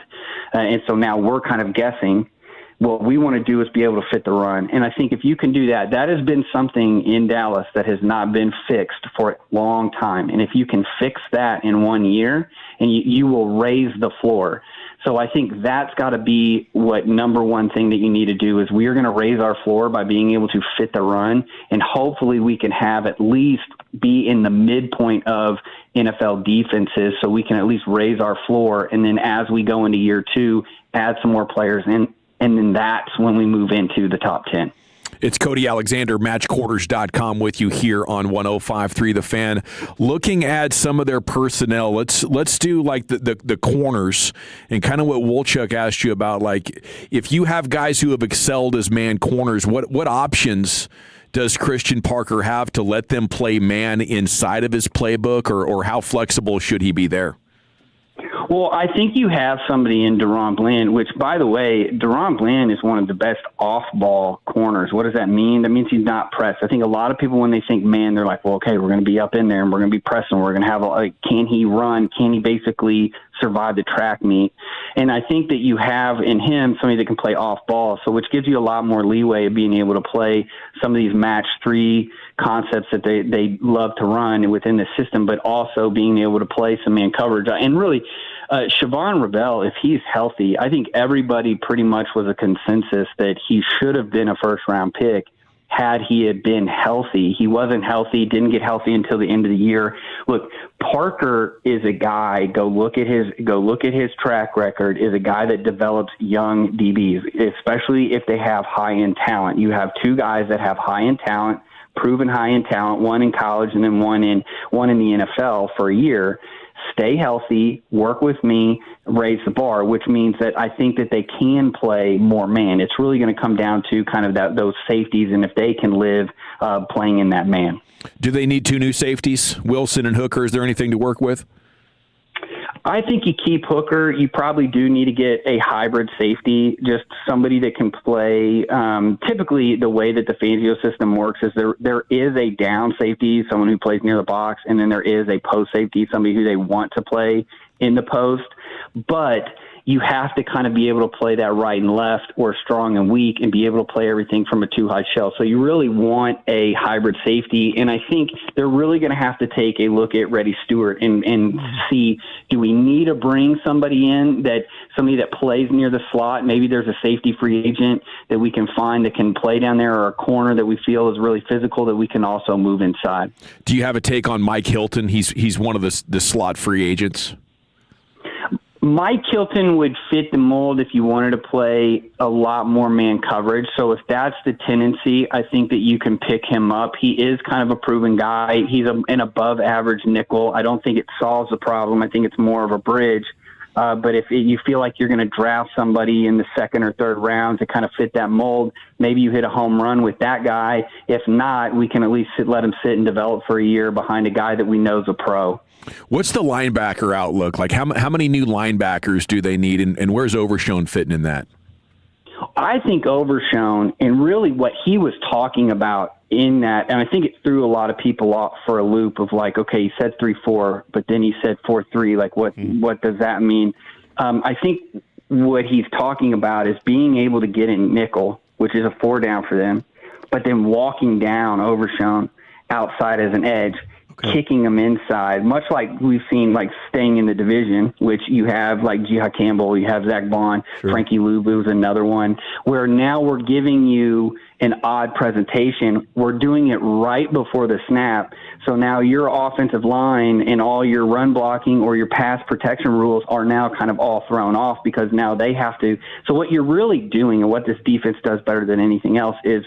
And so now we're kind of guessing. What we want to do is be able to fit the run. And I think if you can do that, that has been something in Dallas that has not been fixed for a long time. And if you can fix that in 1 year, and you will raise the floor. So I think that's got to be what number one thing that you need to do, is we are going to raise our floor by being able to fit the run, and hopefully we can have at least be in the midpoint of NFL defenses, so we can at least raise our floor. And then as we go into year two, add some more players in, and then that's when we move into the top 10. It's Cody Alexander, matchquarters.com with you here on 105.3 The Fan. Looking at some of their personnel, let's do like the corners and kind of what Wolchuk asked you about. Like, if you have guys who have excelled as man corners, what options does Christian Parker have to let them play man inside of his playbook, or how flexible should he be there? Well, I think you have somebody in Deron Bland, which, by the way, Deron Bland is one of the best off-ball corners. What does that mean? That means he's not pressed. I think a lot of people, when they think man, they're like, well, okay, we're going to be up in there and we're going to be pressing. We're going to have, can he run? Can he basically survive the track meet? And I think that you have in him somebody that can play off-ball, so which gives you a lot more leeway of being able to play some of these match three concepts that they love to run within the system, but also being able to play some man coverage. And really, Siobhan Rebel, if he's healthy, I think everybody pretty much was a consensus that he should have been a first-round pick had he had been healthy. He wasn't healthy, didn't get healthy until the end of the year. Look, Parker is a guy, go look at his track record, is a guy that develops young DBs, especially if they have high-end talent. You have two guys that have high-end talent, proven high-end talent, one in college and then one in the NFL for a year. Stay healthy, work with me, raise the bar, which means that I think that they can play more man. It's really going to come down to kind of those safeties and if they can live playing in that man. Do they need two new safeties, Wilson and Hooker? Is there anything to work with? I think you keep Hooker. You probably do need to get a hybrid safety, just somebody that can play. Typically, the way that the Fangio system works is there is a down safety, someone who plays near the box, and then there is a post safety, somebody who they want to play in the post. But you have to kind of be able to play that right and left or strong and weak and be able to play everything from a two-high shell. So you really want a hybrid safety, and I think they're really going to have to take a look at Reddy Stewart and see, do we need to bring somebody that plays near the slot? Maybe there's a safety free agent that we can find that can play down there, or a corner that we feel is really physical that we can also move inside. Do you have a take on Mike Hilton? He's one of the slot free agents. Mike Hilton would fit the mold if you wanted to play a lot more man coverage. So if that's the tendency, I think that you can pick him up. He is kind of a proven guy. He's an above average nickel. I don't think it solves the problem. I think it's more of a bridge. But if you feel like you're going to draft somebody in the second or third round to kind of fit that mold, maybe you hit a home run with that guy. If not, we can at least let him sit and develop for a year behind a guy that we know is a pro. What's the linebacker outlook? Like, how many new linebackers do they need, and where's Overshone fitting in that? I think Overshone, and really what he was talking about in that, and I think it threw a lot of people off for a loop of like, okay, he said 3-4, but then he said 4-3. Like, what does that mean? I think what he's talking about is being able to get in nickel, which is a 4 down for them, but then walking down Overshone outside as an edge, kicking them inside, much like we've seen, like staying in the division, which you have like Jihad Campbell, you have Zach Vaughn, Frankie Luvu's another one, where now we're giving you an odd presentation. We're doing it right before the snap. So now your offensive line and all your run blocking or your pass protection rules are now kind of all thrown off because now they have to. So what you're really doing, and what this defense does better than anything else, is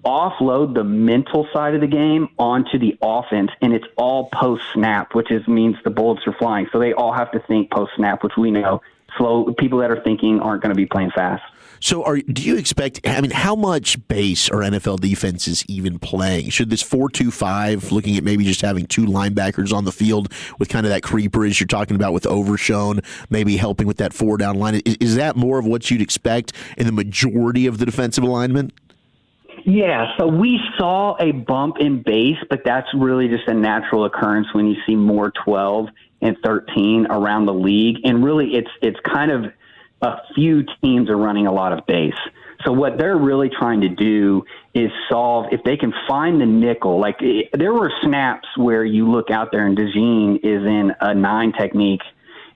offload the mental side of the game onto the offense, and it's all post-snap, which means the bullets are flying. So they all have to think post-snap, which we know slow people that are thinking aren't going to be playing fast. So do you expect, how much base are NFL defenses even playing? Should this 4-2-5, looking at maybe just having two linebackers on the field with kind of that creeper as you're talking about with Overshone, maybe helping with that 4-down line, is that more of what you'd expect in the majority of the defensive alignment? Yeah, so we saw a bump in base, but that's really just a natural occurrence when you see more 12 and 13 around the league. And really, it's kind of a few teams are running a lot of base. So what they're really trying to do is solve, if they can find the nickel. Like, there were snaps where you look out there and DeJean is in a 9 technique,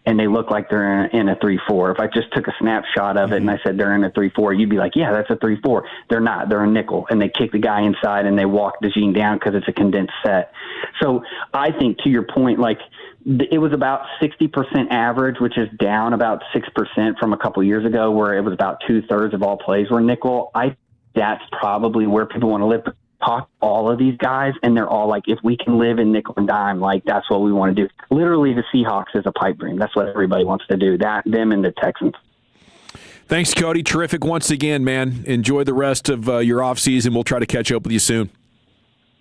and they look like they're in a 3-4. If I just took a snapshot of it and I said they're in a 3-4, you'd be like, yeah, that's a 3-4. They're not. They're a nickel. And they kick the guy inside and they walk DeJean down because it's a condensed set. So I think, to your point, like, it was about 60% average, which is down about 6% from a couple years ago, where it was about 2/3 of all plays were nickel. I that's probably where people want to live. Talk to all of these guys, and they're all like, if we can live in nickel and dime, like, that's what we want to do. Literally, the Seahawks is a pipe dream. That's what everybody wants to do, that, them, and the Texans. Thanks, Cody. Terrific once again, man. Enjoy the rest of your offseason. We'll try to catch up with you soon.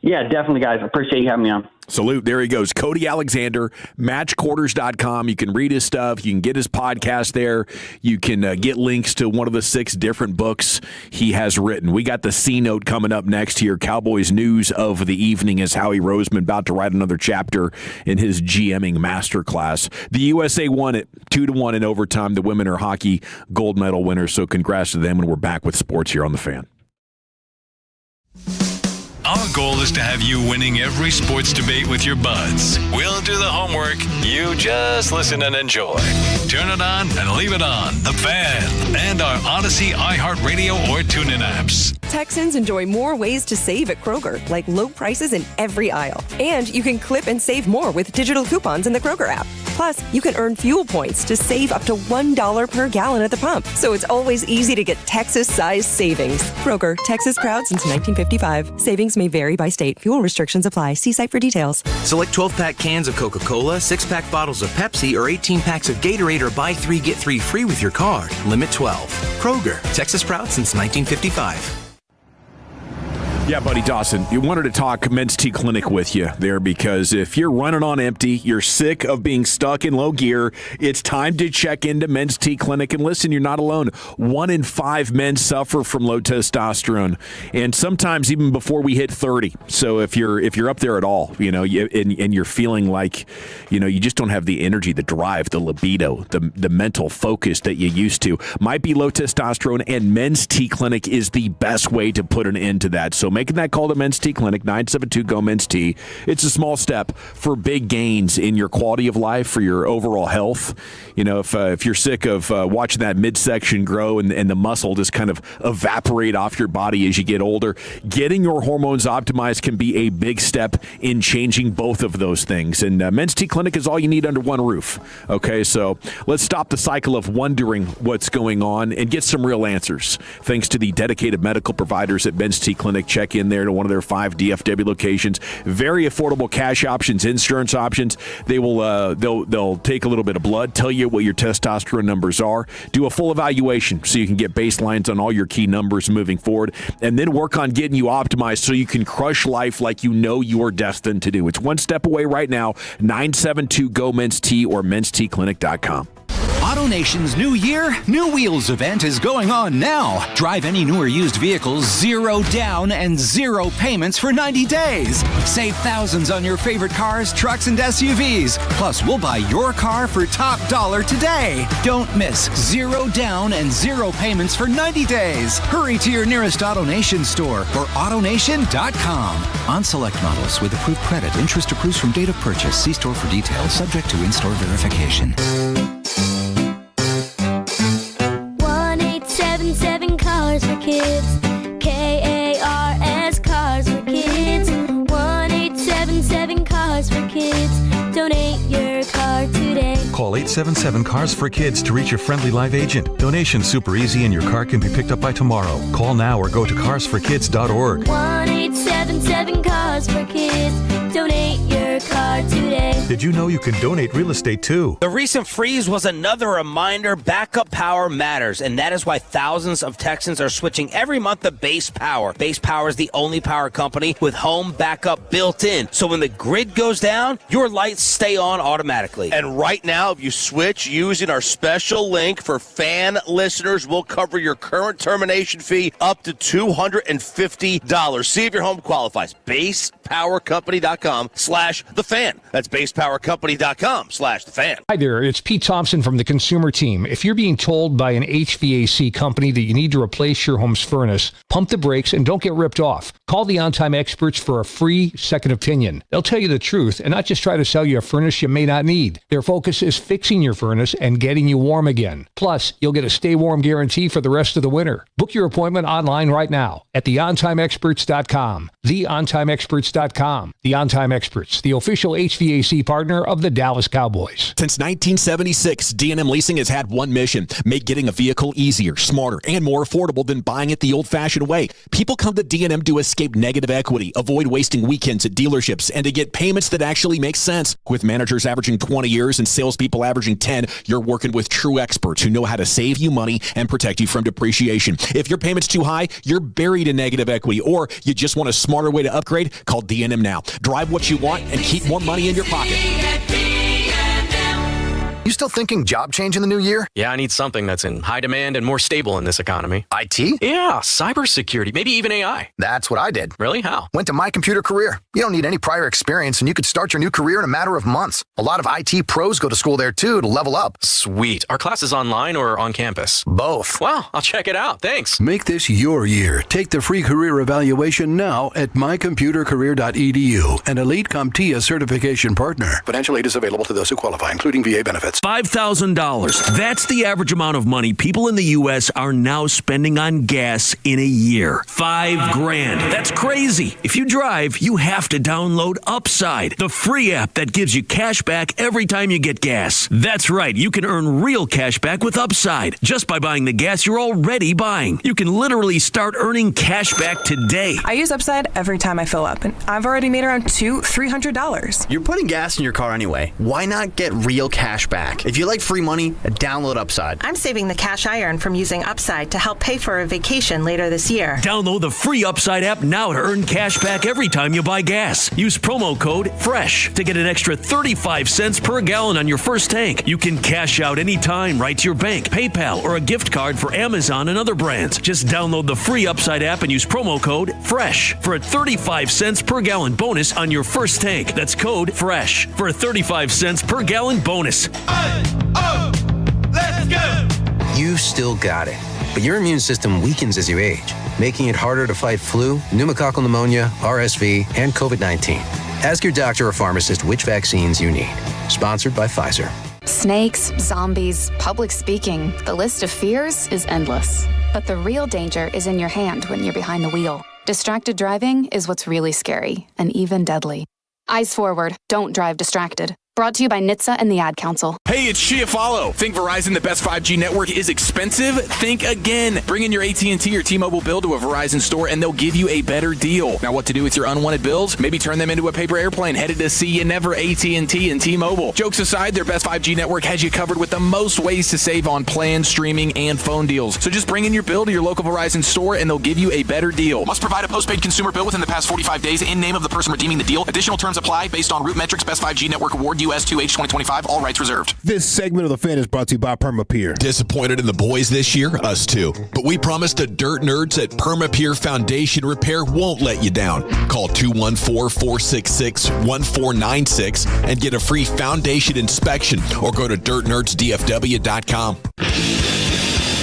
Yeah, definitely, guys. I appreciate you having me on. Salute. There he goes. Cody Alexander, matchquarters.com. You can read his stuff. You can get his podcast there. You can get links to one of the 6 different books he has written. We got the C-Note coming up next here. Cowboys news of the evening is Howie Roseman about to write another chapter in his GMing masterclass. The USA won it 2-1 in overtime. The women are hockey gold medal winners, so congrats to them, and we're back with sports here on The Fan. Our goal is to have you winning every sports debate with your buds. We'll do the homework. You just listen and enjoy. Turn it on and leave it on. The Fan and our Odyssey, iHeartRadio, or TuneIn apps. Texans enjoy more ways to save at Kroger, like low prices in every aisle. And you can clip and save more with digital coupons in the Kroger app. Plus, you can earn fuel points to save up to $1 per gallon at the pump. So it's always easy to get Texas-sized savings. Kroger, Texas proud since 1955. Savings may vary by state. Fuel restrictions apply. See site for details. Select 12-pack cans of Coca-Cola, 6-pack bottles of Pepsi, or 18 packs of Gatorade, or buy 3, get 3 free with your card. Limit 12. Kroger, Texas proud since 1955. Yeah, buddy Dawson, you wanted to talk Men's T Clinic with you there because if you're running on empty, you're sick of being stuck in low gear, it's time to check into Men's T Clinic. And listen, you're not alone. 1 in 5 men suffer from low testosterone, and sometimes even before we hit 30. So if you're up there at all, and you're feeling like, you just don't have the energy, the drive, the libido, the mental focus that you used to, might be low testosterone, and Men's T Clinic is the best way to put an end to that. So making that call to Men's T Clinic, 972-GO-MENS-T. It's a small step for big gains in your quality of life, for your overall health. If you're sick of watching that midsection grow and the muscle just kind of evaporate off your body as you get older, getting your hormones optimized can be a big step in changing both of those things. And Men's T Clinic is all you need under one roof. Okay, so let's stop the cycle of wondering what's going on and get some real answers. Thanks to the dedicated medical providers at Men's T Clinic. Check in there to one of their 5 DFW locations. Very affordable cash options, insurance options. They will they'll take a little bit of blood, tell you what your testosterone numbers are, do a full evaluation so you can get baselines on all your key numbers moving forward, and then work on getting you optimized so you can crush life like you know you're destined to do. It's one step away right now. 972-GO-MENS-T or menstclinic.com. AutoNation's New Year, New Wheels event is going on now. Drive any new or used vehicles 0 down and 0 payments for 90 days. Save thousands on your favorite cars, trucks, and SUVs. Plus, we'll buy your car for top dollar today. Don't miss 0 down and 0 payments for 90 days. Hurry to your nearest AutoNation store or AutoNation.com. On select models with approved credit, interest accrues from date of purchase. See store for details, subject to in-store verification. 1-877 Cars for Kids. KARS Cars for Kids. 1-877 Cars for Kids. Donate your car today. Call 877 Cars for Kids to reach your friendly live agent. Donation's super easy and your car can be picked up by tomorrow. Call now or go to carsforkids.org. 1-877 Cars for Kids. Donate your car today. Did you know you can donate real estate too? The recent freeze was another reminder backup power matters, and that is why thousands of Texans are switching every month to Base Power. Base Power is the only power company with home backup built in. So when the grid goes down, your lights stay on automatically. And right now, if you switch using our special link for fan listeners, we'll cover your current termination fee up to $250. See if your home qualifies. BasePowerCompany.com/thefan. That's BasePowerCompany.com/thefan. Hi there, it's Pete Thompson from the Consumer Team. If you're being told by an HVAC company that you need to replace your home's furnace, pump the brakes and don't get ripped off. Call the On-Time Experts for a free second opinion. They'll tell you the truth and not just try to sell you a furnace you may not need. Their focus is fixing your furnace and getting you warm again. Plus, you'll get a stay warm guarantee for the rest of the winter. Book your appointment online right now at theontimeexperts.com. Theontimeexperts.com. DallasCowboysForce.com. The On Time Experts, the official HVAC partner of the Dallas Cowboys. Since 1976, D&M Leasing has had one mission: make getting a vehicle easier, smarter, and more affordable than buying it the old-fashioned way. People come to D&M to escape negative equity, avoid wasting weekends at dealerships, and to get payments that actually make sense. With managers averaging 20 years and salespeople averaging 10, you're working with true experts who know how to save you money and protect you from depreciation. If your payment's too high, you're buried in negative equity, or you just want a smarter way to upgrade, call D&M now. Drive what you want and keep more money in your pocket. You still thinking job change in the new year? Yeah, I need something that's in high demand and more stable in this economy. IT? Yeah, cybersecurity, maybe even AI. That's what I did. Really? How? Went to My Computer Career. You don't need any prior experience, and you could start your new career in a matter of months. A lot of IT pros go to school there, too, to level up. Sweet. Are classes online or on campus? Both. Wow, I'll check it out. Thanks. Make this your year. Take the free career evaluation now at mycomputercareer.edu, an elite CompTIA certification partner. Financial aid is available to those who qualify, including VA benefits. $5,000. That's the average amount of money people in the U.S. are now spending on gas in a year. $5,000. That's crazy. If you drive, you have to download Upside, the free app that gives you cash back every time you get gas. That's right. You can earn real cash back with Upside just by buying the gas you're already buying. You can literally start earning cash back today. I use Upside every time I fill up, and I've already made around $200-$300. You're putting gas in your car anyway. Why not get real cash back? If you like free money, download Upside. I'm saving the cash I earn from using Upside to help pay for a vacation later this year. Download the free Upside app now to earn cash back every time you buy gas. Use promo code FRESH to get an extra 35 cents per gallon on your first tank. You can cash out anytime right to your bank, PayPal, or a gift card for Amazon and other brands. Just download the free Upside app and use promo code FRESH for a 35 cents per gallon bonus on your first tank. That's code FRESH for a 35 cents per gallon bonus. Let's go! You've still got it, but your immune system weakens as you age, making it harder to fight flu, pneumococcal pneumonia, RSV, and COVID-19. Ask your doctor or pharmacist which vaccines you need. Sponsored by Pfizer. Snakes, zombies, public speaking. The list of fears is endless. But the real danger is in your hand when you're behind the wheel. Distracted driving is what's really scary and even deadly. Eyes forward. Don't drive distracted. Brought to you by NHTSA and the Ad Council. Hey, it's Chiafalo. Think Verizon, the best 5G network, is expensive? Think again. Bring in your AT&T or T-Mobile bill to a Verizon store and they'll give you a better deal. Now, what to do with your unwanted bills? Maybe turn them into a paper airplane headed to see you never. AT&T and T-Mobile. Jokes aside, their best 5G network has you covered with the most ways to save on plans, streaming, and phone deals. So just bring in your bill to your local Verizon store and they'll give you a better deal. Must provide a postpaid consumer bill within the past 45 days in name of the person redeeming the deal. Additional terms apply based on Root Metrics Best 5G Network Award US 2H 2025. All rights reserved. This segment of The Fan is brought to you by PermaPure. Disappointed in the boys this year? Us too. But we promise the dirt nerds at PermaPure Foundation Repair won't let you down. Call 214-466-1496 and get a free foundation inspection or go to dirtnerdsdfw.com.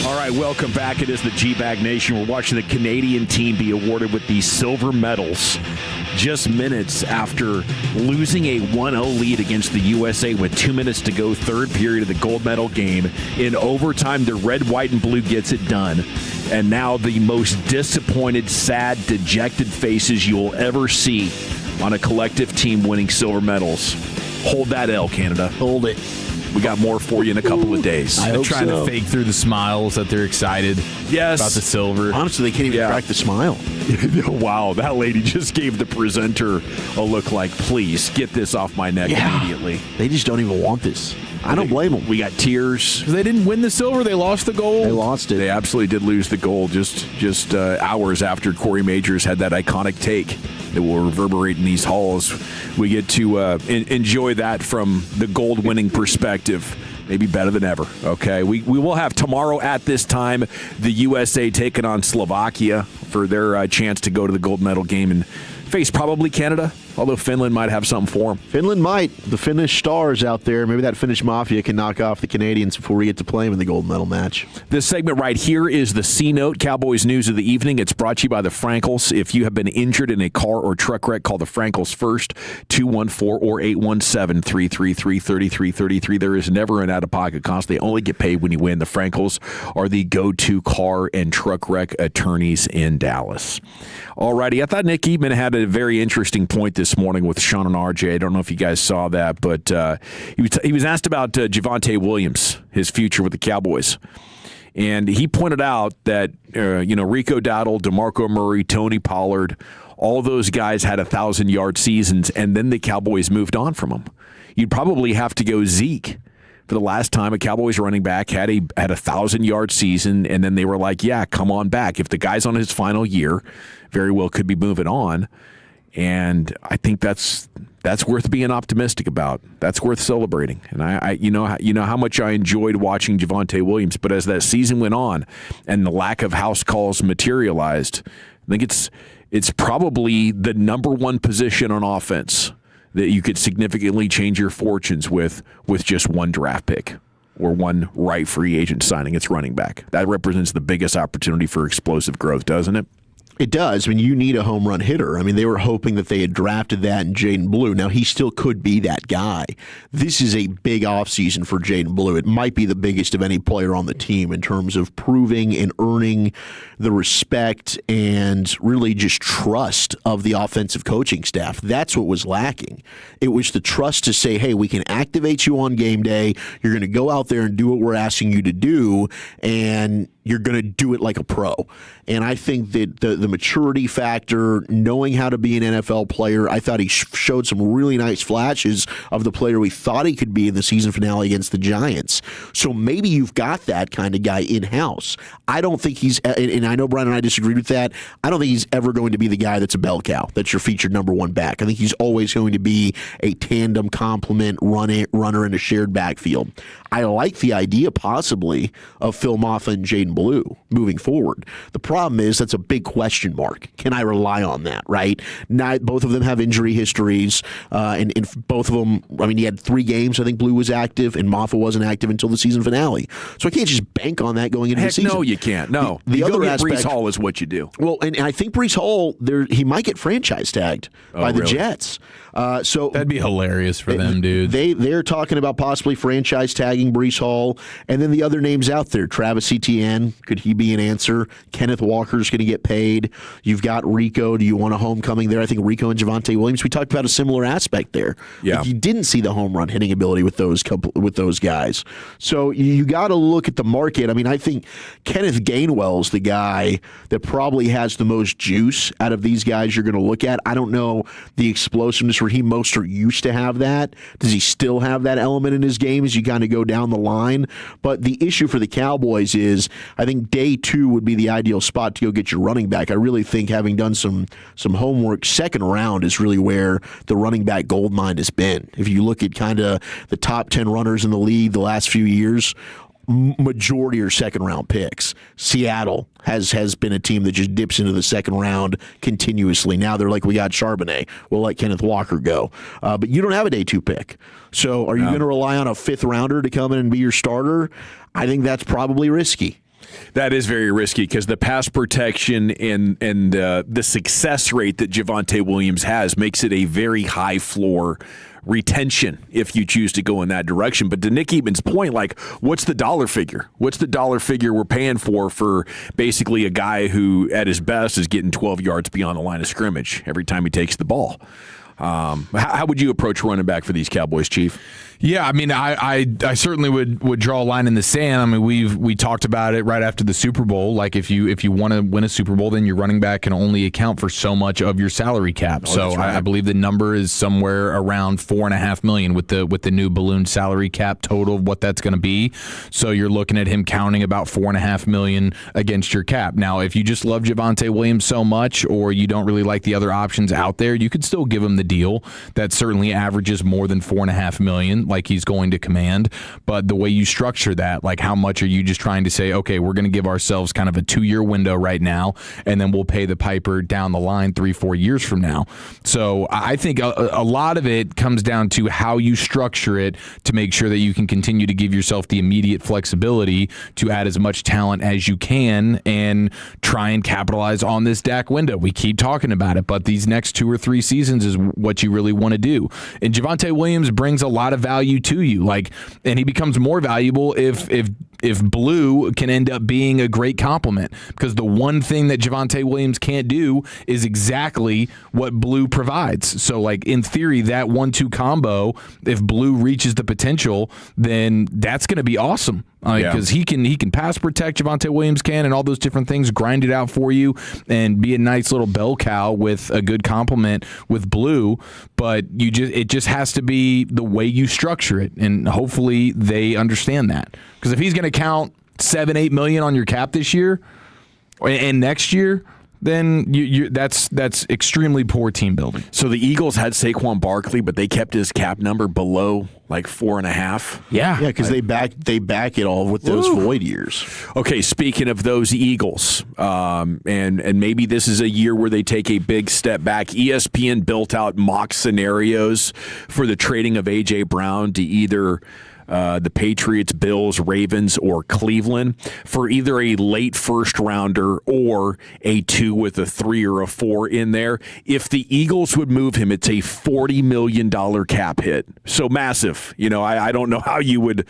All right, welcome back. It is the G-Bag Nation. We're watching the Canadian team be awarded with the silver medals just minutes after losing a 1-0 lead against the USA with 2 minutes to go, third period of the gold medal game. In overtime, the red, white, and blue gets it done. And now the most disappointed, sad, dejected faces you'll ever see on a collective team winning silver medals. Hold that L, Canada. Hold it. We got more for you in a couple of days. I'm trying to fake through the smiles that they're excited about the silver. Honestly, they can't even crack the smile. Wow, that lady just gave the presenter a look like, please, get this off my neck immediately. They just don't even want this. I don't blame them. We got tears. They didn't win the silver. They lost the gold. They lost it. They absolutely did lose the gold just hours after Corey Majors had that iconic take that will reverberate in these halls. We get to enjoy that from the gold-winning perspective. Maybe better than ever, okay? We will have tomorrow at this time the USA taking on Slovakia for their chance to go to the gold medal game and face probably Canada Although Finland might have something for him. Finland might. The Finnish stars out there, maybe that Finnish mafia can knock off the Canadians before we get to play them in the gold medal match. This segment right here is the C-Note, Cowboys News of the Evening. It's brought to you by the Frankels. If you have been injured in a car or truck wreck, call the Frankels first, 214 or 817-333-3333. There is never an out-of-pocket cost. They only get paid when you win. The Frankels are the go-to car and truck wreck attorneys in Dallas. All righty. I thought Nick Eatman had a very interesting point this morning with Sean and RJ. I don't know if you guys saw that, but he was asked about Javonte Williams, his future with the Cowboys. And he pointed out that, Rico Dowdle, DeMarco Murray, Tony Pollard, all those guys had 1,000-yard seasons, and then the Cowboys moved on from them. You'd probably have to go Zeke for the last time a Cowboys running back had a 1,000-yard season, and then they were like, yeah, come on back. If the guy's on his final year, very well could be moving on. And I think that's worth being optimistic about. That's worth celebrating. And I how much I enjoyed watching Javonte Williams, but as that season went on and the lack of house calls materialized, I think it's probably the number one position on offense that you could significantly change your fortunes with just one draft pick or one right free agent signing. It's running back. That represents the biggest opportunity for explosive growth, doesn't it? It does. I mean, you need a home run hitter. I mean, they were hoping that they had drafted that in Jaden Blue. Now, he still could be that guy. This is a big offseason for Jaden Blue. It might be the biggest of any player on the team in terms of proving and earning the respect and really just trust of the offensive coaching staff. That's what was lacking. It was the trust to say, hey, we can activate you on game day. You're going to go out there and do what we're asking you to do, and you're going to do it like a pro. And I think that the maturity factor, knowing how to be an NFL player, I thought he showed some really nice flashes of the player we thought he could be in the season finale against the Giants. So maybe you've got that kind of guy in-house. I don't think he's, and I know Brian and I disagreed with that, I don't think he's ever going to be the guy that's a bell cow, that's your featured number one back. I think he's always going to be a tandem complement runner in a shared backfield. I like the idea possibly of Phil Maffa and Jaden Blue moving forward. The problem is that's a big question mark. Can I rely on that, right? Both of them have injury histories, and both of them, I mean, he had 3 games, I think Blue was active, and Maffa wasn't active until the season finale. So I can't just bank on that going into the season. No, you can't. No. The other aspect, Breece Hall is what you do. Well, and I think Breece Hall, he might get franchise tagged by the Jets. So that'd be hilarious for them, dude. They're talking about possibly franchise tagging Breece Hall, and then the other names out there. Travis Etienne, could he be an answer? Kenneth Walker's going to get paid. You've got Rico. Do you want a homecoming there? I think Rico and Javonte Williams. We talked about a similar aspect there. Yeah, like you didn't see the home run hitting ability with those guys. So you got to look at the market. I mean, I think Kenneth Gainwell's the guy that probably has the most juice out of these guys you're going to look at. I don't know the explosiveness. Raheem Mostert used to have that. Does he still have that element in his game as you kind of go down the line? But the issue for the Cowboys is I think day 2 would be the ideal spot to go get your running back. I really think having done some homework, second round is really where the running back gold mine has been. If you look at kind of the top 10 runners in the league the last few years, majority are second round picks. Seattle has been a team that just dips into the second round continuously. Now they're like, we got Charbonnet. We'll let Kenneth Walker go. But you don't have a day 2 pick. So are you going to rely on a 5th rounder to come in and be your starter? I think that's probably risky. That is very risky because the pass protection and the success rate that Javonte Williams has makes it a very high floor retention if you choose to go in that direction. But to Nick Eatman's point, like, what's the dollar figure? What's the dollar figure we're paying for basically a guy who at his best is getting 12 yards beyond the line of scrimmage every time he takes the ball? How would you approach running back for these Cowboys, Chief? Yeah, I mean, I certainly would draw a line in the sand. I mean, we talked about it right after the Super Bowl. Like, if you want to win a Super Bowl, then your running back can only account for so much of your salary cap. So right. I believe the number is somewhere around $4.5 million with the new balloon salary cap total of what that's going to be. So you're looking at him counting about $4.5 million against your cap. Now, if you just love Javonte Williams so much, or you don't really like the other options out there, you could still give him the deal that certainly averages more than $4.5 million, like he's going to command. But the way you structure that, like how much are you just trying to say, okay, we're going to give ourselves kind of a 2-year window right now, and then we'll pay the piper down the line 3-4 years from now. So I think a lot of it comes down to how you structure it to make sure that you can continue to give yourself the immediate flexibility to add as much talent as you can and try and capitalize on this Dak window. We keep talking about it, but these next 2 or 3 seasons is what you really want to do. And Javonte Williams brings a lot of value to you, and he becomes more valuable if Blue can end up being a great complement, because the one thing that Javonte Williams can't do is exactly what Blue provides. So, in theory, that 1-2 combo, if Blue reaches the potential, then that's going to be awesome. Because he can pass protect, Javonte Williams can, and all those different things, grind it out for you and be a nice little bell cow with a good complement with Blue. But it just has to be the way you structure it, and hopefully they understand that. Because if he's going to count $7-8 million on your cap this year and next year, then that's extremely poor team building. So the Eagles had Saquon Barkley, but they kept his cap number below 4.5. Yeah, because they back it all with those void years. Okay, speaking of those Eagles, and maybe this is a year where they take a big step back. ESPN built out mock scenarios for the trading of A.J. Brown to either the Patriots, Bills, Ravens, or Cleveland for either a late first rounder or a 2 with a 3 or a 4 in there. If the Eagles would move him, it's a $40 million cap hit. So massive. I don't know how you would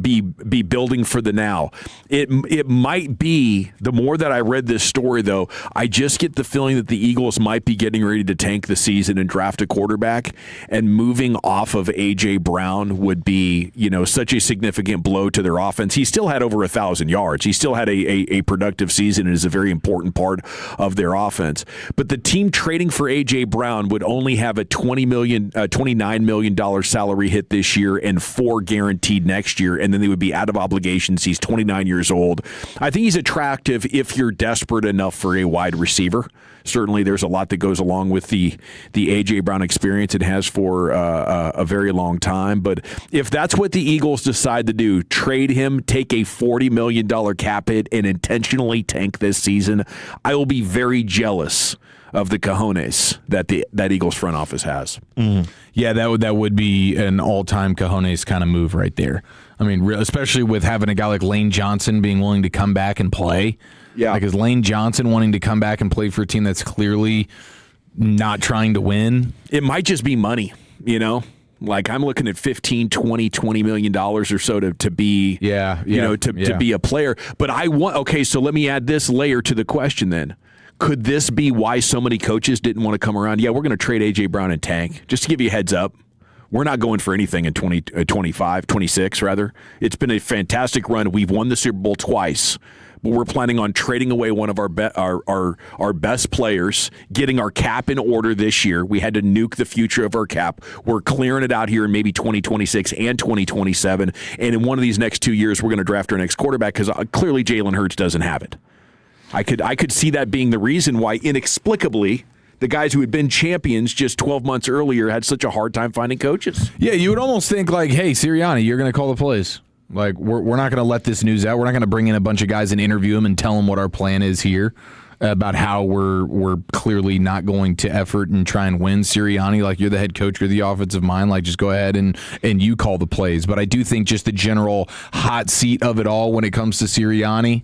be building for the now. It might be, the more that I read this story though, I just get the feeling that the Eagles might be getting ready to tank the season and draft a quarterback, and moving off of A.J. Brown would be, such a significant blow to their offense. He still had over 1,000 yards. He still had a productive season and is a very important part of their offense. But the team trading for A.J. Brown would only have a $29 million salary hit this year and $4 guaranteed next year, and then they would be out of obligations. He's 29 years old. I think he's attractive if you're desperate enough for a wide receiver. Certainly there's a lot that goes along with the A.J. Brown experience it has for a very long time. But if that's what the Eagles decide to do, trade him, take a $40 million cap hit, and intentionally tank this season, I will be very jealous of the cojones that Eagles front office has. Mm. Yeah, that would be an all-time cojones kind of move right there. I mean, especially with having a guy like Lane Johnson being willing to come back and play. Yeah. Is Lane Johnson wanting to come back and play for a team that's clearly not trying to win? It might just be money, I'm looking at $15-20 million or so to be, to be a player. But so let me add this layer to the question then. Could this be why so many coaches didn't want to come around? Yeah, we're going to trade A.J. Brown and tank. Just to give you a heads up, we're not going for anything in 26 rather. It's been a fantastic run. We've won the Super Bowl twice. But we're planning on trading away one of our best players, getting our cap in order this year. We had to nuke the future of our cap. We're clearing it out here in maybe 2026 and 2027. And in one of these next 2 years, we're going to draft our next quarterback because clearly Jalen Hurts doesn't have it. I could see that being the reason why, inexplicably, the guys who had been champions just 12 months earlier had such a hard time finding coaches. Yeah, you would almost think hey, Sirianni, you're going to call the plays. We're not going to let this news out. We're not going to bring in a bunch of guys and interview them and tell them what our plan is here about how we're clearly not going to effort and try and win. Sirianni, you're the head coach, you're the offensive mind, just go ahead and you call the plays. But I do think just the general hot seat of it all when it comes to Sirianni,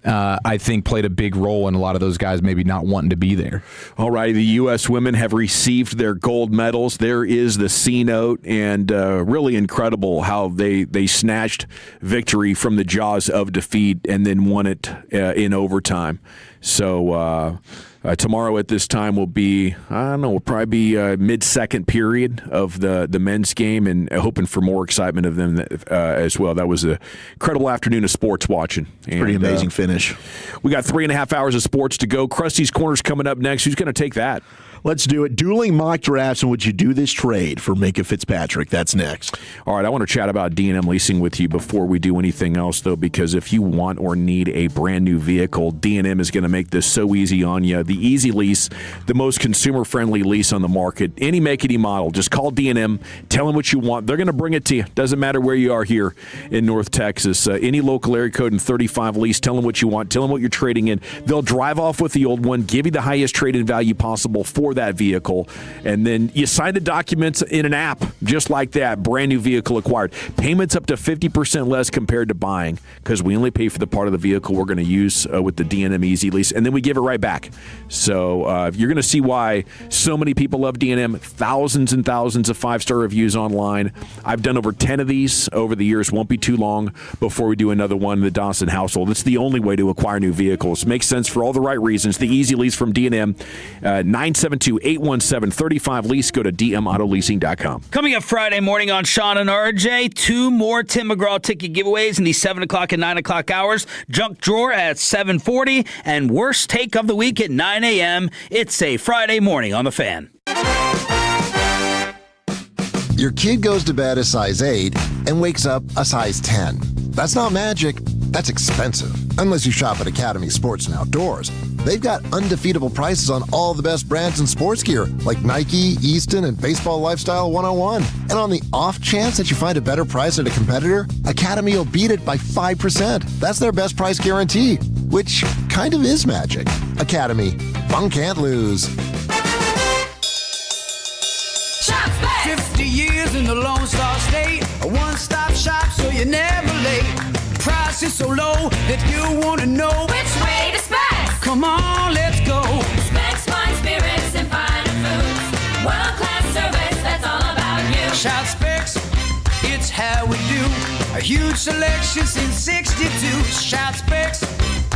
I think played a big role in a lot of those guys maybe not wanting to be there. All right, the U.S. women have received their gold medals. There is the C note, and really incredible how they snatched victory from the jaws of defeat and then won it in overtime. So tomorrow at this time will be, will probably be mid-second period of the men's game, and hoping for more excitement of them as well. That was an incredible afternoon of sports watching. And, pretty amazing finish. We got 3.5 hours of sports to go. Krusty's Corner's coming up next. Who's going to take that? Let's do it. Dueling mock drafts, and would you do this trade for Minka Fitzpatrick? That's next. All right, I want to chat about D&M leasing with you before we do anything else, though, because if you want or need a brand new vehicle, D&M is going to make this so easy on you. The Easy Lease, the most consumer-friendly lease on the market. Any make, any model. Just call D&M, tell them what you want. They're going to bring it to you. Doesn't matter where you are here in North Texas. Any local area code in 35 lease, tell them what you want. Tell them what you're trading in. They'll drive off with the old one, give you the highest trade-in value possible for that vehicle, and then you sign the documents in an app just like that. Brand new vehicle acquired. Payments up to 50% less compared to buying because we only pay for the part of the vehicle we're going to use with the D&M Easy Lease, and then we give it right back. So you're going to see why so many people love D&M. Thousands and thousands of 5-star reviews online. I've done over 10 of these over the years. Won't be too long before we do another one in the Dawson household. It's the only way to acquire new vehicles. Makes sense for all the right reasons. The Easy Lease from D&M, 972-817-35-LEASE. Go to dmautoleasing.com. Coming up Friday morning on Sean and RJ, 2 more Tim McGraw ticket giveaways in the 7 o'clock and 9 o'clock hours. Junk drawer at 7:40 and worst take of the week at 9 a.m. It's a Friday morning on The Fan. Your kid goes to bed a size 8 and wakes up a size 10. That's not magic. That's expensive. Unless you shop at Academy Sports and Outdoors. They've got undefeatable prices on all the best brands in sports gear, like Nike, Easton, and Baseball Lifestyle 101. And on the off chance that you find a better price at a competitor, Academy will beat it by 5%. That's their best price guarantee, which kind of is magic. Academy. Fun can't lose. 50 years in the Lone Star State, a one-stop shop so you're never late. Price is so low that you want to know which way to Specs. Come on, let's go. Specs Wine Spirits and Finer Foods. World-class service, that's all about you. Shout Specs, it's how we do. A huge selection since 62. Shout Specs,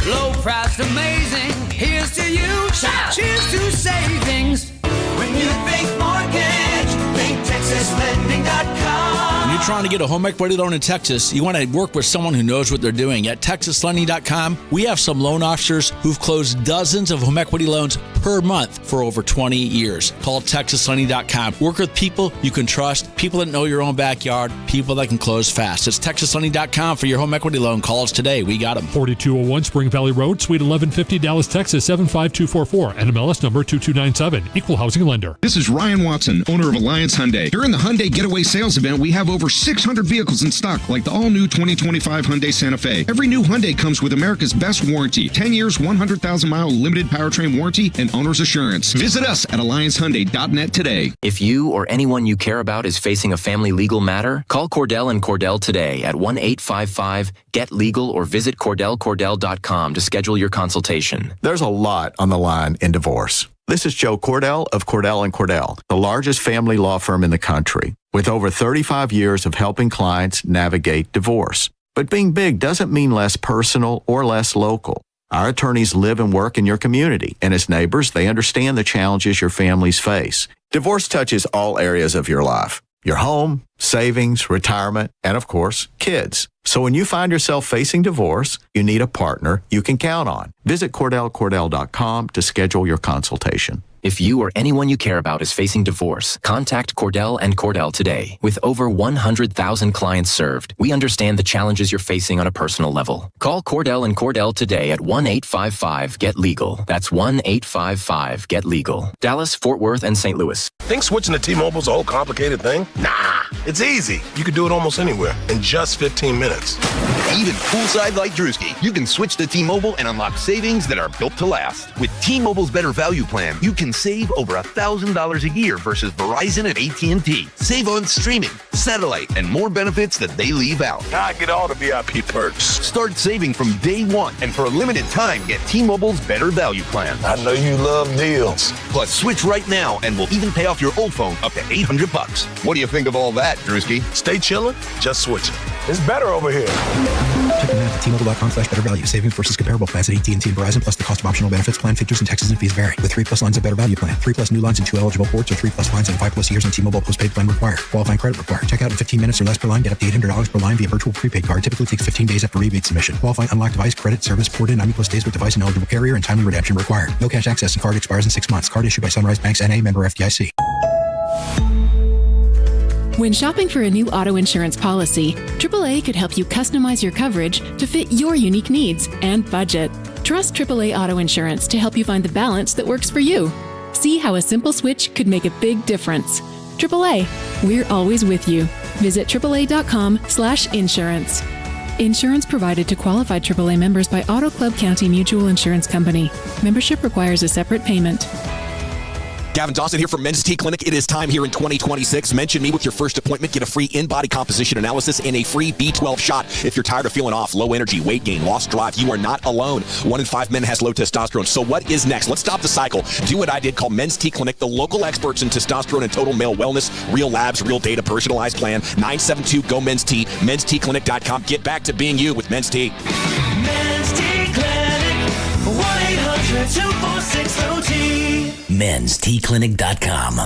low price, amazing. Here's to you. Shout. Cheers to savings. When you think mortgage, think TexasLending.com. When you're trying to get a home equity loan in Texas, you want to work with someone who knows what they're doing. At TexasLending.com, we have some loan officers who've closed dozens of home equity loans per month for over 20 years. Call TexasLending.com. Work with people you can trust, people that know your own backyard, people that can close fast. It's TexasLending.com for your home equity loan. Call us today. We got them. 4201 Spring Valley Road, Suite 1150, Dallas, Texas, 75244. NMLS number 2297. Equal housing lender. This is Ryan Watson, owner of Alliance Hyundai. During the Hyundai Getaway Sales Event, we have over 600 vehicles in stock, like the all-new 2025 Hyundai Santa Fe. Every new Hyundai comes with America's best warranty, 10 years, 100,000-mile limited powertrain warranty, and owner's assurance. Visit us at AllianceHyundai.net today. If you or anyone you care about is facing a family legal matter, call Cordell & Cordell today at 1-855-GET-LEGAL or visit CordellCordell.com to schedule your consultation. There's a lot on the line in divorce. This is Joe Cordell of Cordell & Cordell, the largest family law firm in the country, with over 35 years of helping clients navigate divorce. But being big doesn't mean less personal or less local. Our attorneys live and work in your community, and as neighbors, they understand the challenges your families face. Divorce touches all areas of your life. Your home, savings, retirement, and of course, kids. So when you find yourself facing divorce, you need a partner you can count on. Visit CordellCordell.com to schedule your consultation. If you or anyone you care about is facing divorce, contact Cordell & Cordell today. With over 100,000 clients served, we understand the challenges you're facing on a personal level. Call Cordell & Cordell today at 1-855-GET-LEGAL. That's 1-855-GET-LEGAL. Dallas, Fort Worth, and St. Louis. Think switching to T-Mobile's a whole complicated thing? Nah, it's easy. You can do it almost anywhere in just 15 minutes. Even poolside like Drewski, you can switch to T-Mobile and unlock savings that are built to last. With T-Mobile's Better Value Plan, you can save over $1,000 a year versus Verizon and AT&T. Save on streaming, satellite, and more benefits that they leave out. Now I get all the VIP perks. Start saving from day one, and for a limited time, get T-Mobile's Better Value Plan. I know you love deals. Plus, switch right now, and we'll even pay off your old phone up to $800. What do you think of all that, Drewski? Stay chillin', just switch it. It's better over here. To Calculated at T-Mobile.com/better value. Savings versus comparable plans at AT&T and Verizon, plus the cost of optional benefits. Plan features and taxes and fees vary. With 3+ lines of better value plan. 3+ new lines and 2 eligible ports, or 3+ lines and 5+ years on T-Mobile postpaid plan required. Qualifying credit required. Check out in 15 minutes or less per line. Get up to $800 per line via virtual prepaid card. Typically takes 15 days after rebate submission. Qualifying unlocked device credit service ported 90+ days with device and eligible carrier, and timely redemption required. No cash access and card expires in 6 months. Card issued by Sunrise Banks N.A. member FDIC. When shopping for a new auto insurance policy, AAA could help you customize your coverage to fit your unique needs and budget. Trust AAA Auto Insurance to help you find the balance that works for you. See how a simple switch could make a big difference. AAA, we're always with you. Visit AAA.com/insurance. Insurance provided to qualified AAA members by Auto Club County Mutual Insurance Company. Membership requires a separate payment. Gavin Dawson here from Men's T Clinic. It is time here in 2026. Mention me with your first appointment. Get a free in-body composition analysis and a free B12 shot. If you're tired of feeling off, low energy, weight gain, lost drive, you are not alone. 1 in 5 men has low testosterone. So what is next? Let's stop the cycle. Do what I did. Call Men's T Clinic, the local experts in testosterone and total male wellness. Real labs, real data, personalized plan. 972-GO-MEN'S T. mensteclinic.com. Get back to being you with Men's T. Men's T Clinic, 1-800-246-OT. mensteclinic.com.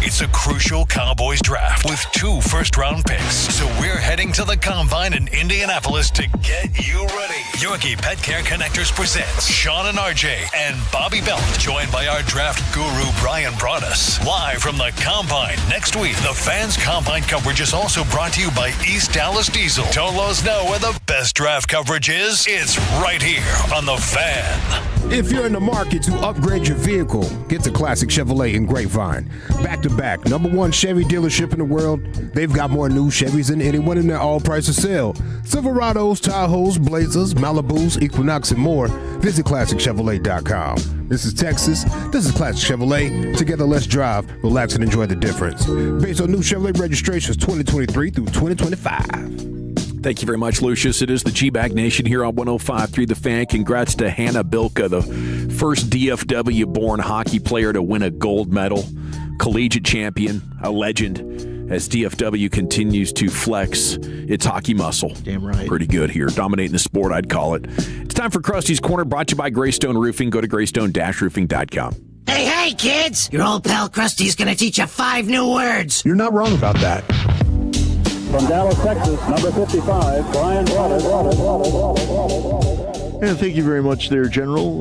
It's a crucial Cowboys draft with 2 first-round picks. So we're heading to the Combine in Indianapolis to get you ready. Yorkie Pet Care Connectors presents Sean and RJ and Bobby Belt, joined by our draft guru Brian Broaddus. Live from the Combine next week. The Fans Combine coverage is also brought to you by East Dallas Diesel. Don't let us know where the best draft coverage is. It's right here on The Fan. If you're in the market to upgrade your vehicle, get to Classic Chevrolet in Grapevine. Back-to-back, #1 Chevy dealership in the world. They've got more new Chevys than anyone in their all-price sale. Silverados, Tahoes, Blazers, Malibus, Equinox, and more. Visit ClassicChevrolet.com. This is Texas. This is Classic Chevrolet. Together, let's drive, relax, and enjoy the difference. Based on new Chevrolet registrations 2023 through 2025. Thank you very much, Lucius. It is the G-Bag Nation here on 105.3 The Fan. Congrats to Hannah Bilka, the first DFW-born hockey player to win a gold medal, collegiate champion, a legend, as DFW continues to flex its hockey muscle. Damn right. Pretty good here. Dominating the sport, I'd call it. It's time for Krusty's Corner, brought to you by Greystone Roofing. Go to greystone-roofing.com. Hey, kids! Your old pal Krusty's gonna teach you 5 new words. You're not wrong about that. From Dallas, Texas, number 55, Brian Broaddus. Yeah, thank you very much there, General.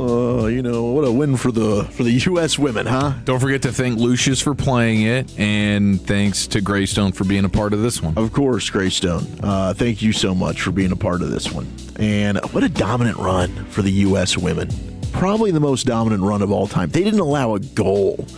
What a win for the U.S. women, huh? Don't forget to thank Lucius for playing it, and thanks to Greystone for being a part of this one. Of course, Greystone. Thank you so much for being a part of this one. And what a dominant run for the U.S. women. Probably the most dominant run of all time. They didn't allow a goal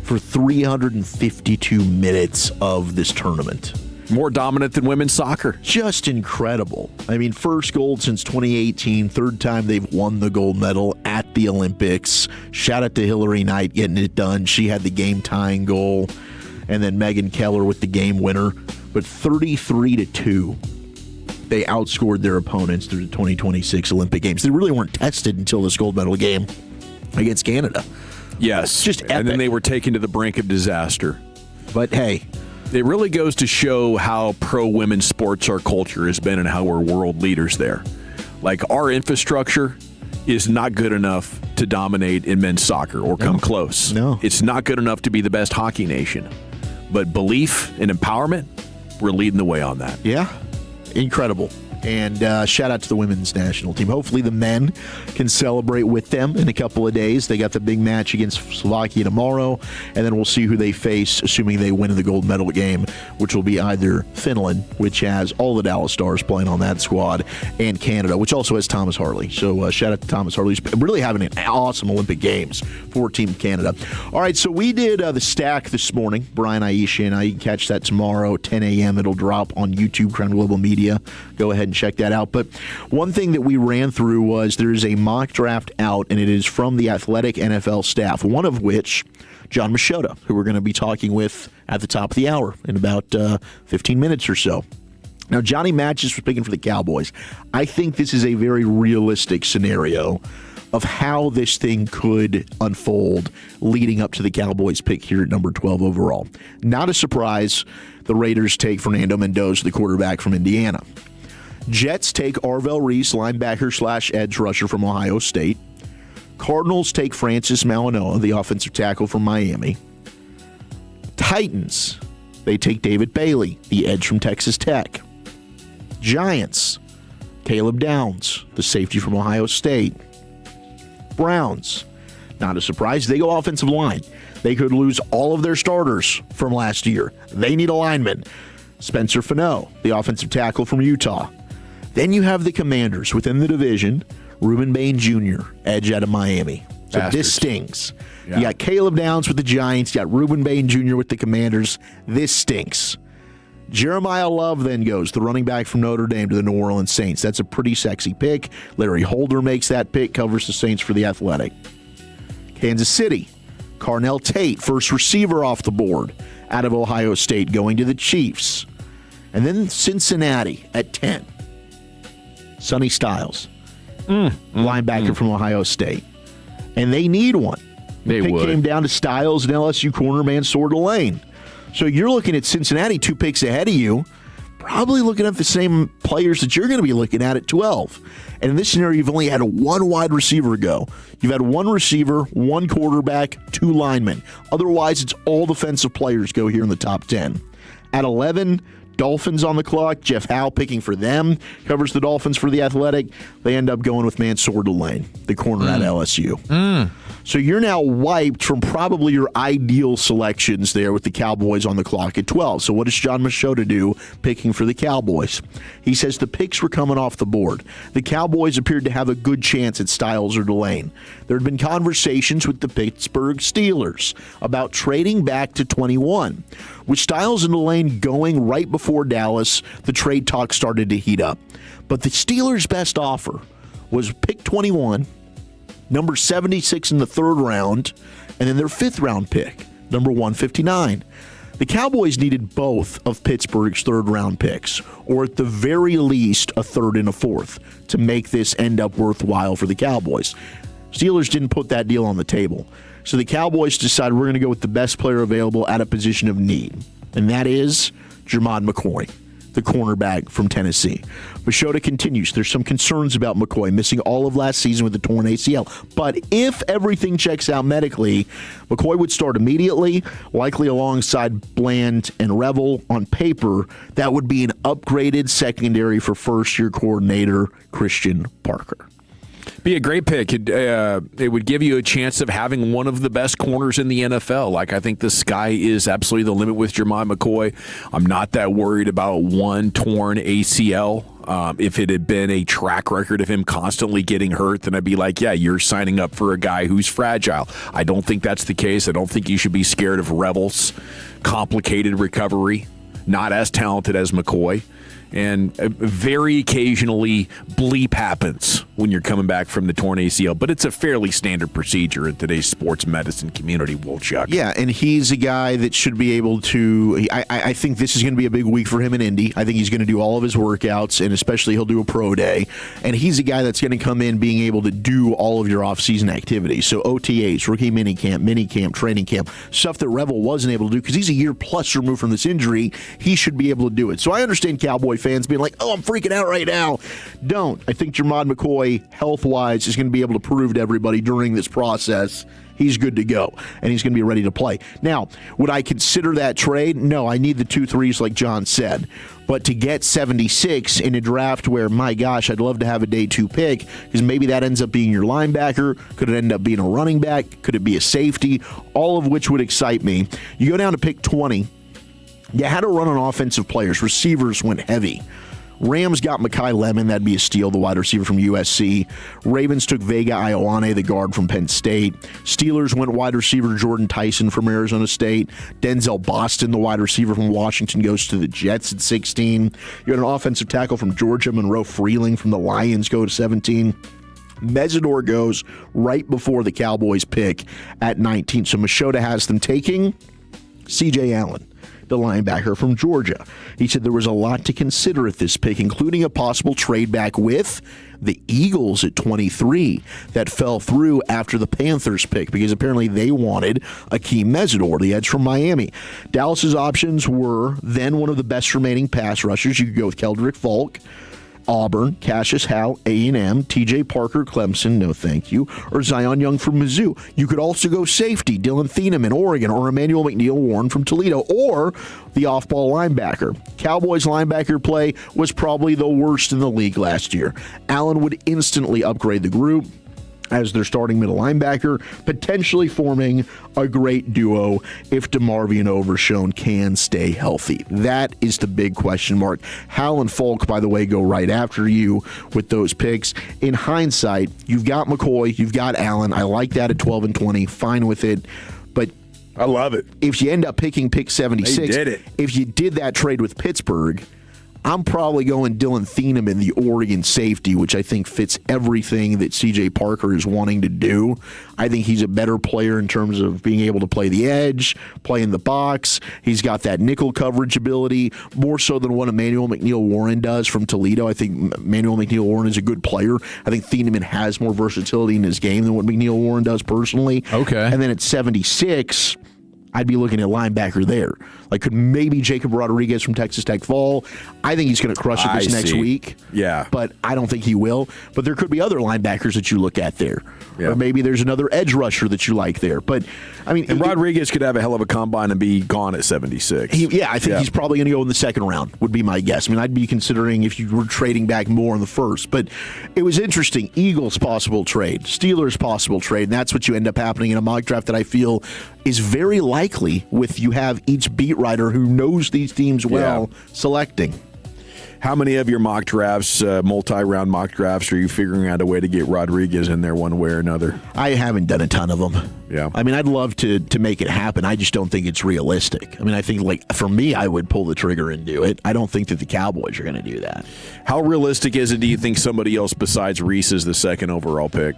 for 352 minutes of this tournament. More dominant than women's soccer. Just incredible. I mean, first gold since 2018, third time they've won the gold medal at the Olympics. Shout out to Hillary Knight getting it done. She had the game-tying goal. And then Megan Keller with the game winner. But 33-2, they outscored their opponents through the 2026 Olympic Games. They really weren't tested until this gold medal game against Canada. Yes. Just epic. And then they were taken to the brink of disaster. But hey, it really goes to show how pro-women's sports our culture has been and how we're world leaders there. Like, our infrastructure is not good enough to dominate in men's soccer or come close. No. It's not good enough to be the best hockey nation. But belief and empowerment, we're leading the way on that. Yeah, incredible. And shout out to the women's national team. Hopefully the men can celebrate with them in a couple of days. They got the big match against Slovakia tomorrow, and then we'll see who they face, assuming they win in the gold medal game, which will be either Finland, which has all the Dallas Stars playing on that squad, and Canada, which also has Thomas Harley. So shout out to Thomas Harley. He's really having an awesome Olympic Games for Team Canada. All right, so we did the stack this morning. Brian, Aisha, and I. You can catch that tomorrow, 10 a.m. It'll drop on YouTube, Crown Global Media. Go ahead and check that out. But one thing that we ran through was there's a mock draft out, and it is from the Athletic NFL staff, one of which, John Machota, who we're going to be talking with at the top of the hour in about 15 minutes or so. Now, Johnny Matches was picking for the Cowboys. I think this is a very realistic scenario of how this thing could unfold leading up to the Cowboys pick here at number 12 overall. Not a surprise, the Raiders take Fernando Mendoza, the quarterback from Indiana. Jets take Arvell Reese, linebacker / edge rusher from Ohio State. Cardinals take Francis Malinois, the offensive tackle from Miami. Titans, they take David Bailey, the edge from Texas Tech. Giants, Caleb Downs, the safety from Ohio State. Browns, not a surprise, they go offensive line. They could lose all of their starters from last year. They need a lineman. Spencer Fano, the offensive tackle from Utah. Then you have the Commanders within the division, Reuben Bain Jr., edge out of Miami. So this stings. Yeah. You got Caleb Downs with the Giants. You got Reuben Bain Jr. with the Commanders. This stinks. Jeremiah Love then goes, the running back from Notre Dame, to the New Orleans Saints. That's a pretty sexy pick. Larry Holder makes that pick, covers the Saints for the Athletic. Kansas City, Carnell Tate, first receiver off the board out of Ohio State, going to the Chiefs. And then Cincinnati at 10. Sonny Styles, linebacker from Ohio State. And they need one. The pick came down to Styles and LSU corner Mansour Delane. So you're looking at Cincinnati 2 picks ahead of you, probably looking at the same players that you're going to be looking at 12. And in this scenario, you've only had one wide receiver go. You've had one receiver, one quarterback, 2 linemen. Otherwise, it's all defensive players go here in the top 10. At 11, Dolphins on the clock. Jeff Howe picking for them. Covers the Dolphins for the Athletic. They end up going with Mansour Delane, the corner at LSU. So you're now wiped from probably your ideal selections there with the Cowboys on the clock at 12. So what does John Machota do picking for the Cowboys? He says the picks were coming off the board. The Cowboys appeared to have a good chance at Styles or Delane. There had been conversations with the Pittsburgh Steelers about trading back to 21. With Styles and Delane going right before Dallas, the trade talk started to heat up. But the Steelers' best offer was pick 21, number 76 in the 3rd round, and then their 5th round pick, number 159. The Cowboys needed both of Pittsburgh's 3rd round picks, or at the very least a 3rd and a 4th, to make this end up worthwhile for the Cowboys. Steelers didn't put that deal on the table. So the Cowboys decided we're going to go with the best player available at a position of need, and that is Jermod McCoy, the cornerback from Tennessee. Machota continues. There's some concerns about McCoy missing all of last season with the torn ACL. But if everything checks out medically, McCoy would start immediately, likely alongside Bland and Revel. On paper, that would be an upgraded secondary for first-year coordinator Christian Parker. Be a great pick. It would give you a chance of having one of the best corners in the NFL. Like, I think the sky is absolutely the limit with Jermod McCoy. I'm not that worried about one torn ACL. If it had been a track record of him constantly getting hurt, then I'd be like, yeah, you're signing up for a guy who's fragile. I don't think that's the case. I don't think you should be scared of Revel's complicated recovery. Not as talented as McCoy. And very occasionally, bleep happens when you're coming back from the torn ACL. But it's a fairly standard procedure in today's sports medicine community, Wolchuk. Yeah, and he's a guy that should be able to... I think this is going to be a big week for him in Indy. I think he's going to do all of his workouts, and especially he'll do a pro day. And he's a guy that's going to come in being able to do all of your off-season activities. So OTAs, rookie minicamp, training camp, stuff that Revel wasn't able to do because he's a year plus removed from this injury. He should be able to do it. So I understand Cowboy fans being like, oh, I'm freaking out right now. Don't. I think Jermod McCoy, health-wise, is going to be able to prove to everybody during this process he's good to go, and he's going to be ready to play. Now, would I consider that trade? No, I need the 2 3s like John said. But to get 76 in a draft where, my gosh, I'd love to have a day 2 pick, because maybe that ends up being your linebacker. Could it end up being a running back? Could it be a safety? All of which would excite me. You go down to pick 20. You had to run on offensive players. Receivers went heavy. Rams got Mekhi Lemon. That'd be a steal, the wide receiver from USC. Ravens took Vega Ioane, the guard from Penn State. Steelers went wide receiver Jordan Tyson from Arizona State. Denzel Boston, the wide receiver from Washington, goes to the Jets at 16. You had an offensive tackle from Georgia, Monroe Freeling from the Lions, go to 17. Mesidor goes right before the Cowboys pick at 19. So Machota has them taking C.J. Allen, the linebacker from Georgia. He said there was a lot to consider at this pick, including a possible trade back with the Eagles at 23 that fell through after the Panthers pick because apparently they wanted Akeem Mesidor, the edge from Miami. Dallas's options were then one of the best remaining pass rushers. You could go with Keldrick Falk. Auburn, Cassius Howe, A&M, TJ Parker, Clemson, no thank you, or Zion Young from Mizzou. You could also go safety, Dylan Thieneman, Oregon, or Emmanuel McNeil-Warren from Toledo, or the off-ball linebacker. Cowboys linebacker play was probably the worst in the league last year. Allen would instantly upgrade the group as their starting middle linebacker, potentially forming a great duo if DeMarvion Overshown can stay healthy. That is the big question mark. Hal and Falk, by the way, go right after you with those picks. In hindsight, you've got McCoy, you've got Allen. I like that at 12 and 20, fine with it. But I love it. If you end up picking pick 76, they did it. If you did that trade with Pittsburgh, I'm probably going Dylan Thieneman, the Oregon safety, which I think fits everything that C.J. Parker is wanting to do. I think he's a better player in terms of being able to play the edge, play in the box. He's got that nickel coverage ability, more so than what Emmanuel McNeil-Warren does from Toledo. I think Emmanuel McNeil-Warren is a good player. I think Thieneman has more versatility in his game than what McNeil-Warren does personally. Okay. And then at 76... I'd be looking at linebacker there. Like, could maybe Jacob Rodriguez from Texas Tech fall? I think he's going to crush it this next week. Yeah. But I don't think he will. But there could be other linebackers that you look at there. Yeah. Or maybe there's another edge rusher that you like there. But, I mean... And Rodriguez could have a hell of a combine and be gone at 76. I think he's probably going to go in the second round, would be my guess. I mean, I'd be considering if you were trading back more in the first. But it was interesting. Eagles possible trade. Steelers possible trade. And that's what you end up happening in a mock draft that I feel is very likely with you have each beat writer who knows these teams well selecting. How many of your mock drafts, multi-round mock drafts, are you figuring out a way to get Rodriguez in there one way or another? I haven't done a ton of them. Yeah. I mean, I'd love to make it happen. I just don't think it's realistic. I mean, I think, like, for me, I would pull the trigger and do it. I don't think that the Cowboys are going to do that. How realistic is it, do you think somebody else besides Reese is the second overall pick?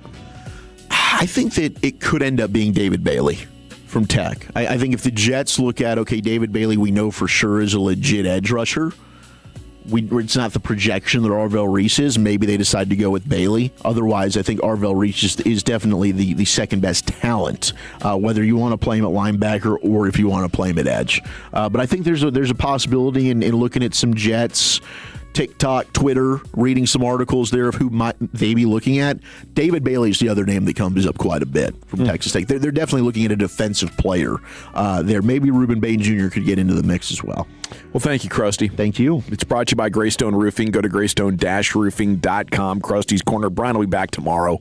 I think that it could end up being David Bailey from Tech. I think if the Jets look at, okay, David Bailey we know for sure is a legit edge rusher. It's not the projection that Arvell Reese is. Maybe they decide to go with Bailey. Otherwise, I think Arvell Reese is definitely the second best talent, whether you want to play him at linebacker or if you want to play him at edge. But I think there's a possibility in looking at some Jets, TikTok, Twitter, reading some articles there of who might they be looking at. David Bailey's the other name that comes up quite a bit from Texas Tech. They're definitely looking at a defensive player there. Maybe Reuben Bain Jr. could get into the mix as well. Well, thank you, Krusty. Thank you. It's brought to you by Greystone Roofing. Go to greystone-roofing.com. Krusty's Corner. Brian will be back tomorrow.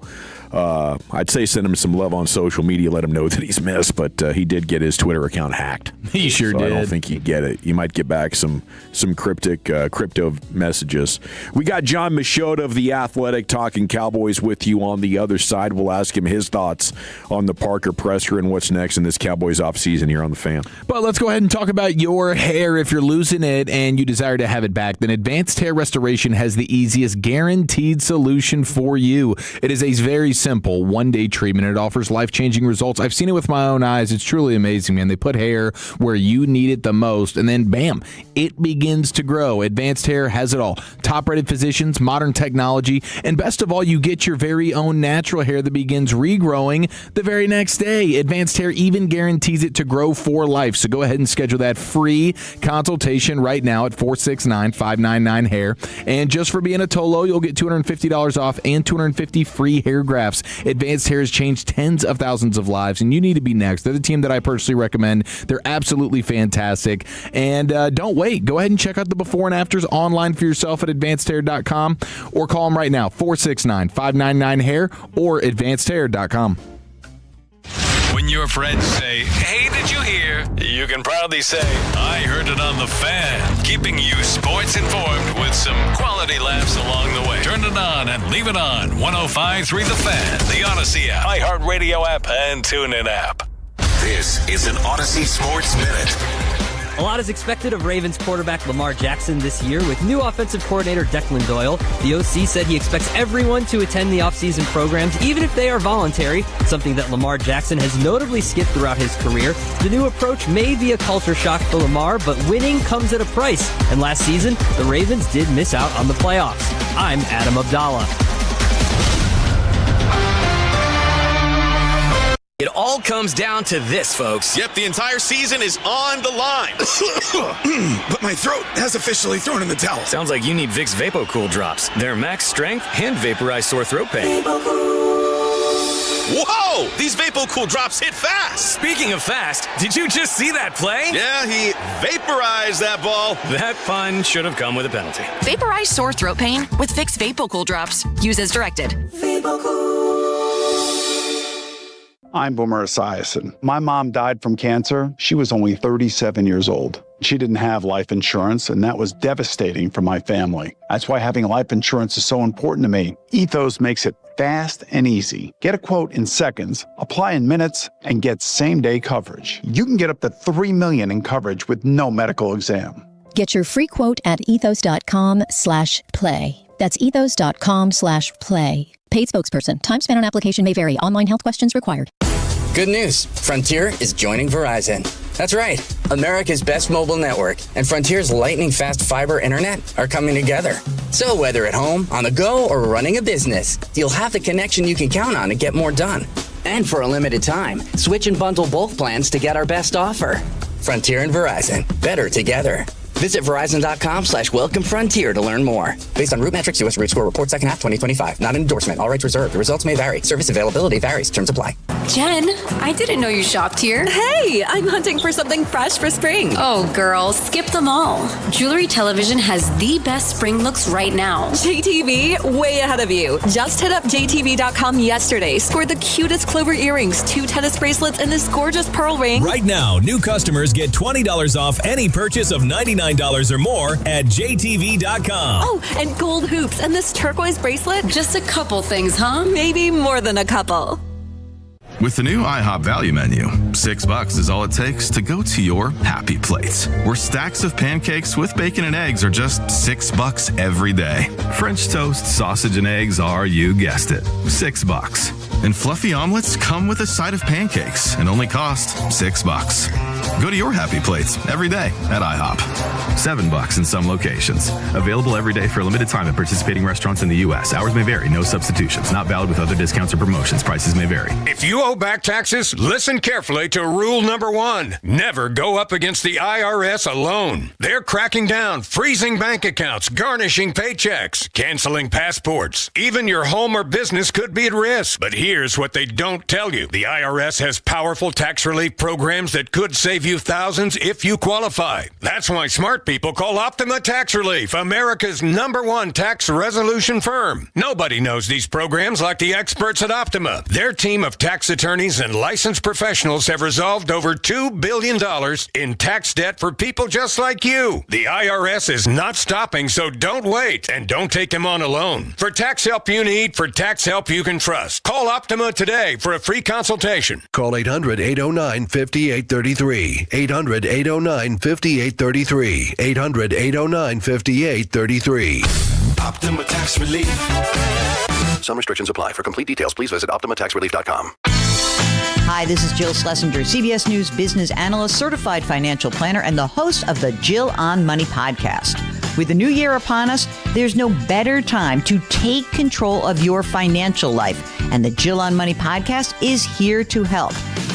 I'd say send him some love on social media. Let him know that he's missed, but he did get his Twitter account hacked. He sure so did. I don't think he'd get it. You might get back some cryptic crypto messages. We got John Machota of The Athletic talking Cowboys with you on the other side. We'll ask him his thoughts on the Parker presser and what's next in this Cowboys offseason here on The Fan. But let's go ahead and talk about your hair. If you're losing it and you desire to have it back, then Advanced Hair Restoration has the easiest guaranteed solution for you. It is a very simple one-day treatment. It offers life-changing results. I've seen it with my own eyes. It's truly amazing, man. They put hair where you need it the most, and then, bam, it begins to grow. Advanced Hair has it all. Top-rated physicians, modern technology, and best of all, you get your very own natural hair that begins regrowing the very next day. Advanced Hair even guarantees it to grow for life. So go ahead and schedule that free consultation right now at 469-599-HAIR. And just for being a Tolo, you'll get $250 off and 250 free hair grafts. Advanced Hair has changed tens of thousands of lives, and you need to be next. They're the team that I personally recommend. They're absolutely fantastic. And don't wait. Go ahead and check out the before and afters online for yourself at advancedhair.com or call them right now, 469-599-HAIR or advancedhair.com. When your friends say, "Hey, did you hear?" you can proudly say, "I heard it on The Fan," keeping you sports informed with some quality laughs along the way. Turn it on and leave it on. 105.3 The Fan, the Odyssey app, iHeartRadio app, and TuneIn app. This is an Odyssey Sports Minute. A lot is expected of Ravens quarterback Lamar Jackson this year with new offensive coordinator Declan Doyle. The OC said he expects everyone to attend the offseason programs, even if they are voluntary, something that Lamar Jackson has notably skipped throughout his career. The new approach may be a culture shock for Lamar, but winning comes at a price. And last season, the Ravens did miss out on the playoffs. I'm Adam Abdallah. It all comes down to this, folks. Yep, the entire season is on the line. But my throat has officially thrown in the towel. Sounds like you need Vicks VapoCool drops. They're max strength and vaporize sore throat pain. Whoa! These VapoCool drops hit fast. Speaking of fast, did you just see that play? Yeah, he vaporized that ball. That pun should have come with a penalty. Vaporize sore throat pain with Vicks VapoCool drops. Use as directed. I'm Boomer Esiason. My mom died from cancer. She was only 37 years old. She didn't have life insurance, and that was devastating for my family. That's why having life insurance is so important to me. Ethos makes it fast and easy. Get a quote in seconds, apply in minutes, and get same-day coverage. You can get up to $3 million in coverage with no medical exam. Get your free quote at ethos.com/play. That's ethos.com/play. Paid spokesperson. Time spent on application may vary. Online health questions required. Good news. Frontier is joining Verizon. That's right. America's best mobile network and Frontier's lightning-fast fiber internet are coming together. So whether at home, on the go, or running a business, you'll have the connection you can count on to get more done. And for a limited time, switch and bundle both plans to get our best offer. Frontier and Verizon. Better together. Visit Verizon.com/Welcome Frontier to learn more. Based on Root Metrics, U.S. Root Score Report, second half 2025. Not an endorsement. All rights reserved. The results may vary. Service availability varies. Terms apply. Jen, I didn't know you shopped here. Hey, I'm hunting for something fresh for spring. Oh, girl, skip them all. Jewelry Television has the best spring looks right now. JTV, way ahead of you. Just hit up JTV.com yesterday. Scored the cutest clover earrings, 2 tennis bracelets, and this gorgeous pearl ring. Right now, new customers get $20 off any purchase of $99 or more at JTV.com. Oh, and gold hoops and this turquoise bracelet. Just a couple things, huh? Maybe more than a couple. With the new IHOP value menu, $6 is all it takes to go to your happy place, where stacks of pancakes with bacon and eggs are just $6 every day. French toast, sausage, and eggs are, you guessed it, $6. And fluffy omelets come with a side of pancakes and only cost $6. Go to your happy plates every day at IHOP. $7 in some locations. Available every day for a limited time at participating restaurants in the U.S. Hours may vary. No substitutions. Not valid with other discounts or promotions. Prices may vary. If you owe back taxes, listen carefully to rule number 1. Never go up against the IRS alone. They're cracking down, freezing bank accounts, garnishing paychecks, canceling passports. Even your home or business could be at risk. But here's what they don't tell you. The IRS has powerful tax relief programs that could save you thousands if you qualify. That's why smart people call Optima Tax Relief, America's #1 tax resolution firm. Nobody knows these programs like the experts at Optima. Their team of tax attorneys and licensed professionals have resolved over $2 billion in tax debt for people just like you. The IRS is not stopping, so don't wait and don't take them on alone. For tax help you need, for tax help you can trust, call Optima today for a free consultation. Call 800-809-5833. 800-809-5833. 800-809-5833. Optima Tax Relief. Some restrictions apply. For complete details, please visit OptimaTaxRelief.com. Hi, this is Jill Schlesinger, CBS News business analyst, certified financial planner, and the host of the Jill on Money podcast. With the new year upon us, there's no better time to take control of your financial life. And the Jill on Money podcast is here to help.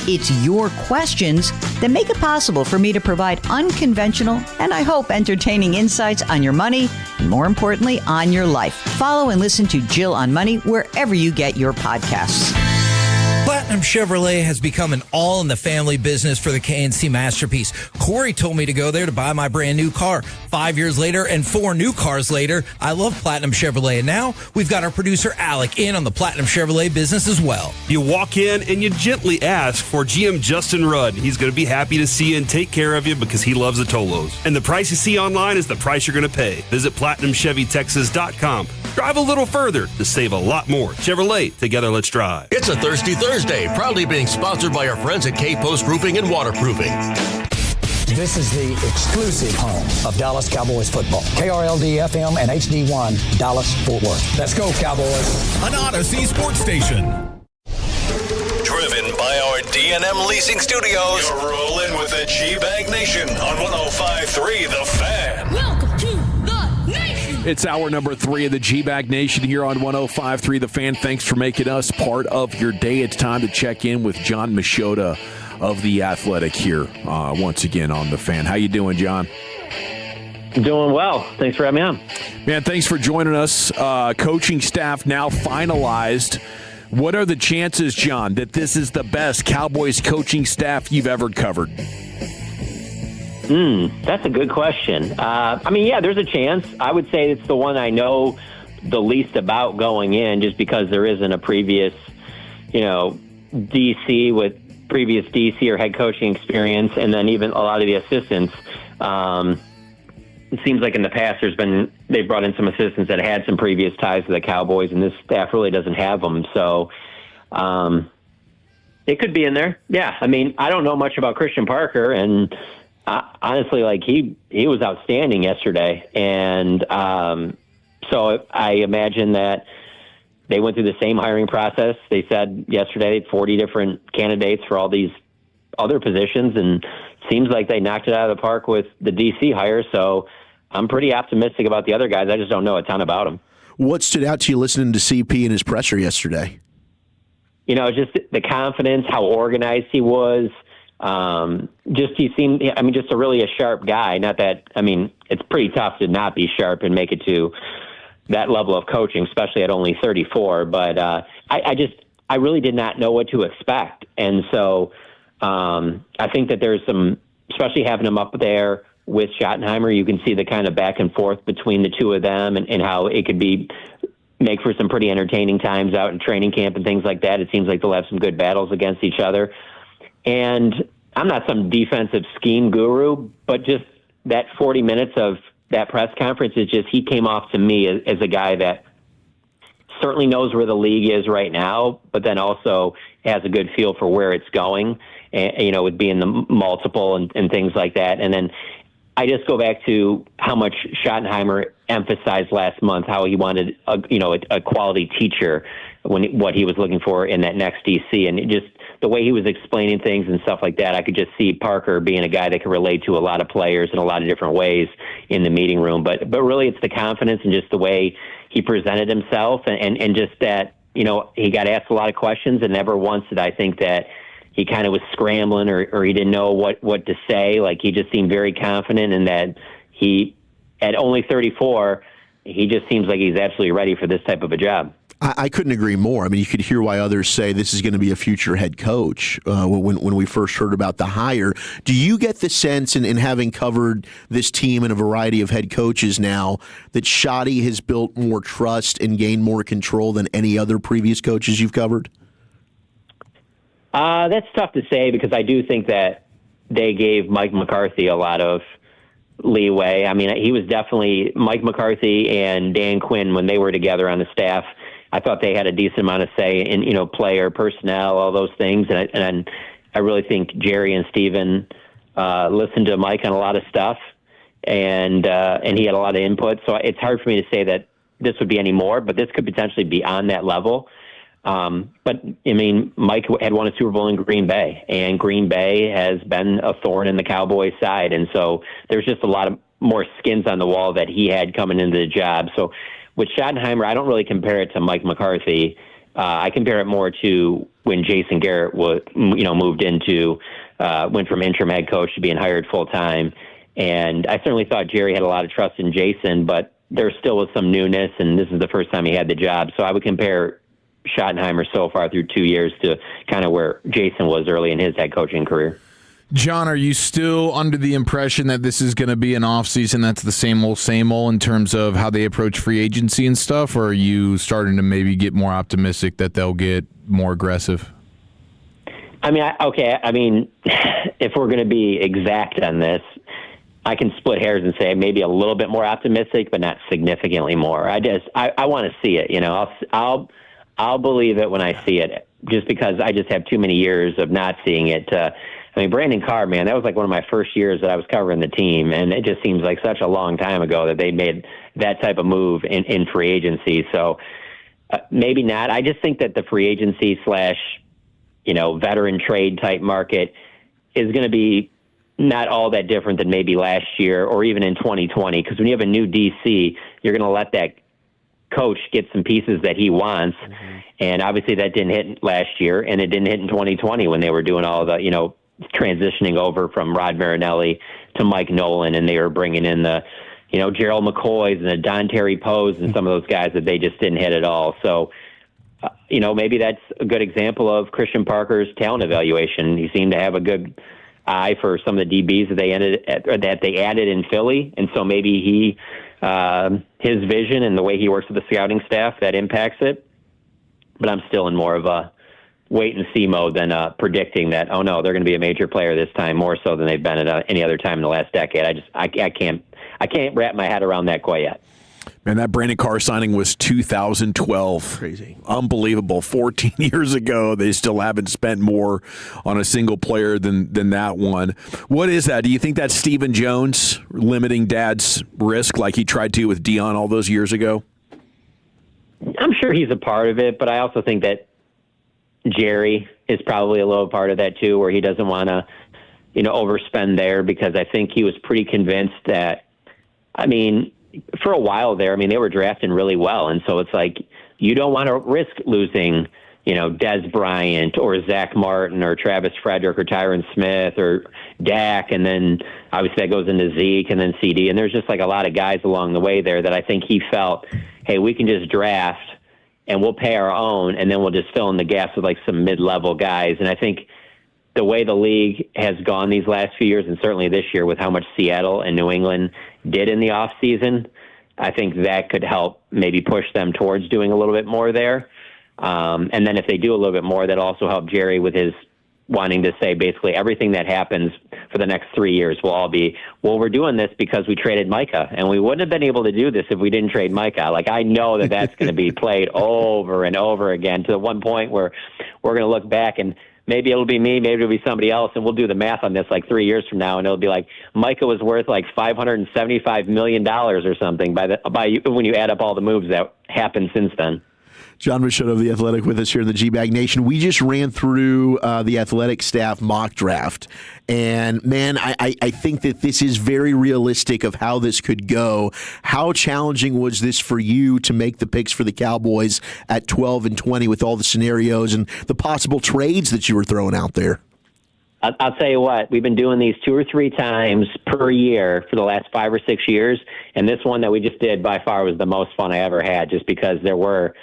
It's your questions that make it possible for me to provide unconventional and, I hope, entertaining insights on your money and, more importantly, on your life. Follow and listen to Jill on Money wherever you get your podcasts. Platinum Chevrolet has become an all-in-the-family business for the K&C Masterpiece. Corey told me to go there to buy my brand new car. 5 years later and 4 new cars later, I love Platinum Chevrolet. And now we've got our producer Alec in on the Platinum Chevrolet business as well. You walk in and you gently ask for GM Justin Rudd. He's going to be happy to see you and take care of you because he loves the Tolos. And the price you see online is the price you're going to pay. Visit PlatinumChevyTexas.com. Drive a little further to save a lot more. Chevrolet, together let's drive. It's a Thirsty Thursday, proudly being sponsored by our friends at K-Post Roofing and Waterproofing. This is the exclusive home of Dallas Cowboys football. KRLD-FM and HD1, Dallas-Fort Worth. Let's go, Cowboys. An Odyssey sports station. Driven by our D&M Leasing Studios. You're rolling with the G-Bag Nation on 105.3 The Fan. Welcome to the nation. It's hour number 3 of the G-Bag Nation here on 105.3 The Fan. Thanks for making us part of your day. It's time to check in with John Machota of The Athletic here once again on The Fan. How you doing, John? Doing well. Thanks for having me on. Man, thanks for joining us. Coaching staff now finalized. What are the chances, John, that this is the best Cowboys coaching staff you've ever covered? That's a good question. There's a chance. I would say it's the one I know the least about going in, just because there isn't a previous, DC with previous DC or head coaching experience, and then even a lot of the assistants. It seems like in the past they've brought in some assistants that had some previous ties to the Cowboys, and this staff really doesn't have them. So it could be in there. Yeah, I don't know much about Christian Parker, and honestly, he was outstanding yesterday. And so I imagine that they went through the same hiring process. They said yesterday 40 different candidates for all these other positions, and seems like they knocked it out of the park with the DC hire. So I'm pretty optimistic about the other guys. I just don't know a ton about them. What stood out to you listening to CP and his presser yesterday? Just the confidence, how organized he was. He seemed, just a sharp guy. Not that, it's pretty tough to not be sharp and make it to that level of coaching, especially at only 34. But I really did not know what to expect. And so I think that there's some, especially having him up there with Schottenheimer, you can see the kind of back and forth between the two of them, and how it could make for some pretty entertaining times out in training camp and things like that. It seems like they'll have some good battles against each other. And I'm not some defensive scheme guru, but just that 40 minutes of that press conference he came off to me as a guy that certainly knows where the league is right now, but then also has a good feel for where it's going, and, with being the multiple and things like that. And then I just go back to how much Schottenheimer emphasized last month, how he wanted a quality teacher, what he was looking for in that next DC, and just the way he was explaining things and stuff like that. I could just see Parker being a guy that could relate to a lot of players in a lot of different ways in the meeting room. But really, it's the confidence and just the way he presented himself, and just that, he got asked a lot of questions, and never once did I think that he kind of was scrambling or he didn't know what to say. Like, he just seemed very confident, and that he, at only 34, he just seems like he's absolutely ready for this type of a job. I couldn't agree more. You could hear why others say this is going to be a future head coach when we first heard about the hire. Do you get the sense, in having covered this team and a variety of head coaches now, that Schotty has built more trust and gained more control than any other previous coaches you've covered? That's tough to say, because I do think that they gave Mike McCarthy a lot of leeway. He was definitely, Mike McCarthy and Dan Quinn, when they were together on the staff, I thought they had a decent amount of say in, player personnel, all those things. And I really think Jerry and Steven listened to Mike on a lot of stuff, and he had a lot of input. So it's hard for me to say that this would be any more, but this could potentially be on that level. But Mike had won a Super Bowl in Green Bay, and Green Bay has been a thorn in the Cowboys' side. And so there's just a lot of more skins on the wall that he had coming into the job. So with Schottenheimer, I don't really compare it to Mike McCarthy. I compare it more to when Jason Garrett moved into, went from interim head coach to being hired full time. And I certainly thought Jerry had a lot of trust in Jason, but there still was some newness, and this is the first time he had the job. So I would compare Schottenheimer so far through 2 years to kind of where Jason was early in his head coaching career. John, are you still under the impression that this is going to be an offseason that's the same old in terms of how they approach free agency and stuff, or are you starting to maybe get more optimistic that they'll get more aggressive? If we're going to be exact on this, I can split hairs and say maybe a little bit more optimistic, but not significantly more. I want to see it. I'll believe it when I see it, just because I just have too many years of not seeing it. Brandon Carr, man, that was like one of my first years that I was covering the team, and it just seems like such a long time ago that they made that type of move in free agency. So maybe not. I just think that the free agency / veteran trade type market is going to be not all that different than maybe last year or even in 2020, because when you have a new DC, you're going to let that coach get some pieces that he wants. And obviously that didn't hit last year, and it didn't hit in 2020 when they were doing all the, transitioning over from Rod Marinelli to Mike Nolan, and they were bringing in the, Gerald McCoys and the Don Terry Poes and some of those guys that they just didn't hit at all. So, maybe that's a good example of Christian Parker's talent evaluation. He seemed to have a good eye for some of the DBs that they added in Philly, and so maybe his vision and the way he works with the scouting staff, that impacts it. But I'm still in more of a wait and see mode than predicting that, oh no, they're going to be a major player this time, more so than they've been at any other time in the last decade. I can't wrap my head around that quite yet. Man, that Brandon Carr signing was 2012. Crazy. Unbelievable. 14 years ago, they still haven't spent more on a single player than that one. What is that? Do you think that's Stephen Jones limiting Dad's risk like he tried to with Dion all those years ago? I'm sure he's a part of it, but I also think that Jerry is probably a little part of that too, where he doesn't want to, overspend there, because I think he was pretty convinced that, for a while there, they were drafting really well. And so it's like, you don't want to risk losing, Des Bryant or Zach Martin or Travis Frederick or Tyron Smith or Dak. And then obviously that goes into Zeke and then CD. And there's just like a lot of guys along the way there that I think he felt, hey, we can just draft and we'll pay our own, and then we'll just fill in the gaps with like some mid-level guys. And I think the way the league has gone these last few years, and certainly this year with how much Seattle and New England did in the offseason, I think that could help maybe push them towards doing a little bit more there. And then if they do a little bit more, that'll also help Jerry with his wanting to say basically everything that happens for the next 3 years will all be, well, we're doing this because we traded Micah, and we wouldn't have been able to do this if we didn't trade Micah. Like, I know that that's going to be played over and over again to the one point where we're going to look back, and maybe it'll be me, maybe it'll be somebody else, and we'll do the math on this like 3 years from now, and it'll be like Micah was worth like $575 million or something when you add up all the moves that happened since then. John Machado of The Athletic with us here in the G-Bag Nation. We just ran through the Athletic staff mock draft. And, man, I think that this is very realistic of how this could go. How challenging was this for you to make the picks for the Cowboys at 12 and 20 with all the scenarios and the possible trades that you were throwing out there? I'll tell you what, we've been doing these 2 or 3 times per year for the last 5 or 6 years. And this one that we just did by far was the most fun I ever had, just because there were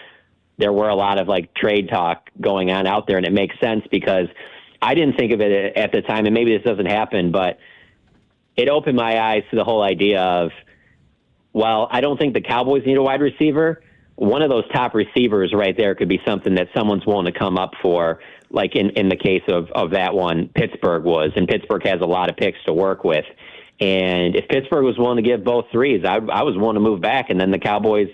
a lot of like trade talk going on out there, and it makes sense because I didn't think of it at the time, and maybe this doesn't happen, but it opened my eyes to the whole idea of, well, I don't think the Cowboys need a wide receiver. One of those top receivers right there could be something that someone's willing to come up for, like in the case of that one, Pittsburgh was, and Pittsburgh has a lot of picks to work with. And if Pittsburgh was willing to give both threes, I was willing to move back, and then the Cowboys,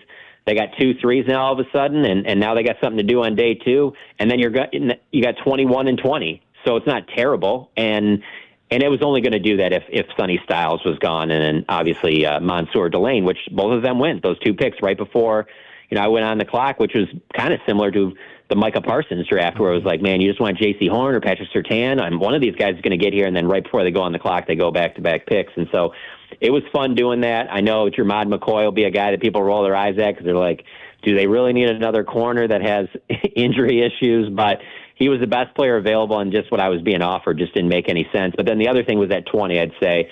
they got 2 threes now all of a sudden, and now they got something to do on day 2, and then you got 21 and 20, so it's not terrible, and it was only going to do that if Sonny Styles was gone, and then obviously Mansour Delane, which both of them went, those 2 picks right before I went on the clock, which was kind of similar to the Micah Parsons draft, where it was like, man, you just want J.C. Horn or Patrick Surtain, and one of these guys is going to get here, and then right before they go on the clock, they go back-to-back picks, and so it was fun doing that. I know Jermod McCoy will be a guy that people roll their eyes at because they're like, do they really need another corner that has injury issues? But he was the best player available, and just what I was being offered just didn't make any sense. But then the other thing was at 20, I'd say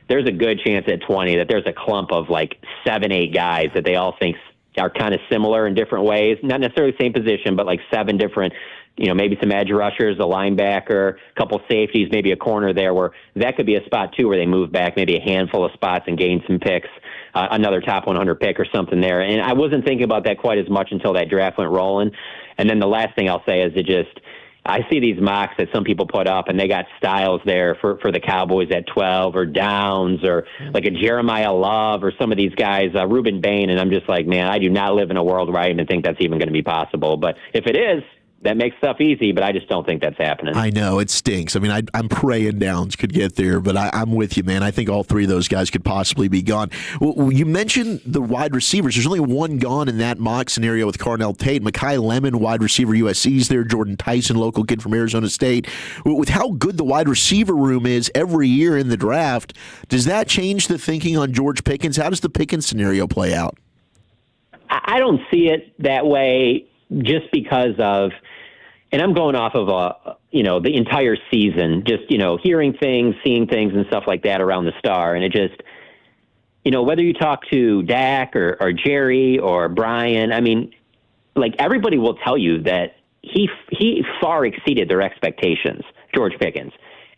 there's a good chance at 20 that there's a clump of like 7, 8 guys that they all think are kind of similar in different ways. Not necessarily the same position, but like 7 different, maybe some edge rushers, a linebacker, a couple safeties, maybe a corner there, where that could be a spot too where they move back maybe a handful of spots and gain some picks, another top 100 pick or something there. And I wasn't thinking about that quite as much until that draft went rolling. And then the last thing I'll say is I see these mocks that some people put up, and they got Styles there for the Cowboys at 12, or Downs, or like a Jeremiah Love, or some of these guys, Reuben Bain, and I'm just like, man, I do not live in a world where I even think that's even going to be possible. But if it is, that makes stuff easy, but I just don't think that's happening. I know, it stinks. I mean, I'm praying Downs could get there, but I'm with you, man. I think all 3 of those guys could possibly be gone. Well, you mentioned the wide receivers. There's only one gone in that mock scenario with Carnell Tate. Mekhi Lemon, wide receiver, USC's there. Jordan Tyson, local kid from Arizona State. With how good the wide receiver room is every year in the draft, does that change the thinking on George Pickens? How does the Pickens scenario play out? I don't see it that way just because of, and I'm going off of the entire season, just, hearing things, seeing things and stuff like that around the star. And it just, whether you talk to Dak or Jerry or Brian, I mean, like everybody will tell you that he far exceeded their expectations, George Pickens.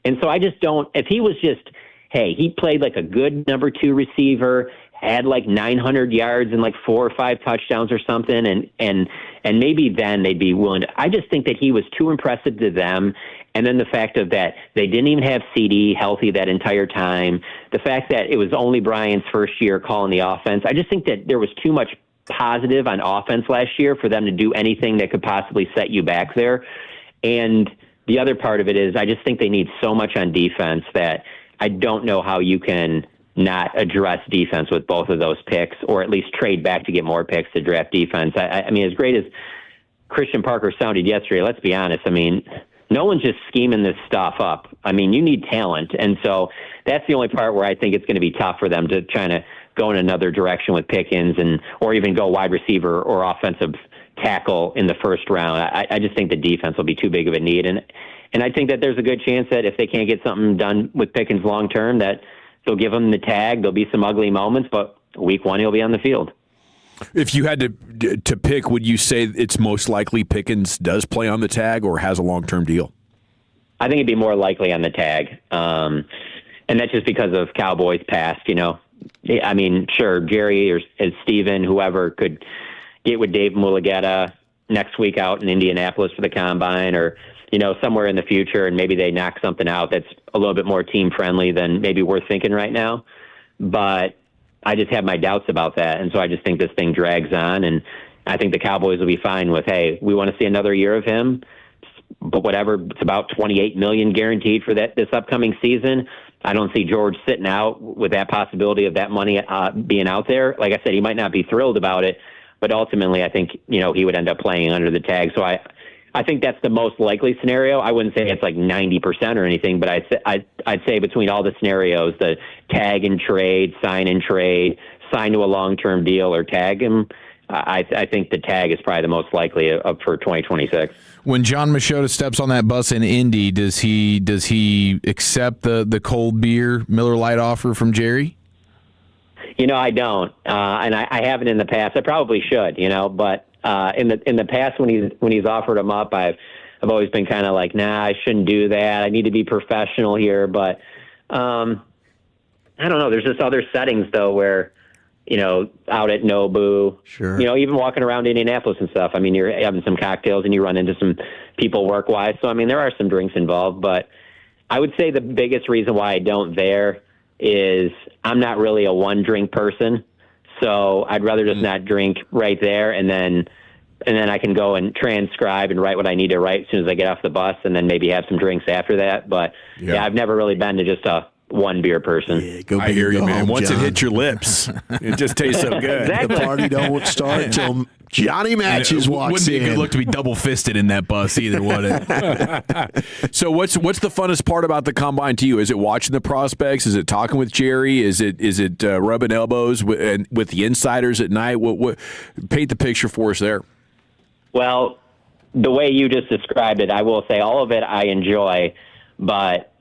And so I just don't, if he was just, hey, he played like a good number 2 receiver, had like 900 yards and like 4 or 5 touchdowns or something, and maybe then they'd be willing to. I just think that he was too impressive to them. And then the fact of that they didn't even have CD healthy that entire time, the fact that it was only Brian's first year calling the offense, I just think that there was too much positive on offense last year for them to do anything that could possibly set you back there. And the other part of it is I just think they need so much on defense that I don't know how you can not address defense with both of those picks, or at least trade back to get more picks to draft defense. I mean, as great as Christian Parker sounded yesterday, let's be honest. I mean, no one's just scheming this stuff up. I mean, you need talent. And so that's the only part where I think it's going to be tough for them to try to go in another direction with Pickens or even go wide receiver or offensive tackle in the first round. I just think the defense will be too big of a need. And I think that there's a good chance that if they can't get something done with Pickens long term, that they'll give him the tag. There'll be some ugly moments, but week 1 he'll be on the field. If you had to pick, would you say it's most likely Pickens does play on the tag or has a long-term deal? I think it'd be more likely on the tag. And that's just because of Cowboys past, I mean, sure, Jerry or Steven, whoever could get with Dave Mulugeta next week out in Indianapolis for the Combine, or, somewhere in the future, and maybe they knock something out that's a little bit more team-friendly than maybe we're thinking right now. But I just have my doubts about that, and so I just think this thing drags on, and I think the Cowboys will be fine with, hey, we want to see another year of him, but whatever, it's about $28 million guaranteed for this upcoming season. I don't see George sitting out with that possibility of that money being out there. Like I said, he might not be thrilled about it, but ultimately I think, he would end up playing under the tag. So I think that's the most likely scenario. I wouldn't say it's like 90% or anything, but I'd say between all the scenarios, the tag and trade, sign and trade, sign to a long-term deal, or tag him, I think the tag is probably the most likely for 2026. When John Machota steps on that bus in Indy, does he accept the cold beer Miller Lite offer from Jerry? I don't, and I haven't in the past. I probably should, but in the past when he's offered them up, I've always been kind of like, nah, I shouldn't do that. I need to be professional here. But I don't know. There's just other settings though where, out at Nobu, sure, even walking around Indianapolis and stuff. I mean, you're having some cocktails and you run into some people work wise. So I mean, there are some drinks involved. But I would say the biggest reason why I don't there is I'm not really a one drink person. So I'd rather just not drink right there, and then I can go and transcribe and write what I need to write as soon as I get off the bus, and then maybe have some drinks after that. But yeah I've never really been to just a one beer person. Yeah, I hear you, man. Home, Once John. it hits your lips, it just tastes so good. Exactly. The party don't start until Johnny Matches walks Wouldn't be a in. good look to be double fisted in that bus either, would it? So what's the funnest part about the Combine to you? Is it watching the prospects? Is it talking with Jerry? Is it rubbing elbows with the insiders at night? What paint the picture for us there? Well, the way you just described it, I will say all of it I enjoy, but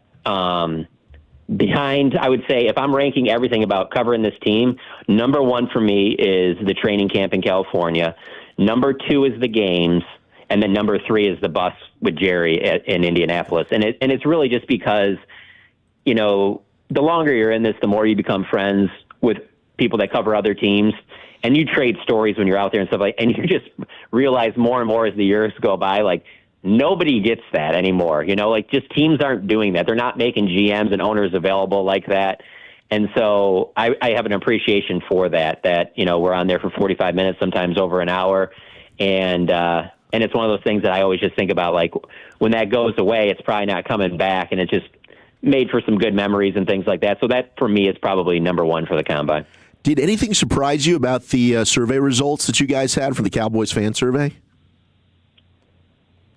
behind, I would say if I'm ranking everything about covering this team, number 1 for me is the training camp in California. Number 2 is the games. And then number 3 is the bus with Jerry in Indianapolis. And it's really just because, the longer you're in this, the more you become friends with people that cover other teams. And you trade stories when you're out there and stuff and you just realize more and more as the years go by, like, nobody gets that anymore. Just teams aren't doing that. They're not making GMs and owners available like that. And so I have an appreciation for that, we're on there for 45 minutes, sometimes over an hour. And it's one of those things that I always just think about, like, when that goes away, it's probably not coming back. And it's just made for some good memories and things like that. So that, for me, is probably number 1 for the Combine. Did anything surprise you about the survey results that you guys had from the Cowboys fan survey?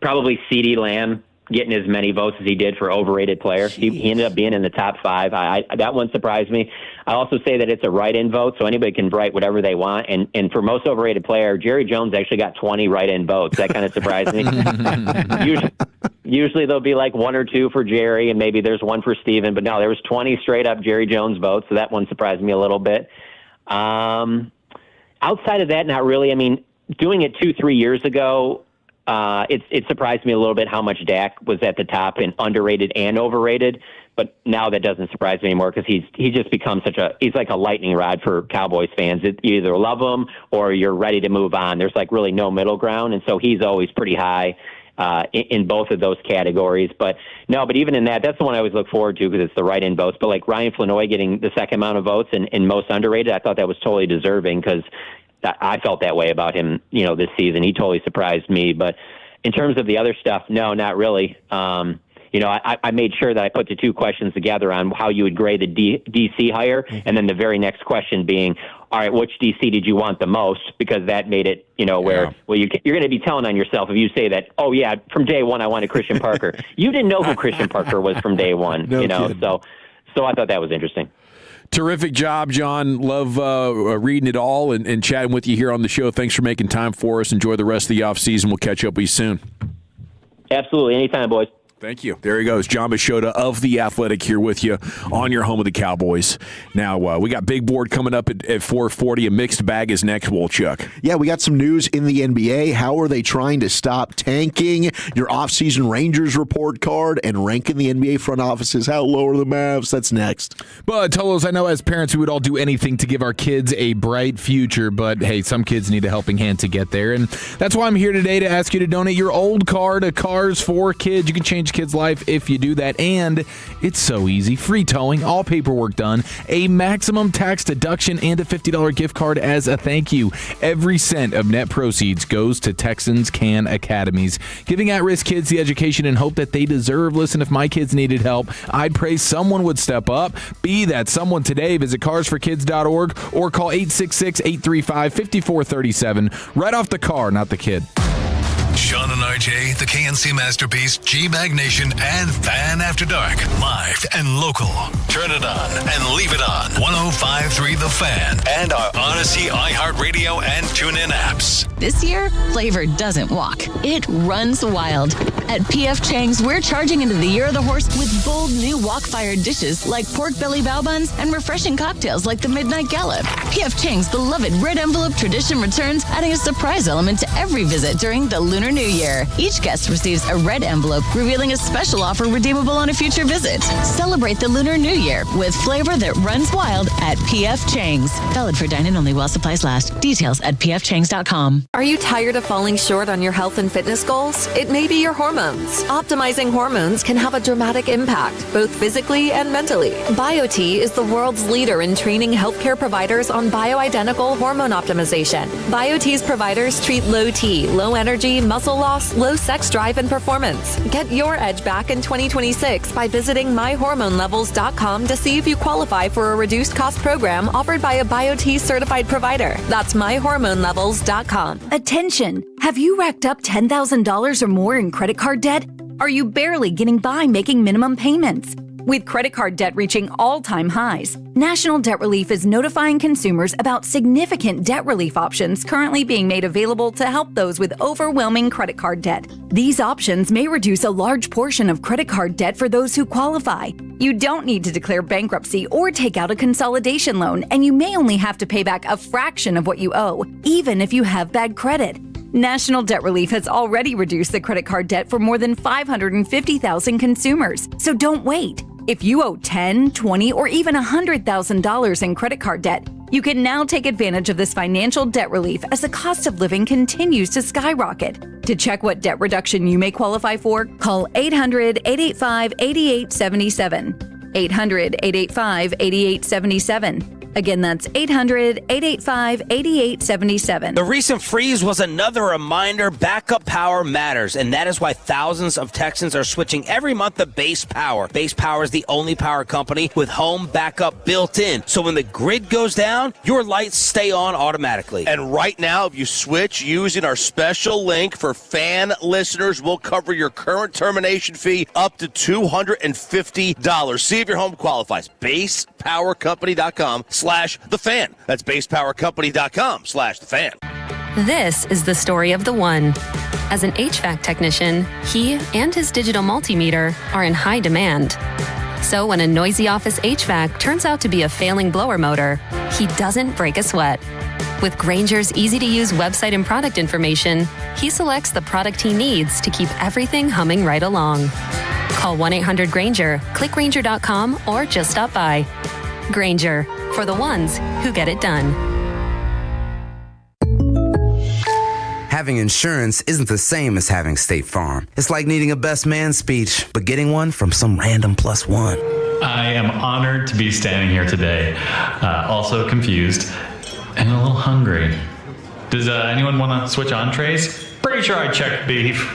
Probably CeeDee Lamb getting as many votes as he did for overrated player. He ended up being in the top 5. That one surprised me. I also say that it's a write-in vote, so anybody can write whatever they want. And for most overrated player, Jerry Jones actually got 20 write-in votes. That kind of surprised me. Usually there'll be like 1 or 2 for Jerry, and maybe there's 1 for Steven. But no, there was 20 straight-up Jerry Jones votes, so that one surprised me a little bit. Outside of that, not really. I mean, doing it 2-3 years ago, it surprised me a little bit how much Dak was at the top in underrated and overrated. But now that doesn't surprise me anymore because he's just become he's like a lightning rod for Cowboys fans. You either love him or you're ready to move on. There's like really no middle ground, and so he's always pretty high in both of those categories. But even in that's the one I always look forward to because it's the write-in votes. But like Ryan Flanoy getting the second amount of votes and most underrated, I thought that was totally deserving because I felt that way about him, this season. He totally surprised me. But in terms of the other stuff, no, not really. I made sure that I put the 2 questions together on how you would grade the DC hire, and then the very next question being, all right, which DC did you want the most? Because that made it, you're going to be telling on yourself if you say that, oh, yeah, from day one I wanted Christian Parker. You didn't know who Christian Parker was from day one, so I thought that was interesting. Terrific job, John. Love reading it all and chatting with you here on the show. Thanks for making time for us. Enjoy the rest of the offseason. We'll catch up with you soon. Absolutely. Anytime, boys. Thank you. There he goes. John Machota of The Athletic here with you on your home of the Cowboys. Now, we got Big Board coming up at 4:40. A mixed bag is next, Wolchuk. Yeah, we got some news in the NBA. How are they trying to stop tanking? Your offseason Rangers report card and ranking the NBA front offices. How low are the Mavs? That's next. But, Tolos, I know as parents we would all do anything to give our kids a bright future, but, hey, some kids need a helping hand to get there. And that's why I'm here today to ask you to donate your old car to Cars for Kids. You can change kids' life if you do that, and it's so easy. Free towing, all paperwork done, a maximum tax deduction, and a $50 gift card as a thank you. Every cent of net proceeds goes to Texans Can Academies, giving at-risk kids the education and hope that they deserve. Listen, if my kids needed help, I'd pray someone would step up. Be that someone today. Visit carsforkids.org or call 866-835-5437. Right off the car, not the kid. Sean and RJ, the KNC Masterpiece, G-Bag Nation, and Fan After Dark. Live and local. Turn it on and leave it on. 105.3 The Fan and our Odyssey, iHeartRadio, and TuneIn apps. This year, flavor doesn't walk. It runs wild. At P.F. Chang's, we're charging into the Year of the Horse with bold new wok-fired dishes like pork belly bao buns and refreshing cocktails like the Midnight Gallop. P.F. Chang's beloved red envelope tradition returns, adding a surprise element to every visit during the Lunar New Year. Each guest receives a red envelope revealing a special offer redeemable on a future visit. Celebrate the Lunar New Year with flavor that runs wild at P.F. Chang's. Valid for dine-in only while supplies last. Details at pfchangs.com. Are you tired of falling short on your health and fitness goals? It may be your hormones. Optimizing hormones can have a dramatic impact, both physically and mentally. BioT is the world's leader in training healthcare providers on bioidentical hormone optimization. BioT's providers treat low T, low energy, muscle loss, low sex drive, and performance. Get your edge back in 2026 by visiting myhormonelevels.com to see if you qualify for a reduced cost program offered by a BioT certified provider. That's myhormonelevels.com. Attention! Have you racked up $10,000 or more in credit card debt? Are you barely getting by making minimum payments? With credit card debt reaching all-time highs, National Debt Relief is notifying consumers about significant debt relief options currently being made available to help those with overwhelming credit card debt. These options may reduce a large portion of credit card debt for those who qualify. You don't need to declare bankruptcy or take out a consolidation loan, and you may only have to pay back a fraction of what you owe, even if you have bad credit. National Debt Relief has already reduced the credit card debt for more than 550,000 consumers, so don't wait. If you owe $10,000, $20,000, or even $100,000 in credit card debt, you can now take advantage of this financial debt relief as the cost of living continues to skyrocket. To check what debt reduction you may qualify for, call 800-885-8877. 800-885-8877. Again, that's 800-885-8877. The recent freeze was another reminder backup power matters, and that is why thousands of Texans are switching every month to Base Power. Base Power is the only power company with home backup built in, so when the grid goes down, your lights stay on automatically. And right now, if you switch using our special link for fan listeners, we'll cover your current termination fee up to $250. See if your home qualifies. BasePowerCompany.com/thefan. That's BasePowerCompany.com/thefan. This is the story of the one. As an HVAC technician, he and his digital multimeter are in high demand. So when a noisy office HVAC turns out to be a failing blower motor, he doesn't break a sweat. With Grainger's easy-to-use website and product information, he selects the product he needs to keep everything humming right along. Call 1-800-GRAINGER, click Grainger.com, or just stop by. Grainger, for the ones who get it done. Having insurance isn't the same as having State Farm. It's like needing a best man speech, but getting one from some random plus one. I am honored to be standing here today, also confused and a little hungry. Does anyone want to switch entrees? Pretty sure I checked beef.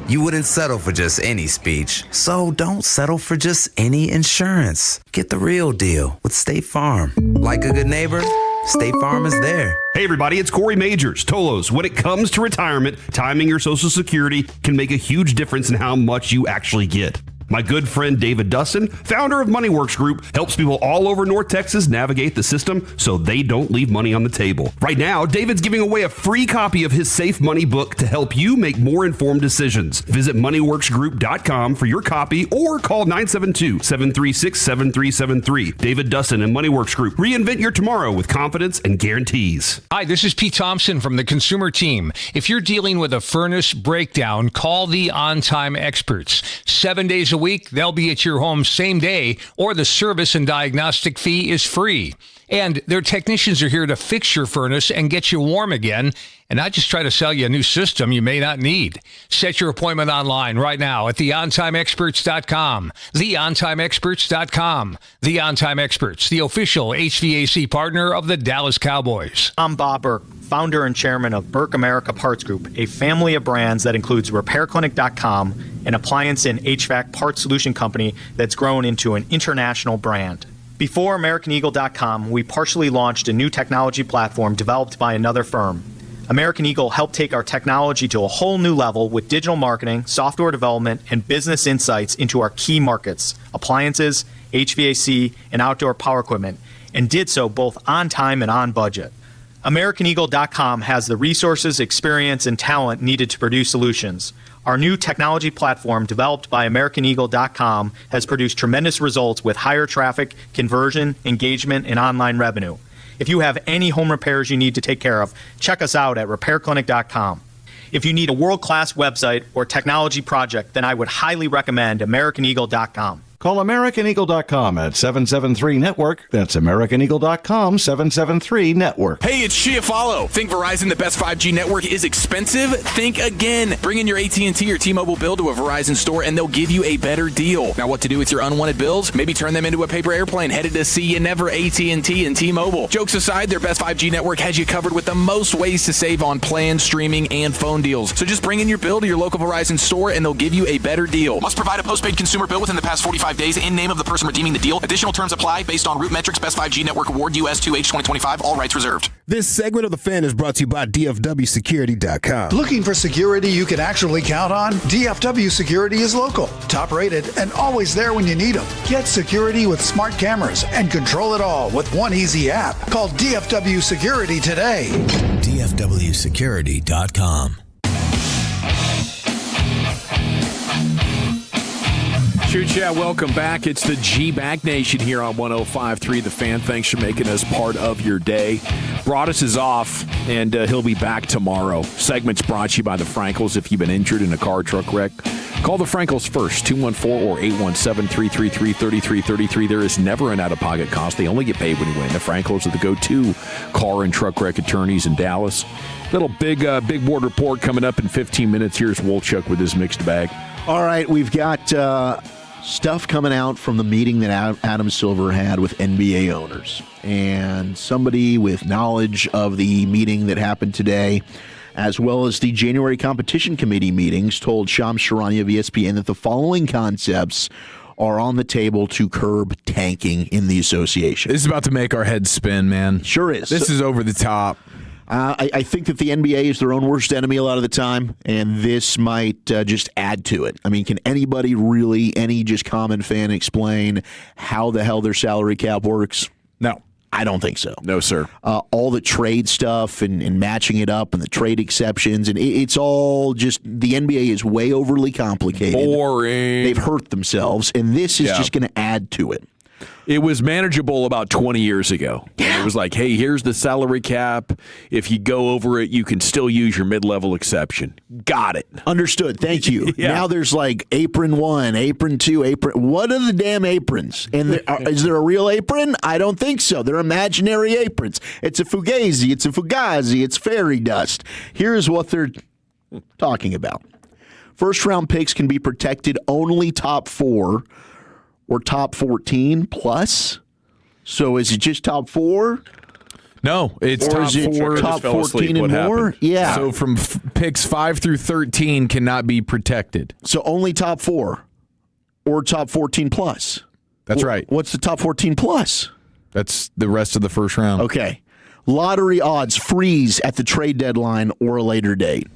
You wouldn't settle for just any speech, so don't settle for just any insurance. Get the real deal with State Farm. Like a good neighbor, State Farm is there. Hey everybody, it's Corey Majors, Tolos. When it comes to retirement, timing your Social Security can make a huge difference in how much you actually get. My good friend David Dustin, founder of MoneyWorks Group, helps people all over North Texas navigate the system so they don't leave money on the table. Right now, David's giving away a free copy of his Safe Money book to help you make more informed decisions. Visit moneyworksgroup.com for your copy or call 972-736-7373. David Dustin and MoneyWorks Group. Reinvent your tomorrow with confidence and guarantees. Hi, this is Pete Thompson from the Consumer Team. If you're dealing with a furnace breakdown, call the On-Time Experts. 7 days a week, they'll be at your home same day, or the service and diagnostic fee is free. And their technicians are here to fix your furnace and get you warm again, and not just try to sell you a new system you may not need. Set your appointment online right now at theontimeexperts.com. Theontimeexperts.com. The On Time Experts, the official HVAC partner of the Dallas Cowboys. I'm Bob Burke, founder and chairman of Burke America Parts Group, a family of brands that includes RepairClinic.com, an appliance and HVAC parts solution company that's grown into an international brand. Before AmericanEagle.com, we partially launched a new technology platform developed by another firm. American Eagle helped take our technology to a whole new level with digital marketing, software development, and business insights into our key markets, appliances, HVAC, and outdoor power equipment, and did so both on time and on budget. AmericanEagle.com has the resources, experience, and talent needed to produce solutions. Our new technology platform, developed by AmericanEagle.com, has produced tremendous results with higher traffic, conversion, engagement, and online revenue. If you have any home repairs you need to take care of, check us out at RepairClinic.com. If you need a world-class website or technology project, then I would highly recommend AmericanEagle.com. Call AmericanEagle.com at 773-NETWORK. That's AmericanEagle.com, 773-NETWORK. Hey, it's Chiafalo. Think Verizon, the best 5G network, is expensive? Think again. Bring in your AT&T or T-Mobile bill to a Verizon store, and they'll give you a better deal. Now, what to do with your unwanted bills? Maybe turn them into a paper airplane headed to see you never, AT&T and T-Mobile. Jokes aside, their best 5G network has you covered with the most ways to save on plans, streaming, and phone deals. So just bring in your bill to your local Verizon store, and they'll give you a better deal. Must provide a postpaid consumer bill within the past 45 days in name of the person redeeming the deal. Additional terms apply based on Root Metrics Best 5G Network Award US 2H 2025. All rights reserved. This segment of The Fan is brought to you by DFWsecurity.com. Looking for security you can actually count on? DFW Security is local, top rated, and always there when you need them. Get security with smart cameras and control it all with one easy app. Call DFW Security today. DFWsecurity.com. Shoot, yeah, welcome back. It's the G-Bag Nation here on 105.3 The Fan. Thanks for making us part of your day. Broadus is off, and he'll be back tomorrow. Segment's brought to you by the Frankels. If you've been injured in a car truck wreck, call the Frankels first, 214 or 817-333-3333. There is never an out-of-pocket cost. They only get paid when you win. The Frankels are the go-to car and truck wreck attorneys in Dallas. Little big board report coming up in 15 minutes. Here's Wolchuk with his mixed bag. All right, we've got stuff coming out from the meeting that Adam Silver had with NBA owners. And somebody with knowledge of the meeting that happened today, as well as the January competition committee meetings, told Shams Charania of ESPN that the following concepts are on the table to curb tanking in the association. This is about to make our heads spin, man. Sure is. This is over the top. I think that the NBA is their own worst enemy a lot of the time, and this might just add to it. I mean, can anybody really, any just common fan, explain how the hell their salary cap works? No. I don't think so. No, sir. All the trade stuff and matching it up and the trade exceptions, and it's all just, the NBA is way overly complicated. Boring. They've hurt themselves, and this is just going to add to it. It was manageable about 20 years ago. It was like, hey, here's the salary cap. If you go over it, you can still use your mid-level exception. Got it. Understood. Thank you. Yeah. Now there's like apron 1, apron 2, apron. What are the damn aprons? And is there a real apron? I don't think so. They're imaginary aprons. It's a fugazi. It's a fugazi. It's fairy dust. Here's what they're talking about. First-round picks can be protected only top 4 or top 14 plus. So is it just top 4? No, it's or top is it 4. top 14 and more? Happened? Yeah. So from picks 5 through 13 cannot be protected. So only top 4 or top 14 plus. That's right. What's the top 14 plus? That's the rest of the first round. Okay. Lottery odds freeze at the trade deadline or a later date.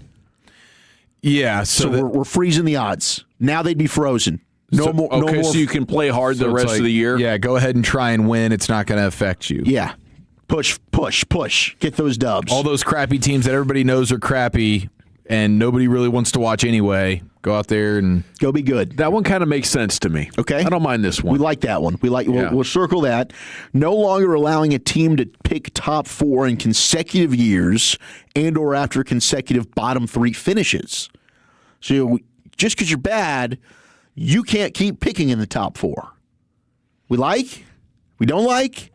Yeah. So we're freezing the odds. Now they'd be frozen. No more. Okay, no more. so you can play hard the rest of the year? Yeah, go ahead and try and win. It's not going to affect you. Yeah. Push. Get those dubs. All those crappy teams that everybody knows are crappy and nobody really wants to watch anyway, go out there and go be good. That one kind of makes sense to me. Okay. I don't mind this one. We like that one. We'll circle that. No longer allowing a team to pick top 4 in consecutive years and or after consecutive bottom 3 finishes. So just because you're bad, you can't keep picking in the top 4. We don't like.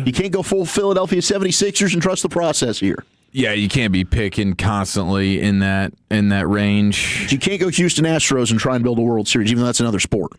You can't go full Philadelphia 76ers and trust the process here. Yeah, you can't be picking constantly in that range. You can't go Houston Astros and try and build a World Series, even though that's another sport.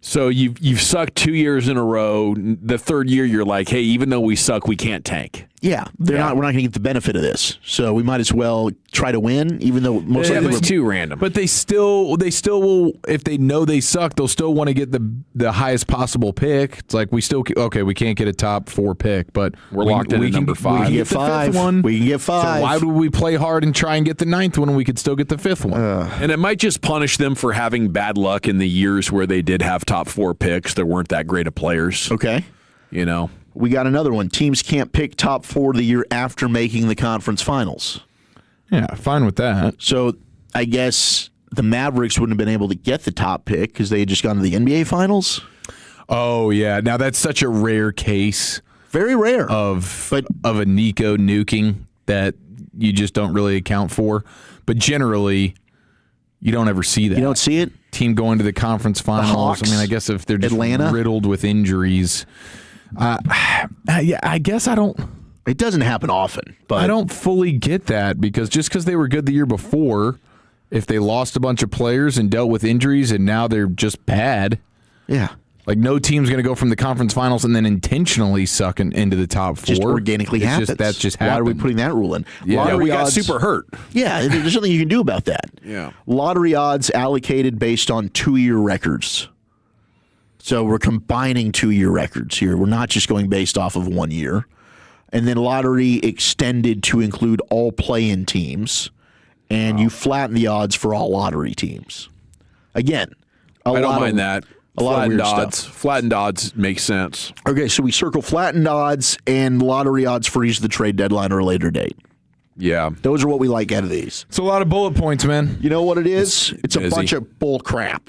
So you've sucked 2 years in a row. The third year, you're like, hey, even though we suck, we can't tank. Yeah, we're not going to get the benefit of this. So we might as well try to win, even though most likely it's too random. But they still will. If they know they suck, they'll still want to get the highest possible pick. It's like we can't get a top 4 pick, but we're locked in at number 5. We can get 5. We can get 5. So why would we play hard and try and get the 9th one when we could still get the 5th one? And it might just punish them for having bad luck in the years where they did have top 4 picks. There weren't that great of players. Okay. You know. We got another one. Teams can't pick top 4 the year after making the conference finals. Yeah, fine with that. So I guess the Mavericks wouldn't have been able to get the top pick because they had just gone to the NBA finals. Oh, yeah. Now, that's such a rare case. Very rare. Of a Nico nuking that you just don't really account for. But generally, you don't ever see that. You don't see it? Team going to the conference finals. The Hawks, I mean, I guess if they're just Atlanta? riddled with injuries. I guess I don't. It doesn't happen often, but I don't fully get that because just because they were good the year before, if they lost a bunch of players and dealt with injuries and now they're just bad, yeah, like no team's going to go from the conference finals and then intentionally suck into the top 4. just organically happens. That just happens. Why are we putting that rule in? Yeah, we got super hurt. Yeah, there's nothing you can do about that. Yeah, lottery odds allocated based on 2-year records. So we're combining 2-year records here. We're not just going based off of 1 year. And then lottery extended to include all play-in teams. And you flatten the odds for all lottery teams. Again, I don't mind that. A lot of weird odds. stuff. Flattened odds makes sense. Okay, so we circle flattened odds and lottery odds freeze the trade deadline or a later date. Yeah. Those are what we like out of these. It's a lot of bullet points, man. You know what it is? It's a busy. bunch of bull crap.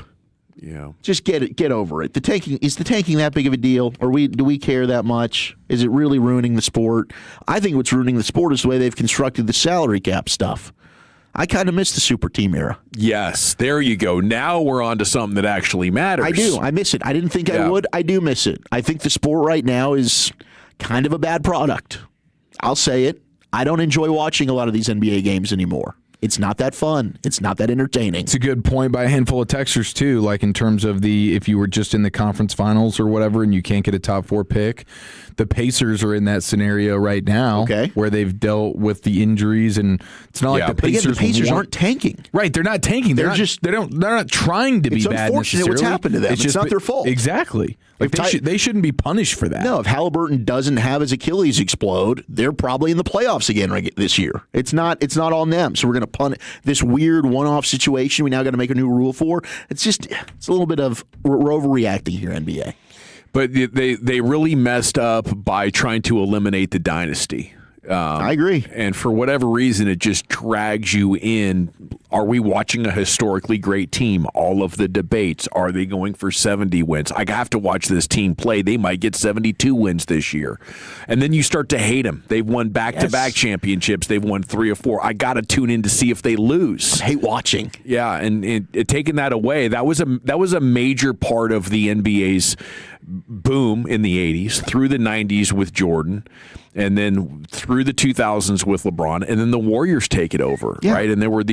Yeah. Just get over it. Is the tanking that big of a deal? Or do we care that much? Is it really ruining the sport? I think what's ruining the sport is the way they've constructed the salary cap stuff. I kind of miss the super team era. Yes, there you go. Now we're on to something that actually matters. I do. I miss it. I didn't think I would. I do miss it. I think the sport right now is kind of a bad product. I'll say it. I don't enjoy watching a lot of these NBA games anymore. It's not that fun. It's not that entertaining. It's a good point by a handful of texters, too, like in terms of if you were just in the conference finals or whatever and you can't get a top 4 pick, the Pacers are in that scenario right now where they've dealt with the injuries, and it's not like the Pacers, the Pacers aren't tanking. Right, they're not tanking. They're not trying to be bad. It's unfortunate what's happened to them. It's not their fault. Exactly. Like they shouldn't be punished for that. No, if Halliburton doesn't have his Achilles explode, they're probably in the playoffs again this year. It's not on them. So we're going to punt this weird one-off situation. We now got to make a new rule for. It's a little bit of we're overreacting here, NBA. But they really messed up by trying to eliminate the dynasty. I agree. And for whatever reason, it just drags you in. Are we watching a historically great team? All of the debates. Are they going for 70 wins? I have to watch this team play. They might get 72 wins this year. And then you start to hate them. They've won back-to-back championships. They've won 3 or 4. I got to tune in to see if they lose. I hate watching. Yeah, and taking that away, that was a major part of the NBA's boom in the 80s, through the 90s with Jordan, and then through the 2000s with LeBron, and then the Warriors take it over, right? And they were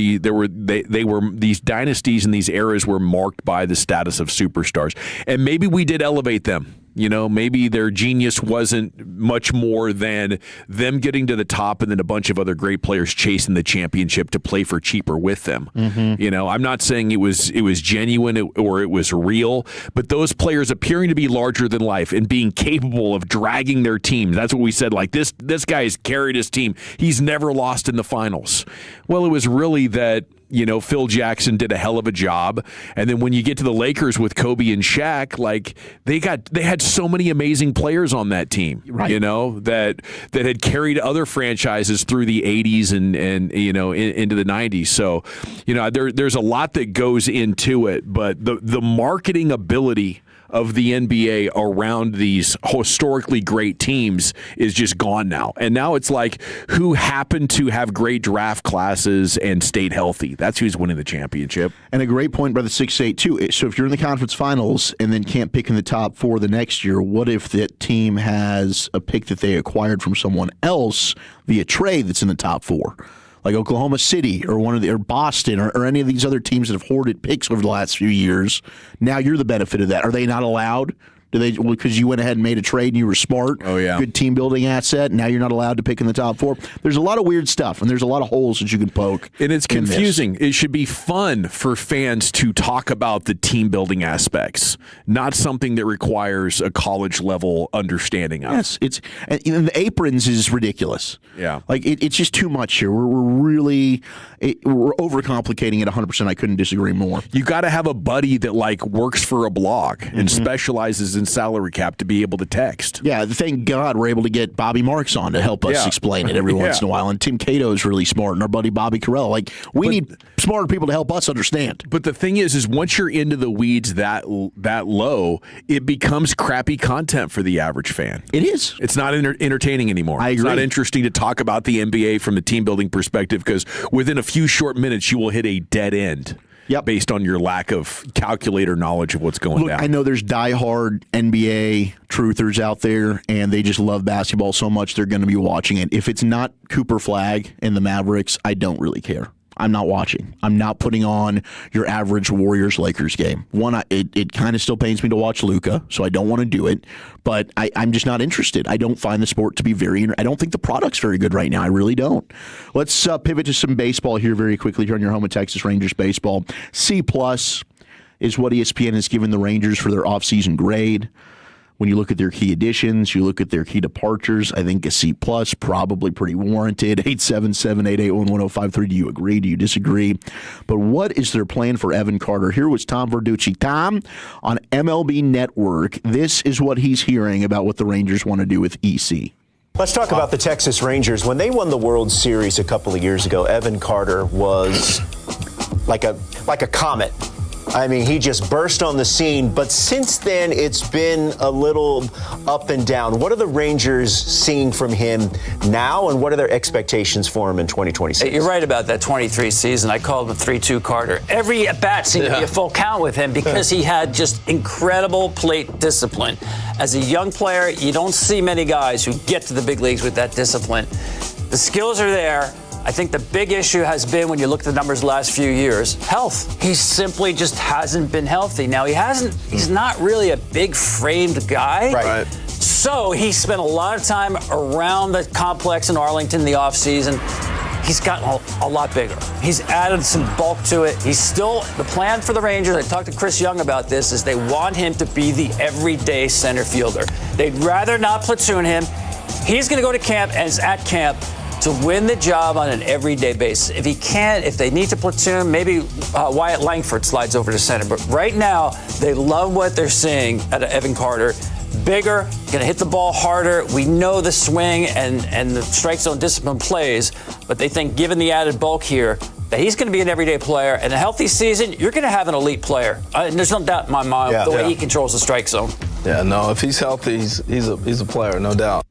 these dynasties and these eras were marked by the status of superstars, and maybe we did elevate them. You know, maybe their genius wasn't much more than them getting to the top and then a bunch of other great players chasing the championship to play for cheaper with them. Mm-hmm. You know, I'm not saying it was genuine or it was real, but those players appearing to be larger than life and being capable of dragging their team. That's what we said. Like, this guy has carried his team. He's never lost in the finals. Well, it was really that, you know, Phil Jackson did a hell of a job. And then when you get to the Lakers with Kobe and Shaq, like they had so many amazing players on that team, right, you know, that had carried other franchises through the 80s and you know, into the 90s. So, you know, there's a lot that goes into it, but the marketing ability of the NBA around these historically great teams is just gone now. And now it's like, who happened to have great draft classes and stayed healthy? That's who's winning the championship. And a great point by the 6'8", too. So if you're in the conference finals and then can't pick in the top 4 the next year, what if that team has a pick that they acquired from someone else via trade that's in the top 4? Like Oklahoma City or Boston or any of these other teams that have hoarded picks over the last few years. Now you're the benefit of that. Are they not allowed? Do they, because you went ahead and made a trade and you were smart? Oh, yeah. Good team building asset. Now you're not allowed to pick in the top 4. There's a lot of weird stuff, and there's a lot of holes that you can poke. And it's confusing. It should be fun for fans to talk about the team building aspects, not something that requires a college level understanding of. Yes, and the aprons is ridiculous. Yeah, like it's just too much here. We're overcomplicating it 100%. I couldn't disagree more. You got to have a buddy that like works for a blog and specializes in salary cap to be able to text. Yeah, thank God we're able to get Bobby Marks on to help us explain it every once in a while. And Tim Cato is really smart, and our buddy Bobby Carell. Like, we need smarter people to help us understand. But the thing is once you're into the weeds that low, it becomes crappy content for the average fan. It is. It's not entertaining anymore. I agree. It's not interesting to talk about the NBA from the team building perspective, because within a few short minutes you will hit a dead end. Yep. Based on your lack of calculator knowledge of what's going down. I know there's diehard NBA truthers out there, and they just love basketball so much they're going to be watching it. If it's not Cooper Flagg and the Mavericks, I don't really care. I'm not watching. I'm not putting on your average Warriors-Lakers game. One, it kind of still pains me to watch Luka, so I don't want to do it, but I'm just not interested. I don't find the sport to be I don't think the product's very good right now. I really don't. Let's pivot to some baseball here very quickly here on your home of Texas Rangers baseball. C+ is what ESPN has given the Rangers for their offseason grade. When you look at their key additions, you look at their key departures, I think a C+, probably pretty warranted. 877-881-1053. Do you agree? Do you disagree? But what is their plan for Evan Carter? Here was Tom Verducci. Tom, on MLB Network, this is what he's hearing about what the Rangers want to do with EC. Let's talk about the Texas Rangers. When they won the World Series a couple of years ago, Evan Carter was like a comet. I mean, he just burst on the scene. But since then, it's been a little up and down. What are the Rangers seeing from him now, and what are their expectations for him in 2026? You're right about that 23 season. I called him 3-2 Carter. Every at-bat seemed to be a full count with him because he had just incredible plate discipline. As a young player, you don't see many guys who get to the big leagues with that discipline. The skills are there. I think the big issue has been, when you look at the numbers the last few years, health. He simply just hasn't been healthy. Now, he's not really a big framed guy. Right. So he spent a lot of time around the complex in Arlington in the offseason. He's gotten a lot bigger. He's added some bulk to it. He's still, the plan for the Rangers, I talked to Chris Young about this, is they want him to be the everyday center fielder. They'd rather not platoon him. He's going to go to camp and is at camp to win the job on an everyday basis. If he can't, if they need to platoon, maybe Wyatt Langford slides over to center. But right now, they love what they're seeing out of Evan Carter. Bigger, going to hit the ball harder. We know the swing and the strike zone discipline plays, but they think given the added bulk here, that he's going to be an everyday player. And a healthy season, you're going to have an elite player. And there's no doubt in my mind the way he controls the strike zone. Yeah, no, if he's healthy, he's a player, no doubt.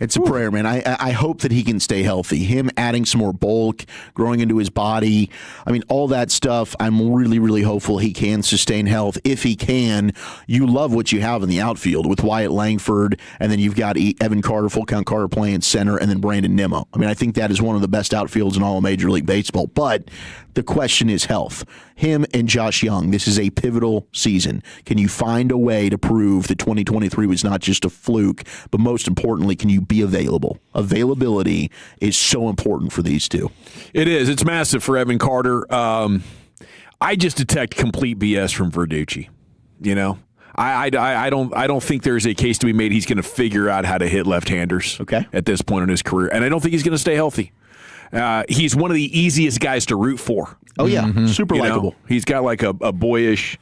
It's a prayer, man. I hope that he can stay healthy. Him adding some more bulk, growing into his body, I mean, all that stuff, I'm really, really hopeful he can sustain health. If he can, you love what you have in the outfield with Wyatt Langford, and then you've got Evan Carter, full count Carter playing center, and then Brandon Nimmo. I mean, I think that is one of the best outfields in all of Major League Baseball. But the question is health. Him and Josh Young, this is a pivotal season. Can you find a way to prove that 2023 was not just a fluke, but most importantly, can you be available? Availability is so important for these two. It is. It's massive for Evan Carter. I just detect complete BS from Verducci. You know, I don't think there's a case to be made he's going to figure out how to hit left-handers. At this point in his career, and I don't think he's going to stay healthy. He's one of the easiest guys to root for. Oh, yeah. Super likable. He's got like a boyish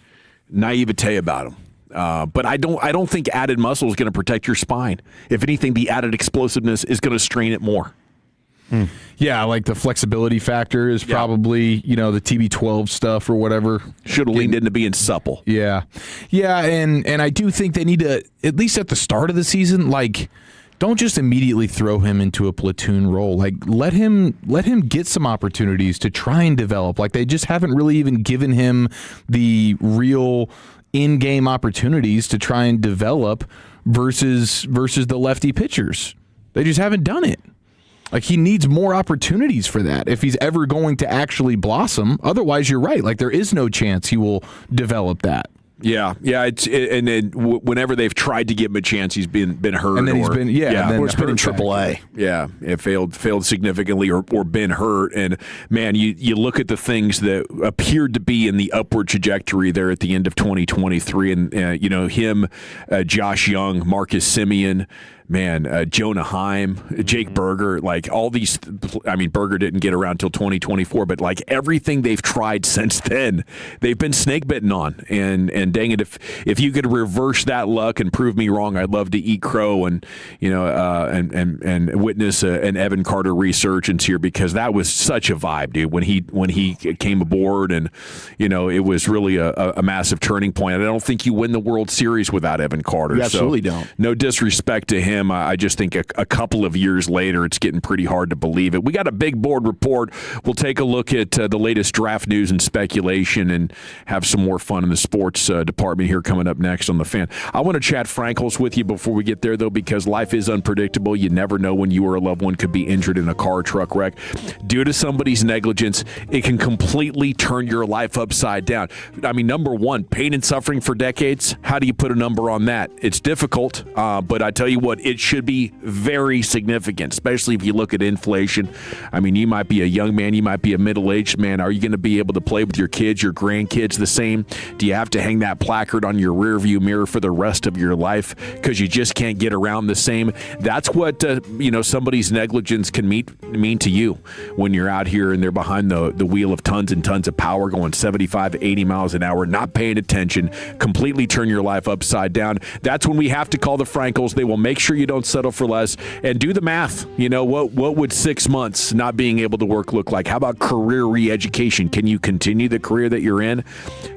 naivete about him. But I don't think added muscle is going to protect your spine. If anything, the added explosiveness is going to strain it more. Yeah, like the flexibility factor is probably, the TB12 stuff or whatever. Should have leaned into being supple. Yeah. Yeah, and I do think they need to, at least at the start of the season, don't just immediately throw him into a platoon role. Like, let him get some opportunities to try and develop. Like, they just haven't really even given him the real in-game opportunities to try and develop versus the lefty pitchers. They just haven't done it. Like, he needs more opportunities for that if he's ever going to actually blossom. Otherwise, you're right. Like, there is no chance he will develop that. Yeah. And then whenever they've tried to give him a chance, he's been hurt, and then he's been or it's been in AAA. Yeah, it failed significantly or been hurt. And man, you look at the things that appeared to be in the upward trajectory there at the end of 2023, and him, Josh Young, Marcus Semien. Man, Jonah Heim, Jake Berger, like all these. I mean, Berger didn't get around till 2024, but like everything they've tried since then, they've been snake bitten on. And dang it, if you could reverse that luck and prove me wrong, I'd love to eat crow and and witness an Evan Carter resurgence here, because that was such a vibe, dude. When he came aboard, and it was really a massive turning point. And I don't think you win the World Series without Evan Carter. You absolutely don't. No disrespect to him. I just think a couple of years later, it's getting pretty hard to believe it. We got a big board report. We'll take a look at the latest draft news and speculation and have some more fun in the sports department here coming up next on The Fan. I want to chat Frankels with you before we get there, though, because life is unpredictable. You never know when you or a loved one could be injured in a car or truck wreck. Due to somebody's negligence, it can completely turn your life upside down. I mean, number one, pain and suffering for decades. How do you put a number on that? It's difficult, but I tell you what, it should be very significant, especially if you look at inflation. I mean, you might be a young man, you might be a middle-aged man. Are you going to be able to play with your kids, your grandkids the same? Do you have to hang that placard on your rearview mirror for the rest of your life because you just can't get around the same? That's what somebody's negligence can mean to you when you're out here and they're behind the wheel of tons and tons of power going 75, 80 miles an hour, not paying attention, completely turn your life upside down. That's when we have to call the Frankels. They will make sure you don't settle for less, and do the math. What would 6 months not being able to work look like? How about career re-education? Can you continue the career that you're in?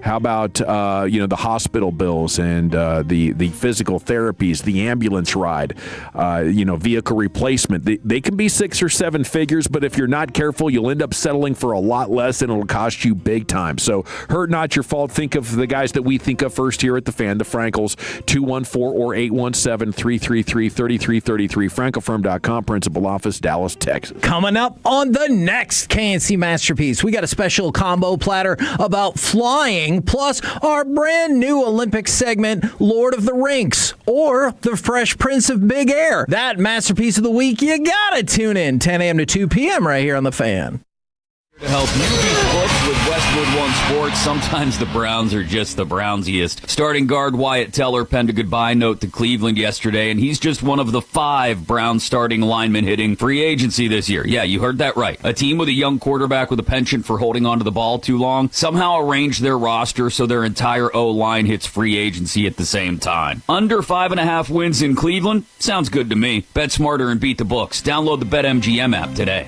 How about the hospital bills and the physical therapies, the ambulance ride, vehicle replacement? They can be 6 or 7 figures, but if you're not careful, you'll end up settling for a lot less, and it'll cost you big time. So, hurt not your fault. Think of the guys that we think of first here at The Fan, the Frankels. 214 or 817-333 833-3333, frankofirm.com, principal office, Dallas, Texas. Coming up on the next KNC Masterpiece, we got a special combo platter about flying, plus our brand new Olympic segment, Lord of the Rinks, or The Fresh Prince of Big Air. That Masterpiece of the Week, you gotta tune in 10 a.m. to 2 p.m. right here on The Fan. To help you be hooked with Westwood One Sports, sometimes the Browns are just the Brownsiest. Starting guard Wyatt Teller penned a goodbye note to Cleveland yesterday, and he's just one of the 5 Browns starting linemen hitting free agency this year. Yeah, you heard that right. A team with a young quarterback with a penchant for holding onto the ball too long somehow arranged their roster so their entire O-line hits free agency at the same time. Under 5.5 wins in Cleveland? Sounds good to me. Bet smarter and beat the books. Download the BetMGM app today.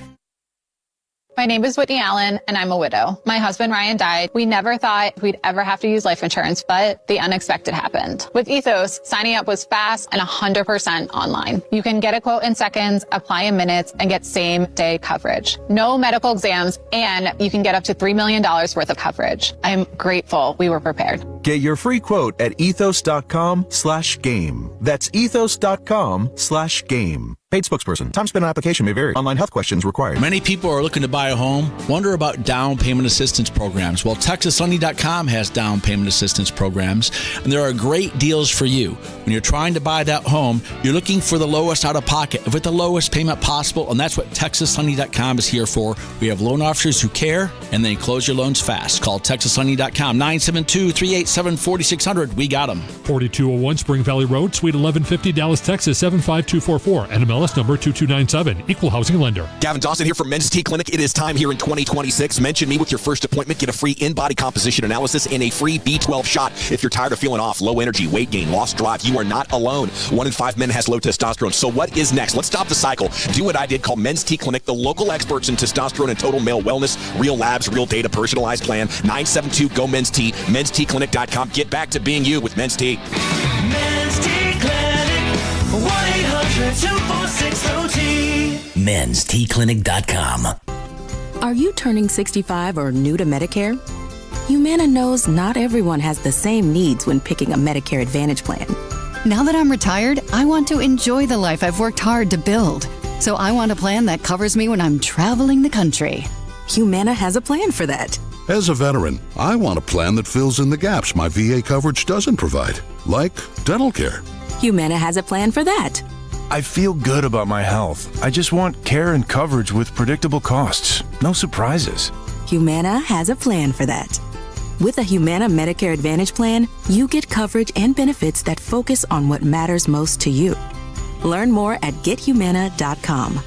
My name is Whitney Allen, and I'm a widow. My husband, Ryan, died. We never thought we'd ever have to use life insurance, but the unexpected happened. With Ethos, signing up was fast and 100% online. You can get a quote in seconds, apply in minutes, and get same-day coverage. No medical exams, and you can get up to $3 million worth of coverage. I'm grateful we were prepared. Get your free quote at ethos.com/game. That's ethos.com/game. Paid spokesperson. Time spent on application may vary. Online health questions required. Many people are looking to buy a home, wonder about down payment assistance programs. Well, TexasLending.com has down payment assistance programs, and there are great deals for you. When you're trying to buy that home, you're looking for the lowest out-of-pocket, with the lowest payment possible, and that's what TexasLending.com is here for. We have loan officers who care, and they close your loans fast. Call TexasLending.com, 972-387-4600. We got them. 4201 Spring Valley Road, Suite 1150, Dallas, Texas, 75244. NMLS number 2297. Equal housing lender. Gavin Dawson here from Men's T Clinic. It is time here in 2026. Mention me with your first appointment. Get a free in-body composition analysis and a free B12 shot. If you're tired of feeling off, low energy, weight gain, lost drive, you are not alone. 1 in 5 men has low testosterone. So what is next? Let's stop the cycle. Do what I did. Call Men's T Clinic, the local experts in testosterone and total male wellness. Real labs, real data, personalized plan. 972-GO-MEN'S-T. mensteclinic.com. Get back to being you with Men's T. Men's T Clinic, 1-800-246-OT. mensteclinic.com. Are you turning 65 or new to Medicare? Humana knows not everyone has the same needs when picking a Medicare Advantage plan. Now that I'm retired, I want to enjoy the life I've worked hard to build. So I want a plan that covers me when I'm traveling the country. Humana has a plan for that. As a veteran, I want a plan that fills in the gaps my VA coverage doesn't provide, like dental care. Humana has a plan for that. I feel good about my health. I just want care and coverage with predictable costs. No surprises. Humana has a plan for that. With a Humana Medicare Advantage plan, you get coverage and benefits that focus on what matters most to you. Learn more at gethumana.com.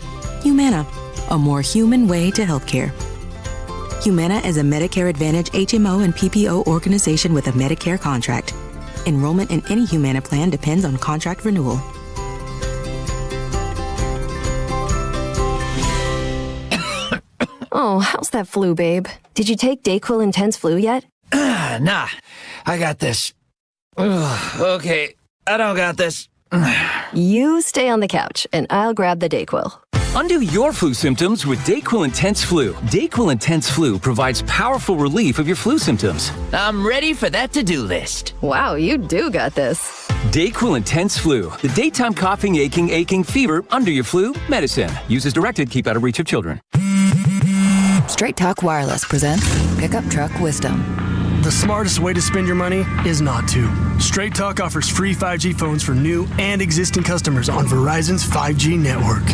Humana, a more human way to healthcare. Humana is a Medicare Advantage HMO and PPO organization with a Medicare contract. Enrollment in any Humana plan depends on contract renewal. Oh, how's that flu, babe? Did you take Dayquil Intense Flu yet? Nah, I got this. Ugh, okay, I don't got this. You stay on the couch, and I'll grab the Dayquil. Undo your flu symptoms with Dayquil Intense Flu. Dayquil Intense Flu provides powerful relief of your flu symptoms. I'm ready for that to-do list. Wow, you do got this. Dayquil Intense Flu. The daytime coughing, aching, fever, under your flu medicine. Use as directed, keep out of reach of children. Straight Talk Wireless presents Pickup Truck Wisdom. The smartest way to spend your money is not to. Straight Talk offers free 5G phones for new and existing customers on Verizon's 5G network.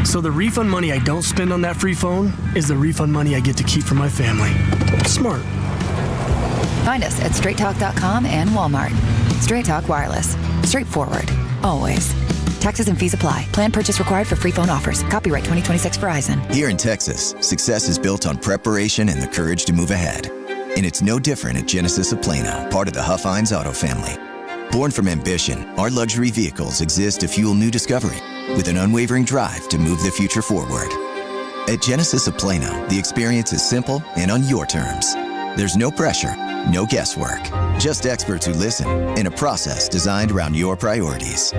So the refund money I don't spend on that free phone is the refund money I get to keep for my family. Smart. Find us at straighttalk.com and Walmart. Straight Talk Wireless. Straightforward. Always. Taxes and fees apply. Plan purchase required for free phone offers. Copyright 2026 Verizon. Here in Texas, success is built on preparation and the courage to move ahead. And it's no different at Genesis of Plano, part of the Huff-Hines Auto family. Born from ambition, our luxury vehicles exist to fuel new discovery with an unwavering drive to move the future forward. At Genesis of Plano, the experience is simple and on your terms. There's no pressure, no guesswork, just experts who listen and a process designed around your priorities.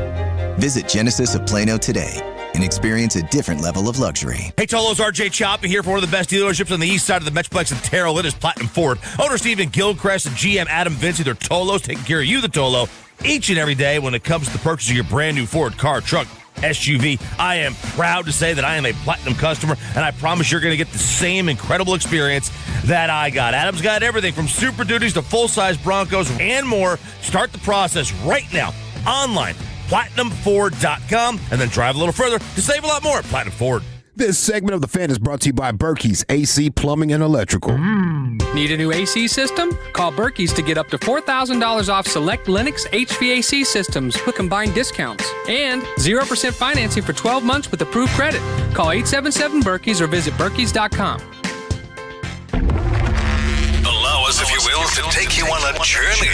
Visit Genesis of Plano today and experience a different level of luxury. Hey, Tolo's RJ Choppy here for one of the best dealerships on the east side of the Metroplex in Terrell. It is Platinum Ford. Owner Stephen Gilchrist and GM Adam Vincey, they're Tolos, taking care of you, the Tolo, each and every day when it comes to the purchase of your brand new Ford car, truck, SUV. I am proud to say that I am a Platinum customer, and I promise you're going to get the same incredible experience that I got. Adam's got everything from Super Duties to full-size Broncos and more. Start the process right now online, PlatinumFord.com, and then drive a little further to save a lot more. Platinum Ford. This segment of The Fan is brought to you by Berkey's AC, Plumbing, and Electrical. Need a new AC system? Call Berkey's to get up to $4,000 off select Lennox HVAC systems with combined discounts. And 0% financing for 12 months with approved credit. Call 877-BERKEYS or visit Berkeys.com. Allow us, if you will, to take you on a journey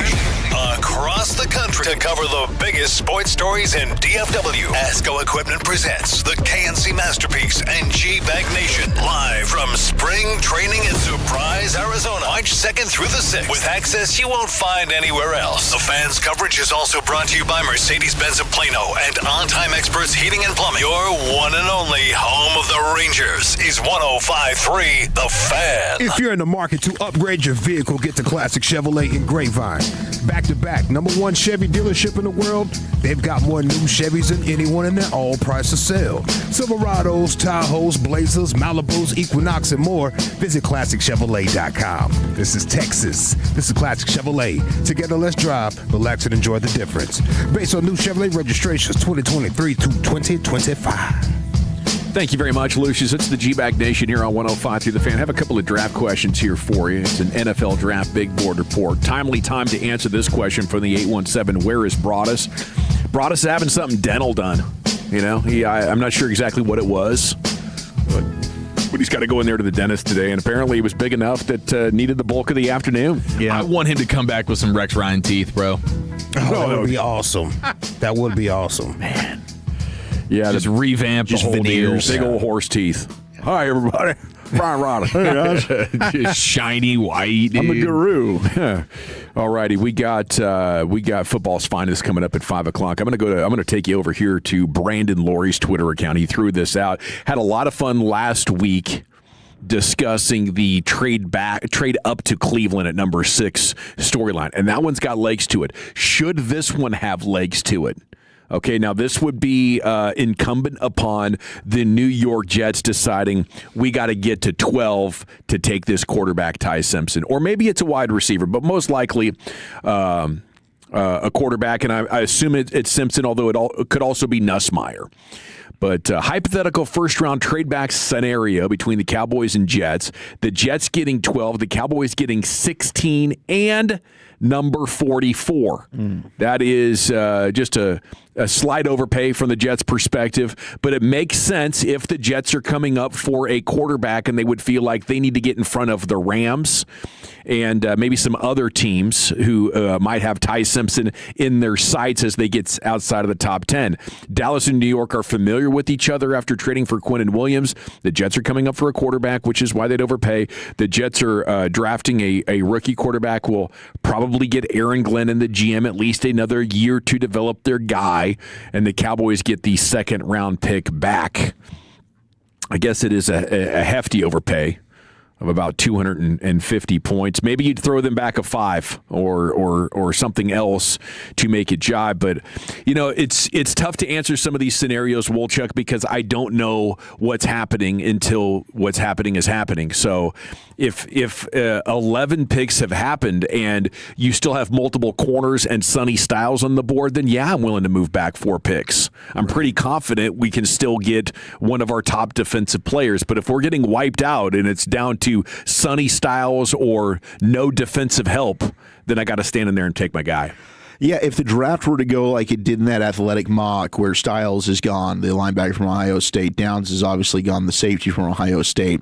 across the country to cover the biggest sports stories in DFW. ASCO Equipment presents the KNC Masterpiece and G-Bag Nation live from spring training in Surprise, Arizona, March 2nd through the 6th, with access you won't find anywhere else. The fans' coverage is also brought to you by Mercedes-Benz of Plano and On Time Experts Heating and Plumbing. Your one and only home of the Rangers is 105.3 The Fan. If you're in the market to upgrade your vehicle, get to Classic Chevrolet in Grapevine. Back-to-back, #1 Chevy dealership in the world. They've got more new Chevys than anyone, and they're all priced to sell. Silverados, Tahoes, Blazers, Malibus, Equinox, and more. Visit ClassicChevrolet.com. This is Texas. This is Classic Chevrolet. Together, let's drive, relax, and enjoy the difference. Based on new Chevrolet registrations 2023 to 2025. Thank you very much, Lucius. It's the G-Bag Nation here on 105 through the Fan. I have a couple of draft questions here for you. It's an NFL Draft Big Board Report. Timely time to answer this question from the 817. Where is Broadus? Broadus is having something dental done. You know, I'm not sure exactly what it was, but he's got to go in there to the dentist today, and apparently it was big enough that needed the bulk of the afternoon. Yeah, I want him to come back with some Rex Ryan teeth, bro. Oh, that would be awesome. That would be awesome. Man. Yeah, just revamp the whole veneers. Big old horse teeth. Hi, everybody. Brian Rodder. Hey, guys. Just shiny white, dude. I'm the guru. All righty, we got football's finest coming up at 5 o'clock. I'm gonna take you over here to Brandon Laurie's Twitter account. He threw this out. Had a lot of fun last week discussing the trade up to Cleveland at number 6 storyline, and that one's got legs to it. Should this one have legs to it? Okay, now this would be incumbent upon the New York Jets deciding we got to get to 12 to take this quarterback, Ty Simpson. Or maybe it's a wide receiver, but most likely a quarterback, and I assume it's Simpson, although it could also be Nussmeier. But hypothetical first-round trade-back scenario between the Cowboys and Jets. The Jets getting 12, the Cowboys getting 16, and number 44. That is just a slight overpay from the Jets' perspective, but it makes sense if the Jets are coming up for a quarterback and they would feel like they need to get in front of the Rams and maybe some other teams who might have Ty Simpson in their sights as they get outside of the top 10. Dallas and New York are familiar with each other after trading for Quinnen Williams. The Jets are coming up for a quarterback, which is why they'd overpay. The Jets are drafting a rookie quarterback. Will probably get Aaron Glenn and the GM at least another year to develop their guy, and the Cowboys get the second-round pick back. I guess it is a hefty overpay of about 250 points. Maybe you'd throw them back a 5 or something else to make it jibe. But, you know, it's tough to answer some of these scenarios, Wolchuk, because I don't know what's happening until what's happening is happening. So if 11 picks have happened and you still have multiple corners and Sonny Styles on the board, then yeah, I'm willing to move back 4 picks. I'm pretty confident we can still get one of our top defensive players. But if we're getting wiped out and it's down to Sonny Styles or no defensive help, then I got to stand in there and take my guy. Yeah, if the draft were to go like it did in that athletic mock where Styles is gone, the linebacker from Ohio State, Downs is obviously gone, the safety from Ohio State.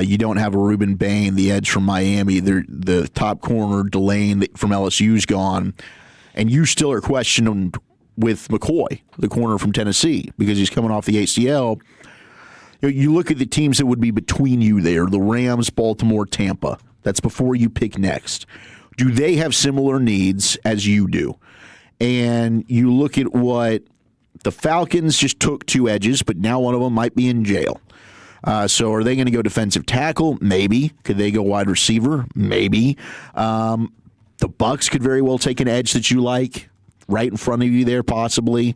You don't have a Reuben Bain, the edge from Miami. The top corner, Delane from LSU, is gone. And you still are questioned with McCoy, the corner from Tennessee, because he's coming off the ACL. You look at the teams that would be between you there, the Rams, Baltimore, Tampa. That's before you pick next. Do they have similar needs as you do? And you look at what the Falcons just took 2 edges, but now one of them might be in jail. So are they going to go defensive tackle? Maybe. Could they go wide receiver? Maybe. The Bucs could very well take an edge that you like right in front of you there, possibly.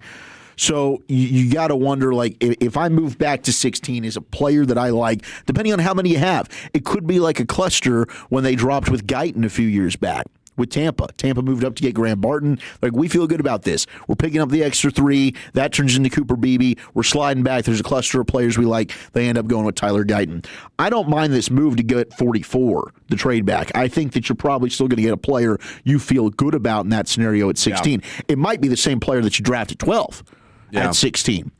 So you got to wonder, like, if I move back to 16 as a player that I like, depending on how many you have, it could be like a cluster when they dropped with Guyton a few years back. With Tampa. Tampa moved up to get Graham Barton. Like, we feel good about this. We're picking up the extra 3. That turns into Cooper Beebe. We're sliding back. There's a cluster of players we like. They end up going with Tyler Guyton. I don't mind this move to get 44, the trade back. I think that you're probably still going to get a player you feel good about in that scenario at 16. Yeah. It might be the same player that you draft at 12 at 16.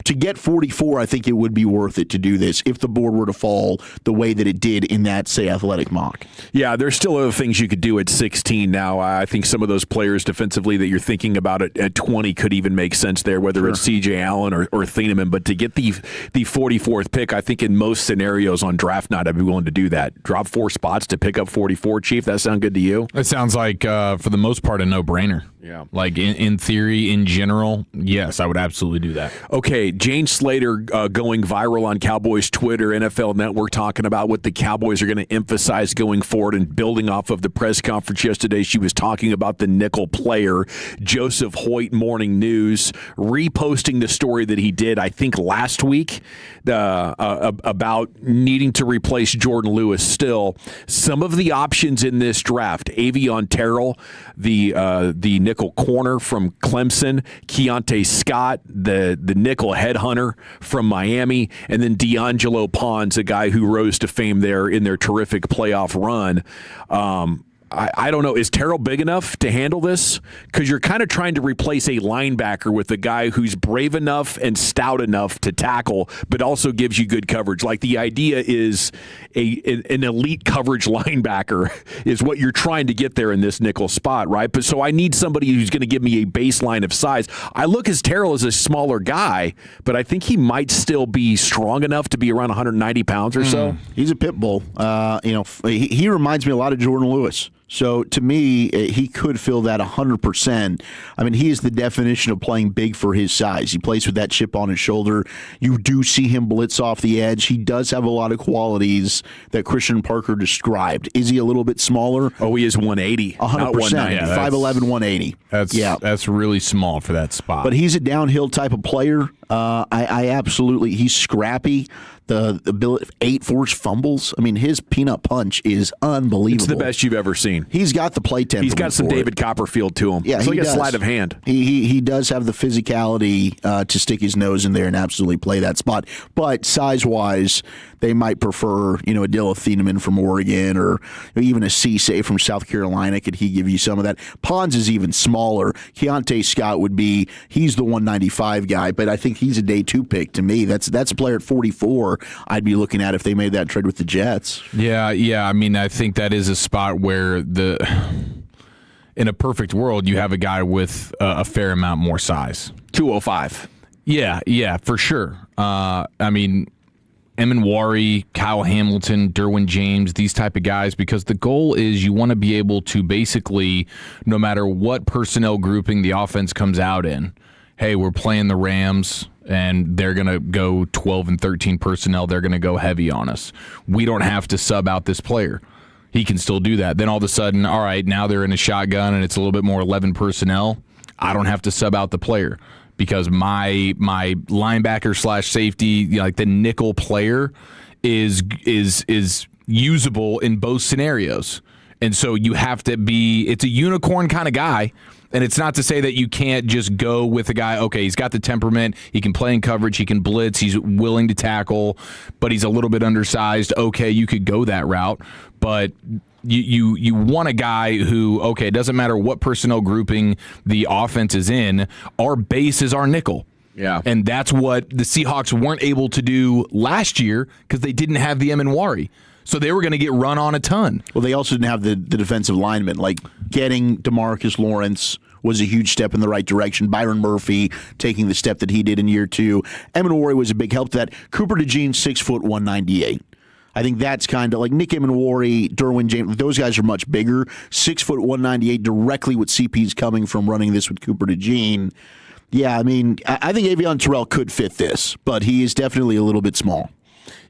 To get 44, I think it would be worth it to do this if the board were to fall the way that it did in that, say, athletic mock. Yeah, there's still other things you could do at 16 now. I think some of those players defensively that you're thinking about at 20 could even make sense there, whether it's C.J. Allen or Thieneman. But to get the 44th pick, I think in most scenarios on draft night, I'd be willing to do that. Drop 4 spots to pick up 44, Chief. That sound good to you? It sounds like, for the most part, a no-brainer. Yeah. Like, in theory, in general, yes, I would absolutely do that. Okay, Jane Slater going viral on Cowboys Twitter, NFL Network, talking about what the Cowboys are going to emphasize going forward, and building off of the press conference yesterday. She was talking about the nickel player. Joseph Hoyt, Morning News, reposting the story that he did, I think, last week about needing to replace Jordan Lewis still. Some of the options in this draft: Avion Terrell, the nickel corner from Clemson; Keontae Scott, the nickel headhunter from Miami; and then D'Angelo Pons, a guy who rose to fame there in their terrific playoff run. I don't know. Is Terrell big enough to handle this? Because you're kind of trying to replace a linebacker with a guy who's brave enough and stout enough to tackle, but also gives you good coverage. Like, the idea is an elite coverage linebacker is what you're trying to get there in this nickel spot, right? But so I need somebody who's going to give me a baseline of size. I look as Terrell as a smaller guy, but I think he might still be strong enough to be around 190 pounds or so. He's a pit bull. He reminds me a lot of Jordan Lewis. So, to me, he could fill that 100%. I mean, he is the definition of playing big for his size. He plays with that chip on his shoulder. You do see him blitz off the edge. He does have a lot of qualities that Christian Parker described. Is he a little bit smaller? Oh, he is 180. 100%. Yeah, 5'11", 180. That's really small for that spot. But he's a downhill type of player. I absolutely, he's scrappy. The ability, 8 forced fumbles. I mean, his peanut punch is unbelievable. It's the best you've ever seen. He's got the play temperament. He's got some David Copperfield to him. Yeah, it's like a sleight of hand. He does have the physicality to stick his nose in there and absolutely play that spot. But size-wise, they might prefer, a Dilla Thieneman from Oregon, or even a Cisse from South Carolina. Could he give you some of that? Pons is even smaller. Keontae Scott he's the 195 guy, but I think he's a day 2 pick to me. That's a player at 44 I'd be looking at if they made that trade with the Jets. Yeah. I mean, I think that is a spot where in a perfect world, you have a guy with a fair amount more size. 205. Yeah, for sure. I mean, Eminwari, Kyle Hamilton, Derwin James, these type of guys, because the goal is you want to be able to basically, no matter what personnel grouping the offense comes out in, hey, we're playing the Rams, and they're going to go 12 and 13 personnel. They're going to go heavy on us. We don't have to sub out this player. He can still do that. Then all of a sudden, all right, now they're in a shotgun, and it's a little bit more 11 personnel. I don't have to sub out the player because my linebacker / safety, like the nickel player, is usable in both scenarios. And so you have to it's a unicorn kind of guy. And it's not to say that you can't just go with a guy, okay, he's got the temperament, he can play in coverage, he can blitz, he's willing to tackle, but he's a little bit undersized. Okay, you could go that route, but you want a guy who, okay, it doesn't matter what personnel grouping the offense is in, our base is our nickel. Yeah. And that's what the Seahawks weren't able to do last year because they didn't have the Eminwari. So they were going to get run on a ton. Well, they also didn't have the defensive linemen. Like, getting DeMarcus Lawrence was a huge step in the right direction. Byron Murphy taking the step that he did in year 2. Eminwari was a big help to that. Cooper DeJean, 6', 198. I think that's kind of like Nick Eminwari, Derwin James. Those guys are much bigger. 6', 198, directly what CP's coming from running this with Cooper DeJean. Yeah, I mean, I think Avion Terrell could fit this, but he is definitely a little bit small.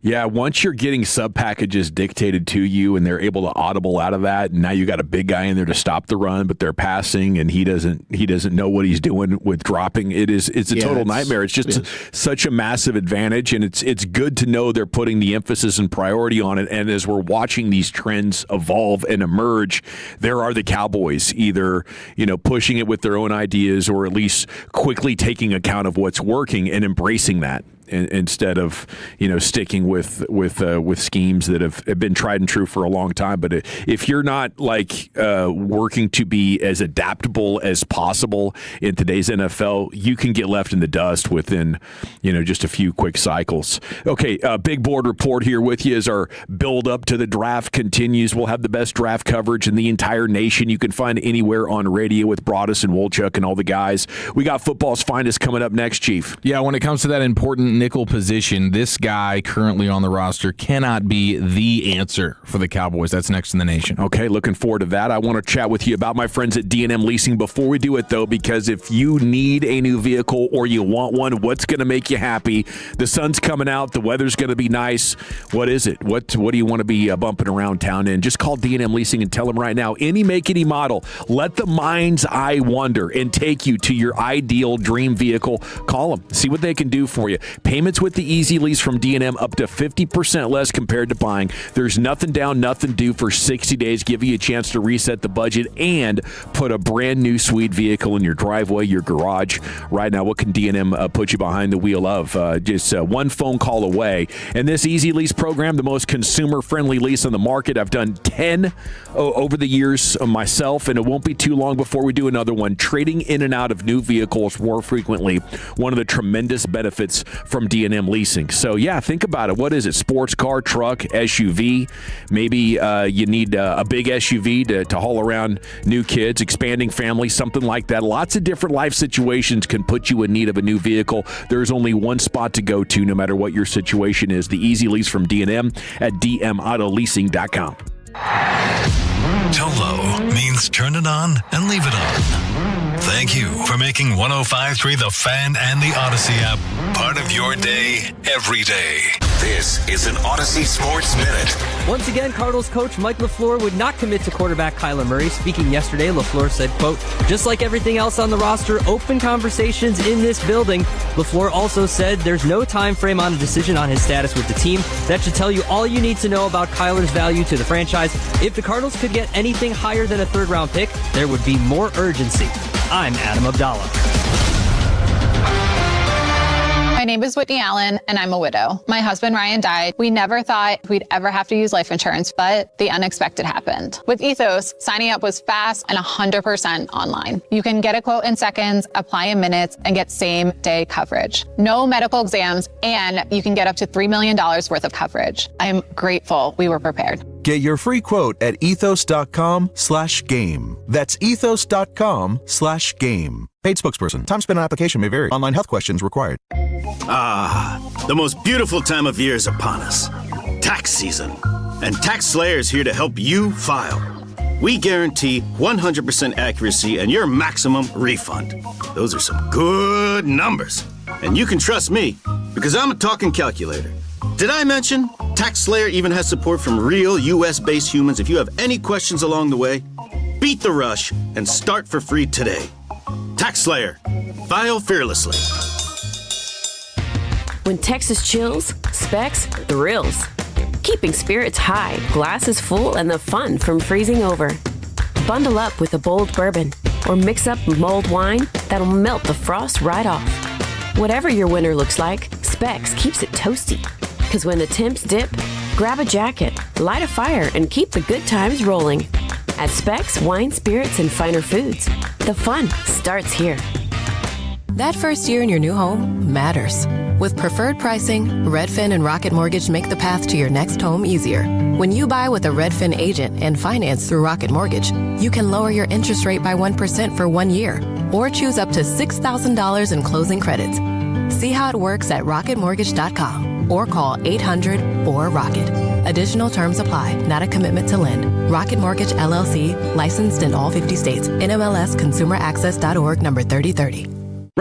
Yeah, once you're getting sub packages dictated to you and they're able to audible out of that, and now you got a big guy in there to stop the run, but they're passing and he doesn't know what he's doing with dropping. It's a total nightmare. It's just such a massive advantage, and it's good to know they're putting the emphasis and priority on it. And as we're watching these trends evolve and emerge, there are the Cowboys either pushing it with their own ideas or at least quickly taking account of what's working and embracing that, instead of sticking with schemes that have been tried and true for a long time. But if you're not working to be as adaptable as possible in today's NFL, you can get left in the dust within just a few quick cycles. Okay, big board report here with you as our build up to the draft continues. We'll have the best draft coverage in the entire nation. You can find anywhere on radio with Broadus and Wolchuk and all the guys. We got football's finest coming up next, Chief. Yeah, when it comes to that important nickel position, this guy currently on the roster cannot be the answer for the Cowboys. That's next in the nation. Okay, looking forward to that. I want to chat with you about my friends at D&M Leasing before we do it, though, because if you need a new vehicle or you want one, what's going to make you happy? The sun's coming out. The weather's going to be nice. What is it? What do you want to be bumping around town in? Just call D&M Leasing and tell them right now, any make, any model. Let the mind's eye wander and take you to your ideal dream vehicle. Call them. See what they can do for you. Payments with the Easy Lease from D&M up to 50% less compared to buying. There's nothing down, nothing due for 60 days. Give you a chance to reset the budget and put a brand new sweet vehicle in your driveway, your garage. Right now, what can D&M put you behind the wheel of? Just one phone call away. And this Easy Lease program, the most consumer-friendly lease on the market. I've done 10 over the years myself, and it won't be too long before we do another one. Trading in and out of new vehicles more frequently, one of the tremendous benefits from D&M Leasing. So, yeah, think about it. What is it? Sports car, truck, SUV. Maybe you need a big SUV to haul around new kids, expanding families, something like that. Lots of different life situations can put you in need of a new vehicle. There's only one spot to go to no matter what your situation is. The Easy Lease from D&M at dmautoleasing.com. Tolo means turn it on and leave it on. Thank you for making 105.3 The Fan and the Odyssey app part of your day every day. This is an Odyssey Sports Minute. Once again, Cardinals coach Mike LaFleur would not commit to quarterback Kyler Murray. Speaking yesterday, LaFleur said, quote, just like everything else on the roster, open conversations in this building. LaFleur also said there's no time frame on a decision on his status with the team. That should tell you all you need to know about Kyler's value to the franchise. If the Cardinals could get anything higher than a third-round pick, there would be more urgency. I'm Adam Abdallah. My name is Whitney Allen, and I'm a widow. My husband, Ryan, died. We never thought we'd ever have to use life insurance, but the unexpected happened. With Ethos, signing up was fast and 100% online. You can get a quote in seconds, apply in minutes, and get same-day coverage. No medical exams, and you can get up to $3 million worth of coverage. I'm grateful we were prepared. Get your free quote at ethos.com/game. That's ethos.com/game. Paid spokesperson. Time spent on application may vary. Online health questions required. Ah, the most beautiful time of year is upon us. Tax season. And Tax Slayer is here to help you file. We guarantee 100% accuracy and your maximum refund. Those are some good numbers. And you can trust me, because I'm a talking calculator. Did I mention Tax Slayer even has support from real US-based humans? If you have any questions along the way, beat the rush and start for free today. Tax Slayer. File fearlessly. When Texas chills, Specs thrills. Keeping spirits high, glasses full, and the fun from freezing over. Bundle up with a bold bourbon or mix up mulled wine that'll melt the frost right off. Whatever your winter looks like, Specs keeps it toasty. Because when the temps dip, grab a jacket, light a fire, and keep the good times rolling. At Specs Wine, Spirits, and Finer Foods, the fun starts here. That first year in your new home matters. With preferred pricing, Redfin and Rocket Mortgage make the path to your next home easier. When you buy with a Redfin agent and finance through Rocket Mortgage, you can lower your interest rate by 1% for 1 year or choose up to $6,000 in closing credits. See how it works at rocketmortgage.com or call 800-4ROCKET. Additional terms apply. Not a commitment to lend. Rocket Mortgage, LLC, licensed in all 50 states. NMLS ConsumerAccess.org number 3030.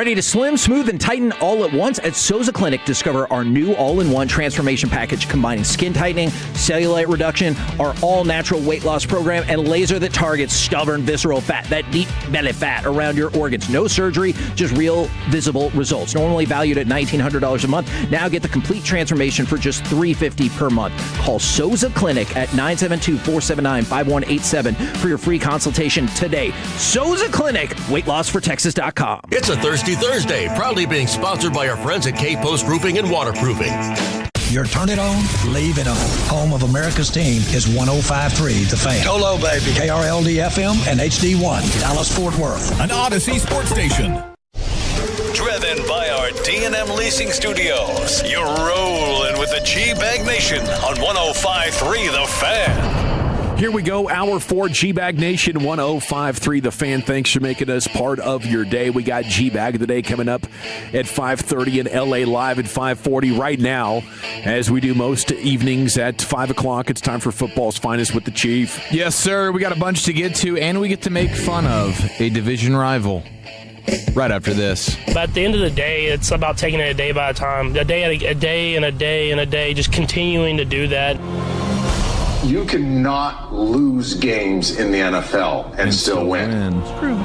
Ready to slim, smooth, and tighten all at once? At Souza Clinic, discover our new all-in-one transformation package combining skin tightening, cellulite reduction, our all-natural weight loss program, and laser that targets stubborn visceral fat, that deep belly fat around your organs. No surgery, just real visible results. Normally valued at $1,900 a month. Now get the complete transformation for just $350 per month. Call Souza Clinic at 972-479-5187 for your free consultation today. Souza Clinic, weightlossfortexas.com. It's a Thirsty Thursday, proudly being sponsored by our friends at K-Post Roofing and Waterproofing. Your turn it on, leave it on. Home of America's team is 105.3 The Fan. Dolo, baby. KRLD-FM and HD1, Dallas-Fort Worth. An Odyssey sports station. Driven by our D&M Leasing Studios. You're rolling with the G-Bag Nation on 105.3 The Fan. Here we go, Hour 4, G-Bag Nation, 105.3 The Fan. Thanks for making us part of your day. We got G-Bag of the Day coming up at 5:30 and LA Live at 5:40 right now. As we do most evenings at 5 o'clock, it's time for football's finest with the Chief. Yes, sir. We got a bunch to get to, and we get to make fun of a division rival right after this. But at the end of the day, it's about taking it a day by a time, a day and a day and a day, just continuing to do that. You cannot lose games in the NFL and still win. It's true.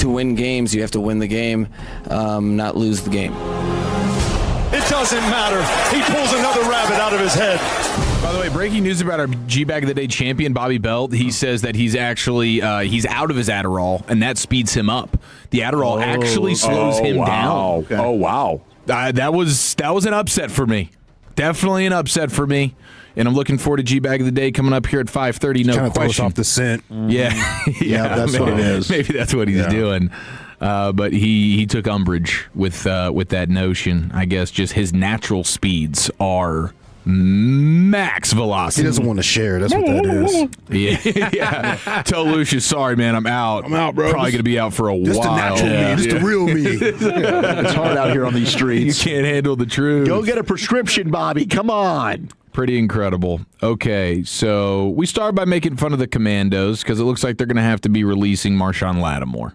To win games, you have to win the game, not lose the game. It doesn't matter. He pulls another rabbit out of his head. By the way, breaking news about our G-Bag of the Day champion, Bobby Belt. He says that he's actually he's out of his Adderall, and that speeds him up. The Adderall actually slows him down. Okay. Oh, wow. That was an upset for me. Definitely an upset for me. And I'm looking forward to G-Bag of the Day coming up here at 5:30. No question. Throw us off the scent. Yeah, that's what it is. Maybe that's what he's doing. But he took umbrage with that notion. I guess just his natural speeds are max velocity. He doesn't want to share. That's what that is. Yeah. Tell Lucius, sorry, man, I'm out. I'm out, bro. Probably going to be out for a while. Just the natural me. Just the real me. It's hard out here on these streets. You can't handle the truth. Go get a prescription, Bobby. Come on. Pretty incredible. Okay, so we start by making fun of the Commandos because it looks like they're going to have to be releasing Marshawn Lattimore,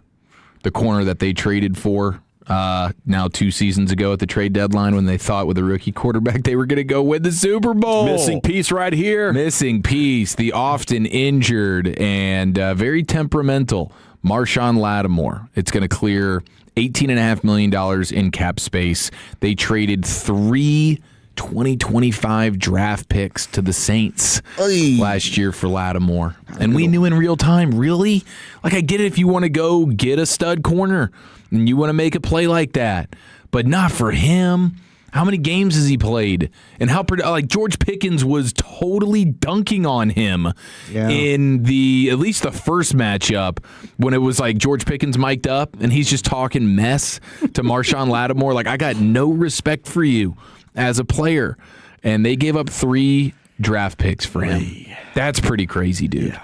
the corner that they traded for now 2 seasons ago at the trade deadline when they thought with a rookie quarterback they were going to go win the Super Bowl. Missing piece right here. Missing piece, the often injured and very temperamental Marshawn Lattimore. It's going to clear $18.5 million in cap space. They traded 3 2025 draft picks to the Saints last year for Lattimore. And we knew in real time, really? Like, I get it if you want to go get a stud corner and you want to make a play like that, but not for him. How many games has he played? And how, like, George Pickens was totally dunking on him in at least the first matchup when it was like George Pickens mic'd up and he's just talking mess to Marshawn Lattimore. Like, I got no respect for you as a player, and they gave up 3 draft picks for him. That's pretty crazy, dude. Yeah.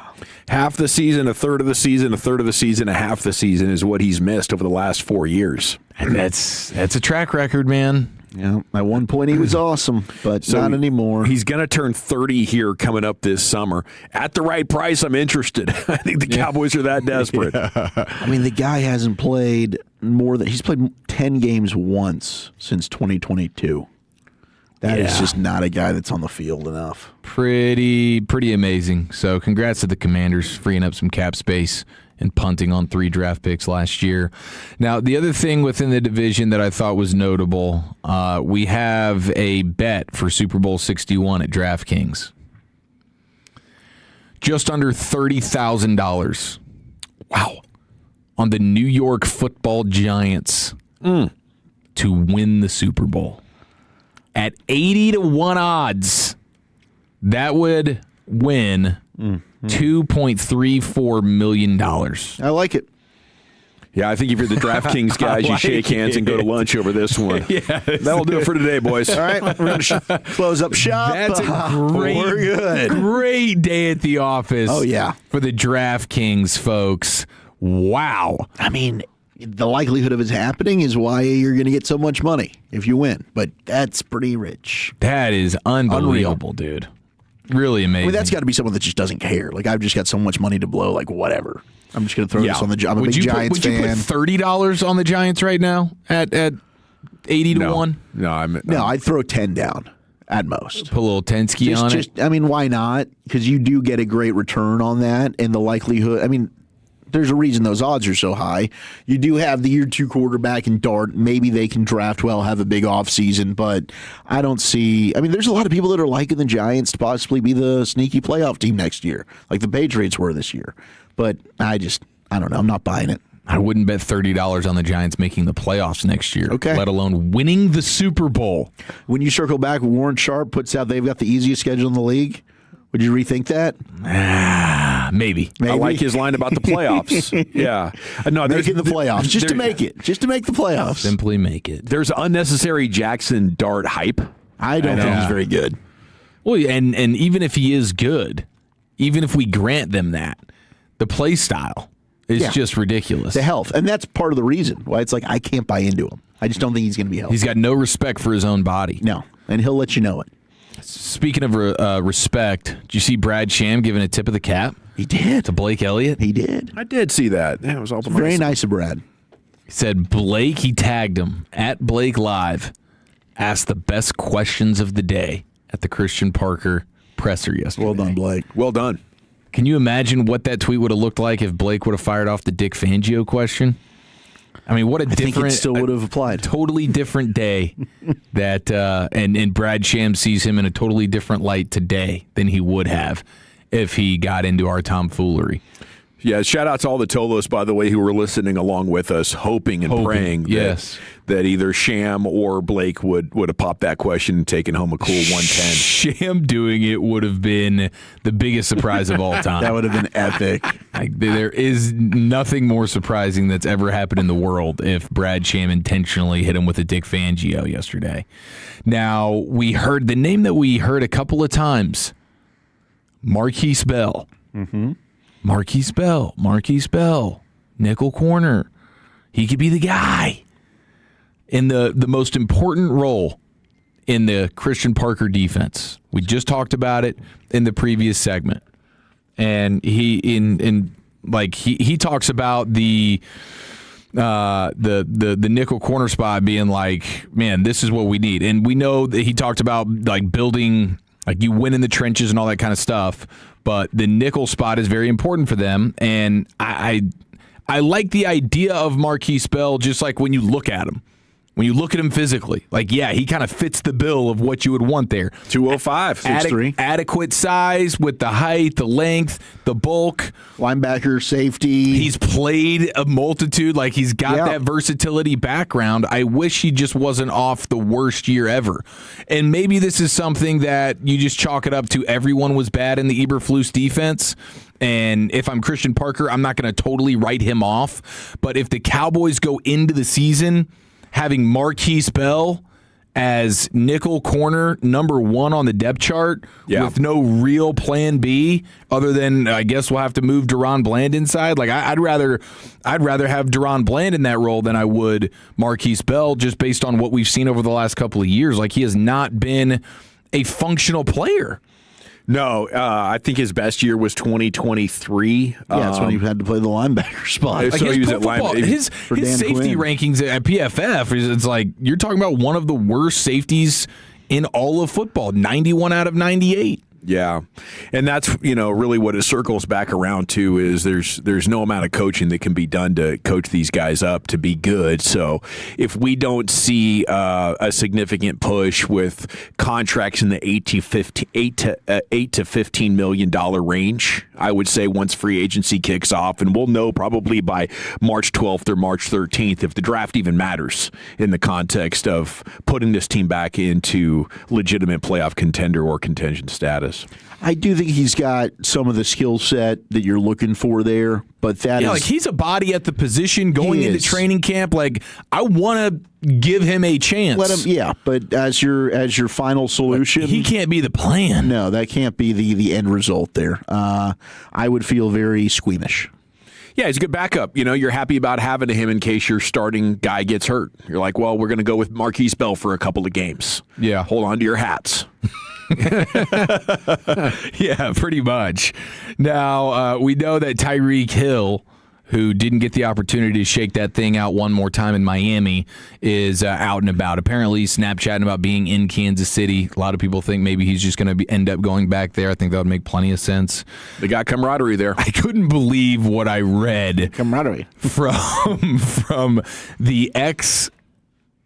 Half the season, a third of the season, a third of the season, a half the season is what he's missed over the last 4 years. And that's a track record, man. Yeah, at one point he was awesome, but not anymore. He's going to turn 30 here coming up this summer. At the right price, I'm interested. I think the Cowboys are that desperate. I mean, the guy hasn't played he's played 10 games once since 2022. That is just not a guy that's on the field enough. Pretty amazing. So congrats to the Commanders freeing up some cap space and punting on 3 draft picks last year. Now, the other thing within the division that I thought was notable, we have a bet for Super Bowl 61 at DraftKings. Just under $30,000. Wow. On the New York Football Giants to win the Super Bowl. At 80-1 odds, that would win $2.34 million. I like it. Yeah, I think if you're the DraftKings guys, you shake hands and go to lunch over this one. That'll do it for today, boys. All right, we're going to close up shop. That's a great day at the office. Oh, yeah. For the DraftKings folks. Wow. I mean, the likelihood of it happening is why you're going to get so much money if you win. But that's pretty rich. That is unbelievable, dude. Really amazing. I mean, that's got to be someone that just doesn't care. Like, I've just got so much money to blow, like, whatever. I'm just going to throw this on the. I'm a big Giants fan. Would you put $30 on the Giants right now at 80 to 1? No, I'd throw 10 down at most. Put a little 10-ski on it. I mean, why not? Because you do get a great return on that, and the likelihood. I mean, there's a reason those odds are so high. You do have the year 2 quarterback in Dart. Maybe they can draft well, have a big offseason, but I don't see. I mean, there's a lot of people that are liking the Giants to possibly be the sneaky playoff team next year, like the Patriots were this year. But I don't know. I'm not buying it. I wouldn't bet $30 on the Giants making the playoffs next year, let alone winning the Super Bowl. When you circle back, Warren Sharp puts out they've got the easiest schedule in the league. Would you rethink that? Maybe. I like his line about the playoffs. Yeah. No, making the playoffs. Just to make it. Just to make the playoffs. Simply make it. There's unnecessary Jackson Dart hype. I don't think he's very good. Well, and even if he is good, even if we grant them that, the play style is just ridiculous. The health. And that's part of the reason why it's like I can't buy into him. I just don't think he's going to be healthy. He's got no respect for his own body. No. And he'll let you know it. Speaking of respect, did you see Brad Sham giving a tip of the cap? He did. To Blake Elliott? He did. I did see that. Yeah, it was all very nice of Brad. He said Blake, he tagged him at Blake Live, asked the best questions of the day at the Christian Parker presser yesterday. Well done, Blake. Well done. Can you imagine what that tweet would have looked like if Blake would have fired off the Dick Fangio question? I mean, what a different. I think it still would have applied. Totally different day. That and Brad Sham sees him in a totally different light today than he would have if he got into our tomfoolery. Yeah, shout out to all the Tolos, by the way, who were listening along with us, hoping and praying that either Sham or Blake would have popped that question and taken home a cool 110. Sham doing it would have been the biggest surprise of all time. That would have been epic. There is nothing more surprising that's ever happened in the world if Brad Sham intentionally hit him with a Dick Fangio yesterday. Now, we heard the name that we heard a couple of times, Marquise Bell. Mm-hmm. Marquise Bell, nickel corner. He could be the guy in the most important role in the Christian Parker defense. We just talked about it in the previous segment. And he talks about the nickel corner spot being like, man, this is what we need. And we know that he talked about like building, like you win in the trenches and all that kind of stuff. But the nickel spot is very important for them, and I like the idea of Marquise Bell just like when you look at him. When you look at him physically, like, yeah, he kind of fits the bill of what you would want there. 205, 6'3". Adequate size with the height, the length, the bulk. Linebacker, safety. He's played a multitude. Like, he's got that versatility background. I wish he just wasn't off the worst year ever. And maybe this is something that you just chalk it up to everyone was bad in the Eberflus defense. And if I'm Christian Parker, I'm not going to totally write him off. But if the Cowboys go into the season having Marquise Bell as nickel corner number 1 on the depth chart with no real plan B other than I guess we'll have to move Deron Bland inside. Like I'd rather have Deron Bland in that role than I would Marquise Bell just based on what we've seen over the last couple of years. Like he has not been a functional player. No, I think his best year was 2023. Yeah, that's when he had to play the linebacker spot. Like he was at his safety rankings at PFF, it's like you're talking about one of the worst safeties in all of football, 91 out of 98. Yeah, and that's really what it circles back around to is there's no amount of coaching that can be done to coach these guys up to be good. So if we don't see a significant push with contracts in the $8 to $15 million range, I would say once free agency kicks off, and we'll know probably by March 12th or March 13th if the draft even matters in the context of putting this team back into legitimate playoff contender or contention status. I do think he's got some of the skill set that you're looking for there, but that is like he's a body at the position going into training camp. Like I want to give him a chance. Let him, but as your final solution, he can't be the plan. No, that can't be the end result there. I would feel very squeamish. Yeah, he's a good backup. You're happy about having him in case your starting guy gets hurt. You're like, well, we're going to go with Marquise Bell for a couple of games. Yeah, hold on to your hats. Yeah, pretty much. Now, we know that Tyreek Hill who didn't get the opportunity to shake that thing out one more time in Miami, is out and about. Apparently, he's Snapchatting about being in Kansas City. A lot of people think maybe he's just going to end up going back there. I think that would make plenty of sense. They got camaraderie there. I couldn't believe what I read. Camaraderie. From the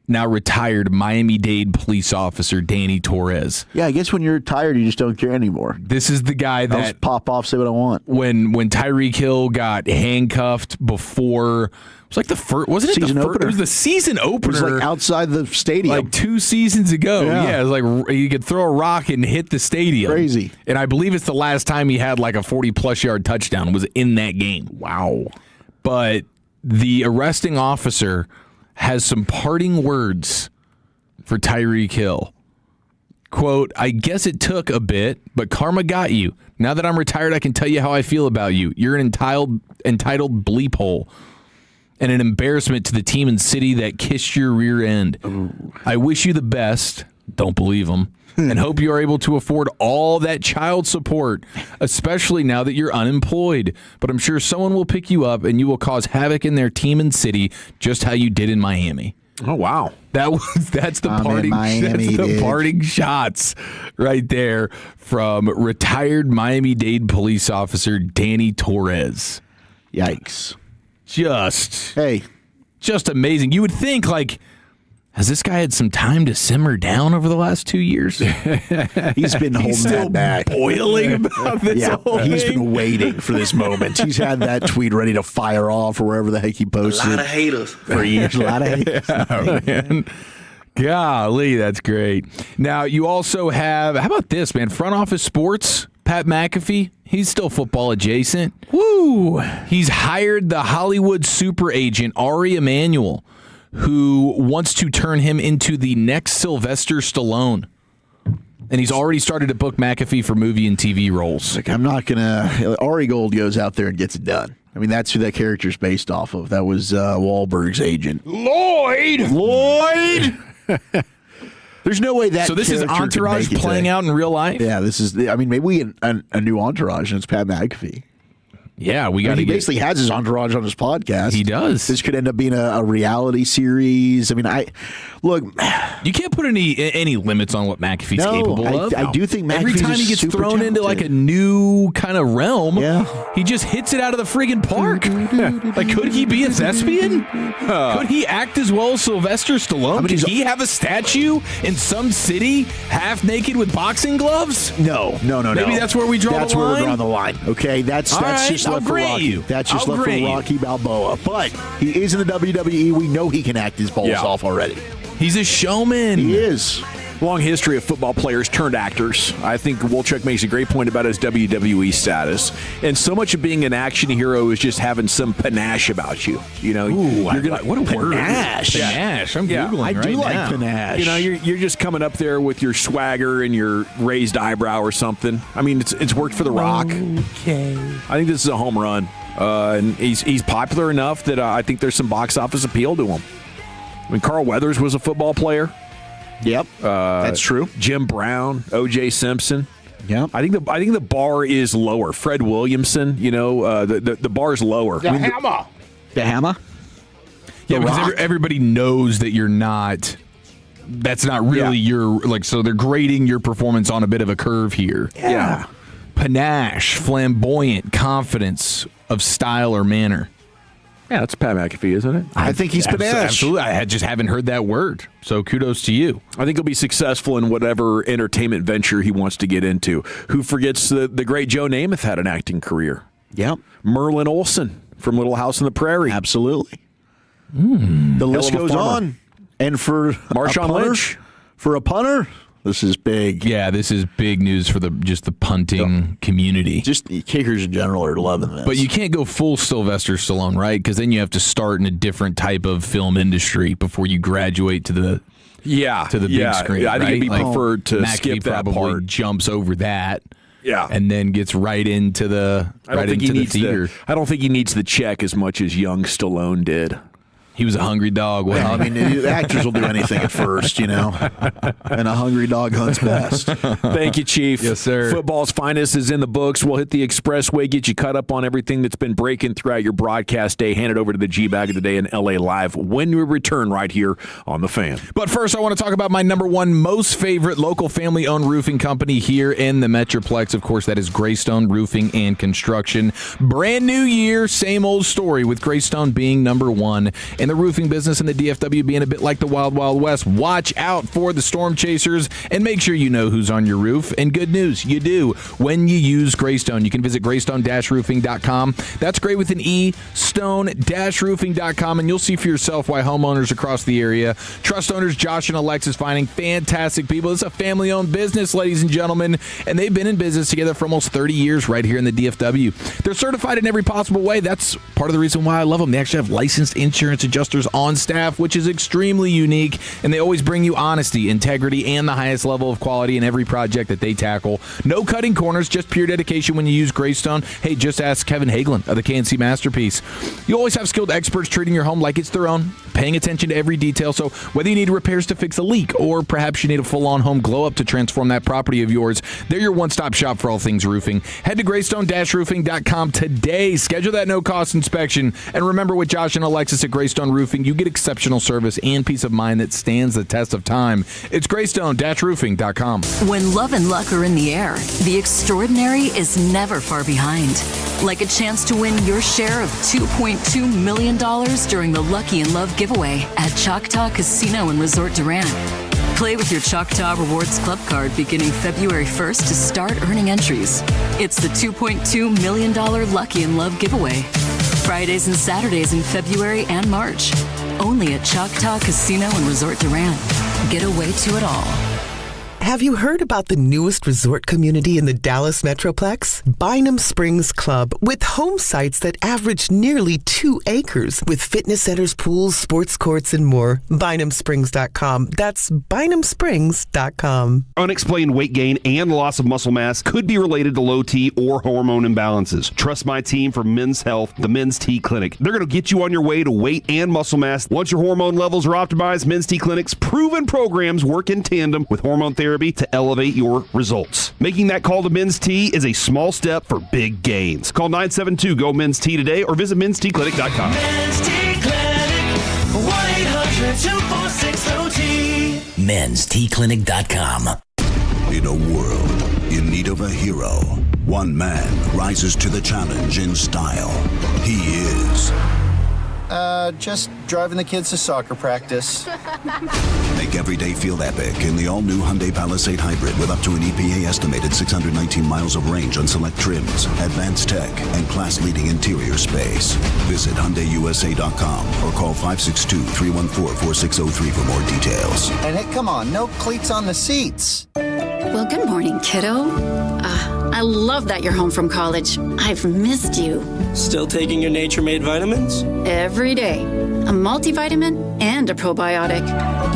now retired Miami-Dade police officer Danny Torres. Yeah, I guess when you're tired, you just don't care anymore. This is the guy that I'll just pop off, say what I want. When Tyreek Hill got handcuffed before, it was like the first, wasn't it season the first? opener. It was the season opener. It was like outside the stadium. Like 2 seasons ago. Yeah, it was like you could throw a rock and hit the stadium. Crazy. And I believe it's the last time he had like a 40-plus yard touchdown was in that game. Wow. But the arresting officer has some parting words for Tyreek Hill. Quote, "I guess it took a bit, but karma got you. Now that I'm retired, I can tell you how I feel about you. You're an entitled bleep hole and an embarrassment to the team and city that kissed your rear end. I wish you the best." Don't believe him. "And hope you are able to afford all that child support, especially now that you're unemployed. But I'm sure someone will pick you up and you will cause havoc in their team and city, just how you did in Miami." Oh, wow. That's the parting. That's the parting shots right there from retired Miami-Dade police officer Danny Torres. Yikes! Just amazing. You would think like, has this guy had some time to simmer down over the last 2 years? He's been holding that back. Boiling about this whole He's thing. been waiting for this moment. He's had that tweet ready to fire off or wherever the heck he posted. A lot of haters. For years. A lot of haters. Yeah, man. Golly, that's great. Now, you also have, how about this, man? Front office sports, Pat McAfee, he's still football adjacent. Woo! He's hired the Hollywood super agent, Ari Emanuel, who wants to turn him into the next Sylvester Stallone. And he's already started to book McAfee for movie and TV roles. Like, I'm not going to... Ari Gold goes out there and gets it done. I mean, that's who that character's based off of. That was Wahlberg's agent. Lloyd! There's no way that. So this is Entourage playing out in real life? Yeah, this is... I mean, maybe we get a new Entourage, and it's Pat McAfee. Yeah, we got to He basically has his entourage on his podcast. He does. This could end up being a reality series. I mean, look. You can't put any limits on what McAfee's capable of. I do think McAfee's every time he gets super thrown into like a new kind of realm, he just hits it out of the friggin' park. Like, could he be a thespian? Could he act as well as Sylvester Stallone? Could he have a statue in some city, half naked with boxing gloves? No. Maybe that's where we draw the line. That's where we're drawing the line. Okay, that's just left for Rocky. That's just left for Rocky Balboa. But he is in the WWE. We know he can act his balls off already. He's a showman. He is. Long history of football players turned actors. I think Wolchuk makes a great point about his WWE status. And so much of being an action hero is just having some panache about you. You know, what a word. Panache. Panache. I'm Googling I do like now. panache. You know, you're just coming up there with your swagger and your raised eyebrow or something. I mean, it's worked for The Rock. Okay. I think this is a home run. And he's popular enough that I think there's some box office appeal to him. I mean, Carl Weathers was a football player. Yep, that's true. Jim Brown, O.J. Simpson. Yep. I think the bar is lower. Fred Williamson, you know, the bar is lower. The hammer? Yeah, because everybody knows that you're not. That's not really your so they're grading your performance on a bit of a curve here. Yeah. Panache, flamboyant, confidence of style or manner. Yeah, that's Pat McAfee, isn't it? I think he's panache. Absolutely. I just haven't heard that word. So kudos to you. I think he'll be successful in whatever entertainment venture he wants to get into. Who forgets the great Joe Namath had an acting career? Yep. Merlin Olsen from Little House on the Prairie. Absolutely. The list goes on. And for Marshawn Lynch. For a punter, this is big. Yeah, this is big news for the punting community. Just kickers in general are loving this. But you can't go full Sylvester Stallone, right? Because then you have to start in a different type of film industry before you graduate to the big screen. I think it'd be preferred to McAfee skip that probably part. Jumps over that. Yeah, and then gets right into the theater. I don't think he needs the check as much as young Stallone did. He was a hungry dog. Well, I mean, the actors will do anything at first, and a hungry dog hunts best. Thank you, Chief. Yes, sir. Football's finest is in the books. We'll hit the expressway, get you caught up on everything that's been breaking throughout your broadcast day. Hand it over to the G-Bag of the Day in LA Live when we return right here on The Fan. But first, I want to talk about my number one most favorite local family-owned roofing company here in the Metroplex. Of course, that is Greystone Roofing and Construction. Brand new year, same old story with Greystone being number one. In the roofing business and the DFW being a bit like the Wild Wild West, watch out for the storm chasers and make sure you know who's on your roof. And good news, you do when you use Greystone. You can visit greystone-roofing.com. That's great with an E, stone-roofing.com, and you'll see for yourself why homeowners across the area trust owners Josh and Alexis Finding. Fantastic people. It's a family-owned business, ladies and gentlemen, and they've been in business together for almost 30 years right here in the DFW. They're certified in every possible way. That's part of the reason why I love them. They actually have licensed insurance adjusters on staff, which is extremely unique, and they always bring you honesty, integrity, and the highest level of quality in every project that they tackle. No cutting corners, just pure dedication when you use Greystone. Hey, just ask Kevin Hagelin of the KNC Masterpiece. You always have skilled experts treating your home like it's their own, paying attention to every detail. So whether you need repairs to fix a leak or perhaps you need a full-on home glow-up to transform that property of yours, they're your one-stop shop for all things roofing. Head to greystone-roofing.com today. Schedule that no-cost inspection. And remember, with Josh and Alexis at Greystone Roofing, you get exceptional service and peace of mind that stands the test of time. It's greystone-roofing.com. When love and luck are in the air, the extraordinary is never far behind. Like a chance to win your share of $2.2 million during the Lucky in Love giveaway at Choctaw Casino and Resort Durant. Play with your Choctaw Rewards Club card beginning February 1st to start earning entries. It's the $2.2 million Lucky in Love giveaway. Fridays and Saturdays in February and March. Only at Choctaw Casino and Resort Durant. Get away to it all. Have you heard about the newest resort community in the Dallas Metroplex? Bynum Springs Club, with home sites that average nearly 2 acres, with fitness centers, pools, sports courts, and more. BynumSprings.com. That's BynumSprings.com. Unexplained weight gain and loss of muscle mass could be related to low T or hormone imbalances. Trust my team for Men's Health, the Men's T Clinic. They're going to get you on your way to weight and muscle mass. Once your hormone levels are optimized, Men's T Clinic's proven programs work in tandem with hormone therapy to elevate your results. Making that call to Men's T is a small step for big gains. Call 972-GO-MEN'S T today or visit mensteclinic.com. Men's T Clinic, 1-800-246-OT. mensteclinic.com. In a world in need of a hero, one man rises to the challenge in style. He is... just driving the kids to soccer practice. Make every day feel epic in the all-new Hyundai Palisade Hybrid with up to an EPA-estimated 619 miles of range on select trims, advanced tech, and class-leading interior space. Visit HyundaiUSA.com or call 562-314-4603 for more details. And hey, come on, no cleats on the seats. Well, good morning, kiddo. I love that you're home from college. I've missed you. Still taking your Nature-Made vitamins? Every day. A multivitamin and a probiotic.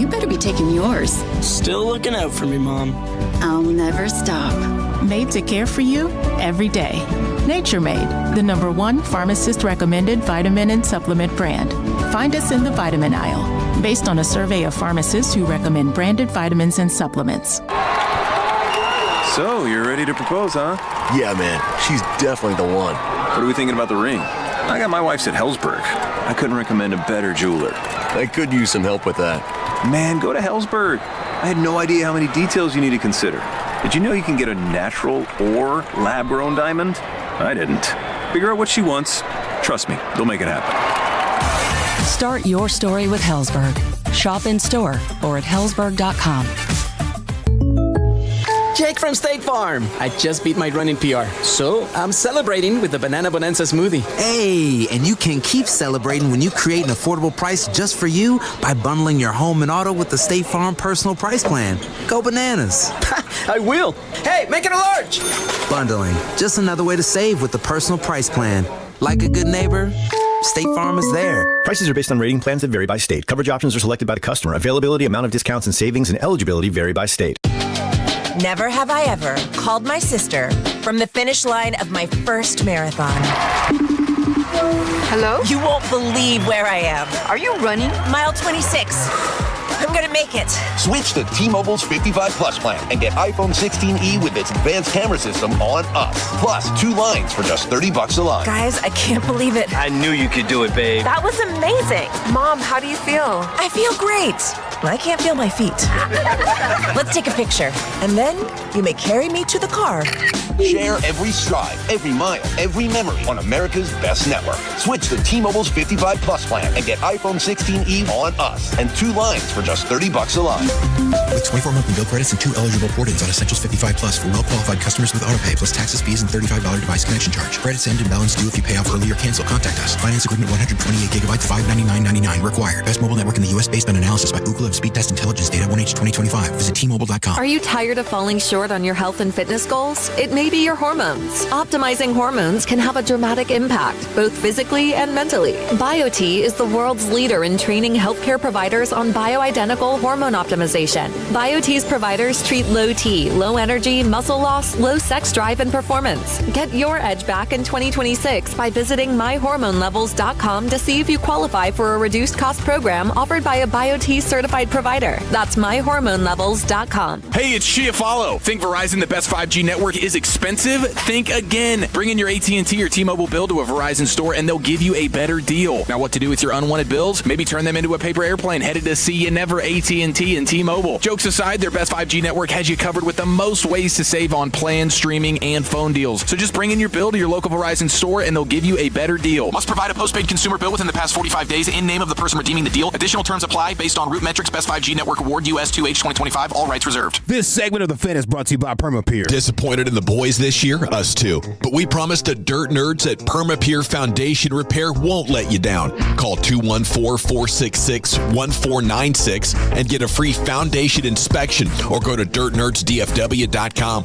You better be taking yours. Still looking out for me, Mom. I'll never stop. Made to care for you every day. Nature-Made, the #1 pharmacist-recommended vitamin and supplement brand. Find us in the vitamin aisle, based on a survey of pharmacists who recommend branded vitamins and supplements. So, you're ready to propose, huh? Yeah, man. She's definitely the one. What are we thinking about the ring? I got my wife's at Hellsberg. I couldn't recommend a better jeweler. I could use some help with that. Man, go to Hellsberg. I had no idea how many details you need to consider. Did you know you can get a natural or lab-grown diamond? I didn't. Figure out what she wants. Trust me, they'll make it happen. Start your story with Hellsberg. Shop in store or at hellsberg.com. Jake from State Farm. I just beat my running PR, so I'm celebrating with the Banana Bonanza smoothie. Hey, and you can keep celebrating when you create an affordable price just for you by bundling your home and auto with the State Farm Personal Price Plan. Go bananas. I will. Hey, make it a large. Bundling, just another way to save with the Personal Price Plan. Like a good neighbor, State Farm is there. Prices are based on rating plans that vary by state. Coverage options are selected by the customer. Availability, amount of discounts and savings, and eligibility vary by state. Never have I ever called my sister from the finish line of my first marathon. Hello? You won't believe where I am. Are you running? Mile 26. I'm gonna make it. Switch to T-Mobile's 55 Plus plan and get iPhone 16e with its advanced camera system on us. Plus, 2 lines for just $30 a line. Guys, I can't believe it. I knew you could do it, babe. That was amazing. Mom, how do you feel? I feel great. I can't feel my feet. Let's take a picture. And then you may carry me to the car. Share every stride, every mile, every memory on America's best network. Switch to T-Mobile's 55 Plus plan and get iPhone 16e on us and 2 lines for just $30 a line. With 24 monthly bill credits and 2 eligible port-ins on Essentials 55 Plus for well-qualified customers with autopay plus taxes, fees, and $35 device connection charge. Credits end and balance due if you pay off early or cancel. Contact us. Finance agreement 128 gigabytes, $599.99 required. Best mobile network in the U.S. based on analysis by Ookla of Speed Test Intelligence data 1H 2025. Visit T-Mobile.com. Are you tired of falling short on your health and fitness goals? It may be your hormones. Optimizing hormones can have a dramatic impact, both physically and mentally. BioT is the world's leader in training healthcare providers on bioidentical hormone optimization. BioT's providers treat low T, low energy, muscle loss, low sex drive, and performance. Get your edge back in 2026 by visiting myhormonelevels.com to see if you qualify for a reduced cost program offered by a BioT certified provider. That's myhormonelevels.com. Hey, it's Chiafalo. Think Verizon, the best 5G network, is expensive? Think again. Bring in your AT&T or T-Mobile bill to a Verizon store and they'll give you a better deal. Now, what to do with your unwanted bills? Maybe turn them into a paper airplane headed to see you never. AT&T and T-Mobile. Jokes aside, their best 5G network has you covered with the most ways to save on plans, streaming, and phone deals. So just bring in your bill to your local Verizon store and they'll give you a better deal. Must provide a postpaid consumer bill within the past 45 days in name of the person redeeming the deal. Additional terms apply based on Root Metrics Best 5G Network Award US 2H 2025. All rights reserved. This segment of The Fan is brought to you by Permapure. Disappointed in the boys this year? Us too. But we promise the dirt nerds at Permapure Foundation Repair won't let you down. Call 214-466-1496 and get a free foundation inspection or go to dirtnerdsdfw.com.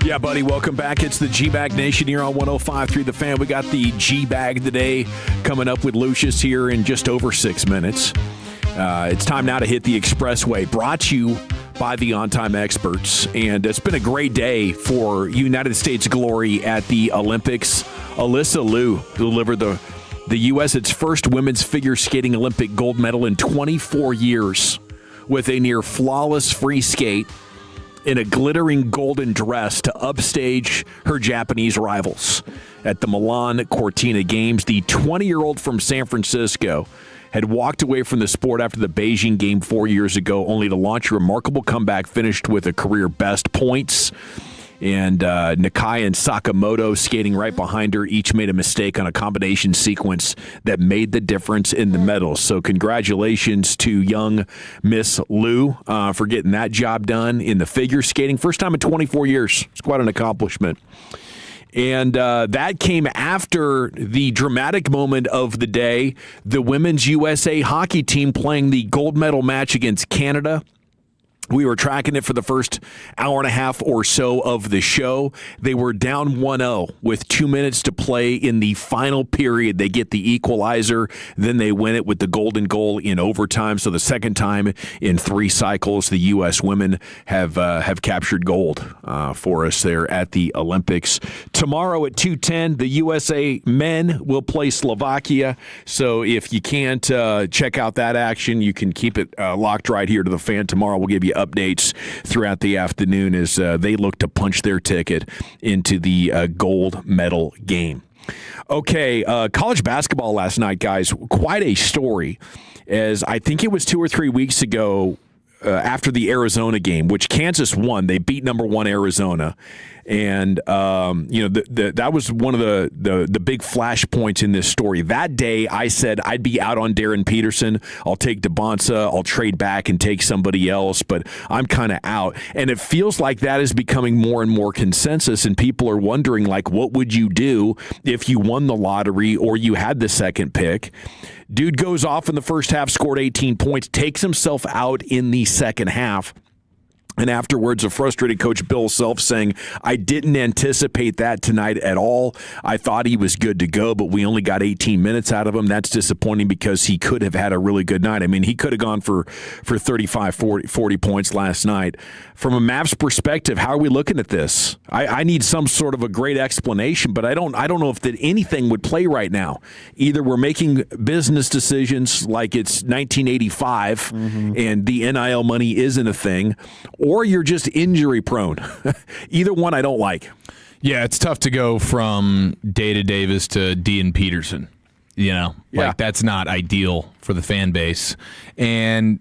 Yeah, buddy, welcome back. It's the G-Bag Nation here on 105.3 The Fan. We got the G-Bag of the day coming up with Lucius here in just over 6 minutes. It's time now to hit the expressway, brought to you by the On-Time Experts. And it's been a great day for United States glory at the Olympics. Alyssa Liu delivered the U.S. its first women's figure skating Olympic gold medal in 24 years with a near flawless free skate in a glittering golden dress to upstage her Japanese rivals. At the Milan Cortina Games, the 20-year-old from San Francisco had walked away from the sport after the Beijing game 4 years ago, only to launch a remarkable comeback, finished with a career best points. And Nakai and Sakamoto skating right behind her each made a mistake on a combination sequence that made the difference in the medals. So congratulations to young Miss Liu for getting that job done in the figure skating. First time in 24 years. It's quite an accomplishment. And that came after the dramatic moment of the day, the Women's USA hockey team playing the gold medal match against Canada. We were tracking it for the first hour and a half or so of the show. They were down 1-0 with 2 minutes to play in the final period. They get the equalizer. Then they win it with the golden goal in overtime. So the second time in 3 cycles, the U.S. women have captured gold for us there at the Olympics. Tomorrow at 2:10, the USA men will play Slovakia. So if you can't check out that action, you can keep it locked right here to The Fan. Tomorrow we'll give you updates throughout the afternoon as they look to punch their ticket into the gold medal game. Okay, college basketball last night, guys. Quite a story, as I think it was 2 or 3 weeks ago after the Arizona game, which Kansas won. They beat number 1 Arizona. And, that was one of the big flashpoints in this story. That day, I said I'd be out on Darren Peterson. I'll take DeBonsa. I'll trade back and take somebody else, but I'm kind of out. And it feels like that is becoming more and more consensus, and people are wondering, like, what would you do if you won the lottery or you had the second pick? Dude goes off in the first half, scored 18 points, takes himself out in the second half. And afterwards, a frustrated coach, Bill Self, saying, I didn't anticipate that tonight at all. I thought he was good to go, but we only got 18 minutes out of him. That's disappointing because he could have had a really good night. I mean, he could have gone for 35, 40 points last night. From a Mavs perspective, how are we looking at this? I need some sort of a great explanation, but I don't know if that anything would play right now. Either we're making business decisions like it's 1985 and the NIL money isn't a thing, or you're just injury prone. Either one I don't like. Yeah, it's tough to go from Data Davis to Dean Peterson. Like that's not ideal for the fan base. And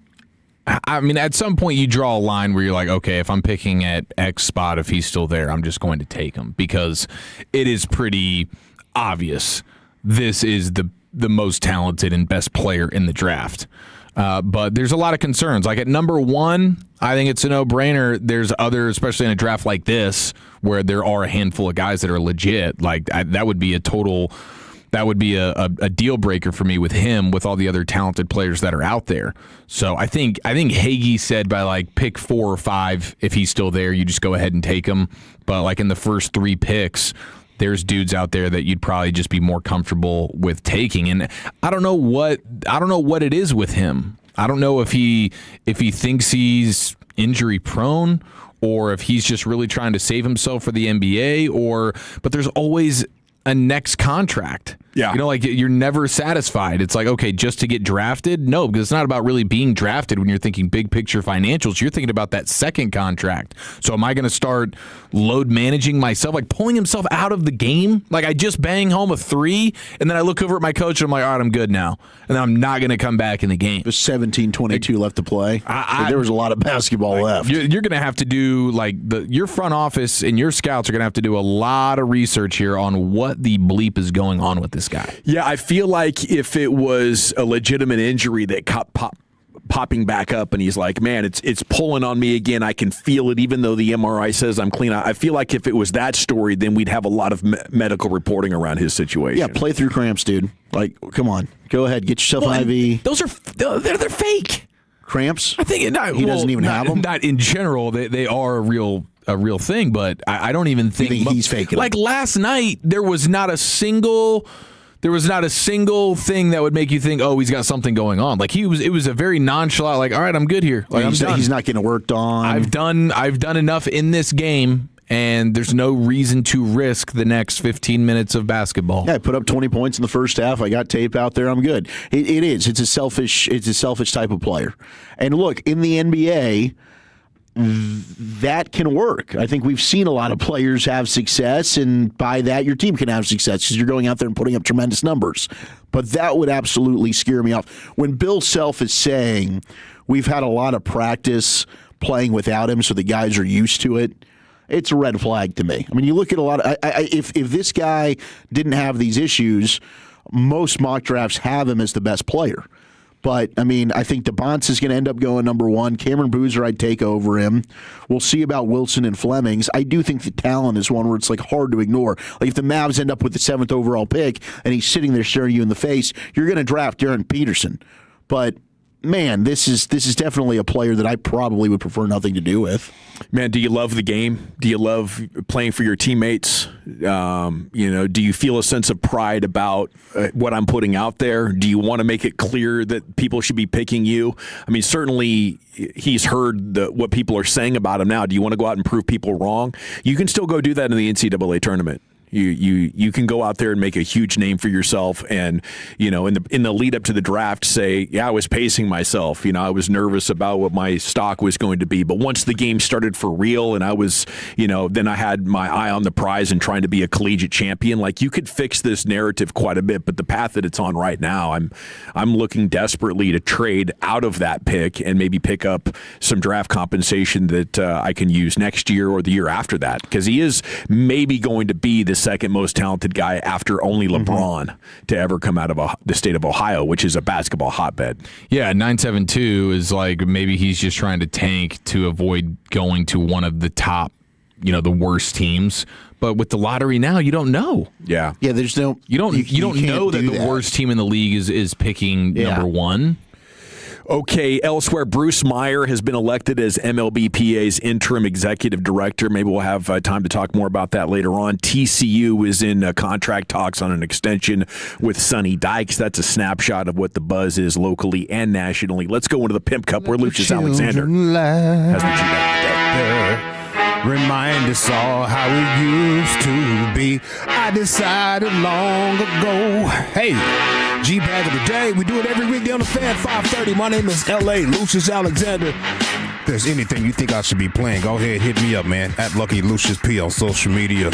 I mean, at some point you draw a line where you're like, okay, if I'm picking at X spot, if he's still there, I'm just going to take him because it is pretty obvious this is the most talented and best player in the draft. But there's a lot of concerns. Like at number 1, I think it's a no-brainer. There's other, especially in a draft like this, where there are a handful of guys that are legit. Like that would be a deal breaker for me with him, with all the other talented players that are out there. So I think Hagee said by like pick 4 or 5, if he's still there, you just go ahead and take him. But like in the first 3 picks, there's dudes out there that you'd probably just be more comfortable with taking. And I don't know what it is with him. I don't know if he thinks he's injury prone or if he's just really trying to save himself for the NBA, but there's always a next contract. Yeah. Like you're never satisfied. It's like, okay, just to get drafted? No, because it's not about really being drafted when you're thinking big picture financials. You're thinking about that second contract. So am I going to start load managing myself, like pulling himself out of the game? Like I just bang home a 3, and then I look over at my coach and I'm like, all right, I'm good now. And then I'm not going to come back in the game. There's 17-22 left to play. There was a lot of basketball left. You're going to have to do, like, your front office and your scouts are going to have to do a lot of research here on what the bleep is going on with this guy. Yeah, I feel like if it was a legitimate injury that popping back up and he's like, man, it's pulling on me again. I can feel it even though the MRI says I'm clean. I feel like if it was that story, then we'd have a lot of medical reporting around his situation. Yeah, play through cramps, dude. Like, come on. Go ahead. Get yourself an IV. Those are they're fake. Cramps? I think he doesn't even have them? Not in general. They are a real thing, but I don't even think he's faking like last night, there was not a single thing that would make you think, oh, he's got something going on. Like it was a very nonchalant, like, all right, I'm good here. Like he's not getting worked on. I've done enough in this game, and there's no reason to risk the next 15 minutes of basketball. Yeah, I put up 20 points in the first half. I got tape out there. I'm good. It is. It's a selfish type of player. And look, in the NBA, that can work. I think we've seen a lot of players have success, and by that, your team can have success because you're going out there and putting up tremendous numbers. But that would absolutely scare me off. When Bill Self is saying we've had a lot of practice playing without him, so the guys are used to it, it's a red flag to me. I mean, you look at a lot of if this guy didn't have these issues, most mock drafts have him as the best player. But, I mean, I think DeBonce is going to end up going number 1. Cameron Boozer, I'd take over him. We'll see about Wilson and Flemings. I do think the talent is one where it's, like, hard to ignore. Like, if the Mavs end up with the 7th overall pick and he's sitting there staring you in the face, you're going to draft Darren Peterson. But, man, this is definitely a player that I probably would prefer nothing to do with. Man, do you love the game? Do you love playing for your teammates? Do you feel a sense of pride about what I'm putting out there? Do you want to make it clear that people should be picking you? I mean, certainly he's heard what people are saying about him now. Do you want to go out and prove people wrong? You can still go do that in the NCAA tournament. You can go out there and make a huge name for yourself, and in the lead up to the draft, say, yeah, I was pacing myself. I was nervous about what my stock was going to be, but once the game started for real, and I was, then I had my eye on the prize and trying to be a collegiate champion. Like, you could fix this narrative quite a bit, but the path that it's on right now, I'm looking desperately to trade out of that pick and maybe pick up some draft compensation that I can use next year or the year after that, because he is maybe going to be the second most talented guy after only LeBron to ever come out of the state of Ohio, which is a basketball hotbed. Yeah, 972 is like maybe he's just trying to tank to avoid going to one of the top, the worst teams. But with the lottery now, you don't know. Yeah, there's no you don't know that the worst team in the league is picking number 1. Okay, elsewhere, Bruce Meyer has been elected as MLBPA's interim executive director. Maybe we'll have time to talk more about that later on. TCU is in contract talks on an extension with Sonny Dykes. That's a snapshot of what the buzz is locally and nationally. Let's go into the Pimp Cup where Lucius Alexander has the G-Bag. Remind us all how it used to be. I decided long ago. Hey, G-Bag of the Day. We do it every weekday on the Fan 5:30. My name is L.A. Lucius Alexander. If there's anything you think I should be playing, go ahead, hit me up, man. At Lucky Lucius P on social media.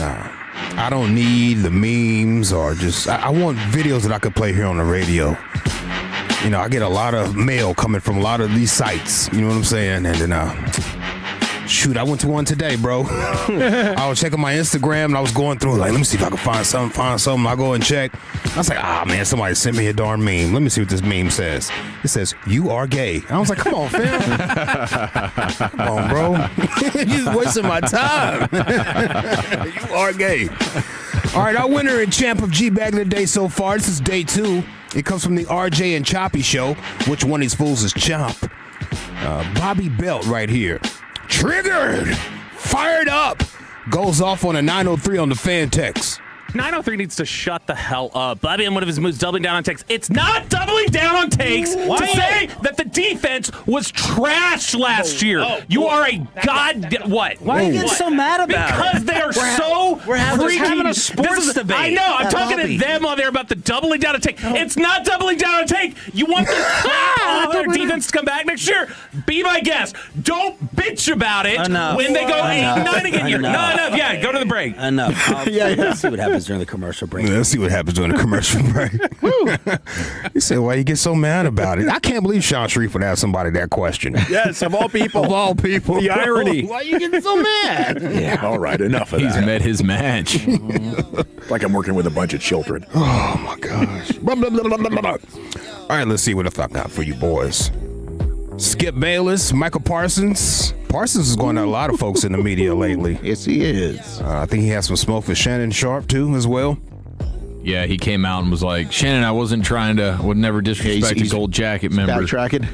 I don't need the memes or just... I want videos that I could play here on the radio. You know, I get a lot of mail coming from a lot of these sites. You know what I'm saying? And then... Shoot, I went to one today, bro. I was checking my Instagram and I was going through like, let me see if I can find something. I go and check. I was like, man, somebody sent me a darn meme. Let me see what this meme says. It says, "You are gay." I was like, come on, fam. Come on, bro. You're wasting my time. You are gay. All right, our winner and champ of G-Bag of the Day so far. This is day 2. It comes from the RJ and Choppy show. Which one of these fools is Chop? Bobby Belt right here. Triggered, fired up, goes off on a 903 on the fan text. 903 needs to shut the hell up. Bobby, in one of his moves, doubling down on takes. It's not doubling down on takes to say that the defense was trash last year. You are a what? Why are you getting so mad about it? Because they are we're having a sports debate. I know. I'm talking to them on there about the doubling down on take. It's not doubling down on take. You want the crap of their defense to come back next year? Be my guest. Don't bitch about it when they go 8-9 again. Enough. Yeah, go to the break. Enough. Let's see what happens during the commercial break. Let's see what happens during the commercial break. You say, why you get so mad about it? I can't believe Sean Sharif would ask somebody that question. Yes, of all people. Of all people. The irony. Why are you getting so mad? Yeah. All right, enough of that. He's met his match. Like I'm working with a bunch of children. Oh, my gosh. All right, let's see what I got for you boys. Skip Bayless, Michael Parsons. Parsons is going to a lot of folks in the media lately. Yes, he is. I think he has some smoke for Shannon Sharp, too, as well. Yeah, he came out and was like, Shannon, I wasn't would never disrespect a Gold Jacket member. Backtracking.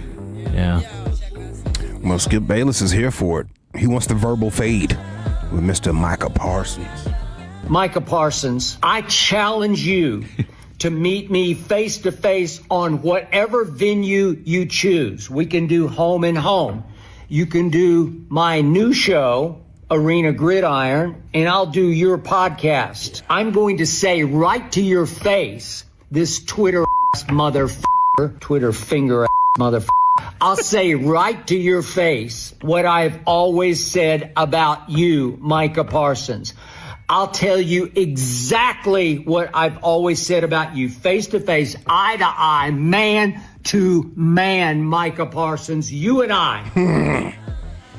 Yeah. Well, Skip Bayless is here for it. He wants the verbal fade with Mr. Micah Parsons. Micah Parsons, I challenge you to meet me face to face on whatever venue you choose. We can do home and home. You can do my new show, Arena Gridiron, and I'll do your podcast. I'm going to say right to your face, this Twitter motherfucker, Twitter finger motherfucker. I'll say right to your face what I've always said about you, Micah Parsons. I'll tell you exactly what I've always said about you, face to face, eye to eye, man to man, Micah Parsons, you and I.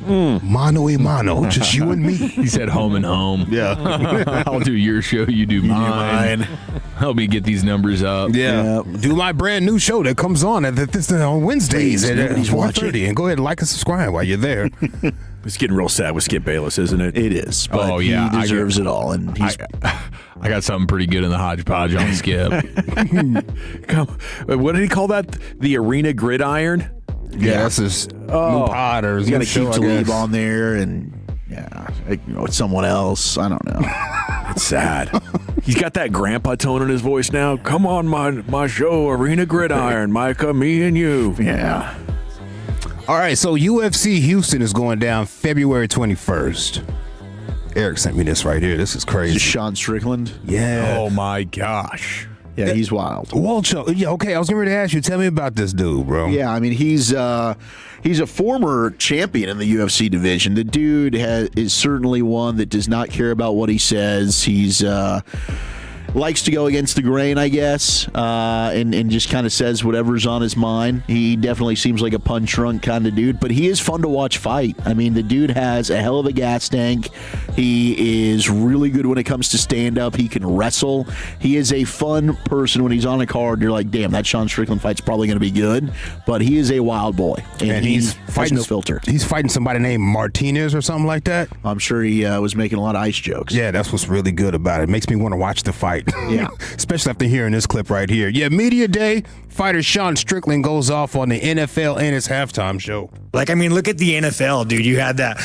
Mano a mano, just you and me. He said home and home. Yeah. I'll do your show, you do mine. Help me get these numbers up. Yeah. Do my brand new show that comes on on Wednesdays at 4:30. And go ahead and like and subscribe while you're there. It's getting real sad with Skip Bayless, isn't it? It is. But he deserves it all. And I got something pretty good in the hodgepodge on Skip. What did he call that? The Arena Gridiron? Yeah, that's his new pod or his you got new to show, keep I Talib guess. on there, and it's someone else. I don't know. It's sad. He's got that grandpa tone in his voice now. Come on, my show, Arena Gridiron, Micah, me and you. Yeah. All right, so UFC Houston is going down February 21st. Eric sent me this right here. This is crazy. Is Sean Strickland? Yeah. Oh, my gosh. Yeah, he's wild. Walcho. Yeah, okay, I was going to ask you. Tell me about this dude, bro. Yeah, I mean, he's a former champion in the UFC division. The dude is certainly one that does not care about what he says. He's likes to go against the grain, I guess, and just kind of says whatever's on his mind. He definitely seems like a punch-drunk kind of dude, but he is fun to watch fight. I mean, the dude has a hell of a gas tank. He is really good when it comes to stand-up. He can wrestle. He is a fun person when he's on a card. You're like, damn, that Sean Strickland fight's probably going to be good, but he is a wild boy, and he's fighting no filter. He's fighting somebody named Martinez or something like that. I'm sure he was making a lot of ice jokes. Yeah, that's what's really good about it. It makes me want to watch the fight. fight. Yeah. Especially after hearing this clip right here. Yeah, media day, fighter Sean Strickland goes off on the NFL and his halftime show. Like, I mean, look at the NFL, dude. You had that.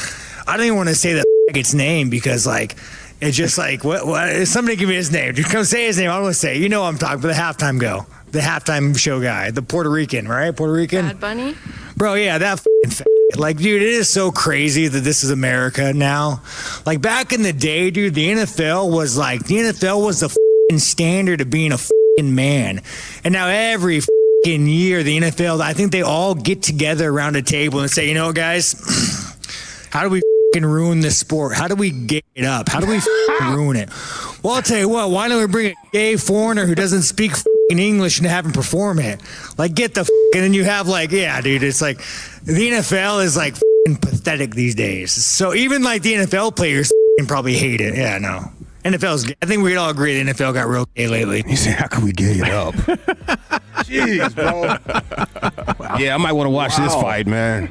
I don't even want to say its name because, like, it's just like, what? Somebody give me his name. Just come say his name. I want to say, you know what I'm talking about, the halftime go. The halftime show guy, the Puerto Rican, right? Puerto Rican? Bad Bunny? Bro, yeah, that like, dude, it is so crazy that this is America now. Like, back in the day, dude, the NFL was the standard of being a man. And now every year, the NFL, I think they all get together around a table and say, you know, guys, how do we ruin this sport? How do we get it up? How do we ruin it? Well, I'll tell you what, why don't we bring a gay foreigner who doesn't speak English and have him perform it? Like, get the and then you have, like, yeah, dude, it's like the NFL is like pathetic these days. So even like the NFL players probably hate it. Yeah, no. NFL's gay. I think we can all agree the NFL got real gay lately. He said, how can we gay it up? Jeez, bro. Wow. Yeah, I might want to watch this fight, man.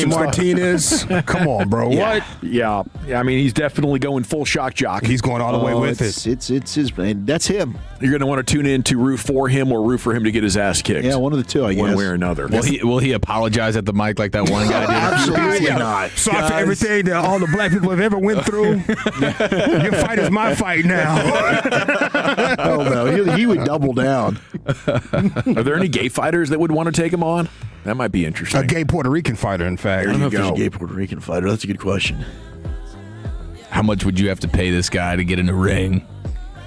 Martinez. Come on, bro. Yeah. What? Yeah. I mean, he's definitely going full shock jock. He's going all the way with it. It's his, man. That's him. You're going to want to tune in to root for him or root for him to get his ass kicked. Yeah, one of the two, I guess. One way or another. Will he apologize at the mic like that one guy did? Absolutely not. Sorry for everything that all the black people have ever went through. Your fight is my fight now. Oh, no. He would double down. Are there any gay fighters that would want to take him on? That might be interesting. A gay Puerto Rican fighter, in fact. I don't know if there's a gay Puerto Rican fighter. That's a good question. How much would you have to pay this guy to get in a ring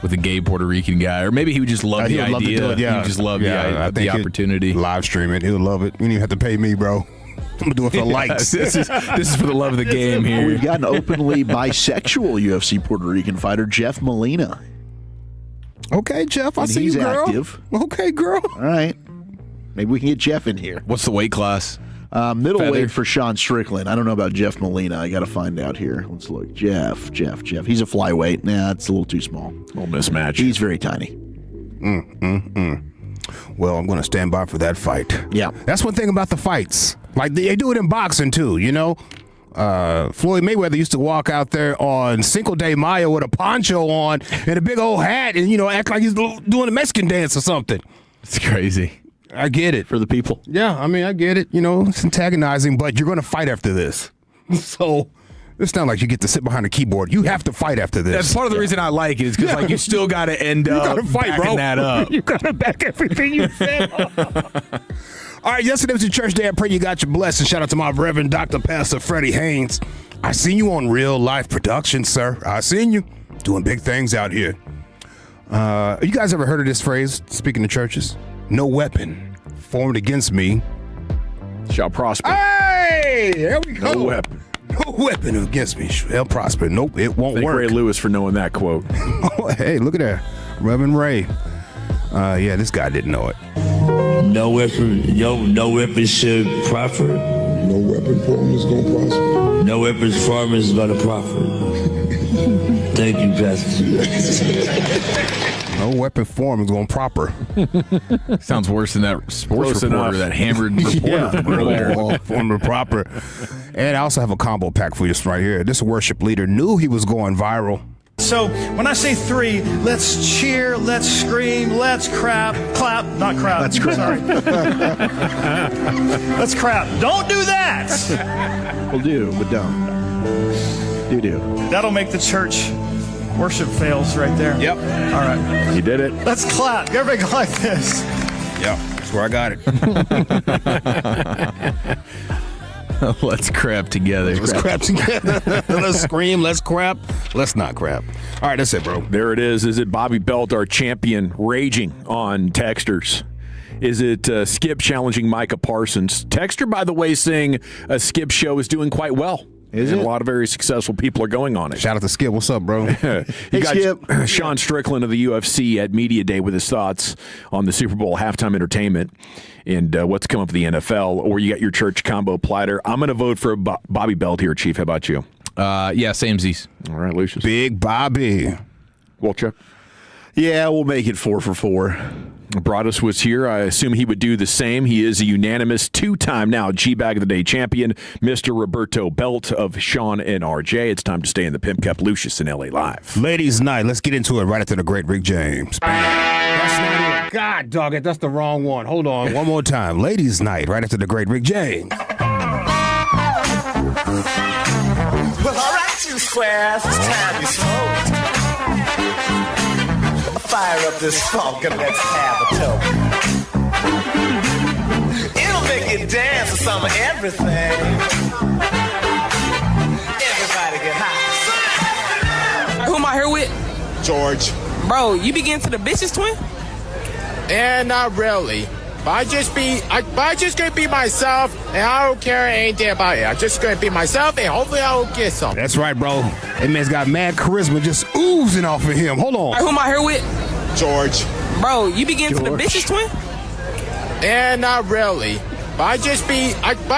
with a gay Puerto Rican guy? Or maybe he would just love the idea. Love to do it, yeah. He would just love the opportunity. Live stream it. He would love it. You don't even have to pay me, bro. I'm going to do it for likes. This is for the love of the game here. We've got an openly bisexual UFC Puerto Rican fighter, Jeff Molina. Okay, Jeff, I see you, girl. Active. Okay, girl. All right. Maybe we can get Jeff in here. What's the weight class? Middleweight for Sean Strickland. I don't know about Jeff Molina. I got to find out here. Let's look. Jeff. He's a flyweight. Nah, it's a little too small. A little mismatch. He's very tiny. Well, I'm going to stand by for that fight. Yeah. That's one thing about the fights. Like, they do it in boxing, too, you know? Floyd Mayweather used to walk out there on Cinco de Mayo with a poncho on and a big old hat and, you know, act like he's doing a Mexican dance or something. It's crazy. I get it. For the people. Yeah, I mean, I get it. You know, it's antagonizing, but you're going to fight after this. So it's not like you get to sit behind a keyboard. You have to fight after this. That's part of the reason I like it is because like you still got to end up backing that up. You got to back everything you said. All right, yesterday was your church day. I pray you got your blessing. Shout out to my Reverend Dr. Pastor Freddie Haynes. I seen you on Real Life Production, sir. I seen you doing big things out here. You guys ever heard of this phrase, speaking to churches? No weapon formed against me shall prosper. Hey, there we go. No weapon. No weapon against me shall prosper. Nope, it won't Thank work. Ray Lewis for knowing that quote. Hey, look at that. Reverend Ray. Yeah, this guy didn't know it. No weapon should prosper. No weapon formed is going to prosper. No weapon formed is going to prosper. Thank you, Pastor. No weapon formed is going to prosper. Sounds worse than that sports reporter, that hammered reporter earlier. Formed and proper. And I also have a combo pack for you right here. This worship leader knew he was going viral. So when I say three, let's cheer, let's scream, let's clap, not crap. Let's crap. Sorry. Let's crap. Don't do that. We'll do, but don't. Do. That'll make the church worship fails right there. Yep. All right. You did it. Let's clap. Everybody go like this. Yep. That's where I got it. Let's crap together. Let's crap together. Let's scream. Let's crap. Let's not crap. All right, that's it, bro. There it is. Is it Bobby Belt, our champion, raging on Texters? Is it Skip challenging Micah Parsons? Texter, by the way, saying a Skip show is doing quite well. Is it? A lot of very successful people are going on it. Shout out to Skip. What's up, bro? You got Skip. Sean Strickland of the UFC at Media Day with his thoughts on the Super Bowl halftime entertainment and what's coming up for the NFL. Or you got your church combo platter. I'm going to vote for Bobby Belt here, Chief. How about you? Yeah, samesies. All right, Lucius. Big Bobby. Wolchuk. Yeah, we'll make it 4 for 4. Broadus was here. I assume he would do the same. He is a unanimous 2-time now G-Bag of the Day champion, Mr. Roberto Belt of Sean and RJ. It's time to stay in the Pimp Cup. Lucius in LA Live. Ladies' night. Let's get into it right after the great Rick James. That's not it. God, dog it. That's the wrong one. Hold on. One more time. Ladies' night right after the great Rick James. Well, all right, 2 squares. It's time to smoke. Fire up this funk and let's have a toke. It'll make you dance to some of everything. Everybody get high. Who am I here with? George. Bro, you be getting to the bitches, twin? And not really. But I just gonna be myself, and I don't care anything about it. I'm just gonna be myself, and hopefully I will get some. That's right, bro. That man's got mad charisma just oozing off of him. Hold on. Who am I here with? George. Bro, you be getting to the bitches, twin? And not really. But I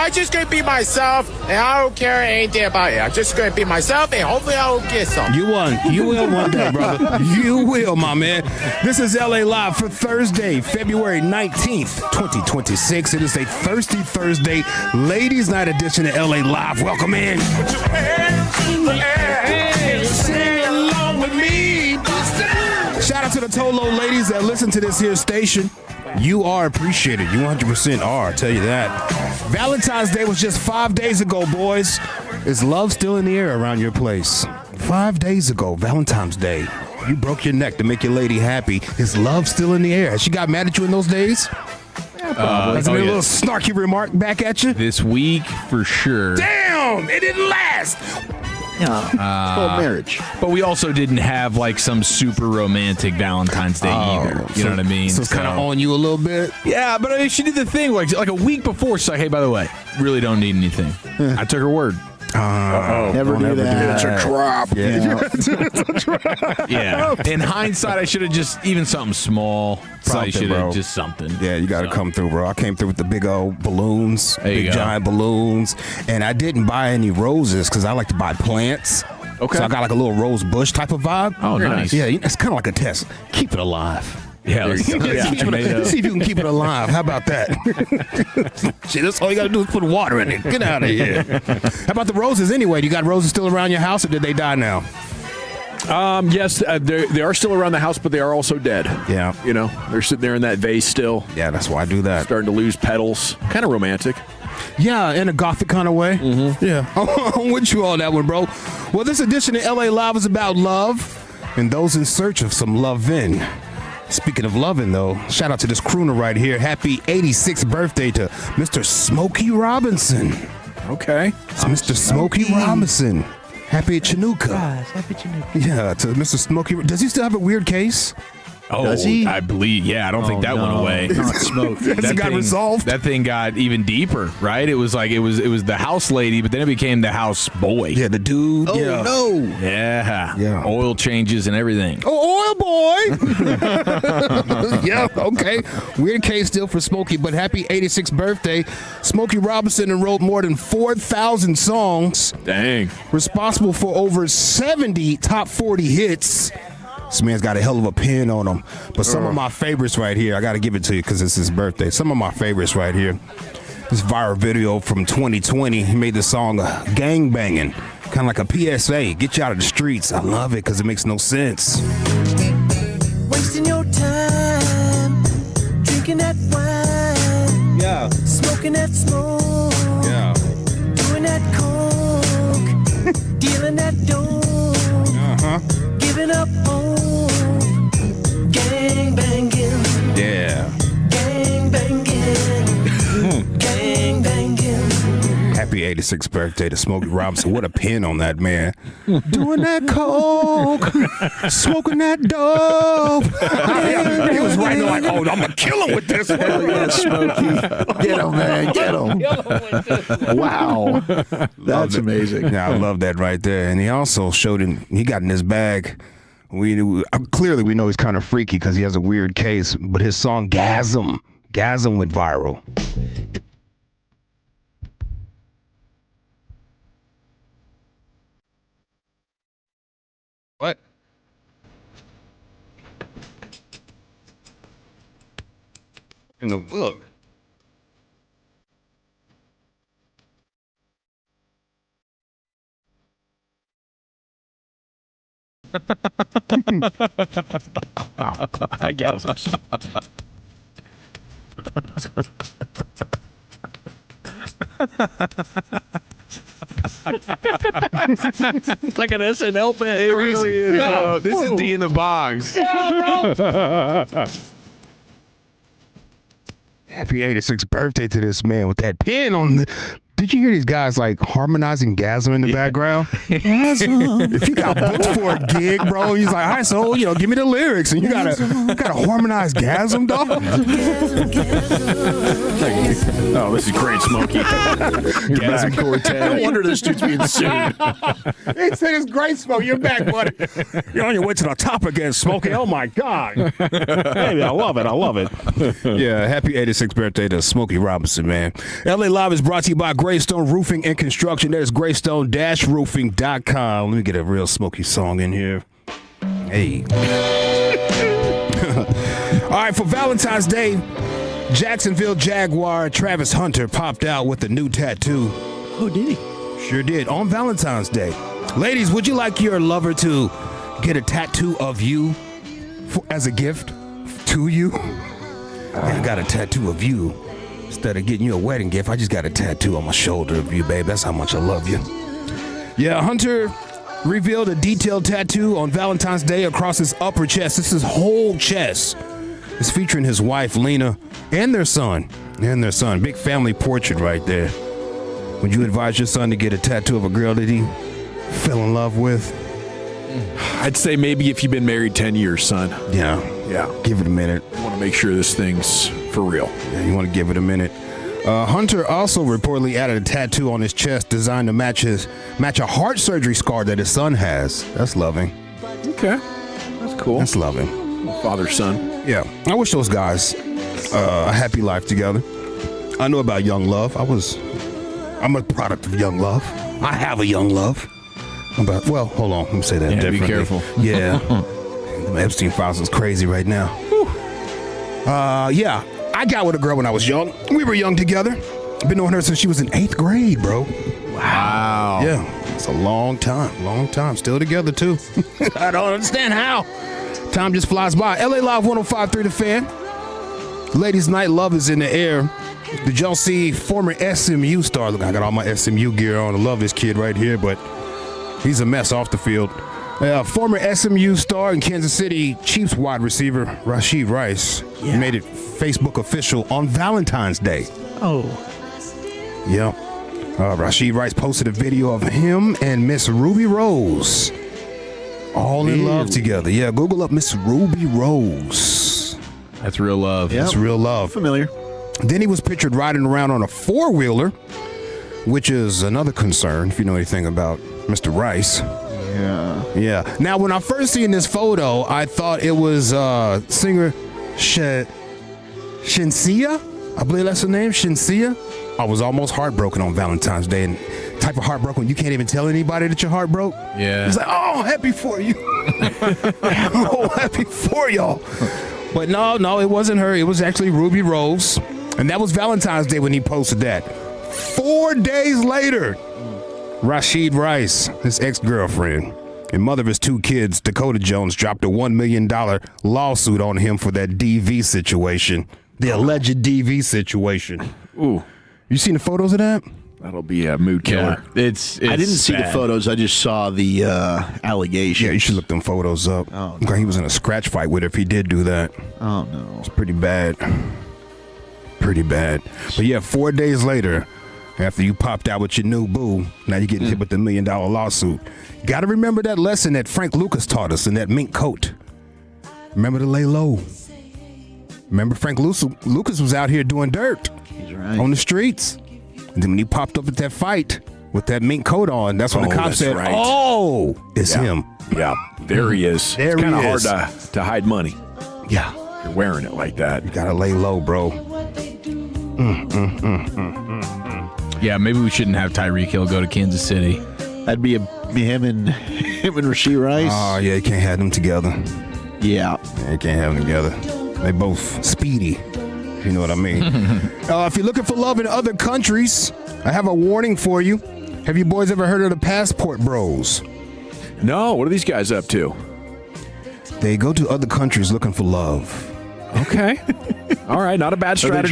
just gonna be myself, and I don't care anything about it. I'm just gonna be myself, and hopefully I will get some. You won. You will one day, brother. You will, my man. This is LA Live for Thursday, February 19th, 2026. It is a Thirsty Thursday, Ladies' Night edition of LA Live. Welcome in. Put your hands in the air. Sing along with me. Shout out to the Tolo ladies that listen to this here station. You are appreciated. You 100% are. I'll tell you that. Valentine's Day was just 5 days ago, boys. Is love still in the air around your place? 5 days ago, Valentine's Day. You broke your neck to make your lady happy. Is love still in the air? Has she got mad at you in those days? Has there been a little snarky remark back at you? This week, for sure. Damn! It didn't last! It's called marriage. But we also didn't have like some super romantic Valentine's Day either. You know what I mean? So it's kind of on you a little bit? Yeah, but I mean, she did the thing like a week before. She's like, hey, by the way, really don't need anything. I took her word. Never do that. It's a trap. Yeah. Yeah. In hindsight, I should have just even something small. Probably should have just something. Yeah, you got to come through, bro. I came through with the big old balloons, big giant balloons, and I didn't buy any roses because I like to buy plants. Okay. So I got like a little rose bush type of vibe. Oh, nice. Yeah, it's kind of like a test. Keep it alive. Yeah, let's See if you can keep it alive. How about that? Shit, that's all you got to do is put water in it. Get out of here. How about the roses anyway? Do you got roses still around your house or did they die now? Yes, they are still around the house, but they are also dead. Yeah. You know, they're sitting there in that vase still. Yeah, that's why I do that. Starting to lose petals. Kind of romantic. Yeah, in a gothic kind of way. Mm-hmm. Yeah. I'm with you on that one, bro. Well, this edition of LA Live is about love and those in search of some lovin'. Speaking of loving, though, shout out to this crooner right here. Happy 86th birthday to Mr. Smokey Robinson. Okay. It's Mr. Smokey Robinson. Happy Chinooka. Happy Chinooka. Yeah, to Mr. Smokey. Does he still have a weird case? Oh, Does he? I believe. Yeah, I don't think that went away. Not smoke. That got resolved. That thing got even deeper, right? It was like it was the house lady, but then it became the house boy. Yeah, the dude. Oh, yeah. no. Yeah. Oil changes and everything. Oh, oil boy. Yeah, okay. Weird case still for Smokey, but happy 86th birthday. Smokey Robinson wrote more than 4,000 songs. Dang. Responsible for over 70 top 40 hits. This man's got a hell of a pen on him. But some of my favorites right here, I got to give it to you because it's his birthday. Some of my favorites right here. This viral video from 2020. He made the song Gang Banging. Kind of like a PSA. Get you out of the streets. I love it because it makes no sense. Wasting your time, drinking that wine. Yeah. Smoking that smoke. Yeah. Doing that coke. Dealing that dope. Uh-huh. Giving up hope. Gang banging. Yeah. Gang banging. Gang banging. Happy 86th birthday to Smokey Robinson. What a pin on that, man. Doing that coke. Smoking that dope. He was right there like, oh, I'm going to kill him with this one. Hell yeah, Smokey. Get him, man. Get him. Wow. That's amazing. Yeah, I love that right there. And he also showed him, he got in his bag. Clearly, we know he's kind of freaky because he has a weird case, but his song Gasm went viral. What? in the book. I guess. It's like an SNL bit. It really is. Oh, this is D in the box. Happy 86th birthday to this man with that pin on the. Did you hear these guys like harmonizing Gasm in the background? If you got booked for a gig, bro, he's like, all right, so give me the lyrics, and you gotta harmonize Gasm, dog. Oh, this is great, Smokey. Gasm Quartet. No wonder this dude's being sued. He said it's great, Smokey. You're back, buddy. You're on your way to the top again, Smokey. Oh my God. Baby, I love it. I love it. Yeah, happy 86th birthday to Smokey Robinson, man. LA Live is brought to you by Greystone Roofing and Construction. That is greystone-roofing.com. Let me get a real Smokey song in here. Hey. All right, for Valentine's Day, Jacksonville Jaguar Travis Hunter popped out with a new tattoo. Oh, did he? Sure did, on Valentine's Day. Ladies, would you like your lover to get a tattoo of you as a gift to you? I got a tattoo of you. Instead of getting you a wedding gift, I just got a tattoo on my shoulder of you, babe. That's how much I love you. Yeah, Hunter revealed a detailed tattoo on Valentine's Day across his upper chest. This is his whole chest. It's featuring his wife, Lena, and their son. Big family portrait right there. Would you advise your son to get a tattoo of a girl that he fell in love with? I'd say maybe if you've been married 10 years, son. Yeah. Give it a minute. You want to make sure this thing's for real. Yeah, you want to give it a minute. Hunter also reportedly added a tattoo on his chest designed to match a heart surgery scar that his son has. That's loving. Okay. That's cool. That's loving. Father, son. Yeah. I wish those guys a happy life together. I know about young love. I'm a product of young love. I have a young love. Well, hold on. Let me say that differently. Be careful. Yeah. The Epstein files is crazy right now. Yeah. I got with a girl when I was young. We were young together. I've been knowing her since she was in 8th grade, bro. Wow. Yeah. It's a long time. Still together, too. I don't understand how. Time just flies by. LA Live 105.3 The Fan. Ladies' Night Love is in the air. Did y'all see former SMU star? Look, I got all my SMU gear on. I love this kid right here, but he's a mess off the field. Former SMU star and Kansas City Chiefs wide receiver Rashid Rice made it Facebook official on Valentine's Day. Oh. Yeah. Rashid Rice posted a video of him and Miss Ruby Rose all in love together. Yeah, Google up Miss Ruby Rose. That's real love. Yep. That's real love. Familiar. Then he was pictured riding around on a four-wheeler, which is another concern if you know anything about Mr. Rice. Yeah. Now, when I first seen this photo, I thought it was singer Shinsia. I believe that's her name, Shinsia. I was almost heartbroken on Valentine's Day, and type of heartbroken you can't even tell anybody that you're heartbroken. Yeah. It's like, oh, happy for you. Oh, happy for y'all. But no, it wasn't her. It was actually Ruby Rose, and that was Valentine's Day when he posted that. 4 days later, Rashid Rice, his ex-girlfriend, and mother of his 2 kids, Dakota Jones, dropped a $1 million lawsuit on him for that DV situation, the alleged DV situation. Ooh. You seen the photos of that? That'll be a mood killer. Yeah, it's I didn't see the bad. photos. I just saw the allegations. Yeah, you should look them photos up. Oh, no. He was in a scratch fight with her if he did do that. Oh, no. It's pretty bad. Pretty bad. But yeah, 4 days later, after you popped out with your new boo, now you're getting hit with the $1 million lawsuit. Got to remember that lesson that Frank Lucas taught us in that mink coat. Remember to lay low. Remember Frank Lucas was out here doing dirt. He's right. On the streets. And then when he popped up at that fight with that mink coat on, that's when the cops said, right. oh, it's him. Yeah, there he is. There it's kind of he hard is. to hide money. Yeah. You're wearing it like that. You got to lay low, bro. Yeah, maybe we shouldn't have Tyreek Hill go to Kansas City. That'd be him and Rashid Rice. Oh, yeah, you can't have them together. Yeah. You can't have them together. They both speedy. You know what I mean? If you're looking for love in other countries, I have a warning for you. Have you boys ever heard of the Passport Bros? No. What are these guys up to? They go to other countries looking for love. Okay. All right. Not a bad strategy.